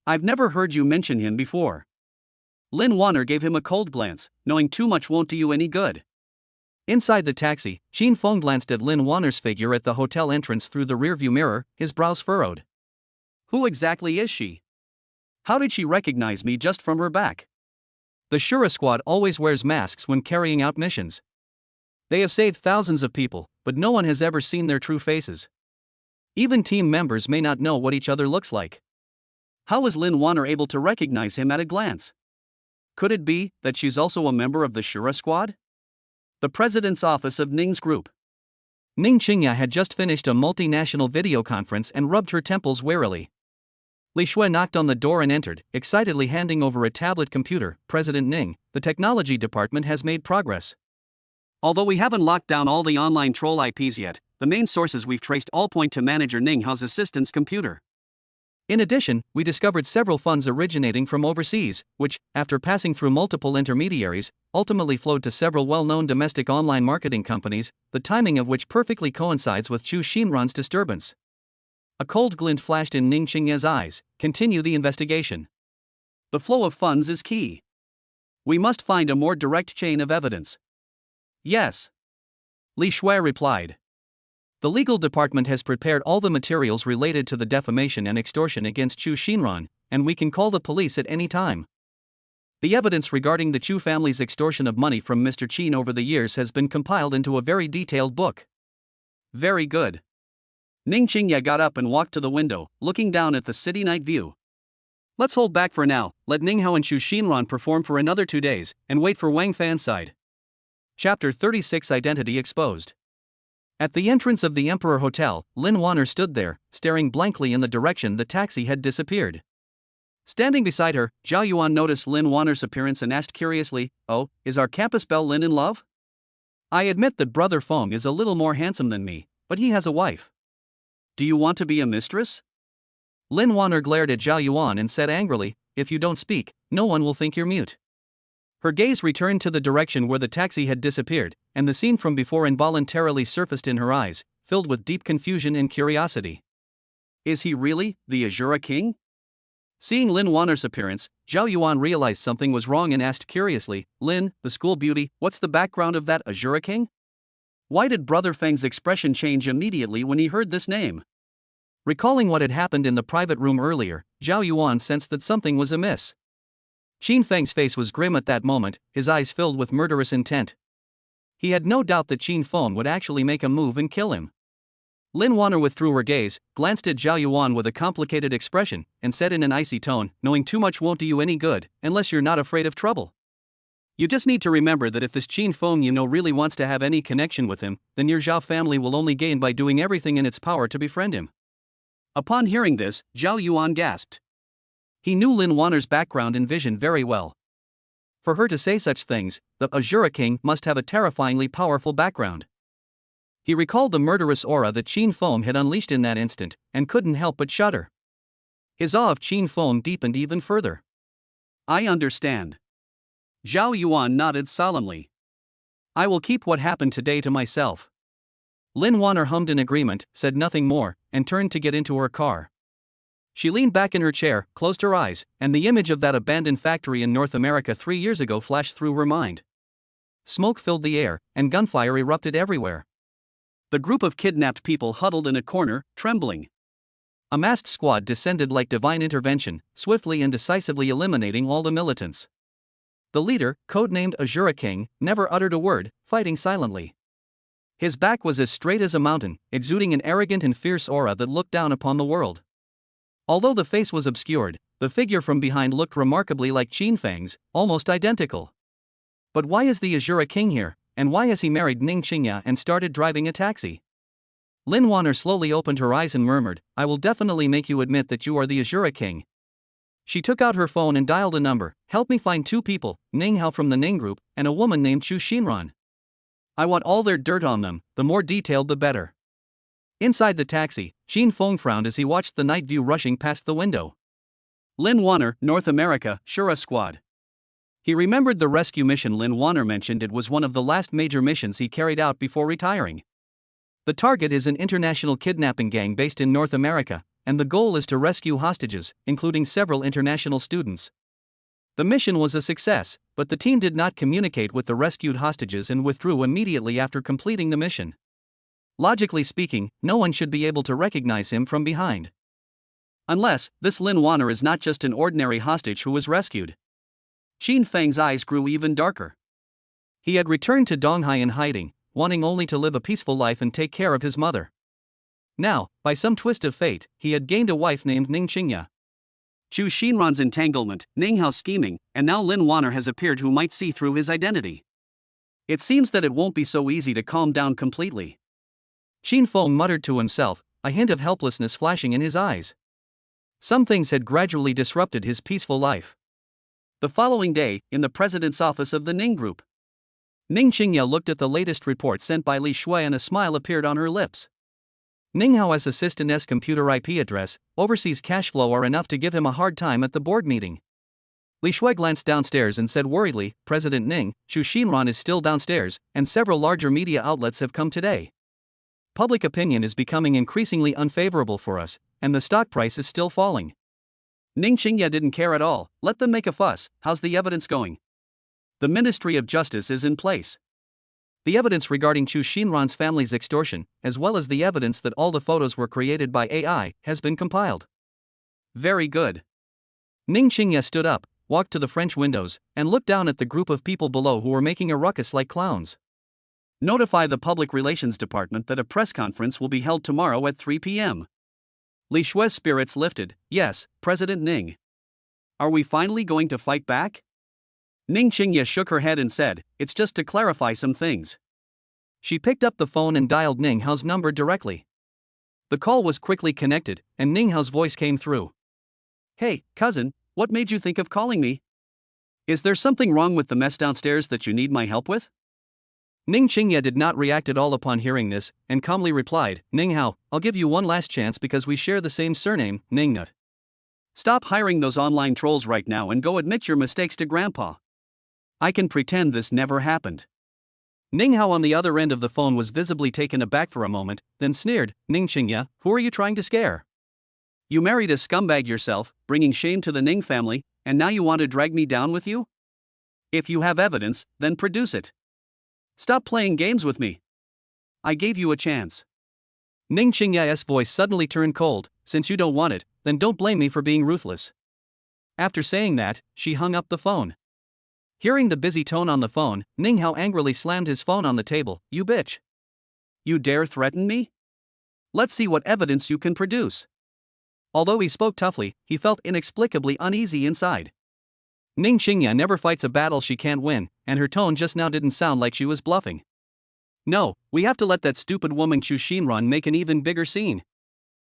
I've never heard you mention him before." Lin Wanner gave him a cold glance, knowing too much won't do you any good. Inside the taxi, Qin Feng glanced at Lin Wanner's figure at the hotel entrance through the rearview mirror, his brows furrowed. "Who exactly is she? How did she recognize me just from her back?" The Shura squad always wears masks when carrying out missions. They have saved thousands of people, but no one has ever seen their true faces. Even team members may not know what each other looks like. How was Lin Wanner able to recognize him at a glance? Could it be that she's also a member of the Shura squad? The president's office of Ning's group. Ning Qingya had just finished a multinational video conference and rubbed her temples wearily. Li Shui knocked on the door and entered, excitedly handing over a tablet computer. "President Ning, the technology department has made progress. Although we haven't locked down all the online troll IPs yet, the main sources we've traced all point to Manager Ning Hao's assistant's computer. In addition, we discovered several funds originating from overseas, which, after passing through multiple intermediaries, ultimately flowed to several well-known domestic online marketing companies, the timing of which perfectly coincides with Chu Xinran's disturbance." A cold glint flashed in Ning Qingya's eyes. "Continue the investigation. The flow of funds is key. We must find a more direct chain of evidence. Yes. Li Shui replied. The legal department has prepared all the materials related to the defamation and extortion against Chu Xinran, and we can call the police at any time. The evidence regarding the Chu family's extortion of money from Mr. Qin over the years has been compiled into a very detailed book. Very good. Ning Qingya got up and walked to the window, looking down at the city night view. Let's hold back for now, let Ning Hao and Chu Xinran perform for another 2 days, and wait for Wang Fan's side. Chapter 36 Identity Exposed. At the entrance of the Emperor Hotel, Lin Wanner stood there, staring blankly in the direction the taxi had disappeared. Standing beside her, Zhao Yuan noticed Lin Wanner's appearance and asked curiously, "Oh, is our campus belle Lin in love? I admit that Brother Feng is a little more handsome than me, but he has a wife. Do you want to be a mistress?" Lin Wanner glared at Zhao Yuan and said angrily, "If you don't speak, no one will think you're mute." Her gaze returned to the direction where the taxi had disappeared, and the scene from before involuntarily surfaced in her eyes, filled with deep confusion and curiosity. Is he really the Azura King? Seeing Lin Wanner's appearance, Zhao Yuan realized something was wrong and asked curiously, "Lin, the school beauty, what's the background of that Azura King?" Why did Brother Feng's expression change immediately when he heard this name? Recalling what had happened in the private room earlier, Zhao Yuan sensed that something was amiss. Qin Feng's face was grim at that moment, his eyes filled with murderous intent. He had no doubt that Qin Feng would actually make a move and kill him. Lin Wanner withdrew her gaze, glanced at Zhao Yuan with a complicated expression, and said in an icy tone, "Knowing too much won't do you any good, unless you're not afraid of trouble. You just need to remember that if this Qin Feng you know really wants to have any connection with him, then your Zhao family will only gain by doing everything in its power to befriend him." Upon hearing this, Zhao Yuan gasped. He knew Lin Wanner's background and vision very well. For her to say such things, the Azura King must have a terrifyingly powerful background. He recalled the murderous aura that Qin Feng had unleashed in that instant, and couldn't help but shudder. His awe of Qin Feng deepened even further. I understand. Zhao Yuan nodded solemnly. I will keep what happened today to myself. Lin Wanner hummed in agreement, said nothing more, and turned to get into her car. She leaned back in her chair, closed her eyes, and the image of that abandoned factory in North America 3 years ago flashed through her mind. Smoke filled the air, and gunfire erupted everywhere. The group of kidnapped people huddled in a corner, trembling. A masked squad descended like divine intervention, swiftly and decisively eliminating all the militants. The leader, codenamed Azura King, never uttered a word, fighting silently. His back was as straight as a mountain, exuding an arrogant and fierce aura that looked down upon the world. Although the face was obscured, the figure from behind looked remarkably like Qin Feng's, almost identical. But why is the Azura King here, and why has he married Ning Qingya and started driving a taxi? Lin Wanner slowly opened her eyes and murmured, I will definitely make you admit that you are the Azura King. She took out her phone and dialed a number, help me find 2 people, Ning Hao from the Ning group, and a woman named Chu Xinran. I want all their dirt on them, the more detailed the better. Inside the taxi, Qin Feng frowned as he watched the night view rushing past the window. Lin Wanner, North America, Shura Squad. He remembered the rescue mission Lin Wanner mentioned. It was one of the last major missions he carried out before retiring. The target is an international kidnapping gang based in North America, and the goal is to rescue hostages, including several international students. The mission was a success, but the team did not communicate with the rescued hostages and withdrew immediately after completing the mission. Logically speaking, no one should be able to recognize him from behind. Unless, this Lin Wanner is not just an ordinary hostage who was rescued. Qin Feng's eyes grew even darker. He had returned to Donghai in hiding, wanting only to live a peaceful life and take care of his mother. Now, by some twist of fate, he had gained a wife named Ning Qingya. Chu Xinran's entanglement, Ning Hao's scheming, and now Lin Wanner has appeared who might see through his identity. It seems that it won't be so easy to calm down completely. Qin Feng muttered to himself, a hint of helplessness flashing in his eyes. Some things had gradually disrupted his peaceful life. The following day, in the president's office of the Ning Group, Ning Qingya looked at the latest report sent by Li Shui and a smile appeared on her lips. Ning Hao's assistant's computer IP address, overseas cash flow are enough to give him a hard time at the board meeting. Li Shui glanced downstairs and said worriedly, President Ning, Chu Xinran is still downstairs, and several larger media outlets have come today. Public opinion is becoming increasingly unfavorable for us, and the stock price is still falling. Ning Qingye didn't care at all. Let them make a fuss. How's the evidence going? The Ministry of Justice is in place. The evidence regarding Chu Xinran's family's extortion, as well as the evidence that all the photos were created by AI, has been compiled. Very good. Ning Qingye stood up, walked to the French windows, and looked down at the group of people below who were making a ruckus like clowns. Notify the Public Relations Department that a press conference will be held tomorrow at 3 p.m. Li Shui's spirits lifted. Yes, President Ning. Are we finally going to fight back? Ning Qingye shook her head and said, it's just to clarify some things. She picked up the phone and dialed Ning Hao's number directly. The call was quickly connected, and Ning Hao's voice came through. Hey, cousin, what made you think of calling me? Is there something wrong with the mess downstairs that you need my help with? Ning Qingye did not react at all upon hearing this, and calmly replied, Ning Hao, I'll give you one last chance because we share the same surname, Ningnut. Stop hiring those online trolls right now and go admit your mistakes to Grandpa. I can pretend this never happened. Ning Hao on the other end of the phone was visibly taken aback for a moment, then sneered, Ning Qingye, who are you trying to scare? You married a scumbag yourself, bringing shame to the Ning family, and now you want to drag me down with you? If you have evidence, then produce it. Stop playing games with me. I gave you a chance. Ning Qingye's voice suddenly turned cold. Since you don't want it, then don't blame me for being ruthless. After saying that, she hung up the phone. Hearing the busy tone on the phone, Ning Hao angrily slammed his phone on the table. You bitch. You dare threaten me? Let's see what evidence you can produce. Although he spoke toughly, he felt inexplicably uneasy inside. Ning Qingye never fights a battle she can't win, and her tone just now didn't sound like she was bluffing. No, we have to let that stupid woman Chu Xinran make an even bigger scene.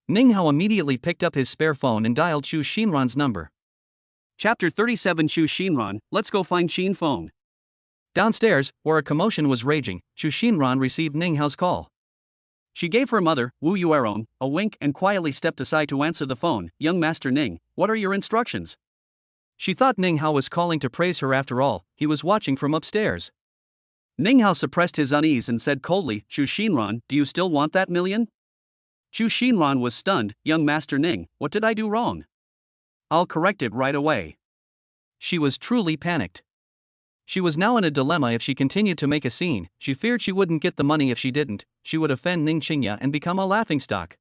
Ning Hao immediately picked up his spare phone and dialed Chu Xinran's number. Chapter 37 Chu Xinran, let's go find Qin Feng. Downstairs, where a commotion was raging, Chu Xinran received Ning Hao's call. She gave her mother, Wu Yuerong, a wink and quietly stepped aside to answer the phone. Young Master Ning, what are your instructions? She thought Ning Hao was calling to praise her after all, he was watching from upstairs. Ning Hao suppressed his unease and said coldly, Chu Xinran, do you still want that million? Chu Xinran was stunned. Young Master Ning, what did I do wrong? I'll correct it right away. She was truly panicked. She was now in a dilemma. If she continued to make a scene, she feared she wouldn't get the money. If she didn't, she would offend Ning Qingye and become a laughingstock.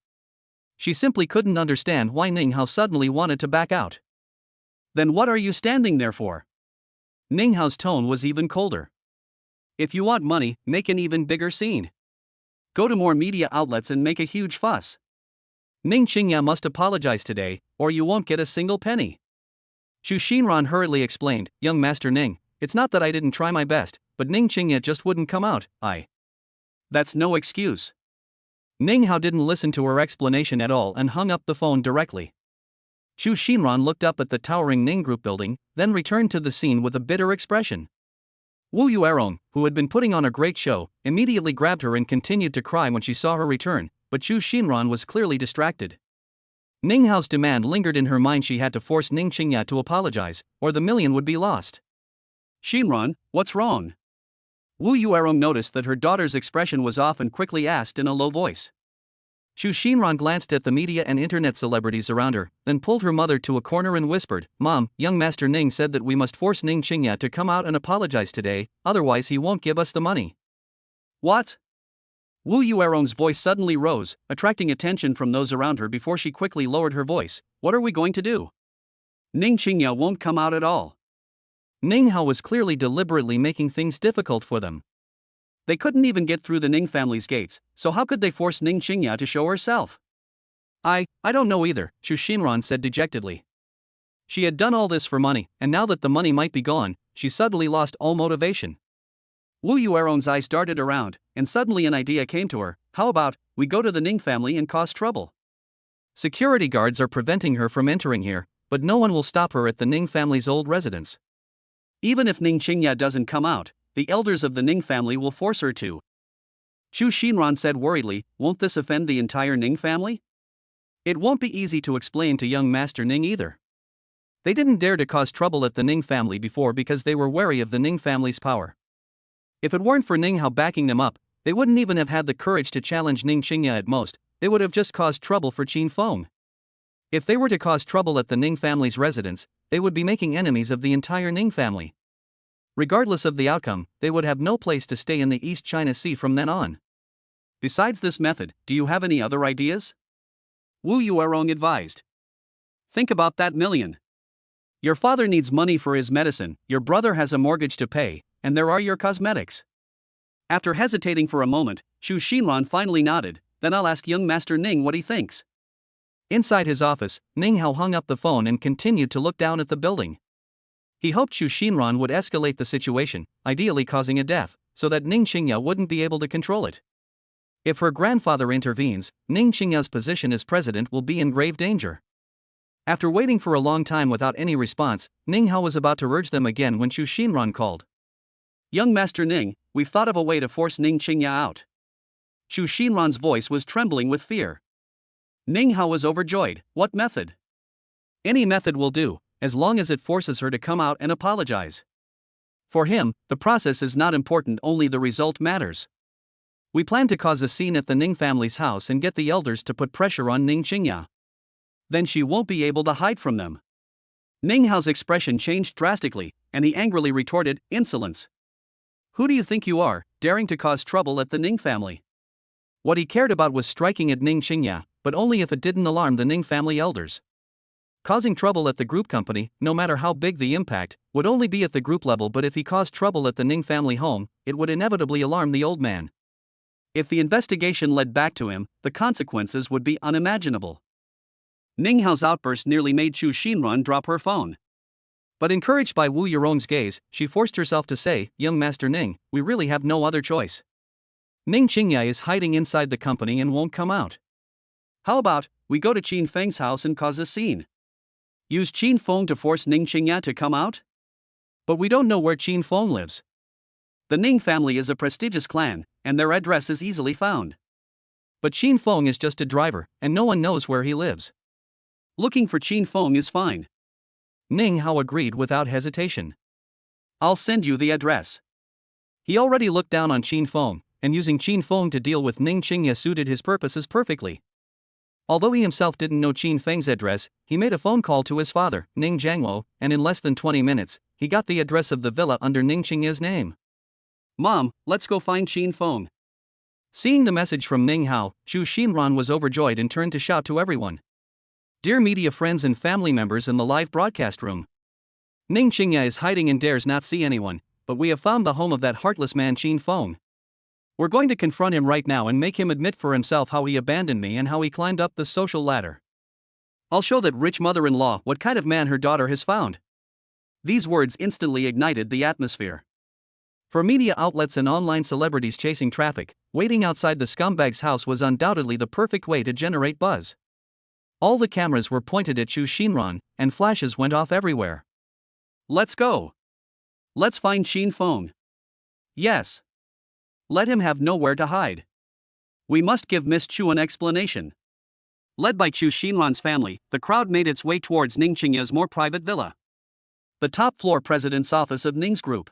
She simply couldn't understand why Ning Hao suddenly wanted to back out. Then what are you standing there for? Ning Hao's tone was even colder. If you want money, make an even bigger scene. Go to more media outlets and make a huge fuss. Ning Qingye must apologize today, or you won't get a single penny. Chu Xinran hurriedly explained, Young Master Ning, it's not that I didn't try my best, but Ning Qingye just wouldn't come out. That's no excuse. Ning Hao didn't listen to her explanation at all and hung up the phone directly. Chu Xinran looked up at the towering Ning Group building, then returned to the scene with a bitter expression. Wu Yuerong, who had been putting on a great show, immediately grabbed her and continued to cry when she saw her return, but Chu Xinran was clearly distracted. Ning Hao's demand lingered in her mind. She had to force Ning Qingye to apologize, or the million would be lost. Xinran, what's wrong? Wu Yuerong noticed that her daughter's expression was off and quickly asked in a low voice. Chu Xinran glanced at the media and internet celebrities around her, then pulled her mother to a corner and whispered, Mom, Young Master Ning said that we must force Ning Qingye to come out and apologize today, otherwise he won't give us the money. What? Wu Yuerong's voice suddenly rose, attracting attention from those around her before she quickly lowered her voice. What are we going to do? Ning Qingye won't come out at all. Ning Hao was clearly deliberately making things difficult for them. They couldn't even get through the Ning family's gates, so how could they force Ning Qingye to show herself? I don't know either, Chu Xinran said dejectedly. She had done all this for money, and now that the money might be gone, she suddenly lost all motivation. Wu Yuerong's eyes darted around, and suddenly an idea came to her. How about, we go to the Ning family and cause trouble? Security guards are preventing her from entering here, but no one will stop her at the Ning family's old residence. Even if Ning Qingye doesn't come out, the elders of the Ning family will force her to. Chu Xinran said worriedly, won't this offend the entire Ning family? It won't be easy to explain to young Master Ning either. They didn't dare to cause trouble at the Ning family before because they were wary of the Ning family's power. If it weren't for Ning Hao backing them up, they wouldn't even have had the courage to challenge Ning Qingye. At most, they would have just caused trouble for Qin Feng. If they were to cause trouble at the Ning family's residence, they would be making enemies of the entire Ning family. Regardless of the outcome, they would have no place to stay in the East China Sea from then on. Besides this method, do you have any other ideas? Wu Yuerong advised. Think about that million. Your father needs money for his medicine, your brother has a mortgage to pay, and there are your cosmetics. After hesitating for a moment, Chu Xinran finally nodded. Then I'll ask young Master Ning what he thinks. Inside his office, Ning Hao hung up the phone and continued to look down at the building. He hoped Chu Xinran would escalate the situation, ideally causing a death, so that Ning Qingya wouldn't be able to control it. If her grandfather intervenes, Ning Qingya's position as president will be in grave danger. After waiting for a long time without any response, Ning Hao was about to urge them again when Chu Xinran called. Young Master Ning, we've thought of a way to force Ning Qingya out. Chu Xinran's voice was trembling with fear. Ning Hao was overjoyed. What method? Any method will do, as long as it forces her to come out and apologize. For him, the process is not important, only the result matters. We plan to cause a scene at the Ning family's house and get the elders to put pressure on Ning Qingya. Then she won't be able to hide from them. Ning Hao's expression changed drastically, and he angrily retorted, insolence. Who do you think you are, daring to cause trouble at the Ning family? What he cared about was striking at Ning Qingya, but only if it didn't alarm the Ning family elders. Causing trouble at the group company, no matter how big the impact, would only be at the group level, but if he caused trouble at the Ning family home, it would inevitably alarm the old man. If the investigation led back to him, the consequences would be unimaginable. Ning Hao's outburst nearly made Chu Xinran drop her phone. But encouraged by Wu Yurong's gaze, she forced herself to say, young Master Ning, we really have no other choice. Ning Qingya is hiding inside the company and won't come out. How about, we go to Qin Feng's house and cause a scene? Use Qin Feng to force Ning Qingya to come out? But we don't know where Qin Feng lives. The Ning family is a prestigious clan, and their address is easily found. But Qin Feng is just a driver, and no one knows where he lives. Looking for Qin Feng is fine. Ning Hao agreed without hesitation. I'll send you the address. He already looked down on Qin Feng, and using Qin Feng to deal with Ning Qingya suited his purposes perfectly. Although he himself didn't know Qin Feng's address, he made a phone call to his father, Ning Jiangwo, and in less than 20 minutes, he got the address of the villa under Ning Qingya's name. Mom, let's go find Qin Feng. Seeing the message from Ning Hao, Chu Xinran was overjoyed and turned to shout to everyone. Dear media friends and family members in the live broadcast room. Ning Qingya is hiding and dares not see anyone, but we have found the home of that heartless man Qin Feng. We're going to confront him right now and make him admit for himself how he abandoned me and how he climbed up the social ladder. I'll show that rich mother-in-law what kind of man her daughter has found. These words instantly ignited the atmosphere. For media outlets and online celebrities chasing traffic, waiting outside the scumbag's house was undoubtedly the perfect way to generate buzz. All the cameras were pointed at Chu Xinran, and flashes went off everywhere. Let's go. Let's find Qin Feng. Yes. Let him have nowhere to hide. We must give Miss Chu an explanation. Led by Chu Xinran's family, the crowd made its way towards Ning Qingya's more private villa. The top floor president's office of Ning's group.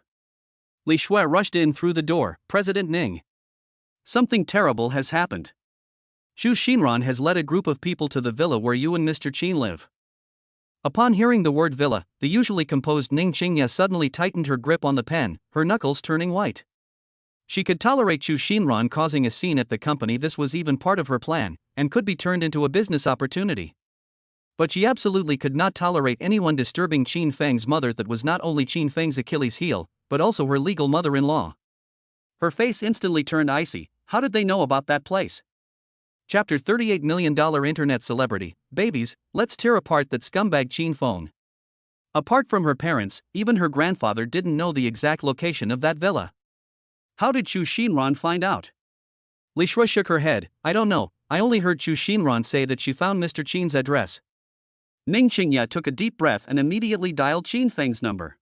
Li Shui rushed in through the door. President Ning. Something terrible has happened. Chu Xinran has led a group of people to the villa where you and Mr. Qin live. Upon hearing the word villa, the usually composed Ning Qingya suddenly tightened her grip on the pen, her knuckles turning white. She could tolerate Chu Xinran causing a scene at the company, this was even part of her plan, and could be turned into a business opportunity. But she absolutely could not tolerate anyone disturbing Qin Feng's mother, that was not only Qin Feng's Achilles heel, but also her legal mother-in-law. Her face instantly turned icy. How did they know about that place? Chapter $38 million Internet Celebrity, Babies, let's tear apart that scumbag Qin Feng. Apart from her parents, even her grandfather didn't know the exact location of that villa. How did Chu Xinran find out? Li Shui shook her head. I don't know, I only heard Chu Xinran say that she found Mr. Qin's address. Ning Qingya took a deep breath and immediately dialed Qin Feng's number.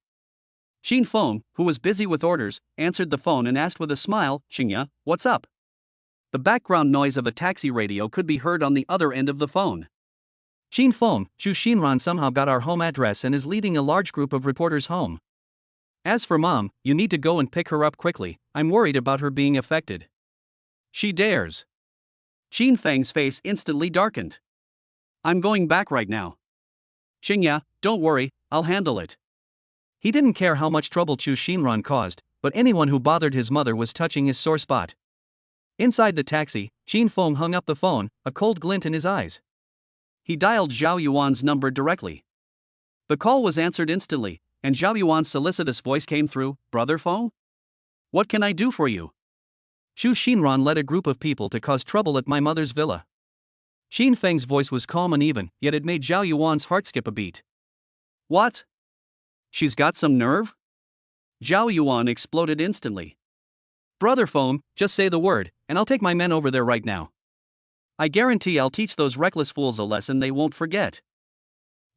Qin Feng, who was busy with orders, answered the phone and asked with a smile, Qingya, what's up? The background noise of a taxi radio could be heard on the other end of the phone. Qin Feng, Chu Xinran somehow got our home address and is leading a large group of reporters home. As for Mom, you need to go and pick her up quickly, I'm worried about her being affected. She dares. Qin Feng's face instantly darkened. I'm going back right now. Xingya, don't worry, I'll handle it. He didn't care how much trouble Chu Xinran caused, but anyone who bothered his mother was touching his sore spot. Inside the taxi, Qin Feng hung up the phone, a cold glint in his eyes. He dialed Zhao Yuan's number directly. The call was answered instantly, and Zhao Yuan's solicitous voice came through. Brother Feng? What can I do for you? Chu Xinran led a group of people to cause trouble at my mother's villa. Qin Feng's voice was calm and even, yet it made Zhao Yuan's heart skip a beat. What? She's got some nerve? Zhao Yuan exploded instantly. Brother Feng, just say the word, and I'll take my men over there right now. I guarantee I'll teach those reckless fools a lesson they won't forget.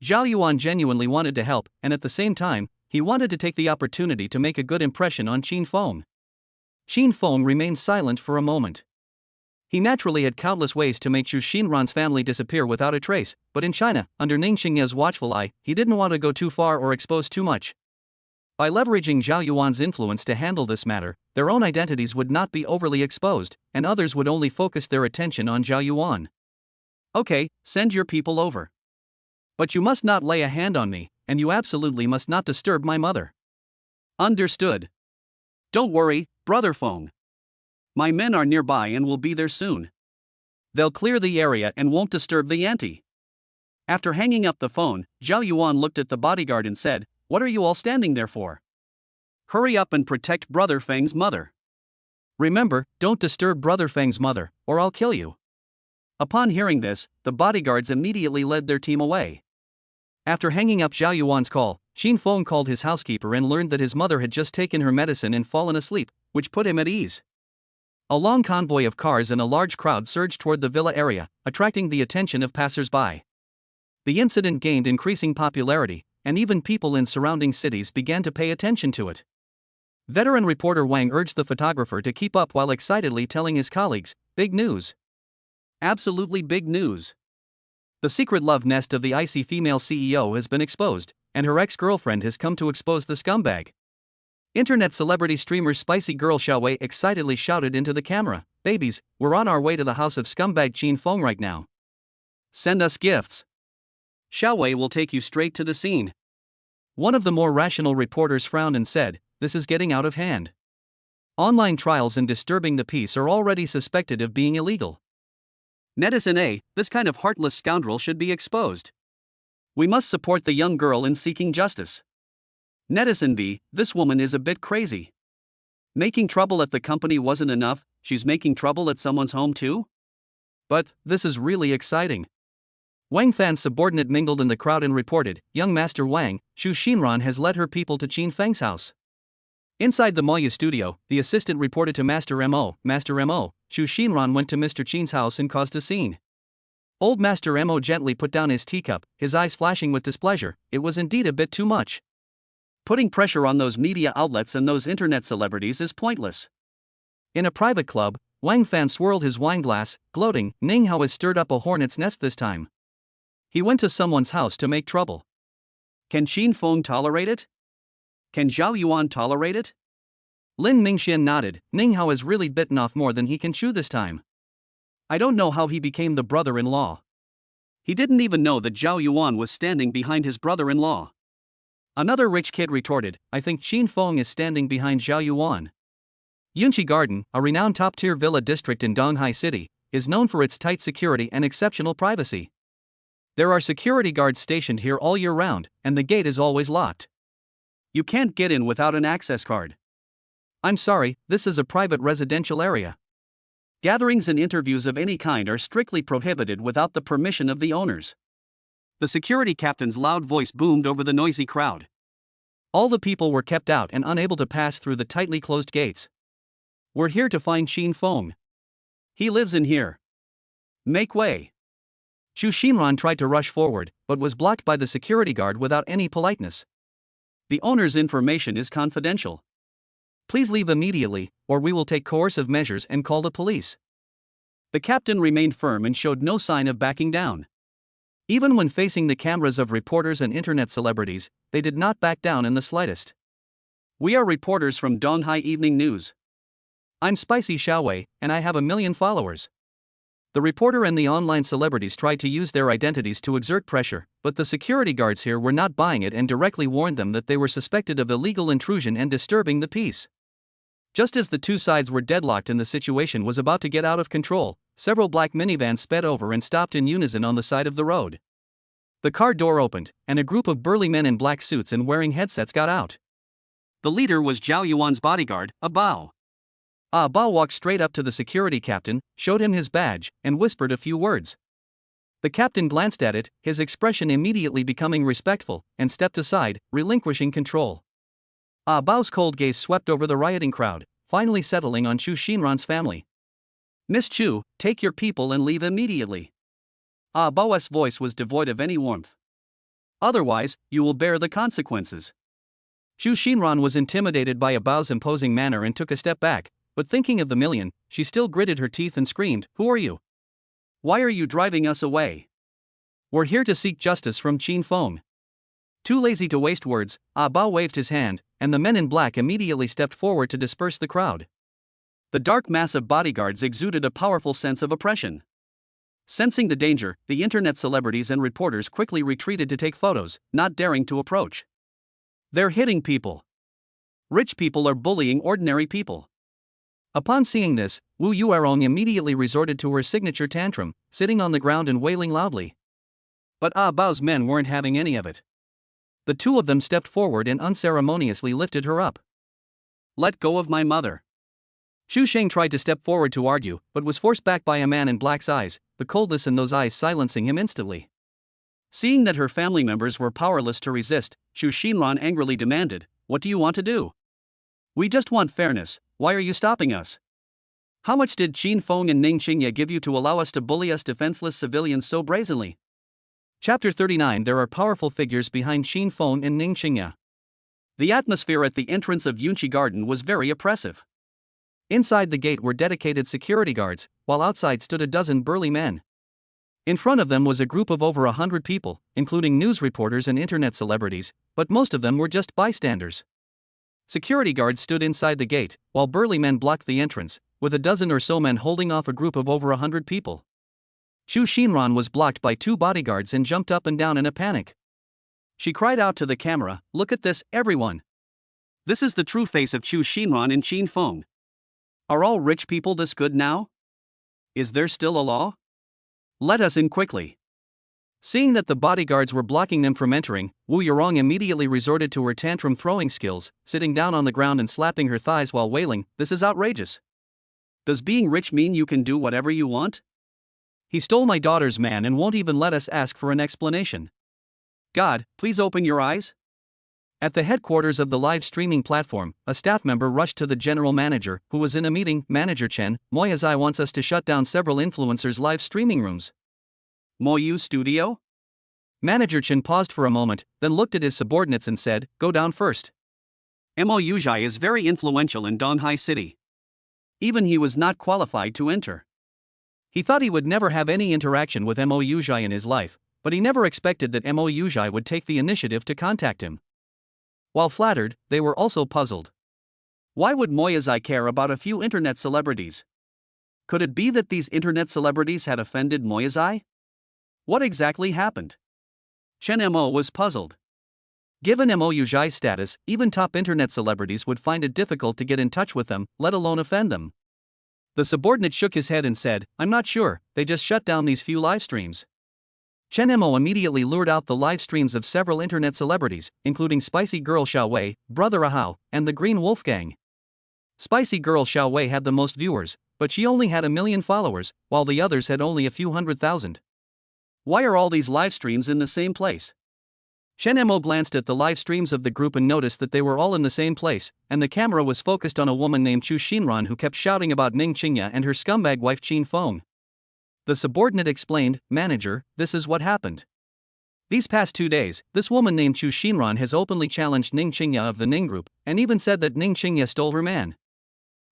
Zhao Yuan genuinely wanted to help, and at the same time, he wanted to take the opportunity to make a good impression on Qin Feng. Qin Feng remained silent for a moment. He naturally had countless ways to make Chu Xinran's family disappear without a trace, but in China, under Ning Xingya's watchful eye, he didn't want to go too far or expose too much. By leveraging Zhao Yuan's influence to handle this matter, their own identities would not be overly exposed, and others would only focus their attention on Zhao Yuan. Okay, send your people over. But you must not lay a hand on me, and you absolutely must not disturb my mother. Understood. Don't worry, Brother Feng. My men are nearby and will be there soon. They'll clear the area and won't disturb the ante. After hanging up the phone, Zhao Yuan looked at the bodyguard and said, What are you all standing there for? Hurry up and protect Brother Feng's mother. Remember, don't disturb Brother Feng's mother, or I'll kill you. Upon hearing this, the bodyguards immediately led their team away. After hanging up Zhao Yuan's call, Qin Feng called his housekeeper and learned that his mother had just taken her medicine and fallen asleep, which put him at ease. A long convoy of cars and a large crowd surged toward the villa area, attracting the attention of passers-by. The incident gained increasing popularity, and even people in surrounding cities began to pay attention to it. Veteran reporter Wang urged the photographer to keep up while excitedly telling his colleagues, "Big news. Absolutely big news. The secret love nest of the icy female CEO has been exposed, and her ex-girlfriend has come to expose the scumbag." Internet celebrity streamer Spicy Girl Xiaowei excitedly shouted into the camera, "Babies, we're on our way to the house of scumbag Qin Feng right now. Send us gifts. Xiaowei will take you straight to the scene." One of the more rational reporters frowned and said, "This is getting out of hand. Online trials and disturbing the peace are already suspected of being illegal. Netizen A, this kind of heartless scoundrel should be exposed. We must support the young girl in seeking justice. Netizen B, this woman is a bit crazy. Making trouble at the company wasn't enough, she's making trouble at someone's home too? But, this is really exciting." Wang Fan's subordinate mingled in the crowd and reported, "Young Master Wang, Chu Xinran has led her people to Qin Feng's house." Inside the Moya studio, the assistant reported to Master M.O., "Master M.O., Chu Xinran went to Mr. Qin's house and caused a scene." Old Master M.O. gently put down his teacup, his eyes flashing with displeasure. It was indeed a bit too much. Putting pressure on those media outlets and those internet celebrities is pointless. In a private club, Wang Fan swirled his wineglass, gloating, "Ning Hao has stirred up a hornet's nest this time. He went to someone's house to make trouble. Can Qin Feng tolerate it? Can Zhao Yuan tolerate it?" Lin Mingxian nodded. "Ning Hao has really bitten off more than he can chew this time. I don't know how he became the brother-in-law." He didn't even know that Zhao Yuan was standing behind his brother-in-law. Another rich kid retorted, "I think Qin Feng is standing behind Zhao Yuan." Yunqi Garden, a renowned top-tier villa district in Donghai City, is known for its tight security and exceptional privacy. There are security guards stationed here all year round, and the gate is always locked. You can't get in without an access card. I'm sorry, this is a private residential area. Gatherings and interviews of any kind are strictly prohibited without the permission of the owners. The security captain's loud voice boomed over the noisy crowd. All the people were kept out and unable to pass through the tightly closed gates. "We're here to find Qin Feng. He lives in here. Make way." Chu Xinran tried to rush forward, but was blocked by the security guard without any politeness. "The owner's information is confidential. Please leave immediately, or we will take coercive measures and call the police." The captain remained firm and showed no sign of backing down. Even when facing the cameras of reporters and internet celebrities, they did not back down in the slightest. "We are reporters from Donghai Evening News. I'm Spicy Xiaowei, and I have 1 million followers. The reporter and the online celebrities tried to use their identities to exert pressure, but the security guards here were not buying it and directly warned them that they were suspected of illegal intrusion and disturbing the peace. Just as the two sides were deadlocked and the situation was about to get out of control, several black minivans sped over and stopped in unison on the side of the road. The car door opened, and a group of burly men in black suits and wearing headsets got out. The leader was Zhao Yuan's bodyguard, Bao. Bao walked straight up to the security captain, showed him his badge, and whispered a few words. The captain glanced at it, his expression immediately becoming respectful, and stepped aside, relinquishing control. Bao's cold gaze swept over the rioting crowd, finally settling on Chu Xinran's family. Miss Chu, take your people and leave immediately. Bao's voice was devoid of any warmth. Otherwise, you will bear the consequences. Chu Xinran was intimidated by Bao's imposing manner and took a step back, but thinking of the million, she still gritted her teeth and screamed, "Who are you? Why are you driving us away? We're here to seek justice from Qin Feng." Too lazy to waste words, Bao waved his hand, and the men in black immediately stepped forward to disperse the crowd. The dark mass of bodyguards exuded a powerful sense of oppression. Sensing the danger, the internet celebrities and reporters quickly retreated to take photos, not daring to approach. They're hitting people. Rich people are bullying ordinary people. Upon seeing this, Wu Yuerong immediately resorted to her signature tantrum, sitting on the ground and wailing loudly. But Bao's men weren't having any of it. The two of them stepped forward and unceremoniously lifted her up. "Let go of my mother." Xu Sheng tried to step forward to argue, but was forced back by a man in black's eyes, the coldness in those eyes silencing him instantly. Seeing that her family members were powerless to resist, Chu Xinran angrily demanded, "What do you want to do? We just want fairness, why are you stopping us? How much did Qin Feng and Ning Qingye give you to allow us to bully us defenseless civilians so brazenly?" Chapter 39. There are powerful figures behind Qin Feng and Ning Qingye. The atmosphere at the entrance of Yunqi Garden was very oppressive. Inside the gate were dedicated security guards, while outside stood a dozen burly men. In front of them was a group of over 100 people, including news reporters and internet celebrities, but most of them were just bystanders. Security guards stood inside the gate, while burly men blocked the entrance, with a dozen or so men holding off a group of over 100 people. Chu Xinran was blocked by two bodyguards and jumped up and down in a panic. She cried out to the camera, "Look at this, everyone! This is the true face of Chu Xinran and Qin Feng. Are all rich people this good now? Is there still a law? Let us in quickly." Seeing that the bodyguards were blocking them from entering, Wu Yurong immediately resorted to her tantrum throwing skills, sitting down on the ground and slapping her thighs while wailing, "This is outrageous. Does being rich mean you can do whatever you want? He stole my daughter's man and won't even let us ask for an explanation. God, please open your eyes." At the headquarters of the live streaming platform, a staff member rushed to the general manager, who was in a meeting. "Manager Chen, Moyazai wants us to shut down several influencers' live streaming rooms." Moyu Studio? Manager Chen paused for a moment, then looked at his subordinates and said, "Go down first." Mo Yuzhai is very influential in Donghai City. Even he was not qualified to enter. He thought he would never have any interaction with Mo Yuzhai in his life, but he never expected that Mo Yuzhai would take the initiative to contact him. While flattered, they were also puzzled. Why would Moyazai care about a few internet celebrities? Could it be that these internet celebrities had offended Moyazai? What exactly happened? Chen Mo was puzzled. Given Mo Yuzhai's status, even top internet celebrities would find it difficult to get in touch with them, let alone offend them. The subordinate shook his head and said, "I'm not sure, they just shut down these few live streams." Chen Mo immediately lured out the live streams of several internet celebrities, including Spicy Girl Xiao Wei, Brother Ahao, and the Green Wolf Gang. Spicy Girl Xiao Wei had the most viewers, but she only had 1 million followers, while the others had only a few 100,000. Why are all these live streams in the same place? Chen Mo glanced at the live streams of the group and noticed that they were all in the same place, and the camera was focused on a woman named Chu Xinran who kept shouting about Ning Qingye and her scumbag wife Qin Feng. The subordinate explained, "Manager, this is what happened. These past 2 days, this woman named Chu Xinran has openly challenged Ning Qingye of the Ning Group, and even said that Ning Qingye stole her man."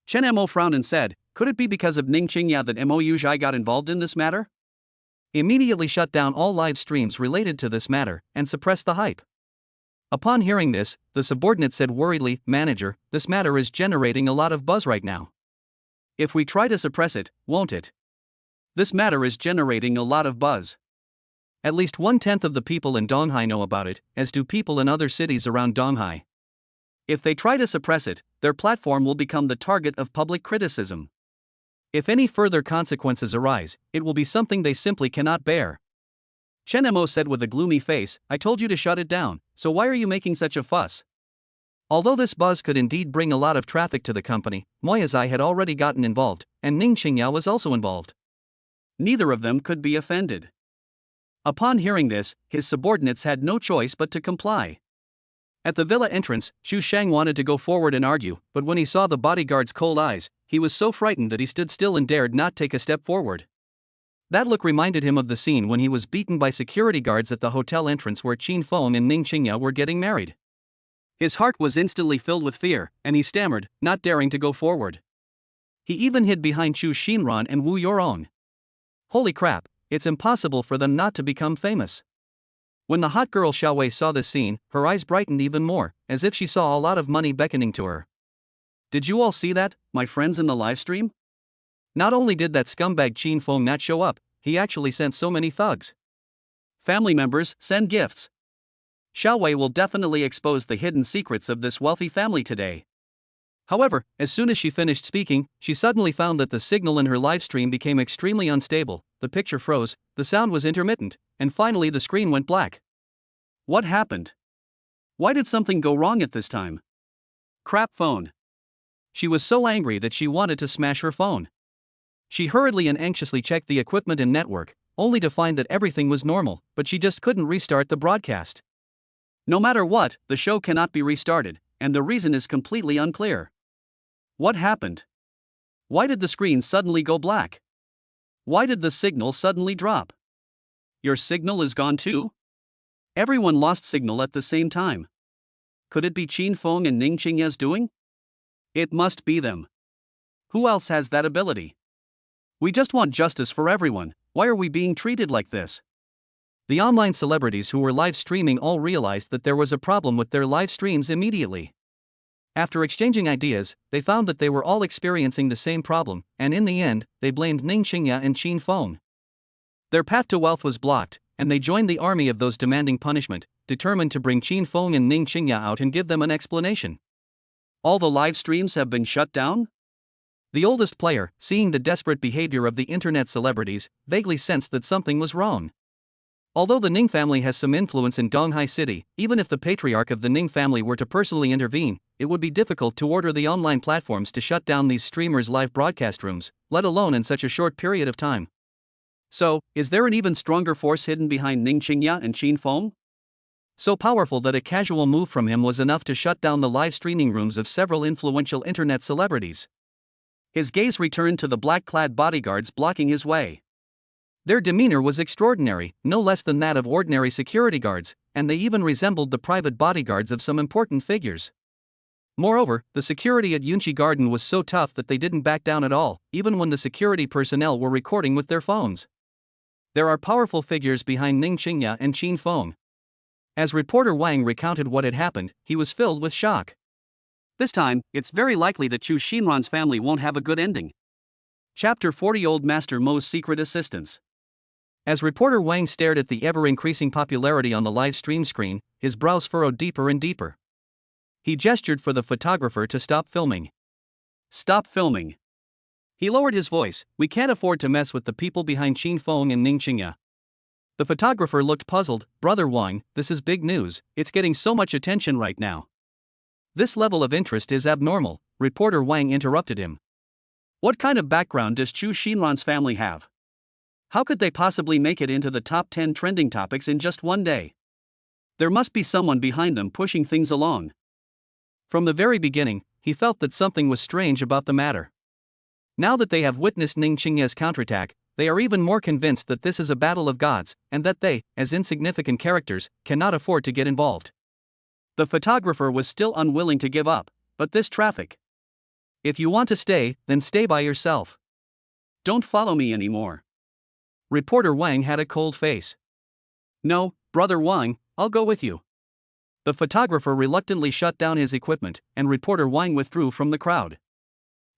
Chen Mo frowned and said, "Could it be because of Ning Qingye that Mo Yuzhai got involved in this matter?" Immediately shut down all live streams related to this matter, and suppressed the hype. Upon hearing this, the subordinate said worriedly, "Manager, this matter is generating a lot of buzz right now. If we try to suppress it, won't it? This matter is generating a lot of buzz. At least 1/10 of the people in Donghai know about it, as do people in other cities around Donghai. If they try to suppress it, their platform will become the target of public criticism. If any further consequences arise, it will be something they simply cannot bear. Chen Mo said with a gloomy face, "I told you to shut it down, so why are you making such a fuss?" Although this buzz could indeed bring a lot of traffic to the company, Moyazai had already gotten involved, and Ning Qingya was also involved. Neither of them could be offended. Upon hearing this, his subordinates had no choice but to comply. At the villa entrance, Xu Shang wanted to go forward and argue, but when he saw the bodyguard's cold eyes, he was so frightened that he stood still and dared not take a step forward. That look reminded him of the scene when he was beaten by security guards at the hotel entrance where Qin Feng and Ning Qingya were getting married. His heart was instantly filled with fear, and he stammered, not daring to go forward. He even hid behind Chu Xinran and Wu Yorong. Holy crap, it's impossible for them not to become famous. When the hot girl Xiaowei saw this scene, her eyes brightened even more, as if she saw a lot of money beckoning to her. Did you all see that, my friends in the livestream? Not only did that scumbag Qin Feng not show up, he actually sent so many thugs. Family members, send gifts. Xiaowei will definitely expose the hidden secrets of this wealthy family today. However, as soon as she finished speaking, she suddenly found that the signal in her livestream became extremely unstable, the picture froze, the sound was intermittent, and finally the screen went black. What happened? Why did something go wrong at this time? Crap phone. She was so angry that she wanted to smash her phone. She hurriedly and anxiously checked the equipment and network, only to find that everything was normal, but she just couldn't restart the broadcast. No matter what, the show cannot be restarted, and the reason is completely unclear. What happened? Why did the screen suddenly go black? Why did the signal suddenly drop? Your signal is gone too? Everyone lost signal at the same time. Could it be Qin Feng and Ning Qingya's doing? It must be them. Who else has that ability? We just want justice for everyone. Why are we being treated like this? The online celebrities who were live streaming all realized that there was a problem with their live streams immediately. After exchanging ideas, they found that they were all experiencing the same problem, and in the end, they blamed Ning Qingya and Qin Feng. Their path to wealth was blocked, and they joined the army of those demanding punishment, determined to bring Qin Feng and Ning Qingya out and give them an explanation. All the live streams have been shut down? The oldest player, seeing the desperate behavior of the internet celebrities, vaguely sensed that something was wrong. Although the Ning family has some influence in Donghai City, even if the patriarch of the Ning family were to personally intervene, it would be difficult to order the online platforms to shut down these streamers' live broadcast rooms, let alone in such a short period of time. So, is there an even stronger force hidden behind Ning Qingya and Qin Feng? So powerful that a casual move from him was enough to shut down the live streaming rooms of several influential internet celebrities. His gaze returned to the black-clad bodyguards blocking his way. Their demeanor was extraordinary, no less than that of ordinary security guards, and they even resembled the private bodyguards of some important figures. Moreover, the security at Yunqi Garden was so tough that they didn't back down at all, even when the security personnel were recording with their phones. There are powerful figures behind Ning Qingya and Qin Feng. As reporter Wang recounted what had happened, he was filled with shock. This time, it's very likely that Chu Xinran's family won't have a good ending. Chapter 40 Old Master Mo's Secret Assistance. As reporter Wang stared at the ever-increasing popularity on the live stream screen, his brows furrowed deeper and deeper. He gestured for the photographer to stop filming. Stop filming. He lowered his voice, we can't afford to mess with the people behind Qin Feng and Ning Qingya. The photographer looked puzzled, Brother Wang, this is big news, it's getting so much attention right now. This level of interest is abnormal, reporter Wang interrupted him. What kind of background does Chu Xinran's family have? How could they possibly make it into the top 10 trending topics in just one day? There must be someone behind them pushing things along. From the very beginning, he felt that something was strange about the matter. Now that they have witnessed Ning Qingya's counterattack, they are even more convinced that this is a battle of gods, and that they, as insignificant characters, cannot afford to get involved. The photographer was still unwilling to give up, but this traffic. If you want to stay, then stay by yourself. Don't follow me anymore. Reporter Wang had a cold face. No, Brother Wang, I'll go with you. The photographer reluctantly shut down his equipment, and reporter Wang withdrew from the crowd.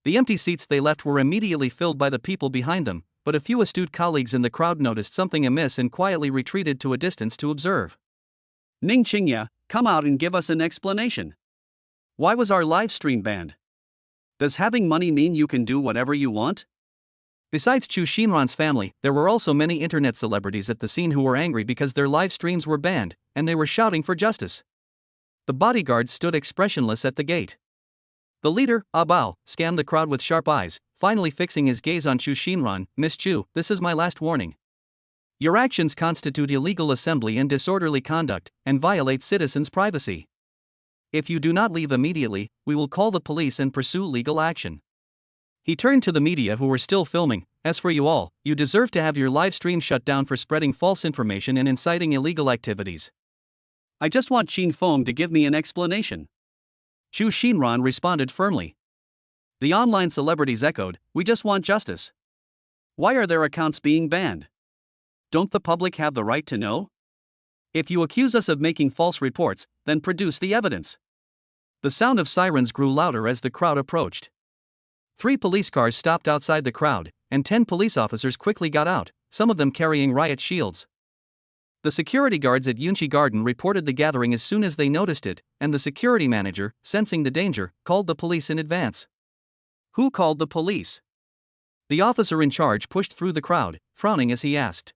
The empty seats they left were immediately filled by the people behind them, but a few astute colleagues in the crowd noticed something amiss and quietly retreated to a distance to observe. Ning Qingya, come out and give us an explanation. Why was our live stream banned? Does having money mean you can do whatever you want? Besides Chu Xinran's family, there were also many internet celebrities at the scene who were angry because their live streams were banned, and they were shouting for justice. The bodyguards stood expressionless at the gate. The leader, Bao, scanned the crowd with sharp eyes, finally fixing his gaze on Chu Xinran. Miss Chu, this is my last warning. Your actions constitute illegal assembly and disorderly conduct, and violate citizens' privacy. If you do not leave immediately, we will call the police and pursue legal action. He turned to the media who were still filming. As for you all, you deserve to have your live stream shut down for spreading false information and inciting illegal activities. I just want Qin Feng to give me an explanation. Chu Xinran responded firmly. The online celebrities echoed, we just want justice. Why are their accounts being banned? Don't the public have the right to know? If you accuse us of making false reports, then produce the evidence. The sound of sirens grew louder as the crowd approached. 3 police cars stopped outside the crowd, and 10 police officers quickly got out, some of them carrying riot shields. The security guards at Yunqi Garden reported the gathering as soon as they noticed it, and the security manager, sensing the danger, called the police in advance. Who called the police? The officer in charge pushed through the crowd, frowning as he asked.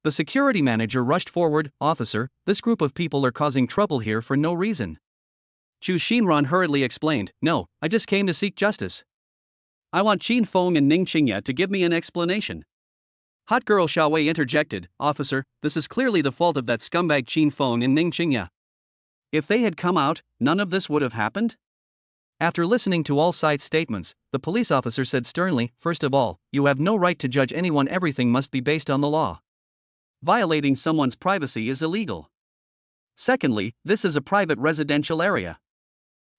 The security manager rushed forward, Officer, this group of people are causing trouble here for no reason. Chu Xinran hurriedly explained, no, I just came to seek justice. I want Qin Feng and Ning Qingya to give me an explanation. Hot girl Xiaowei interjected, Officer, this is clearly the fault of that scumbag Qin Feng and Ning Qingya. If they had come out, none of this would have happened? After listening to all sides' statements, the police officer said sternly, first of all, you have no right to judge anyone, everything must be based on the law. Violating someone's privacy is illegal. Secondly, this is a private residential area.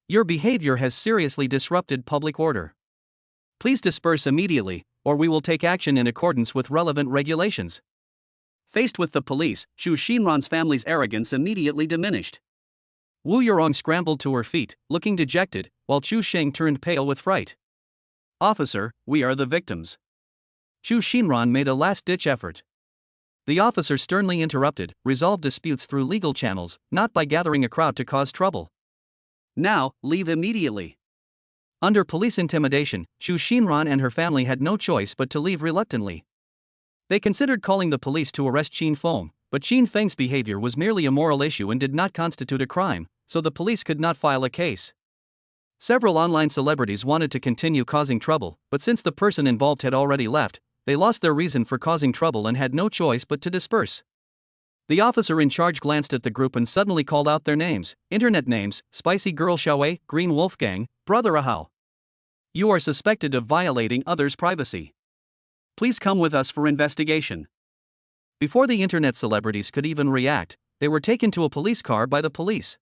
Your behavior has seriously disrupted public order. Please disperse immediately, or we will take action in accordance with relevant regulations. Faced with the police, Chu Xinran's family's arrogance immediately diminished. Wu Yurong scrambled to her feet, looking dejected, while Chu Sheng turned pale with fright. Officer, we are the victims. Chu Xinran made a last-ditch effort. The officer sternly interrupted, resolve disputes through legal channels, not by gathering a crowd to cause trouble. Now, leave immediately. Under police intimidation, Chu Xinran and her family had no choice but to leave reluctantly. They considered calling the police to arrest Qin Feng, but Qin Feng's behavior was merely a moral issue and did not constitute a crime, so the police could not file a case. Several online celebrities wanted to continue causing trouble, but since the person involved had already left, they lost their reason for causing trouble and had no choice but to disperse. The officer in charge glanced at the group and suddenly called out their names, internet names, Spicy Girl Xiaowei, Green Wolfgang, Brother Ahao. You are suspected of violating others' privacy. Please come with us for investigation. Before the internet celebrities could even react, they were taken to a police car by the police.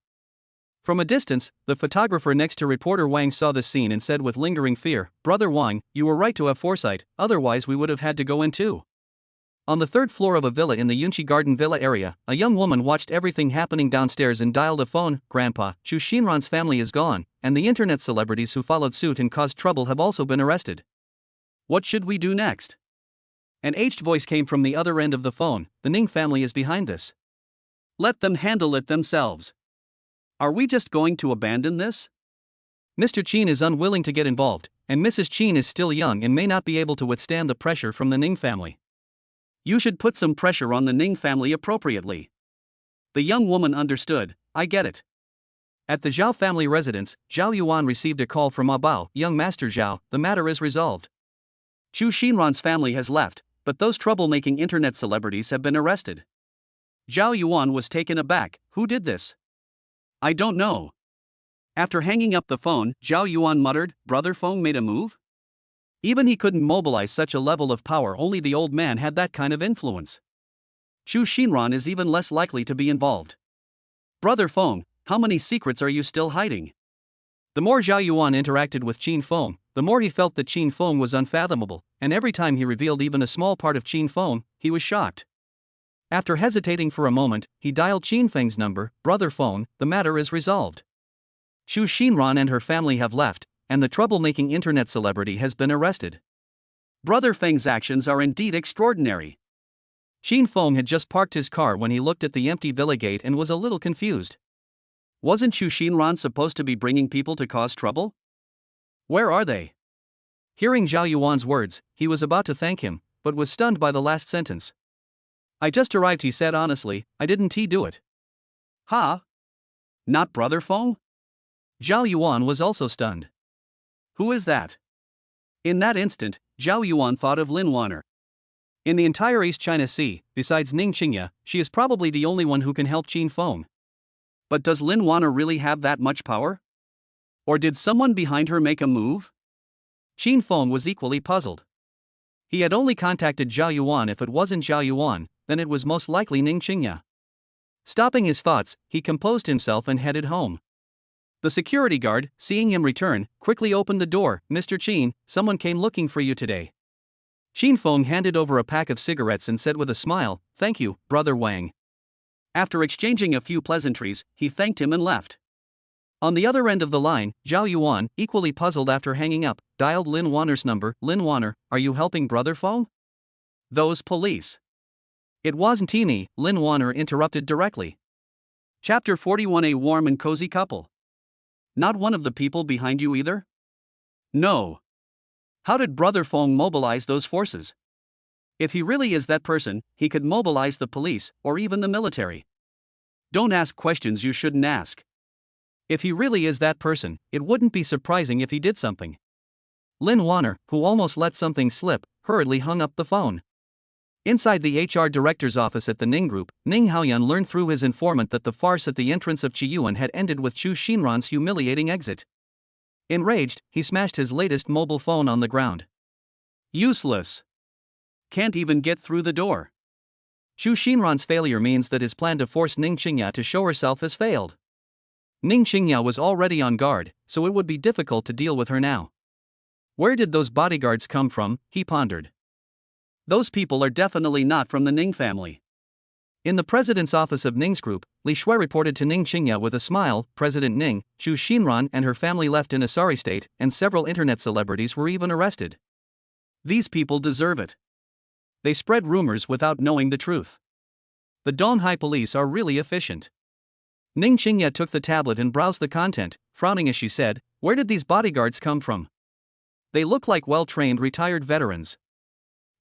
From a distance, the photographer next to reporter Wang saw the scene and said with lingering fear, Brother Wang, you were right to have foresight, otherwise we would have had to go in too. On the 3rd floor of a villa in the Yunqi Garden Villa area, a young woman watched everything happening downstairs and dialed a phone. Grandpa, Chu Xinran's family is gone, and the internet celebrities who followed suit and caused trouble have also been arrested. What should we do next? An aged voice came from the other end of the phone, the Ning family is behind this. Let them handle it themselves. Are we just going to abandon this? Mr. Qin is unwilling to get involved, and Mrs. Qin is still young and may not be able to withstand the pressure from the Ning family. You should put some pressure on the Ning family appropriately. The young woman understood, I get it. At the Zhao family residence, Zhao Yuan received a call from Bao, young Master Zhao, the matter is resolved. Chu Xinran's family has left, but those troublemaking internet celebrities have been arrested. Zhao Yuan was taken aback, who did this? I don't know. After hanging up the phone, Zhao Yuan muttered, Brother Feng made a move? Even he couldn't mobilize such a level of power, only the old man had that kind of influence. Chu Xinran is even less likely to be involved. Brother Feng, how many secrets are you still hiding? The more Zhao Yuan interacted with Qin Feng, the more he felt that Qin Feng was unfathomable, and every time he revealed even a small part of Qin Feng, he was shocked. After hesitating for a moment, he dialed Qin Feng's number, Brother Feng, the matter is resolved. Chu Xinran and her family have left, and the troublemaking internet celebrity has been arrested. Brother Feng's actions are indeed extraordinary. Qin Feng had just parked his car when he looked at the empty villa gate and was a little confused. Wasn't Chu Xinran supposed to be bringing people to cause trouble? Where are they? Hearing Zhao Yuan's words, he was about to thank him, but was stunned by the last sentence. I just arrived, he said honestly. I didn't do it. Huh? Not Brother Feng? Zhao Yuan was also stunned. Who is that? In that instant, Zhao Yuan thought of Lin Wanner. In the entire East China Sea, besides Ning Qingya, she is probably the only one who can help Qin Feng. But does Lin Wanner really have that much power? Or did someone behind her make a move? Qin Feng was equally puzzled. He had only contacted Zhao Yuan. If it wasn't Zhao Yuan, then it was most likely Ning Qingya. Stopping his thoughts, he composed himself and headed home. The security guard, seeing him return, quickly opened the door. Mr. Qin, someone came looking for you today. Qin Feng handed over a pack of cigarettes and said with a smile, "Thank you, Brother Wang." After exchanging a few pleasantries, he thanked him and left. On the other end of the line, Zhao Yuan, equally puzzled after hanging up, dialed Lin Wanner's number. "Lin Wanner, are you helping Brother Feng?" "Those police." "It wasn't me," Lin Wanner interrupted directly. Chapter 41. A warm and cozy couple. Not one of the people behind you either? No. How did Brother Feng mobilize those forces? If he really is that person, he could mobilize the police, or even the military. Don't ask questions you shouldn't ask. If he really is that person, it wouldn't be surprising if he did something. Lin Wanner, who almost let something slip, hurriedly hung up the phone. Inside the HR director's office at the Ning Group, Ning Haoyan learned through his informant that the farce at the entrance of Qiyuan had ended with Chu Xinran's humiliating exit. Enraged, he smashed his latest mobile phone on the ground. Useless. Can't even get through the door. Chu Xinran's failure means that his plan to force Ning Qingya to show herself has failed. Ning Qingya was already on guard, so it would be difficult to deal with her now. Where did those bodyguards come from, he pondered. Those people are definitely not from the Ning family. In the president's office of Ning's group, Li Shui reported to Ning Qingya with a smile, "President Ning, Chu Xinran and her family left in a sorry state, and several internet celebrities were even arrested. These people deserve it. They spread rumors without knowing the truth. The Donghai police are really efficient." Ning Qingya took the tablet and browsed the content, frowning as she said, "Where did these bodyguards come from? They look like well-trained retired veterans."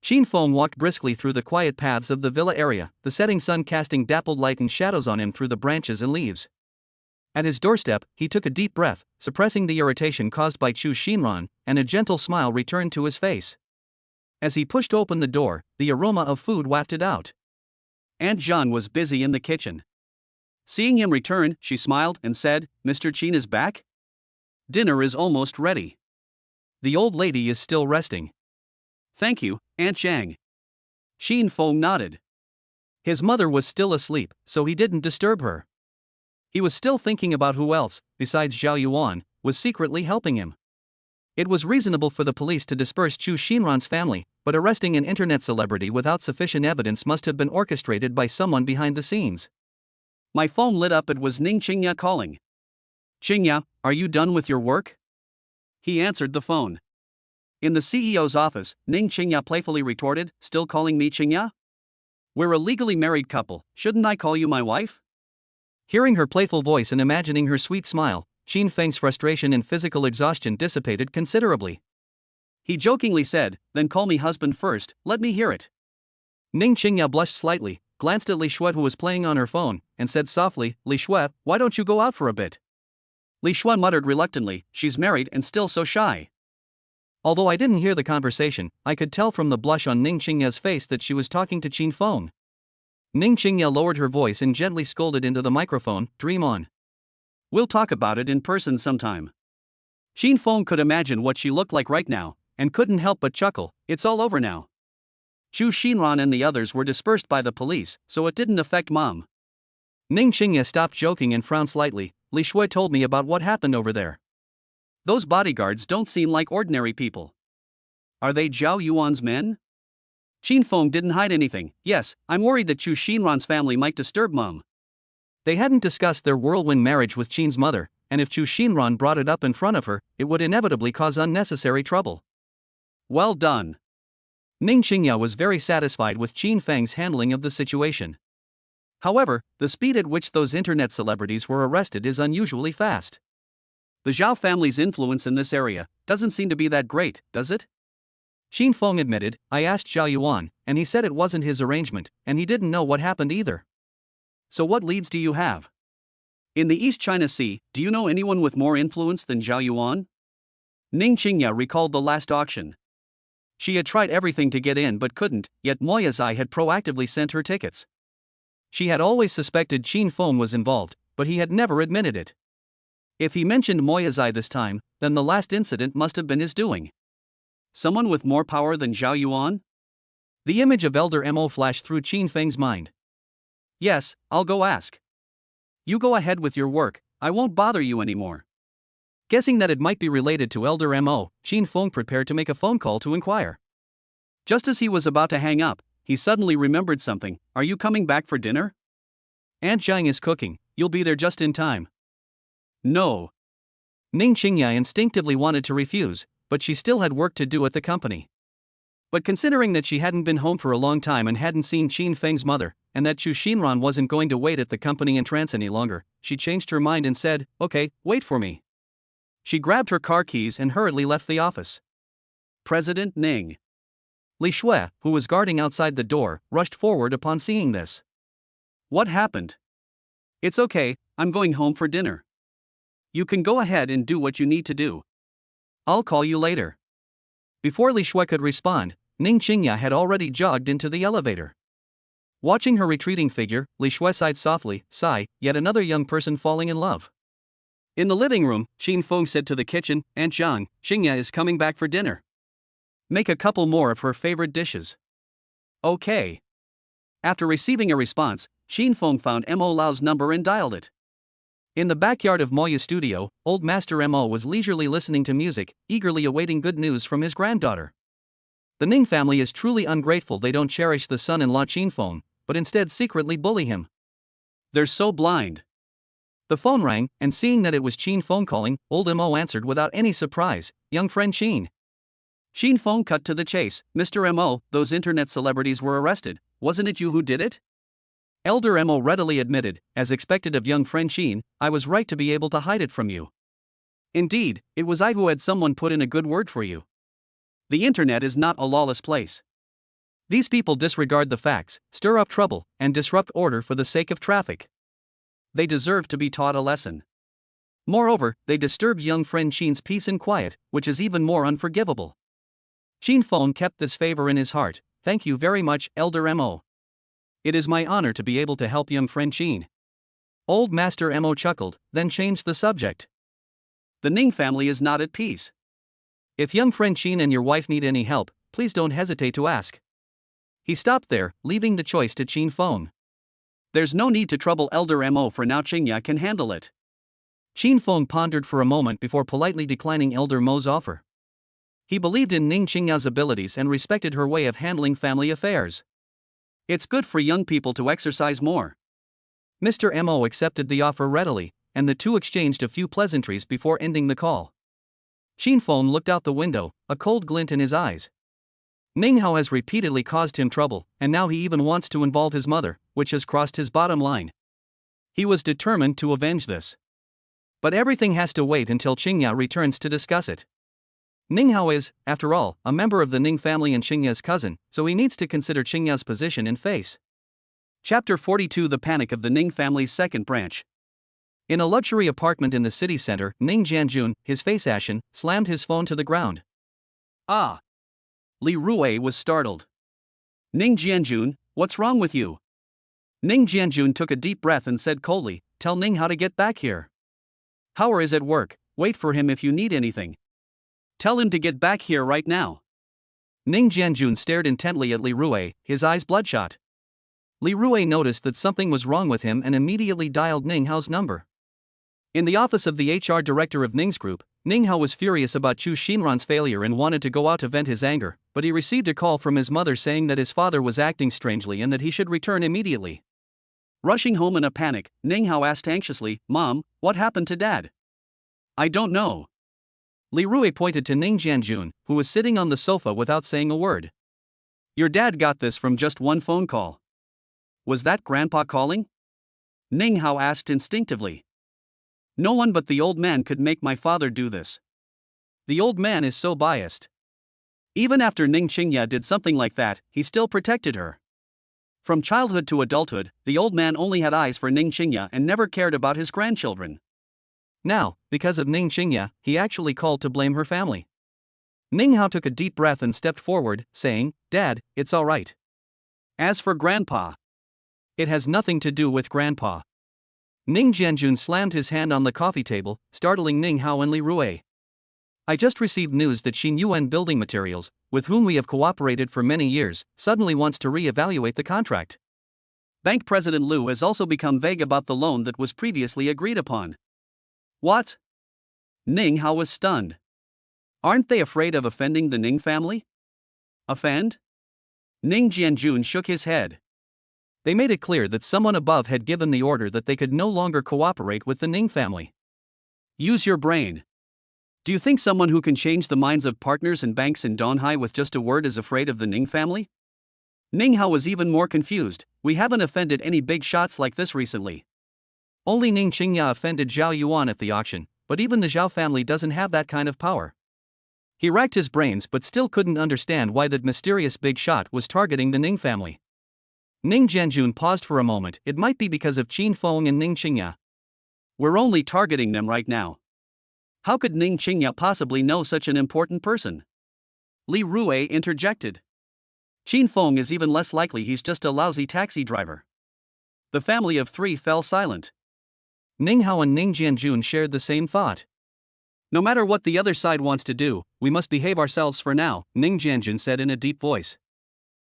Qin Feng walked briskly through the quiet paths of the villa area, the setting sun casting dappled light and shadows on him through the branches and leaves. At his doorstep, he took a deep breath, suppressing the irritation caused by Chu Xinran, and a gentle smile returned to his face. As he pushed open the door, the aroma of food wafted out. Aunt Jean was busy in the kitchen. Seeing him return, she smiled and said, "Mr. Qin is back? Dinner is almost ready." "The old lady is still resting." "Thank you, Aunt Zhang." Qin Feng nodded. His mother was still asleep, so he didn't disturb her. He was still thinking about who else, besides Zhao Yuan, was secretly helping him. It was reasonable for the police to disperse Chu Xinran's family, but arresting an internet celebrity without sufficient evidence must have been orchestrated by someone behind the scenes. My phone lit up. It was Ning Qingya calling. "Qingya, are you done with your work?" He answered the phone. In the CEO's office, Ning Qingya playfully retorted, "Still calling me Qingya? We're a legally married couple, shouldn't I call you my wife?" Hearing her playful voice and imagining her sweet smile, Qin Feng's frustration and physical exhaustion dissipated considerably. He jokingly said, "Then call me husband first, let me hear it." Ning Qingya blushed slightly, glanced at Li Shui who was playing on her phone, and said softly, "Li Shui, why don't you go out for a bit?" Li Shui muttered reluctantly, "She's married and still so shy." Although I didn't hear the conversation, I could tell from the blush on Ning Qingya's face that she was talking to Qin Feng. Ning Qingya lowered her voice and gently scolded into the microphone, "Dream on. We'll talk about it in person sometime." Qin Feng could imagine what she looked like right now, and couldn't help but chuckle. It's all over now. Chu Xinran and the others were dispersed by the police, so it didn't affect Mom. Ning Qingya stopped joking and frowned slightly. Li Shui told me about what happened over there. Those bodyguards don't seem like ordinary people. Are they Zhao Yuan's men? Qin Feng didn't hide anything. "Yes, I'm worried that Chu Xinran's family might disturb Mom." They hadn't discussed their whirlwind marriage with Qin's mother, and if Chu Xinran brought it up in front of her, it would inevitably cause unnecessary trouble. Well done. Ning Qingya was very satisfied with Qin Feng's handling of the situation. However, the speed at which those internet celebrities were arrested is unusually fast. The Zhao family's influence in this area doesn't seem to be that great, does it? Qin Feng admitted, I asked Zhao Yuan, and he said it wasn't his arrangement, and he didn't know what happened either. So what leads do you have? In the East China Sea, do you know anyone with more influence than Zhao Yuan? Ning Qingya recalled the last auction. She had tried everything to get in but couldn't, yet Mo Yazai had proactively sent her tickets. She had always suspected Qin Feng was involved, but he had never admitted it. If he mentioned Mo Yazai this time, then the last incident must have been his doing. Someone with more power than Zhao Yuan? The image of Elder Mo flashed through Qin Feng's mind. Yes, I'll go ask. You go ahead with your work, I won't bother you anymore. Guessing that it might be related to Elder Mo, Qin Feng prepared to make a phone call to inquire. Just as he was about to hang up, he suddenly remembered something. Are you coming back for dinner? Aunt Zhang is cooking, you'll be there just in time. No. Ning Qingya instinctively wanted to refuse, but she still had work to do at the company. But considering that she hadn't been home for a long time and hadn't seen Qin Feng's mother, and that Chu Xinran wasn't going to wait at the company entrance any longer, she changed her mind and said, okay, wait for me. She grabbed her car keys and hurriedly left the office. President Ning. Li Shui, who was guarding outside the door, rushed forward upon seeing this. What happened? It's okay, I'm going home for dinner. You can go ahead and do what you need to do. I'll call you later. Before Li Shui could respond, Ning Qingya had already jogged into the elevator. Watching her retreating figure, Li Shui sighed softly, sigh, yet another young person falling in love. In the living room, Qin Feng said to the kitchen, Aunt Zhang, Qingya is coming back for dinner. Make a couple more of her favorite dishes. Okay. After receiving a response, Qin Feng found Mo Lao's number and dialed it. In the backyard of Moya's studio, old Master Mo was leisurely listening to music, eagerly awaiting good news from his granddaughter. The Ning family is truly ungrateful they don't cherish the son-in-law Qin Feng, but instead secretly bully him. They're so blind. The phone rang, and seeing that it was Qin Feng calling, old Mo answered without any surprise, young friend Qin. Qin Feng cut to the chase, Mr. Mo, those internet celebrities were arrested, wasn't it you who did it? Elder Mo readily admitted, as expected of young friend Qin, I was right to be able to hide it from you. Indeed, it was I who had someone put in a good word for you. The internet is not a lawless place. These people disregard the facts, stir up trouble, and disrupt order for the sake of traffic. They deserve to be taught a lesson. Moreover, they disturbed young friend Qin's peace and quiet, which is even more unforgivable. Qin Feng kept this favor in his heart. Thank you very much, Elder Mo. It is my honor to be able to help young friend Qin. Old Master Mo chuckled, then changed the subject. The Ning family is not at peace. If young friend Qin and your wife need any help, please don't hesitate to ask. He stopped there, leaving the choice to Qin Feng. There's no need to trouble Elder Mo for now, Qingya can handle it. Qin Feng pondered for a moment before politely declining Elder Mo's offer. He believed in Ning Qingya's abilities and respected her way of handling family affairs. It's good for young people to exercise more. Mr. Mo accepted the offer readily, and the two exchanged a few pleasantries before ending the call. Qin Feng looked out the window, a cold glint in his eyes. Ning Hao has repeatedly caused him trouble, and now he even wants to involve his mother, which has crossed his bottom line. He was determined to avenge this. But everything has to wait until Qingya returns to discuss it. Ning Hao is, after all, a member of the Ning family and Qingya's cousin, so he needs to consider Qingya's position and face. Chapter 42: The Panic of the Ning family's second branch. In a luxury apartment in the city center, Ning Jianjun, his face ashen, slammed his phone to the ground. Ah! Li Rui was startled. Ning Jianjun, what's wrong with you? Ning Jianjun took a deep breath and said coldly, tell Ning how to get back here. Howard is at work, wait for him if you need anything. Tell him to get back here right now. Ning Jianjun stared intently at Li Rui, his eyes bloodshot. Li Rui noticed that something was wrong with him and immediately dialed Ning Hao's number. In the office of the HR director of Ning's group, Ning Hao was furious about Chu Xinran's failure and wanted to go out to vent his anger, but he received a call from his mother saying that his father was acting strangely and that he should return immediately. Rushing home in a panic, Ning Hao asked anxiously, Mom, what happened to Dad? I don't know. Li Rui pointed to Ning Jianjun, who was sitting on the sofa without saying a word. Your dad got this from just one phone call. Was that Grandpa calling? Ning Hao asked instinctively. No one but the old man could make my father do this. The old man is so biased. Even after Ning Qingya did something like that, he still protected her. From childhood to adulthood, the old man only had eyes for Ning Qingya and never cared about his grandchildren. Now, because of Ning Qingya, he actually called to blame her family. Ning Hao took a deep breath and stepped forward, saying, "Dad, it's all right. As for Grandpa, it has nothing to do with Grandpa." Ning Jianjun slammed his hand on the coffee table, startling Ning Hao and Li Rui. "I just received news that Xin Yuan Building Materials, with whom we have cooperated for many years, suddenly wants to re-evaluate the contract. Bank President Liu has also become vague about the loan that was previously agreed upon." What? Ning Hao was stunned. Aren't they afraid of offending the Ning family? Offend? Ning Jianjun shook his head. They made it clear that someone above had given the order that they could no longer cooperate with the Ning family. Use your brain. Do you think someone who can change the minds of partners and banks in Donghai with just a word is afraid of the Ning family? Ning Hao was even more confused. We haven't offended any big shots like this recently. Only Ning Qingya offended Zhao Yuan at the auction, but even the Zhao family doesn't have that kind of power. He racked his brains but still couldn't understand why that mysterious big shot was targeting the Ning family. Ning Jianjun paused for a moment. It might be because of Qin Feng and Ning Qingya. We're only targeting them right now. How could Ning Qingya possibly know such an important person? Li Rui interjected. Qin Feng is even less likely, he's just a lousy taxi driver. The family of three fell silent. Ning Hao and Ning Jianjun shared the same thought. No matter what the other side wants to do, we must behave ourselves for now, Ning Jianjun said in a deep voice.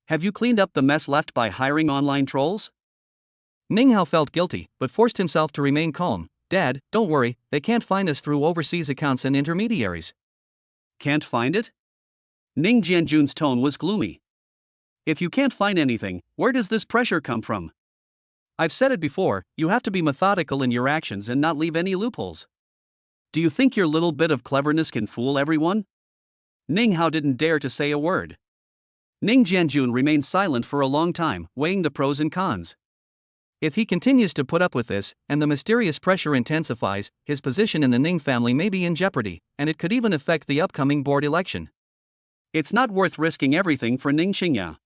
Have you cleaned up the mess left by hiring online trolls? Ning Hao felt guilty, but forced himself to remain calm. Dad, don't worry, they can't find us through overseas accounts and intermediaries. Can't find it? Ning Jianjun's tone was gloomy. If you can't find anything, where does this pressure come from? I've said it before, you have to be methodical in your actions and not leave any loopholes. Do you think your little bit of cleverness can fool everyone? Ning Hao didn't dare to say a word. Ning Jianjun remained silent for a long time, weighing the pros and cons. If he continues to put up with this, and the mysterious pressure intensifies, his position in the Ning family may be in jeopardy, and it could even affect the upcoming board election. It's not worth risking everything for Ning Qingya.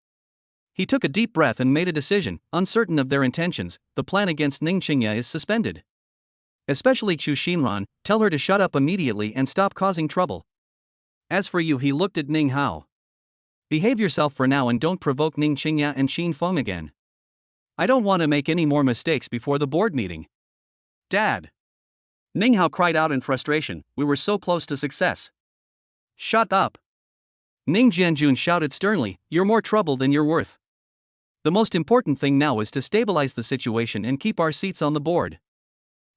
He took a deep breath and made a decision. Uncertain of their intentions, the plan against Ning Qingya is suspended. Especially Chu Xinran, tell her to shut up immediately and stop causing trouble. As for you, he looked at Ning Hao. Behave yourself for now and don't provoke Ning Qingya and Qin Feng again. I don't want to make any more mistakes before the board meeting. Dad! Ning Hao cried out in frustration, we were so close to success. Shut up! Ning Jianjun shouted sternly, you're more trouble than you're worth. The most important thing now is to stabilize the situation and keep our seats on the board.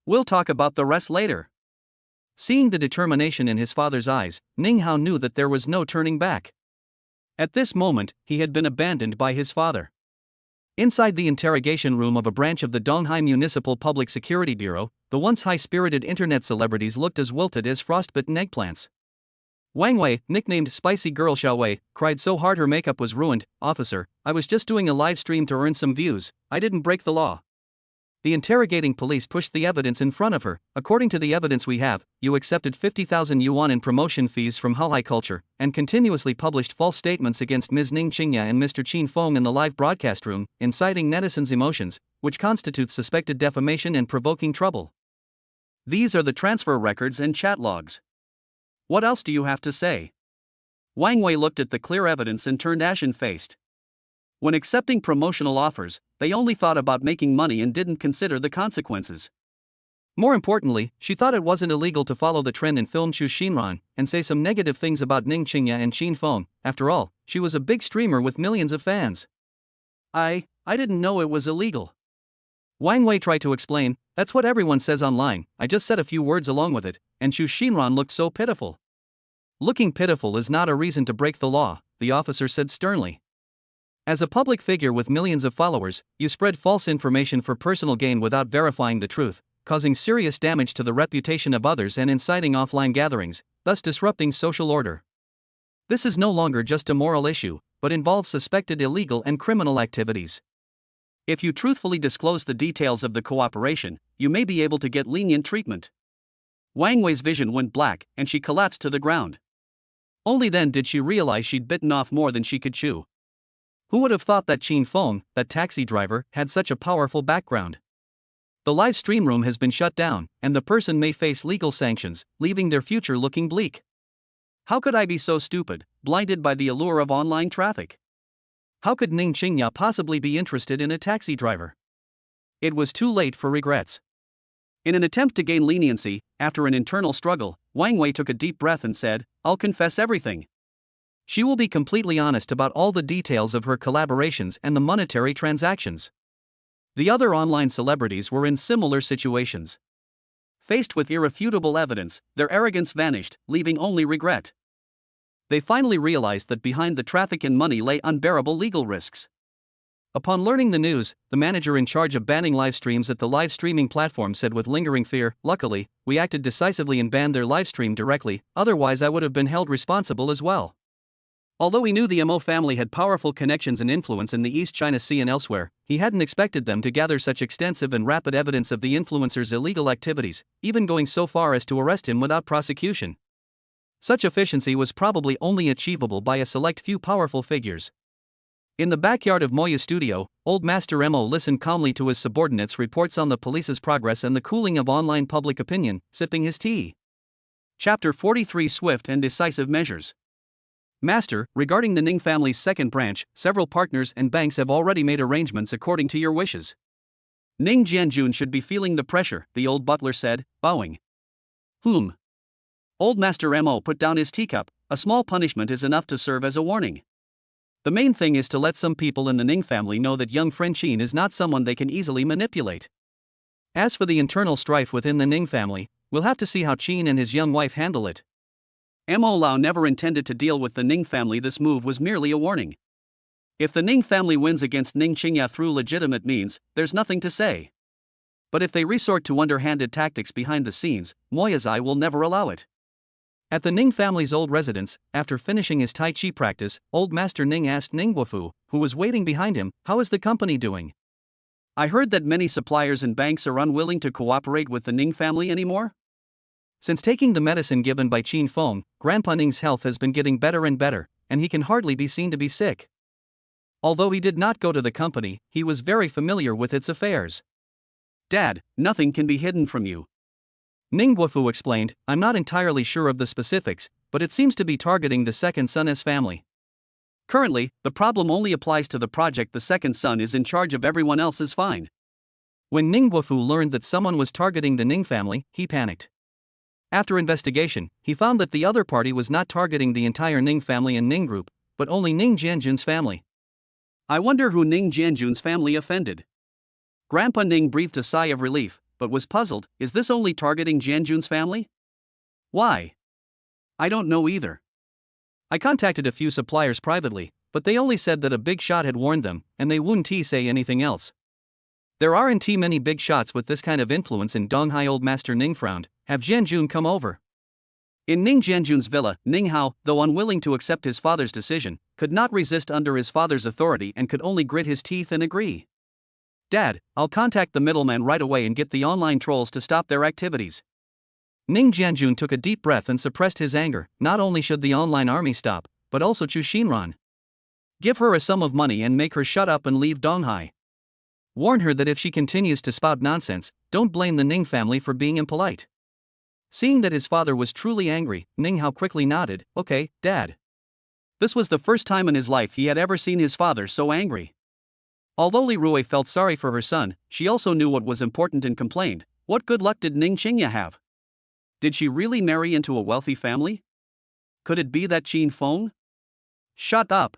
We'll talk about the rest later. Seeing the determination in his father's eyes, Ning Hao knew that there was no turning back. At this moment, he had been abandoned by his father. Inside the interrogation room of a branch of the Donghai Municipal Public Security Bureau, the once high-spirited internet celebrities looked as wilted as frostbitten eggplants. Wang Wei, nicknamed Spicy Girl Xiao Wei, cried so hard her makeup was ruined. Officer, I was just doing a live stream to earn some views, I didn't break the law. The interrogating police pushed the evidence in front of her. According to the evidence we have, you accepted 50,000 yuan in promotion fees from High Culture, and continuously published false statements against Ms. Ning Qingya and Mr. Qin Feng in the live broadcast room, inciting netizens' emotions, which constitutes suspected defamation and provoking trouble. These are the transfer records and chat logs. What else do you have to say? Wang Wei looked at the clear evidence and turned ashen-faced. When accepting promotional offers, they only thought about making money and didn't consider the consequences. More importantly, she thought it wasn't illegal to follow the trend in film Chu Xinran and say some negative things about Ning Qingya and Qin Feng. After all, she was a big streamer with millions of fans. I didn't know it was illegal. Wang Wei tried to explain, that's what everyone says online, I just said a few words along with it, and Chu Xinran looked so pitiful. Looking pitiful is not a reason to break the law, the officer said sternly. As a public figure with millions of followers, you spread false information for personal gain without verifying the truth, causing serious damage to the reputation of others and inciting offline gatherings, thus disrupting social order. This is no longer just a moral issue, but involves suspected illegal and criminal activities. If you truthfully disclose the details of the cooperation, you may be able to get lenient treatment. Wang Wei's vision went black, and she collapsed to the ground. Only then did she realize she'd bitten off more than she could chew. Who would have thought that Qin Feng, that taxi driver, had such a powerful background? The live stream room has been shut down, and the person may face legal sanctions, leaving their future looking bleak. How could I be so stupid, blinded by the allure of online traffic? How could Ning Qingya possibly be interested in a taxi driver? It was too late for regrets. In an attempt to gain leniency, after an internal struggle, Wang Wei took a deep breath and said, "I'll confess everything." She will be completely honest about all the details of her collaborations and the monetary transactions. The other online celebrities were in similar situations. Faced with irrefutable evidence, their arrogance vanished, leaving only regret. They finally realized that behind the traffic in money lay unbearable legal risks. Upon learning the news, the manager in charge of banning live streams at the live streaming platform said with lingering fear, "Luckily, we acted decisively and banned their live stream directly, otherwise I would have been held responsible as well." Although he knew the Mo family had powerful connections and influence in the East China Sea and elsewhere, he hadn't expected them to gather such extensive and rapid evidence of the influencer's illegal activities, even going so far as to arrest him without prosecution. Such efficiency was probably only achievable by a select few powerful figures. In the backyard of Moya's studio, old Master Mo listened calmly to his subordinates' reports on the police's progress and the cooling of online public opinion, sipping his tea. Chapter 43: Swift and Decisive Measures. Master, regarding the Ning family's second branch, several partners and banks have already made arrangements according to your wishes. Ning Jianjun should be feeling the pressure, the old butler said, bowing. Old Master Mo put down his teacup. A small punishment is enough to serve as a warning. The main thing is to let some people in the Ning family know that young friend Qin is not someone they can easily manipulate. As for the internal strife within the Ning family, we'll have to see how Qin and his young wife handle it. Mo Lao never intended to deal with the Ning family. This move was merely a warning. If the Ning family wins against Ning Qingya through legitimate means, there's nothing to say. But if they resort to underhanded tactics behind the scenes, Moya's eye will never allow it. At the Ning family's old residence, after finishing his Tai Chi practice, old Master Ning asked Ning Guofu, who was waiting behind him, "How is the company doing? I heard that many suppliers and banks are unwilling to cooperate with the Ning family anymore?" Since taking the medicine given by Qin Feng, Grandpa Ning's health has been getting better and better, and he can hardly be seen to be sick. Although he did not go to the company, he was very familiar with its affairs. "Dad, nothing can be hidden from you," Ning Guofu explained. "I'm not entirely sure of the specifics, but it seems to be targeting the second son's family. Currently, the problem only applies to the project the second son is in charge of. Everyone else is fine." When Ning Guofu learned that someone was targeting the Ning family, he panicked. After investigation, he found that the other party was not targeting the entire Ning family and Ning group, but only Ning Jianjun's family. I wonder who Ning Jianjun's family offended. Grandpa Ning breathed a sigh of relief, but was puzzled. Is this only targeting Jianjun's family? Why? I don't know either. I contacted a few suppliers privately, but they only said that a big shot had warned them, and they wouldn't say anything else. There aren't many big shots with this kind of influence in Donghai. Old Master Ning frowned. Have Jianjun come over. In Ning Jianjun's villa, Ning Hao, though unwilling to accept his father's decision, could not resist under his father's authority and could only grit his teeth and agree. "Dad, I'll contact the middleman right away and get the online trolls to stop their activities." Ning Jianjun took a deep breath and suppressed his anger. Not only should the online army stop, but also Chu Xinran. Give her a sum of money and make her shut up and leave Donghai. Warn her that if she continues to spout nonsense, don't blame the Ning family for being impolite. Seeing that his father was truly angry, Ning Hao quickly nodded. "Okay, Dad." This was the first time in his life he had ever seen his father so angry. Although Li Rui felt sorry for her son, she also knew what was important and complained. What good luck did Ning Qingya have? Did she really marry into a wealthy family? Could it be that Qin Feng? Shut up!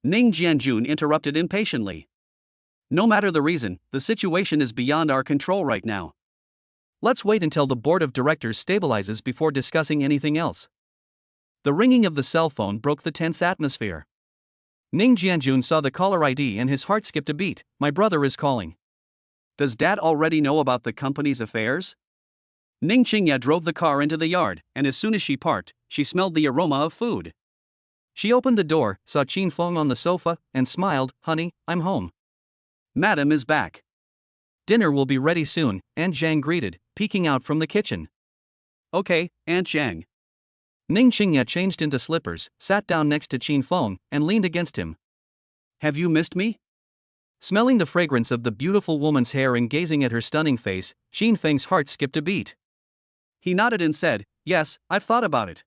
Ning Jianjun interrupted impatiently. No matter the reason, the situation is beyond our control right now. Let's wait until the board of directors stabilizes before discussing anything else. The ringing of the cell phone broke the tense atmosphere. Ning Jianjun saw the caller ID and his heart skipped a beat. My brother is calling. Does Dad already know about the company's affairs? Ning Qingya drove the car into the yard, and as soon as she parked, she smelled the aroma of food. She opened the door, saw Qin Feng on the sofa, and smiled. "Honey, I'm home. Madam is back. Dinner will be ready soon," Aunt Zhang greeted, peeking out from the kitchen. Okay, Aunt Zhang. Ning Qingya changed into slippers, sat down next to Qin Feng, and leaned against him. Have you missed me? Smelling the fragrance of the beautiful woman's hair and gazing at her stunning face, Qin Feng's heart skipped a beat. He nodded and said, "Yes, I've thought about it."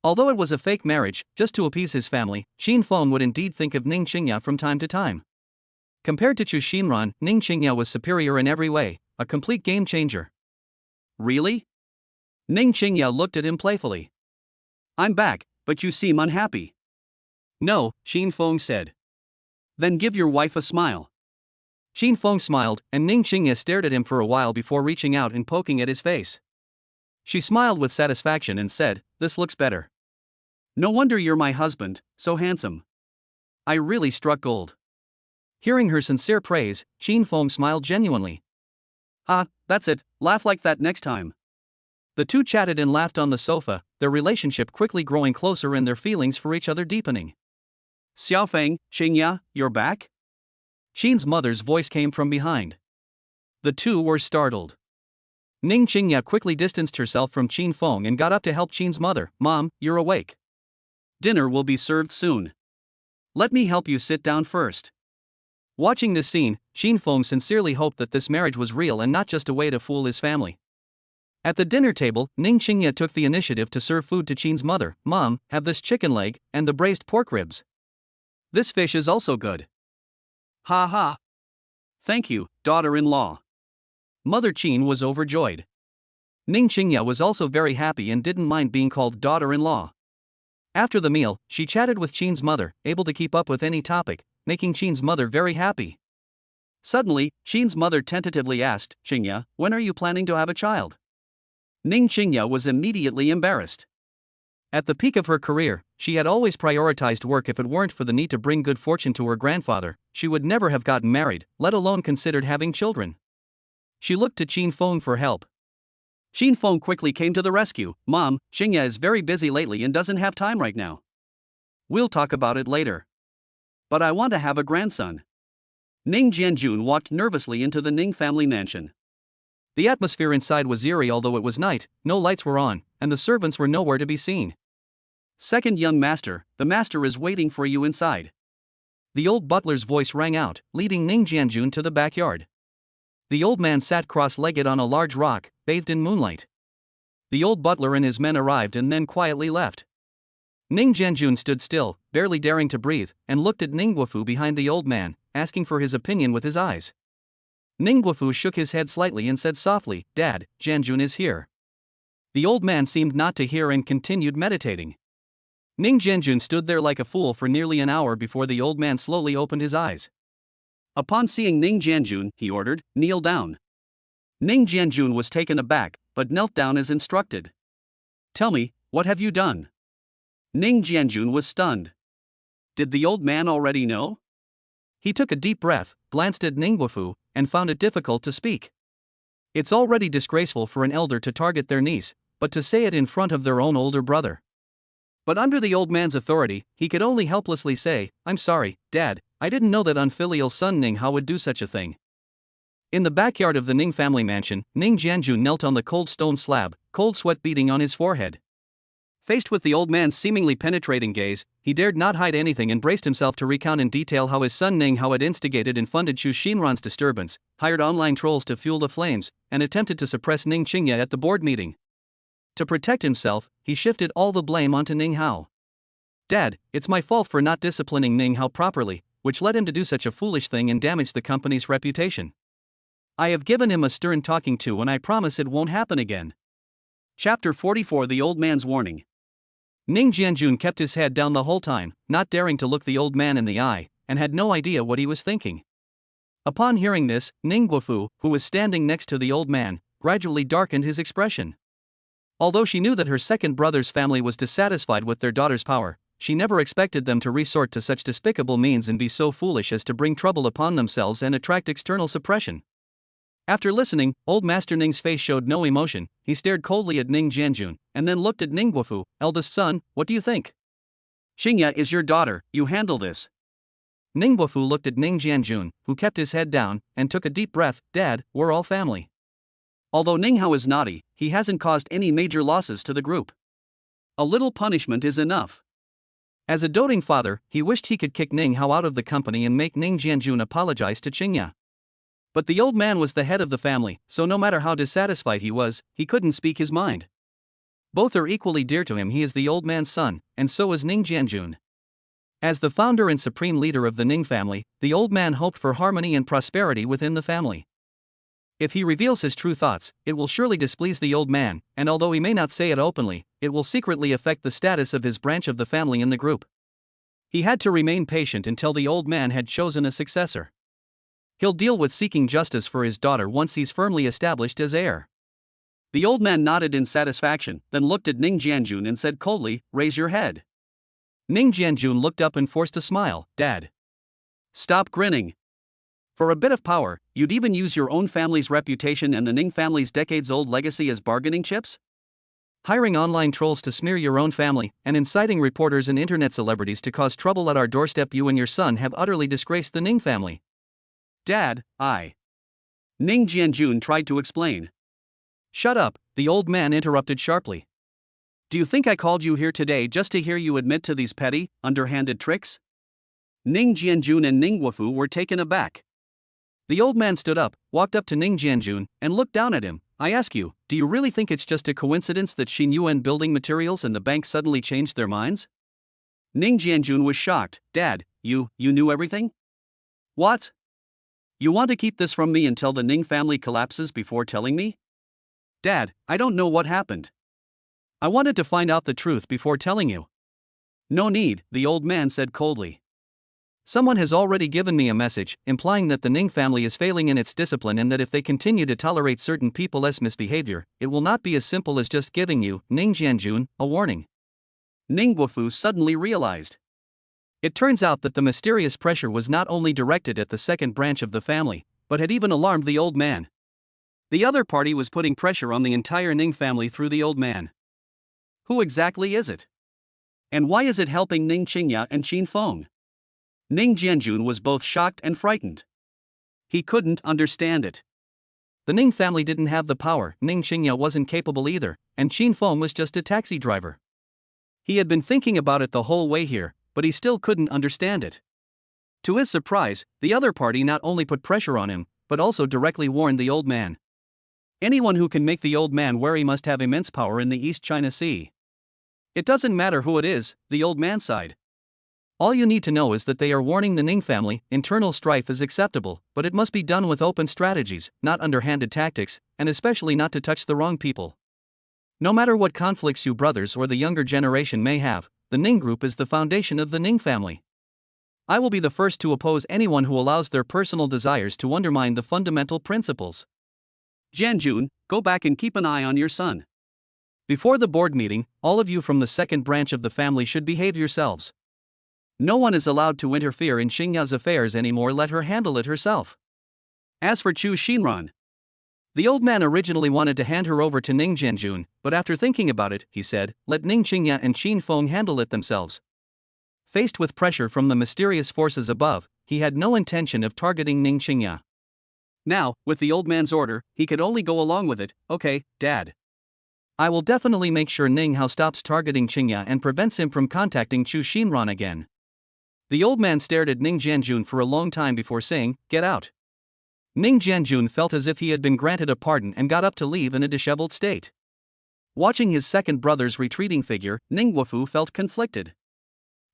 Although it was a fake marriage, just to appease his family, Qin Feng would indeed think of Ning Qingya from time to time. Compared to Chu Xinran, Ning Qingya was superior in every way, a complete game changer. Really? Ning Qingya looked at him playfully. I'm back, but you seem unhappy. No, Qin Feng said. Then give your wife a smile. Qin Feng smiled, and Ning Qingya stared at him for a while before reaching out and poking at his face. She smiled with satisfaction and said, "This looks better." No wonder you're my husband, so handsome. I really struck gold. Hearing her sincere praise, Qin Feng smiled genuinely. Ah, that's it, laugh like that next time. The two chatted and laughed on the sofa, their relationship quickly growing closer and their feelings for each other deepening. Xiaofeng, Qingya, you're back? Qin's mother's voice came from behind. The two were startled. Ning Qingya quickly distanced herself from Qin Feng and got up to help Qin's mother. "Mom, you're awake. Dinner will be served soon. Let me help you sit down first." Watching this scene, Qin Feng sincerely hoped that this marriage was real and not just a way to fool his family. At the dinner table, Ning Qingya took the initiative to serve food to Qin's mother. "Mom, have this chicken leg, and the braised pork ribs. This fish is also good." Ha ha. Thank you, daughter-in-law. Mother Qin was overjoyed. Ning Qingya was also very happy and didn't mind being called daughter-in-law. After the meal, she chatted with Qin's mother, able to keep up with any topic, making Qin's mother very happy. Suddenly, Qin's mother tentatively asked, "Qingya, when are you planning to have a child?" Ning Qingya was immediately embarrassed. At the peak of her career, she had always prioritized work. If it weren't for the need to bring good fortune to her grandfather, she would never have gotten married, let alone considered having children. She looked to Qin Feng for help. Qin Feng quickly came to the rescue. "Mom, Qingya is very busy lately and doesn't have time right now. We'll talk about it later. But I want to have a grandson." Ning Jianjun walked nervously into the Ning family mansion. The atmosphere inside was eerie. Although it was night, no lights were on, and the servants were nowhere to be seen. "Second young master, the master is waiting for you inside." The old butler's voice rang out, leading Ning Jianjun to the backyard. The old man sat cross-legged on a large rock, bathed in moonlight. The old butler and his men arrived and then quietly left. Ning Jianjun stood still, barely daring to breathe, and looked at Ning Guofu behind the old man, asking for his opinion with his eyes. Ning Guofu shook his head slightly and said softly, "Dad, Jianjun is here." The old man seemed not to hear and continued meditating. Ning Jianjun stood there like a fool for nearly an hour before the old man slowly opened his eyes. Upon seeing Ning Jianjun, he ordered, "Kneel down." Ning Jianjun was taken aback, but knelt down as instructed. "Tell me, what have you done?" Ning Jianjun was stunned. Did the old man already know? He took a deep breath, glanced at Ning Guofu, and found it difficult to speak. It's already disgraceful for an elder to target their niece, but to say it in front of their own older brother. But under the old man's authority, he could only helplessly say, "I'm sorry, Dad, I didn't know that unfilial son Ning Hao would do such a thing." In the backyard of the Ning family mansion, Ning Jianjun knelt on the cold stone slab, cold sweat beading on his forehead. Faced with the old man's seemingly penetrating gaze, he dared not hide anything and braced himself to recount in detail how his son Ning Hao had instigated and funded Chu Xinran's disturbance, hired online trolls to fuel the flames, and attempted to suppress Ning Qingya at the board meeting. To protect himself, he shifted all the blame onto Ning Hao. "Dad, it's my fault for not disciplining Ning Hao properly, which led him to do such a foolish thing and damage the company's reputation. I have given him a stern talking to and I promise it won't happen again." Chapter 44: The Old Man's Warning. Ning Jianjun kept his head down the whole time, not daring to look the old man in the eye, and had no idea what he was thinking. Upon hearing this, Ning Guofu, who was standing next to the old man, gradually darkened his expression. Although she knew that her second brother's family was dissatisfied with their daughter's power, she never expected them to resort to such despicable means and be so foolish as to bring trouble upon themselves and attract external suppression. After listening, old Master Ning's face showed no emotion. He stared coldly at Ning Jianjun, and then looked at Ning Guofu. "Eldest son, what do you think?" Xingya is your daughter, you handle this. Ning Guofu looked at Ning Jianjun, who kept his head down, and took a deep breath. Dad, we're all family. Although Ning Hao is naughty, he hasn't caused any major losses to the group. A little punishment is enough. As a doting father, he wished he could kick Ning Hao out of the company and make Ning Jianjun apologize to Xingya. But the old man was the head of the family, so no matter how dissatisfied he was, he couldn't speak his mind. Both are equally dear to him. He is the old man's son, and so is Ning Jianjun. As the founder and supreme leader of the Ning family, the old man hoped for harmony and prosperity within the family. If he reveals his true thoughts, it will surely displease the old man, and although he may not say it openly, it will secretly affect the status of his branch of the family in the group. He had to remain patient until the old man had chosen a successor. He'll deal with seeking justice for his daughter once he's firmly established as heir. The old man nodded in satisfaction, then looked at Ning Jianjun and said coldly, "Raise your head." Ning Jianjun looked up and forced a smile. Dad. Stop grinning. For a bit of power, you'd even use your own family's reputation and the Ning family's decades-old legacy as bargaining chips? Hiring online trolls to smear your own family, and inciting reporters and internet celebrities to cause trouble at our doorstep. You and your son have utterly disgraced the Ning family. Dad, Ning Jianjun tried to explain. Shut up, the old man interrupted sharply. Do you think I called you here today just to hear you admit to these petty, underhanded tricks? Ning Jianjun and Ning Guofu were taken aback. The old man stood up, walked up to Ning Jianjun, and looked down at him. I ask you, do you really think it's just a coincidence that Xinyuan Building Materials and the bank suddenly changed their minds? Ning Jianjun was shocked. Dad, you knew everything? What? You want to keep this from me until the Ning family collapses before telling me? Dad, I don't know what happened. I wanted to find out the truth before telling you. No need, the old man said coldly. Someone has already given me a message, implying that the Ning family is failing in its discipline and that if they continue to tolerate certain people's misbehavior, it will not be as simple as just giving you, Ning Jianjun, a warning. Ning Guofu suddenly realized. It turns out that the mysterious pressure was not only directed at the second branch of the family, but had even alarmed the old man. The other party was putting pressure on the entire Ning family through the old man. Who exactly is it? And why is it helping Ning Qingya and Qin Feng? Ning Jianjun was both shocked and frightened. He couldn't understand it. The Ning family didn't have the power, Ning Qingya wasn't capable either, and Qin Feng was just a taxi driver. He had been thinking about it the whole way here, but he still couldn't understand it. To his surprise, the other party not only put pressure on him, but also directly warned the old man. Anyone who can make the old man wary must have immense power in the East China Sea. It doesn't matter who it is, the old man sighed. All you need to know is that they are warning the Ning family. Internal strife is acceptable, but it must be done with open strategies, not underhanded tactics, and especially not to touch the wrong people. No matter what conflicts you brothers or the younger generation may have, the Ning group is the foundation of the Ning family. I will be the first to oppose anyone who allows their personal desires to undermine the fundamental principles. Jianjun, go back and keep an eye on your son. Before the board meeting, all of you from the second branch of the family should behave yourselves. No one is allowed to interfere in Xingya's affairs anymore. Let her handle it herself. As for Chu Xinran, the old man originally wanted to hand her over to Ning Jianjun, but after thinking about it, he said, let Ning Qingya and Qin Feng handle it themselves. Faced with pressure from the mysterious forces above, he had no intention of targeting Ning Qingya. Now, with the old man's order, he could only go along with it. Okay, Dad. I will definitely make sure Ning Hao stops targeting Qingya and prevents him from contacting Chu Xinran again. The old man stared at Ning Jianjun for a long time before saying, get out. Ning Jianjun felt as if he had been granted a pardon and got up to leave in a disheveled state. Watching his second brother's retreating figure, Ning Guofu felt conflicted.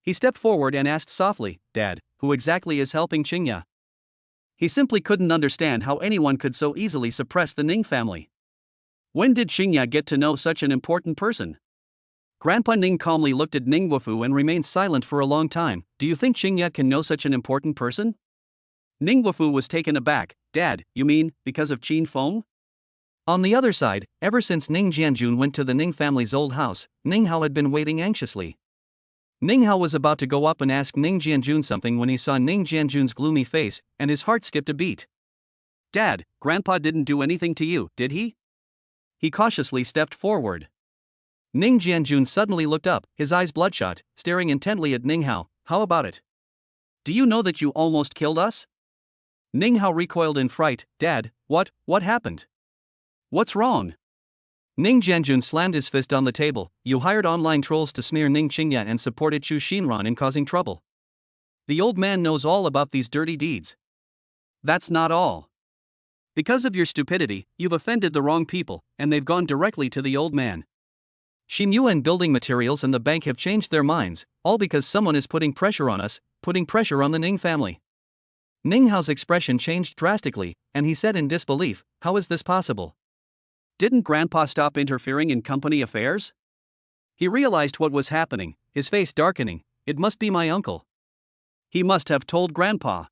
He stepped forward and asked softly, Dad, who exactly is helping Qingya? He simply couldn't understand how anyone could so easily suppress the Ning family. When did Qingya get to know such an important person? Grandpa Ning calmly looked at Ning Guofu and remained silent for a long time. Do you think Qingya can know such an important person? Ning Guofu was taken aback. Dad, you mean, because of Qin Feng? On the other side, ever since Ning Jianjun went to the Ning family's old house, Ning Hao had been waiting anxiously. Ning Hao was about to go up and ask Ning Jianjun something when he saw Ning Jianjun's gloomy face, and his heart skipped a beat. Dad, Grandpa didn't do anything to you, did he? He cautiously stepped forward. Ning Jianjun suddenly looked up, his eyes bloodshot, staring intently at Ning Hao. How about it? Do you know that you almost killed us? Ning Hao recoiled in fright. Dad, what happened? What's wrong? Ning Jianjun slammed his fist on the table. You hired online trolls to smear Ning Qingya and supported Chu Xinran in causing trouble. The old man knows all about these dirty deeds. That's not all. Because of your stupidity, you've offended the wrong people, and they've gone directly to the old man. Xinyuan Building Materials and the bank have changed their minds, all because someone is putting pressure on us, putting pressure on the Ning family. Ning Hao's expression changed drastically, and he said in disbelief, how is this possible? Didn't Grandpa stop interfering in company affairs? He realized what was happening, his face darkening. It must be my uncle. He must have told Grandpa.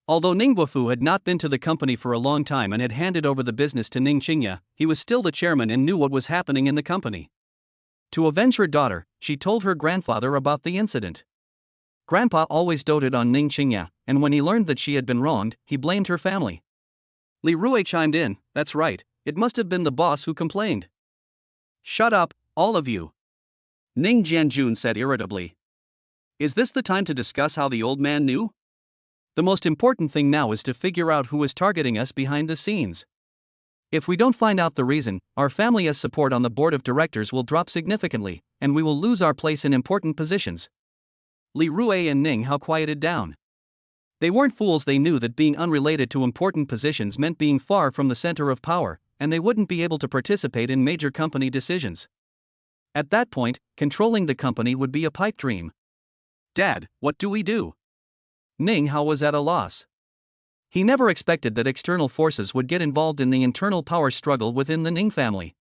Although Ning Guofu had not been to the company for a long time and had handed over the business to Ning Qingya, he was still the chairman and knew what was happening in the company. To avenge her daughter, she told her grandfather about the incident. Grandpa always doted on Ning Qingya, and when he learned that she had been wronged, he blamed her family. Li Rui chimed in, that's right, it must have been the boss who complained. Shut up, all of you. Ning Jianjun said irritably. Is this the time to discuss how the old man knew? The most important thing now is to figure out who is targeting us behind the scenes. If we don't find out the reason, our family as support on the board of directors will drop significantly, and we will lose our place in important positions. Li Rui and Ning Hao quieted down. They weren't fools, they knew that being unrelated to important positions meant being far from the center of power, and they wouldn't be able to participate in major company decisions. At that point, controlling the company would be a pipe dream. Dad, what do we do? Ning Hao was at a loss. He never expected that external forces would get involved in the internal power struggle within the Ning family.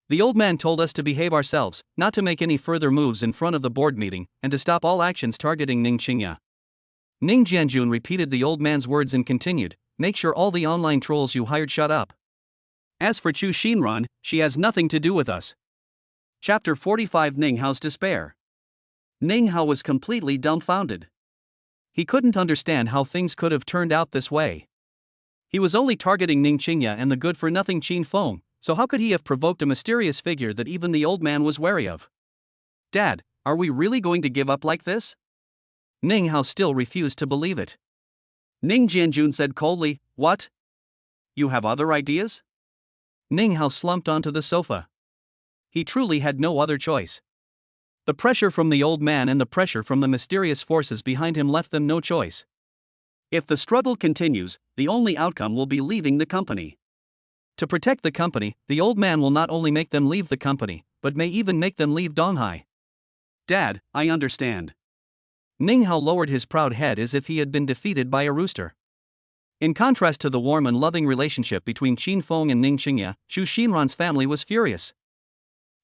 The old man told us to behave ourselves, not to make any further moves in front of the board meeting, and to stop all actions targeting Ning Qingya. Ning Jianjun repeated the old man's words and continued, make sure all the online trolls you hired shut up. As for Chu Xinran, she has nothing to do with us. Chapter 45 Ning Hao's Despair. Ning Hao was completely dumbfounded. He couldn't understand how things could have turned out this way. He was only targeting Ning Qingya and the good-for-nothing Qin Feng, so how could he have provoked a mysterious figure that even the old man was wary of? Dad, are we really going to give up like this? Ning Hao still refused to believe it. Ning Jianjun said coldly, what? You have other ideas? Ning Hao slumped onto the sofa. He truly had no other choice. The pressure from the old man and the pressure from the mysterious forces behind him left them no choice. If the struggle continues, the only outcome will be leaving the company. To protect the company, the old man will not only make them leave the company, but may even make them leave Donghai. Dad, I understand. Ning Hao lowered his proud head as if he had been defeated by a rooster. In contrast to the warm and loving relationship between Qin Feng and Ning Qingya, Chu Xinran's family was furious.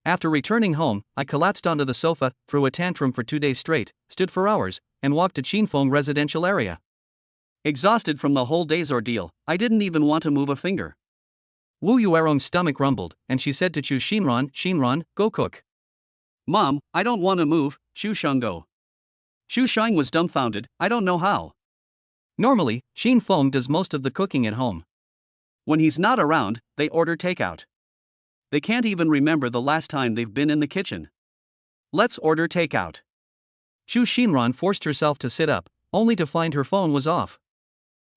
After returning home, I collapsed onto the sofa, threw a tantrum for 2 days straight, stood for hours, and walked to Qin Feng residential area. Exhausted from the whole day's ordeal, I didn't even want to move a finger. Wu Yuerong's stomach rumbled, and she said to Chu Xinran, Xinran, go cook. Mom, I don't want to move, Xu Sheng go. Xu Sheng was dumbfounded, I don't know how. Normally, Qin Feng does most of the cooking at home. When he's not around, they order takeout. They can't even remember the last time they've been in the kitchen. Let's order takeout. Chu Xinran forced herself to sit up, only to find her phone was off.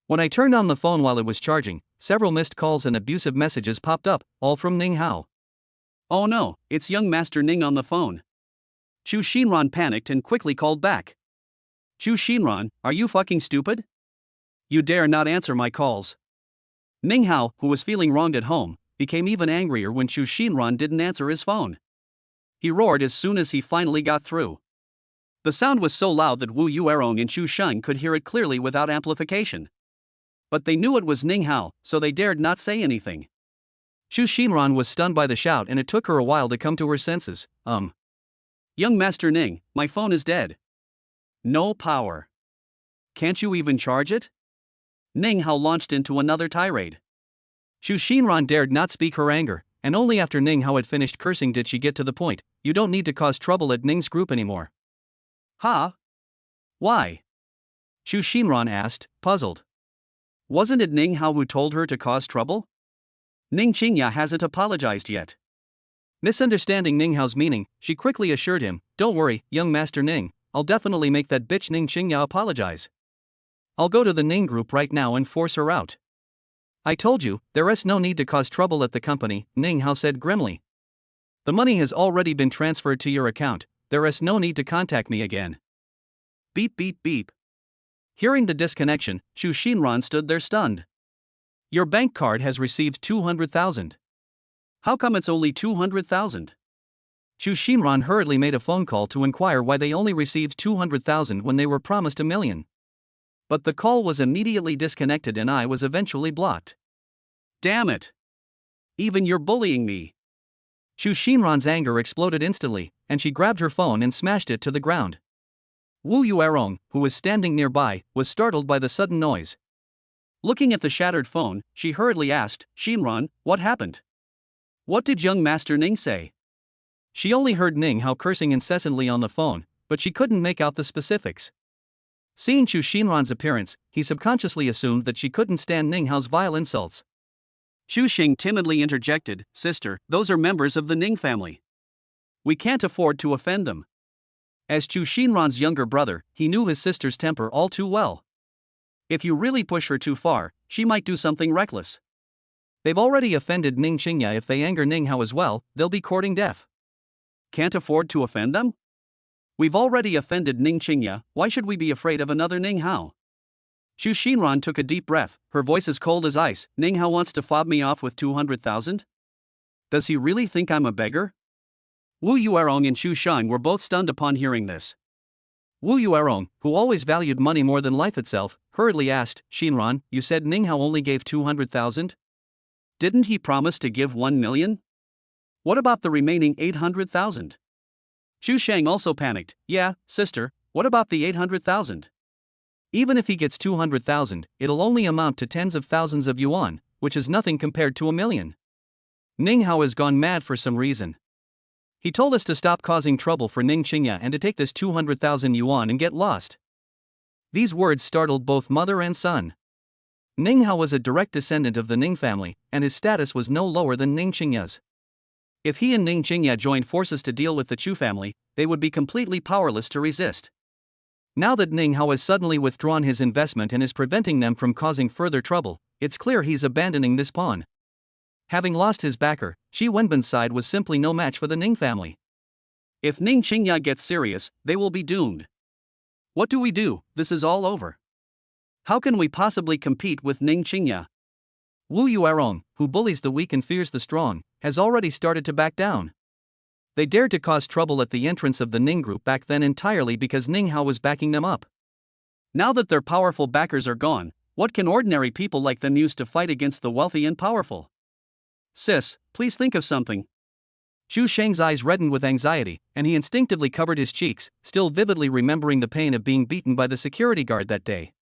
When I turned on the phone while it was charging, several missed calls and abusive messages popped up, all from Ning Hao. Oh no, it's young Master Ning on the phone. Chu Xinran panicked and quickly called back. Chu Xinran, are you fucking stupid? You dare not answer my calls. Ning Hao, who was feeling wronged at home, became even angrier when Chu Xinran didn't answer his phone. He roared as soon as he finally got through. The sound was so loud that Wu Yuerong and Chu Sheng could hear it clearly without amplification. But they knew it was Ning Hao, so they dared not say anything. Chu Xinran was stunned by the shout and it took her a while to come to her senses. Young Master Ning, my phone is dead. No power. Can't you even charge it? Ning Hao launched into another tirade. Chu Xinran dared not speak her anger, and only after Ning Hao had finished cursing did she get to the point. You don't need to cause trouble at Ning's group anymore. Huh? Why? Chu Xinran asked, puzzled. Wasn't it Ning Hao who told her to cause trouble? Ning Qingya hasn't apologized yet. Misunderstanding Ning Hao's meaning, she quickly assured him, "Don't worry, young Master Ning, I'll definitely make that bitch Ning Qingya apologize. I'll go to the Ning group right now and force her out." "I told you, there is no need to cause trouble at the company," Ning Hao said grimly. "The money has already been transferred to your account, there is no need to contact me again." Beep beep beep. Hearing the disconnection, Chu Xinran stood there stunned. "Your bank card has received 200,000. How come it's only 200,000? Chu Xinran hurriedly made a phone call to inquire why they only received 200,000 when they were promised 1,000,000. But the call was immediately disconnected and I was eventually blocked. Damn it! Even you're bullying me. Chu Xinran's anger exploded instantly, and she grabbed her phone and smashed it to the ground. Wu Yuerong, who was standing nearby, was startled by the sudden noise. Looking at the shattered phone, she hurriedly asked, "Xinran, what happened? What did young Master Ning say?" She only heard Ning Hao cursing incessantly on the phone, but she couldn't make out the specifics. Seeing Chu Xinran's appearance, he subconsciously assumed that she couldn't stand Ning Hao's vile insults. Chu Xing timidly interjected, "Sister, those are members of the Ning family. We can't afford to offend them." As Chu Xinran's younger brother, he knew his sister's temper all too well. If you really push her too far, she might do something reckless. They've already offended Ning Qingya. If they anger Ning Hao as well, they'll be courting death. Can't afford to offend them? We've already offended Ning Qingya, why should we be afraid of another Ning Hao? Chu Xinran took a deep breath, her voice as cold as ice. Ning Hao wants to fob me off with 200,000? Does he really think I'm a beggar? Wu Yuerong and Chu Shang were both stunned upon hearing this. Wu Yuerong, who always valued money more than life itself, hurriedly asked, "Xinran, you said Ning Hao only gave 200,000? Didn't he promise to give 1,000,000? What about the remaining 800,000? Chu Shang also panicked. "Yeah, sister, what about the 800,000? Even if he gets 200,000, it'll only amount to tens of thousands of yuan, which is nothing compared to 1,000,000. Ning Hao has gone mad for some reason. He told us to stop causing trouble for Ning Qingya and to take this 200,000 yuan and get lost." These words startled both mother and son. Ning Hao was a direct descendant of the Ning family, and his status was no lower than Ning Qingya's. If he and Ning Qingya joined forces to deal with the Chu family, they would be completely powerless to resist. Now that Ning Hao has suddenly withdrawn his investment and is preventing them from causing further trouble, it's clear he's abandoning this pawn. Having lost his backer, Xi Wenbin's side was simply no match for the Ning family. If Ning Qingya gets serious, they will be doomed. What do we do? This is all over. How can we possibly compete with Ning Qingya? Wu Yuerong, who bullies the weak and fears the strong, has already started to back down. They dared to cause trouble at the entrance of the Ning group back then entirely because Ning Hao was backing them up. Now that their powerful backers are gone, what can ordinary people like them use to fight against the wealthy and powerful? Sis, please think of something. Chu Sheng's eyes reddened with anxiety, and he instinctively covered his cheeks, still vividly remembering the pain of being beaten by the security guard that day.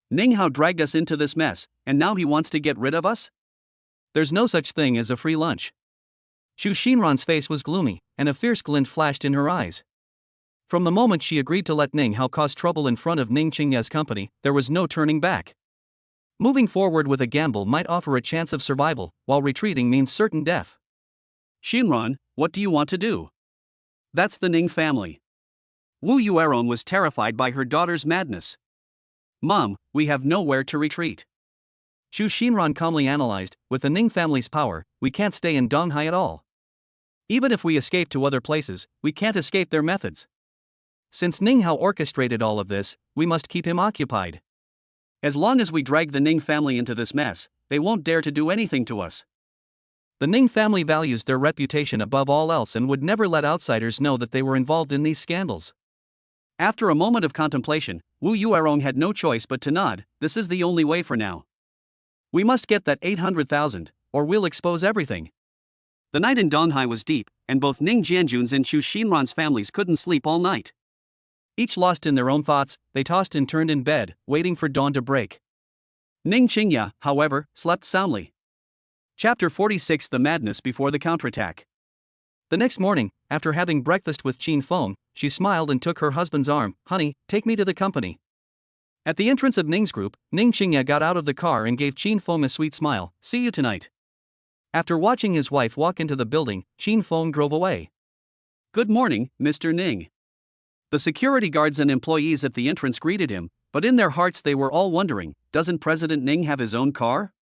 Ning Hao dragged us into this mess, and now he wants to get rid of us? There's no such thing as a free lunch. Chu Xinran's face was gloomy, and a fierce glint flashed in her eyes. From the moment she agreed to let Ning Hao cause trouble in front of Ning Qingya's company, there was no turning back. Moving forward with a gamble might offer a chance of survival, while retreating means certain death. "Xinran, what do you want to do?" "That's the Ning family." Wu Yuerong was terrified by her daughter's madness. "Mom, we have nowhere to retreat." Chu Xinran calmly analyzed, "With the Ning family's power, we can't stay in Donghai at all. Even if we escape to other places, we can't escape their methods. Since Ning Hao orchestrated all of this, we must keep him occupied. As long as we drag the Ning family into this mess, they won't dare to do anything to us." The Ning family values their reputation above all else and would never let outsiders know that they were involved in these scandals. After a moment of contemplation, Wu Yuerong had no choice but to nod. "This is the only way for now. We must get that 800,000, or we'll expose everything." The night in Donghai was deep, and both Ning Jianjun's and Chu Xinran's families couldn't sleep all night. Each lost in their own thoughts, they tossed and turned in bed, waiting for dawn to break. Ning Qingya, however, slept soundly. Chapter 46: The Madness Before the Counterattack. The next morning, after having breakfast with Qin Feng, she smiled and took her husband's arm. "Honey, take me to the company." At the entrance of Ning's group, Ning Qingya got out of the car and gave Qin Feng a sweet smile. "See you tonight." After watching his wife walk into the building, Qin Feng drove away. Good morning, Mr. Ning. The security guards and employees at the entrance greeted him, but in their hearts they were all wondering, doesn't President Ning have his own car?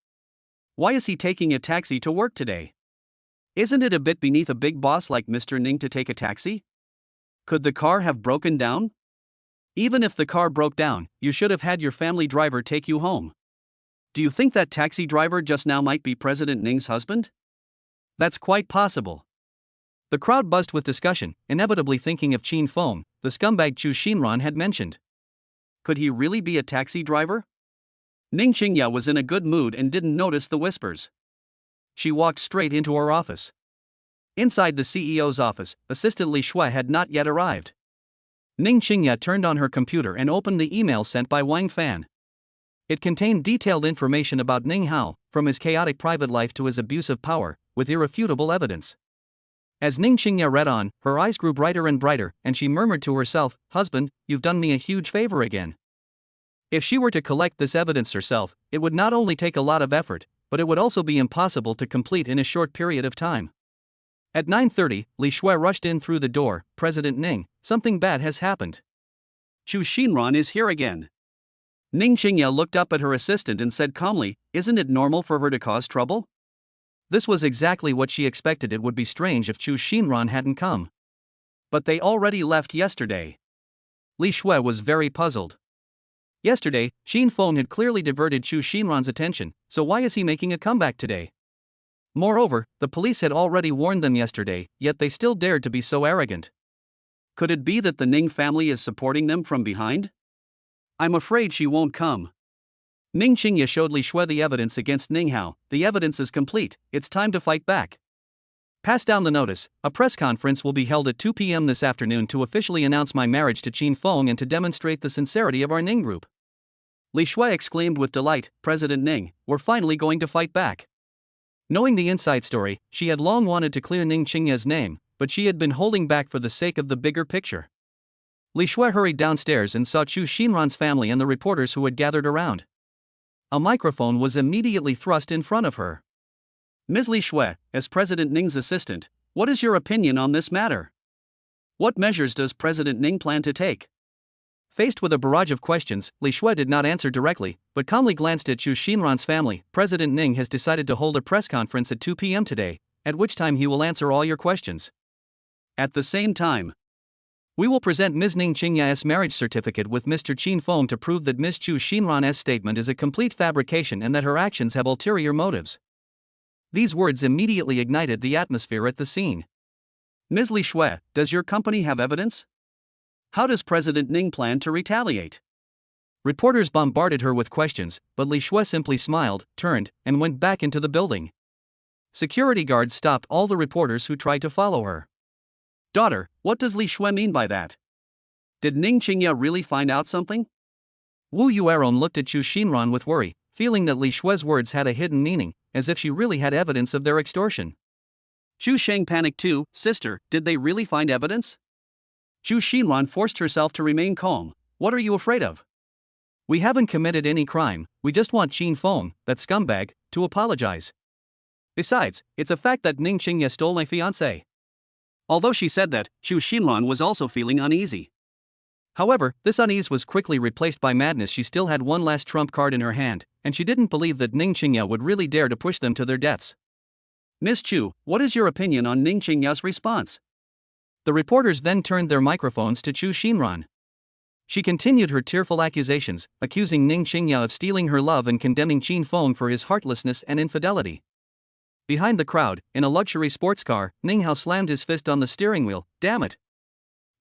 Why is he taking a taxi to work today? Isn't it a bit beneath a big boss like Mr. Ning to take a taxi? Could the car have broken down? Even if the car broke down, you should have had your family driver take you home. Do you think that taxi driver just now might be President Ning's husband? That's quite possible. The crowd buzzed with discussion, inevitably thinking of Qin Feng, the scumbag Chu Xinran had mentioned. Could he really be a taxi driver? Ning Qingya was in a good mood and didn't notice the whispers. She walked straight into her office. Inside the CEO's office, assistant Li Shui had not yet arrived. Ning Qingya turned on her computer and opened the email sent by Wang Fan. It contained detailed information about Ning Hao, from his chaotic private life to his abuse of power, with irrefutable evidence. As Ning Qingya read on, her eyes grew brighter and brighter, and she murmured to herself, "Husband, you've done me a huge favor again." If she were to collect this evidence herself, it would not only take a lot of effort, but it would also be impossible to complete in a short period of time. At 9:30, Li Shui rushed in through the door. "President Ning, something bad has happened. Chu Xinran is here again." Ning Qingya looked up at her assistant and said calmly, "Isn't it normal for her to cause trouble?" This was exactly what she expected. It would be strange if Chu Xinran hadn't come. But they already left yesterday. Li Shui was very puzzled. Yesterday, Qin Feng had clearly diverted Chu Xinran's attention, so why is he making a comeback today? Moreover, the police had already warned them yesterday, yet they still dared to be so arrogant. Could it be that the Ning family is supporting them from behind? I'm afraid she won't come. Ning Qingya showed Li Shui the evidence against Ning Hao. "The evidence is complete, it's time to fight back. Pass down the notice. A press conference will be held at 2 p.m. this afternoon to officially announce my marriage to Qin Feng and to demonstrate the sincerity of our Ning group." Li Shui exclaimed with delight, "President Ning, we're finally going to fight back." Knowing the inside story, she had long wanted to clear Ning Qingya's name, but she had been holding back for the sake of the bigger picture. Li Shui hurried downstairs and saw Chu Xinran's family and the reporters who had gathered around. A microphone was immediately thrust in front of her. "Ms. Li Shui, as President Ning's assistant, what is your opinion on this matter? What measures does President Ning plan to take?" Faced with a barrage of questions, Li Shui did not answer directly, but calmly glanced at Chu Xinran's family. "President Ning has decided to hold a press conference at 2 p.m. today, at which time he will answer all your questions. At the same time, we will present Ms. Ning Qingya's marriage certificate with Mr. Qin Feng to prove that Ms. Chu Xinran's statement is a complete fabrication and that her actions have ulterior motives." These words immediately ignited the atmosphere at the scene. "Ms. Li Shui, does your company have evidence? How does President Ning plan to retaliate?" Reporters bombarded her with questions, but Li Shui simply smiled, turned, and went back into the building. Security guards stopped all the reporters who tried to follow her. "Daughter, what does Li Shui mean by that? Did Ning Qingya really find out something?" Wu Yueron looked at Chu Xinran with worry, feeling that Li Shui's words had a hidden meaning, as if she really had evidence of their extortion. Chu Sheng panicked too. "Sister, did they really find evidence?" Chu Xinran forced herself to remain calm. "What are you afraid of?" "We haven't committed any crime, we just want Qin Feng, that scumbag, to apologize. Besides, it's a fact that Ning Qingya stole my fiancée." Although she said that, Chu Xinran was also feeling uneasy. However, this unease was quickly replaced by madness. She still had one last trump card in her hand, and she didn't believe that Ning Qingya would really dare to push them to their deaths. "Miss Chu, what is your opinion on Ning Qingya's response?" The reporters then turned their microphones to Chu Xinran. She continued her tearful accusations, accusing Ning Qingya of stealing her love and condemning Qin Feng for his heartlessness and infidelity. Behind the crowd, in a luxury sports car, Ning Hao slammed his fist on the steering wheel. "Damn it!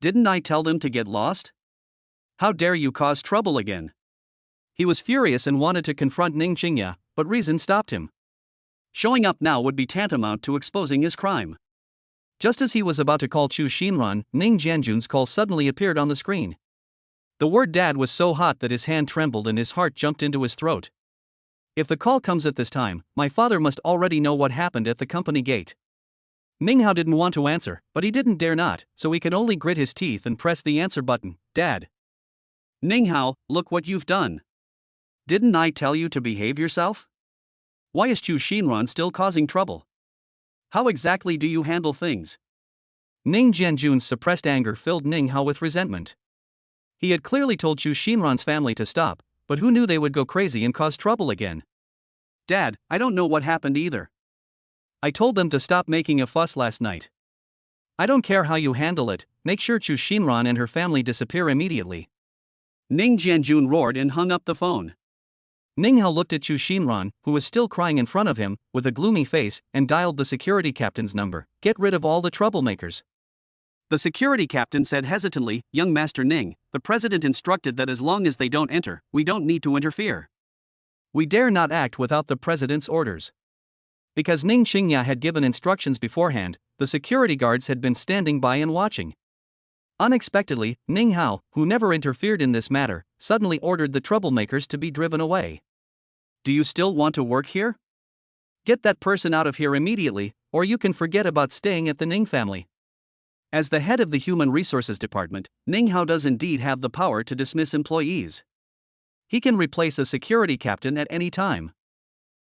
Didn't I tell them to get lost? How dare you cause trouble again?" He was furious and wanted to confront Ning Qingya, but reason stopped him. Showing up now would be tantamount to exposing his crime. Just as he was about to call Chu Xinran, Ning Jianjun's call suddenly appeared on the screen. The word "dad" was so hot that his hand trembled and his heart jumped into his throat. If the call comes at this time, my father must already know what happened at the company gate. Ning Hao didn't want to answer, but he didn't dare not, so he could only grit his teeth and press the answer button. "Dad." "Ning Hao, look what you've done. Didn't I tell you to behave yourself? Why is Chu Xinran still causing trouble?" How exactly do you handle things? Ning Jianjun's suppressed anger filled Ning Hao with resentment. He had clearly told Chu Xinran's family to stop, but who knew they would go crazy and cause trouble again? Dad, I don't know what happened either. I told them to stop making a fuss last night. I don't care how you handle it, make sure Chu Xinran and her family disappear immediately. Ning Jianjun roared and hung up the phone. Ning Hao looked at Chu Xinran, who was still crying in front of him, with a gloomy face, and dialed the security captain's number. Get rid of all the troublemakers. The security captain said hesitantly, Young Master Ning, the president instructed that as long as they don't enter, we don't need to interfere. We dare not act without the president's orders. Because Ning Qingya had given instructions beforehand, the security guards had been standing by and watching. Unexpectedly, Ning Hao, who never interfered in this matter, suddenly ordered the troublemakers to be driven away. Do you still want to work here? Get that person out of here immediately, or you can forget about staying at the Ning family. As the head of the Human Resources Department, Ning Hao does indeed have the power to dismiss employees. He can replace a security captain at any time.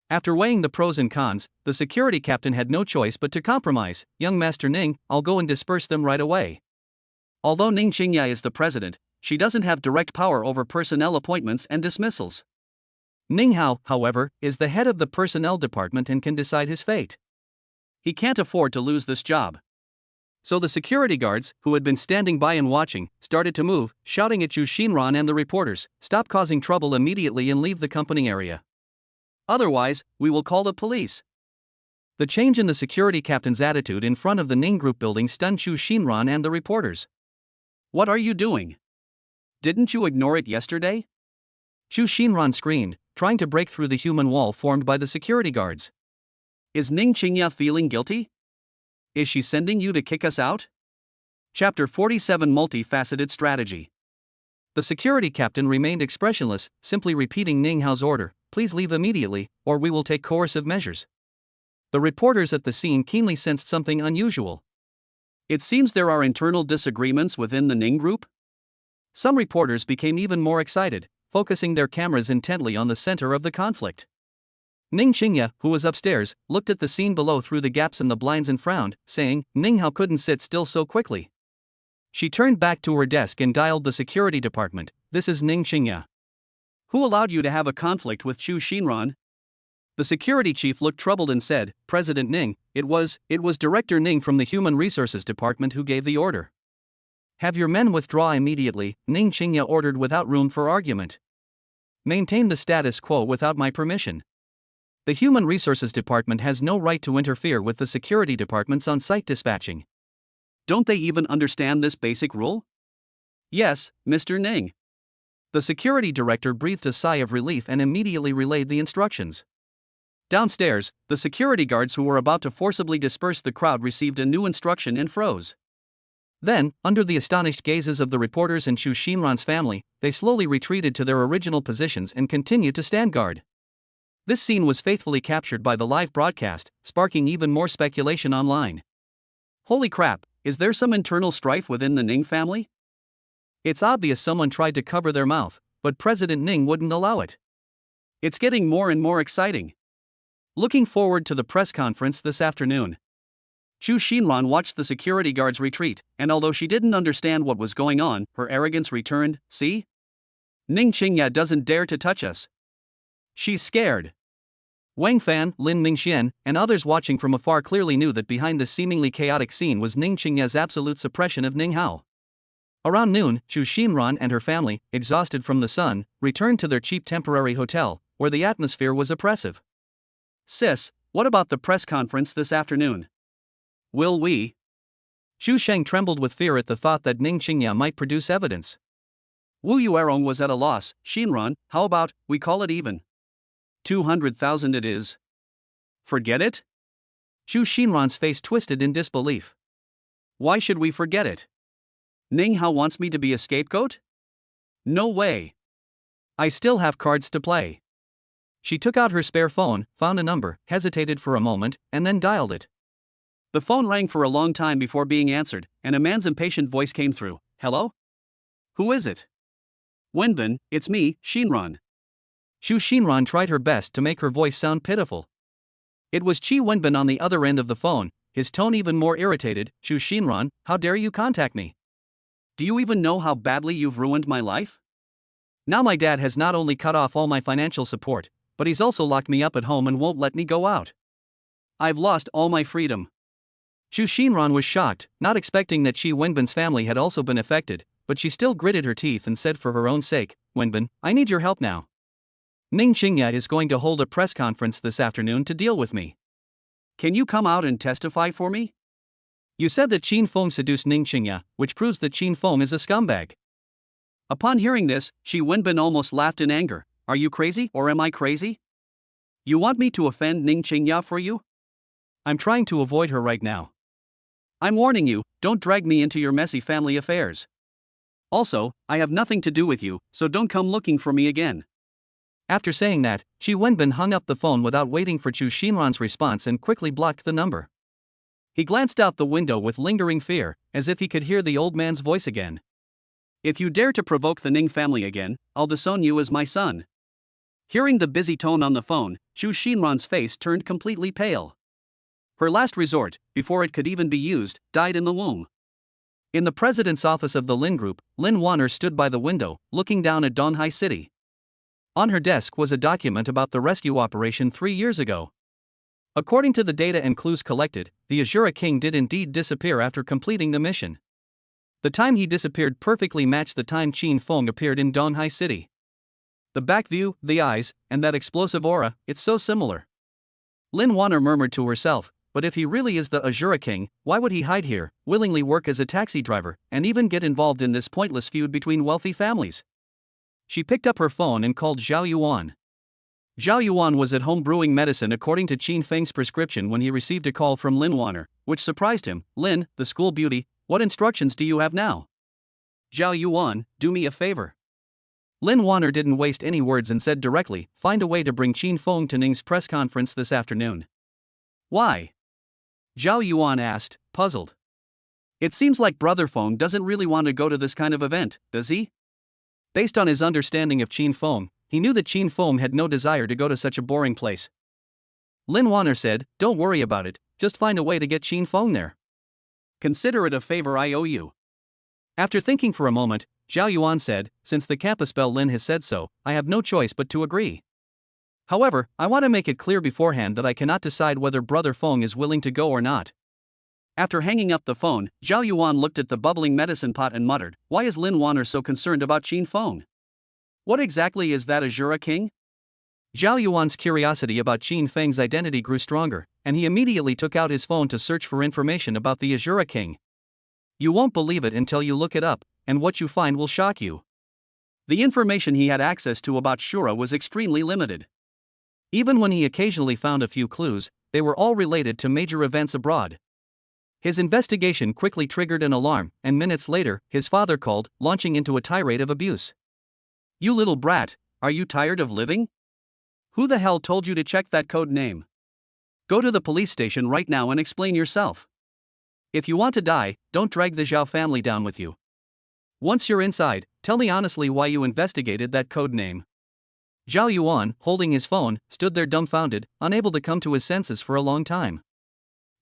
After weighing the pros and cons, the security captain had no choice but to compromise. Young Master Ning, I'll go and disperse them right away. Although Ning Qingya is the president, she doesn't have direct power over personnel appointments and dismissals. Ning Hao, however, is the head of the personnel department and can decide his fate. He can't afford to lose this job. So the security guards, who had been standing by and watching, started to move, shouting at Chu Xinran and the reporters, stop causing trouble immediately and leave the company area. Otherwise, we will call the police. The change in the security captain's attitude in front of the Ning Group building stunned Chu Xinran and the reporters. What are you doing? Didn't you ignore it yesterday? Chu Xinran screamed, trying to break through the human wall formed by the security guards. Is Ning Qingya feeling guilty? Is she sending you to kick us out? Chapter 47 Multifaceted Strategy. The security captain remained expressionless, simply repeating Ning Hao's order, please leave immediately, or we will take coercive measures. The reporters at the scene keenly sensed something unusual. It seems there are internal disagreements within the Ning Group. Some reporters became even more excited, focusing their cameras intently on the center of the conflict. Ning Qingya, who was upstairs, looked at the scene below through the gaps in the blinds and frowned, saying, Ning Hao couldn't sit still so quickly. She turned back to her desk and dialed the security department. This is Ning Qingya. Who allowed you to have a conflict with Chu Xinran? The security chief looked troubled and said, President Ning, it was Director Ning from the Human Resources Department who gave the order. Have your men withdraw immediately, Ning Qingya ordered without room for argument. Maintain the status quo without my permission. The Human Resources Department has no right to interfere with the security department's on-site dispatching. Don't they even understand this basic rule? Yes, Mr. Ning. The security director breathed a sigh of relief and immediately relayed the instructions. Downstairs, the security guards who were about to forcibly disperse the crowd received a new instruction and froze. Then, under the astonished gazes of the reporters and Chu Xinran's family, they slowly retreated to their original positions and continued to stand guard. This scene was faithfully captured by the live broadcast, sparking even more speculation online. Holy crap, is there some internal strife within the Ning family? It's obvious someone tried to cover their mouth, but President Ning wouldn't allow it. It's getting more and more exciting. Looking forward to the press conference this afternoon. Chu Xinran watched the security guards retreat, and although she didn't understand what was going on, her arrogance returned. See? Ning Qingya doesn't dare to touch us. She's scared. Wang Fan, Lin Mingxian, and others watching from afar clearly knew that behind this seemingly chaotic scene was Ning Qingya's absolute suppression of Ning Hao. Around noon, Chu Xinran and her family, exhausted from the sun, returned to their cheap temporary hotel, where the atmosphere was oppressive. Sis, what about the press conference this afternoon? Will we? Xu Sheng trembled with fear at the thought that Ning Qingya might produce evidence. Wu Yuerong was at a loss. Xinran, how about we call it even? 200,000 it is. Forget it? Xu Xinran's face twisted in disbelief. Why should we forget it? Ning Hao wants me to be a scapegoat? No way. I still have cards to play. She took out her spare phone, found a number, hesitated for a moment, and then dialed it. The phone rang for a long time before being answered, and a man's impatient voice came through. Hello? Who is it? Wenbin, it's me, Xinran. Xu Xinran tried her best to make her voice sound pitiful. It was Qi Wenbin on the other end of the phone, his tone even more irritated. Chu Xinran, how dare you contact me? Do you even know how badly you've ruined my life? Now my dad has not only cut off all my financial support, but he's also locked me up at home and won't let me go out. I've lost all my freedom. Chu Xinran was shocked, not expecting that Qi Wenbin's family had also been affected, but she still gritted her teeth and said for her own sake, Wenbin, I need your help now. Ning Qingya is going to hold a press conference this afternoon to deal with me. Can you come out and testify for me? You said that Qin Feng seduced Ning Qingya, which proves that Qin Feng is a scumbag. Upon hearing this, Qi Wenbin almost laughed in anger. Are you crazy or am I crazy? You want me to offend Ning Qingya for you? I'm trying to avoid her right now. I'm warning you, don't drag me into your messy family affairs. Also, I have nothing to do with you, so don't come looking for me again. After saying that, Qi Wenbin hung up the phone without waiting for Chu Xinran's response and quickly blocked the number. He glanced out the window with lingering fear, as if he could hear the old man's voice again. If you dare to provoke the Ning family again, I'll disown you as my son. Hearing the busy tone on the phone, Chu Xinran's face turned completely pale. Her last resort, before it could even be used, died in the womb. In the president's office of the Lin Group, Lin Wanner stood by the window, looking down at Donghai City. On her desk was a document about the rescue operation 3 years ago. According to the data and clues collected, the Azura King did indeed disappear after completing the mission. The time he disappeared perfectly matched the time Qin Feng appeared in Donghai City. The back view, the eyes, and that explosive aura, it's so similar. Lin Wanner murmured to herself, but if he really is the Azura King, why would he hide here, willingly work as a taxi driver, and even get involved in this pointless feud between wealthy families? She picked up her phone and called Zhao Yuan. Zhao Yuan was at home brewing medicine according to Qin Feng's prescription when he received a call from Lin Wanner, which surprised him. Lin, the school beauty, what instructions do you have now? Zhao Yuan, do me a favor. Lin Wanner didn't waste any words and said directly, find a way to bring Qin Feng to Ning's press conference this afternoon. Why? Zhao Yuan asked, puzzled. It seems like Brother Feng doesn't really want to go to this kind of event, does he? Based on his understanding of Qin Feng, he knew that Qin Feng had no desire to go to such a boring place. Lin Wanner said, don't worry about it, just find a way to get Qin Feng there. Consider it a favor I owe you. After thinking for a moment, Zhao Yuan said, since the campus bell Lin has said so, I have no choice but to agree. However, I want to make it clear beforehand that I cannot decide whether Brother Feng is willing to go or not. After hanging up the phone, Zhao Yuan looked at the bubbling medicine pot and muttered, why is Lin Wanner so concerned about Qin Feng? What exactly is that Azura King? Zhao Yuan's curiosity about Qin Feng's identity grew stronger, and he immediately took out his phone to search for information about the Azura King. You won't believe it until you look it up, and what you find will shock you. The information he had access to about Shura was extremely limited. Even when he occasionally found a few clues, they were all related to major events abroad. His investigation quickly triggered an alarm, and minutes later, his father called, launching into a tirade of abuse. You little brat, are you tired of living? Who the hell told you to check that code name? Go to the police station right now and explain yourself. If you want to die, don't drag the Zhao family down with you. Once you're inside, tell me honestly why you investigated that code name. Zhao Yuan, holding his phone, stood there dumbfounded, unable to come to his senses for a long time.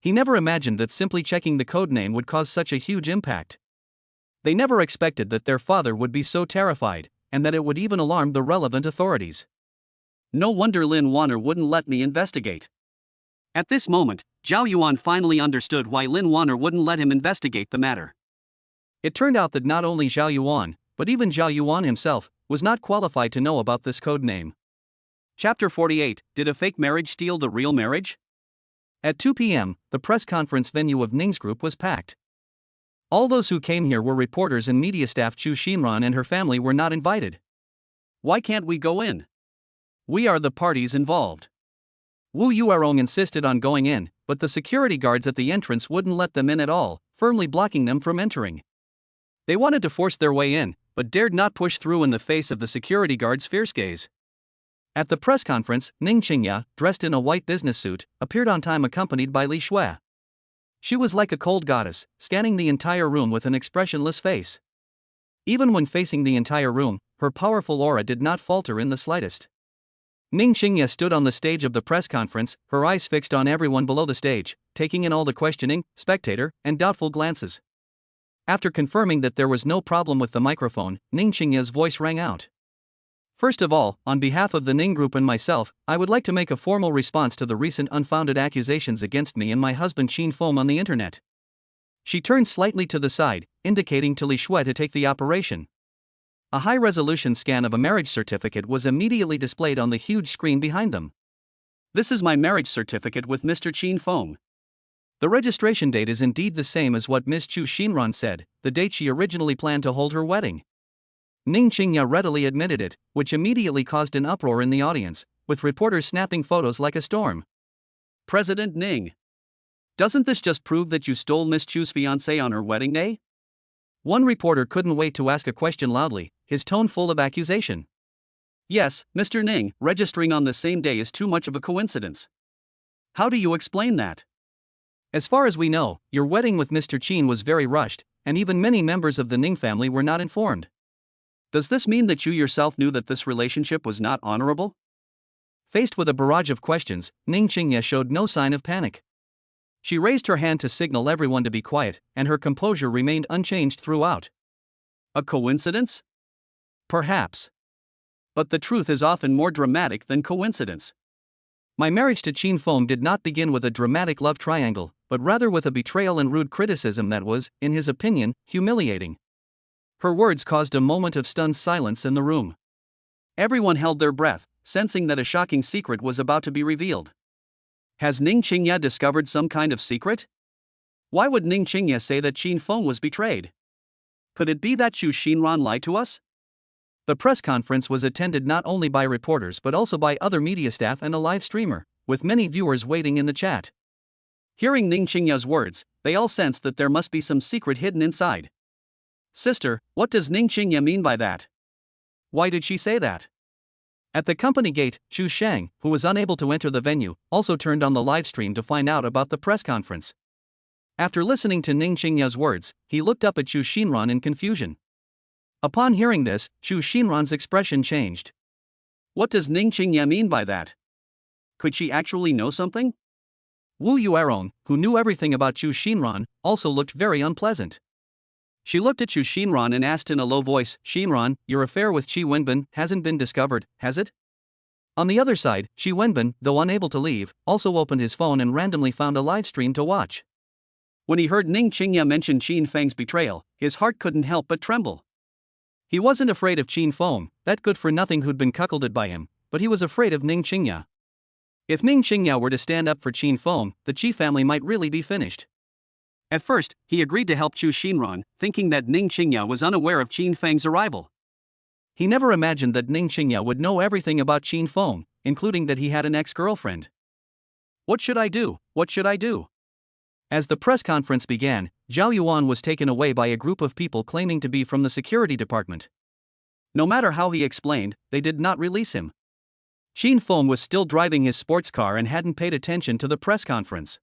He never imagined that simply checking the code name would cause such a huge impact. They never expected that their father would be so terrified, and that it would even alarm the relevant authorities. No wonder Lin Wanner wouldn't let me investigate. At this moment, Zhao Yuan finally understood why Lin Wanner wouldn't let him investigate the matter. It turned out that not only Zhao Yuan, but even Zhao Yuan himself, was not qualified to know about this code name. Chapter 48, Did a Fake Marriage Steal the Real Marriage? At 2 p.m., the press conference venue of Ning's group was packed. All those who came here were reporters and media staff. Chu Xinran and her family were not invited. Why can't we go in? We are the parties involved. Wu Yuerong insisted on going in, but the security guards at the entrance wouldn't let them in at all, firmly blocking them from entering. They wanted to force their way in, but dared not push through in the face of the security guards' fierce gaze. At the press conference, Ning Qingya, dressed in a white business suit, appeared on time accompanied by Li Shui. She was like a cold goddess, scanning the entire room with an expressionless face. Even when facing the entire room, her powerful aura did not falter in the slightest. Ning Qingye stood on the stage of the press conference, her eyes fixed on everyone below the stage, taking in all the questioning, spectator, and doubtful glances. After confirming that there was no problem with the microphone, Ning Qingye's voice rang out. First of all, on behalf of the Ning Group and myself, I would like to make a formal response to the recent unfounded accusations against me and my husband Qin Feng on the internet. She turned slightly to the side, indicating to Li Shui to take the operation. A high-resolution scan of a marriage certificate was immediately displayed on the huge screen behind them. This is my marriage certificate with Mr. Qin Feng. The registration date is indeed the same as what Ms. Chu Xinran said, the date she originally planned to hold her wedding. Ning Qingye readily admitted it, which immediately caused an uproar in the audience, with reporters snapping photos like a storm. President Ning, doesn't this just prove that you stole Miss Chu's fiancé on her wedding day? One reporter couldn't wait to ask a question loudly, his tone full of accusation. Yes, Mr. Ning, registering on the same day is too much of a coincidence. How do you explain that? As far as we know, your wedding with Mr. Qin was very rushed, and even many members of the Ning family were not informed. Does this mean that you yourself knew that this relationship was not honorable? Faced with a barrage of questions, Ning Qingye showed no sign of panic. She raised her hand to signal everyone to be quiet, and her composure remained unchanged throughout. A coincidence? Perhaps. But the truth is often more dramatic than coincidence. My marriage to Qin Feng did not begin with a dramatic love triangle, but rather with a betrayal and rude criticism that was, in his opinion, humiliating. Her words caused a moment of stunned silence in the room. Everyone held their breath, sensing that a shocking secret was about to be revealed. Has Ning Qingye discovered some kind of secret? Why would Ning Qingye say that Qin Feng was betrayed? Could it be that Chu Xinran lied to us? The press conference was attended not only by reporters but also by other media staff and a live streamer, with many viewers waiting in the chat. Hearing Ning Qingye's words, they all sensed that there must be some secret hidden inside. Sister, what does Ning Qingye mean by that? Why did she say that? At the company gate, Chu Shang, who was unable to enter the venue, also turned on the live stream to find out about the press conference. After listening to Ning Qingye's words, he looked up at Chu Xinran in confusion. Upon hearing this, Chu Xinran's expression changed. What does Ning Qingye mean by that? Could she actually know something? Wu Yuerong, who knew everything about Chu Xinran, also looked very unpleasant. She looked at Chu Xinran and asked in a low voice, Xinran, your affair with Qi Wenbin hasn't been discovered, has it? On the other side, Qi Wenbin, though unable to leave, also opened his phone and randomly found a live stream to watch. When he heard Ning Qingye mention Qin Feng's betrayal, his heart couldn't help but tremble. He wasn't afraid of Qin Feng, that good-for-nothing who'd been cuckolded by him, but he was afraid of Ning Qingye. If Ning Qingye were to stand up for Qin Feng, the Qi family might really be finished. At first, he agreed to help Chu Xinran, thinking that Ning Qingye was unaware of Qin Feng's arrival. He never imagined that Ning Qingye would know everything about Qin Feng, including that he had an ex-girlfriend. What should I do? What should I do? As the press conference began, Zhao Yuan was taken away by a group of people claiming to be from the security department. No matter how he explained, they did not release him. Qin Feng was still driving his sports car and hadn't paid attention to the press conference.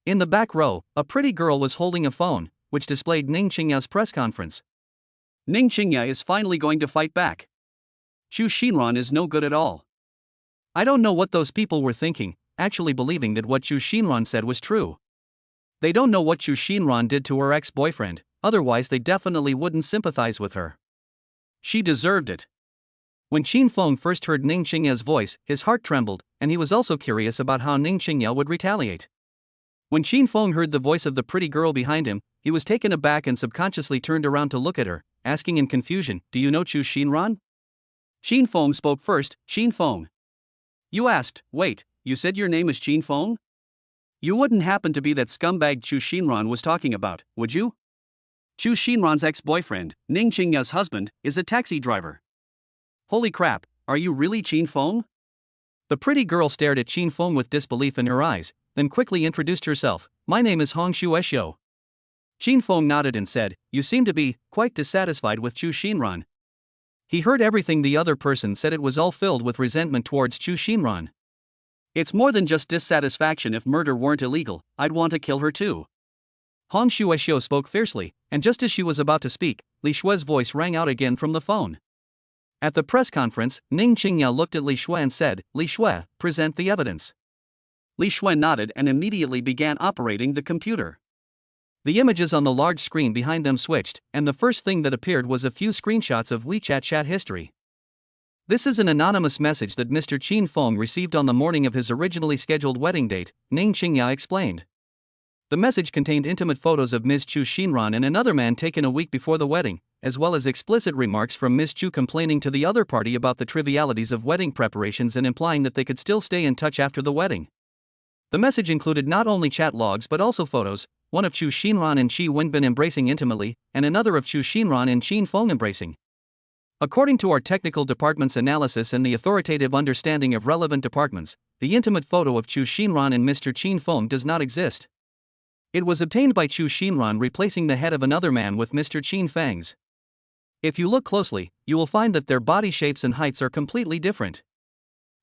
In the back row, a pretty girl was holding a phone, which displayed Ning Qingye's press conference. Ning Qingye is finally going to fight back. Chu Xinran is no good at all. I don't know what those people were thinking, actually believing that what Chu Xinran said was true. They don't know what Chu Xinran did to her ex-boyfriend, otherwise they definitely wouldn't sympathize with her. She deserved it. When Qin Feng first heard Ning Qingye's voice, his heart trembled, and he was also curious about how Ning Qingye would retaliate. When Qin Feng heard the voice of the pretty girl behind him, he was taken aback and subconsciously turned around to look at her, asking in confusion, "Do you know Chu Xinran?" Qin Feng spoke first, "Qin Feng. You asked, wait, you said your name is Qin Feng? You wouldn't happen to be that scumbag Chu Xinran was talking about, would you? Chu Xinran's ex-boyfriend, Ning Qingye's husband, is a taxi driver. Holy crap, are you really Qin Feng?" The pretty girl stared at Qin Feng with disbelief in her eyes, then quickly introduced herself. "My name is Hong Shueshio." Qin Feng nodded and said, "You seem to be quite dissatisfied with Chu Xinran." He heard everything the other person said. It was all filled with resentment towards Chu Xinran. "It's more than just dissatisfaction. If murder weren't illegal, I'd want to kill her too." Hong Shueshio spoke fiercely, and just as she was about to speak, Li Shui's voice rang out again from the phone. At the press conference, Ning Qingya looked at Li Shui and said, "Li Shui, present the evidence." Li Shui nodded and immediately began operating the computer. The images on the large screen behind them switched, and the first thing that appeared was a few screenshots of WeChat chat history. "This is an anonymous message that Mr. Qin Feng received on the morning of his originally scheduled wedding date," Ning Qingya explained. The message contained intimate photos of Ms. Chu Xinran and another man taken a week before the wedding, as well as explicit remarks from Ms. Chu complaining to the other party about the trivialities of wedding preparations and implying that they could still stay in touch after the wedding. The message included not only chat logs but also photos, one of Chu Xinran and Qi Wenbin embracing intimately, and another of Chu Xinran and Qin Feng embracing. According to our technical department's analysis and the authoritative understanding of relevant departments, the intimate photo of Chu Xinran and Mr. Qin Feng does not exist. It was obtained by Chu Xinran replacing the head of another man with Mr. Qin Feng's. If you look closely, you will find that their body shapes and heights are completely different.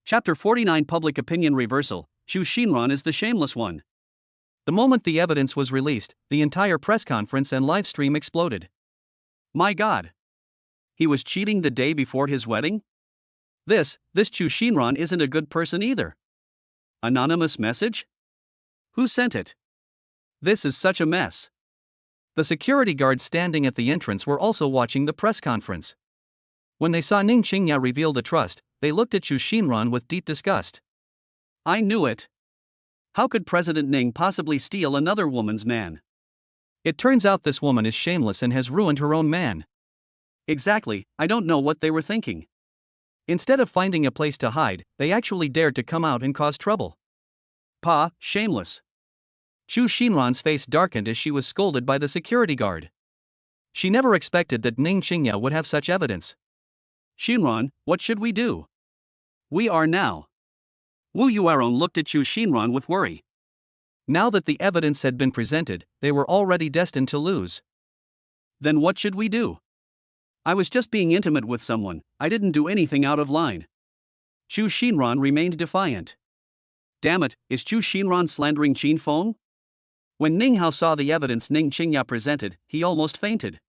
Chapter 49 Public Opinion Reversal. Chu Xinran is the shameless one. The moment the evidence was released, the entire press conference and live stream exploded. My God! He was cheating the day before his wedding? This Chu Xinran isn't a good person either. Anonymous message? Who sent it? This is such a mess. The security guards standing at the entrance were also watching the press conference. When they saw Ning Qingya reveal the trust, they looked at Chu Xinran with deep disgust. I knew it. How could President Ning possibly steal another woman's man? It turns out this woman is shameless and has ruined her own man. Exactly, I don't know what they were thinking. Instead of finding a place to hide, they actually dared to come out and cause trouble. Shameless. Chu Xinran's face darkened as she was scolded by the security guard. She never expected that Ning Qingya would have such evidence. Xinran, what should we do? We are now. Wu Yuerong looked at Chu Xinran with worry. Now that the evidence had been presented, they were already destined to lose. Then what should we do? I was just being intimate with someone, I didn't do anything out of line. Chu Xinran remained defiant. Damn it, is Chu Xinran slandering Qin Feng? When Ning Hao saw the evidence Ning Qingya presented, he almost fainted.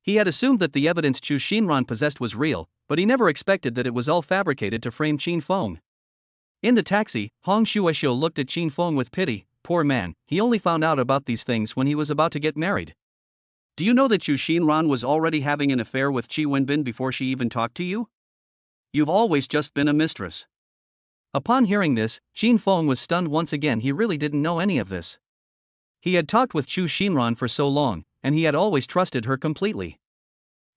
He had assumed that the evidence Chu Xinran possessed was real, but he never expected that it was all fabricated to frame Qin Feng. In the taxi, Hong Shuexiu looked at Qin Feng with pity. Poor man, he only found out about these things when he was about to get married. Do you know that Chu Xinran was already having an affair with Qi Wenbin before she even talked to you? You've always just been a mistress. Upon hearing this, Qin Feng was stunned once again. He really didn't know any of this. He had talked with Chu Xinran for so long, and he had always trusted her completely.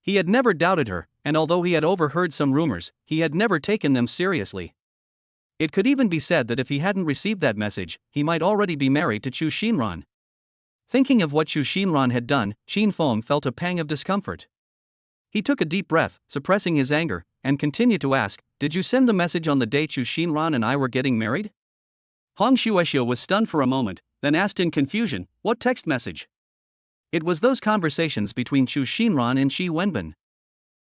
He had never doubted her, and although he had overheard some rumors, he had never taken them seriously. It could even be said that if he hadn't received that message, he might already be married to Chu Xinran. Thinking of what Chu Xinran had done, Qin Feng felt a pang of discomfort. He took a deep breath, suppressing his anger, and continued to ask, "Did you send the message on the day Chu Xinran and I were getting married?" Hong Shuexiu was stunned for a moment, then asked in confusion, "What text message?" It was those conversations between Chu Xinran and Qi Wenbin.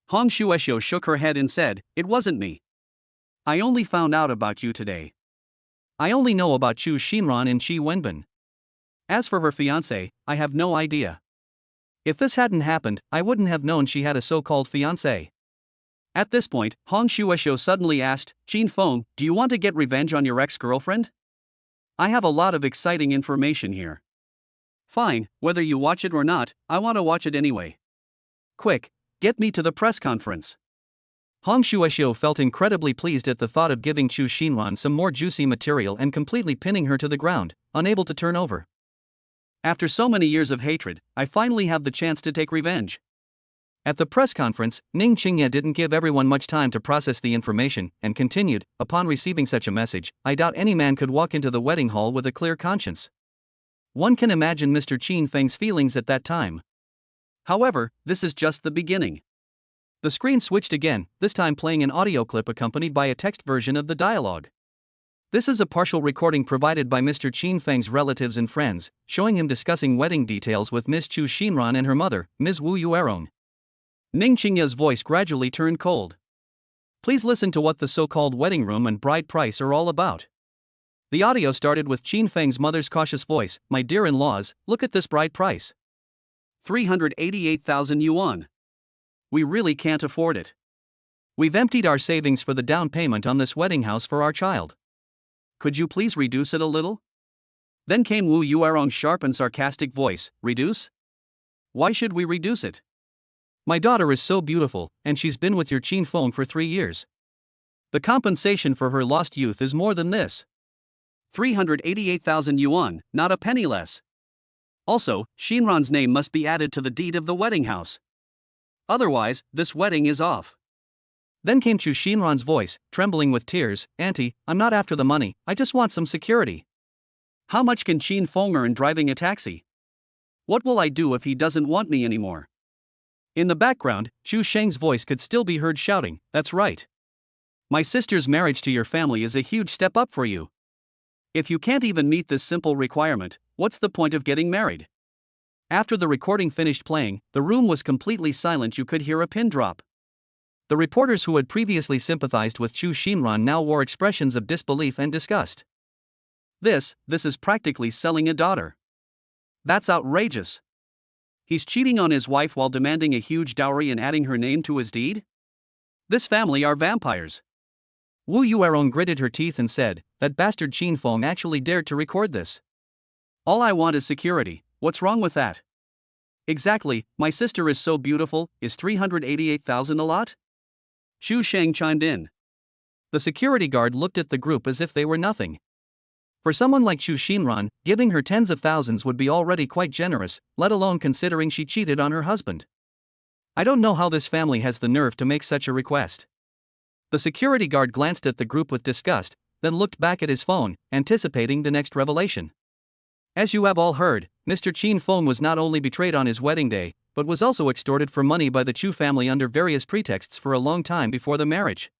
Hong Shuexiu shook her head and said, "It wasn't me. I only found out about you today. I only know about Chu Xinran and Qi Wenbin. As for her fiancé, I have no idea. If this hadn't happened, I wouldn't have known she had a so-called fiancé." At this point, Hong Shuexiu suddenly asked, "Qin Feng, do you want to get revenge on your ex-girlfriend? I have a lot of exciting information here." "Fine, whether you watch it or not, I want to watch it anyway. Quick, get me to the press conference." Hong Shuexiu felt incredibly pleased at the thought of giving Chu Xinran some more juicy material and completely pinning her to the ground, unable to turn over. "After so many years of hatred, I finally have the chance to take revenge." At the press conference, Ning Qingya didn't give everyone much time to process the information, and continued, "Upon receiving such a message, I doubt any man could walk into the wedding hall with a clear conscience. One can imagine Mr. Qin Feng's feelings at that time. However, this is just the beginning." The screen switched again, this time playing an audio clip accompanied by a text version of the dialogue. This is a partial recording provided by Mr. Qin Feng's relatives and friends, showing him discussing wedding details with Ms. Chu Xinran and her mother, Ms. Wu Yuerong. Ning Qingya's voice gradually turned cold. Please listen to what the so-called wedding room and bride price are all about. The audio started with Qin Feng's mother's cautious voice, "My dear-in-laws, look at this bride price. 388,000 yuan. We really can't afford it. We've emptied our savings for the down payment on this wedding house for our child. Could you please reduce it a little? Then came Wu Yuerong's sharp and sarcastic voice. Reduce? Why should we reduce it? My daughter is so beautiful, and she's been with your Qin Feng for 3 years. The compensation for her lost youth is more than this. 388,000 yuan, not a penny less. Also, Xinran's name must be added to the deed of the wedding house. Otherwise, this wedding is off. Then came Chu Xinran's voice, trembling with tears. Auntie, I'm not after the money, I just want some security. How much can Qin Feng earn driving a taxi? What will I do if he doesn't want me anymore? In the background, Chu Sheng's voice could still be heard shouting, that's right. My sister's marriage to your family is a huge step up for you. If you can't even meet this simple requirement, what's the point of getting married? After the recording finished playing, the room was completely silent. You could hear a pin drop. The reporters who had previously sympathized with Chu Xinran now wore expressions of disbelief and disgust. This is practically selling a daughter. That's outrageous. He's cheating on his wife while demanding a huge dowry and adding her name to his deed? This family are vampires. Wu Yuerong gritted her teeth and said, that bastard Qin Feng actually dared to record this. All I want is security. What's wrong with that? Exactly, my sister is so beautiful. Is 388,000 a lot? Xu Sheng chimed in. The security guard looked at the group as if they were nothing. For someone like Chu Xinran, giving her tens of thousands would be already quite generous, let alone considering she cheated on her husband. I don't know how this family has the nerve to make such a request. The security guard glanced at the group with disgust, then looked back at his phone, anticipating the next revelation. As you have all heard, Mr. Qin Feng was not only betrayed on his wedding day, but was also extorted for money by the Chu family under various pretexts for a long time before the marriage.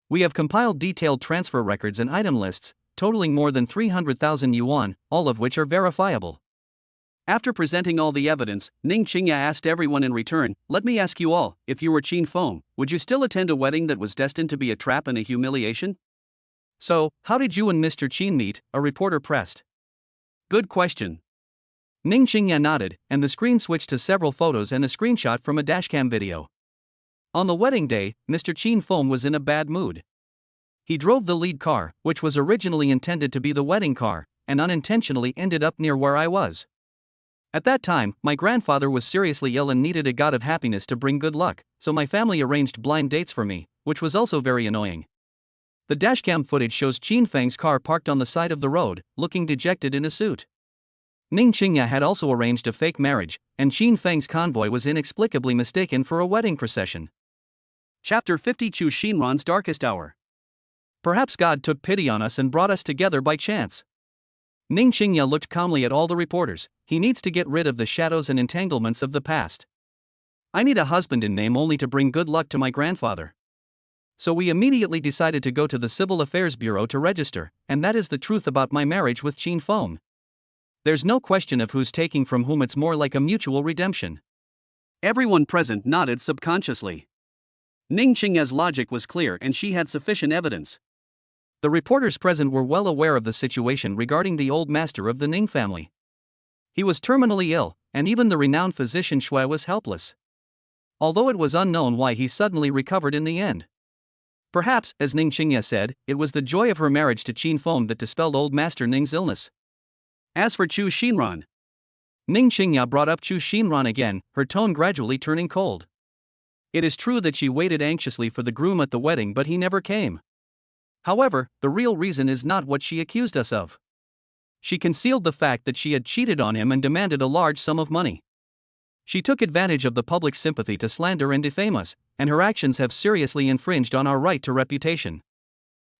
We have compiled detailed transfer records and item lists, totaling more than 300,000 yuan, all of which are verifiable. After presenting all the evidence, Ning Qingya asked everyone in return, let me ask you all, if you were Qin Feng, would you still attend a wedding that was destined to be a trap and a humiliation? So, how did you and Mr. Qin meet? A reporter pressed. Good question. Ning Qingya nodded, and the screen switched to several photos and a screenshot from a dashcam video. On the wedding day, Mr. Qin Feng was in a bad mood. He drove the lead car, which was originally intended to be the wedding car, and unintentionally ended up near where I was. At that time, my grandfather was seriously ill and needed a god of happiness to bring good luck, so my family arranged blind dates for me, which was also very annoying. The dashcam footage shows Qin Feng's car parked on the side of the road, looking dejected in a suit. Ning Qingya had also arranged a fake marriage, and Qin Feng's convoy was inexplicably mistaken for a wedding procession. Chapter 50 Chu Xinran's Darkest Hour. Perhaps God took pity on us and brought us together by chance. Ning Qingya looked calmly at all the reporters. He needs to get rid of the shadows and entanglements of the past. I need a husband in name only to bring good luck to my grandfather. So we immediately decided to go to the Civil Affairs Bureau to register, and that is the truth about my marriage with Qin Feng. There's no question of who's taking from whom, it's more like a mutual redemption. Everyone present nodded subconsciously. Ning Qingya's logic was clear and she had sufficient evidence. The reporters present were well aware of the situation regarding the old master of the Ning family. He was terminally ill, and even the renowned physician Shui was helpless. Although it was unknown why he suddenly recovered in the end. Perhaps, as Ning Qingya said, it was the joy of her marriage to Qin Feng that dispelled old master Ning's illness. As for Chu Xinran, Ning Qingya brought up Chu Xinran again, her tone gradually turning cold. It is true that she waited anxiously for the groom at the wedding, but he never came. However, the real reason is not what she accused us of. She concealed the fact that she had cheated on him and demanded a large sum of money. She took advantage of the public's sympathy to slander and defame us, and her actions have seriously infringed on our right to reputation.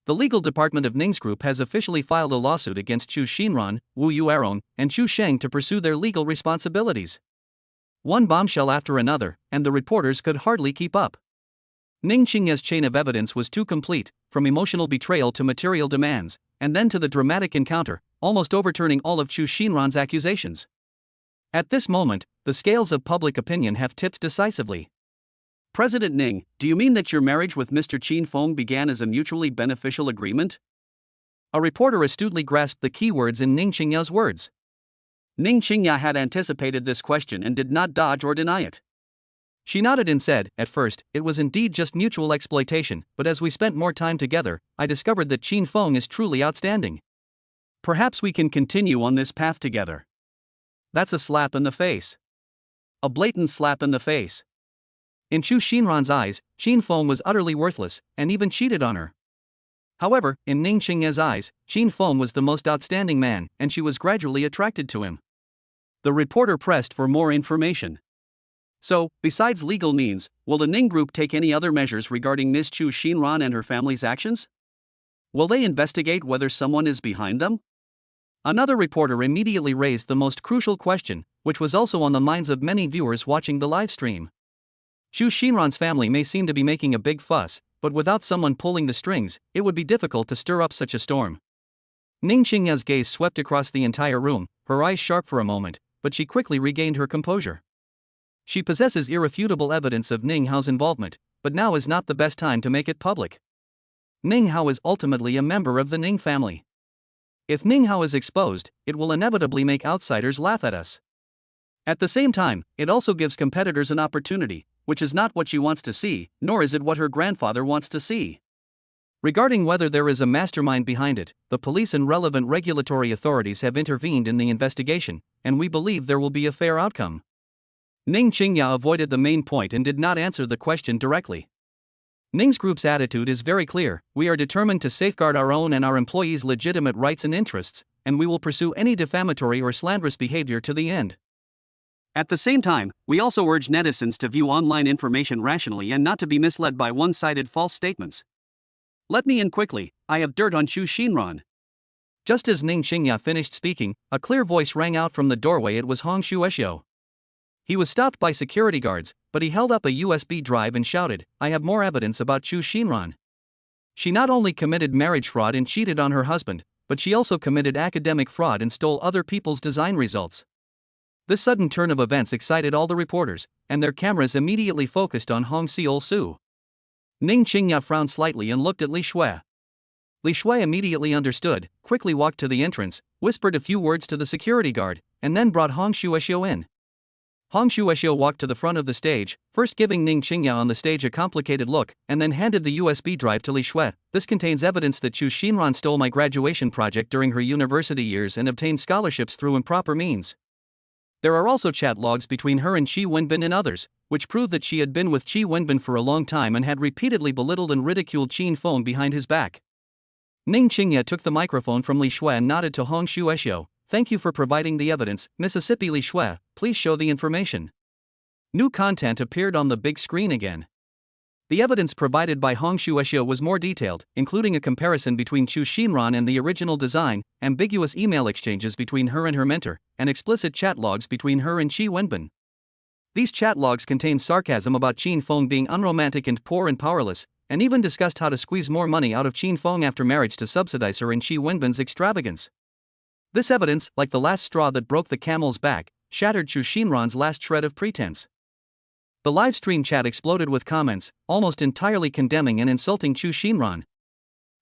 The legal department of Ning's group has officially filed a lawsuit against Chu Xinran, Wu Yuerong, and Chu Sheng to pursue their legal responsibilities. One bombshell after another, and the reporters could hardly keep up. Ning Qingya's chain of evidence was too complete, from emotional betrayal to material demands, and then to the dramatic encounter, almost overturning all of Chu Xinran's accusations. At this moment, the scales of public opinion have tipped decisively. President Ning, do you mean that your marriage with Mr. Qin Feng began as a mutually beneficial agreement? A reporter astutely grasped the key words in Ning Qingya's words. Ning Qingya had anticipated this question and did not dodge or deny it. She nodded and said, at first, it was indeed just mutual exploitation, but as we spent more time together, I discovered that Qin Feng is truly outstanding. Perhaps we can continue on this path together. That's a slap in the face. A blatant slap in the face. In Chu Xinran's eyes, Qin Feng was utterly worthless, and even cheated on her. However, in Ning Qingya's eyes, Qin Feng was the most outstanding man, and she was gradually attracted to him. The reporter pressed for more information. So, besides legal means, will the Ning Group take any other measures regarding Ms. Chu Xinran and her family's actions? Will they investigate whether someone is behind them? Another reporter immediately raised the most crucial question, which was also on the minds of many viewers watching the live stream. Chu Xinran's family may seem to be making a big fuss, but without someone pulling the strings, it would be difficult to stir up such a storm. Ning Qingya's gaze swept across the entire room, her eyes sharp for a moment, but she quickly regained her composure. She possesses irrefutable evidence of Ning Hao's involvement, but now is not the best time to make it public. Ning Hao is ultimately a member of the Ning family. If Ning Hao is exposed, it will inevitably make outsiders laugh at us. At the same time, it also gives competitors an opportunity, which is not what she wants to see, nor is it what her grandfather wants to see. Regarding whether there is a mastermind behind it, the police and relevant regulatory authorities have intervened in the investigation, and we believe there will be a fair outcome. Ning Qingya avoided the main point and did not answer the question directly. Ning's group's attitude is very clear: we are determined to safeguard our own and our employees' legitimate rights and interests, and we will pursue any defamatory or slanderous behavior to the end. At the same time, we also urge netizens to view online information rationally and not to be misled by one-sided false statements. Let me in quickly, I have dirt on Chu Xinran. Just as Ning Qingya finished speaking, a clear voice rang out from the doorway. It was Hong Shueshio. He was stopped by security guards, but he held up a USB drive and shouted, I have more evidence about Chu Xinran. She not only committed marriage fraud and cheated on her husband, but she also committed academic fraud and stole other people's design results. This sudden turn of events excited all the reporters, and their cameras immediately focused on Hong Seol-su. Ning Qingya frowned slightly and looked at Li Shui. Li Shui immediately understood, quickly walked to the entrance, whispered a few words to the security guard, and then brought Hong Shueshio in. Hong Shueshio walked to the front of the stage, first giving Ning Qingya on the stage a complicated look, and then handed the USB drive to Li Shui. This contains evidence that Chu Xinran stole my graduation project during her university years and obtained scholarships through improper means. There are also chat logs between her and Qi Wenbin and others, which prove that she had been with Qi Wenbin for a long time and had repeatedly belittled and ridiculed Qin Feng behind his back. Ning Qingya took the microphone from Li Shui and nodded to Hong Shueshio. Thank you for providing the evidence, Mississippi. Li Shui, please show the information. New content appeared on the big screen again. The evidence provided by Hong Shueshio was more detailed, including a comparison between Chu Xinran and the original design, ambiguous email exchanges between her and her mentor, and explicit chat logs between her and Qi Wenbin. These chat logs contain sarcasm about Qin Feng being unromantic and poor and powerless, and even discussed how to squeeze more money out of Qin Feng after marriage to subsidize her and Qi Wenbin's extravagance. This evidence, like the last straw that broke the camel's back, shattered Chu Xinran's last shred of pretense. The live stream chat exploded with comments, almost entirely condemning and insulting Chu Xinran.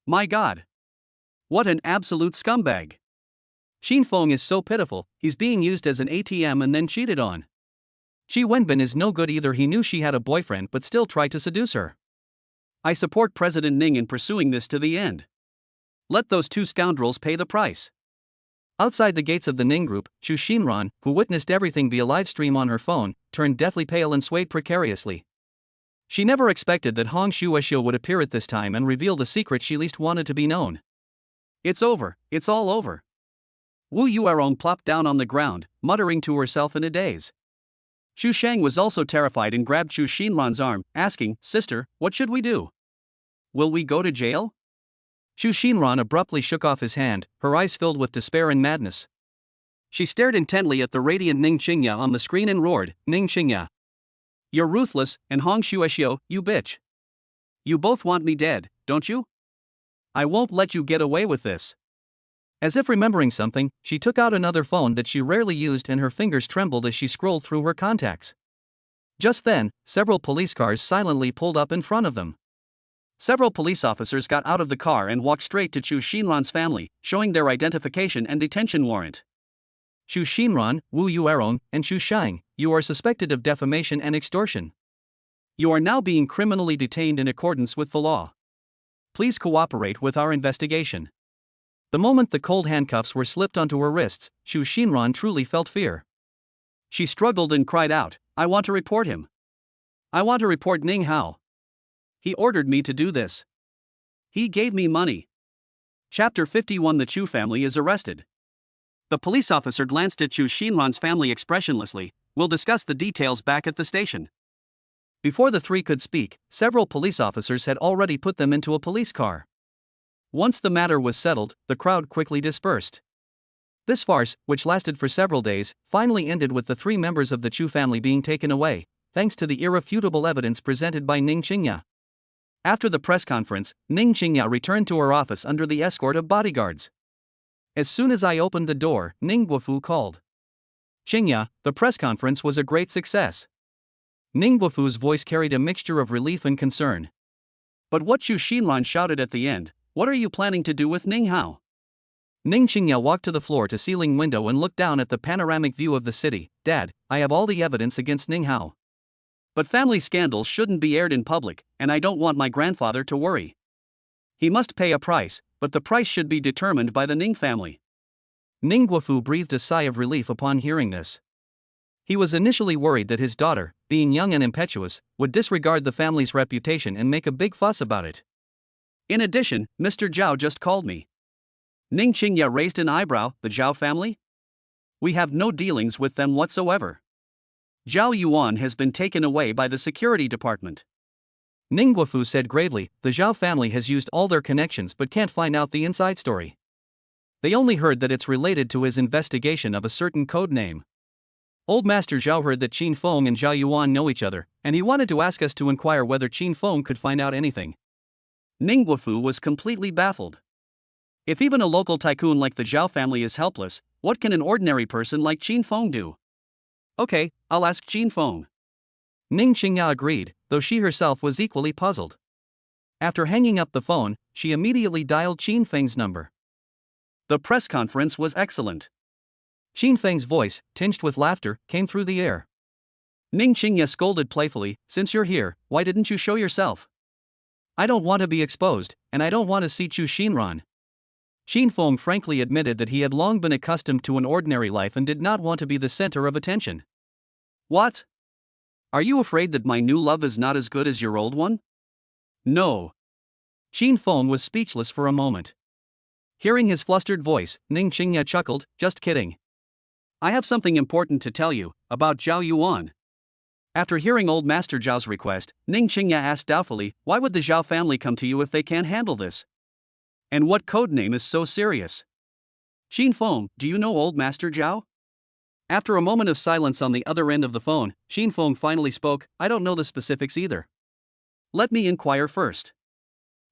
My God! What an absolute scumbag! Qin Feng is so pitiful, he's being used as an ATM and then cheated on. Qi Wenbin is no good either. He knew she had a boyfriend but still tried to seduce her. I support President Ning in pursuing this to the end. Let those two scoundrels pay the price. Outside the gates of the Ning Group, Chu Xinran, who witnessed everything via live stream on her phone, turned deathly pale and swayed precariously. She never expected that Hong Shueshio would appear at this time and reveal the secret she least wanted to be known. It's over, it's all over. Wu Yuerong plopped down on the ground, muttering to herself in a daze. Xu Shang was also terrified and grabbed Chu Xinran's arm, asking, Sister, what should we do? Will we go to jail? Chu Xinran abruptly shook off his hand, her eyes filled with despair and madness. She stared intently at the radiant Ning Qingya on the screen and roared, Ning Qingya. You're ruthless, and Hong Shueshio, you bitch. You both want me dead, don't you? I won't let you get away with this. As if remembering something, she took out another phone that she rarely used and her fingers trembled as she scrolled through her contacts. Just then, several police cars silently pulled up in front of them. Several police officers got out of the car and walked straight to Chu Xinran's family, showing their identification and detention warrant. Chu Xinran, Wu Yuerong, and Xu Shang, you are suspected of defamation and extortion. You are now being criminally detained in accordance with the law. Please cooperate with our investigation. The moment the cold handcuffs were slipped onto her wrists, Xu Xinran truly felt fear. She struggled and cried out, "I want to report him. I want to report Ning Hao. He ordered me to do this. He gave me money." Chapter 51. The Chu family is arrested. The police officer glanced at Xu Xinran's family expressionlessly. "We'll discuss the details back at the station." Before the three could speak, several police officers had already put them into a police car. Once the matter was settled, the crowd quickly dispersed. This farce, which lasted for several days, finally ended with the three members of the Chu family being taken away, thanks to the irrefutable evidence presented by Ning Qingya. After the press conference, Ning Qingya returned to her office under the escort of bodyguards. As soon as I opened the door, Ning Guofu called. "Qingya, the press conference was a great success." Ning Guofu's voice carried a mixture of relief and concern. "But what?" Xu Xinran shouted at the end. "What are you planning to do with Ning Hao?" Ning Qingya walked to the floor-to-ceiling window and looked down at the panoramic view of the city. "Dad, I have all the evidence against Ning Hao. But family scandals shouldn't be aired in public, and I don't want my grandfather to worry. He must pay a price, but the price should be determined by the Ning family." Ning Guofu breathed a sigh of relief upon hearing this. He was initially worried that his daughter, being young and impetuous, would disregard the family's reputation and make a big fuss about it. "In addition, Mr. Zhao just called me." Ning Qingya raised an eyebrow. "The Zhao family? We have no dealings with them whatsoever. Zhao Yuan has been taken away by the security department." Ning Guofu said gravely, "The Zhao family has used all their connections but can't find out the inside story. They only heard that it's related to his investigation of a certain code name. Old Master Zhao heard that Qin Feng and Zhao Yuan know each other, and he wanted to ask us to inquire whether Qin Feng could find out anything." Ning Guofu was completely baffled. If even a local tycoon like the Zhao family is helpless, what can an ordinary person like Qin Feng do? "Okay, I'll ask Qin Feng." Ning Qingya agreed, though she herself was equally puzzled. After hanging up the phone, she immediately dialed Qin Feng's number. The press conference was excellent. Qin Feng's voice, tinged with laughter, came through the air. Ning Qingya scolded playfully, "Since you're here, why didn't you show yourself? I don't want to be exposed, and I don't want to see Xu Xinran." Qin Feng frankly admitted that he had long been accustomed to an ordinary life and did not want to be the center of attention. "What? Are you afraid that my new love is not as good as your old one?" "No." Qin Feng was speechless for a moment. Hearing his flustered voice, Ning Qingya chuckled, "Just kidding. I have something important to tell you, about Zhao Yuan." After hearing old Master Zhao's request, Ning Qingya asked doubtfully, "Why would the Zhao family come to you if they can't handle this? And what code name is so serious?" "Qin Feng, do you know old Master Zhao?" After a moment of silence on the other end of the phone, Qin Feng finally spoke, "I don't know the specifics either. Let me inquire first."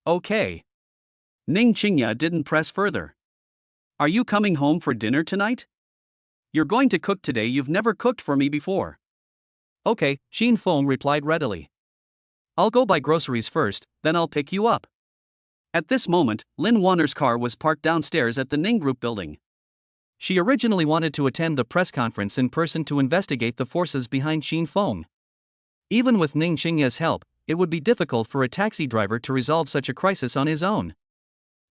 "Okay." Ning Qingya didn't press further. "Are you coming home for dinner tonight? You're going to cook today. You've never cooked for me before." "Okay," Qin Feng replied readily. "I'll go buy groceries first, then I'll pick you up." At this moment, Lin Wanner's car was parked downstairs at the Ning Group building. She originally wanted to attend the press conference in person to investigate the forces behind Qin Feng. Even with Ning Qingya's help, it would be difficult for a taxi driver to resolve such a crisis on his own.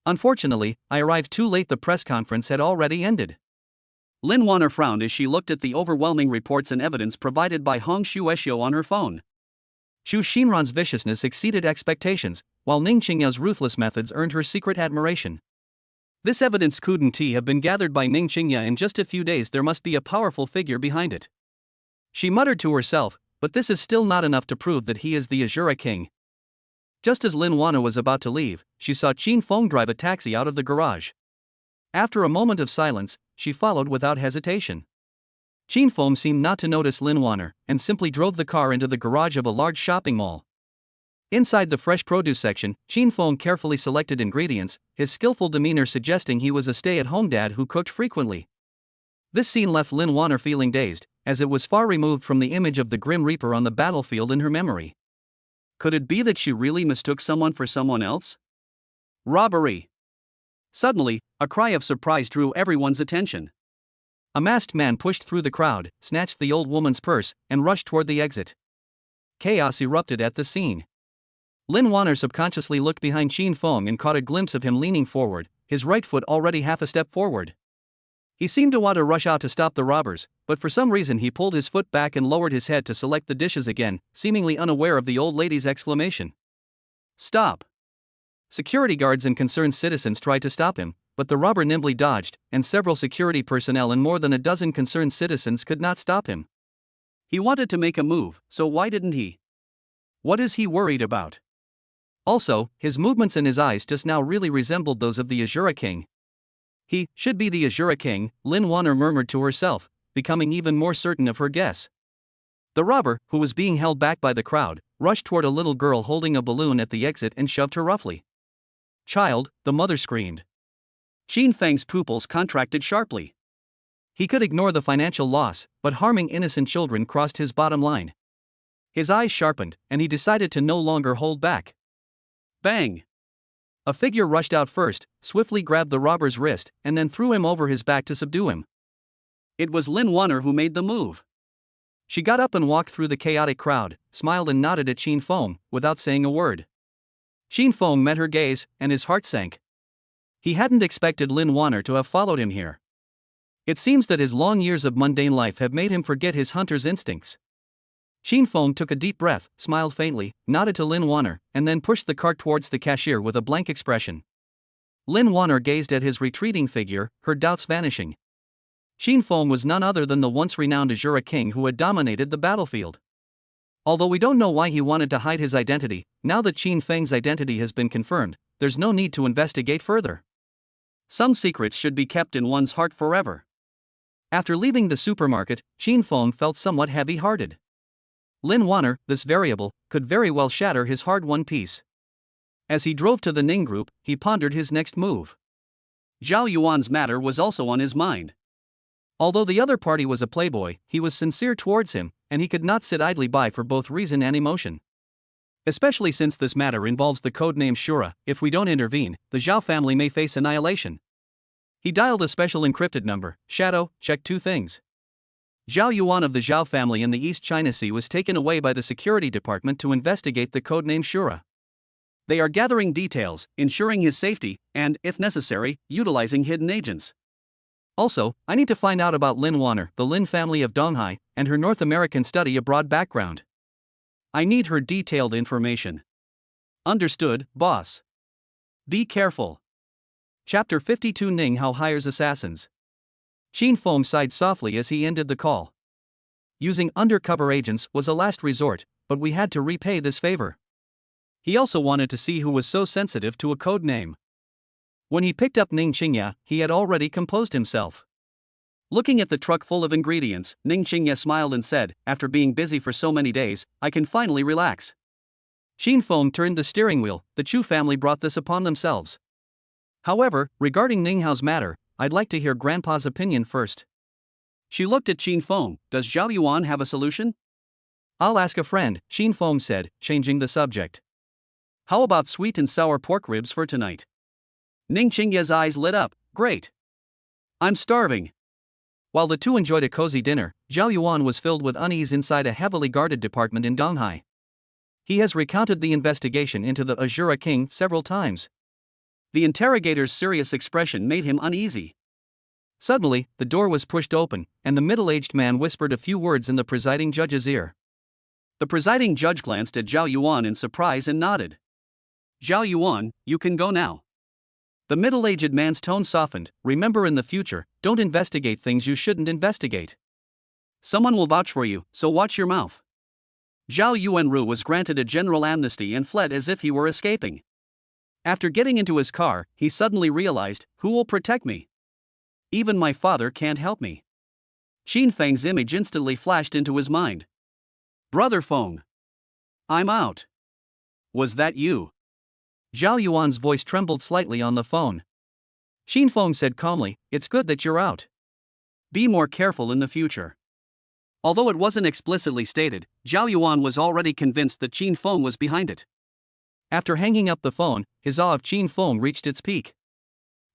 Unfortunately, I arrived too late. The press conference had already ended. Lin Wanner frowned as she looked at the overwhelming reports and evidence provided by Hong Shueshio on her phone. Xu Xinran's viciousness exceeded expectations, while Ning Qingya's ruthless methods earned her secret admiration. This evidence couldn't have been gathered by Ning Qingya in just a few days. There must be a powerful figure behind it. She muttered to herself, but this is still not enough to prove that he is the Azura King. Just as Lin Wanner was about to leave, she saw Qin Feng drive a taxi out of the garage. After a moment of silence, she followed without hesitation. Qin Feng seemed not to notice Lin Wanner, and simply drove the car into the garage of a large shopping mall. Inside the fresh produce section, Qin Feng carefully selected ingredients, his skillful demeanor suggesting he was a stay-at-home dad who cooked frequently. This scene left Lin Wanner feeling dazed, as it was far removed from the image of the Grim Reaper on the battlefield in her memory. Could it be that she really mistook someone for someone else? Robbery! Suddenly, a cry of surprise drew everyone's attention. A masked man pushed through the crowd, snatched the old woman's purse, and rushed toward the exit. chaos erupted at the scene. Lin Wanner subconsciously looked behind Qin Feng and caught a glimpse of him leaning forward, his right foot already half a step forward. He seemed to want to rush out to stop the robbers, but for some reason he pulled his foot back and lowered his head to select the dishes again, seemingly unaware of the old lady's exclamation. "Stop!" Security guards and concerned citizens tried to stop him, but the robber nimbly dodged, and several security personnel and more than a dozen concerned citizens could not stop him. He wanted to make a move, so why didn't he? What is he worried about? Also, his movements and his eyes just now really resembled those of the Azura King. He should be the Azura King, Lin Wanner murmured to herself, becoming even more certain of her guess. The robber, who was being held back by the crowd, rushed toward a little girl holding a balloon at the exit and shoved her roughly. "Child," the mother screamed. Qin Feng's pupils contracted sharply. He could ignore the financial loss, but harming innocent children crossed his bottom line. His eyes sharpened, and he decided to no longer hold back. Bang! A figure rushed out first, swiftly grabbed the robber's wrist, and then threw him over his back to subdue him. It was Lin Wanner who made the move. She got up and walked through the chaotic crowd, smiled and nodded at Qin Feng, without saying a word. Qin Feng met her gaze, and his heart sank. He hadn't expected Lin Wanner to have followed him here. It seems that his long years of mundane life have made him forget his hunter's instincts. Qin Feng took a deep breath, smiled faintly, nodded to Lin Wanner, and then pushed the cart towards the cashier with a blank expression. Lin Wanner gazed at his retreating figure, her doubts vanishing. Qin Feng was none other than the once renowned Azura King who had dominated the battlefield. Although we don't know why he wanted to hide his identity, now that Qin Feng's identity has been confirmed, there's no need to investigate further. Some secrets should be kept in one's heart forever. After leaving the supermarket, Qin Feng felt somewhat heavy-hearted. Lin Wanner, this variable, could very well shatter his hard-won peace. As he drove to the Ning Group, he pondered his next move. Zhao Yuan's matter was also on his mind. Although the other party was a playboy, he was sincere towards him, and he could not sit idly by for both reason and emotion. Especially since this matter involves the codename Shura, if we don't intervene, the Zhao family may face annihilation. He dialed a special encrypted number, Shadow, checked two things. Zhao Yuan of the Zhao family in the East China Sea was taken away by the security department to investigate the codename Shura. They are gathering details, ensuring his safety, and, if necessary, utilizing hidden agents. Also, I need to find out about Lin Wanner, the Lin family of Donghai, and her North American study abroad background. I need her detailed information. Understood, boss. Be careful. Chapter 52 Ning Hao hires assassins. Qin Feng sighed softly as he ended the call. Using undercover agents was a last resort, but we had to repay this favor. He also wanted to see who was so sensitive to a code name. When he picked up Ning Qingya, he had already composed himself. Looking at the truck full of ingredients, Ning Qingya smiled and said, "After being busy for so many days, I can finally relax." Qin Feng turned the steering wheel. The Chu family brought this upon themselves. However, regarding Ning Hao's matter, I'd like to hear Grandpa's opinion first. She looked at Qin Feng. Does Zhao Yuan have a solution? I'll ask a friend, Qin Feng said, changing the subject. How about sweet and sour pork ribs for tonight? Ning Qingya's eyes lit up. Great. I'm starving. While the two enjoyed a cozy dinner, Zhao Yuan was filled with unease inside a heavily guarded department in Donghai. He has recounted the investigation into the Azura King several times. The interrogator's serious expression made him uneasy. Suddenly, the door was pushed open, and the middle-aged man whispered a few words in the presiding judge's ear. The presiding judge glanced at Zhao Yuan in surprise and nodded. Zhao Yuan, you can go now. The middle-aged man's tone softened. Remember, in the future, don't investigate things you shouldn't investigate. Someone will vouch for you, so watch your mouth. Zhao Yuanru was granted a general amnesty and fled as if he were escaping. After getting into his car, he suddenly realized, who will protect me? Even my father can't help me. Qin Feng's image instantly flashed into his mind. Brother Feng. I'm out. Was that you? Zhao Yuan's voice trembled slightly on the phone. Qin Feng said calmly, "It's good that you're out. Be more careful in the future." Although it wasn't explicitly stated, Zhao Yuan was already convinced that Qin Feng was behind it. After hanging up the phone, his awe of Qin Feng reached its peak.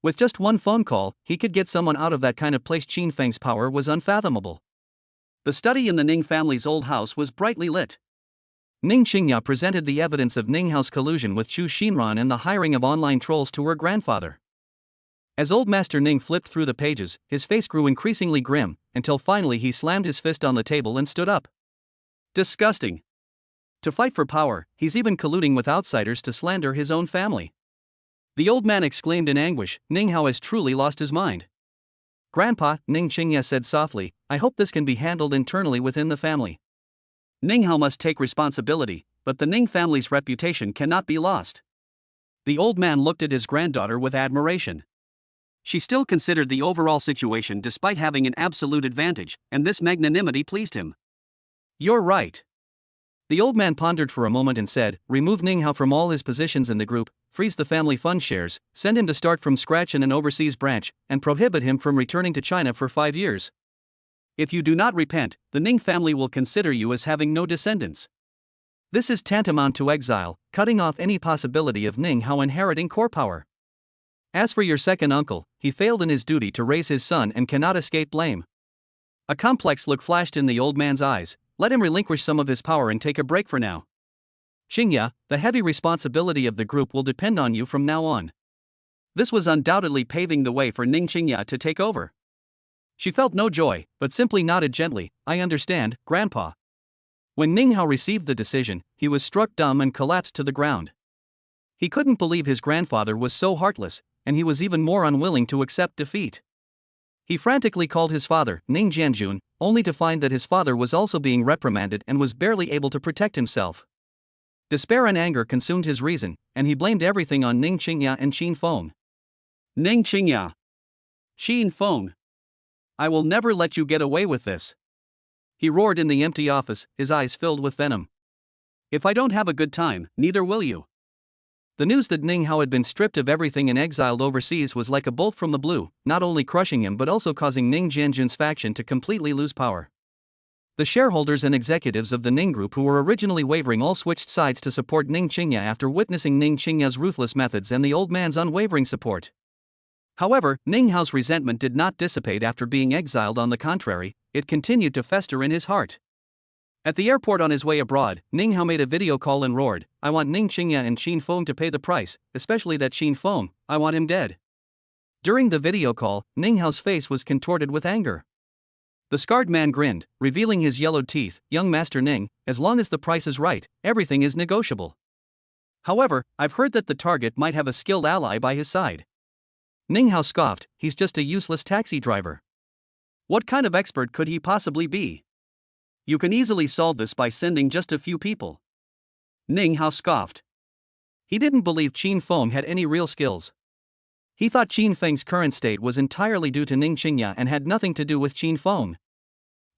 With just one phone call, he could get someone out of that kind of place. Qin Feng's power was unfathomable. The study in the Ning family's old house was brightly lit. Ning Qingya presented the evidence of Ning Hao's collusion with Chu Xinran and the hiring of online trolls to her grandfather. As Old Master Ning flipped through the pages, his face grew increasingly grim, until finally he slammed his fist on the table and stood up. Disgusting. To fight for power, he's even colluding with outsiders to slander his own family. The old man exclaimed in anguish, Ning Hao has truly lost his mind. Grandpa, Ning Qingya said softly, I hope this can be handled internally within the family. Ning Hao must take responsibility, but the Ning family's reputation cannot be lost. The old man looked at his granddaughter with admiration. She still considered the overall situation despite having an absolute advantage, and this magnanimity pleased him. You're right. The old man pondered for a moment and said, remove Ning Hao from all his positions in the group, freeze the family fund shares, send him to start from scratch in an overseas branch, and prohibit him from returning to China for 5 years. If you do not repent, the Ning family will consider you as having no descendants. This is tantamount to exile, cutting off any possibility of Ning Hao inheriting core power. As for your second uncle, he failed in his duty to raise his son and cannot escape blame. A complex look flashed in the old man's eyes. Let him relinquish some of his power and take a break for now. Qingya, the heavy responsibility of the group will depend on you from now on. This was undoubtedly paving the way for Ning Qingya to take over. She felt no joy, but simply nodded gently, I understand, Grandpa. When Ning Hao received the decision, he was struck dumb and collapsed to the ground. He couldn't believe his grandfather was so heartless, and he was even more unwilling to accept defeat. He frantically called his father, Ning Jianjun, only to find that his father was also being reprimanded and was barely able to protect himself. Despair and anger consumed his reason, and he blamed everything on Ning Qingya and Qin Feng. Ning Qingya. Qin Feng. I will never let you get away with this. He roared in the empty office, his eyes filled with venom. If I don't have a good time, neither will you. The news that Ning Hao had been stripped of everything and exiled overseas was like a bolt from the blue, not only crushing him but also causing Ning Jianjun's faction to completely lose power. The shareholders and executives of the Ning Group who were originally wavering all switched sides to support Ning Qingya after witnessing Ning Qingya's ruthless methods and the old man's unwavering support. However, Ning Hao's resentment did not dissipate after being exiled. On the contrary, it continued to fester in his heart. At the airport on his way abroad, Ning Hao made a video call and roared, I want Ning Qingya and Qin Feng to pay the price, especially that Qin Feng, I want him dead. During the video call, Ning Hao's face was contorted with anger. The scarred man grinned, revealing his yellowed teeth, young Master Ning, as long as the price is right, everything is negotiable. However, I've heard that the target might have a skilled ally by his side. Ning Hao scoffed, he's just a useless taxi driver. What kind of expert could he possibly be? You can easily solve this by sending just a few people. Ning Hao scoffed. He didn't believe Qin Feng had any real skills. He thought Qin Feng's current state was entirely due to Ning Qingya and had nothing to do with Qin Feng.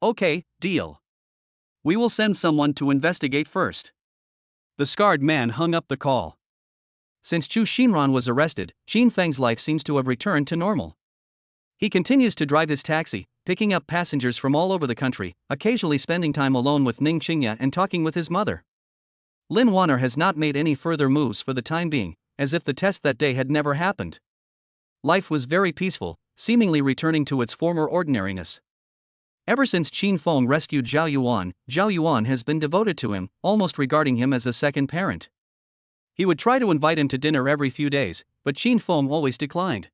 Okay, deal. We will send someone to investigate first. The scarred man hung up the call. Since Chu Xinran was arrested, Qin Feng's life seems to have returned to normal. He continues to drive his taxi, picking up passengers from all over the country, occasionally spending time alone with Ning Qingya and talking with his mother. Lin Wanner has not made any further moves for the time being, as if the test that day had never happened. Life was very peaceful, seemingly returning to its former ordinariness. Ever since Qin Feng rescued Zhao Yuan has been devoted to him, almost regarding him as a second parent. He would try to invite him to dinner every few days, but Qin Feng always declined.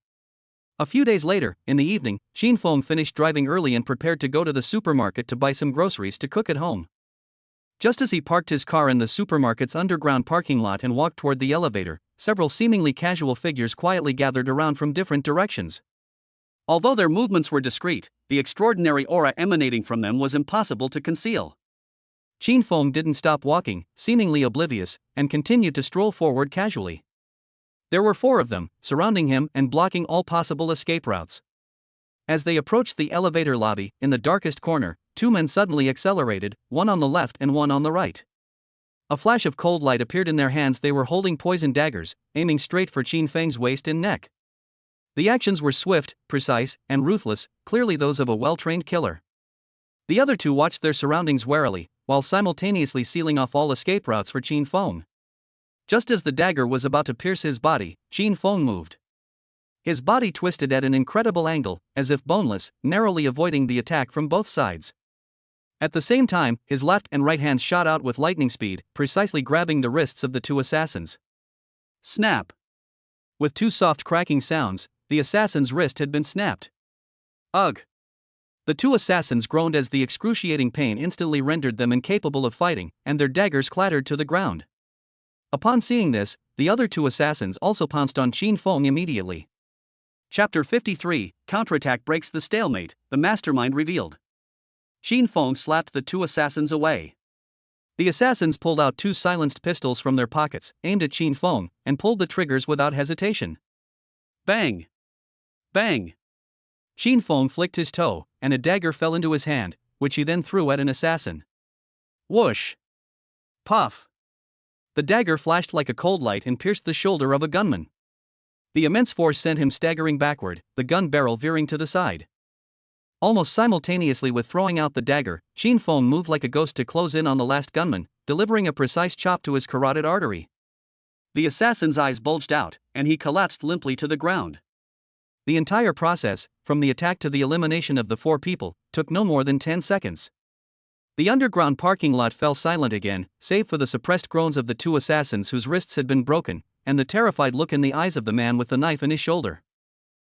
A few days later, in the evening, Qin Feng finished driving early and prepared to go to the supermarket to buy some groceries to cook at home. Just as he parked his car in the supermarket's underground parking lot and walked toward the elevator, several seemingly casual figures quietly gathered around from different directions. Although their movements were discreet, the extraordinary aura emanating from them was impossible to conceal. Qin Feng didn't stop walking, seemingly oblivious, and continued to stroll forward casually. There were 4 of them, surrounding him and blocking all possible escape routes. As they approached the elevator lobby, in the darkest corner, 2 men suddenly accelerated, one on the left and one on the right. A flash of cold light appeared in their hands. They were holding poison daggers, aiming straight for Qin Feng's waist and neck. The actions were swift, precise, and ruthless, clearly those of a well-trained killer. The other 2 watched their surroundings warily, while simultaneously sealing off all escape routes for Qin Feng. Just as the dagger was about to pierce his body, Qin Feng moved. His body twisted at an incredible angle, as if boneless, narrowly avoiding the attack from both sides. At the same time, his left and right hands shot out with lightning speed, precisely grabbing the wrists of the two assassins. Snap! With two soft cracking sounds, the assassin's wrist had been snapped. Ugh! The two assassins groaned as the excruciating pain instantly rendered them incapable of fighting, and their daggers clattered to the ground. Upon seeing this, the other two assassins also pounced on Qin Feng immediately. Chapter 53, Counterattack breaks the stalemate, the mastermind revealed. Qin Feng slapped the two assassins away. The assassins pulled out two silenced pistols from their pockets, aimed at Qin Feng, and pulled the triggers without hesitation. Bang! Bang! Qin Feng flicked his toe, and a dagger fell into his hand, which he then threw at an assassin. Whoosh! Puff! The dagger flashed like a cold light and pierced the shoulder of a gunman. The immense force sent him staggering backward, the gun barrel veering to the side. Almost simultaneously with throwing out the dagger, Qin Feng moved like a ghost to close in on the last gunman, delivering a precise chop to his carotid artery. The assassin's eyes bulged out, and he collapsed limply to the ground. The entire process, from the attack to the elimination of the four people, took no more than 10 seconds. The underground parking lot fell silent again, save for the suppressed groans of the two assassins whose wrists had been broken, and the terrified look in the eyes of the man with the knife in his shoulder.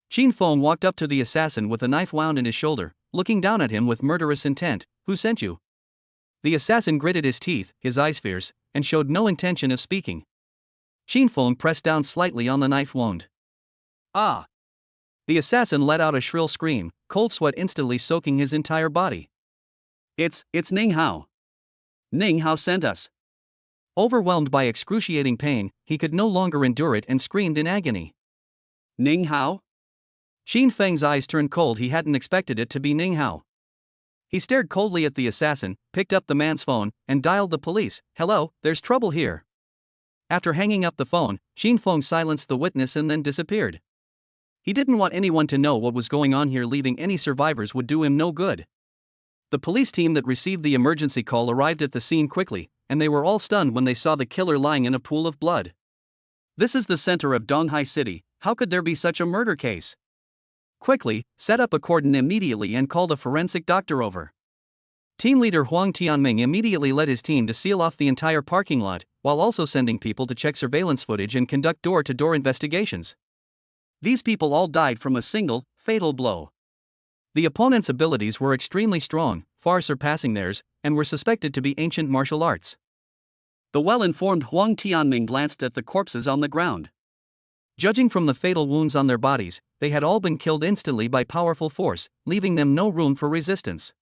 Qin Feng walked up to the assassin with a knife wound in his shoulder, looking down at him with murderous intent. "Who sent you?" The assassin gritted his teeth, his eyes fierce, and showed no intention of speaking. Qin Feng pressed down slightly on the knife wound. Ah! The assassin let out a shrill scream, cold sweat instantly soaking his entire body. It's Ning Hao. Ning Hao sent us. Overwhelmed by excruciating pain, he could no longer endure it and screamed in agony. Ning Hao? Qin Feng's eyes turned cold. He hadn't expected it to be Ning Hao. He stared coldly at the assassin, picked up the man's phone, and dialed the police. "Hello, there's trouble here." After hanging up the phone, Qin Feng silenced the witness and then disappeared. He didn't want anyone to know what was going on here. Leaving any survivors would do him no good. The police team that received the emergency call arrived at the scene quickly, and they were all stunned when they saw the killer lying in a pool of blood. This is the center of Donghai City. How could there be such a murder case? Quickly, set up a cordon immediately and call the forensic doctor over. Team leader Huang Tianming immediately led his team to seal off the entire parking lot, while also sending people to check surveillance footage and conduct door-to-door investigations. These people all died from a single, fatal blow. The opponent's abilities were extremely strong, far surpassing theirs, and were suspected to be ancient martial arts. The well-informed Huang Tianming glanced at the corpses on the ground. Judging from the fatal wounds on their bodies, they had all been killed instantly by powerful force, leaving them no room for resistance.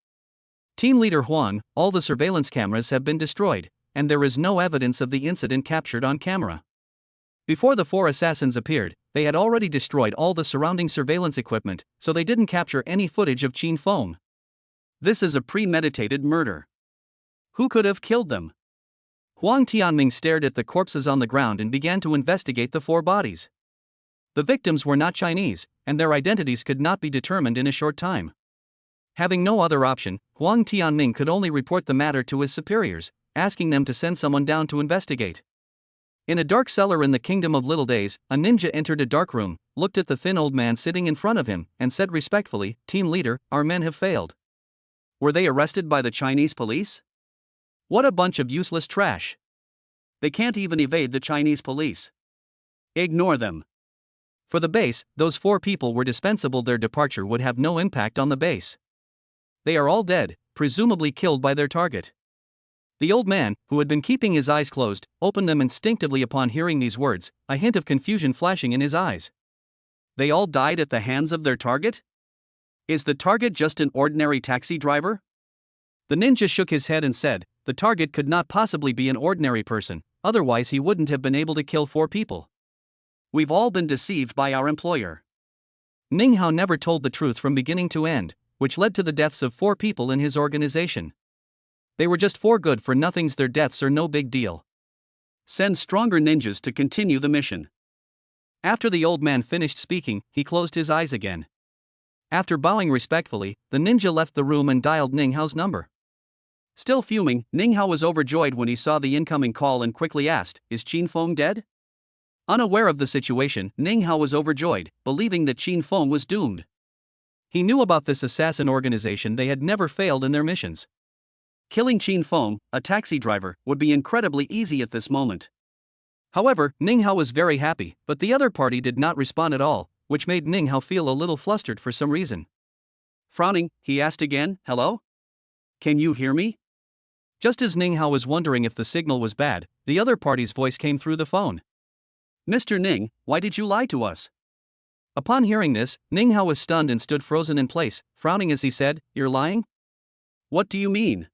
Team leader Huang, all the surveillance cameras have been destroyed, and there is no evidence of the incident captured on camera. Before the four assassins appeared, they had already destroyed all the surrounding surveillance equipment, so they didn't capture any footage of Qin Feng. This is a premeditated murder. Who could have killed them? Huang Tianming stared at the corpses on the ground and began to investigate the four bodies. The victims were not Chinese, and their identities could not be determined in a short time. Having no other option, Huang Tianming could only report the matter to his superiors, asking them to send someone down to investigate. In a dark cellar in the Kingdom of Little Days, a ninja entered a dark room, looked at the thin old man sitting in front of him, and said respectfully, "Team leader, our men have failed." Were they arrested by the Chinese police? What a bunch of useless trash. They can't even evade the Chinese police. Ignore them. For the base, those four people were dispensable. Their departure would have no impact on the base. They are all dead, presumably killed by their target. The old man, who had been keeping his eyes closed, opened them instinctively upon hearing these words, a hint of confusion flashing in his eyes. They all died at the hands of their target? Is the target just an ordinary taxi driver? The ninja shook his head and said, "The target could not possibly be an ordinary person, otherwise he wouldn't have been able to kill four people. We've all been deceived by our employer." Ning Hao never told the truth from beginning to end, which led to the deaths of four people in his organization. They were just four good-for-nothings. Their deaths are no big deal. Send stronger ninjas to continue the mission. After the old man finished speaking, he closed his eyes again. After bowing respectfully, the ninja left the room and dialed Ning Hao's number. Still fuming, Ning Hao was overjoyed when he saw the incoming call and quickly asked, "Is Qin Feng dead?" Unaware of the situation, Ning Hao was overjoyed, believing that Qin Feng was doomed. He knew about this assassin organization. They had never failed in their missions. Killing Qin Feng, a taxi driver, would be incredibly easy at this moment. However, Ning Hao was very happy, but the other party did not respond at all, which made Ning Hao feel a little flustered for some reason. Frowning, he asked again, "Hello? Can you hear me?" Just as Ning Hao was wondering if the signal was bad, the other party's voice came through the phone. "Mr. Ning, why did you lie to us?" Upon hearing this, Ning Hao was stunned and stood frozen in place, frowning as he said, "You're lying? What do you mean?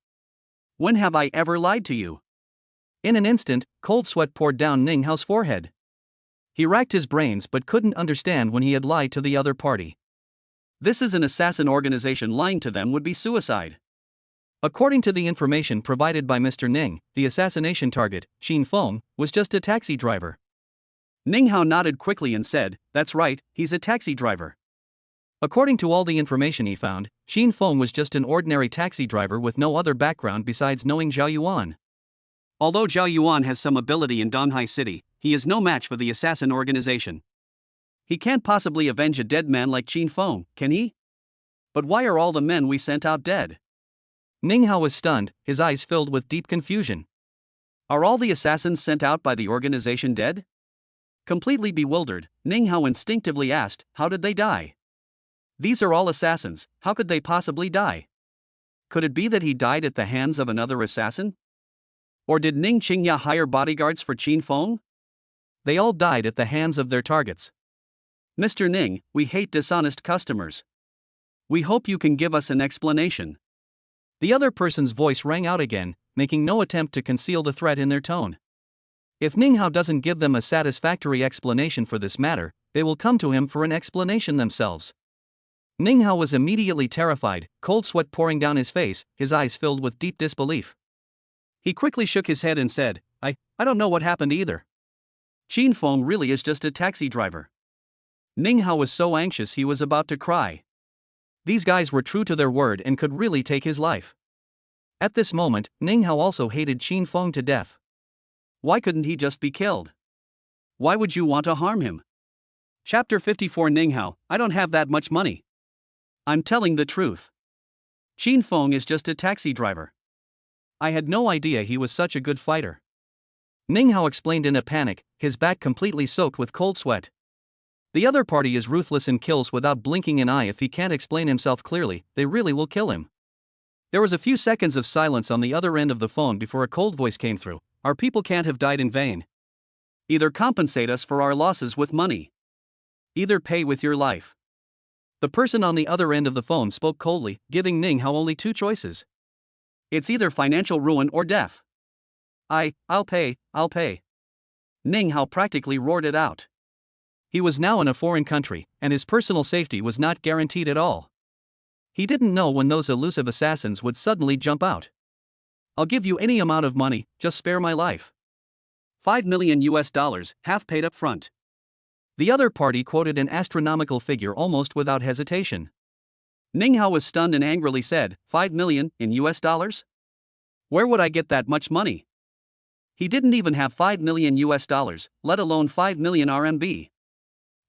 When have I ever lied to you?" In an instant, cold sweat poured down Ning Hao's forehead. He racked his brains but couldn't understand when he had lied to the other party. This is an assassin organization, lying to them would be suicide. According to the information provided by Mr. Ning, the assassination target, Qin Feng, was just a taxi driver. Ning Hao nodded quickly and said, "That's right, he's a taxi driver." According to all the information he found, Qin Feng was just an ordinary taxi driver with no other background besides knowing Zhao Yuan. Although Zhao Yuan has some ability in Donghai City, he is no match for the assassin organization. He can't possibly avenge a dead man like Qin Feng, can he? But why are all the men we sent out dead? Ning Hao was stunned, his eyes filled with deep confusion. Are all the assassins sent out by the organization dead? Completely bewildered, Ning Hao instinctively asked, "How did they die? These are all assassins, how could they possibly die? Could it be that he died at the hands of another assassin? Or did Ning Qingya hire bodyguards for Qin Feng? They all died at the hands of their targets. Mr. Ning, we hate dishonest customers. We hope you can give us an explanation." The other person's voice rang out again, making no attempt to conceal the threat in their tone. If Ning Hao doesn't give them a satisfactory explanation for this matter, they will come to him for an explanation themselves. Ning Hao was immediately terrified, cold sweat pouring down his face, his eyes filled with deep disbelief. He quickly shook his head and said, I don't know what happened either. Qin Feng really is just a taxi driver." Ning Hao was so anxious he was about to cry. These guys were true to their word and could really take his life. At this moment, Ning Hao also hated Qin Feng to death. Why couldn't he just be killed? Why would you want to harm him? Chapter 54 Ning Hao, I don't have that much money. I'm telling the truth. Qin Feng is just a taxi driver. I had no idea he was such a good fighter. Ning Hao explained in a panic, his back completely soaked with cold sweat. The other party is ruthless and kills without blinking an eye. If he can't explain himself clearly, they really will kill him. There was a few seconds of silence on the other end of the phone before a cold voice came through. Our people can't have died in vain. Either compensate us for our losses with money. Either pay with your life. The person on the other end of the phone spoke coldly, giving Ning Hao only two choices. It's either financial ruin or death. I'll pay. Ning Hao practically roared it out. He was now in a foreign country, and his personal safety was not guaranteed at all. He didn't know when those elusive assassins would suddenly jump out. I'll give you any amount of money, just spare my life. $5 million, half paid up front. The other party quoted an astronomical figure almost without hesitation. Ning Hao was stunned and angrily said, $5 million in US dollars? Where would I get that much money? He didn't even have $5 million US dollars, let alone 5 million RMB.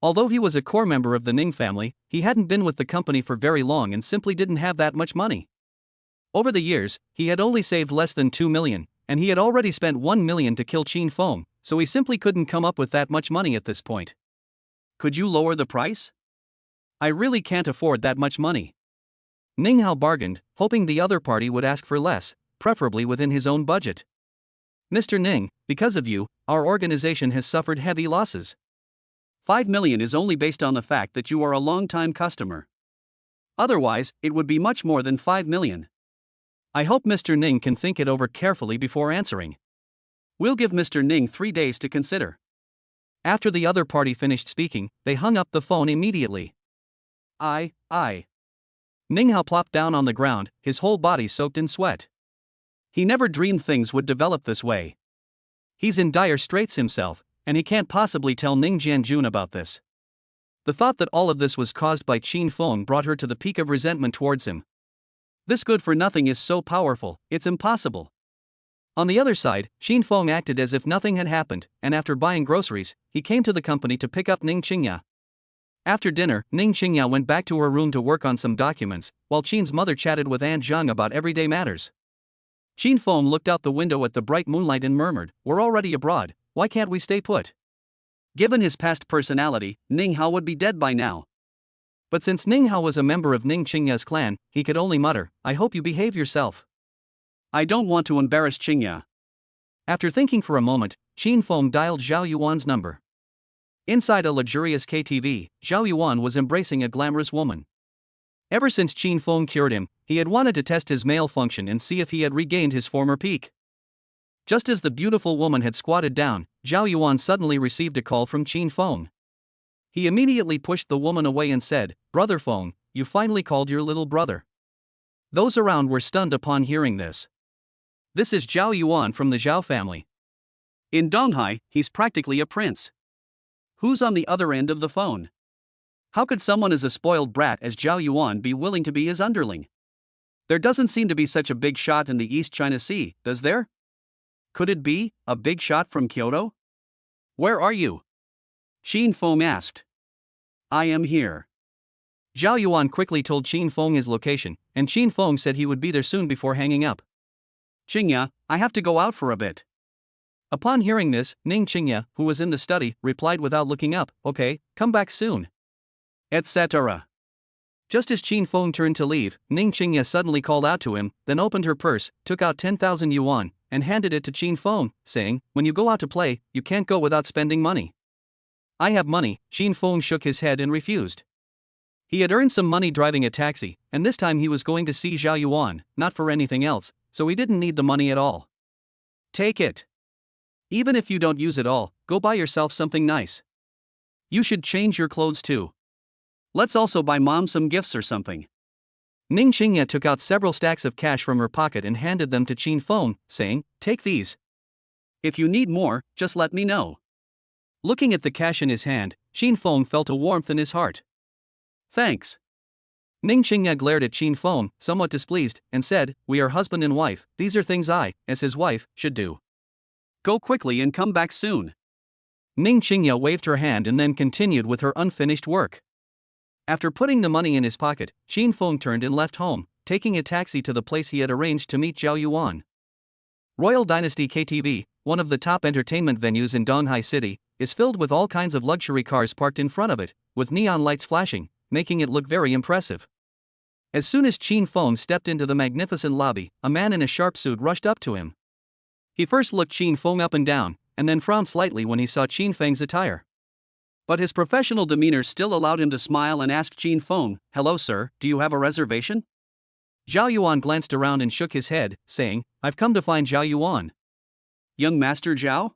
Although he was a core member of the Ning family, he hadn't been with the company for very long and simply didn't have that much money. Over the years, he had only saved less than 2 million, and he had already spent 1 million to kill Qin Feng, so he simply couldn't come up with that much money at this point. Could you lower the price? I really can't afford that much money. Ning Hao bargained, hoping the other party would ask for less, preferably within his own budget. Mr. Ning, because of you, our organization has suffered heavy losses. 5 million is only based on the fact that you are a long-time customer. Otherwise, it would be much more than 5 million. I hope Mr. Ning can think it over carefully before answering. We'll give Mr. Ning 3 days to consider. After the other party finished speaking, they hung up the phone immediately. Ning Hao plopped down on the ground, his whole body soaked in sweat. He never dreamed things would develop this way. He's in dire straits himself, and he can't possibly tell Ning Jianjun about this. The thought that all of this was caused by Qin Feng brought her to the peak of resentment towards him. This good-for-nothing is so powerful, it's impossible. On the other side, Qin Feng acted as if nothing had happened, and after buying groceries, he came to the company to pick up Ning Qingya. After dinner, Ning Qingya went back to her room to work on some documents, while Qin's mother chatted with An Zhang about everyday matters. Qin Feng looked out the window at the bright moonlight and murmured, "We're already abroad, why can't we stay put?" Given his past personality, Ning Hao would be dead by now. But since Ning Hao was a member of Ning Qingya's clan, he could only mutter, "I hope you behave yourself." I don't want to embarrass Qingya. After thinking for a moment, Qin Feng dialed Zhao Yuan's number. Inside a luxurious KTV, Zhao Yuan was embracing a glamorous woman. Ever since Qin Feng cured him, he had wanted to test his male function and see if he had regained his former peak. Just as the beautiful woman had squatted down, Zhao Yuan suddenly received a call from Qin Feng. He immediately pushed the woman away and said, "Brother Feng, you finally called your little brother." Those around were stunned upon hearing this. This is Zhao Yuan from the Zhao family. In Donghai, he's practically a prince. Who's on the other end of the phone? How could someone as a spoiled brat as Zhao Yuan be willing to be his underling? There doesn't seem to be such a big shot in the East China Sea, does there? Could it be a big shot from Kyoto? Where are you? Qin Feng asked. I am here. Zhao Yuan quickly told Qin Feng his location, and Qin Feng said he would be there soon before hanging up. Qingya, I have to go out for a bit. Upon hearing this, Ning Qingya, who was in the study, replied without looking up, "Okay, come back soon." Etc. Just as Qin Feng turned to leave, Ning Qingya suddenly called out to him, then opened her purse, took out 10,000 yuan, and handed it to Qin Feng, saying, "When you go out to play, you can't go without spending money." "I have money," Qin Feng shook his head and refused. He had earned some money driving a taxi, and this time he was going to see Zhao Yuan, not for anything else, so he didn't need the money at all. Take it. Even if you don't use it all, go buy yourself something nice. You should change your clothes too. Let's also buy mom some gifts or something. Ning Qingya took out several stacks of cash from her pocket and handed them to Qin Feng, saying, "Take these. If you need more, just let me know." Looking at the cash in his hand, Qin Feng felt a warmth in his heart. Thanks. Ning Qingya glared at Qin Feng, somewhat displeased, and said, "We are husband and wife, these are things I, as his wife, should do. Go quickly and come back soon." Ning Qingya waved her hand and then continued with her unfinished work. After putting the money in his pocket, Qin Feng turned and left home, taking a taxi to the place he had arranged to meet Zhao Yuan. Royal Dynasty KTV, one of the top entertainment venues in Donghai City, is filled with all kinds of luxury cars parked in front of it, with neon lights flashing, making it look very impressive. As soon as Qin Feng stepped into the magnificent lobby, a man in a sharp suit rushed up to him. He first looked Qin Feng up and down, and then frowned slightly when he saw Qin Feng's attire. But his professional demeanor still allowed him to smile and ask Qin Feng, "Hello sir, do you have a reservation?" Zhao Yuan glanced around and shook his head, saying, "I've come to find Zhao Yuan." Young Master Zhao?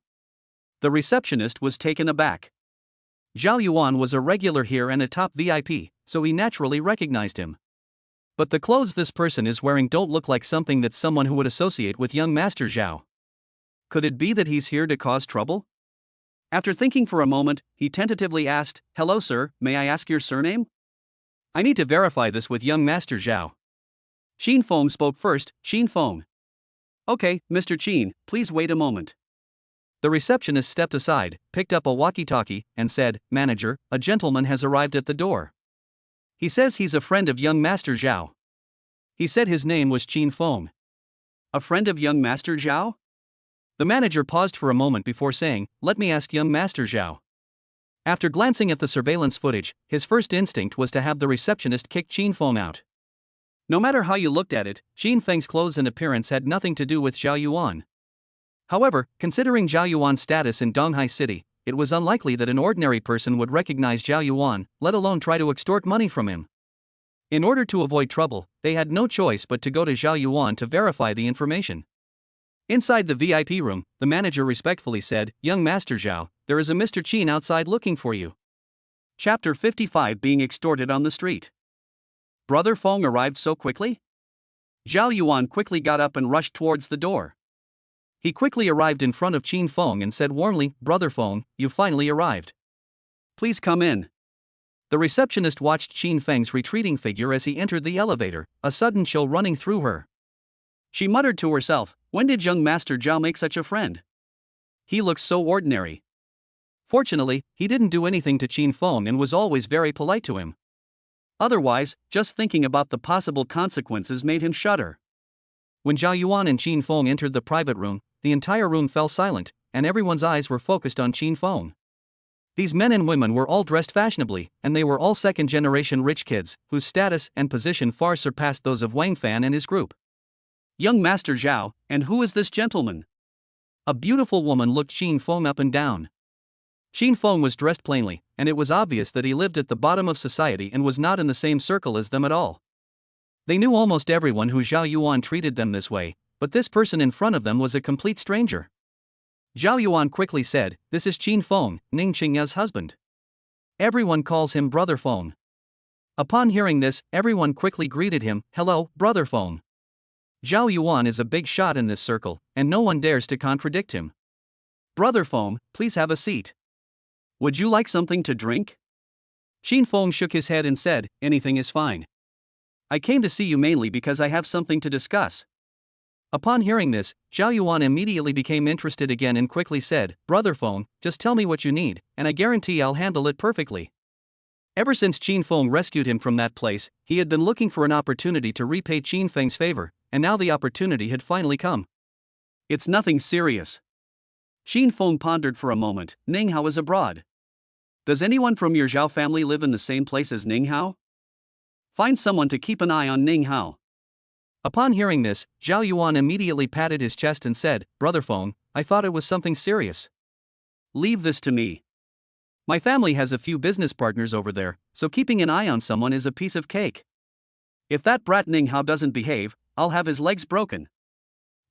The receptionist was taken aback. Zhao Yuan was a regular here and a top VIP, so he naturally recognized him. But the clothes this person is wearing don't look like something that someone who would associate with young Master Zhao. Could it be that he's here to cause trouble? After thinking for a moment, he tentatively asked, "Hello sir, may I ask your surname?" "I need to verify this with young Master Zhao." Qin Feng spoke first. Qin Feng. "Okay, Mr. Qin, please wait a moment." The receptionist stepped aside, picked up a walkie-talkie, and said, "Manager, a gentleman has arrived at the door. He says he's a friend of young Master Zhao. He said his name was Qin Feng." "A friend of young Master Zhao?" The manager paused for a moment before saying, "Let me ask young Master Zhao." After glancing at the surveillance footage, his first instinct was to have the receptionist kick Qin Feng out. No matter how you looked at it, Qin Feng's clothes and appearance had nothing to do with Zhao Yuan. However, considering Zhao Yuan's status in Donghai City, it was unlikely that an ordinary person would recognize Zhao Yuan, let alone try to extort money from him. In order to avoid trouble, they had no choice but to go to Zhao Yuan to verify the information. Inside the VIP room, the manager respectfully said, "Young Master Zhao, there is a Mr. Qin outside looking for you." Chapter 55 Being Extorted on the Street. Brother Feng arrived so quickly? Zhao Yuan quickly got up and rushed towards the door. He quickly arrived in front of Qin Feng and said warmly, "Brother Feng, you finally arrived. Please come in." The receptionist watched Qin Feng's retreating figure as he entered the elevator, a sudden chill running through her. She muttered to herself, "When did young Master Zhao make such a friend? He looks so ordinary." Fortunately, he didn't do anything to Qin Feng and was always very polite to him. Otherwise, just thinking about the possible consequences made him shudder. When Zhao Yuan and Qin Feng entered the private room, the entire room fell silent, and everyone's eyes were focused on Qin Feng. These men and women were all dressed fashionably, and they were all second-generation rich kids, whose status and position far surpassed those of Wang Fan and his group. Young Master Zhao, and who is this gentleman? A beautiful woman looked Qin Feng up and down. Qin Feng was dressed plainly, and it was obvious that he lived at the bottom of society and was not in the same circle as them at all. They knew almost everyone who Zhao Yuan treated them this way, but this person in front of them was a complete stranger. Zhao Yuan quickly said, "This is Qin Feng, Ning Qingya's husband. Everyone calls him Brother Feng." Upon hearing this, everyone quickly greeted him, "Hello, Brother Feng." Zhao Yuan is a big shot in this circle, and no one dares to contradict him. "Brother Feng, please have a seat. Would you like something to drink?" Qin Feng shook his head and said, "Anything is fine. I came to see you mainly because I have something to discuss." Upon hearing this, Zhao Yuan immediately became interested again and quickly said, "Brother Feng, just tell me what you need, and I guarantee I'll handle it perfectly." Ever since Qin Feng rescued him from that place, he had been looking for an opportunity to repay Qin Feng's favor, and now the opportunity had finally come. "It's nothing serious." Qin Feng pondered for a moment. "Ning Hao is abroad. Does anyone from your Zhao family live in the same place as Ning Hao? Find someone to keep an eye on Ning Hao." Upon hearing this, Zhao Yuan immediately patted his chest and said, "Brother Feng, I thought it was something serious." "Leave this to me. My family has a few business partners over there, so keeping an eye on someone is a piece of cake. If that brat Ning Hao doesn't behave, I'll have his legs broken."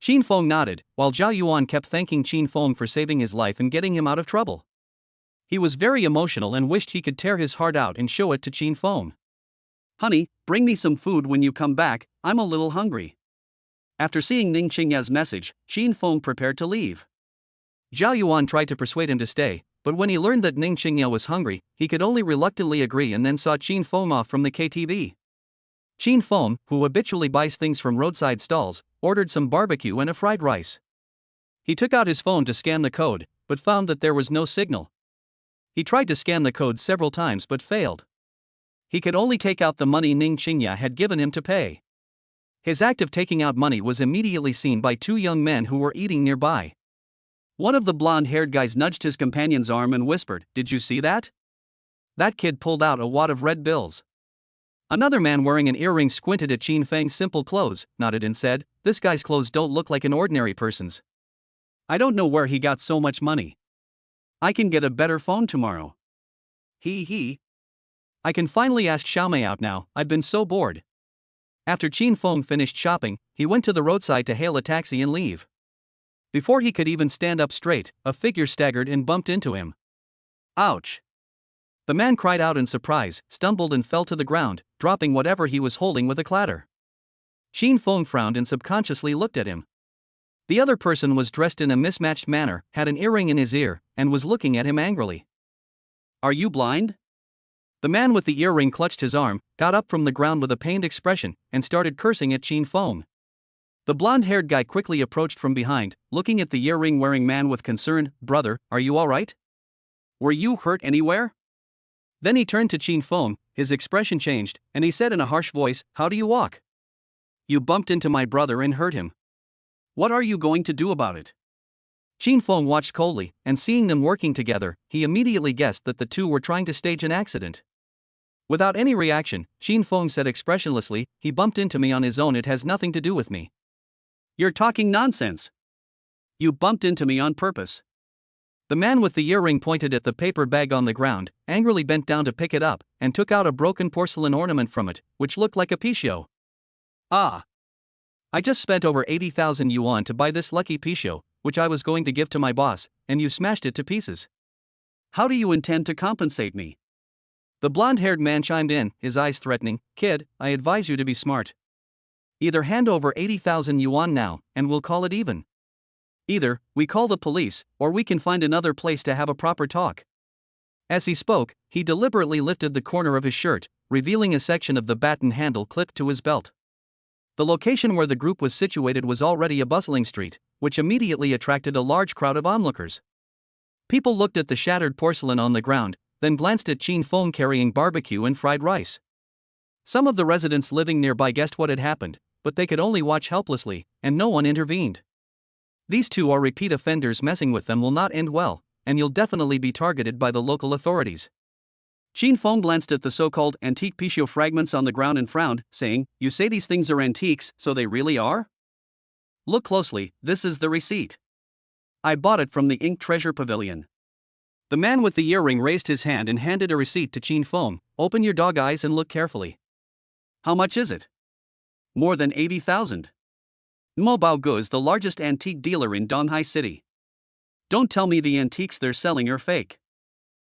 Qin Feng nodded, while Zhao Yuan kept thanking Qin Feng for saving his life and getting him out of trouble. He was very emotional and wished he could tear his heart out and show it to Qin Feng. "Honey, bring me some food when you come back, I'm a little hungry." After seeing Ning Qingya's message, Qin Feng prepared to leave. Zhao Yuan tried to persuade him to stay, but when he learned that Ning Qingya was hungry, he could only reluctantly agree and then saw Qin Feng off from the KTV. Qin Feng, who habitually buys things from roadside stalls, ordered some barbecue and a fried rice. He took out his phone to scan the code, but found that there was no signal. He tried to scan the code several times but failed. He could only take out the money Ning Qingya had given him to pay. His act of taking out money was immediately seen by two young men who were eating nearby. One of the blonde-haired guys nudged his companion's arm and whispered, "Did you see that?" That kid pulled out a wad of red bills. Another man wearing an earring squinted at Qin Feng's simple clothes, nodded and said, "This guy's clothes don't look like an ordinary person's. I don't know where he got so much money. I can get a better phone tomorrow." He. I can finally ask Xiaomei out now, I've been so bored. After Qin Feng finished shopping, he went to the roadside to hail a taxi and leave. Before he could even stand up straight, a figure staggered and bumped into him. "Ouch!" The man cried out in surprise, stumbled and fell to the ground, dropping whatever he was holding with a clatter. Qin Feng frowned and subconsciously looked at him. The other person was dressed in a mismatched manner, had an earring in his ear, and was looking at him angrily. "Are you blind?" The man with the earring clutched his arm, got up from the ground with a pained expression, and started cursing at Qin Feng. The blonde-haired guy quickly approached from behind, looking at the earring-wearing man with concern. "Brother, are you all right? Were you hurt anywhere?" Then he turned to Qin Feng, his expression changed, and he said in a harsh voice, "How do you walk?" "You bumped into my brother and hurt him. What are you going to do about it?" Qin Feng watched coldly, and seeing them working together, he immediately guessed that the two were trying to stage an accident. Without any reaction, Qin Feng said expressionlessly, "He bumped into me on his own, it has nothing to do with me." "You're talking nonsense. You bumped into me on purpose." The man with the earring pointed at the paper bag on the ground, angrily bent down to pick it up, and took out a broken porcelain ornament from it, which looked like a pixiu. "Ah. I just spent over 80,000 yuan to buy this lucky pixiu, which I was going to give to my boss, and you smashed it to pieces. How do you intend to compensate me?" The blonde-haired man chimed in, his eyes threatening. "Kid, I advise you to be smart. Either hand over 80,000 yuan now, and we'll call it even. Either we call the police, or we can find another place to have a proper talk." As he spoke, he deliberately lifted the corner of his shirt, revealing a section of the baton handle clipped to his belt. The location where the group was situated was already a bustling street, which immediately attracted a large crowd of onlookers. People looked at the shattered porcelain on the ground, then glanced at Qin Feng carrying barbecue and fried rice. Some of the residents living nearby guessed what had happened, but they could only watch helplessly, and no one intervened. These two are repeat offenders. Messing with them will not end well, and you'll definitely be targeted by the local authorities. Qin Feng glanced at the so-called antique Pichio fragments on the ground and frowned, saying, "You say these things are antiques, so they really are? Look closely, this is the receipt. I bought it from the Ink Treasure Pavilion." The man with the earring raised his hand and handed a receipt to Qin Feng. "Open your dog eyes and look carefully." "How much is it?" "More than 80,000. Mo Baogu is the largest antique dealer in Donghai City. Don't tell me the antiques they're selling are fake."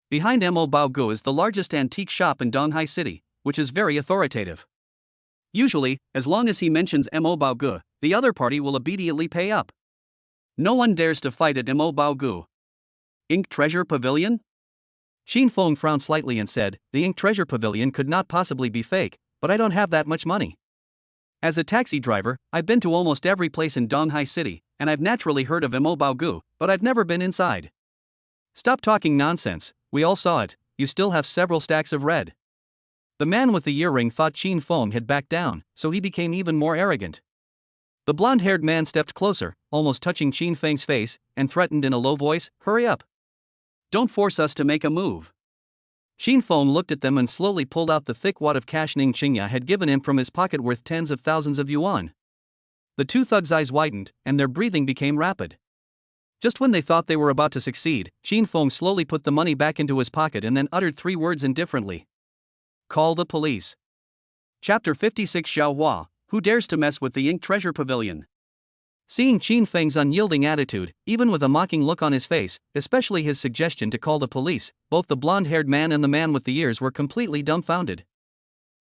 Behind Mo Baogu is the largest antique shop in Donghai City, which is very authoritative. Usually, as long as he mentions Mo Baogu, the other party will immediately pay up. No one dares to fight at Mo Baogu. Ink Treasure Pavilion? Qin Feng frowned slightly and said, "The Ink Treasure Pavilion could not possibly be fake, but I don't have that much money. As a taxi driver, I've been to almost every place in Donghai City, and I've naturally heard of Mo Baogu, but I've never been inside." "Stop talking nonsense, we all saw it, you still have several stacks of red." The man with the earring thought Qin Feng had backed down, so he became even more arrogant. The blonde-haired man stepped closer, almost touching Qin Feng's face, and threatened in a low voice, "Hurry up. Don't force us to make a move." Qin Feng looked at them and slowly pulled out the thick wad of cash Ning Qingya had given him from his pocket worth tens of thousands of yuan. The two thugs' eyes widened, and their breathing became rapid. Just when they thought they were about to succeed, Qin Feng slowly put the money back into his pocket and then uttered 3 words indifferently. "Call the police." Chapter 56 Xiao Hua, Who Dares to Mess with the Ink Treasure Pavilion? Seeing Qin Feng's unyielding attitude, even with a mocking look on his face, especially his suggestion to call the police, both the blonde-haired man and the man with the ears were completely dumbfounded.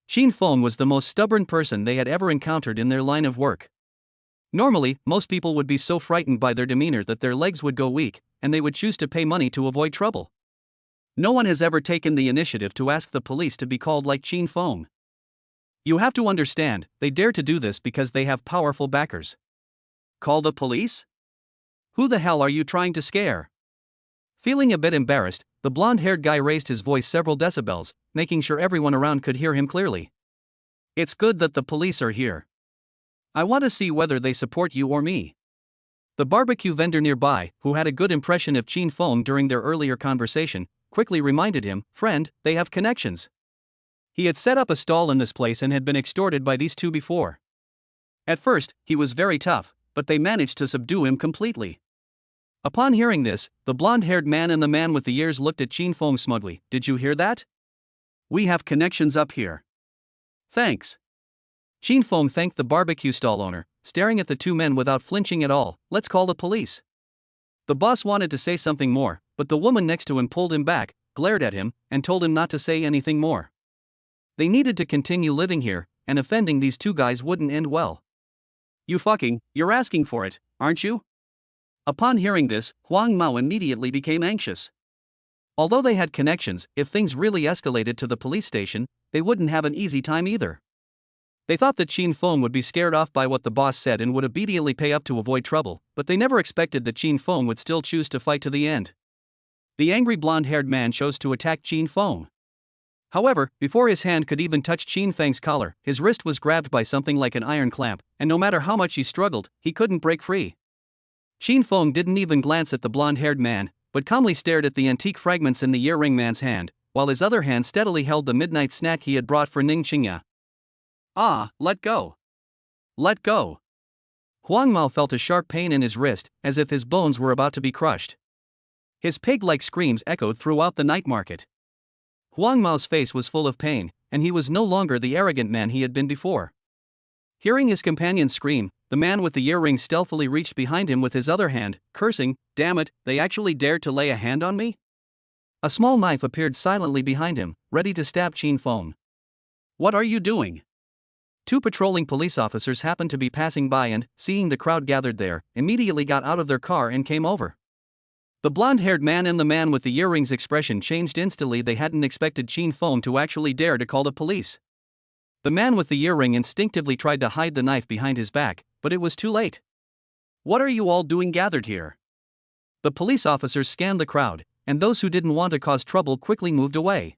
Qin Feng was the most stubborn person they had ever encountered in their line of work. Normally, most people would be so frightened by their demeanor that their legs would go weak, and they would choose to pay money to avoid trouble. No one has ever taken the initiative to ask the police to be called like Qin Feng. You have to understand, they dare to do this because they have powerful backers. Call the police? Who the hell are you trying to scare? Feeling a bit embarrassed, the blonde-haired guy raised his voice several decibels, making sure everyone around could hear him clearly. "It's good that the police are here. I want to see whether they support you or me." The barbecue vendor nearby, who had a good impression of Qin Feng during their earlier conversation, quickly reminded him, "Friend, they have connections." He had set up a stall in this place and had been extorted by these two before. At first, he was very tough, but they managed to subdue him completely. Upon hearing this, the blonde-haired man and the man with the ears looked at Qin Feng smugly. "Did you hear that? We have connections up here." "Thanks." Qin Feng thanked the barbecue stall owner, staring at the two men without flinching at all. "Let's call the police." The boss wanted to say something more, but the woman next to him pulled him back, glared at him, and told him not to say anything more. They needed to continue living here, and offending these two guys wouldn't end well. You're asking for it, aren't you?" Upon hearing this, Huang Mao immediately became anxious. Although they had connections, if things really escalated to the police station, they wouldn't have an easy time either. They thought that Qin Feng would be scared off by what the boss said and would immediately pay up to avoid trouble, but they never expected that Qin Feng would still choose to fight to the end. The angry blonde-haired man chose to attack Qin Feng. However, before his hand could even touch Qin Feng's collar, his wrist was grabbed by something like an iron clamp, and no matter how much he struggled, he couldn't break free. Qin Feng didn't even glance at the blonde-haired man, but calmly stared at the antique fragments in the earring man's hand, while his other hand steadily held the midnight snack he had brought for Ning Qingya. Let go. Let go. Huang Mao felt a sharp pain in his wrist, as if his bones were about to be crushed. His pig-like screams echoed throughout the night market. Huang Mao's face was full of pain, and he was no longer the arrogant man he had been before. Hearing his companion scream, the man with the earring stealthily reached behind him with his other hand, cursing, "Damn it, they actually dared to lay a hand on me?" A small knife appeared silently behind him, ready to stab Qin Feng. "What are you doing?" Two patrolling police officers happened to be passing by and, seeing the crowd gathered there, immediately got out of their car and came over. The blonde-haired man and the man with the earrings' expression changed instantly. They hadn't expected Qin Feng to actually dare to call the police. The man with the earring instinctively tried to hide the knife behind his back, but it was too late. "What are you all doing gathered here?" The police officers scanned the crowd, and those who didn't want to cause trouble quickly moved away.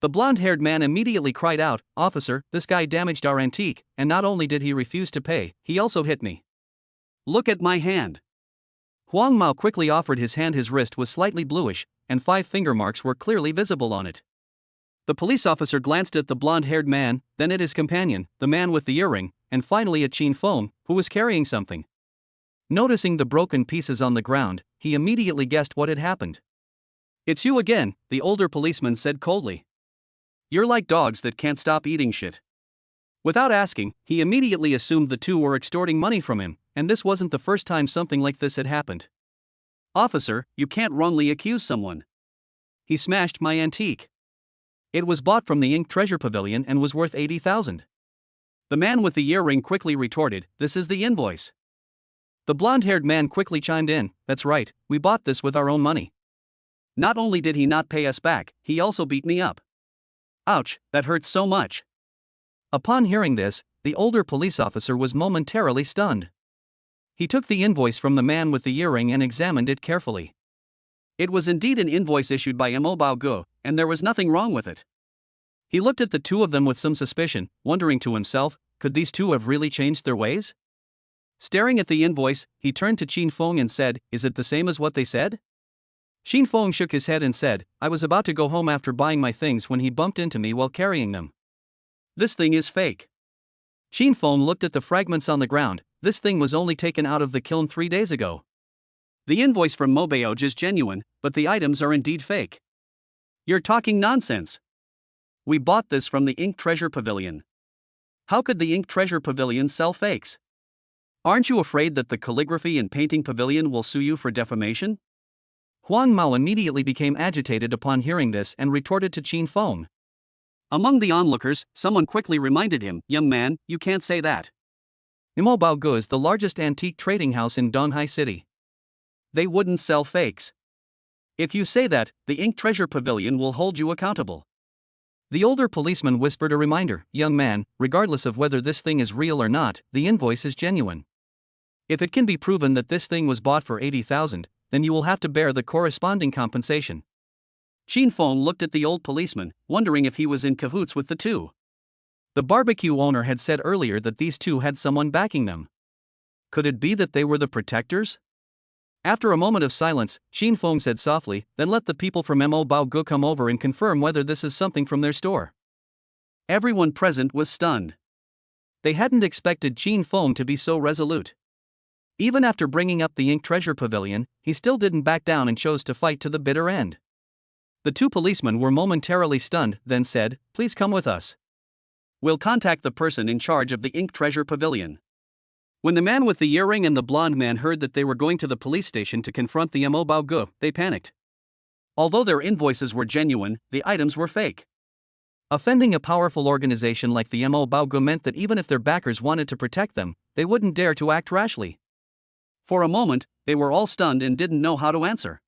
The blonde-haired man immediately cried out, "Officer, this guy damaged our antique, and not only did he refuse to pay, he also hit me. Look at my hand." Huang Mao quickly offered his hand. His wrist was slightly bluish, and 5 finger marks were clearly visible on it. The police officer glanced at the blonde-haired man, then at his companion, the man with the earring, and finally at Qin Feng, who was carrying something. Noticing the broken pieces on the ground, he immediately guessed what had happened. "It's you again," the older policeman said coldly. "You're like dogs that can't stop eating shit." Without asking, he immediately assumed the two were extorting money from him, and this wasn't the first time something like this had happened. "Officer, you can't wrongly accuse someone. He smashed my antique. It was bought from the Ink Treasure Pavilion and was worth 80,000. The man with the earring quickly retorted, "This is the invoice." The blonde-haired man quickly chimed in, "That's right, we bought this with our own money." "Not only did he not pay us back, he also beat me up. Ouch, that hurts so much." Upon hearing this, the older police officer was momentarily stunned. He took the invoice from the man with the earring and examined it carefully. It was indeed an invoice issued by Mo Baogu, and there was nothing wrong with it. He looked at the two of them with some suspicion, wondering to himself, could these two have really changed their ways? Staring at the invoice, he turned to Qin Feng and said, "Is it the same as what they said?" Qin Feng shook his head and said, "I was about to go home after buying my things when he bumped into me while carrying them." "This thing is fake." Qin Feng looked at the fragments on the ground. This thing was only taken out of the kiln 3 days ago. "The invoice from Mobaoj is genuine, but the items are indeed fake." "You're talking nonsense. We bought this from the Ink Treasure Pavilion. How could the Ink Treasure Pavilion sell fakes? Aren't you afraid that the Calligraphy and Painting Pavilion will sue you for defamation?" Huang Mao immediately became agitated upon hearing this and retorted to Qin Feng. Among the onlookers, someone quickly reminded him, "Young man, you can't say that. Mo Baogu is the largest antique trading house in Donghai City. They wouldn't sell fakes. If you say that, the Ink Treasure Pavilion will hold you accountable." The older policeman whispered a reminder, "Young man, regardless of whether this thing is real or not, the invoice is genuine. If it can be proven that this thing was bought for 80,000, then you will have to bear the corresponding compensation." Qin Feng looked at the old policeman, wondering if he was in cahoots with the two. The barbecue owner had said earlier that these two had someone backing them. Could it be that they were the protectors? After a moment of silence, Qin Feng said softly, "Then let the people from Mo Baogu come over and confirm whether this is something from their store." Everyone present was stunned. They hadn't expected Qin Feng to be so resolute. Even after bringing up the Ink Treasure Pavilion, he still didn't back down and chose to fight to the bitter end. The two policemen were momentarily stunned, then said, "Please come with us. We'll contact the person in charge of the Ink Treasure Pavilion." When the man with the earring and the blonde man heard that they were going to the police station to confront the Mo Baogu, they panicked. Although their invoices were genuine, the items were fake. Offending a powerful organization like the Mo Baogu meant that even if their backers wanted to protect them, they wouldn't dare to act rashly. For a moment, they were all stunned and didn't know how to answer.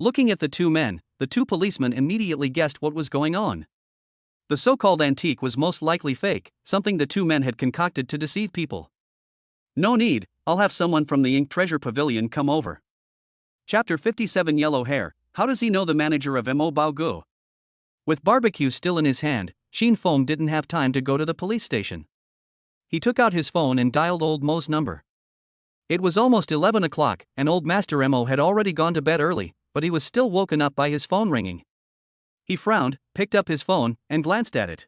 Looking at the two men, the two policemen immediately guessed what was going on. The so-called antique was most likely fake, something the two men had concocted to deceive people. "No need, I'll have someone from the Ink Treasure Pavilion come over." Chapter 57. Yellow Hair. How does he know the manager of Mo Baogu? With barbecue still in his hand, Qin Feng didn't have time to go to the police station. He took out his phone and dialed old Mo's number. It was almost 11 o'clock, and old Master Mo had already gone to bed early, but he was still woken up by his phone ringing. He frowned, picked up his phone, and glanced at it.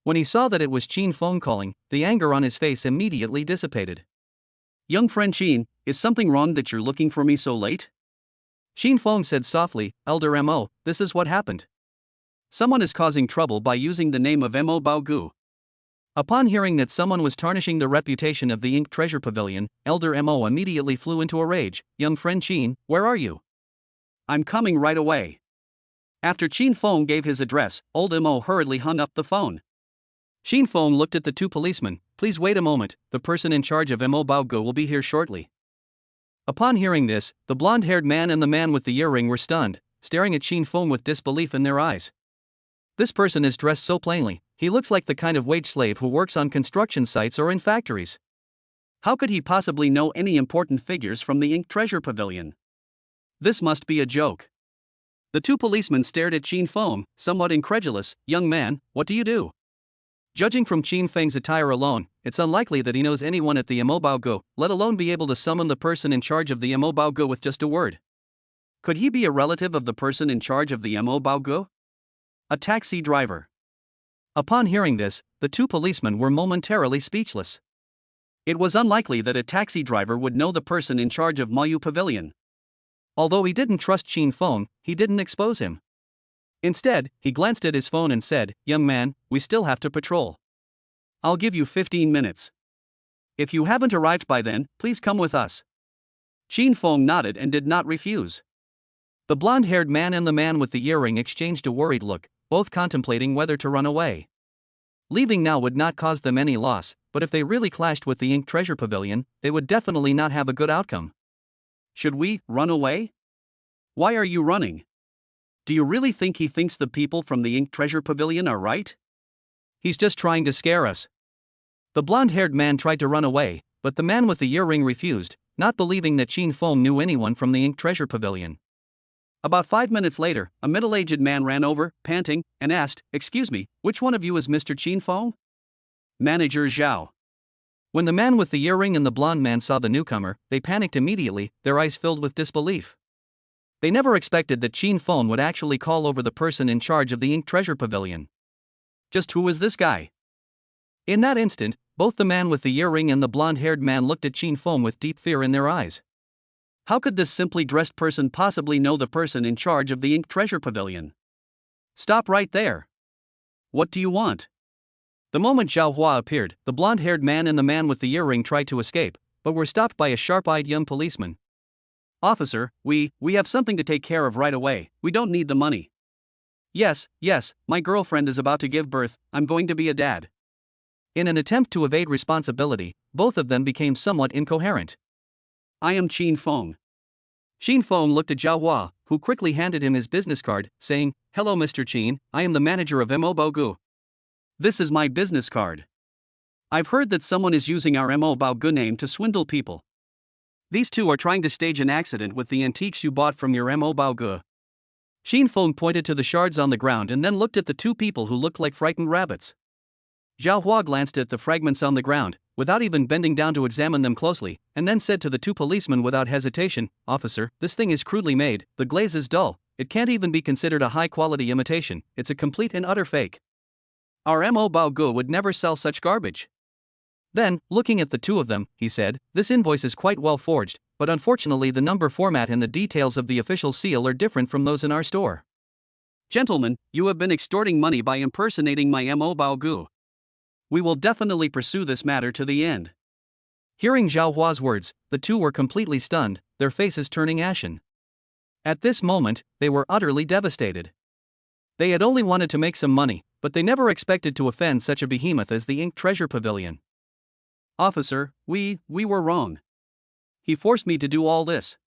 When he saw that it was Qin Feng calling, the anger on his face immediately dissipated. "Young friend Qin, is something wrong that you're looking for me so late?" Qin Feng said softly, "Elder Mo, this is what happened. Someone is causing trouble by using the name of Mo Baogu." Upon hearing that someone was tarnishing the reputation of the Ink Treasure Pavilion, Elder Mo immediately flew into a rage. "Young friend Qin, where are you?" "I'm coming right away." After Qin Feng gave his address, old Mo hurriedly hung up the phone. Qin Feng looked at the two policemen. "Please wait a moment, the person in charge of Mo Baogu will be here shortly." Upon hearing this, the blonde-haired man and the man with the earring were stunned, staring at Qin Feng with disbelief in their eyes. This person is dressed so plainly, he looks like the kind of wage slave who works on construction sites or in factories. How could he possibly know any important figures from the Ink Treasure Pavilion? This must be a joke. The two policemen stared at Qin Feng, somewhat incredulous. Young man, what do you do? Judging from Qin Feng's attire alone, it's unlikely that he knows anyone at the Imobaogu, let alone be able to summon the person in charge of the Imobaogu with just a word. Could he be a relative of the person in charge of the Imobaogu? A taxi driver. Upon hearing this, the two policemen were momentarily speechless. It was unlikely that a taxi driver would know the person in charge of Mayu Pavilion. Although he didn't trust Qin Feng, he didn't expose him. Instead, he glanced at his phone and said, "Young man, we still have to patrol. I'll give you 15 minutes. If you haven't arrived by then, please come with us." Qin Feng nodded and did not refuse. The blonde-haired man and the man with the earring exchanged a worried look, both contemplating whether to run away. Leaving now would not cause them any loss, but if they really clashed with the Ink Treasure Pavilion, they would definitely not have a good outcome. Should we run away? Why are you running? Do you really think he thinks the people from the Ink Treasure Pavilion are right? He's just trying to scare us. The blonde-haired man tried to run away, but the man with the earring refused, not believing that Qin Feng knew anyone from the Ink Treasure Pavilion. About 5 minutes later, a middle-aged man ran over, panting, and asked, "Excuse me, which one of you is Mr. Qin Feng?" Manager Zhao. When the man with the earring and the blonde man saw the newcomer, they panicked immediately, their eyes filled with disbelief. They never expected that Qin Feng would actually call over the person in charge of the Ink Treasure Pavilion. Just who is this guy? In that instant, both the man with the earring and the blonde-haired man looked at Qin Feng with deep fear in their eyes. How could this simply dressed person possibly know the person in charge of the Ink Treasure Pavilion? Stop right there. What do you want? The moment Zhao Hua appeared, the blonde-haired man and the man with the earring tried to escape, but were stopped by a sharp-eyed young policeman. "Officer, we have something to take care of right away, we don't need the money." Yes, my girlfriend is about to give birth, I'm going to be a dad." In an attempt to evade responsibility, both of them became somewhat incoherent. "I am Qin Feng." Qin Feng looked at Zhao Hua, who quickly handed him his business card, saying, "Hello Mr. Qin, I am the manager of Imobaogu. This is my business card. I've heard that someone is using our Imobaogu name to swindle people. These two are trying to stage an accident with the antiques you bought from your Imobaogu." Qin Feng pointed to the shards on the ground and then looked at the two people who looked like frightened rabbits. Zhao Hua glanced at the fragments on the ground, without even bending down to examine them closely, and then said to the two policemen without hesitation, "Officer, this thing is crudely made, the glaze is dull, it can't even be considered a high-quality imitation, it's a complete and utter fake. Our Imobaogu would never sell such garbage." Then, looking at the two of them, he said, "This invoice is quite well forged, but unfortunately the number format and the details of the official seal are different from those in our store. Gentlemen, you have been extorting money by impersonating my Imobaogu. We will definitely pursue this matter to the end." Hearing Zhao Hua's words, the two were completely stunned, their faces turning ashen. At this moment, they were utterly devastated. They had only wanted to make some money, but they never expected to offend such a behemoth as the Ink Treasure Pavilion. "Officer, we were wrong. He forced me to do all this."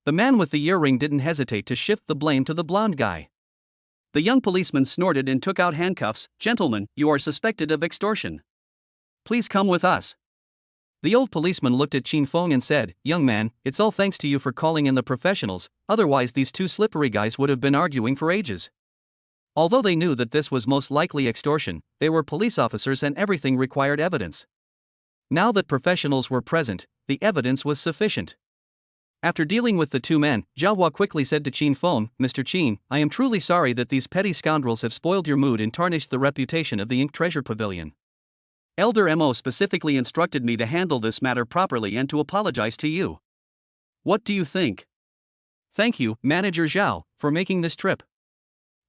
The man with the earring didn't hesitate to shift the blame to the blonde guy. The young policeman snorted and took out handcuffs. "Gentlemen, you are suspected of extortion. Please come with us." The old policeman looked at Qin Feng and said, "Young man, it's all thanks to you for calling in the professionals, otherwise these two slippery guys would have been arguing for ages." Although they knew that this was most likely extortion, they were police officers and everything required evidence. Now that professionals were present, the evidence was sufficient. After dealing with the two men, Zhao Hua quickly said to Qin Feng, "Mr. Qin, I am truly sorry that these petty scoundrels have spoiled your mood and tarnished the reputation of the Ink Treasure Pavilion. Elder Mo specifically instructed me to handle this matter properly and to apologize to you. What do you think?" "Thank you, Manager Zhao, for making this trip."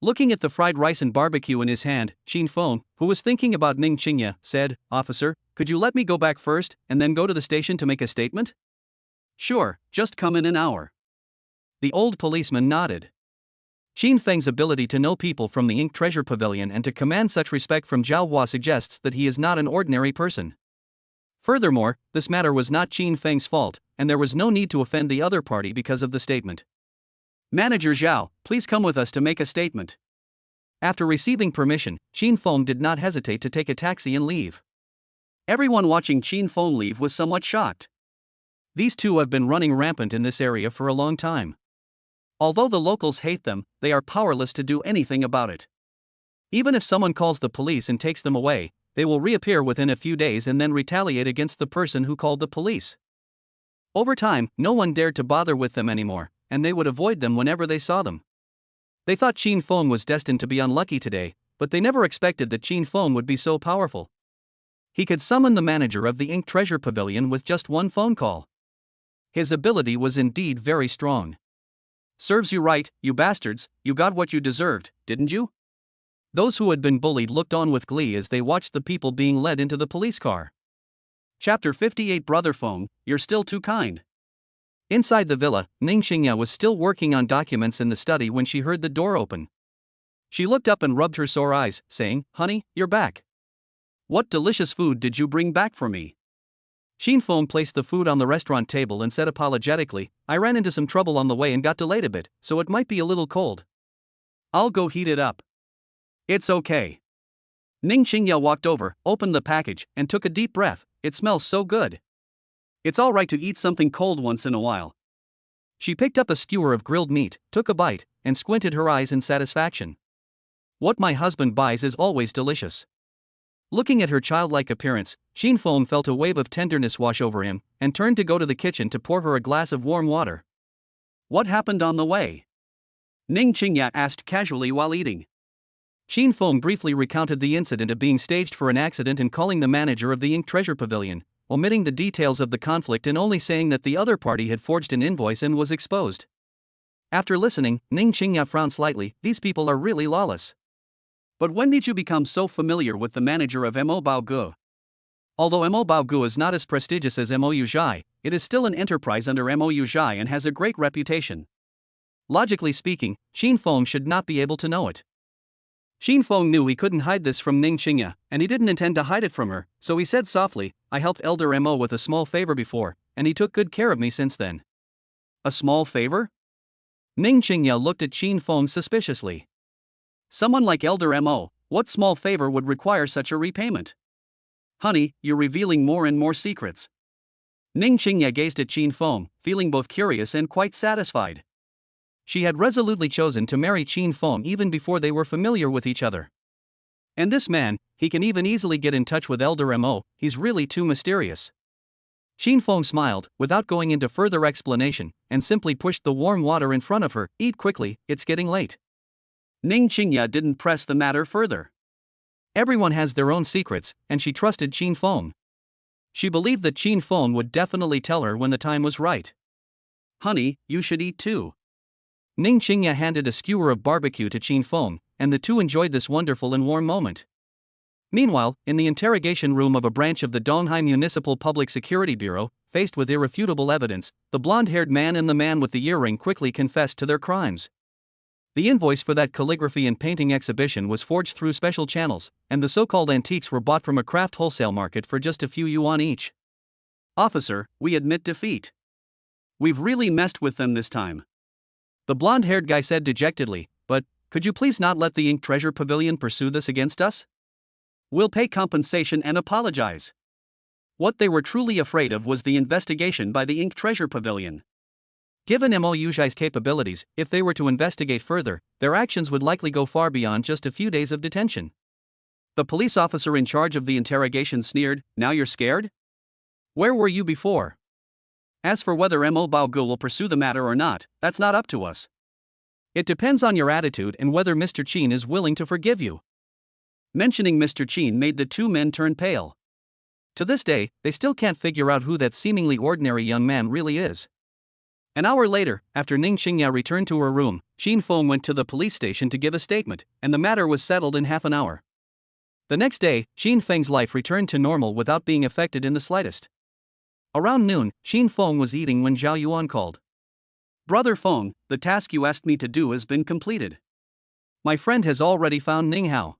Looking at the fried rice and barbecue in his hand, Qin Feng, who was thinking about Ning Qingya, said, "Officer, could you let me go back first, and then go to the station to make a statement?" "Sure, just come in an hour." The old policeman nodded. Qin Feng's ability to know people from the Ink Treasure Pavilion and to command such respect from Zhao Hua suggests that he is not an ordinary person. Furthermore, this matter was not Qin Feng's fault, and there was no need to offend the other party because of the statement. "Manager Zhao, please come with us to make a statement." After receiving permission, Qin Feng did not hesitate to take a taxi and leave. Everyone watching Qin Feng leave was somewhat shocked. These two have been running rampant in this area for a long time. Although the locals hate them, they are powerless to do anything about it. Even if someone calls the police and takes them away, they will reappear within a few days and then retaliate against the person who called the police. Over time, no one dared to bother with them anymore, and they would avoid them whenever they saw them. They thought Chin Fong was destined to be unlucky today, but they never expected that Chin Fong would be so powerful. He could summon the manager of the Ink Treasure Pavilion with just one phone call. His ability was indeed very strong. Serves you right, you bastards, you got what you deserved, didn't you? Those who had been bullied looked on with glee as they watched the people being led into the police car. Chapter 58 Brother Fong, you're still too kind. Inside the villa, Ning Xingya was still working on documents in the study when she heard the door open. She looked up and rubbed her sore eyes, saying, "Honey, you're back. What delicious food did you bring back for me?" Chin Fong placed the food on the restaurant table and said apologetically, "I ran into some trouble on the way and got delayed a bit, so it might be a little cold. I'll go heat it up." "It's okay." Ning Xingya walked over, opened the package, and took a deep breath. "It smells so good. It's all right to eat something cold once in a while." She picked up a skewer of grilled meat, took a bite, and squinted her eyes in satisfaction. "What my husband buys is always delicious." Looking at her childlike appearance, Chin Fong felt a wave of tenderness wash over him, and turned to go to the kitchen to pour her a glass of warm water. "What happened on the way?" Ning Xingya asked casually while eating. Chin Fong briefly recounted the incident of being staged for an accident and calling the manager of the Ink Treasure Pavilion, omitting the details of the conflict and only saying that the other party had forged an invoice and was exposed. After listening, Ning Xingya frowned slightly. These people are really lawless. "But when did you become so familiar with the manager of Mo Baogu?" Although Mo Baogu is not as prestigious as Mo Yuzhai, it is still an enterprise under Mo Yuzhai and has a great reputation. Logically speaking, Chin Fong should not be able to know it. Chin Fong knew he couldn't hide this from Ning Xingya, and he didn't intend to hide it from her, so he said softly, "I helped Elder Mo with a small favor before, and he took good care of me since then." "A small favor?" Ning Xingya looked at Chin Fong suspiciously. "Someone like Elder Mo, what small favor would require such a repayment?" "Honey, you're revealing more and more secrets." Ning Xingya gazed at Chin Fong, feeling both curious and quite satisfied. She had resolutely chosen to marry Chin Fong even before they were familiar with each other. And this man, he can even easily get in touch with Elder Mo, he's really too mysterious. Chin Fong smiled, without going into further explanation, and simply pushed the warm water in front of her. "Eat quickly, it's getting late." Ning Xingya didn't press the matter further. Everyone has their own secrets, and she trusted Chin Fong. She believed that Chin Fong would definitely tell her when the time was right. "Honey, you should eat too." Ning Xingya handed a skewer of barbecue to Chin Fong, and the two enjoyed this wonderful and warm moment. Meanwhile, in the interrogation room of a branch of the Donghai Municipal Public Security Bureau, faced with irrefutable evidence, the blonde-haired man and the man with the earring quickly confessed to their crimes. The invoice for that calligraphy and painting exhibition was forged through special channels, and the so-called antiques were bought from a craft wholesale market for just a few yuan each. "Officer, we admit defeat. We've really messed with them this time," the blonde-haired guy said dejectedly, "but could you please not let the Ink Treasure Pavilion pursue this against us? We'll pay compensation and apologize." What they were truly afraid of was the investigation by the Ink Treasure Pavilion. Given Mo Yuzhai's capabilities, if they were to investigate further, their actions would likely go far beyond just a few days of detention. The police officer in charge of the interrogation sneered, "Now you're scared? Where were you before? As for whether Mo Baogu will pursue the matter or not, that's not up to us. It depends on your attitude and whether Mr. Chin is willing to forgive you." Mentioning Mr. Chin made the two men turn pale. To this day, they still can't figure out who that seemingly ordinary young man really is. An hour later, after Ning Xingya returned to her room, Chin Fong went to the police station to give a statement, and the matter was settled in half an hour. The next day, Chin Feng's life returned to normal without being affected in the slightest. Around noon, Chin Fong was eating when Zhao Yuan called. "Brother Fong, the task you asked me to do has been completed. My friend has already found Ning Hao.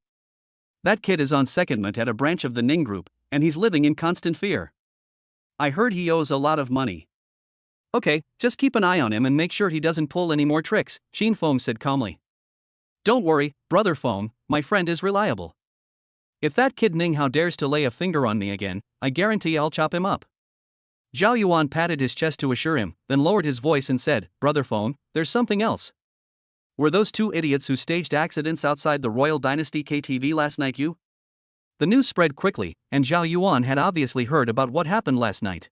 That kid is on secondment at a branch of the Ning Group, and he's living in constant fear. I heard he owes a lot of money." "Okay, just keep an eye on him and make sure he doesn't pull any more tricks," Chin Fong said calmly. "Don't worry, Brother Fong, my friend is reliable. If that kid Ning Hao dares to lay a finger on me again, I guarantee I'll chop him up." Zhao Yuan patted his chest to assure him, then lowered his voice and said, "Brother Feng, there's something else. Were those two idiots who staged accidents outside the Royal Dynasty KTV last night you?" The news spread quickly, and Zhao Yuan had obviously heard about what happened last night.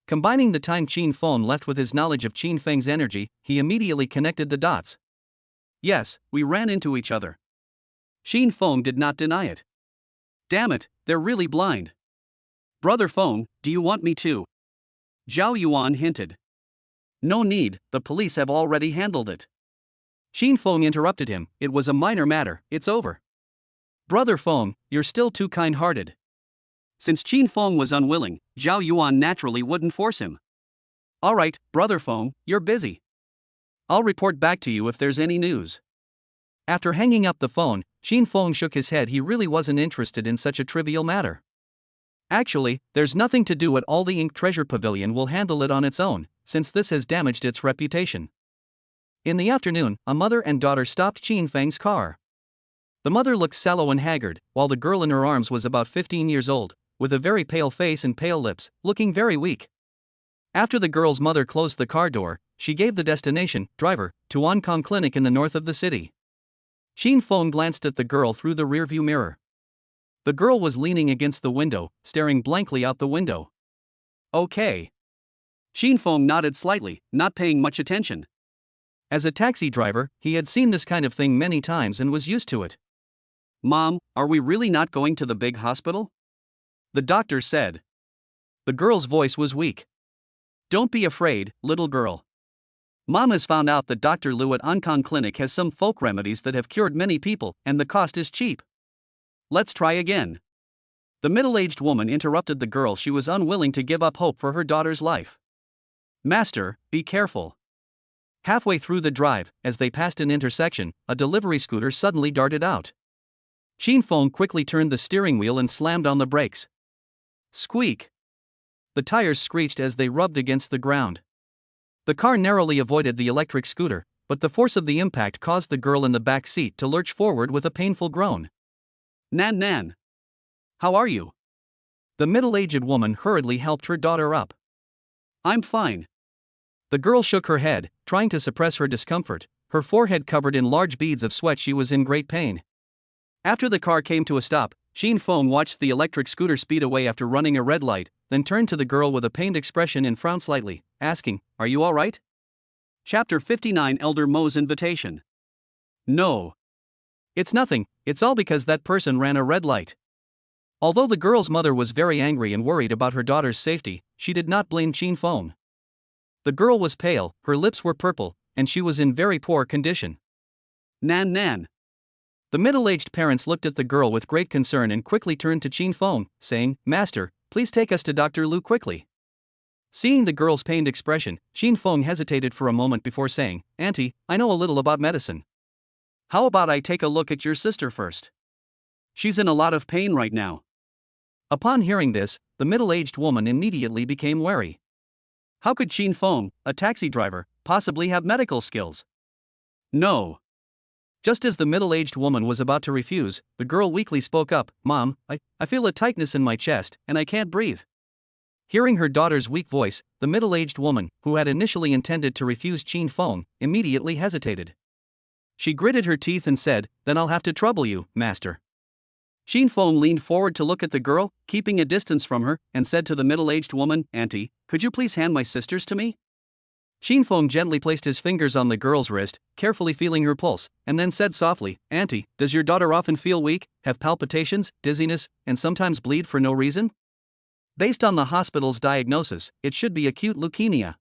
Combining the time Qin Feng left with his knowledge of Qin Feng's energy, he immediately connected the dots. "Yes, we ran into each other." Qin Feng did not deny it. "Damn it, they're really blind." "Brother Feng, do you want me to?" Zhao Yuan hinted. "No need, the police have already handled it." Qin Feng interrupted him, "It was a minor matter, it's over." "Brother Feng, you're still too kind-hearted." Since Qin Feng was unwilling, Zhao Yuan naturally wouldn't force him. "Alright, Brother Feng, you're busy. I'll report back to you if there's any news." After hanging up the phone, Qin Feng shook his head. He really wasn't interested in such a trivial matter. Actually, there's nothing to do at all. The Ink Treasure Pavilion will handle it on its own, since this has damaged its reputation. In the afternoon, a mother and daughter stopped Qin Feng's car. The mother looked sallow and haggard, while the girl in her arms was about 15 years old, with a very pale face and pale lips, looking very weak. After the girl's mother closed the car door, she gave the destination, driver, to Ankang Clinic in the north of the city. Qin Feng glanced at the girl through the rearview mirror. The girl was leaning against the window, staring blankly out the window. "Okay." Qin Feng nodded slightly, not paying much attention. As a taxi driver, he had seen this kind of thing many times and was used to it. "Mom, are we really not going to the big hospital?" the doctor said. The girl's voice was weak. "Don't be afraid, little girl. Mom has found out that Dr. Liu at Ankang Clinic has some folk remedies that have cured many people, and the cost is cheap. Let's try again." The middle-aged woman interrupted the girl. She was unwilling to give up hope for her daughter's life. "Master, be careful." Halfway through the drive, as they passed an intersection, a delivery scooter suddenly darted out. Qin Feng quickly turned the steering wheel and slammed on the brakes. Squeak! The tires screeched as they rubbed against the ground. The car narrowly avoided the electric scooter, but the force of the impact caused the girl in the back seat to lurch forward with a painful groan. Nan. How are you?" The middle-aged woman hurriedly helped her daughter up. "I'm fine." The girl shook her head, trying to suppress her discomfort, her forehead covered in large beads of sweat. She was in great pain. After the car came to a stop, Qin Feng watched the electric scooter speed away after running a red light, then turned to the girl with a pained expression and frowned slightly, asking, "Are you all right?" Chapter 59 Elder Mo's Invitation. "No. It's nothing, it's all because that person ran a red light." Although the girl's mother was very angry and worried about her daughter's safety, she did not blame Qin Feng. The girl was pale, her lips were purple, and she was in very poor condition. Nan. The middle-aged parents looked at the girl with great concern and quickly turned to Qin Feng, saying, "Master, please take us to Dr. Liu quickly." Seeing the girl's pained expression, Qin Feng hesitated for a moment before saying, "Auntie, I know a little about medicine. How about I take a look at your sister first? She's in a lot of pain right now." Upon hearing this, the middle-aged woman immediately became wary. How could Qin Feng, a taxi driver, possibly have medical skills? No. Just as the middle-aged woman was about to refuse, the girl weakly spoke up, "Mom, I feel a tightness in my chest, and I can't breathe." Hearing her daughter's weak voice, the middle-aged woman, who had initially intended to refuse Qin Feng, immediately hesitated. She gritted her teeth and said, "Then I'll have to trouble you, master." Qin Feng leaned forward to look at the girl, keeping a distance from her, and said to the middle-aged woman, "Auntie, could you please hand my sisters to me?" Qin Feng gently placed his fingers on the girl's wrist, carefully feeling her pulse, and then said softly, "Auntie, does your daughter often feel weak, have palpitations, dizziness, and sometimes bleed for no reason?" Based on the hospital's diagnosis, it should be acute leukemia.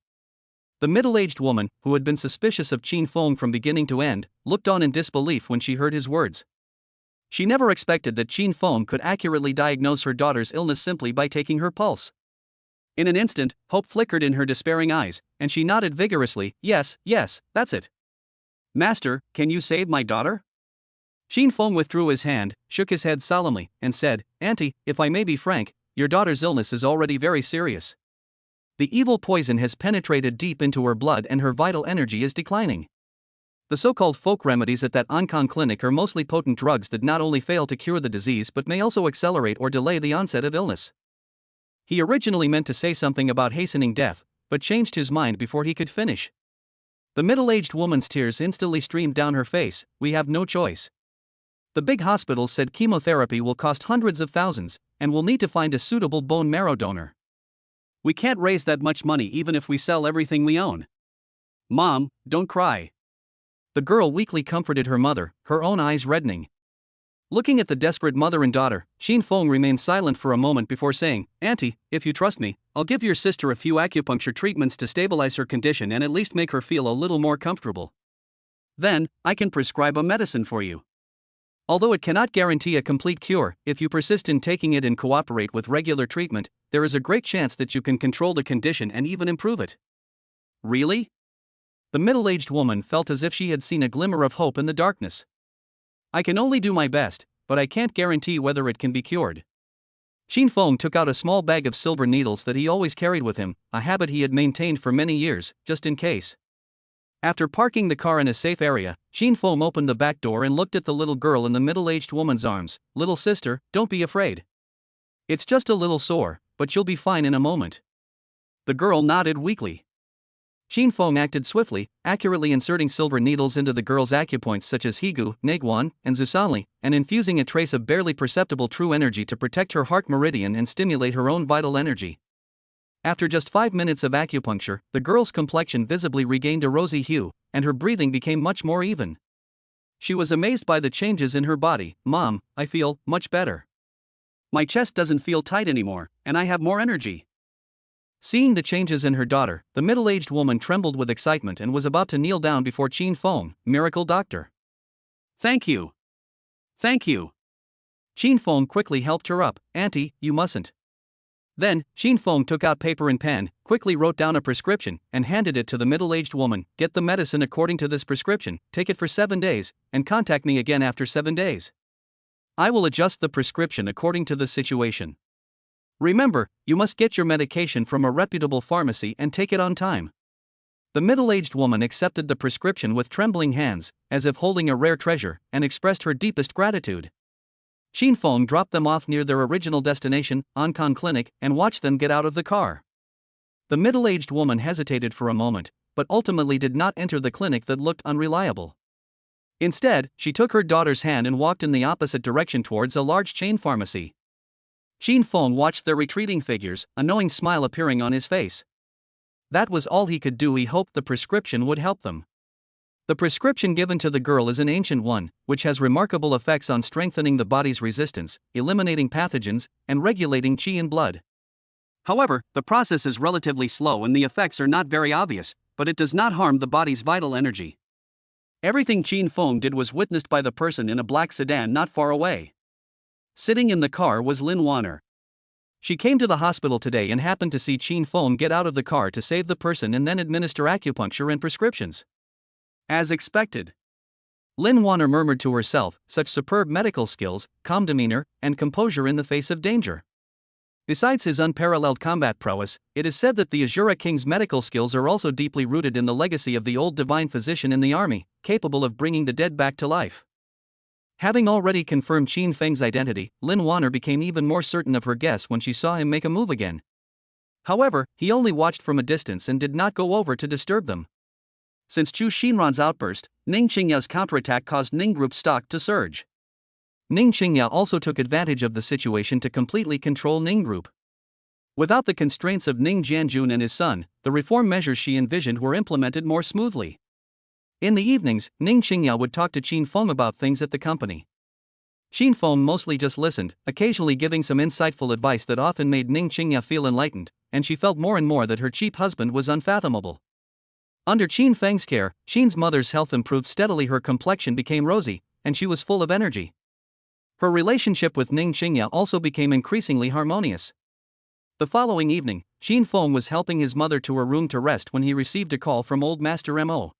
The middle-aged woman, who had been suspicious of Qin Feng from beginning to end, looked on in disbelief when she heard his words. She never expected that Qin Feng could accurately diagnose her daughter's illness simply by taking her pulse. In an instant, hope flickered in her despairing eyes, and she nodded vigorously, yes, that's it. "Master, can you save my daughter?" Qin Feng withdrew his hand, shook his head solemnly, and said, "Auntie, if I may be frank, your daughter's illness is already very serious. The evil poison has penetrated deep into her blood and her vital energy is declining. The so-called folk remedies at that Ankang clinic are mostly potent drugs that not only fail to cure the disease but may also accelerate or delay the onset of illness. He originally meant to say something about hastening death, but changed his mind before he could finish. The middle-aged woman's tears instantly streamed down her face. We have no choice. The big hospitals said chemotherapy will cost hundreds of thousands, and we'll need to find a suitable bone marrow donor. We can't raise that much money even if we sell everything we own. Mom, don't cry. The girl weakly comforted her mother, her own eyes reddening. Looking at the desperate mother and daughter, Xin Feng remained silent for a moment before saying, "Auntie, if you trust me, I'll give your sister a few acupuncture treatments to stabilize her condition and at least make her feel a little more comfortable. Then, I can prescribe a medicine for you. Although it cannot guarantee a complete cure, if you persist in taking it and cooperate with regular treatment, there is a great chance that you can control the condition and even improve it." Really? The middle-aged woman felt as if she had seen a glimmer of hope in the darkness. I can only do my best, but I can't guarantee whether it can be cured. Xin Feng took out a small bag of silver needles that he always carried with him, a habit he had maintained for many years, just in case. After parking the car in a safe area, Xin Feng opened the back door and looked at the little girl in the middle-aged woman's arms. "Little sister, don't be afraid. It's just a little sore, but you'll be fine in a moment." The girl nodded weakly. Xin Feng acted swiftly, accurately inserting silver needles into the girl's acupoints such as Higu, Neguan, and Zusanli, and infusing a trace of barely perceptible true energy to protect her heart meridian and stimulate her own vital energy. After just 5 minutes of acupuncture, the girl's complexion visibly regained a rosy hue, and her breathing became much more even. She was amazed by the changes in her body. "Mom, I feel much better. My chest doesn't feel tight anymore, and I have more energy." Seeing the changes in her daughter, the middle-aged woman trembled with excitement and was about to kneel down before Xin Feng, "Miracle doctor. Thank you. Thank you." Xin Feng quickly helped her up. "Auntie, you mustn't." Then, Xin Feng took out paper and pen, quickly wrote down a prescription, and handed it to the middle-aged woman. "Get the medicine according to this prescription, take it for 7 days, and contact me again after 7 days. I will adjust the prescription according to the situation. Remember, you must get your medication from a reputable pharmacy and take it on time." The middle-aged woman accepted the prescription with trembling hands, as if holding a rare treasure, and expressed her deepest gratitude. Xin Feng dropped them off near their original destination, Ancon Clinic, and watched them get out of the car. The middle-aged woman hesitated for a moment, but ultimately did not enter the clinic that looked unreliable. Instead, she took her daughter's hand and walked in the opposite direction towards a large chain pharmacy. Xin Feng watched their retreating figures, a knowing smile appearing on his face. That was all he could do. He hoped the prescription would help them. The prescription given to the girl is an ancient one, which has remarkable effects on strengthening the body's resistance, eliminating pathogens, and regulating qi in blood. However, the process is relatively slow and the effects are not very obvious, but it does not harm the body's vital energy. Everything Xin Feng did was witnessed by the person in a black sedan not far away. Sitting in the car was Lin Wanner. She came to the hospital today and happened to see Xin Feng get out of the car to save the person and then administer acupuncture and prescriptions. As expected. Lin Wanner murmured to herself, such superb medical skills, calm demeanor, and composure in the face of danger. Besides his unparalleled combat prowess, it is said that the Azura King's medical skills are also deeply rooted in the legacy of the old divine physician in the army, capable of bringing the dead back to life. Having already confirmed Xin Feng's identity, Lin Wanner became even more certain of her guess when she saw him make a move again. However, he only watched from a distance and did not go over to disturb them. Since Chu Xinran's outburst, Ning Qingya's counterattack caused Ning Group's stock to surge. Ning Qingya also took advantage of the situation to completely control Ning Group. Without the constraints of Ning Jianjun and his son, the reform measures she envisioned were implemented more smoothly. In the evenings, Ning Qingya would talk to Xin Feng about things at the company. Xin Feng mostly just listened, occasionally giving some insightful advice that often made Ning Qingya feel enlightened, and she felt more and more that her cheap husband was unfathomable. Under Xin Feng's care, Xin's mother's health improved steadily. Her complexion became rosy, and she was full of energy. Her relationship with Ning Qingya also became increasingly harmonious. The following evening, Xin Feng was helping his mother to her room to rest when he received a call from Old Master Mo.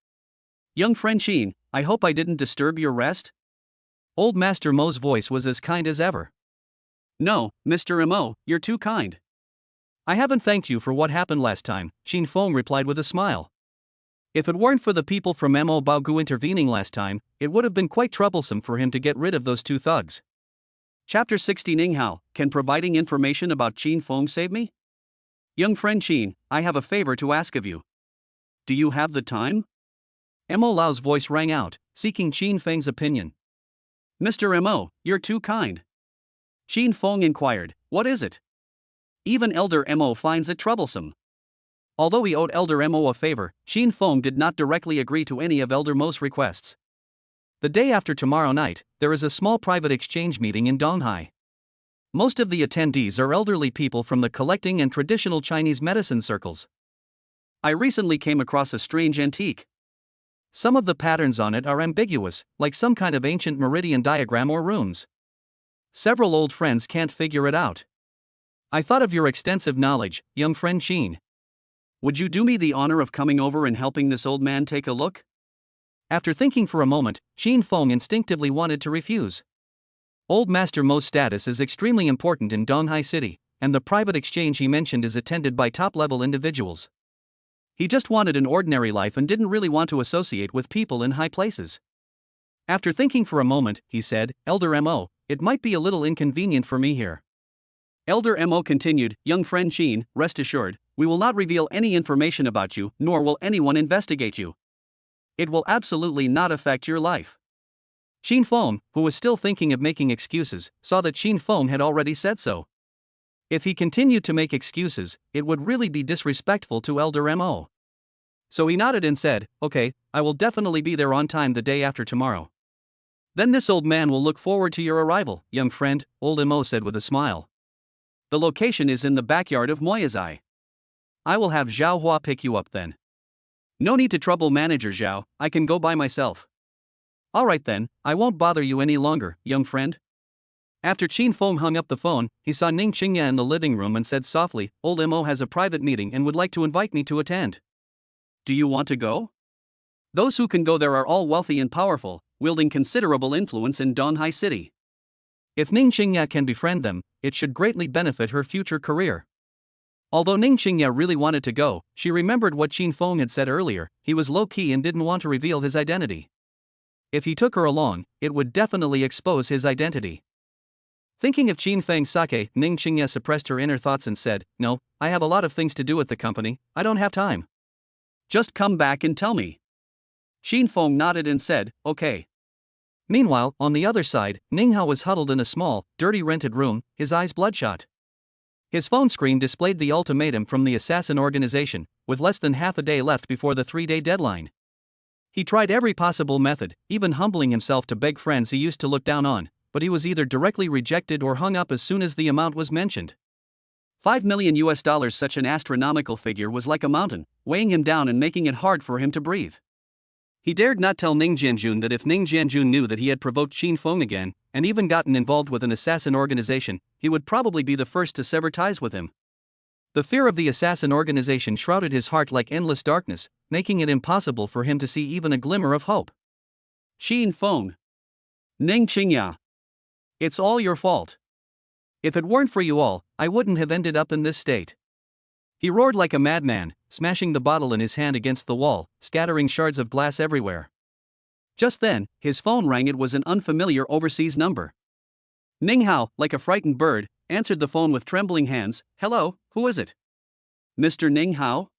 "Young friend Xin, I hope I didn't disturb your rest?" Old Master Mo's voice was as kind as ever. "No, Mr. Mo, you're too kind." "I haven't thanked you for what happened last time," Xin Feng replied with a smile. "If it weren't for the people from Mo Baogu intervening last time, it would have been quite troublesome for him to get rid of those 2 thugs." Chapter 60 Ning Hao, can providing information about Qin Feng save me? Young friend Qin, I have a favor to ask of you. Do you have the time? Mo Lao's voice rang out, seeking Qin Feng's opinion. Mr. Mo, you're too kind. Qin Feng inquired, what is it? Even Elder Mo finds it troublesome. Although he owed Elder Mo a favor, Qin Feng did not directly agree to any of Elder Mo's requests. The day after tomorrow night, there is a small private exchange meeting in Donghai. Most of the attendees are elderly people from the collecting and traditional Chinese medicine circles. I recently came across a strange antique. Some of the patterns on it are ambiguous, like some kind of ancient meridian diagram or runes. Several old friends can't figure it out. I thought of your extensive knowledge, young friend Qin. Would you do me the honor of coming over and helping this old man take a look? After thinking for a moment, Qin Feng instinctively wanted to refuse. Old Master Mo's status is extremely important in Donghai City, and the private exchange he mentioned is attended by top-level individuals. He just wanted an ordinary life and didn't really want to associate with people in high places. After thinking for a moment, he said, Elder Mo, it might be a little inconvenient for me here. Elder Mo continued, young friend Qin, rest assured, we will not reveal any information about you, nor will anyone investigate you. It will absolutely not affect your life. Qin Feng, who was still thinking of making excuses, saw that Qin Feng had already said so. If he continued to make excuses, it would really be disrespectful to Elder Mo. So he nodded and said, okay, I will definitely be there on time the day after tomorrow. Then this old man will look forward to your arrival, young friend, old Mo said with a smile. The location is in the backyard of Moyazai. I will have Zhao Hua pick you up then. No need to trouble Manager Zhao, I can go by myself. Alright then, I won't bother you any longer, young friend. After Qin Feng hung up the phone, he saw Ning Qingya in the living room and said softly, Old Mo has a private meeting and would like to invite me to attend. Do you want to go? Those who can go there are all wealthy and powerful, wielding considerable influence in Donghai City. If Ning Qingya can befriend them, it should greatly benefit her future career. Although Ning Qingya really wanted to go, she remembered what Qin Feng had said earlier, he was low-key and didn't want to reveal his identity. If he took her along, it would definitely expose his identity. Thinking of Qin Feng's sake, Ning Qingya suppressed her inner thoughts and said, no, I have a lot of things to do at the company, I don't have time. Just come back and tell me. Qin Feng nodded and said, okay. Meanwhile, on the other side, Ning Hao was huddled in a small, dirty rented room, his eyes bloodshot. His phone screen displayed the ultimatum from the assassin organization, with less than half a day left before the 3-day deadline. He tried every possible method, even humbling himself to beg friends he used to look down on, but he was either directly rejected or hung up as soon as the amount was mentioned. $5 million, such an astronomical figure, was like a mountain, weighing him down and making it hard for him to breathe. He dared not tell Ning Jianjun that if Ning Jianjun knew that he had provoked Qin Feng again, and even gotten involved with an assassin organization, he would probably be the first to sever ties with him. The fear of the assassin organization shrouded his heart like endless darkness, making it impossible for him to see even a glimmer of hope. Qin Feng. Ning Qingya. It's all your fault. If it weren't for you all, I wouldn't have ended up in this state. He roared like a madman, smashing the bottle in his hand against the wall, scattering shards of glass everywhere. Just then, his phone rang. It was an unfamiliar overseas number. Ning Hao, like a frightened bird, answered the phone with trembling hands. Hello, who is it? Mr. Ning Hao?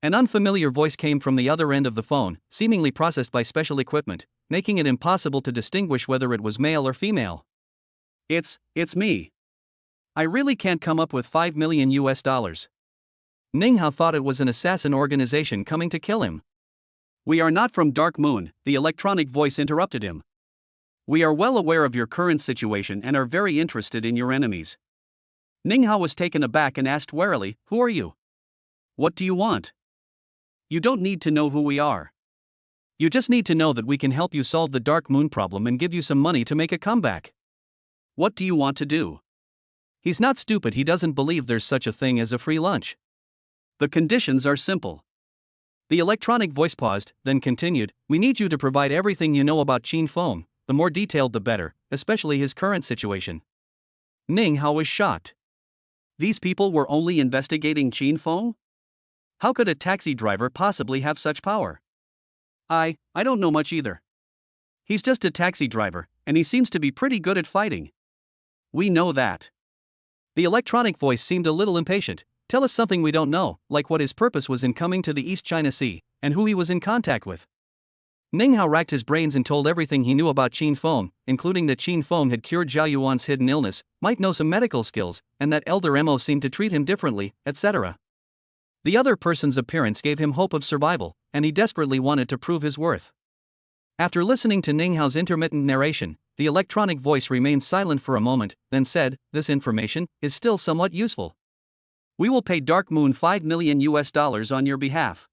An unfamiliar voice came from the other end of the phone, seemingly processed by special equipment, making it impossible to distinguish whether it was male or female. It's me. I really can't come up with $5 million. Ning Hao thought it was an assassin organization coming to kill him. We are not from Dark Moon, the electronic voice interrupted him. We are well aware of your current situation and are very interested in your enemies. Ning Hao was taken aback and asked warily, who are you? What do you want? You don't need to know who we are. You just need to know that we can help you solve the Dark Moon problem and give you some money to make a comeback. What do you want to do? He's not stupid, he doesn't believe there's such a thing as a free lunch. The conditions are simple. The electronic voice paused, then continued, we need you to provide everything you know about Qin Feng, the more detailed the better, especially his current situation. Ning Hao was shocked. These people were only investigating Qin Feng? How could a taxi driver possibly have such power? I don't know much either. He's just a taxi driver, and he seems to be pretty good at fighting. We know that. The electronic voice seemed a little impatient. Tell us something we don't know, like what his purpose was in coming to the East China Sea, and who he was in contact with. Ning Hao racked his brains and told everything he knew about Qin Feng, including that Qin Feng had cured Zhao Yuan's hidden illness, might know some medical skills, and that Elder Mo seemed to treat him differently, etc. The other person's appearance gave him hope of survival, and he desperately wanted to prove his worth. After listening to Ning Hao's intermittent narration, the electronic voice remained silent for a moment, then said, "This information is still somewhat useful. We will pay Dark Moon $5 million on your behalf.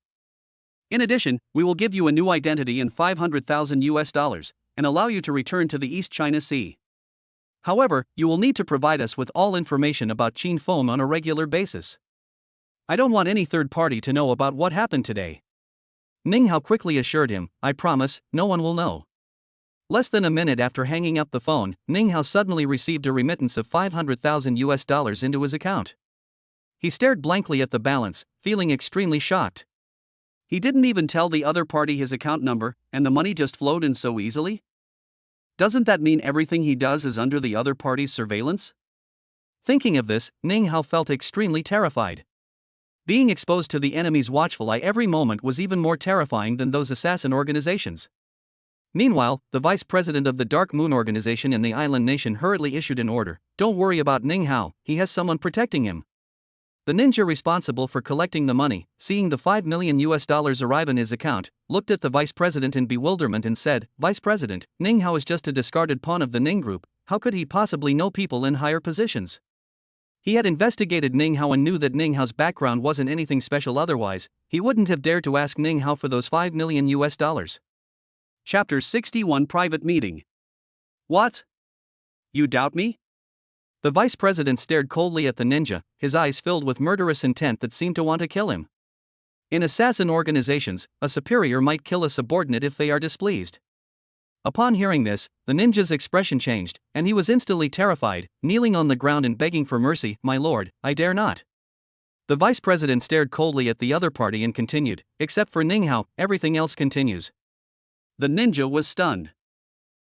In addition, we will give you a new identity and $500,000 and allow you to return to the East China Sea. However, you will need to provide us with all information about Qin Feng on a regular basis. I don't want any third party to know about what happened today." Ning Hao quickly assured him, "I promise, no one will know." Less than a minute after hanging up the phone, Ning Hao suddenly received a remittance of $500,000 into his account. He stared blankly at the balance, feeling extremely shocked. He didn't even tell the other party his account number, and the money just flowed in so easily? Doesn't that mean everything he does is under the other party's surveillance? Thinking of this, Ning Hao felt extremely terrified. Being exposed to the enemy's watchful eye every moment was even more terrifying than those assassin organizations. Meanwhile, the vice president of the Dark Moon organization in the island nation hurriedly issued an order. "Don't worry about Ning Hao, he has someone protecting him." The ninja responsible for collecting the money, seeing the $5 million arrive in his account, looked at the vice president in bewilderment and said, "Vice President, Ning Hao is just a discarded pawn of the Ning Group. How could he possibly know people in higher positions?" He had investigated Ning Hao and knew that Ning Hao's background wasn't anything special otherwise. He wouldn't have dared to ask Ning Hao for those $5 million. Chapter 61 Private Meeting. What? You doubt me? The vice president stared coldly at the ninja, his eyes filled with murderous intent that seemed to want to kill him. In assassin organizations, a superior might kill a subordinate if they are displeased. Upon hearing this, the ninja's expression changed, and he was instantly terrified, kneeling on the ground and begging for mercy. "My lord, I dare not." The vice president stared coldly at the other party and continued, "Except for Ning Hao, everything else continues." The ninja was stunned.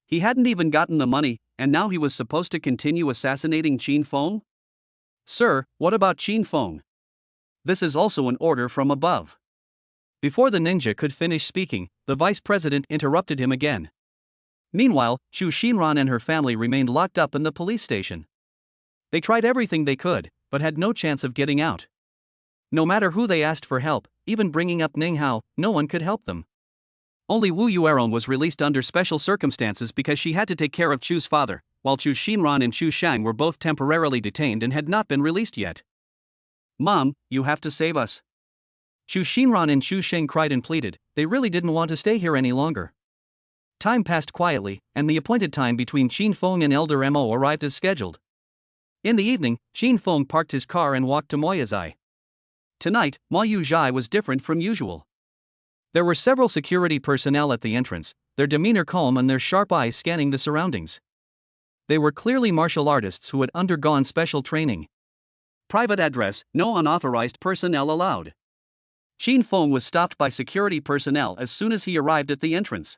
He hadn't even gotten the money, and now he was supposed to continue assassinating Qin Feng? "Sir, what about Qin Feng? This is also an order from above." Before the ninja could finish speaking, the vice president interrupted him again. Meanwhile, Chu Xinran and her family remained locked up in the police station. They tried everything they could, but had no chance of getting out. No matter who they asked for help, even bringing up Ning Hao, no one could help them. Only Wu Yueron was released under special circumstances because she had to take care of Chu's father, while Chu Xinran and Chu Shang were both temporarily detained and had not been released yet. "Mom, you have to save us." Chu Xinran and Chu Sheng cried and pleaded. They really didn't want to stay here any longer. Time passed quietly, and the appointed time between Qin Feng and Elder Mo arrived as scheduled. In the evening, Qin Feng parked his car and walked to Moyazai. Tonight, Mo Yuzhai was different from usual. There were several security personnel at the entrance, their demeanor calm and their sharp eyes scanning the surroundings. They were clearly martial artists who had undergone special training. Private address, no unauthorized personnel allowed. Qin Feng was stopped by security personnel as soon as he arrived at the entrance.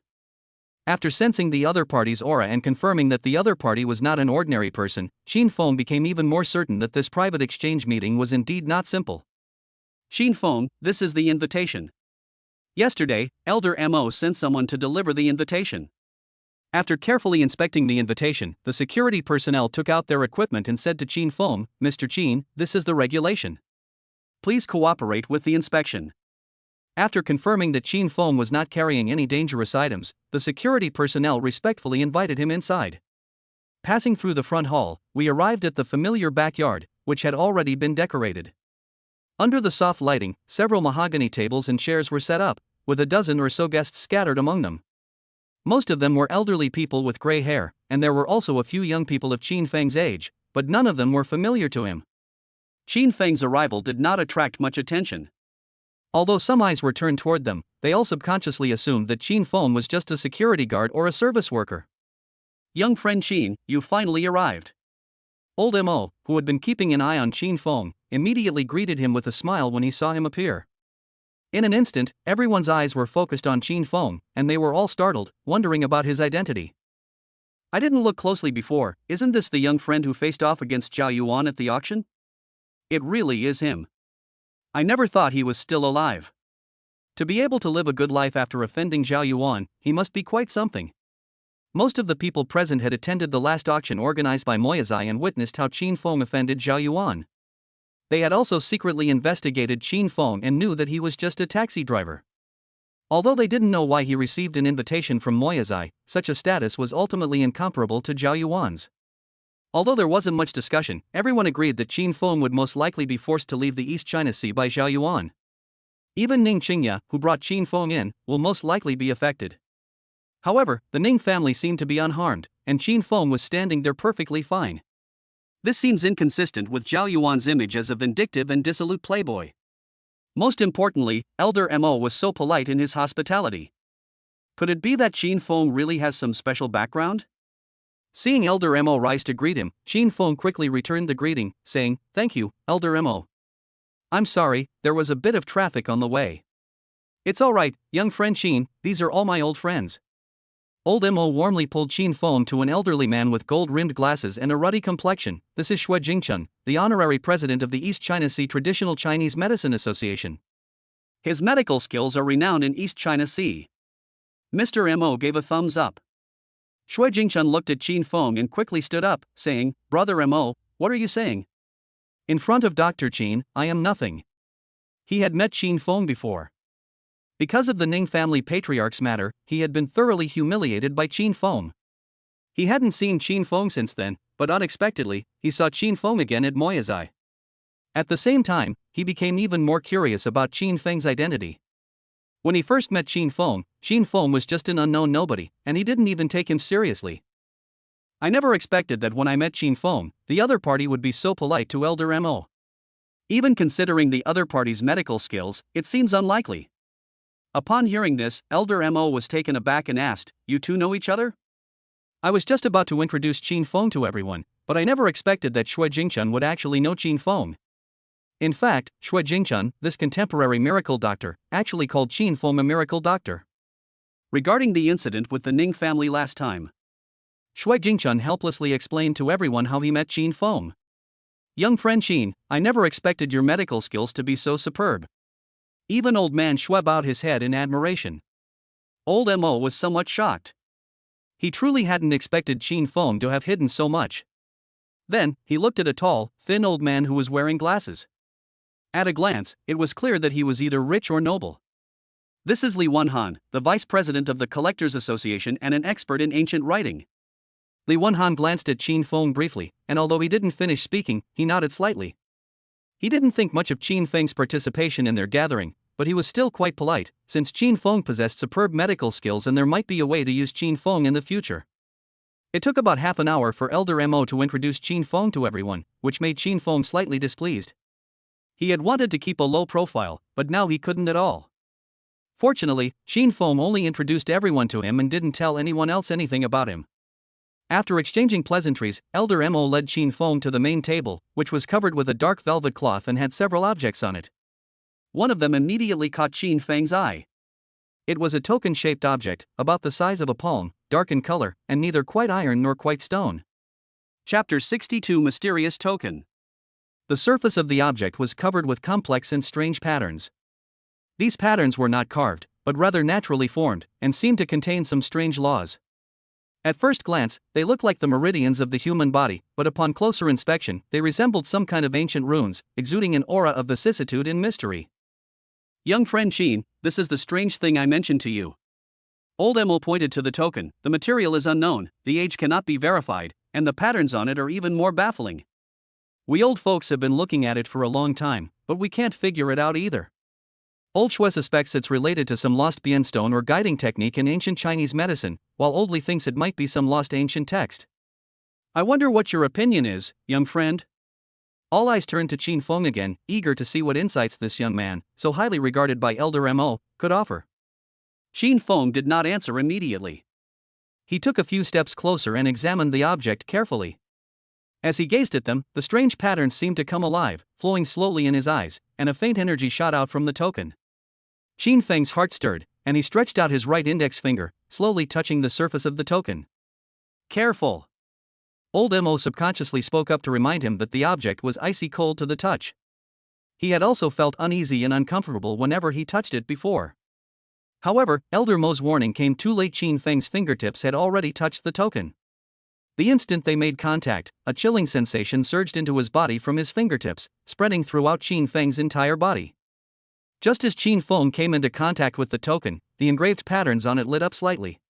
After sensing the other party's aura and confirming that the other party was not an ordinary person, Qin Feng became even more certain that this private exchange meeting was indeed not simple. "Qin Feng, this is the invitation. Yesterday, Elder Mo sent someone to deliver the invitation." After carefully inspecting the invitation, the security personnel took out their equipment and said to Qin Feng, "Mr. Qin, this is the regulation. Please cooperate with the inspection." After confirming that Qin Feng was not carrying any dangerous items, the security personnel respectfully invited him inside. Passing through the front hall, we arrived at the familiar backyard, which had already been decorated. Under the soft lighting, several mahogany tables and chairs were set up, with a dozen or so guests scattered among them. Most of them were elderly people with gray hair, and there were also a few young people of Qin Feng's age, but none of them were familiar to him. Qin Feng's arrival did not attract much attention. Although some eyes were turned toward them, they all subconsciously assumed that Qin Feng was just a security guard or a service worker. "Young friend Qin, you finally arrived." Old Mo, who had been keeping an eye on Qin Feng, immediately greeted him with a smile when he saw him appear. In an instant, everyone's eyes were focused on Qin Feng, and they were all startled, wondering about his identity. I didn't look closely before, isn't this the young friend who faced off against Zhao Yuan at the auction? It really is him. I never thought he was still alive. To be able to live a good life after offending Zhao Yuan, he must be quite something. Most of the people present had attended the last auction organized by Moyazai and witnessed how Qin Feng offended Zhao Yuan. They had also secretly investigated Qin Feng and knew that he was just a taxi driver. Although they didn't know why he received an invitation from Moyazai, such a status was ultimately incomparable to Zhao Yuan's. Although there wasn't much discussion, everyone agreed that Qin Feng would most likely be forced to leave the East China Sea by Zhao Yuan. Even Ning Qingya, who brought Qin Feng in, will most likely be affected. However, the Ning family seemed to be unharmed, and Qin Feng was standing there perfectly fine. This seems inconsistent with Zhao Yuan's image as a vindictive and dissolute playboy. Most importantly, Elder Mo was so polite in his hospitality. Could it be that Qin Feng really has some special background? Seeing Elder Mo rise to greet him, Qin Feng quickly returned the greeting, saying, "Thank you, Elder Mo. I'm sorry, there was a bit of traffic on the way." "It's alright, young friend Qin, these are all my old friends." Old Mo warmly pulled Qin Feng to an elderly man with gold-rimmed glasses and a ruddy complexion. "This is Xue Jingchun, the honorary president of the East China Sea Traditional Chinese Medicine Association. His medical skills are renowned in East China Sea." Mr. Mo gave a thumbs up. Xue Jingchun looked at Qin Feng and quickly stood up, saying, "Brother Mo, what are you saying?" "In front of Dr. Qin, I am nothing." He had met Qin Feng before. Because of the Ning family patriarch's matter, he had been thoroughly humiliated by Qin Feng. He hadn't seen Qin Feng since then, but unexpectedly, he saw Qin Feng again at Moyazai. At the same time, he became even more curious about Qin Feng's identity. When he first met Qin Feng was just an unknown nobody, and he didn't even take him seriously. I never expected that when I met Qin Feng, the other party would be so polite to Elder Mo. Even considering the other party's medical skills, it seems unlikely. Upon hearing this, Elder Mo was taken aback and asked, "You two know each other?" I was just about to introduce Qin Feng to everyone, but I never expected that Xue Jingchun would actually know Qin Feng. In fact, Xue Jingchun, this contemporary miracle doctor, actually called Qin Feng a miracle doctor. Regarding the incident with the Ning family last time, Xue Jingchun helplessly explained to everyone how he met Qin Feng. "Young friend Qin, I never expected your medical skills to be so superb." Even old man Xue bowed his head in admiration. Old Mo was somewhat shocked. He truly hadn't expected Qin Feng to have hidden so much. Then, he looked at a tall, thin old man who was wearing glasses. At a glance, it was clear that he was either rich or noble. "This is Li Wenhan, the vice president of the Collectors Association and an expert in ancient writing." Li Wenhan glanced at Qin Feng briefly, and although he didn't finish speaking, he nodded slightly. He didn't think much of Qin Feng's participation in their gathering, but he was still quite polite, since Qin Feng possessed superb medical skills and there might be a way to use Qin Feng in the future. It took about half an hour for Elder Mo to introduce Qin Feng to everyone, which made Qin Feng slightly displeased. He had wanted to keep a low profile, but now he couldn't at all. Fortunately, Qin Feng only introduced everyone to him and didn't tell anyone else anything about him. After exchanging pleasantries, Elder Mo led Qin Feng to the main table, which was covered with a dark velvet cloth and had several objects on it. One of them immediately caught Qin Feng's eye. It was a token-shaped object, about the size of a palm, dark in color, and neither quite iron nor quite stone. Chapter 62 Mysterious Token. The surface of the object was covered with complex and strange patterns. These patterns were not carved, but rather naturally formed, and seemed to contain some strange laws. At first glance, they looked like the meridians of the human body, but upon closer inspection, they resembled some kind of ancient runes, exuding an aura of vicissitude and mystery. "Young friend Qin, this is the strange thing I mentioned to you." Old Mo pointed to the token. "The material is unknown, the age cannot be verified, and the patterns on it are even more baffling. We old folks have been looking at it for a long time, but we can't figure it out either. Old Xue suspects it's related to some lost bienstone or guiding technique in ancient Chinese medicine, while Old Li thinks it might be some lost ancient text. I wonder what your opinion is, young friend?" All eyes turned to Qin Feng again, eager to see what insights this young man, so highly regarded by Elder Mo, could offer. Qin Feng did not answer immediately. He took a few steps closer and examined the object carefully. As he gazed at them, the strange patterns seemed to come alive, flowing slowly in his eyes, and a faint energy shot out from the token. Qin Feng's heart stirred, and he stretched out his right index finger, slowly touching the surface of the token. Careful! Old Mo subconsciously spoke up to remind him that the object was icy cold to the touch. He had also felt uneasy and uncomfortable whenever he touched it before. However, Elder Mo's warning came too late. Qin Feng's fingertips had already touched the token. The instant they made contact, a chilling sensation surged into his body from his fingertips, spreading throughout Qin Feng's entire body. Just as Qin Feng came into contact with the token, the engraved patterns on it lit up slightly.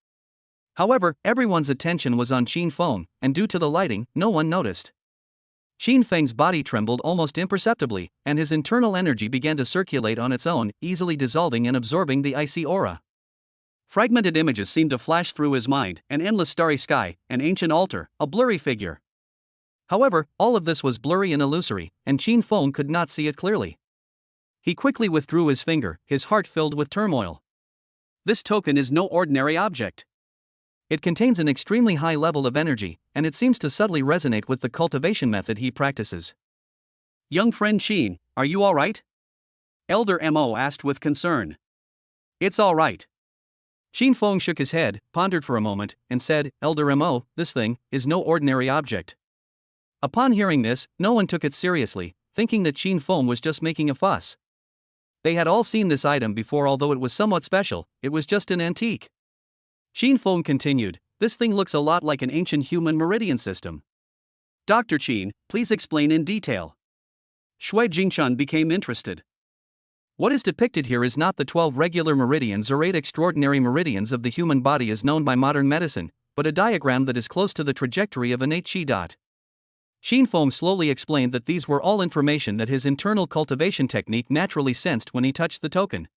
However, everyone's attention was on Qin Feng, and due to the lighting, no one noticed. Qin Feng's body trembled almost imperceptibly, and his internal energy began to circulate on its own, easily dissolving and absorbing the icy aura. Fragmented images seemed to flash through his mind: an endless starry sky, an ancient altar, a blurry figure. However, all of this was blurry and illusory, and Qin Feng could not see it clearly. He quickly withdrew his finger, his heart filled with turmoil. This token is no ordinary object. It contains an extremely high level of energy, and it seems to subtly resonate with the cultivation method he practices. Young friend Qin, are you all right? Elder Mo asked with concern. It's all right. Qin Feng shook his head, pondered for a moment, and said, Elder Mo, this thing is no ordinary object. Upon hearing this, no one took it seriously, thinking that Qin Feng was just making a fuss. They had all seen this item before. Although it was somewhat special, it was just an antique. Qin Feng continued, this thing looks a lot like an ancient human meridian system. Dr. Qin, please explain in detail. Shui Jingchun became interested. What is depicted here is not the 12 regular meridians or 8 extraordinary meridians of the human body as known by modern medicine, but a diagram that is close to the trajectory of an Qi dot. Qin Feng slowly explained that these were all information that his internal cultivation technique naturally sensed when he touched the token.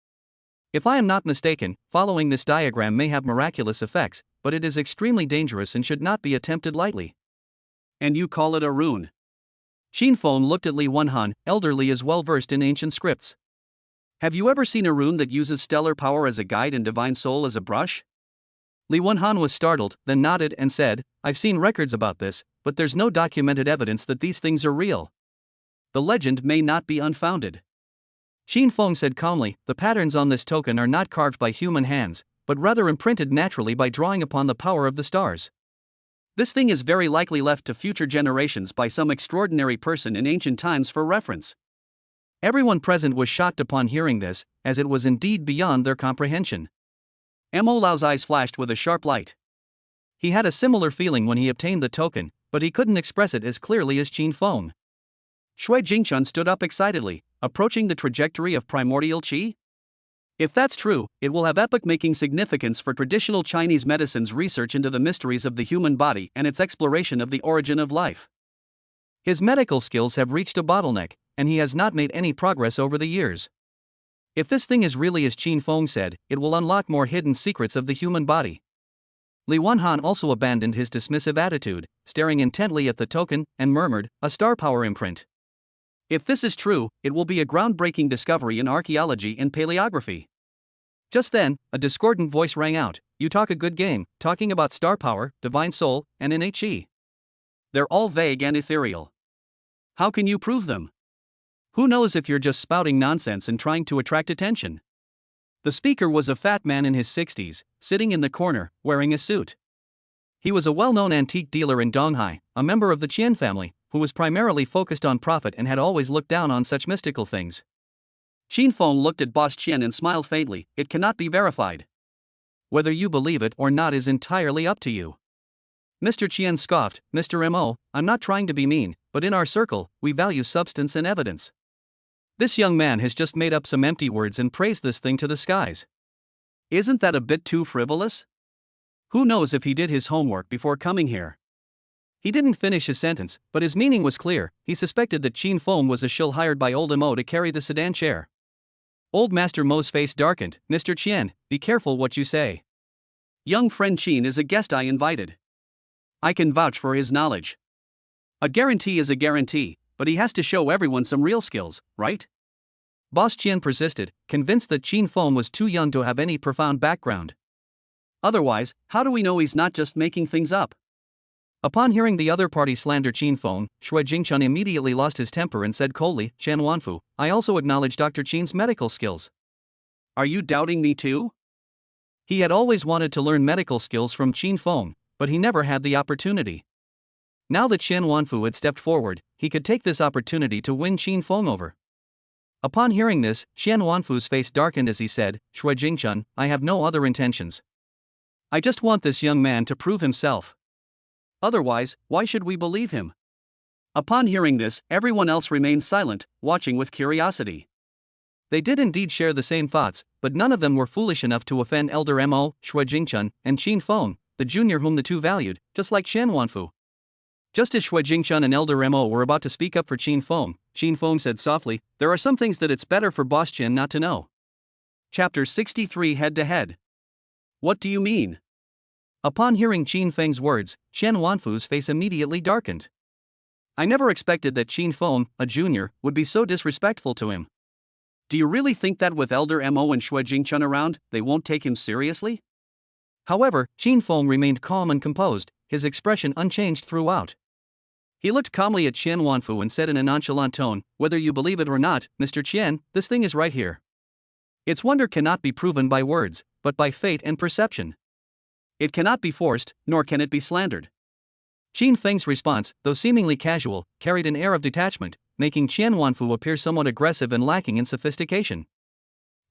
If I am not mistaken, following this diagram may have miraculous effects, but it is extremely dangerous and should not be attempted lightly. And you call it a rune? Qin Feng looked at Li Wenhan, elderly as well versed in ancient scripts. Have you ever seen a rune that uses stellar power as a guide and divine soul as a brush? Li Wenhan was startled, then nodded and said, I've seen records about this, but there's no documented evidence that these things are real. The legend may not be unfounded. Qin Feng said calmly, the patterns on this token are not carved by human hands, but rather imprinted naturally by drawing upon the power of the stars. This thing is very likely left to future generations by some extraordinary person in ancient times for reference. Everyone present was shocked upon hearing this, as it was indeed beyond their comprehension. Mo Lao's eyes flashed with a sharp light. He had a similar feeling when he obtained the token, but he couldn't express it as clearly as Qin Feng. Shui Jingchun stood up excitedly, approaching the trajectory of primordial qi? If that's true, it will have epoch-making significance for traditional Chinese medicine's research into the mysteries of the human body and its exploration of the origin of life. His medical skills have reached a bottleneck, and he has not made any progress over the years. If this thing is really as Qin Feng said, it will unlock more hidden secrets of the human body. Li Wenhan also abandoned his dismissive attitude, staring intently at the token, and murmured, a star power imprint. If this is true, it will be a groundbreaking discovery in archaeology and paleography. Just then, a discordant voice rang out, you talk a good game, talking about star power, divine soul, and innate qi. They're all vague and ethereal. How can you prove them? Who knows if you're just spouting nonsense and trying to attract attention? The speaker was a fat man in his 60s, sitting in the corner, wearing a suit. He was a well-known antique dealer in Donghai, a member of the Qian family, who was primarily focused on profit and had always looked down on such mystical things. Qin Feng looked at Boss Qian and smiled faintly, it cannot be verified. Whether you believe it or not is entirely up to you. Mr. Qian scoffed, Mr. Mo, I'm not trying to be mean, but in our circle, we value substance and evidence. This young man has just made up some empty words and praised this thing to the skies. Isn't that a bit too frivolous? Who knows if he did his homework before coming here? He didn't finish his sentence, but his meaning was clear. He suspected that Qin Feng was a shill hired by old Mo to carry the sedan chair. Old Master Mo's face darkened. Mr. Qian, be careful what you say. Young friend Qin is a guest I invited. I can vouch for his knowledge. A guarantee is a guarantee, but he has to show everyone some real skills, right? Boss Qian persisted, convinced that Qin Feng was too young to have any profound background. Otherwise, how do we know he's not just making things up? Upon hearing the other party slander Qin Feng, Shui Jingchun immediately lost his temper and said coldly, Chen Wanfu, I also acknowledge Dr. Qin's medical skills. Are you doubting me too? He had always wanted to learn medical skills from Qin Feng, but he never had the opportunity. Now that Qian Wanfu had stepped forward, he could take this opportunity to win Qin Feng over. Upon hearing this, Qian Wanfu's face darkened as he said, "Shui Jingchun, I have no other intentions. I just want this young man to prove himself. Otherwise, why should we believe him?" Upon hearing this, everyone else remained silent, watching with curiosity. They did indeed share the same thoughts, but none of them were foolish enough to offend Elder Mo, Shui Jingchun, and Qin Feng, the junior whom the two valued, just like Qian Wanfu. Just as Shui Jingchun and Elder Mo were about to speak up for Qin Feng said softly, "There are some things that it's better for Boss Qin not to know." Chapter 63 Head to Head. What do you mean? Upon hearing Qin Feng's words, Qian Wanfu's face immediately darkened. I never expected that Qin Feng, a junior, would be so disrespectful to him. Do you really think that with Elder Mo and Shui Jingchun around, they won't take him seriously? However, Qin Feng remained calm and composed, his expression unchanged throughout. He looked calmly at Qian Wanfu and said in a nonchalant tone, "Whether you believe it or not, Mr. Qian, this thing is right here. Its wonder cannot be proven by words, but by fate and perception. It cannot be forced, nor can it be slandered." Qin Feng's response, though seemingly casual, carried an air of detachment, making Qian Wanfu appear somewhat aggressive and lacking in sophistication.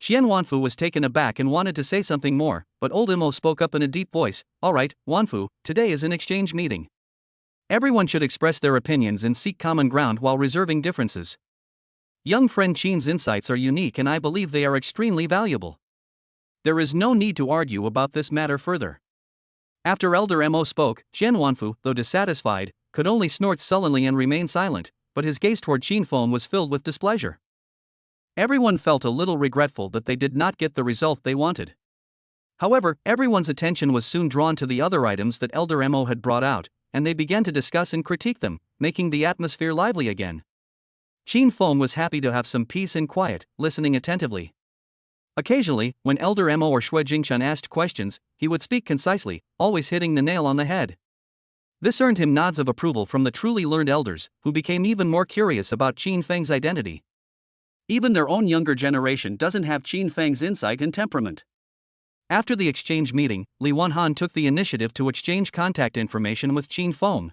Qian Wanfu was taken aback and wanted to say something more, but old Mo spoke up in a deep voice, "All right, Wanfu, today is an exchange meeting. Everyone should express their opinions and seek common ground while reserving differences. Young friend Qin's insights are unique and I believe they are extremely valuable. There is no need to argue about this matter further." After Elder Mo spoke, Qian Wanfu, though dissatisfied, could only snort sullenly and remain silent, but his gaze toward Qin Feng was filled with displeasure. Everyone felt a little regretful that they did not get the result they wanted. However, everyone's attention was soon drawn to the other items that Elder Mo had brought out, and they began to discuss and critique them, making the atmosphere lively again. Qin Feng was happy to have some peace and quiet, listening attentively. Occasionally, when Elder Mo or Shui Jingchun asked questions, he would speak concisely, always hitting the nail on the head. This earned him nods of approval from the truly learned elders, who became even more curious about Qin Feng's identity. Even their own younger generation doesn't have Qin Feng's insight and temperament. After the exchange meeting, Li Wanhan took the initiative to exchange contact information with Qin Feng.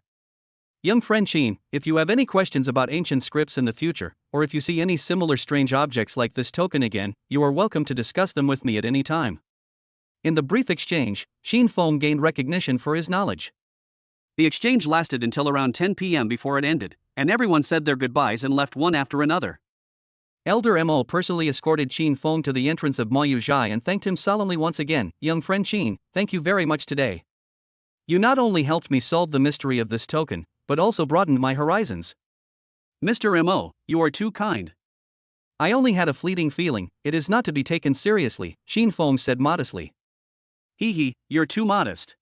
"Young friend Qin, if you have any questions about ancient scripts in the future, or if you see any similar strange objects like this token again, you are welcome to discuss them with me at any time." In the brief exchange, Qin Feng gained recognition for his knowledge. The exchange lasted until around 10 p.m. before it ended, and everyone said their goodbyes and left one after another. Elder Mo personally escorted Qin Feng to the entrance of Mo Yuzhai and thanked him solemnly once again. "Young friend Qin, thank you very much today. You not only helped me solve the mystery of this token, but also broadened my horizons." "Mr. Mo, you are too kind. I only had a fleeting feeling, it is not to be taken seriously," Qin Feng said modestly. "Hee, you're too modest."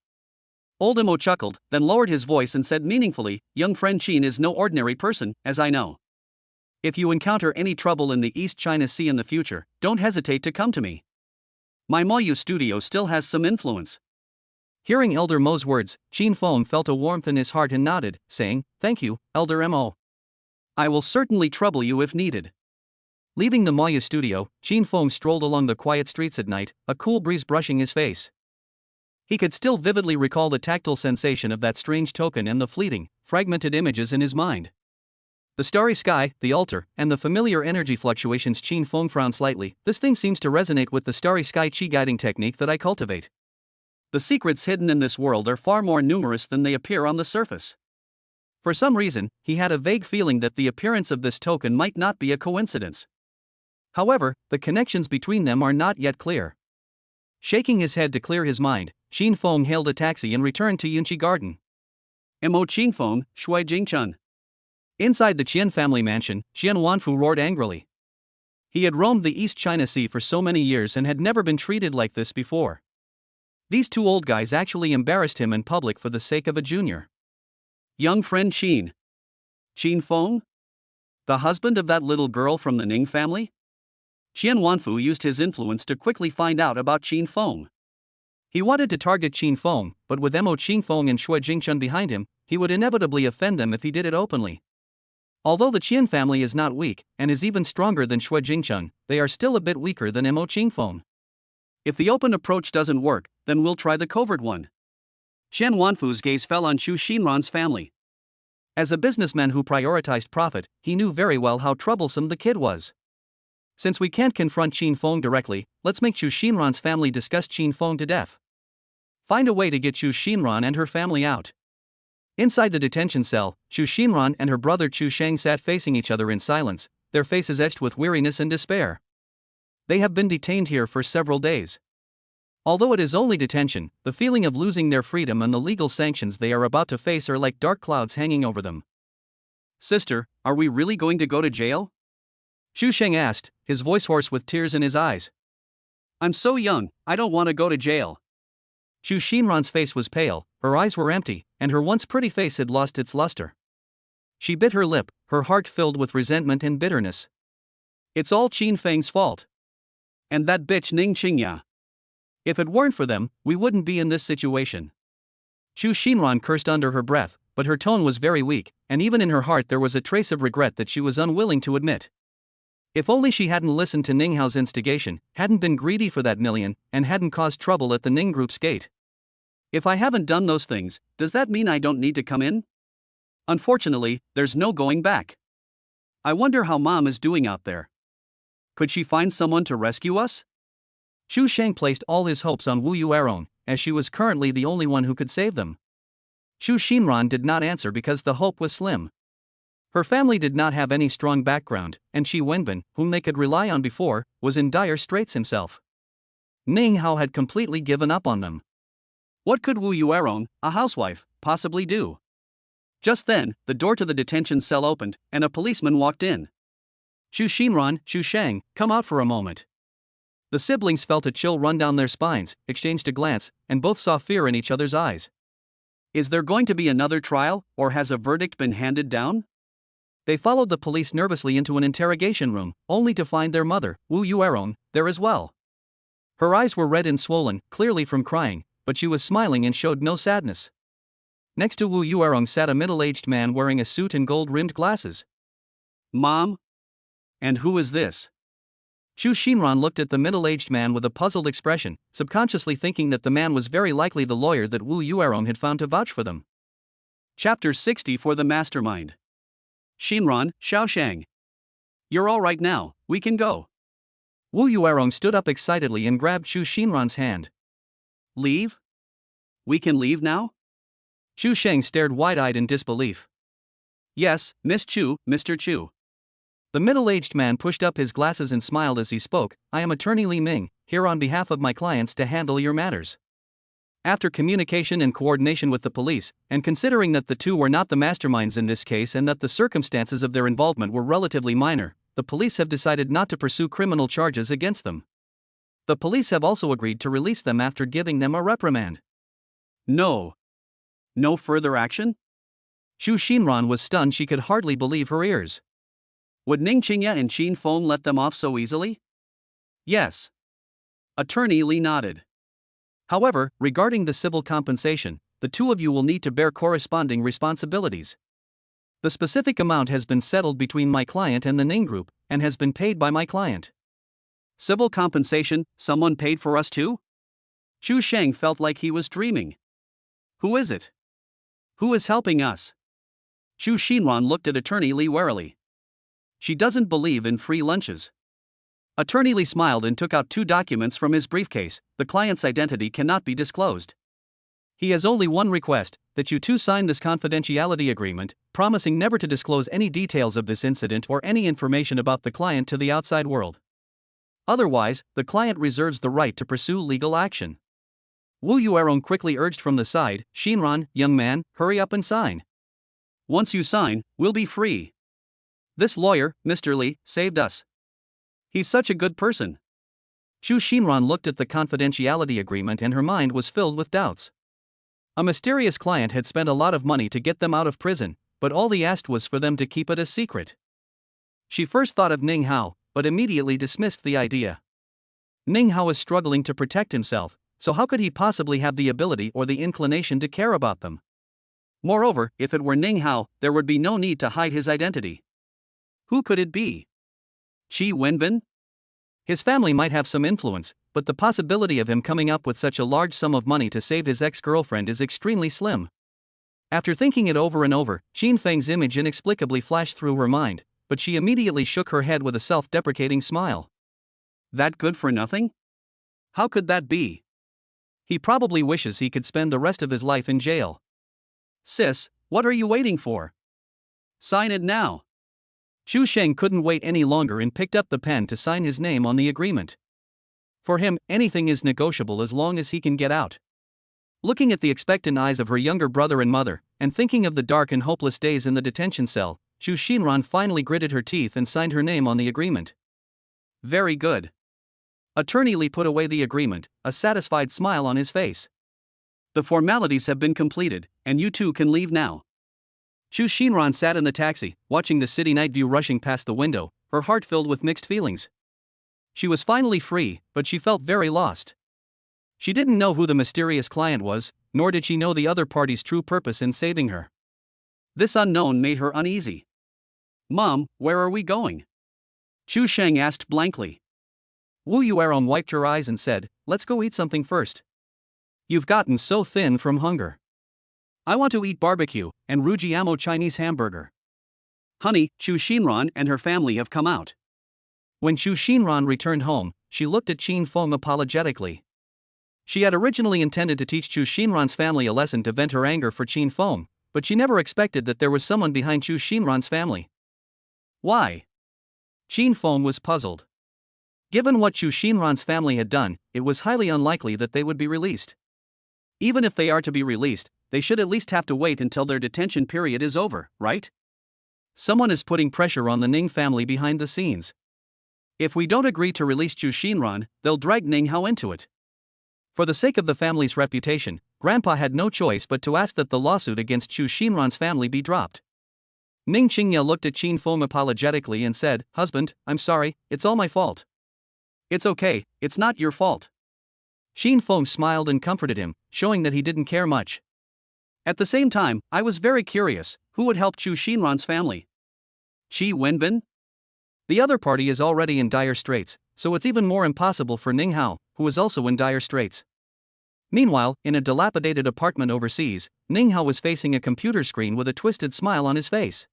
Old Mo chuckled, then lowered his voice and said meaningfully, "Young friend Qin is no ordinary person, as I know. If you encounter any trouble in the East China Sea in the future, don't hesitate to come to me. My Moyu studio still has some influence." Hearing Elder Mo's words, Qin Feng felt a warmth in his heart and nodded, saying, "Thank you, Elder Mo. I will certainly trouble you if needed." Leaving the Moyu studio, Qin Feng strolled along the quiet streets at night, a cool breeze brushing his face. He could still vividly recall the tactile sensation of that strange token and the fleeting, fragmented images in his mind. The starry sky, the altar, and the familiar energy fluctuations. Qin Feng frowned slightly. "This thing seems to resonate with the starry sky qi guiding technique that I cultivate. The secrets hidden in this world are far more numerous than they appear on the surface." For some reason, he had a vague feeling that the appearance of this token might not be a coincidence. However, the connections between them are not yet clear. Shaking his head to clear his mind, Qin Feng hailed a taxi and returned to Yunqi Garden. "Mo Qin Feng, Shui Jingchun." Inside the Qian family mansion, Qian Wanfu roared angrily. He had roamed the East China Sea for so many years and had never been treated like this before. These two old guys actually embarrassed him in public for the sake of a junior. "Young friend Qin. Qin Feng? The husband of that little girl from the Ning family?" Qian Wanfu used his influence to quickly find out about Qin Feng. He wanted to target Qin Feng, but with Mo Qin Feng and Shui Jingchun behind him, he would inevitably offend them if he did it openly. Although the Qian family is not weak, and is even stronger than Shui Jingchun, they are still a bit weaker than Mo Qin Feng. If the open approach doesn't work, then we'll try the covert one. Chen Wanfu's gaze fell on Chu Xinran's family. As a businessman who prioritized profit, he knew very well how troublesome the kid was. Since we can't confront Qin Feng directly, let's make Chu Xinran's family discuss Qin Feng to death. Find a way to get Chu Xinran and her family out. Inside the detention cell, Chu Xinran and her brother Chu Sheng sat facing each other in silence, their faces etched with weariness and despair. They have been detained here for several days. Although it is only detention, the feeling of losing their freedom and the legal sanctions they are about to face are like dark clouds hanging over them. Sister, are we really going to go to jail? Chu Sheng asked, his voice hoarse with tears in his eyes. I'm so young, I don't want to go to jail. Chu Xinran's face was pale, her eyes were empty, and her once pretty face had lost its luster. She bit her lip, her heart filled with resentment and bitterness. It's all Qin Feng's fault. And that bitch Ning Qingya. If it weren't for them, we wouldn't be in this situation. Chu Xinran cursed under her breath, but her tone was very weak, and even in her heart there was a trace of regret that she was unwilling to admit. If only she hadn't listened to Ning Hao's instigation, hadn't been greedy for that million, and hadn't caused trouble at the Ning Group's gate. If I haven't done those things, does that mean I don't need to come in? Unfortunately, there's no going back. I wonder how Mom is doing out there. Could she find someone to rescue us? Chu Sheng placed all his hopes on Wu Yuerong, as she was currently the only one who could save them. Chu Xinran did not answer because the hope was slim. Her family did not have any strong background, and Shi Wenbin, whom they could rely on before, was in dire straits himself. Ning Hao had completely given up on them. What could Wu Yuerong, a housewife, possibly do? Just then, the door to the detention cell opened, and a policeman walked in. Chu Xinran, Chu Sheng, come out for a moment. The siblings felt a chill run down their spines, exchanged a glance, and both saw fear in each other's eyes. Is there going to be another trial, or has a verdict been handed down? They followed the police nervously into an interrogation room, only to find their mother, Wu Yuerong, there as well. Her eyes were red and swollen, clearly from crying, but she was smiling and showed no sadness. Next to Wu Yuerong sat a middle-aged man wearing a suit and gold-rimmed glasses. Mom? And who is this? Chu Xinran looked at the middle-aged man with a puzzled expression, subconsciously thinking that the man was very likely the lawyer that Wu Yuerong had found to vouch for them. Chapter 60 for the Mastermind. Xinran, Xiaoshang. You're all right now, we can go. Wu Yuerong stood up excitedly and grabbed Chu Xinran's hand. Leave? We can leave now? Chu Sheng stared wide-eyed in disbelief. Yes, Miss Chu, Mr. Chu. The middle-aged man pushed up his glasses and smiled as he spoke. I am Attorney Li Ming, here on behalf of my clients to handle your matters. After communication and coordination with the police, and considering that the two were not the masterminds in this case and that the circumstances of their involvement were relatively minor, the police have decided not to pursue criminal charges against them. The police have also agreed to release them after giving them a reprimand. No further action? Chu Xinran was stunned. She could hardly believe her ears. Would Ning Qingya and Qin Feng let them off so easily? Yes. Attorney Li nodded. However, regarding the civil compensation, the two of you will need to bear corresponding responsibilities. The specific amount has been settled between my client and the Ning Group, and has been paid by my client. Civil compensation, someone paid for us too? Chu Sheng felt like he was dreaming. Who is it? Who is helping us? Chu Xinran looked at Attorney Li warily. She doesn't believe in free lunches. Attorney Li smiled and took out two documents from his briefcase. The client's identity cannot be disclosed. He has only one request, that you two sign this confidentiality agreement, promising never to disclose any details of this incident or any information about the client to the outside world. Otherwise, the client reserves the right to pursue legal action. Wu Yuerong quickly urged from the side, Xinran, young man, hurry up and sign. Once you sign, we'll be free. This lawyer, Mr. Li, saved us. He's such a good person. Chu Xinran looked at the confidentiality agreement and her mind was filled with doubts. A mysterious client had spent a lot of money to get them out of prison, but all he asked was for them to keep it a secret. She first thought of Ning Hao, but immediately dismissed the idea. Ning Hao is struggling to protect himself, so how could he possibly have the ability or the inclination to care about them? Moreover, if it were Ning Hao, there would be no need to hide his identity. Who could it be? Shi Wenbin? His family might have some influence, but the possibility of him coming up with such a large sum of money to save his ex-girlfriend is extremely slim. After thinking it over and over, Xin Feng's image inexplicably flashed through her mind, but she immediately shook her head with a self-deprecating smile. That good for nothing? How could that be? He probably wishes he could spend the rest of his life in jail. Sis, what are you waiting for? Sign it now. Chu Sheng couldn't wait any longer and picked up the pen to sign his name on the agreement. For him, anything is negotiable as long as he can get out. Looking at the expectant eyes of her younger brother and mother, and thinking of the dark and hopeless days in the detention cell, Chu Xinran finally gritted her teeth and signed her name on the agreement. Very good. Attorney Li put away the agreement, a satisfied smile on his face. The formalities have been completed, and you two can leave now. Chu Xinran sat in the taxi, watching the city night view rushing past the window, her heart filled with mixed feelings. She was finally free, but she felt very lost. She didn't know who the mysterious client was, nor did she know the other party's true purpose in saving her. This unknown made her uneasy. Mom, where are we going? Chu Sheng asked blankly. Wu Yuerong wiped her eyes and said, let's go eat something first. You've gotten so thin from hunger. I want to eat barbecue and Rujiamo Chinese hamburger. Honey, Chu Xinran and her family have come out. When Chu Xinran returned home, she looked at Qin Feng apologetically. She had originally intended to teach Chu Xinran's family a lesson to vent her anger for Qin Feng, but she never expected that there was someone behind Chu Xinran's family. Why? Qin Feng was puzzled. Given what Chu Xinran's family had done, it was highly unlikely that they would be released. Even if they are to be released, they should at least have to wait until their detention period is over, right? Someone is putting pressure on the Ning family behind the scenes. If we don't agree to release Chu Xinran, they'll drag Ning Hao into it. For the sake of the family's reputation, Grandpa had no choice but to ask that the lawsuit against Chu Xinran's family be dropped. Ning Qingya looked at Qin Feng apologetically and said, Husband, I'm sorry, it's all my fault. It's okay, it's not your fault. Qin Feng smiled and comforted him, showing that he didn't care much. At the same time, I was very curious, who would help Chu Xinran's family? Qi Wenbin? The other party is already in dire straits, so it's even more impossible for Ning Hao, who is also in dire straits. Meanwhile, in a dilapidated apartment overseas, Ning Hao was facing a computer screen with a twisted smile on his face.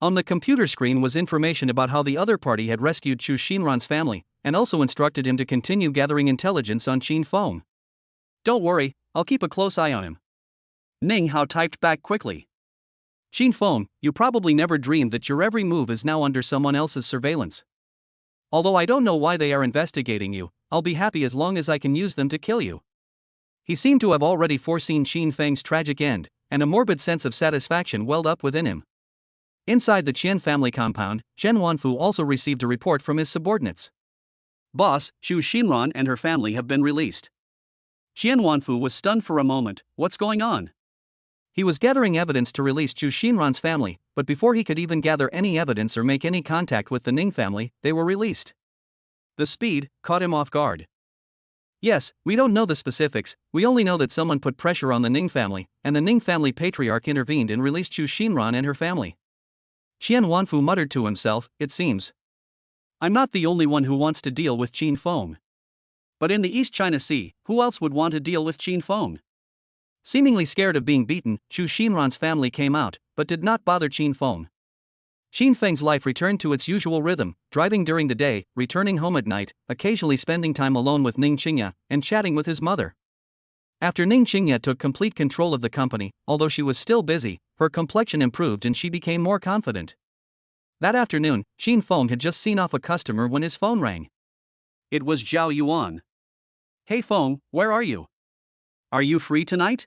On the computer screen was information about how the other party had rescued Chu Xinran's family, and also instructed him to continue gathering intelligence on Qin Feng. Don't worry, I'll keep a close eye on him. Ning Hao typed back quickly. Qin Feng, you probably never dreamed that your every move is now under someone else's surveillance. Although I don't know why they are investigating you, I'll be happy as long as I can use them to kill you. He seemed to have already foreseen Qin Feng's tragic end, and a morbid sense of satisfaction welled up within him. Inside the Qian family compound, Chen Wanfu also received a report from his subordinates. Boss, Chu Xinran and her family have been released. Qian Wanfu was stunned for a moment. What's going on? He was gathering evidence to release Chu Xinran's family, but before he could even gather any evidence or make any contact with the Ning family, they were released. The speed caught him off guard. Yes, we don't know the specifics, we only know that someone put pressure on the Ning family, and the Ning family patriarch intervened and released Chu Xinran and her family. Qian Wanfu muttered to himself, it seems. I'm not the only one who wants to deal with Qin Feng. But in the East China Sea, who else would want to deal with Qin Feng? Seemingly scared of being beaten, Chu Xinran's family came out, but did not bother Qin Feng. Qin Feng's life returned to its usual rhythm, driving during the day, returning home at night, occasionally spending time alone with Ning Qingya, and chatting with his mother. After Ning Qingya took complete control of the company, although she was still busy, her complexion improved and she became more confident. That afternoon, Qin Feng had just seen off a customer when his phone rang. It was Zhao Yuan. Hey Feng, where are you? Are you free tonight?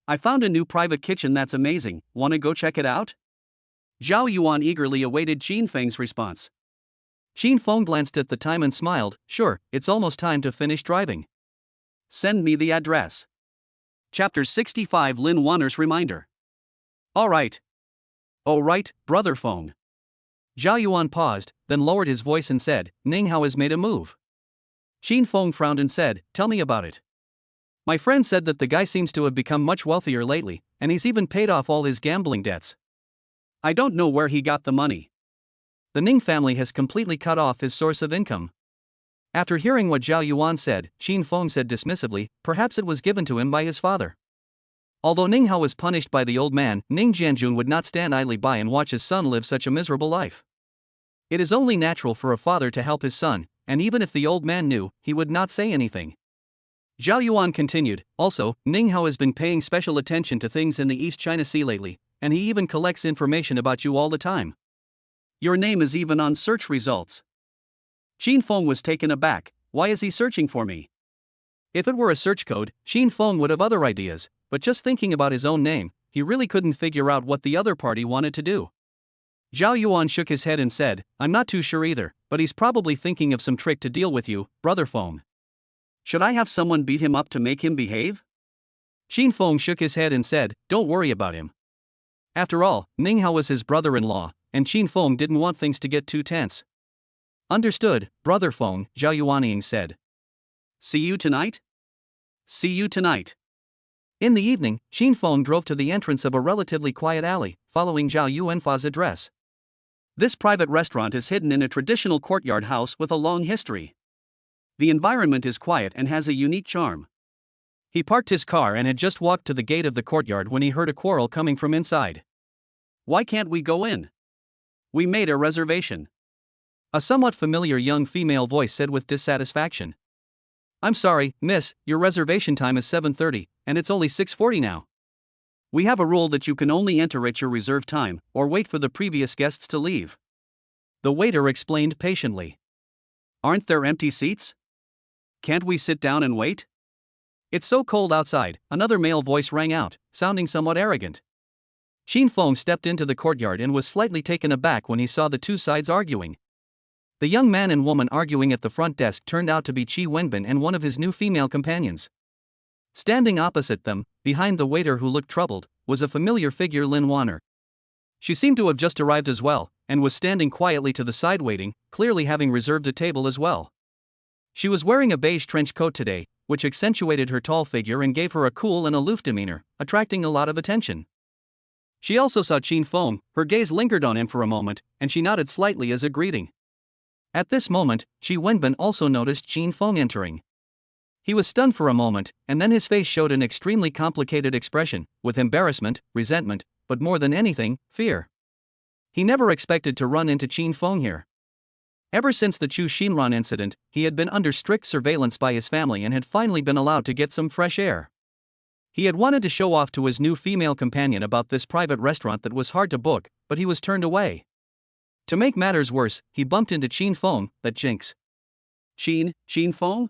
I found a new private kitchen that's amazing, wanna go check it out? Zhao Yuan eagerly awaited Qin Feng's response. Qin Feng glanced at the time and smiled, sure, it's almost time to finish driving. Send me the address. Chapter 65 Lin Wanner's Reminder. Alright. Oh right, brother Feng. Zhao Yuan paused, then lowered his voice and said, Ning Hao has made a move. Qin Feng frowned and said, tell me about it. My friend said that the guy seems to have become much wealthier lately, and he's even paid off all his gambling debts. I don't know where he got the money. The Ning family has completely cut off his source of income. After hearing what Zhao Yuan said, Qin Feng said dismissively, perhaps it was given to him by his father. Although Ning Hao was punished by the old man, Ning Jianjun would not stand idly by and watch his son live such a miserable life. It is only natural for a father to help his son, and even if the old man knew, he would not say anything. Zhao Yuan continued, also, Ning Hao has been paying special attention to things in the East China Sea lately, and he even collects information about you all the time. Your name is even on search results. Qin Feng was taken aback. Why is he searching for me? If it were a search code, Qin Feng would have other ideas, but just thinking about his own name, he really couldn't figure out what the other party wanted to do. Zhao Yuan shook his head and said, I'm not too sure either, but he's probably thinking of some trick to deal with you, Brother Feng. Should I have someone beat him up to make him behave? Qin Feng shook his head and said, don't worry about him. After all, Ning Hao was his brother-in-law, and Qin Feng didn't want things to get too tense. Understood, Brother Feng, Zhao Yuanying said. See you tonight? See you tonight. In the evening, Qin Feng drove to the entrance of a relatively quiet alley, following Zhao Yuanfa's address. This private restaurant is hidden in a traditional courtyard house with a long history. The environment is quiet and has a unique charm. He parked his car and had just walked to the gate of the courtyard when he heard a quarrel coming from inside. Why can't we go in? We made a reservation. A somewhat familiar young female voice said with dissatisfaction. I'm sorry, miss, your reservation time is 7:30, and it's only 6:40 now. We have a rule that you can only enter at your reserved time, or wait for the previous guests to leave. The waiter explained patiently. Aren't there empty seats? Can't we sit down and wait? It's so cold outside, another male voice rang out, sounding somewhat arrogant. Qin Feng stepped into the courtyard and was slightly taken aback when he saw the two sides arguing. The young man and woman arguing at the front desk turned out to be Qi Wenbin and one of his new female companions. Standing opposite them, behind the waiter who looked troubled, was a familiar figure, Lin Wanner. She seemed to have just arrived as well, and was standing quietly to the side waiting, clearly having reserved a table as well. She was wearing a beige trench coat today, which accentuated her tall figure and gave her a cool and aloof demeanor, attracting a lot of attention. She also saw Qin Feng, her gaze lingered on him for a moment, and she nodded slightly as a greeting. At this moment, Qi Wenbin also noticed Qin Feng entering. He was stunned for a moment, and then his face showed an extremely complicated expression, with embarrassment, resentment, but more than anything, fear. He never expected to run into Qin Feng here. Ever since the Chu Xinran incident, he had been under strict surveillance by his family and had finally been allowed to get some fresh air. He had wanted to show off to his new female companion about this private restaurant that was hard to book, but he was turned away. To make matters worse, he bumped into Qin Feng, that jinx. Qin Feng?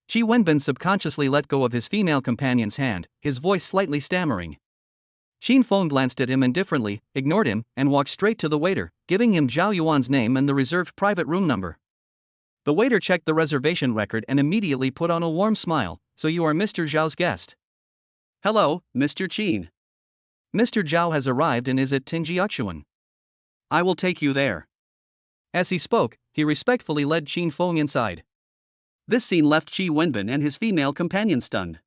Qi Wenbin subconsciously let go of his female companion's hand, his voice slightly stammering. Qin Feng glanced at him indifferently, ignored him, and walked straight to the waiter, giving him Zhao Yuan's name and the reserved private room number. The waiter checked the reservation record and immediately put on a warm smile. So you are Mr. Zhao's guest. Hello, Mr. Qin. Mr. Zhao has arrived and is at Tinjiachuan. I will take you there. As he spoke, he respectfully led Qin Feng inside. This scene left Qi Wenbin and his female companion stunned.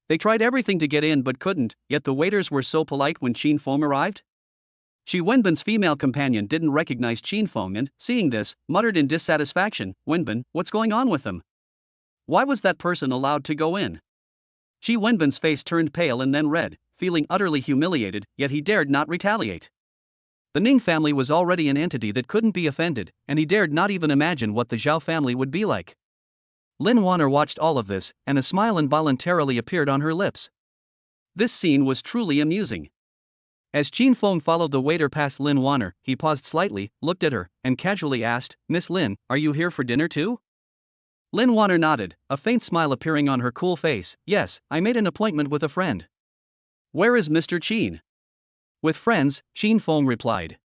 They tried everything to get in but couldn't, yet the waiters were so polite when Qin Feng arrived. Qi Wenbin's female companion didn't recognize Qin Feng and, seeing this, muttered in dissatisfaction, Wenbin, what's going on with them? Why was that person allowed to go in? Qi Wenbin's face turned pale and then red, feeling utterly humiliated, yet he dared not retaliate. The Ning family was already an entity that couldn't be offended, and he dared not even imagine what the Zhao family would be like. Lin Wanner watched all of this, and a smile involuntarily appeared on her lips. This scene was truly amusing. As Qin Feng followed the waiter past Lin Wanner, he paused slightly, looked at her, and casually asked, Miss Lin, are you here for dinner too? Lin Wanner nodded, a faint smile appearing on her cool face. Yes, I made an appointment with a friend. Where is Mr. Qin? With friends, Qin Feng replied.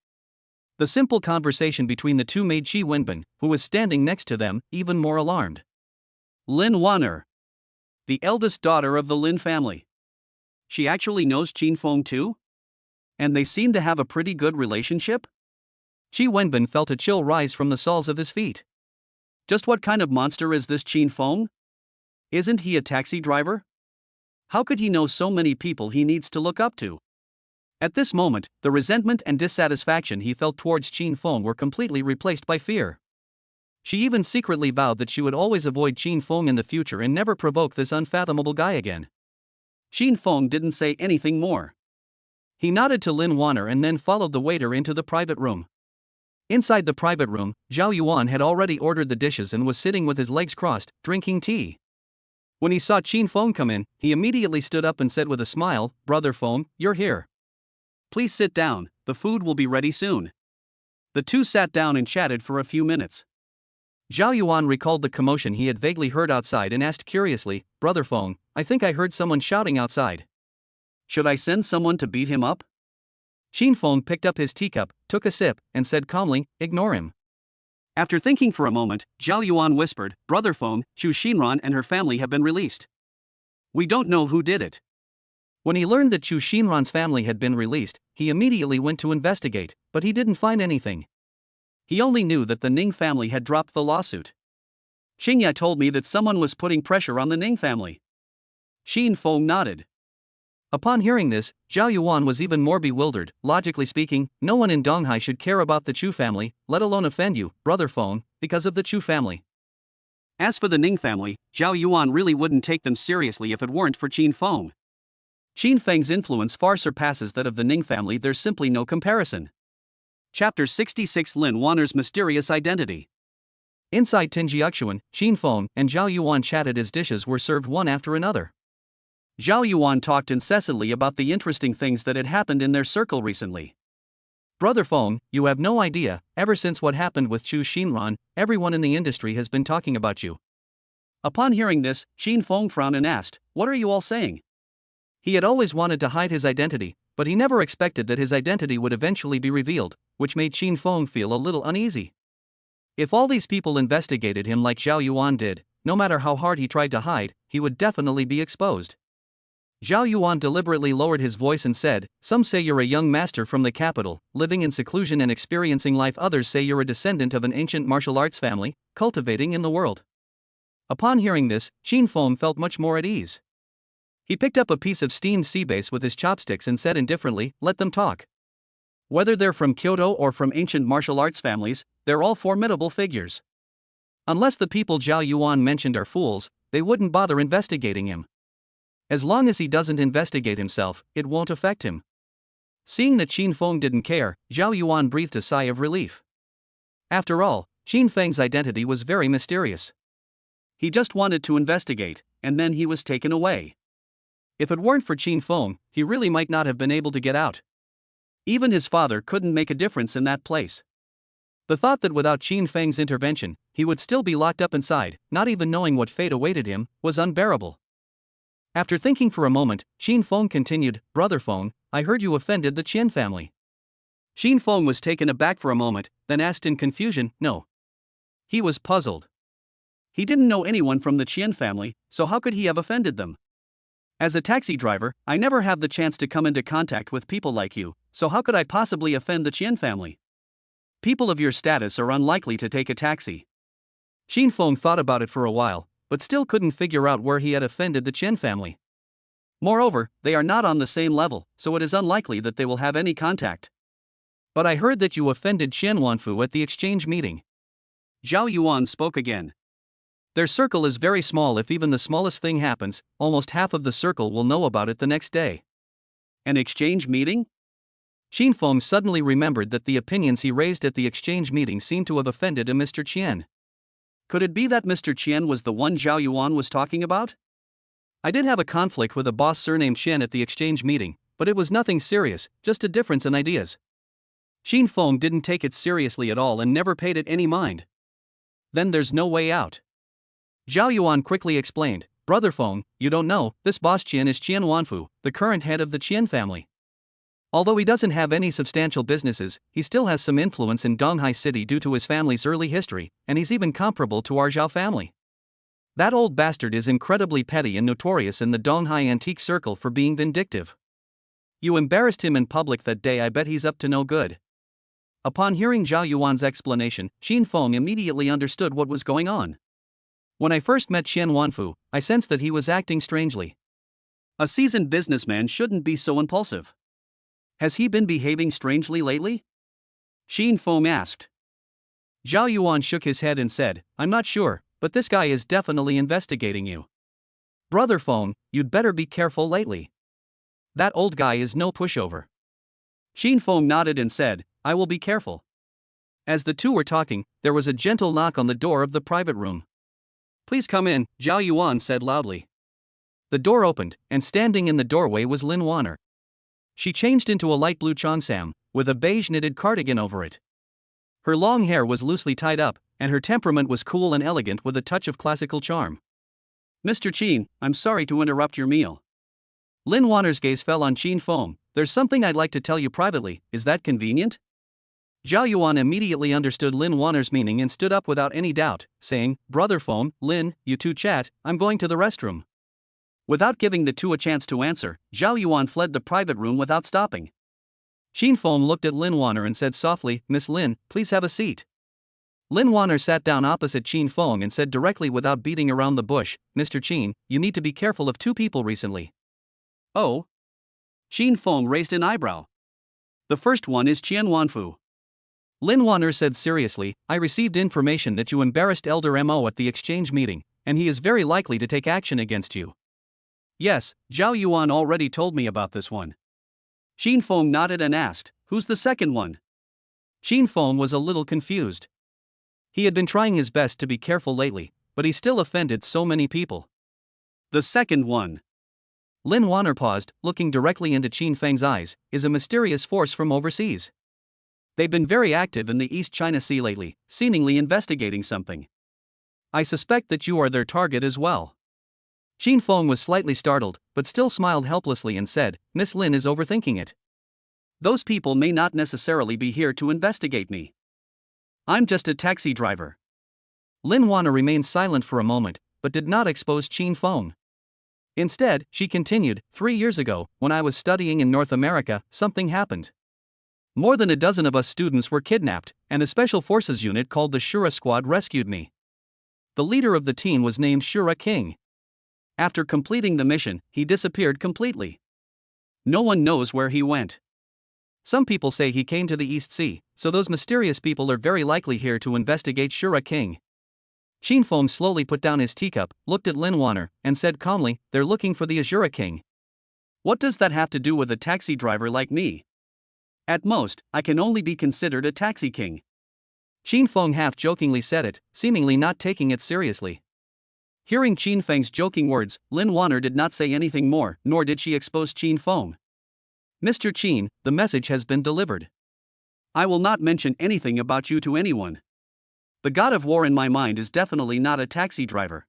The simple conversation between the two made Qi Wenbin, who was standing next to them, even more alarmed. Lin Wanner, the eldest daughter of the Lin family. She actually knows Qin Feng too? And they seem to have a pretty good relationship? Qi Wenbin felt a chill rise from the soles of his feet. Just what kind of monster is this Qin Feng? Isn't he a taxi driver? How could he know so many people he needs to look up to? At this moment, the resentment and dissatisfaction he felt towards Qin Feng were completely replaced by fear. She even secretly vowed that she would always avoid Qin Feng in the future and never provoke this unfathomable guy again. Qin Feng didn't say anything more. He nodded to Lin Wanner and then followed the waiter into the private room. Inside the private room, Zhao Yuan had already ordered the dishes and was sitting with his legs crossed, drinking tea. When he saw Qin Feng come in, he immediately stood up and said with a smile, "Brother Feng, you're here. Please sit down, the food will be ready soon." The two sat down and chatted for a few minutes. Zhao Yuan recalled the commotion he had vaguely heard outside and asked curiously, "Brother Feng, I think I heard someone shouting outside. Should I send someone to beat him up?" Qin Feng picked up his teacup, took a sip, and said calmly, "Ignore him." After thinking for a moment, Zhao Yuan whispered, "Brother Feng, Chu Xinran and her family have been released. We don't know who did it." When he learned that Chu Xinran's family had been released, he immediately went to investigate, but he didn't find anything. He only knew that the Ning family had dropped the lawsuit. Xingya told me that someone was putting pressure on the Ning family. Qin Feng nodded. Upon hearing this, Zhao Yuan was even more bewildered. Logically speaking, no one in Donghai should care about the Chu family, let alone offend you, Brother Feng, because of the Chu family. As for the Ning family, Zhao Yuan really wouldn't take them seriously if it weren't for Qin Feng. Qin Feng's influence far surpasses that of the Ning family, there's simply no comparison. Chapter 66: Lin Wanner's mysterious identity. Inside Tinjiaxuan, Qin Feng and Zhao Yuan chatted as dishes were served one after another. Zhao Yuan talked incessantly about the interesting things that had happened in their circle recently. Brother Feng, you have no idea, ever since what happened with Chu Xinran, everyone in the industry has been talking about you. Upon hearing this, Qin Feng frowned and asked, "What are you all saying?" He had always wanted to hide his identity, but he never expected that his identity would eventually be revealed, which made Qin Feng feel a little uneasy. If all these people investigated him like Zhao Yuan did, no matter how hard he tried to hide, he would definitely be exposed. Zhao Yuan deliberately lowered his voice and said, "Some say you're a young master from the capital, living in seclusion and experiencing life. Others say you're a descendant of an ancient martial arts family, cultivating in the world." Upon hearing this, Qin Feng felt much more at ease. He picked up a piece of steamed sea bass with his chopsticks and said indifferently, "Let them talk. Whether they're from Kyoto or from ancient martial arts families, they're all formidable figures. Unless the people Zhao Yuan mentioned are fools, they wouldn't bother investigating him. As long as he doesn't investigate himself, it won't affect him." Seeing that Qin Feng didn't care, Zhao Yuan breathed a sigh of relief. After all, Qin Feng's identity was very mysterious. He just wanted to investigate, and then he was taken away. If it weren't for Qin Feng, he really might not have been able to get out. Even his father couldn't make a difference in that place. The thought that without Qin Feng's intervention, he would still be locked up inside, not even knowing what fate awaited him, was unbearable. After thinking for a moment, Qin Feng continued, "Brother Feng, I heard you offended the Qian family." Qin Feng was taken aback for a moment, then asked in confusion, "No." He was puzzled. He didn't know anyone from the Qian family, so how could he have offended them? As a taxi driver, I never have the chance to come into contact with people like you, so how could I possibly offend the Qian family? People of your status are unlikely to take a taxi. Qin Feng thought about it for a while, but still couldn't figure out where he had offended the Qian family. Moreover, they are not on the same level, so it is unlikely that they will have any contact. "But I heard that you offended Qian Wanfu at the exchange meeting." Zhao Yuan spoke again. "Their circle is very small. If even the smallest thing happens, almost half of the circle will know about it the next day." An exchange meeting? Qin Feng suddenly remembered that the opinions he raised at the exchange meeting seemed to have offended a Mr. Qian. Could it be that Mr. Qian was the one Zhao Yuan was talking about? "I did have a conflict with a boss surnamed Qian at the exchange meeting, but it was nothing serious, just a difference in ideas." Qin Feng didn't take it seriously at all and never paid it any mind. "Then there's no way out." Zhao Yuan quickly explained, "Brother Feng, you don't know, this boss Qian is Qian Wanfu, the current head of the Qian family. Although he doesn't have any substantial businesses, he still has some influence in Donghai City due to his family's early history, and he's even comparable to our Zhao family. That old bastard is incredibly petty and notorious in the Donghai antique circle for being vindictive. You embarrassed him in public that day. I bet he's up to no good." Upon hearing Zhao Yuan's explanation, Qin Feng immediately understood what was going on. "When I first met Qian Wanfu, I sensed that he was acting strangely." A seasoned businessman shouldn't be so impulsive. Has he been behaving strangely lately? Qin Feng asked. Zhao Yuan shook his head and said, I'm not sure, but this guy is definitely investigating you. Brother Feng, you'd better be careful lately. That old guy is no pushover. Qin Feng nodded and said, I will be careful. As the two were talking, there was a gentle knock on the door of the private room. Please come in, Zhao Yuan said loudly. The door opened, and standing in the doorway was Lin Wanner. She changed into a light blue cheongsam, with a beige knitted cardigan over it. Her long hair was loosely tied up, and her temperament was cool and elegant with a touch of classical charm. Mr. Qin, I'm sorry to interrupt your meal. Lin Wanner's gaze fell on Qin Feng. There's something I'd like to tell you privately, is that convenient? Zhao Yuan immediately understood Lin Wanner's meaning and stood up without any doubt, saying, Brother Feng, Lin, you two chat, I'm going to the restroom. Without giving the two a chance to answer, Zhao Yuan fled the private room without stopping. Qin Feng looked at Lin Wanner and said softly, Miss Lin, please have a seat. Lin Wanner sat down opposite Qin Feng and said directly without beating around the bush, Mr. Qin, you need to be careful of two people recently. Oh? Qin Feng raised an eyebrow. The first one is Qian Wanfu. Lin Wanner said seriously, I received information that you embarrassed Elder Mo at the exchange meeting, and he is very likely to take action against you. Yes, Zhao Yuan already told me about this one. Qin Feng nodded and asked, who's the second one? Qin Feng was a little confused. He had been trying his best to be careful lately, but he still offended so many people. The second one, Lin Wanner paused, looking directly into Qin Feng's eyes, is a mysterious force from overseas. They've been very active in the East China Sea lately, seemingly investigating something. I suspect that you are their target as well. Qin Feng was slightly startled, but still smiled helplessly and said, Miss Lin is overthinking it. Those people may not necessarily be here to investigate me. I'm just a taxi driver. Lin Wanner remained silent for a moment, but did not expose Qin Feng. Instead, she continued, 3 years ago, when I was studying in North America, something happened. More than a dozen of us students were kidnapped, and a special forces unit called the Shura Squad rescued me. The leader of the team was named Shura King. After completing the mission, he disappeared completely. No one knows where he went. Some people say he came to the East Sea, so those mysterious people are very likely here to investigate Shura King. Qin Feng slowly put down his teacup, looked at Lin Wanner, and said calmly, they're looking for the Azura King. What does that have to do with a taxi driver like me? At most, I can only be considered a taxi king. Qin Feng half-jokingly said it, seemingly not taking it seriously. Hearing Qin Feng's joking words, Lin Wanner did not say anything more, nor did she expose Qin Feng. Mr. Qin, the message has been delivered. I will not mention anything about you to anyone. The god of war in my mind is definitely not a taxi driver.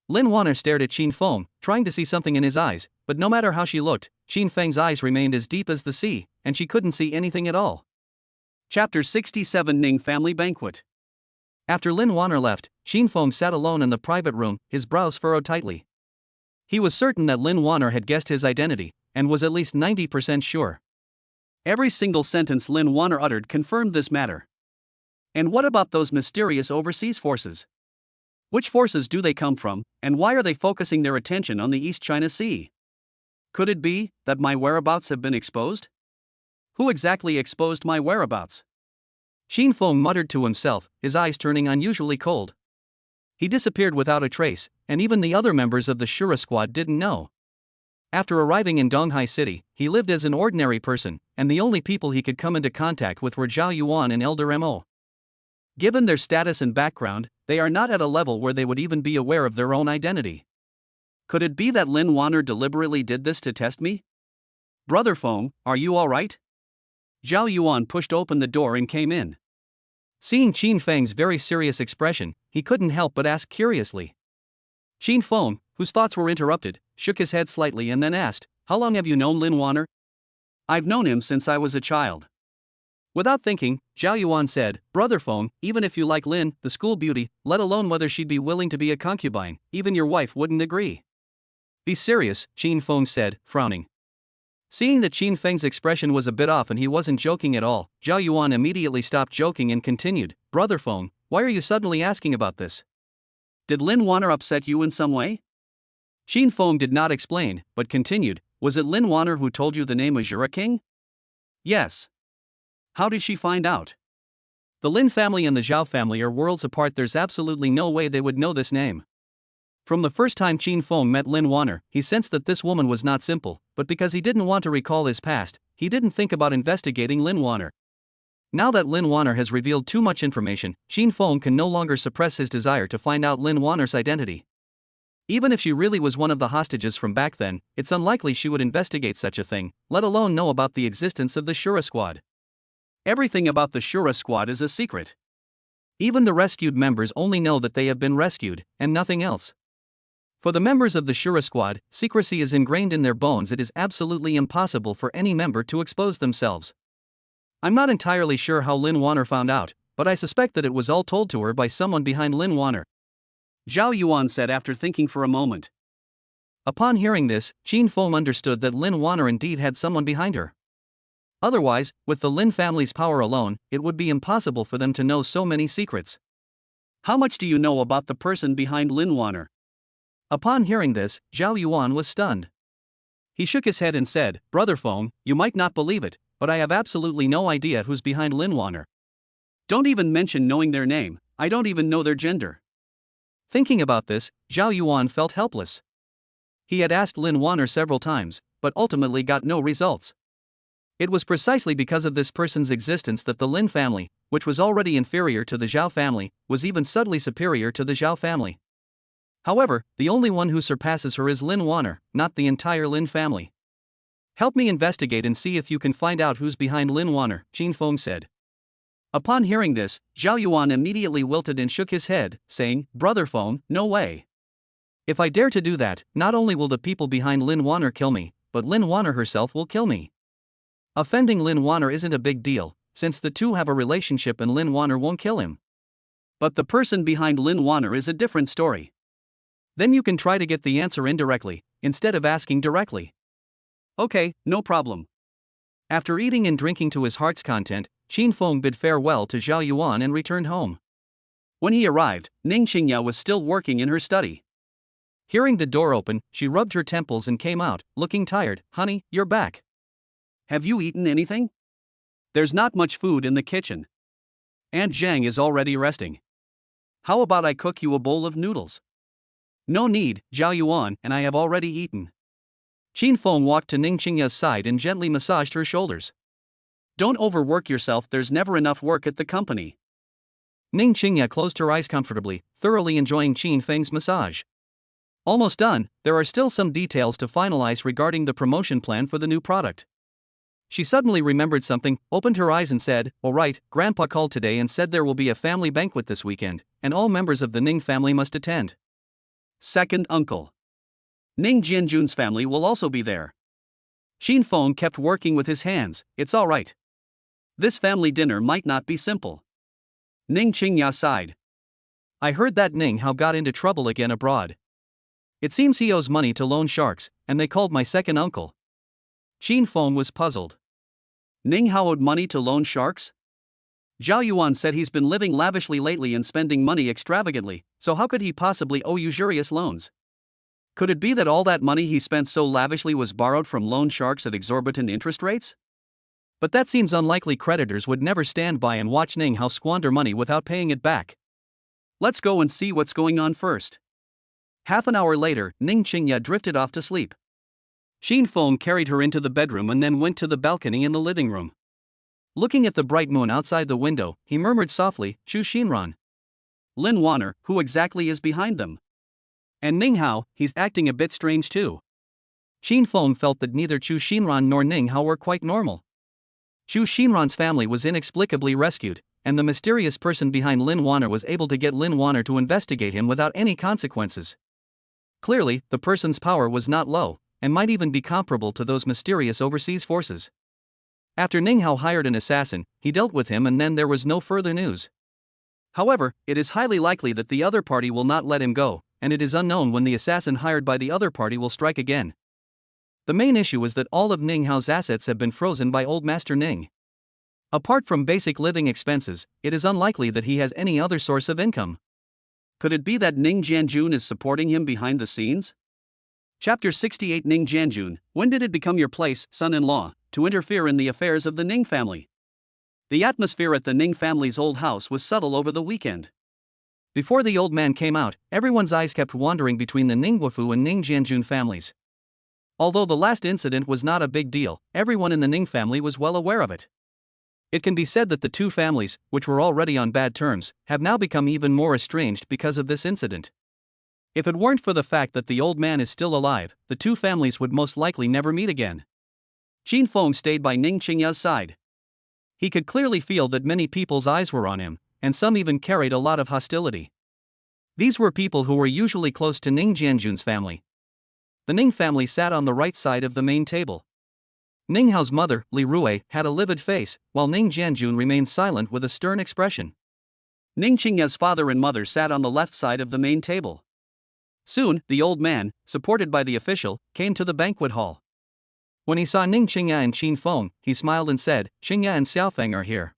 Lin Wanner stared at Qin Feng, trying to see something in his eyes, but no matter how she looked, Qin Feng's eyes remained as deep as the sea, and she couldn't see anything at all. Chapter 67 Ning Family Banquet. After Lin Wanner left, Qin Feng sat alone in the private room, his brows furrowed tightly. He was certain that Lin Wanner had guessed his identity, and was at least 90% sure. Every single sentence Lin Wanner uttered confirmed this matter. And what about those mysterious overseas forces? Which forces do they come from, and why are they focusing their attention on the East China Sea? Could it be that my whereabouts have been exposed? Who exactly exposed my whereabouts? Qin Feng muttered to himself, his eyes turning unusually cold. He disappeared without a trace, and even the other members of the Shura Squad didn't know. After arriving in Donghai City, he lived as an ordinary person, and the only people he could come into contact with were Zhao Yuan and Elder Mo. Given their status and background, they are not at a level where they would even be aware of their own identity. Could it be that Lin Wanner deliberately did this to test me? Brother Feng, are you alright? Zhao Yuan pushed open the door and came in. Seeing Qin Feng's very serious expression, he couldn't help but ask curiously. Qin Feng, whose thoughts were interrupted, shook his head slightly and then asked, how long have you known Lin Wanner? I've known him since I was a child. Without thinking, Zhao Yuan said, Brother Feng, even if you like Lin, the school beauty, let alone whether she'd be willing to be a concubine, even your wife wouldn't agree. Be serious, Qin Feng said, frowning. Seeing that Qin Feng's expression was a bit off and he wasn't joking at all, Zhao Yuan immediately stopped joking and continued, Brother Feng, why are you suddenly asking about this? Did Lin Wanner upset you in some way? Qin Feng did not explain, but continued, was it Lin Wanner who told you the name Azura King? Yes. How did she find out? The Lin family and the Zhao family are worlds apart. There's absolutely no way they would know this name. From the first time Qin Feng met Lin Wanner, he sensed that this woman was not simple, but because he didn't want to recall his past, he didn't think about investigating Lin Wanner. Now that Lin Wanner has revealed too much information, Qin Feng can no longer suppress his desire to find out Lin Wanner's identity. Even if she really was one of the hostages from back then, it's unlikely she would investigate such a thing, let alone know about the existence of the Shura Squad. Everything about the Shura Squad is a secret. Even the rescued members only know that they have been rescued, and nothing else. For the members of the Shura Squad, secrecy is ingrained in their bones. It is absolutely impossible for any member to expose themselves. I'm not entirely sure how Lin Wanner found out, but I suspect that it was all told to her by someone behind Lin Wanner, Zhao Yuan said after thinking for a moment. Upon hearing this, Qin Feng understood that Lin Wanner indeed had someone behind her. Otherwise, with the Lin family's power alone, it would be impossible for them to know so many secrets. How much do you know about the person behind Lin Wanner? Upon hearing this, Zhao Yuan was stunned. He shook his head and said, Brother Feng, you might not believe it, but I have absolutely no idea who's behind Lin Wanner. Don't even mention knowing their name, I don't even know their gender. Thinking about this, Zhao Yuan felt helpless. He had asked Lin Wanner several times, but ultimately got no results. It was precisely because of this person's existence that the Lin family, which was already inferior to the Zhao family, was even subtly superior to the Zhao family. However, the only one who surpasses her is Lin Wanner, not the entire Lin family. Help me investigate and see if you can find out who's behind Lin Wanner, Qin Feng said. Upon hearing this, Zhao Yuan immediately wilted and shook his head, saying, Brother Feng, no way. If I dare to do that, not only will the people behind Lin Wanner kill me, but Lin Wanner herself will kill me. Offending Lin Wanner isn't a big deal, since the two have a relationship and Lin Wanner won't kill him. But the person behind Lin Wanner is a different story. Then you can try to get the answer indirectly, instead of asking directly. Okay, no problem. After eating and drinking to his heart's content, Qin Feng bid farewell to Zhao Yuan and returned home. When he arrived, Ning Qingya was still working in her study. Hearing the door open, she rubbed her temples and came out, looking tired. Honey, you're back. Have you eaten anything? There's not much food in the kitchen. Aunt Zhang is already resting. How about I cook you a bowl of noodles? No need, Zhao Yuan, and I have already eaten. Qin Feng walked to Ning Qingya's side and gently massaged her shoulders. Don't overwork yourself, there's never enough work at the company. Ning Qingya closed her eyes comfortably, thoroughly enjoying Qin Feng's massage. Almost done, there are still some details to finalize regarding the promotion plan for the new product. She suddenly remembered something, opened her eyes and said, All right, Grandpa called today and said there will be a family banquet this weekend, and all members of the Ning family must attend. Second uncle. Ning Jianjun's family will also be there. Qin Feng kept working with his hands. It's all right. This family dinner might not be simple. Ning Qingya sighed. I heard that Ning Hao got into trouble again abroad. It seems he owes money to loan sharks, and they called my second uncle. Qin Feng was puzzled. Ning Hao owed money to loan sharks? Zhao Yuan said he's been living lavishly lately and spending money extravagantly, so how could he possibly owe usurious loans? Could it be that all that money he spent so lavishly was borrowed from loan sharks at exorbitant interest rates? But that seems unlikely. Creditors would never stand by and watch Ning Hao squander money without paying it back. Let's go and see what's going on first. Half an hour later, Ning Qingya drifted off to sleep. Qin Feng carried her into the bedroom and then went to the balcony in the living room. Looking at the bright moon outside the window, he murmured softly, Chu Xinran. Lin Wanner, who exactly is behind them? And Ning Hao, he's acting a bit strange too. Qin Feng felt that neither Chu Xinran nor Ning Hao were quite normal. Chu Xinran's family was inexplicably rescued, and the mysterious person behind Lin Wanner was able to get Lin Wanner to investigate him without any consequences. Clearly, the person's power was not low, and might even be comparable to those mysterious overseas forces. After Ning Hao hired an assassin, he dealt with him and then there was no further news. However, it is highly likely that the other party will not let him go, and it is unknown when the assassin hired by the other party will strike again. The main issue is that all of Ning Hao's assets have been frozen by Old Master Ning. Apart from basic living expenses, it is unlikely that he has any other source of income. Could it be that Ning Jianjun is supporting him behind the scenes? Chapter 68 Ning Jianjun, when did it become your place, son-in-law, to interfere in the affairs of the Ning family? The atmosphere at the Ning family's old house was subtle over the weekend. Before the old man came out, everyone's eyes kept wandering between the Ning Guofu and Ning Jianjun families. Although the last incident was not a big deal, everyone in the Ning family was well aware of it. It can be said that the two families, which were already on bad terms, have now become even more estranged because of this incident. If it weren't for the fact that the old man is still alive, the two families would most likely never meet again. Qin Feng stayed by Ning Qingya's side. He could clearly feel that many people's eyes were on him, and some even carried a lot of hostility. These were people who were usually close to Ning Jianjun's family. The Ning family sat on the right side of the main table. Ning Hao's mother, Li Rui, had a livid face, while Ning Jianjun remained silent with a stern expression. Ning Qingya's father and mother sat on the left side of the main table. Soon, the old man, supported by the official, came to the banquet hall. When he saw Ning Qingya and Qin Feng, he smiled and said, "Qingya and Xiaofeng are here.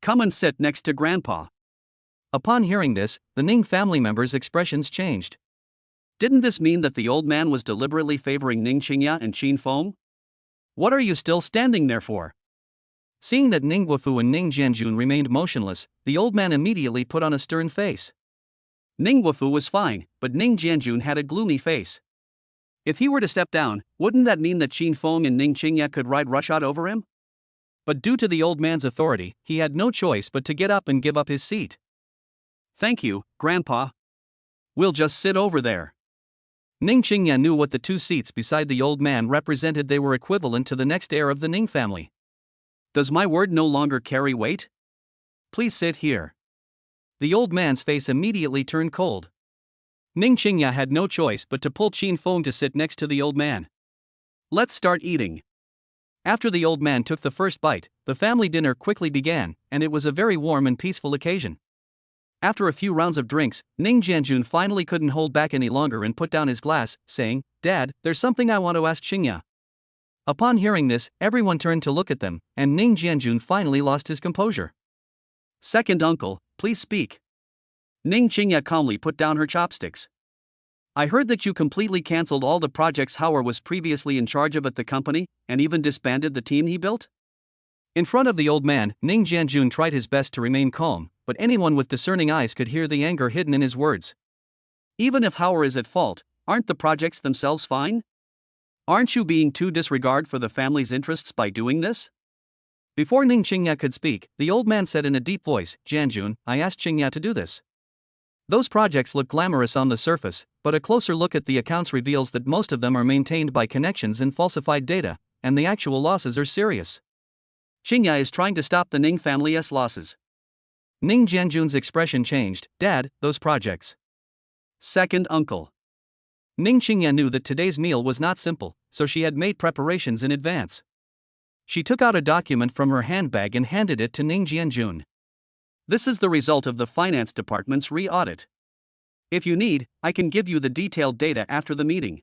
Come and sit next to Grandpa." Upon hearing this, the Ning family members' expressions changed. Didn't this mean that the old man was deliberately favoring Ning Qingya and Qin Feng? What are you still standing there for? Seeing that Ning Guofu and Ning Jianjun remained motionless, the old man immediately put on a stern face. Ning Guofu was fine, but Ning Jianjun had a gloomy face. If he were to step down, wouldn't that mean that Qin Feng and Ning Qingya could ride roughshod over him? But due to the old man's authority, he had no choice but to get up and give up his seat. "Thank you, Grandpa. We'll just sit over there." Ning Qingya knew what the two seats beside the old man represented. They were equivalent to the next heir of the Ning family. "Does my word no longer carry weight? Please sit here." The old man's face immediately turned cold. Ning Qingya had no choice but to pull Qin Feng to sit next to the old man. "Let's start eating." After the old man took the first bite, the family dinner quickly began, and it was a very warm and peaceful occasion. After a few rounds of drinks, Ning Jianjun finally couldn't hold back any longer and put down his glass, saying, "Dad, there's something I want to ask Qingya." Upon hearing this, everyone turned to look at them, and Ning Jianjun finally lost his composure. "Second uncle, please speak." Ning Qingya calmly put down her chopsticks. "I heard that you completely cancelled all the projects Howard was previously in charge of at the company, and even disbanded the team he built?" In front of the old man, Ning Jianjun tried his best to remain calm, but anyone with discerning eyes could hear the anger hidden in his words. "Even if Howard is at fault, aren't the projects themselves fine? Aren't you being too disregard for the family's interests by doing this?" Before Ning Qingya could speak, the old man said in a deep voice, "Jianjun, I asked Qingya to do this. Those projects look glamorous on the surface, but a closer look at the accounts reveals that most of them are maintained by connections and falsified data, and the actual losses are serious. Qingya is trying to stop the Ning family's losses." Ning Jianjun's expression changed. "Dad, those projects." "Second uncle." Ning Qingya knew that today's meal was not simple, so she had made preparations in advance. She took out a document from her handbag and handed it to Ning Jianjun. "This is the result of the finance department's re-audit. If you need, I can give you the detailed data after the meeting."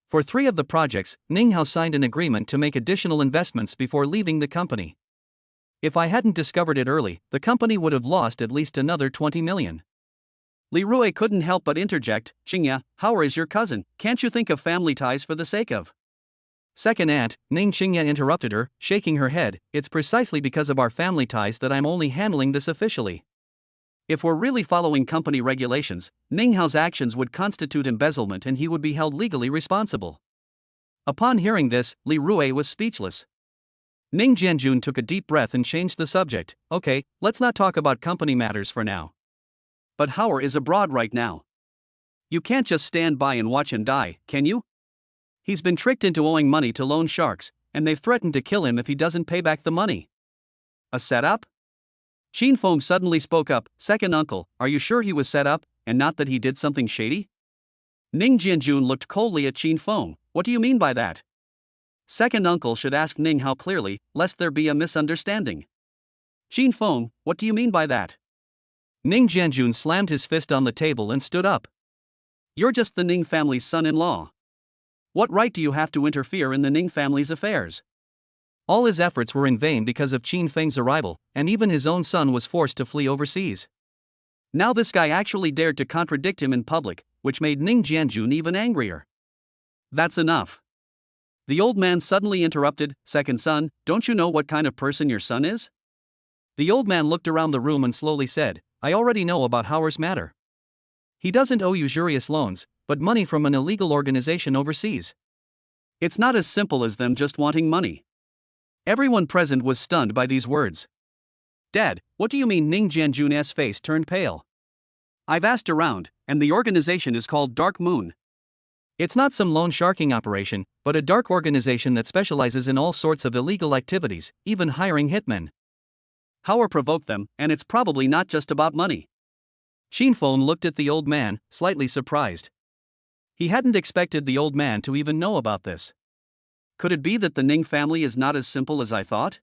For 3 of the projects, Ning Hao signed an agreement to make additional investments before leaving the company. If I hadn't discovered it early, the company would have lost at least another 20 million. Li Rui couldn't help but interject, "Qingya, Howard is your cousin, can't you think of family ties for the sake of?" Second aunt, Ning Qingya interrupted her, shaking her head, "It's precisely because of our family ties that I'm only handling this officially. If we're really following company regulations, Ning Hao's actions would constitute embezzlement and he would be held legally responsible." Upon hearing this, Li Rui was speechless. Ning Jianjun took a deep breath and changed the subject. "Okay, let's not talk about company matters for now. But Howard is abroad right now. You can't just stand by and watch him die, can you? He's been tricked into owing money to loan sharks, and they've threatened to kill him if he doesn't pay back the money." "A setup?" Qin Feng suddenly spoke up, "Second uncle, are you sure he was set up, and not that he did something shady?" Ning Jianjun looked coldly at Qin Feng. "What do you mean by that?" Second uncle should ask Ning Hao clearly, lest there be a misunderstanding. "Qin Feng, what do you mean by that?" Ning Jianjun slammed his fist on the table and stood up. "You're just the Ning family's son-in-law. What right do you have to interfere in the Ning family's affairs?" All his efforts were in vain because of Qin Feng's arrival, and even his own son was forced to flee overseas. Now this guy actually dared to contradict him in public, which made Ning Jianjun even angrier. "That's enough." The old man suddenly interrupted, "Second son, don't you know what kind of person your son is? The old man looked around the room and slowly said, I already know about Howard's matter. He doesn't owe usurious loans, but money from an illegal organization overseas. It's not as simple as them just wanting money. Everyone present was stunned by these words. Dad, what do you mean? Ning Jianjun's face turned pale. I've asked around, and the organization is called Dark Moon. It's not some loan sharking operation, but a dark organization that specializes in all sorts of illegal activities, even hiring hitmen. Howard provoked them, and it's probably not just about money. Shinfeng looked at the old man, slightly surprised. He hadn't expected the old man to even know about this. Could it be that the Ning family is not as simple as I thought?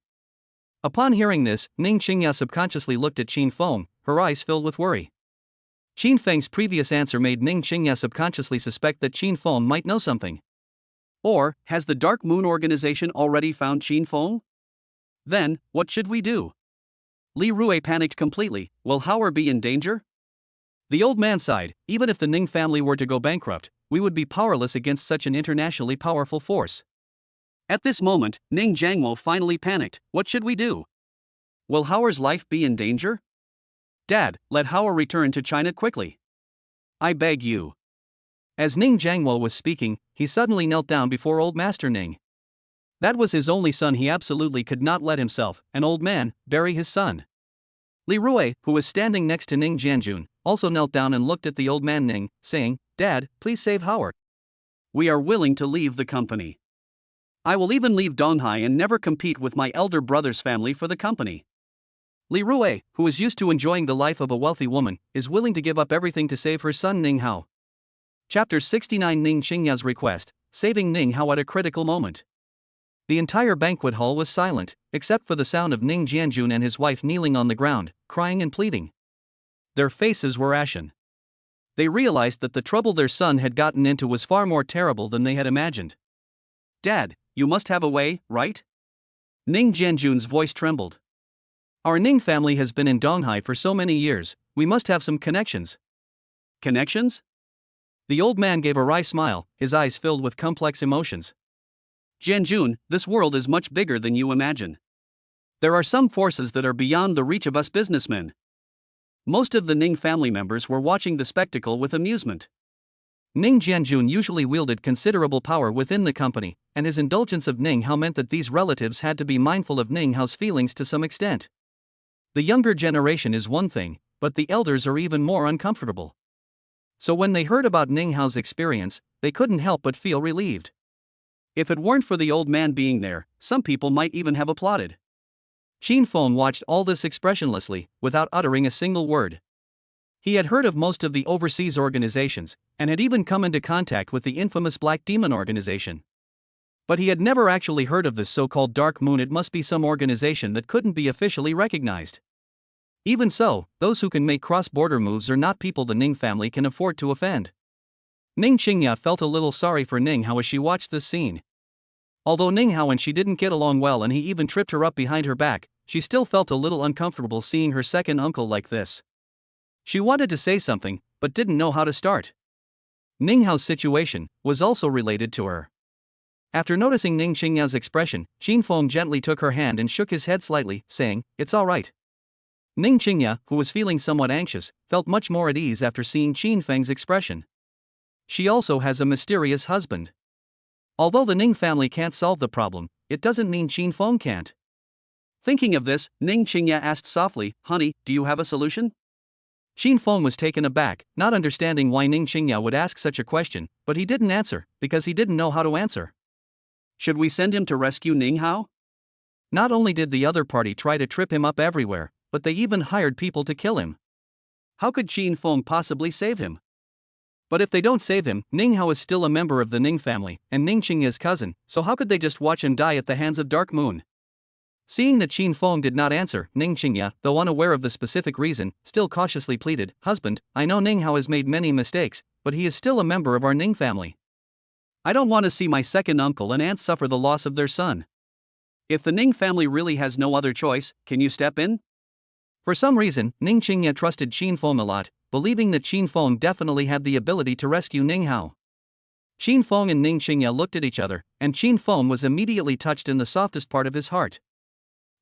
Upon hearing this, Ning Qingya subconsciously looked at Shinfeng, her eyes filled with worry. Shinfeng's previous answer made Ning Qingya subconsciously suspect that Shinfeng might know something. Or, has the Dark Moon organization already found Shinfeng? Then, what should we do? Li Rui panicked completely. Will Howard be in danger? The old man sighed. Even if the Ning family were to go bankrupt, we would be powerless against such an internationally powerful force. At this moment, Ning Jiangwo finally panicked. What should we do? Will Howard's life be in danger? Dad, let Howard return to China quickly. I beg you. As Ning Jiangwo was speaking, he suddenly knelt down before old Master Ning. That was his only son. He absolutely could not let himself, an old man, bury his son. Li Rui, who was standing next to Ning Jianjun, also knelt down and looked at the old man Ning, saying, Dad, please save Howard. We are willing to leave the company. I will even leave Donghai and never compete with my elder brother's family for the company. Li Rui, who is used to enjoying the life of a wealthy woman, is willing to give up everything to save her son Ning Hao. Chapter 69 Ning Qingya's request, saving Ning Hao at a critical moment. The entire banquet hall was silent, except for the sound of Ning Jianjun and his wife kneeling on the ground, crying and pleading. Their faces were ashen. They realized that the trouble their son had gotten into was far more terrible than they had imagined. Dad, you must have a way, right? Ning Jianjun's voice trembled. Our Ning family has been in Donghai for so many years, we must have some connections. Connections? The old man gave a wry smile, his eyes filled with complex emotions. Jianjun, this world is much bigger than you imagine. There are some forces that are beyond the reach of us businessmen. Most of the Ning family members were watching the spectacle with amusement. Ning Jianjun usually wielded considerable power within the company, and his indulgence of Ning Hao meant that these relatives had to be mindful of Ning Hao's feelings to some extent. The younger generation is one thing, but the elders are even more uncomfortable. So when they heard about Ning Hao's experience, they couldn't help but feel relieved. If it weren't for the old man being there, some people might even have applauded. Shinfeng watched all this expressionlessly, without uttering a single word. He had heard of most of the overseas organizations, and had even come into contact with the infamous Black Demon organization. But he had never actually heard of this so-called Dark Moon. It must be some organization that couldn't be officially recognized. Even so, those who can make cross-border moves are not people the Ning family can afford to offend. Ning Qingya felt a little sorry for Ning Hao as she watched this scene. Although Ning Hao and she didn't get along well and he even tripped her up behind her back, she still felt a little uncomfortable seeing her second uncle like this. She wanted to say something, but didn't know how to start. Ning Hao's situation was also related to her. After noticing Ning Qingya's expression, Shinfeng gently took her hand and shook his head slightly, saying, It's all right. Ning Qingya, who was feeling somewhat anxious, felt much more at ease after seeing Shinfeng's expression. She also has a mysterious husband. Although the Ning family can't solve the problem, it doesn't mean Shinfeng can't. Thinking of this, Ning Qingya asked softly, Honey, do you have a solution? Shinfeng was taken aback, not understanding why Ning Qingya would ask such a question, but he didn't answer, because he didn't know how to answer. Should we send him to rescue Ning Hao? Not only did the other party try to trip him up everywhere, but they even hired people to kill him. How could Shinfeng possibly save him? But if they don't save him, Ning Hao is still a member of the Ning family, and Ning Qingya's cousin, so how could they just watch him die at the hands of Dark Moon? Seeing that Shinfeng did not answer, Ning Qingya, though unaware of the specific reason, still cautiously pleaded, Husband, I know Ning Hao has made many mistakes, but he is still a member of our Ning family. I don't want to see my second uncle and aunt suffer the loss of their son. If the Ning family really has no other choice, can you step in? For some reason, Ning Qingya trusted Shinfeng a lot, believing that Shinfeng definitely had the ability to rescue Ning Hao. Shinfeng and Ning Qingya looked at each other, and Shinfeng was immediately touched in the softest part of his heart.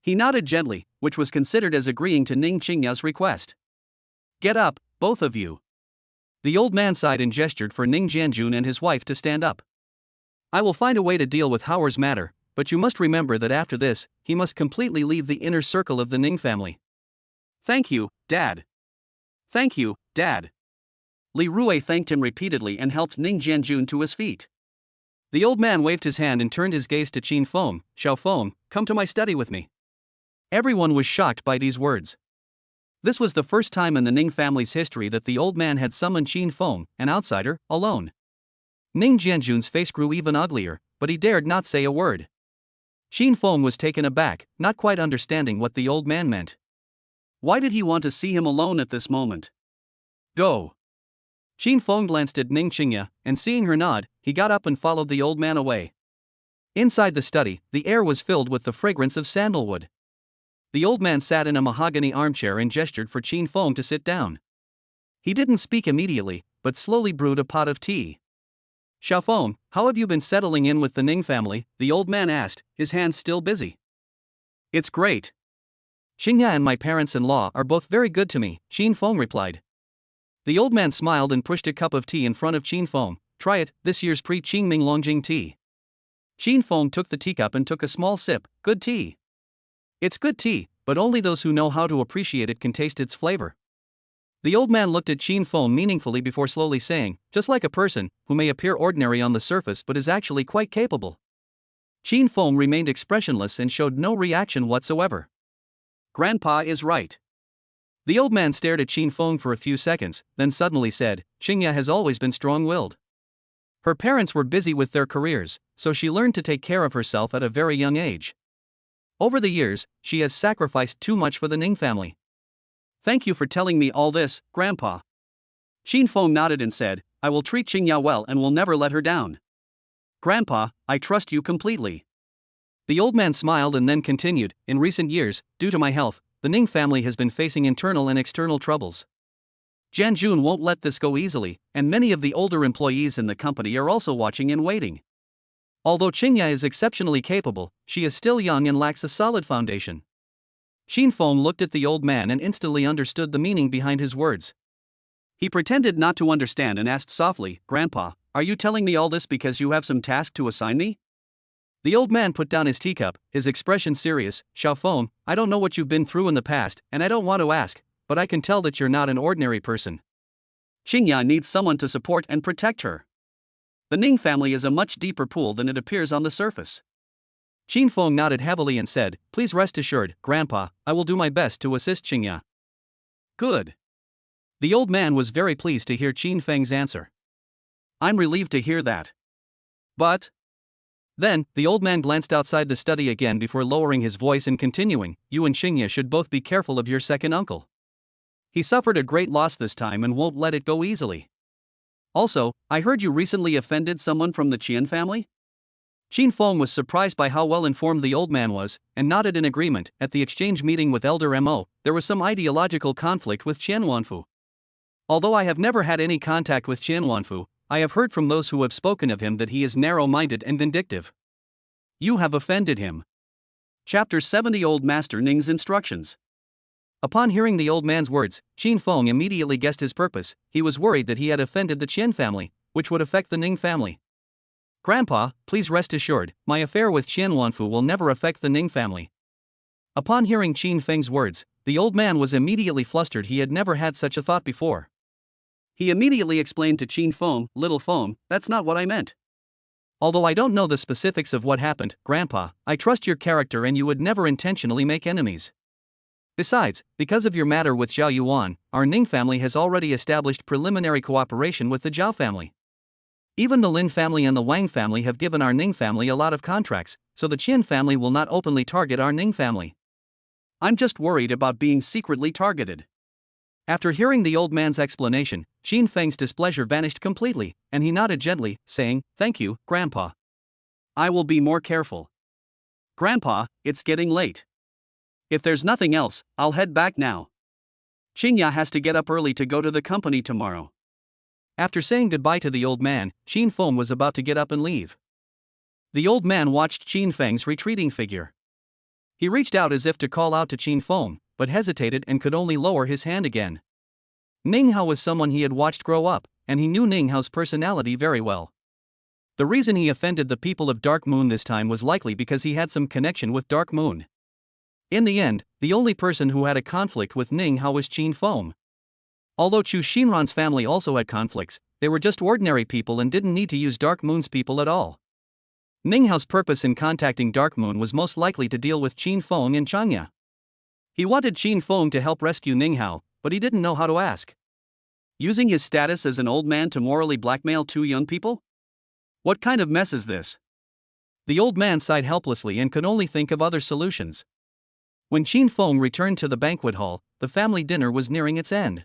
He nodded gently, which was considered as agreeing to Ning Qingya's request. Get up, both of you. The old man sighed and gestured for Ning Jianjun and his wife to stand up. I will find a way to deal with Howard's matter, but you must remember that after this, he must completely leave the inner circle of the Ning family. Thank you, Dad. Thank you, Dad. Li Rui thanked him repeatedly and helped Ning Jianjun to his feet. The old man waved his hand and turned his gaze to Qin Feng. Xiao Feng, come to my study with me. Everyone was shocked by these words. This was the first time in the Ning family's history that the old man had summoned Qin Feng, an outsider, alone. Ning Jianjun's face grew even uglier, but he dared not say a word. Qin Feng was taken aback, not quite understanding what the old man meant. Why did he want to see him alone at this moment? Go. Qin Feng glanced at Ning Qingya, and seeing her nod, he got up and followed the old man away. Inside the study, the air was filled with the fragrance of sandalwood. The old man sat in a mahogany armchair and gestured for Qin Feng to sit down. He didn't speak immediately, but slowly brewed a pot of tea. Xiao Feng, how have you been settling in with the Ning family? The old man asked, his hands still busy. It's great. Qingya and my parents-in-law are both very good to me, Qin Feng replied. The old man smiled and pushed a cup of tea in front of Qin Feng. Try it, this year's Pre-Qingming Longjing tea. Qin Feng took the teacup and took a small sip. Good tea. It's good tea, but only those who know how to appreciate it can taste its flavor. The old man looked at Qin Feng meaningfully before slowly saying, just like a person, who may appear ordinary on the surface but is actually quite capable. Qin Feng remained expressionless and showed no reaction whatsoever. Grandpa is right. The old man stared at Qin Feng for a few seconds, then suddenly said, Qingya has always been strong-willed. Her parents were busy with their careers, so she learned to take care of herself at a very young age. Over the years, she has sacrificed too much for the Ning family. Thank you for telling me all this, Grandpa. Qin Feng nodded and said, I will treat Qingya well and will never let her down. Grandpa, I trust you completely. The old man smiled and then continued, in recent years, due to my health, the Ning family has been facing internal and external troubles. Jianjun won't let this go easily, and many of the older employees in the company are also watching and waiting. Although Qingya is exceptionally capable, she is still young and lacks a solid foundation. Qin Feng looked at the old man and instantly understood the meaning behind his words. He pretended not to understand and asked softly, Grandpa, are you telling me all this because you have some task to assign me? The old man put down his teacup, his expression serious. Xiao Feng, I don't know what you've been through in the past, and I don't want to ask, but I can tell that you're not an ordinary person. Qingya needs someone to support and protect her. The Ning family is a much deeper pool than it appears on the surface. Qin Feng nodded heavily and said, Please rest assured, Grandpa, I will do my best to assist Qingya. Good. The old man was very pleased to hear Qin Feng's answer. I'm relieved to hear that. But... Then, the old man glanced outside the study again before lowering his voice and continuing, You and Qingya should both be careful of your second uncle. He suffered a great loss this time and won't let it go easily. Also, I heard you recently offended someone from the Qian family? Qin Feng was surprised by how well informed the old man was, and nodded in agreement. At the exchange meeting with Elder Mo, there was some ideological conflict with Qian Wanfu. Although I have never had any contact with Qian Wanfu, I have heard from those who have spoken of him that he is narrow-minded and vindictive. You have offended him. Chapter 70 Old Master Ning's Instructions. Upon hearing the old man's words, Qin Feng immediately guessed his purpose. He was worried that he had offended the Qian family, which would affect the Ning family. Grandpa, please rest assured, my affair with Qian Wanfu will never affect the Ning family. Upon hearing Qin Feng's words, the old man was immediately flustered. He had never had such a thought before. He immediately explained to Qin Feng, Little Feng, that's not what I meant. Although I don't know the specifics of what happened, Grandpa, I trust your character and you would never intentionally make enemies. Besides, because of your matter with Zhao Yuan, our Ning family has already established preliminary cooperation with the Zhao family. Even the Lin family and the Wang family have given our Ning family a lot of contracts, so the Qian family will not openly target our Ning family. I'm just worried about being secretly targeted. After hearing the old man's explanation, Qin Feng's displeasure vanished completely, and he nodded gently, saying, Thank you, Grandpa. I will be more careful. Grandpa, it's getting late. If there's nothing else, I'll head back now. Qingya has to get up early to go to the company tomorrow. After saying goodbye to the old man, Qin Feng was about to get up and leave. The old man watched Qin Feng's retreating figure. He reached out as if to call out to Qin Feng, but hesitated and could only lower his hand again. Ning Hao was someone he had watched grow up, and he knew Ning Hao's personality very well. The reason he offended the people of Dark Moon this time was likely because he had some connection with Dark Moon. In the end, the only person who had a conflict with Ning Hao was Qin Feng. Although Chu Xinran's family also had conflicts, they were just ordinary people and didn't need to use Dark Moon's people at all. Ning Hao's purpose in contacting Dark Moon was most likely to deal with Qin Feng and Changya. He wanted Qin Feng to help rescue Ning Hao, but he didn't know how to ask. Using his status as an old man to morally blackmail two young people? What kind of mess is this? The old man sighed helplessly and could only think of other solutions. When Qin Feng returned to the banquet hall, the family dinner was nearing its end.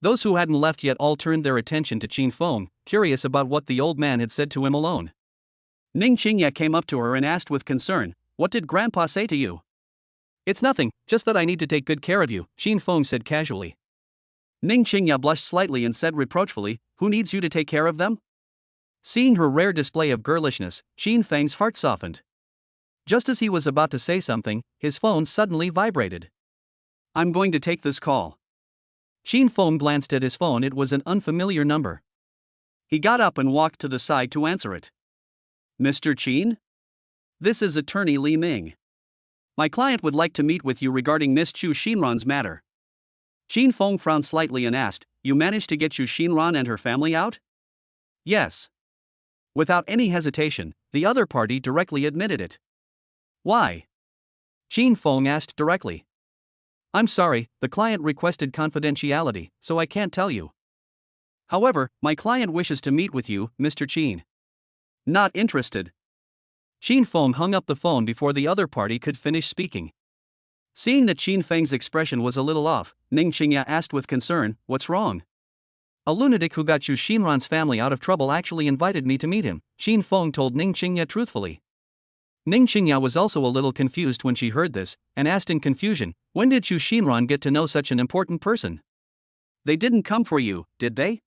Those who hadn't left yet all turned their attention to Qin Feng, curious about what the old man had said to him alone. Ning Qingya came up to her and asked with concern, "What did Grandpa say to you?" "It's nothing, just that I need to take good care of you," Qin Feng said casually. Ning Qingya blushed slightly and said reproachfully, "Who needs you to take care of them?" Seeing her rare display of girlishness, Qin Feng's heart softened. Just as he was about to say something, his phone suddenly vibrated. "I'm going to take this call." Qin Feng glanced at his phone. It was an unfamiliar number. He got up and walked to the side to answer it. "Mr. Qin? This is attorney Li Ming. My client would like to meet with you regarding Miss Chu Xinran's matter." Qin Feng frowned slightly and asked, "You managed to get Chu Xinran and her family out?" "Yes." Without any hesitation, the other party directly admitted it. "Why?" Qin Feng asked directly. "I'm sorry, the client requested confidentiality, so I can't tell you. However, my client wishes to meet with you, Mr. Qin." "Not interested." Qin Feng hung up the phone before the other party could finish speaking. Seeing that Qin Feng's expression was a little off, Ning Qingya asked with concern, "What's wrong?" "A lunatic who got Chu Xinran's family out of trouble actually invited me to meet him," Qin Feng told Ning Qingya truthfully. Ning Qingya was also a little confused when she heard this, and asked in confusion, "When did Chu Xinran get to know such an important person?" "They didn't come for you, did they?"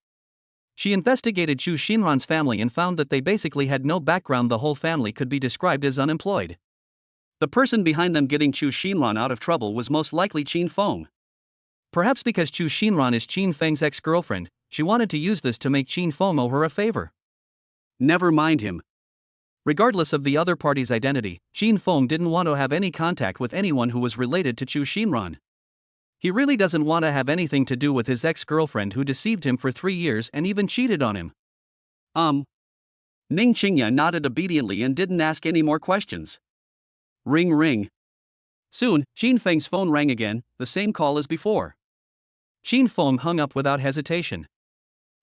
She investigated Chu Xinran's family and found that they basically had no background. The whole family could be described as unemployed. The person behind them getting Chu Xinran out of trouble was most likely Qin Feng. Perhaps because Chu Xinran is Qin Feng's ex-girlfriend, she wanted to use this to make Qin Feng owe her a favor. Never mind him. Regardless of the other party's identity, Qin Feng didn't want to have any contact with anyone who was related to Chu Xinran. He really doesn't want to have anything to do with his ex-girlfriend who deceived him for 3 years and even cheated on him. Ning Qingya nodded obediently and didn't ask any more questions. Ring ring. Soon, Qin Feng's phone rang again, the same call as before. Qin Feng hung up without hesitation.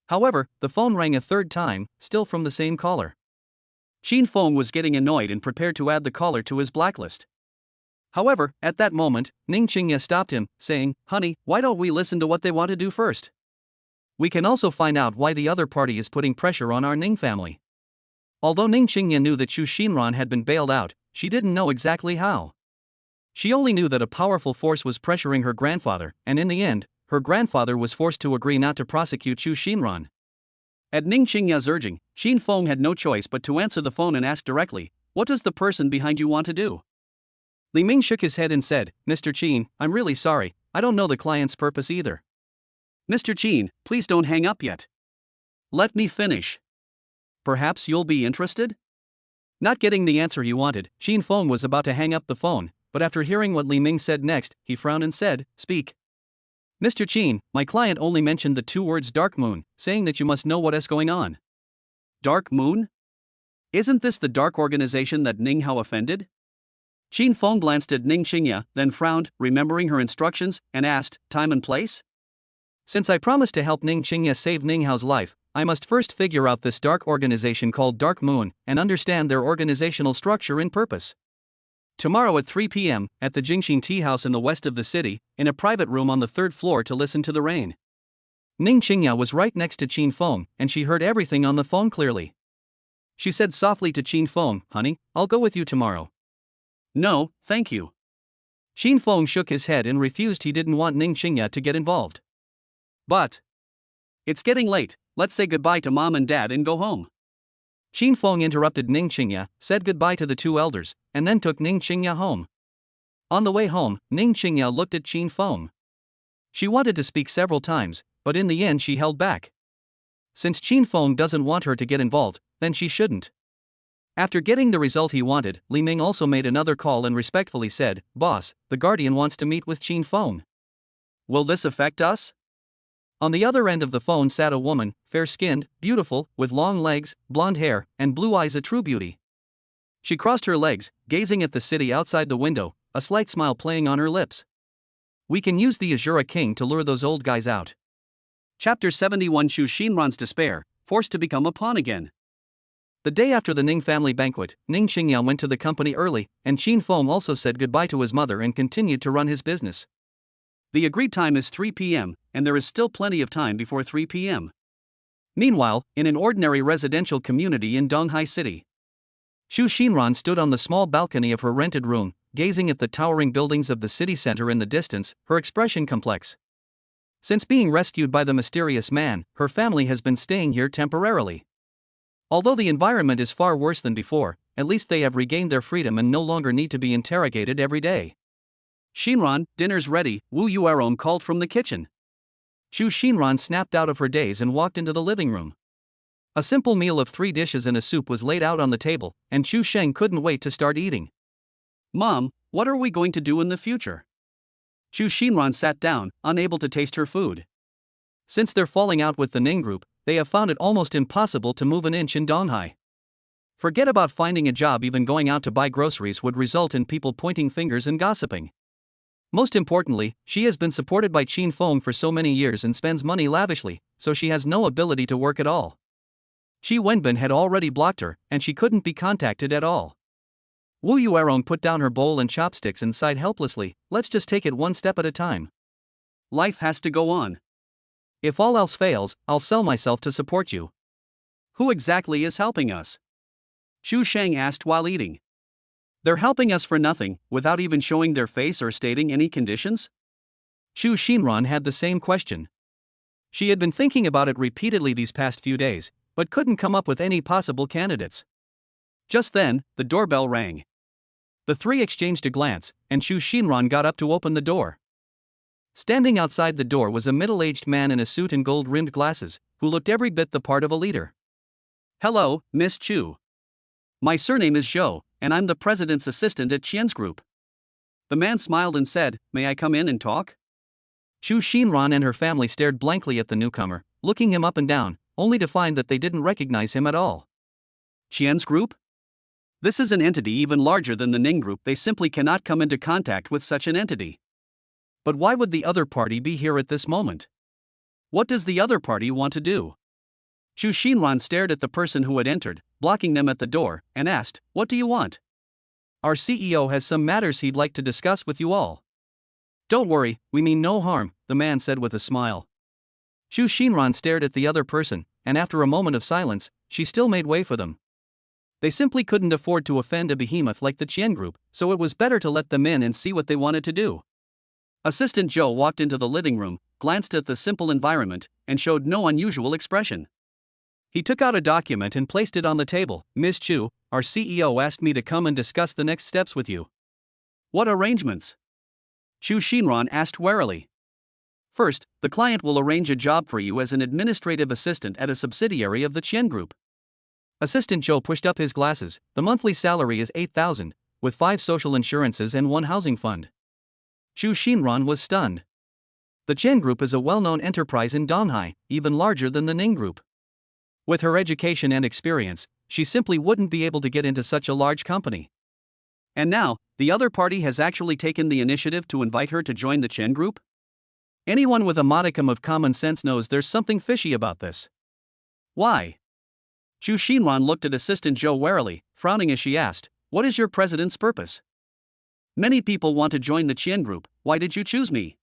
However, the phone rang a third time, still from the same caller. Qin Feng was getting annoyed and prepared to add the caller to his blacklist. However, at that moment, Ning Qingya stopped him, saying, "Honey, why don't we listen to what they want to do first? We can also find out why the other party is putting pressure on our Ning family." Although Ning Qingya knew that Chu Xinran had been bailed out, she didn't know exactly how. She only knew that a powerful force was pressuring her grandfather, and in the end, her grandfather was forced to agree not to prosecute Chu Xinran. At Ning Qingya's urging, Qin Feng had no choice but to answer the phone and ask directly, "What does the person behind you want to do?" Li Ming shook his head and said, "Mr. Qin, I'm really sorry, I don't know the client's purpose either." "Mr. Qin, please don't hang up yet. Let me finish. Perhaps you'll be interested?" Not getting the answer he wanted, Qin Feng was about to hang up the phone, but after hearing what Li Ming said next, he frowned and said, "Speak." "Mr. Qin, my client only mentioned the 2 words Dark Moon, saying that you must know what is going on." "Dark Moon? Isn't this the dark organization that Ning Hao offended?" Qin Feng glanced at Ning Qingya, then frowned, remembering her instructions, and asked, "Time and place?" "Since I promised to help Ning Qingya save Ning Hao's life, I must first figure out this dark organization called Dark Moon, and understand their organizational structure and purpose. Tomorrow at 3 p.m., at the Jingxin Tea House in the west of the city, in a private room on the 3rd floor to listen to the rain." Ning Qingya was right next to Qin Feng, and she heard everything on the phone clearly. She said softly to Qin Feng, "Honey, I'll go with you tomorrow." "No, thank you." Qin Feng shook his head and refused. He didn't want Ning Qingya to get involved. "But it's getting late, let's say goodbye to Mom and Dad and go home." Qin Feng interrupted Ning Qingya, said goodbye to the 2 elders, and then took Ning Qingya home. On the way home, Ning Qingya looked at Qin Feng. She wanted to speak several times, but in the end she held back. Since Qin Feng doesn't want her to get involved, then she shouldn't. After getting the result he wanted, Li Ming also made another call and respectfully said, "Boss, the Guardian wants to meet with Qin Feng. Will this affect us?" On the other end of the phone sat a woman, fair-skinned, beautiful, with long legs, blonde hair, and blue eyes, a true beauty. She crossed her legs, gazing at the city outside the window, a slight smile playing on her lips. "We can use the Azura King to lure those old guys out." Chapter 71 Xu Xinran's despair, forced to become a pawn again. The day after the Ning family banquet, Ning Qingya went to the company early, and Qin Feng also said goodbye to his mother and continued to run his business. The agreed time is 3 p.m., and there is still plenty of time before 3 p.m. Meanwhile, in an ordinary residential community in Donghai City, Xu Xinran stood on the small balcony of her rented room, gazing at the towering buildings of the city center in the distance, her expression complex. Since being rescued by the mysterious man, her family has been staying here temporarily. Although the environment is far worse than before, at least they have regained their freedom and no longer need to be interrogated every day. "Xinran, dinner's ready," Wu Yuerong called from the kitchen. Xu Xinran snapped out of her daze and walked into the living room. A simple meal of 3 dishes and a soup was laid out on the table, and Xu Sheng couldn't wait to start eating. "Mom, what are we going to do in the future?" Xu Xinran sat down, unable to taste her food. Since they're falling out with the Ning group, they have found it almost impossible to move an inch in Donghai. Forget about finding a job, even going out to buy groceries would result in people pointing fingers and gossiping. Most importantly, she has been supported by Qin Feng for so many years and spends money lavishly, so she has no ability to work at all. Shi Wenbin had already blocked her, and she couldn't be contacted at all. Wu Yuerong put down her bowl and chopsticks and sighed helplessly, "Let's just take it one step at a time. Life has to go on. If all else fails, I'll sell myself to support you." "Who exactly is helping us?" Xu Sheng asked while eating. "They're helping us for nothing, without even showing their face or stating any conditions?" Xu Xinran had the same question. She had been thinking about it repeatedly these past few days, but couldn't come up with any possible candidates. Just then, the doorbell rang. The three exchanged a glance, and Xu Xinran got up to open the door. Standing outside the door was a middle-aged man in a suit and gold-rimmed glasses, who looked every bit the part of a leader. "Hello, Miss Chu. My surname is Zhou, and I'm the president's assistant at Qian's group." The man smiled and said, "May I come in and talk?" Xu Xinran and her family stared blankly at the newcomer, looking him up and down, only to find that they didn't recognize him at all. Qian's group? This is an entity even larger than the Ning group. They simply cannot come into contact with such an entity. But why would the other party be here at this moment? What does the other party want to do? Xu Xinran stared at the person who had entered, blocking them at the door, and asked, "What do you want?" "Our CEO has some matters he'd like to discuss with you all." "Don't worry, we mean no harm," the man said with a smile. Xu Xinran stared at the other person, and after a moment of silence, she still made way for them. They simply couldn't afford to offend a behemoth like the Qian group, so it was better to let them in and see what they wanted to do. Assistant Zhou walked into the living room, glanced at the simple environment, and showed no unusual expression. He took out a document and placed it on the table. "Ms. Chu, our CEO asked me to come and discuss the next steps with you." "What arrangements?" Xu Xinran asked warily. "First, the client will arrange a job for you as an administrative assistant at a subsidiary of the Qian group." Assistant Zhou pushed up his glasses. "The monthly salary is 8,000, with 5 social insurances and 1 housing fund." Xu Xinran was stunned. The Qian group is a well-known enterprise in Donghai, even larger than the Ning group. With her education and experience, she simply wouldn't be able to get into such a large company. And now, the other party has actually taken the initiative to invite her to join the Qian group? Anyone with a modicum of common sense knows there's something fishy about this. Why? Xu Xinran looked at Assistant Zhou warily, frowning as she asked, "What is your president's purpose?" "Many people want to join the Qian group. Why did you choose me?"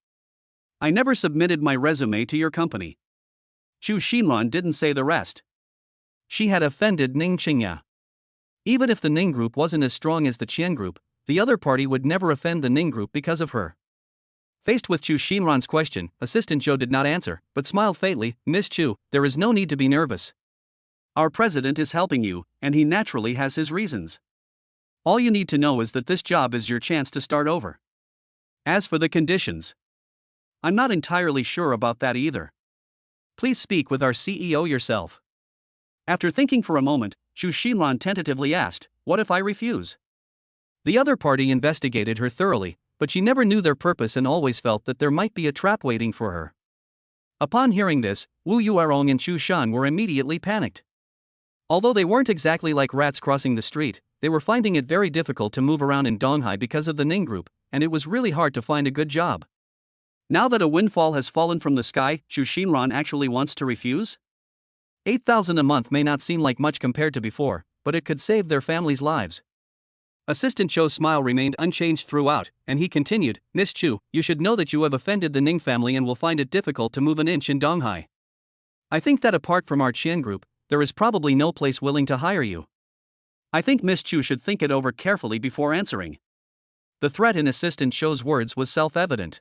"I never submitted my resume to your company." Xu Xinran didn't say the rest. She had offended Ning Qingya. Even if the Ning group wasn't as strong as the Qian group, the other party would never offend the Ning group because of her. Faced with Xu Xinran's question, Assistant Zhou did not answer, but smiled faintly. "Miss Chu, there is no need to be nervous. Our president is helping you, and he naturally has his reasons. All you need to know is that this job is your chance to start over. As for the conditions, I'm not entirely sure about that either. Please speak with our CEO yourself. After thinking for a moment, Chu Xinran tentatively asked, what if I refuse? The other party investigated her thoroughly, but she never knew their purpose and always felt that there might be a trap waiting for her. Upon hearing this, Wu Yuerong and Chu Shan were immediately panicked. Although they weren't exactly like rats crossing the street, they were finding it very difficult to move around in Donghai because of the Ning group, and it was really hard to find a good job. Now that a windfall has fallen from the sky, Chu Xinran actually wants to refuse? 8,000 a month may not seem like much compared to before, but it could save their families' lives. Assistant Zhou's smile remained unchanged throughout, and he continued, Miss Chu, you should know that you have offended the Ning family and will find it difficult to move an inch in Donghai. I think that apart from our Qian group, there is probably no place willing to hire you. I think Miss Chu should think it over carefully before answering. The threat in Assistant Zhou's words was self-evident.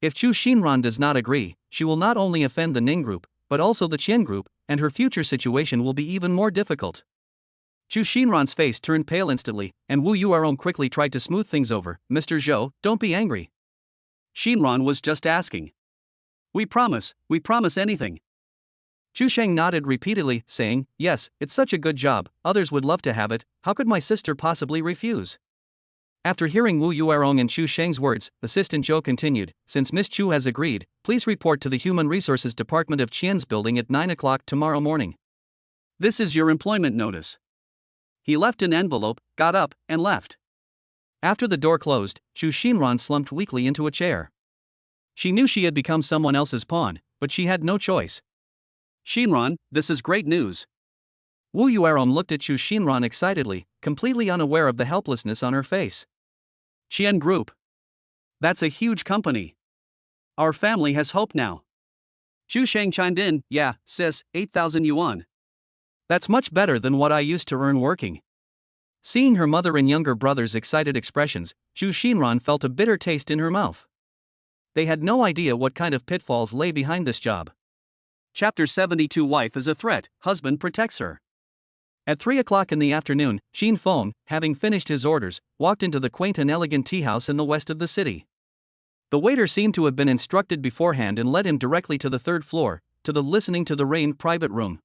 If Chu Xinran does not agree, she will not only offend the Ning group, but also the Qian group, and her future situation will be even more difficult. Chu Xinran's face turned pale instantly, and Wu Yuerong quickly tried to smooth things over. Mr. Zhou, don't be angry. Xinran was just asking. We promise anything. Chu Sheng nodded repeatedly, saying, yes, it's such a good job, others would love to have it, how could my sister possibly refuse? After hearing Wu Yuerong and Chu Sheng's words, Assistant Zhou continued, since Miss Chu has agreed, please report to the Human Resources Department of Qian's building at 9 o'clock tomorrow morning. This is your employment notice. He left an envelope, got up, and left. After the door closed, Chu Xinran slumped weakly into a chair. She knew she had become someone else's pawn, but she had no choice. Xinran, this is great news. Wu Yuerong looked at Chu Xinran excitedly, completely unaware of the helplessness on her face. Qian Group. That's a huge company. Our family has hope now. Chu Sheng chimed in, yeah, sis, 8,000 yuan. That's much better than what I used to earn working. Seeing her mother and younger brother's excited expressions, Chu Xinran felt a bitter taste in her mouth. They had no idea what kind of pitfalls lay behind this job. Chapter 72 Wife is a threat, husband protects her. At 3 o'clock in the afternoon, Xin Feng, having finished his orders, walked into the quaint and elegant tea house in the west of the city. The waiter seemed to have been instructed beforehand and led him directly to the third floor, to the listening to the rain private room.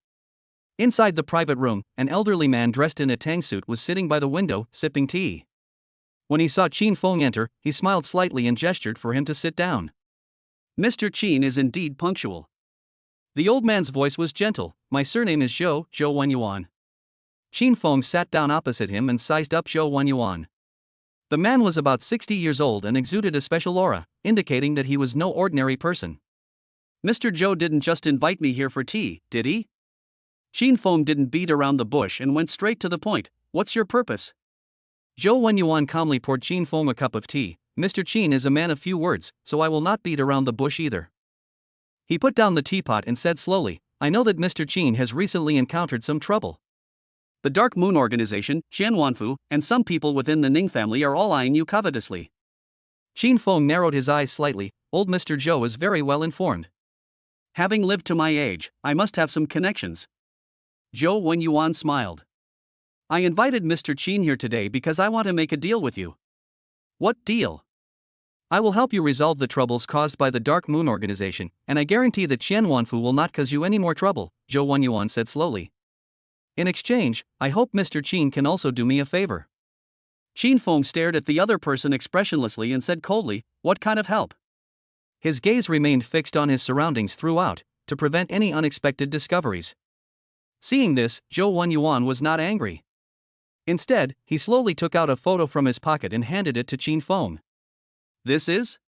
Inside the private room, an elderly man dressed in a tang suit was sitting by the window, sipping tea. When he saw Qin Feng enter, he smiled slightly and gestured for him to sit down. Mr. Qin is indeed punctual. The old man's voice was gentle. My surname is Zhou Wenyuan. Qin Feng sat down opposite him and sized up Zhou Wenyuan. The man was about 60 years old and exuded a special aura, indicating that he was no ordinary person. Mr. Zhou didn't just invite me here for tea, did he? Qin Feng didn't beat around the bush and went straight to the point. What's your purpose? Zhou Wenyuan calmly poured Qin Feng a cup of tea. Mr. Qin is a man of few words, so I will not beat around the bush either. He put down the teapot and said slowly, I know that Mr. Qin has recently encountered some trouble. The Dark Moon Organization, Qianwanfu, and some people within the Ning family are all eyeing you covetously. Qin Feng narrowed his eyes slightly. Old Mr. Zhou is very well informed. Having lived to my age, I must have some connections. Zhou Wenyuan smiled. I invited Mr. Qin here today because I want to make a deal with you. What deal? I will help you resolve the troubles caused by the Dark Moon Organization, and I guarantee that Qianwanfu will not cause you any more trouble, Zhou Wenyuan said slowly. In exchange, I hope Mr. Qin can also do me a favor. Qin Feng stared at the other person expressionlessly and said coldly, what kind of help? His gaze remained fixed on his surroundings throughout, to prevent any unexpected discoveries. Seeing this, Zhou Wenyuan was not angry. Instead, he slowly took out a photo from his pocket and handed it to Qin Feng. This is?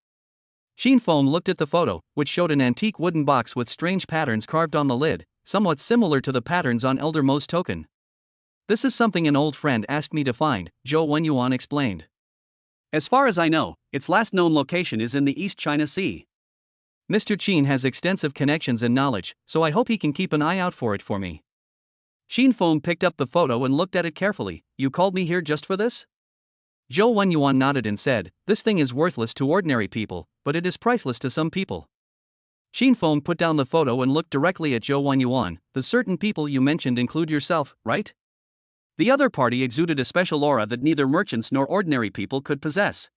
Qin Feng looked at the photo, which showed an antique wooden box with strange patterns carved on the lid, somewhat similar to the patterns on Elder Mo's token. This is something an old friend asked me to find, Zhou Wenyuan explained. As far as I know, its last known location is in the East China Sea. Mr. Qin has extensive connections and knowledge, so I hope he can keep an eye out for it for me. Qin Feng picked up the photo and looked at it carefully. You called me here just for this? Zhou Wenyuan nodded and said, this thing is worthless to ordinary people, but it is priceless to some people. Qin Feng put down the photo and looked directly at Zhou Wenyuan. The certain people you mentioned include yourself, right? The other party exuded a special aura that neither merchants nor ordinary people could possess.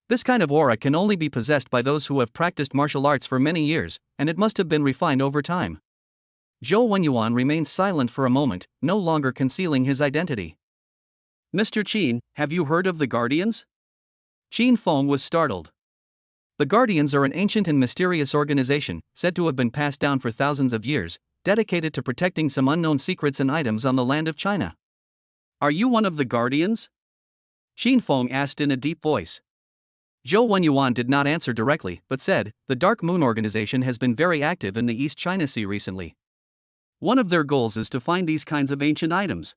This kind of aura can only be possessed by those who have practiced martial arts for many years, and it must have been refined over time. Zhou Wenyuan remained silent for a moment, no longer concealing his identity. Mr. Qin, have you heard of the Guardians? Qin Feng was startled. The Guardians are an ancient and mysterious organization, said to have been passed down for thousands of years, dedicated to protecting some unknown secrets and items on the land of China. Are you one of the Guardians? Qin Feng asked in a deep voice. Zhou Wenyuan did not answer directly, but said, the Dark Moon organization has been very active in the East China Sea recently. One of their goals is to find these kinds of ancient items.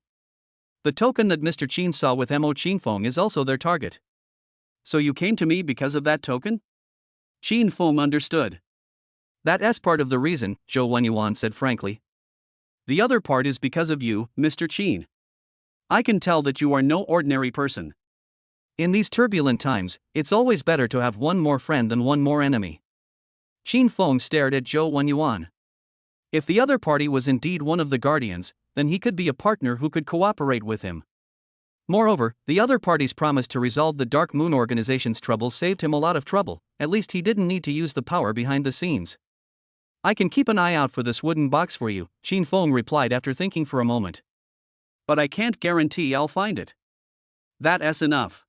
The token that Mr. Qin saw with Mo Qin Feng is also their target. So you came to me because of that token? Qin Feng understood. That's part of the reason, Zhou Wenyuan said frankly. The other part is because of you, Mr. Qin. I can tell that you are no ordinary person. In these turbulent times, it's always better to have one more friend than one more enemy. Qin Feng stared at Zhou Wenyuan. If the other party was indeed one of the Guardians, then he could be a partner who could cooperate with him. Moreover, the other party's promise to resolve the Dark Moon organization's troubles saved him a lot of trouble. At least he didn't need to use the power behind the scenes. I can keep an eye out for this wooden box for you, Qin Feng replied after thinking for a moment. But I can't guarantee I'll find it. That's enough.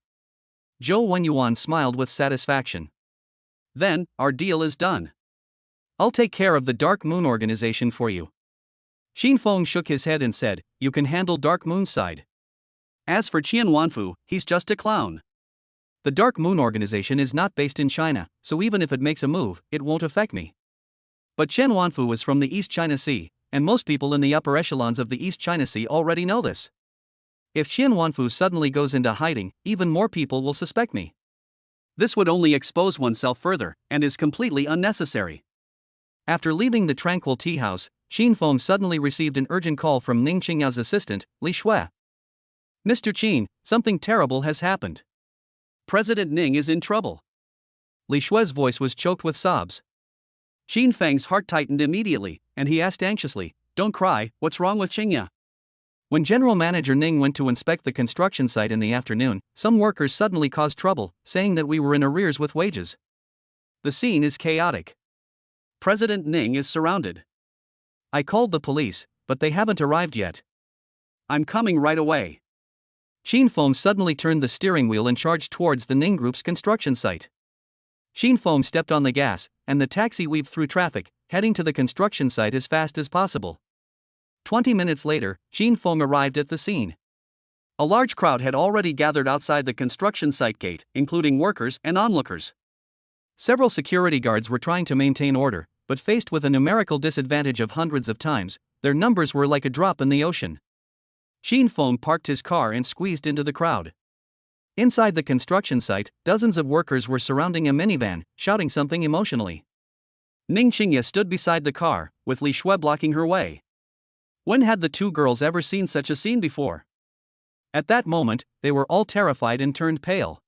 Zhou Wenyuan smiled with satisfaction. Then, our deal is done. I'll take care of the Dark Moon organization for you. Qin Feng shook his head and said, you can handle Dark Moon's side. As for Qian Wanfu, he's just a clown. The Dark Moon organization is not based in China, so even if it makes a move, it won't affect me. But Qian Wanfu is from the East China Sea, and most people in the upper echelons of the East China Sea already know this. If Qian Wanfu suddenly goes into hiding, even more people will suspect me. This would only expose oneself further, and is completely unnecessary. After leaving the tranquil tea house, Qin Feng suddenly received an urgent call from Ning Qingya's assistant, Li Shui. Mr. Qin, something terrible has happened. President Ning is in trouble. Li Shui's voice was choked with sobs. Qin Feng's heart tightened immediately, and he asked anxiously, don't cry, what's wrong with Qingya? When General Manager Ning went to inspect the construction site in the afternoon, some workers suddenly caused trouble, saying that we were in arrears with wages. The scene is chaotic. President Ning is surrounded. I called the police, but they haven't arrived yet. I'm coming right away. Qin Feng suddenly turned the steering wheel and charged towards the Ning Group's construction site. Qin Feng stepped on the gas, and the taxi weaved through traffic, heading to the construction site as fast as possible. 20 minutes later, Qin Feng arrived at the scene. A large crowd had already gathered outside the construction site gate, including workers and onlookers. Several security guards were trying to maintain order, but faced with a numerical disadvantage of hundreds of times, their numbers were like a drop in the ocean. Qin Feng parked his car and squeezed into the crowd. Inside the construction site, dozens of workers were surrounding a minivan, shouting something emotionally. Ning Qingya stood beside the car, with Li Shui blocking her way. When had the two girls ever seen such a scene before? At that moment, they were all terrified and turned pale.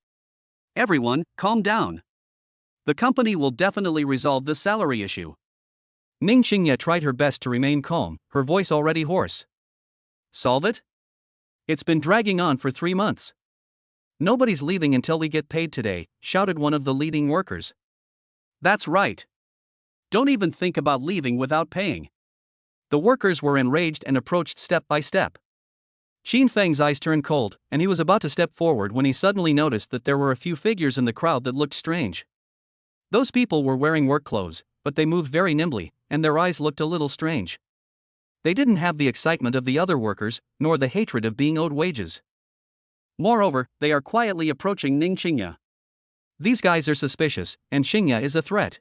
Everyone, calm down. The company will definitely resolve the salary issue. Ning Qingya tried her best to remain calm, her voice already hoarse. Solve it? It's been dragging on for 3 months. Nobody's leaving until we get paid today, shouted one of the leading workers. That's right. Don't even think about leaving without paying. The workers were enraged and approached step by step. Qin Feng's eyes turned cold, and he was about to step forward when he suddenly noticed that there were a few figures in the crowd that looked strange. Those people were wearing work clothes, but they moved very nimbly, and their eyes looked a little strange. They didn't have the excitement of the other workers, nor the hatred of being owed wages. Moreover, they are quietly approaching Ning Qingya. These guys are suspicious, and Qingya is a threat.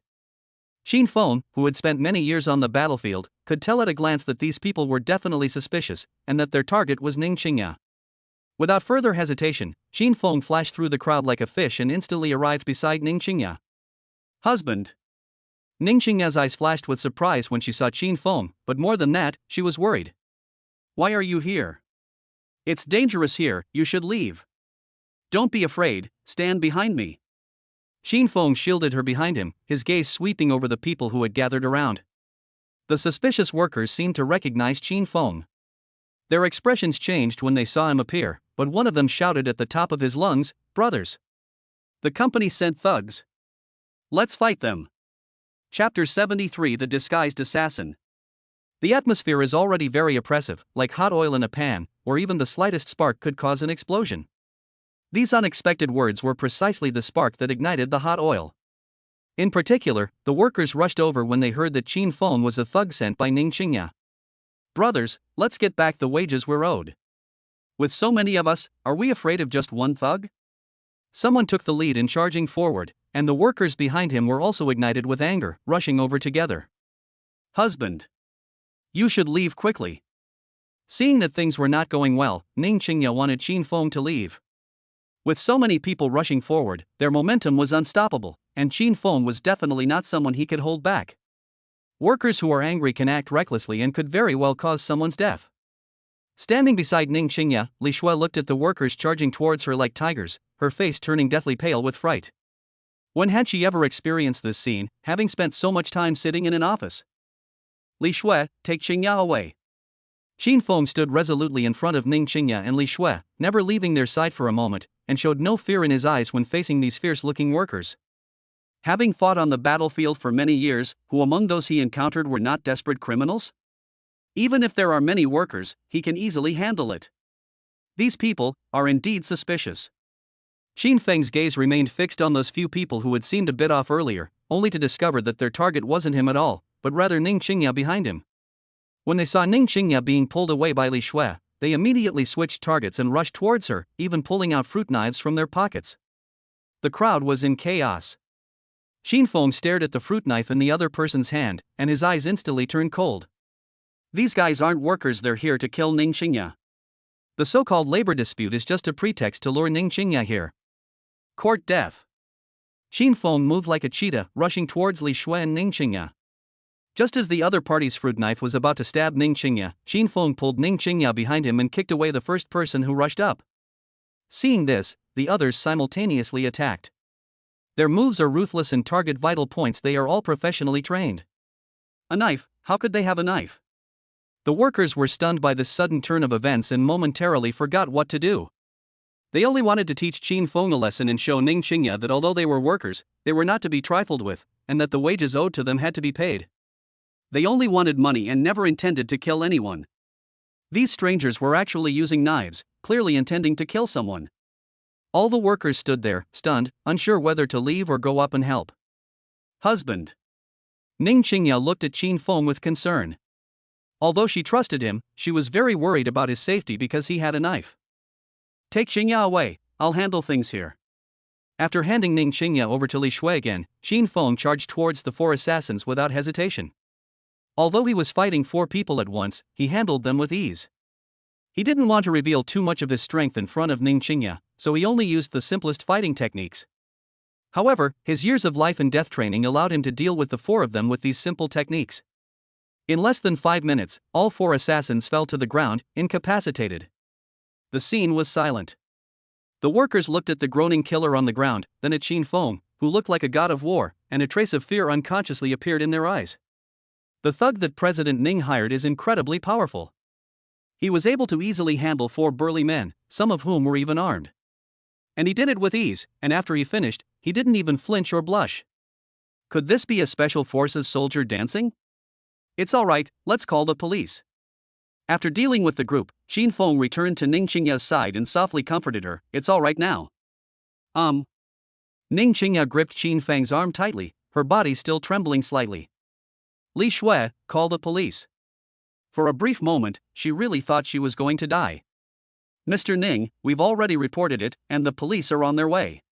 Qin Feng, who had spent many years on the battlefield, could tell at a glance that these people were definitely suspicious, and that their target was Ning Qingya. Without further hesitation, Qin Feng flashed through the crowd like a fish and instantly arrived beside Ning Qingya. Husband. Ning Qingya's eyes flashed with surprise when she saw Qin Feng, but more than that, she was worried. Why are you here? It's dangerous here, you should leave. Don't be afraid, stand behind me. Qin Feng shielded her behind him, his gaze sweeping over the people who had gathered around. The suspicious workers seemed to recognize Qin Feng. Their expressions changed when they saw him appear, but one of them shouted at the top of his lungs, "Brothers! The company sent thugs. Let's fight them. Chapter 73: The Disguised Assassin. The atmosphere is already very oppressive, like hot oil in a pan, or even the slightest spark could cause an explosion. These unexpected words were precisely the spark that ignited the hot oil. In particular, the workers rushed over when they heard that Qin Feng was a thug sent by Ning Qingya. Brothers, let's get back the wages we're owed. With so many of us, are we afraid of just one thug? Someone took the lead in charging forward, and the workers behind him were also ignited with anger, rushing over together. Husband, you should leave quickly. Seeing that things were not going well, Ning Qingya wanted Qin Feng to leave. With so many people rushing forward, their momentum was unstoppable, and Qin Feng was definitely not someone he could hold back. Workers who are angry can act recklessly and could very well cause someone's death. Standing beside Ning Qingya, Li Shui looked at the workers charging towards her like tigers, her face turning deathly pale with fright. When had she ever experienced this scene, having spent so much time sitting in an office? Li Shui, take Qingya away. Qin Feng stood resolutely in front of Ning Qingya and Li Shui, never leaving their side for a moment, and showed no fear in his eyes when facing these fierce-looking workers. Having fought on the battlefield for many years, who among those he encountered were not desperate criminals? Even if there are many workers, he can easily handle it. These people are indeed suspicious. Qin Feng's gaze remained fixed on those few people who had seemed a bit off earlier, only to discover that their target wasn't him at all, but rather Ning Qingya behind him. When they saw Ning Qingya being pulled away by Li Shui, they immediately switched targets and rushed towards her, even pulling out fruit knives from their pockets. The crowd was in chaos. Qin Feng stared at the fruit knife in the other person's hand, and his eyes instantly turned cold. These guys aren't workers, they're here to kill Ning Qingya. The so-called labor dispute is just a pretext to lure Ning Qingya here. Court death. Qin Feng moved like a cheetah, rushing towards Li Shui and Ning Qingya. Just as the other party's fruit knife was about to stab Ning Qingya, Qin Feng pulled Ning Qingya behind him and kicked away the first person who rushed up. Seeing this, the others simultaneously attacked. Their moves are ruthless and target vital points. They are all professionally trained. A knife? How could they have a knife? The workers were stunned by this sudden turn of events and momentarily forgot what to do. They only wanted to teach Qin Feng a lesson and show Ning Qingya that although they were workers, they were not to be trifled with, and that the wages owed to them had to be paid. They only wanted money and never intended to kill anyone. These strangers were actually using knives, clearly intending to kill someone. All the workers stood there, stunned, unsure whether to leave or go up and help. Husband. Ning Qingya looked at Qin Feng with concern. Although she trusted him, she was very worried about his safety because he had a knife. Take Qingya away, I'll handle things here. After handing Ning Qingya over to Li Shui again, Qin Feng charged towards the four assassins without hesitation. Although he was fighting four people at once, he handled them with ease. He didn't want to reveal too much of his strength in front of Ning Qingya, so he only used the simplest fighting techniques. However, his years of life and death training allowed him to deal with the four of them with these simple techniques. In less than 5 minutes, all four assassins fell to the ground, incapacitated. The scene was silent. The workers looked at the groaning killer on the ground, then at Qin Feng, who looked like a god of war, and a trace of fear unconsciously appeared in their eyes. The thug that President Ning hired is incredibly powerful. He was able to easily handle 4 burly men, some of whom were even armed. And he did it with ease, and after he finished, he didn't even flinch or blush. Could this be a special forces soldier dancing? It's alright, let's call the police. After dealing with the group, Qin Feng returned to Ning Qingya's side and softly comforted her. It's alright now. Ning Qingya gripped Qin Feng's arm tightly, her body still trembling slightly. Li Shui, call the police. For a brief moment, she really thought she was going to die. Mr. Ning, we've already reported it, and the police are on their way.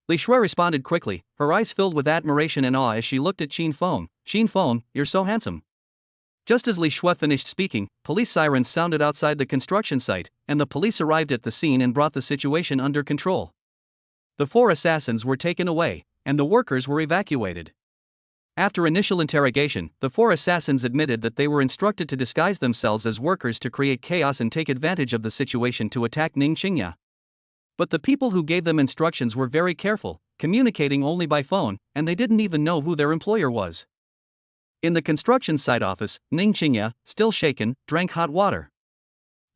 Li Shui responded quickly, her eyes filled with admiration and awe as she looked at Qin Feng. Qin Feng, you're so handsome. Just as Li Shui finished speaking, police sirens sounded outside the construction site, and the police arrived at the scene and brought the situation under control. The 4 assassins were taken away, and the workers were evacuated. After initial interrogation, the 4 assassins admitted that they were instructed to disguise themselves as workers to create chaos and take advantage of the situation to attack Ning Qingya. But the people who gave them instructions were very careful, communicating only by phone, and they didn't even know who their employer was. In the construction site office, Ning Qingya, still shaken, drank hot water.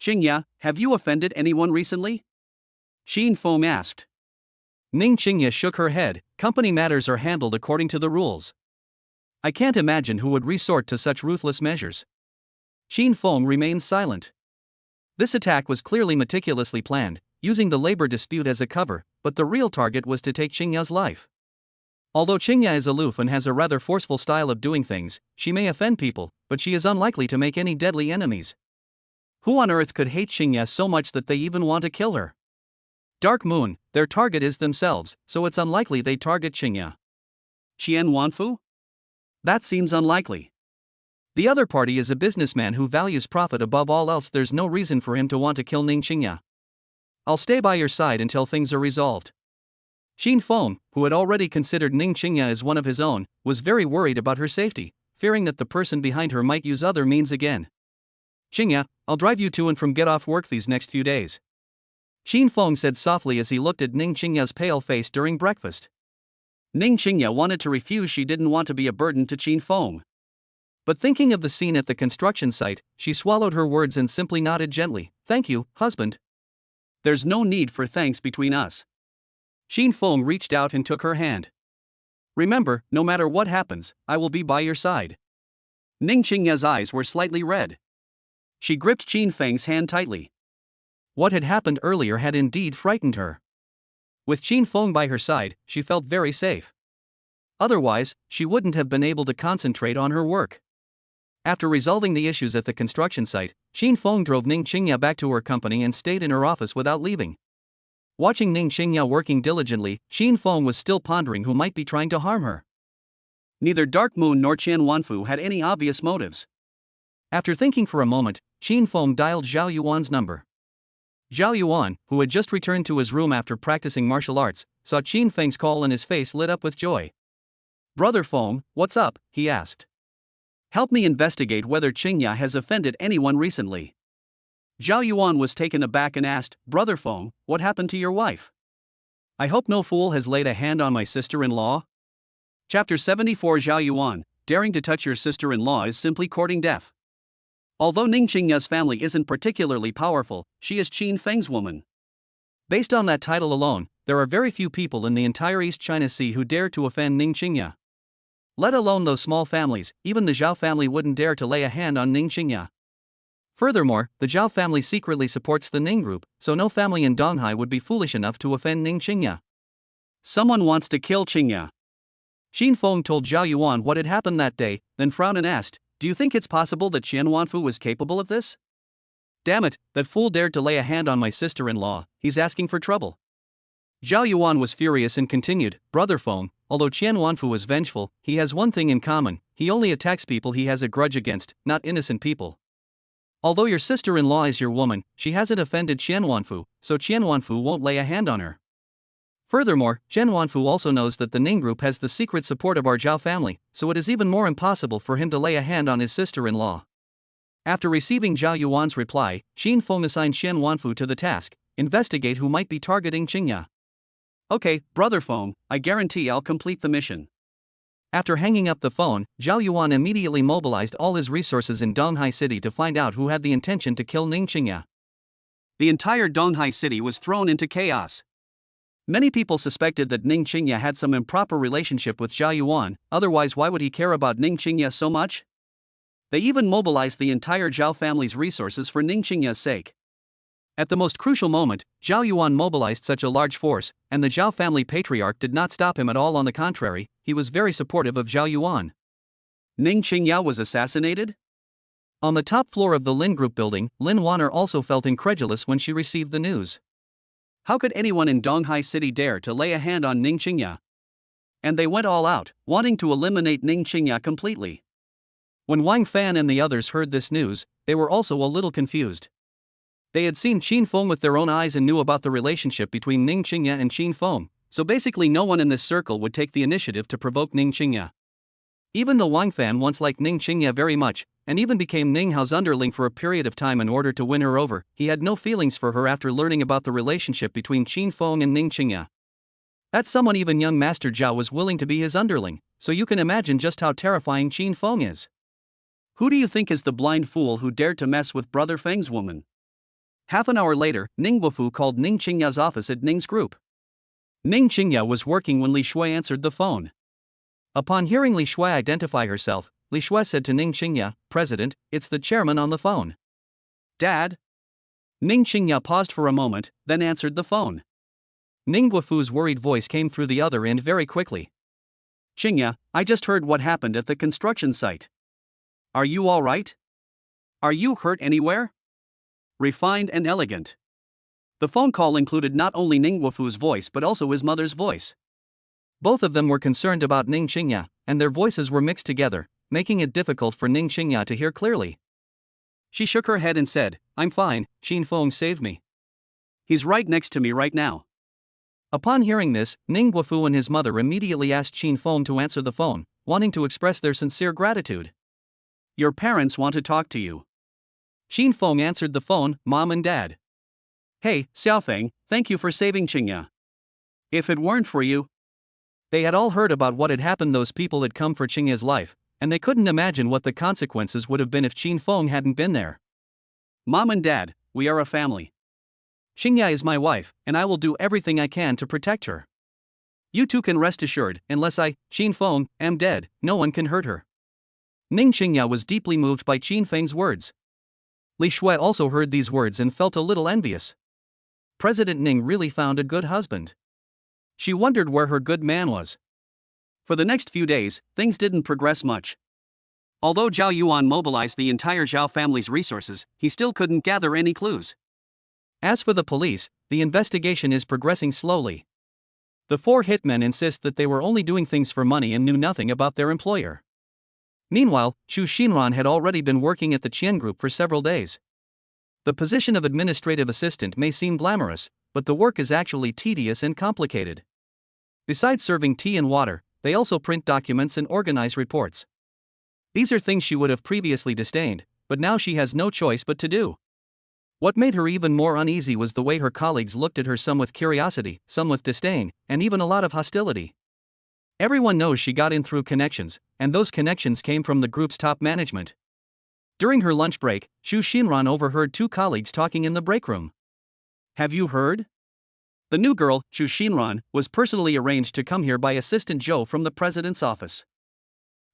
Qingya, have you offended anyone recently? Qin Feng asked. Ning Qingya shook her head. Company matters are handled according to the rules. I can't imagine who would resort to such ruthless measures. Qin Feng remained silent. This attack was clearly meticulously planned, using the labor dispute as a cover, but the real target was to take Qingya's life. Although Qingya is aloof and has a rather forceful style of doing things, she may offend people, but she is unlikely to make any deadly enemies. Who on earth could hate Qingya so much that they even want to kill her? Dark Moon, their target is themselves, so it's unlikely they target Qingya. Qian Wanfu? That seems unlikely. The other party is a businessman who values profit above all else. There's no reason for him to want to kill Ning Qingya. I'll stay by your side until things are resolved. Qin Feng, who had already considered Ning Qingya as one of his own, was very worried about her safety, fearing that the person behind her might use other means again. Qingya, I'll drive you to and from get off work these next few days. Qin Feng said softly as he looked at Ning Qingya's pale face during breakfast. Ning Qingya wanted to refuse. She didn't want to be a burden to Qin Feng. But thinking of the scene at the construction site, she swallowed her words and simply nodded gently. Thank you, husband. There's no need for thanks between us. Qin Feng reached out and took her hand. Remember, no matter what happens, I will be by your side. Ning Qingya's eyes were slightly red. She gripped Qin Feng's hand tightly. What had happened earlier had indeed frightened her. With Qin Feng by her side, she felt very safe. Otherwise, she wouldn't have been able to concentrate on her work. After resolving the issues at the construction site, Qin Feng drove Ning Qingya back to her company and stayed in her office without leaving. Watching Ning Qingya working diligently, Qin Feng was still pondering who might be trying to harm her. Neither Dark Moon nor Qian Wanfu had any obvious motives. After thinking for a moment, Qin Feng dialed Zhao Yuan's number. Zhao Yuan, who had just returned to his room after practicing martial arts, saw Qin Feng's call and his face lit up with joy. Brother Feng, what's up? He asked. Help me investigate whether Qingya has offended anyone recently. Zhao Yuan was taken aback and asked, Brother Feng, what happened to your wife? I hope no fool has laid a hand on my sister-in-law. Chapter 74 Zhao Yuan, daring to touch your sister-in-law is simply courting death. Although Ning Qingya's family isn't particularly powerful, she is Qin Feng's woman. Based on that title alone, there are very few people in the entire East China Sea who dare to offend Ning Qingya. Let alone those small families, even the Zhao family wouldn't dare to lay a hand on Ning Qingya. Furthermore, the Zhao family secretly supports the Ning group, so no family in Donghai would be foolish enough to offend Ning Qingya. Someone wants to kill Qingya. Qin Feng told Zhao Yuan what had happened that day, then frowned and asked, Do you think it's possible that Qian Wanfu was capable of this? Damn it, that fool dared to lay a hand on my sister-in-law, he's asking for trouble. Zhao Yuan was furious and continued, Brother Feng, although Qian Wanfu is vengeful, he has one thing in common, he only attacks people he has a grudge against, not innocent people. Although your sister-in-law is your woman, she hasn't offended Qian Wanfu, so Qian Wanfu won't lay a hand on her. Furthermore, Qian Wanfu also knows that the Ning group has the secret support of our Zhao family, so it is even more impossible for him to lay a hand on his sister-in-law. After receiving Zhao Yuan's reply, Qin Feng assigned Qian Wanfu to the task, investigate who might be targeting Qingya. Okay, Brother Feng, I guarantee I'll complete the mission. After hanging up the phone, Zhao Yuan immediately mobilized all his resources in Donghai City to find out who had the intention to kill Ning Qingya. The entire Donghai City was thrown into chaos. Many people suspected that Ning Qingya had some improper relationship with Zhao Yuan, otherwise why would he care about Ning Qingya so much? They even mobilized the entire Zhao family's resources for Ning Qingya's sake. At the most crucial moment, Zhao Yuan mobilized such a large force, and the Zhao family patriarch did not stop him at all. On the contrary, he was very supportive of Zhao Yuan. Ning Qingya was assassinated? On the top floor of the Lin Group building, Lin Wanner also felt incredulous when she received the news. How could anyone in Donghai City dare to lay a hand on Ning Qingya? And they went all out, wanting to eliminate Ning Qingya completely. When Wang Fan and the others heard this news, they were also a little confused. They had seen Qin Feng with their own eyes and knew about the relationship between Ning Qingya and Qin Feng, so basically no one in this circle would take the initiative to provoke Ning Qingya. Even though Wang Fan once liked Ning Qingya very much, and even became Ning Hao's underling for a period of time in order to win her over, he had no feelings for her after learning about the relationship between Qin Feng and Ning Qingya. That's someone even young Master Zhao was willing to be his underling, so you can imagine just how terrifying Qin Feng is. Who do you think is the blind fool who dared to mess with Brother Feng's woman? Half an hour later, Ning Guofu called Ning Qingya's office at Ning's group. Ning Qingya was working when Li Shui answered the phone. Upon hearing Li Shui identify herself, Li Shui said to Ning Qingya, "President, it's the chairman on the phone." Dad? Ning Qingya paused for a moment, then answered the phone. Ning Guofu's worried voice came through the other end very quickly. Qingya, I just heard what happened at the construction site. Are you all right? Are you hurt anywhere? Refined and elegant. The phone call included not only Ning Guofu's voice but also his mother's voice. Both of them were concerned about Ning Qingya, and their voices were mixed together, making it difficult for Ning Qingya to hear clearly. She shook her head and said, "I'm fine, Qin Feng saved me. He's right next to me right now." Upon hearing this, Ning Guofu and his mother immediately asked Qin Feng to answer the phone, wanting to express their sincere gratitude. Your parents want to talk to you. Qin Feng answered the phone, "Mom and Dad." Hey, Xiaofeng, thank you for saving Qingya. If it weren't for you. They had all heard about what had happened. Those people had come for Qingya's life, and they couldn't imagine what the consequences would have been if Qin Feng hadn't been there. Mom and Dad, we are a family. Qingya is my wife, and I will do everything I can to protect her. You two can rest assured, unless I, Qin Feng, am dead, no one can hurt her. Ning Qingya was deeply moved by Qin Feng's words. Li Shui also heard these words and felt a little envious. President Ning really found a good husband. She wondered where her good man was. For the next few days, things didn't progress much. Although Zhao Yuan mobilized the entire Zhao family's resources, he still couldn't gather any clues. As for the police, the investigation is progressing slowly. The 4 hitmen insist that they were only doing things for money and knew nothing about their employer. Meanwhile, Chu Xinran had already been working at the Qian Group for several days. The position of administrative assistant may seem glamorous, but the work is actually tedious and complicated. Besides serving tea and water, they also print documents and organize reports. These are things she would have previously disdained, but now she has no choice but to do. What made her even more uneasy was the way her colleagues looked at her, some with curiosity, some with disdain, and even a lot of hostility. Everyone knows she got in through connections, and those connections came from the group's top management. During her lunch break, Xu Xinran overheard 2 colleagues talking in the break room. Have you heard? The new girl, Xu Xinran, was personally arranged to come here by Assistant Zhou from the president's office.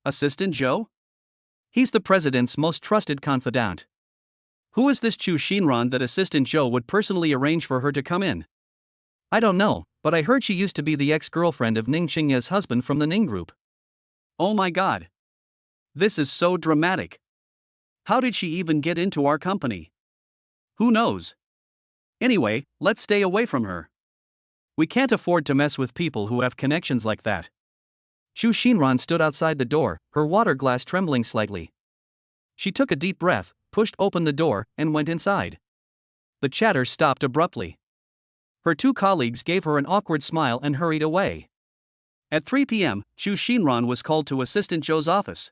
Assistant Zhou? He's the president's most trusted confidant. Who is this Xu Xinran that Assistant Zhou would personally arrange for her to come in? I don't know, but I heard she used to be the ex-girlfriend of Ning Qingya's husband from the Ning Group. Oh my god. This is so dramatic. How did she even get into our company? Who knows? Anyway, let's stay away from her. We can't afford to mess with people who have connections like that. Xu Xinran stood outside the door, her water glass trembling slightly. She took a deep breath, pushed open the door, and went inside. The chatter stopped abruptly. Her 2 colleagues gave her an awkward smile and hurried away. At 3 p.m., Xu Xinran was called to Assistant Zhou's office.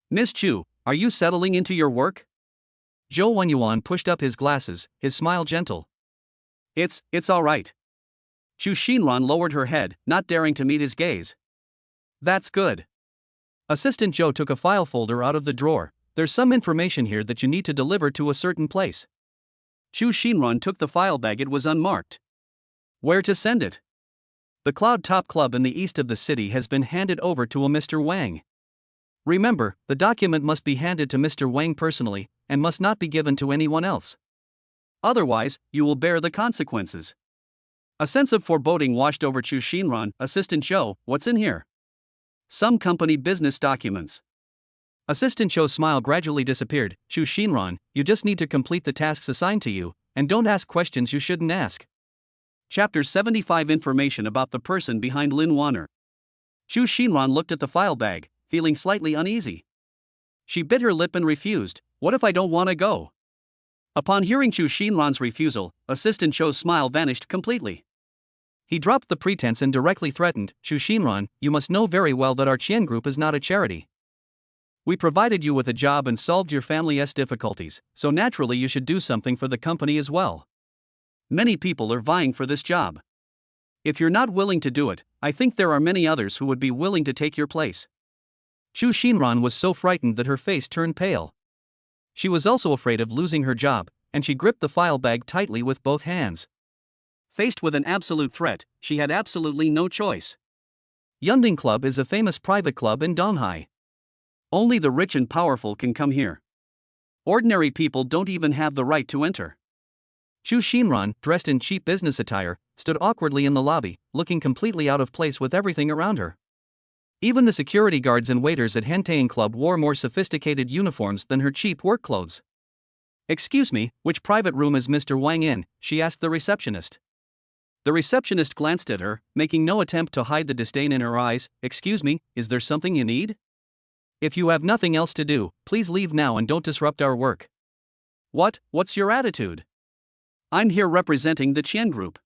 Miss Chu, are you settling into your work? Zhou Wenyuan pushed up his glasses, his smile gentle. It's all right. Xu Xinran lowered her head, not daring to meet his gaze. That's good. Assistant Zhou took a file folder out of the drawer. There's some information here that you need to deliver to a certain place. Xu Xinran took the file bag. It was unmarked. Where to send it? The Cloud Top Club in the east of the city has been handed over to a Mr. Wang. Remember, the document must be handed to Mr. Wang personally, and must not be given to anyone else. Otherwise, you will bear the consequences. A sense of foreboding washed over Xu Xinran. Assistant Zhou, what's in here? Some company business documents. Assistant Zhou's smile gradually disappeared. Xu Xinran, you just need to complete the tasks assigned to you, and don't ask questions you shouldn't ask. Chapter 75 Information about the person behind Lin Wanner. Xu Xinran looked at the file bag, feeling slightly uneasy. She bit her lip and refused. What if I don't want to go? Upon hearing Xu Xinran's refusal, Assistant Zhou's smile vanished completely. He dropped the pretense and directly threatened, Xu Xinran, you must know very well that our Qian Group is not a charity. We provided you with a job and solved your family's difficulties, so naturally you should do something for the company as well. Many people are vying for this job. If you're not willing to do it, I think there are many others who would be willing to take your place. Xu Xinran was so frightened that her face turned pale. She was also afraid of losing her job, and she gripped the file bag tightly with both hands. Faced with an absolute threat, she had absolutely no choice. Yunding Club is a famous private club in Donghai. Only the rich and powerful can come here. Ordinary people don't even have the right to enter. Chu Xinran, dressed in cheap business attire, stood awkwardly in the lobby, looking completely out of place with everything around her. Even the security guards and waiters at Hentaying Club wore more sophisticated uniforms than her cheap work clothes. "Excuse me, which private room is Mr. Wang in?" she asked the receptionist. The receptionist glanced at her, making no attempt to hide the disdain in her eyes. "Excuse me, is there something you need? If you have nothing else to do, please leave now and don't disrupt our work." What's your attitude? I'm here representing the Qian Group.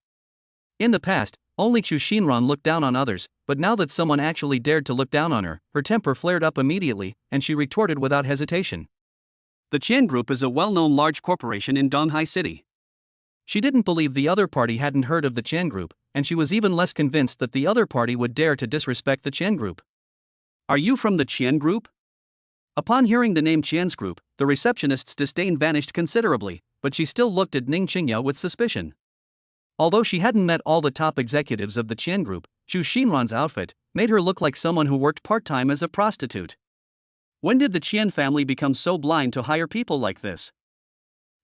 In the past, only Chu Xinran looked down on others, but now that someone actually dared to look down on her temper flared up immediately, and she retorted without hesitation. The Qian Group is a well-known large corporation in Donghai City. She didn't believe the other party hadn't heard of the Qian Group, and she was even less convinced that the other party would dare to disrespect the Qian Group. "Are you from the Qian Group?" Upon hearing the name Qian's Group, the receptionist's disdain vanished considerably, but she still looked at Ning Qingya with suspicion. Although she hadn't met all the top executives of the Qian Group, Chu Xinran's outfit made her look like someone who worked part-time as a prostitute. When did the Qian family become so blind to hire people like this?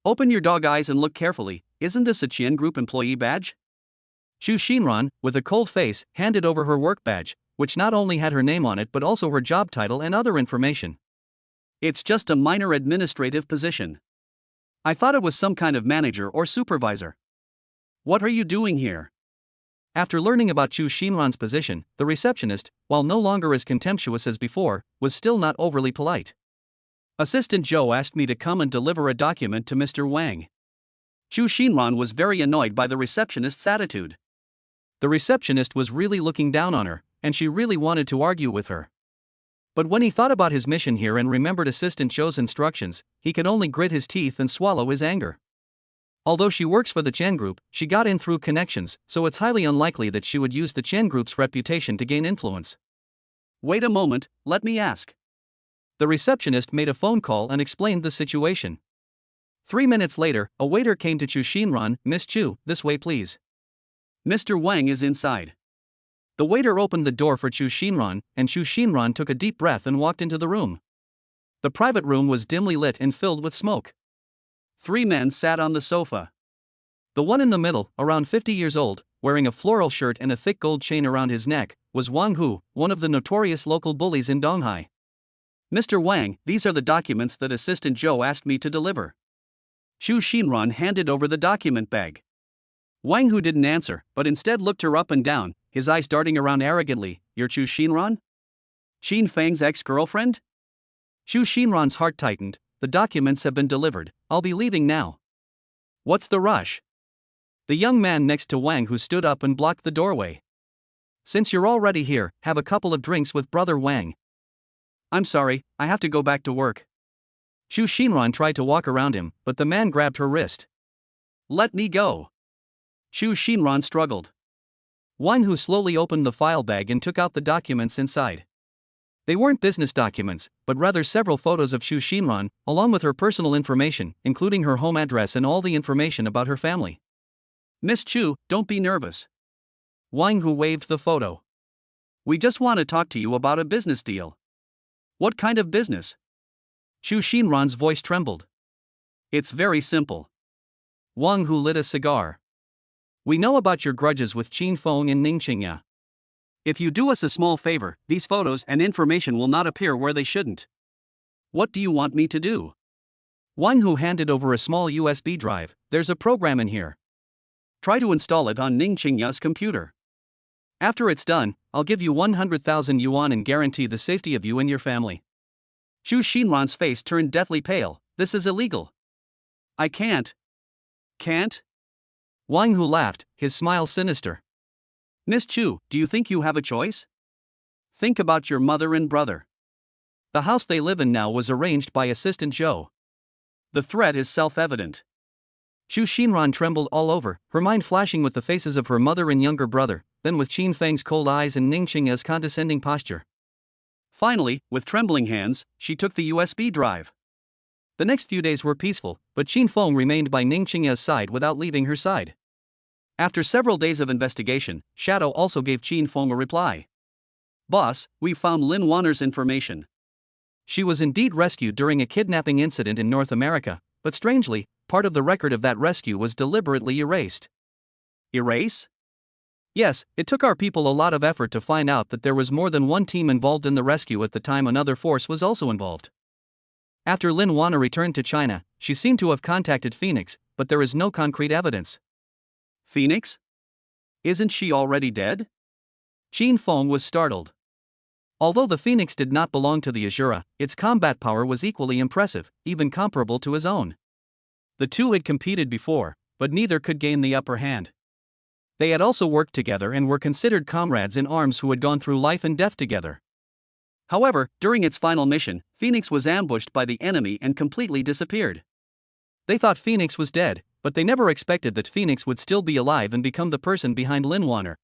Open your dog eyes and look carefully. Isn't this a Qian Group employee badge? Chu Xinran, with a cold face, handed over her work badge, which not only had her name on it but also her job title and other information. "It's just a minor administrative position. I thought it was some kind of manager or supervisor. What are you doing here?" After learning about Chu Xinran's position, the receptionist, while no longer as contemptuous as before, was still not overly polite. "Assistant Zhou asked me to come and deliver a document to Mr. Wang." Chu Xinran was very annoyed by the receptionist's attitude. The receptionist was really looking down on her, and she really wanted to argue with her. But when he thought about his mission here and remembered Assistant Zhou's instructions, he could only grit his teeth and swallow his anger. Although she works for the Qian Group, she got in through connections, so it's highly unlikely that she would use the Qian Group's reputation to gain influence. "Wait a moment, let me ask." The receptionist made a phone call and explained the situation. 3 minutes later, a waiter came to Chu Xinran. "Miss Chu, this way please. Mr. Wang is inside." The waiter opened the door for Chu Xinran, and Chu Xinran took a deep breath and walked into the room. The private room was dimly lit and filled with smoke. 3 men sat on the sofa. The one in the middle, around 50 years old, wearing a floral shirt and a thick gold chain around his neck, was Wang Hu, one of the notorious local bullies in Donghai. "Mr. Wang, these are the documents that Assistant Zhou asked me to deliver." Chu Xinran handed over the document bag. Wang Hu didn't answer, but instead looked her up and down, his eyes darting around arrogantly. "You're Chu Xinran? Qin Fang's ex-girlfriend?" Chu Xinran's heart tightened. "The documents have been delivered, I'll be leaving now." "What's the rush?" The young man next to Wang Hu stood up and blocked the doorway. "Since you're already here, have a couple of drinks with Brother Wang." "I'm sorry, I have to go back to work." Chu Xinran tried to walk around him, but the man grabbed her wrist. "Let me go." Chu Xinran struggled. Wang Hu slowly opened the file bag and took out the documents inside. They weren't business documents, but rather several photos of Chu Xinran, along with her personal information, including her home address and all the information about her family. "Miss Chu, don't be nervous." Wang Hu waved the photo. "We just want to talk to you about a business deal." "What kind of business?" Chu Xinran's voice trembled. "It's very simple." Wang Hu lit a cigar. "We know about your grudges with Qin Feng and Ning Qingya. If you do us a small favor, these photos and information will not appear where they shouldn't." "What do you want me to do?" Wang Hu handed over a small USB drive. "There's a program in here. Try to install it on Ning Qingya's computer. After it's done, I'll give you 100,000 yuan and guarantee the safety of you and your family." Chu Xinran's face turned deathly pale. "This is illegal. I can't." "Can't?" Wang Hu laughed, his smile sinister. "Miss Chu, do you think you have a choice? Think about your mother and brother. The house they live in now was arranged by Assistant Zhou. The threat is self-evident." Chu Xinran trembled all over, her mind flashing with the faces of her mother and younger brother, then with Qin Feng's cold eyes and Ning Qingya's condescending posture. Finally, with trembling hands, she took the USB drive. The next few days were peaceful, but Qin Feng remained by Ning Qingya's side without leaving her side. After several days of investigation, Shadow also gave Qin Feng a reply. Boss, we've found Lin Wanner's information. She was indeed rescued during a kidnapping incident in North America, but strangely, part of the record of that rescue was deliberately erased. Erase? Yes, it took our people a lot of effort to find out that there was more than one team involved in the rescue at the time another force was also involved. After Lin Wanner returned to China, she seemed to have contacted Phoenix, but there is no concrete evidence. Phoenix? Isn't she already dead? Qin Feng was startled. Although the Phoenix did not belong to the Azura, its combat power was equally impressive, even comparable to his own. The two had competed before, but neither could gain the upper hand. They had also worked together and were considered comrades in arms who had gone through life and death together. However, during its final mission, Phoenix was ambushed by the enemy and completely disappeared. They thought Phoenix was dead, but they never expected that Phoenix would still be alive and become the person behind Lin Wanner,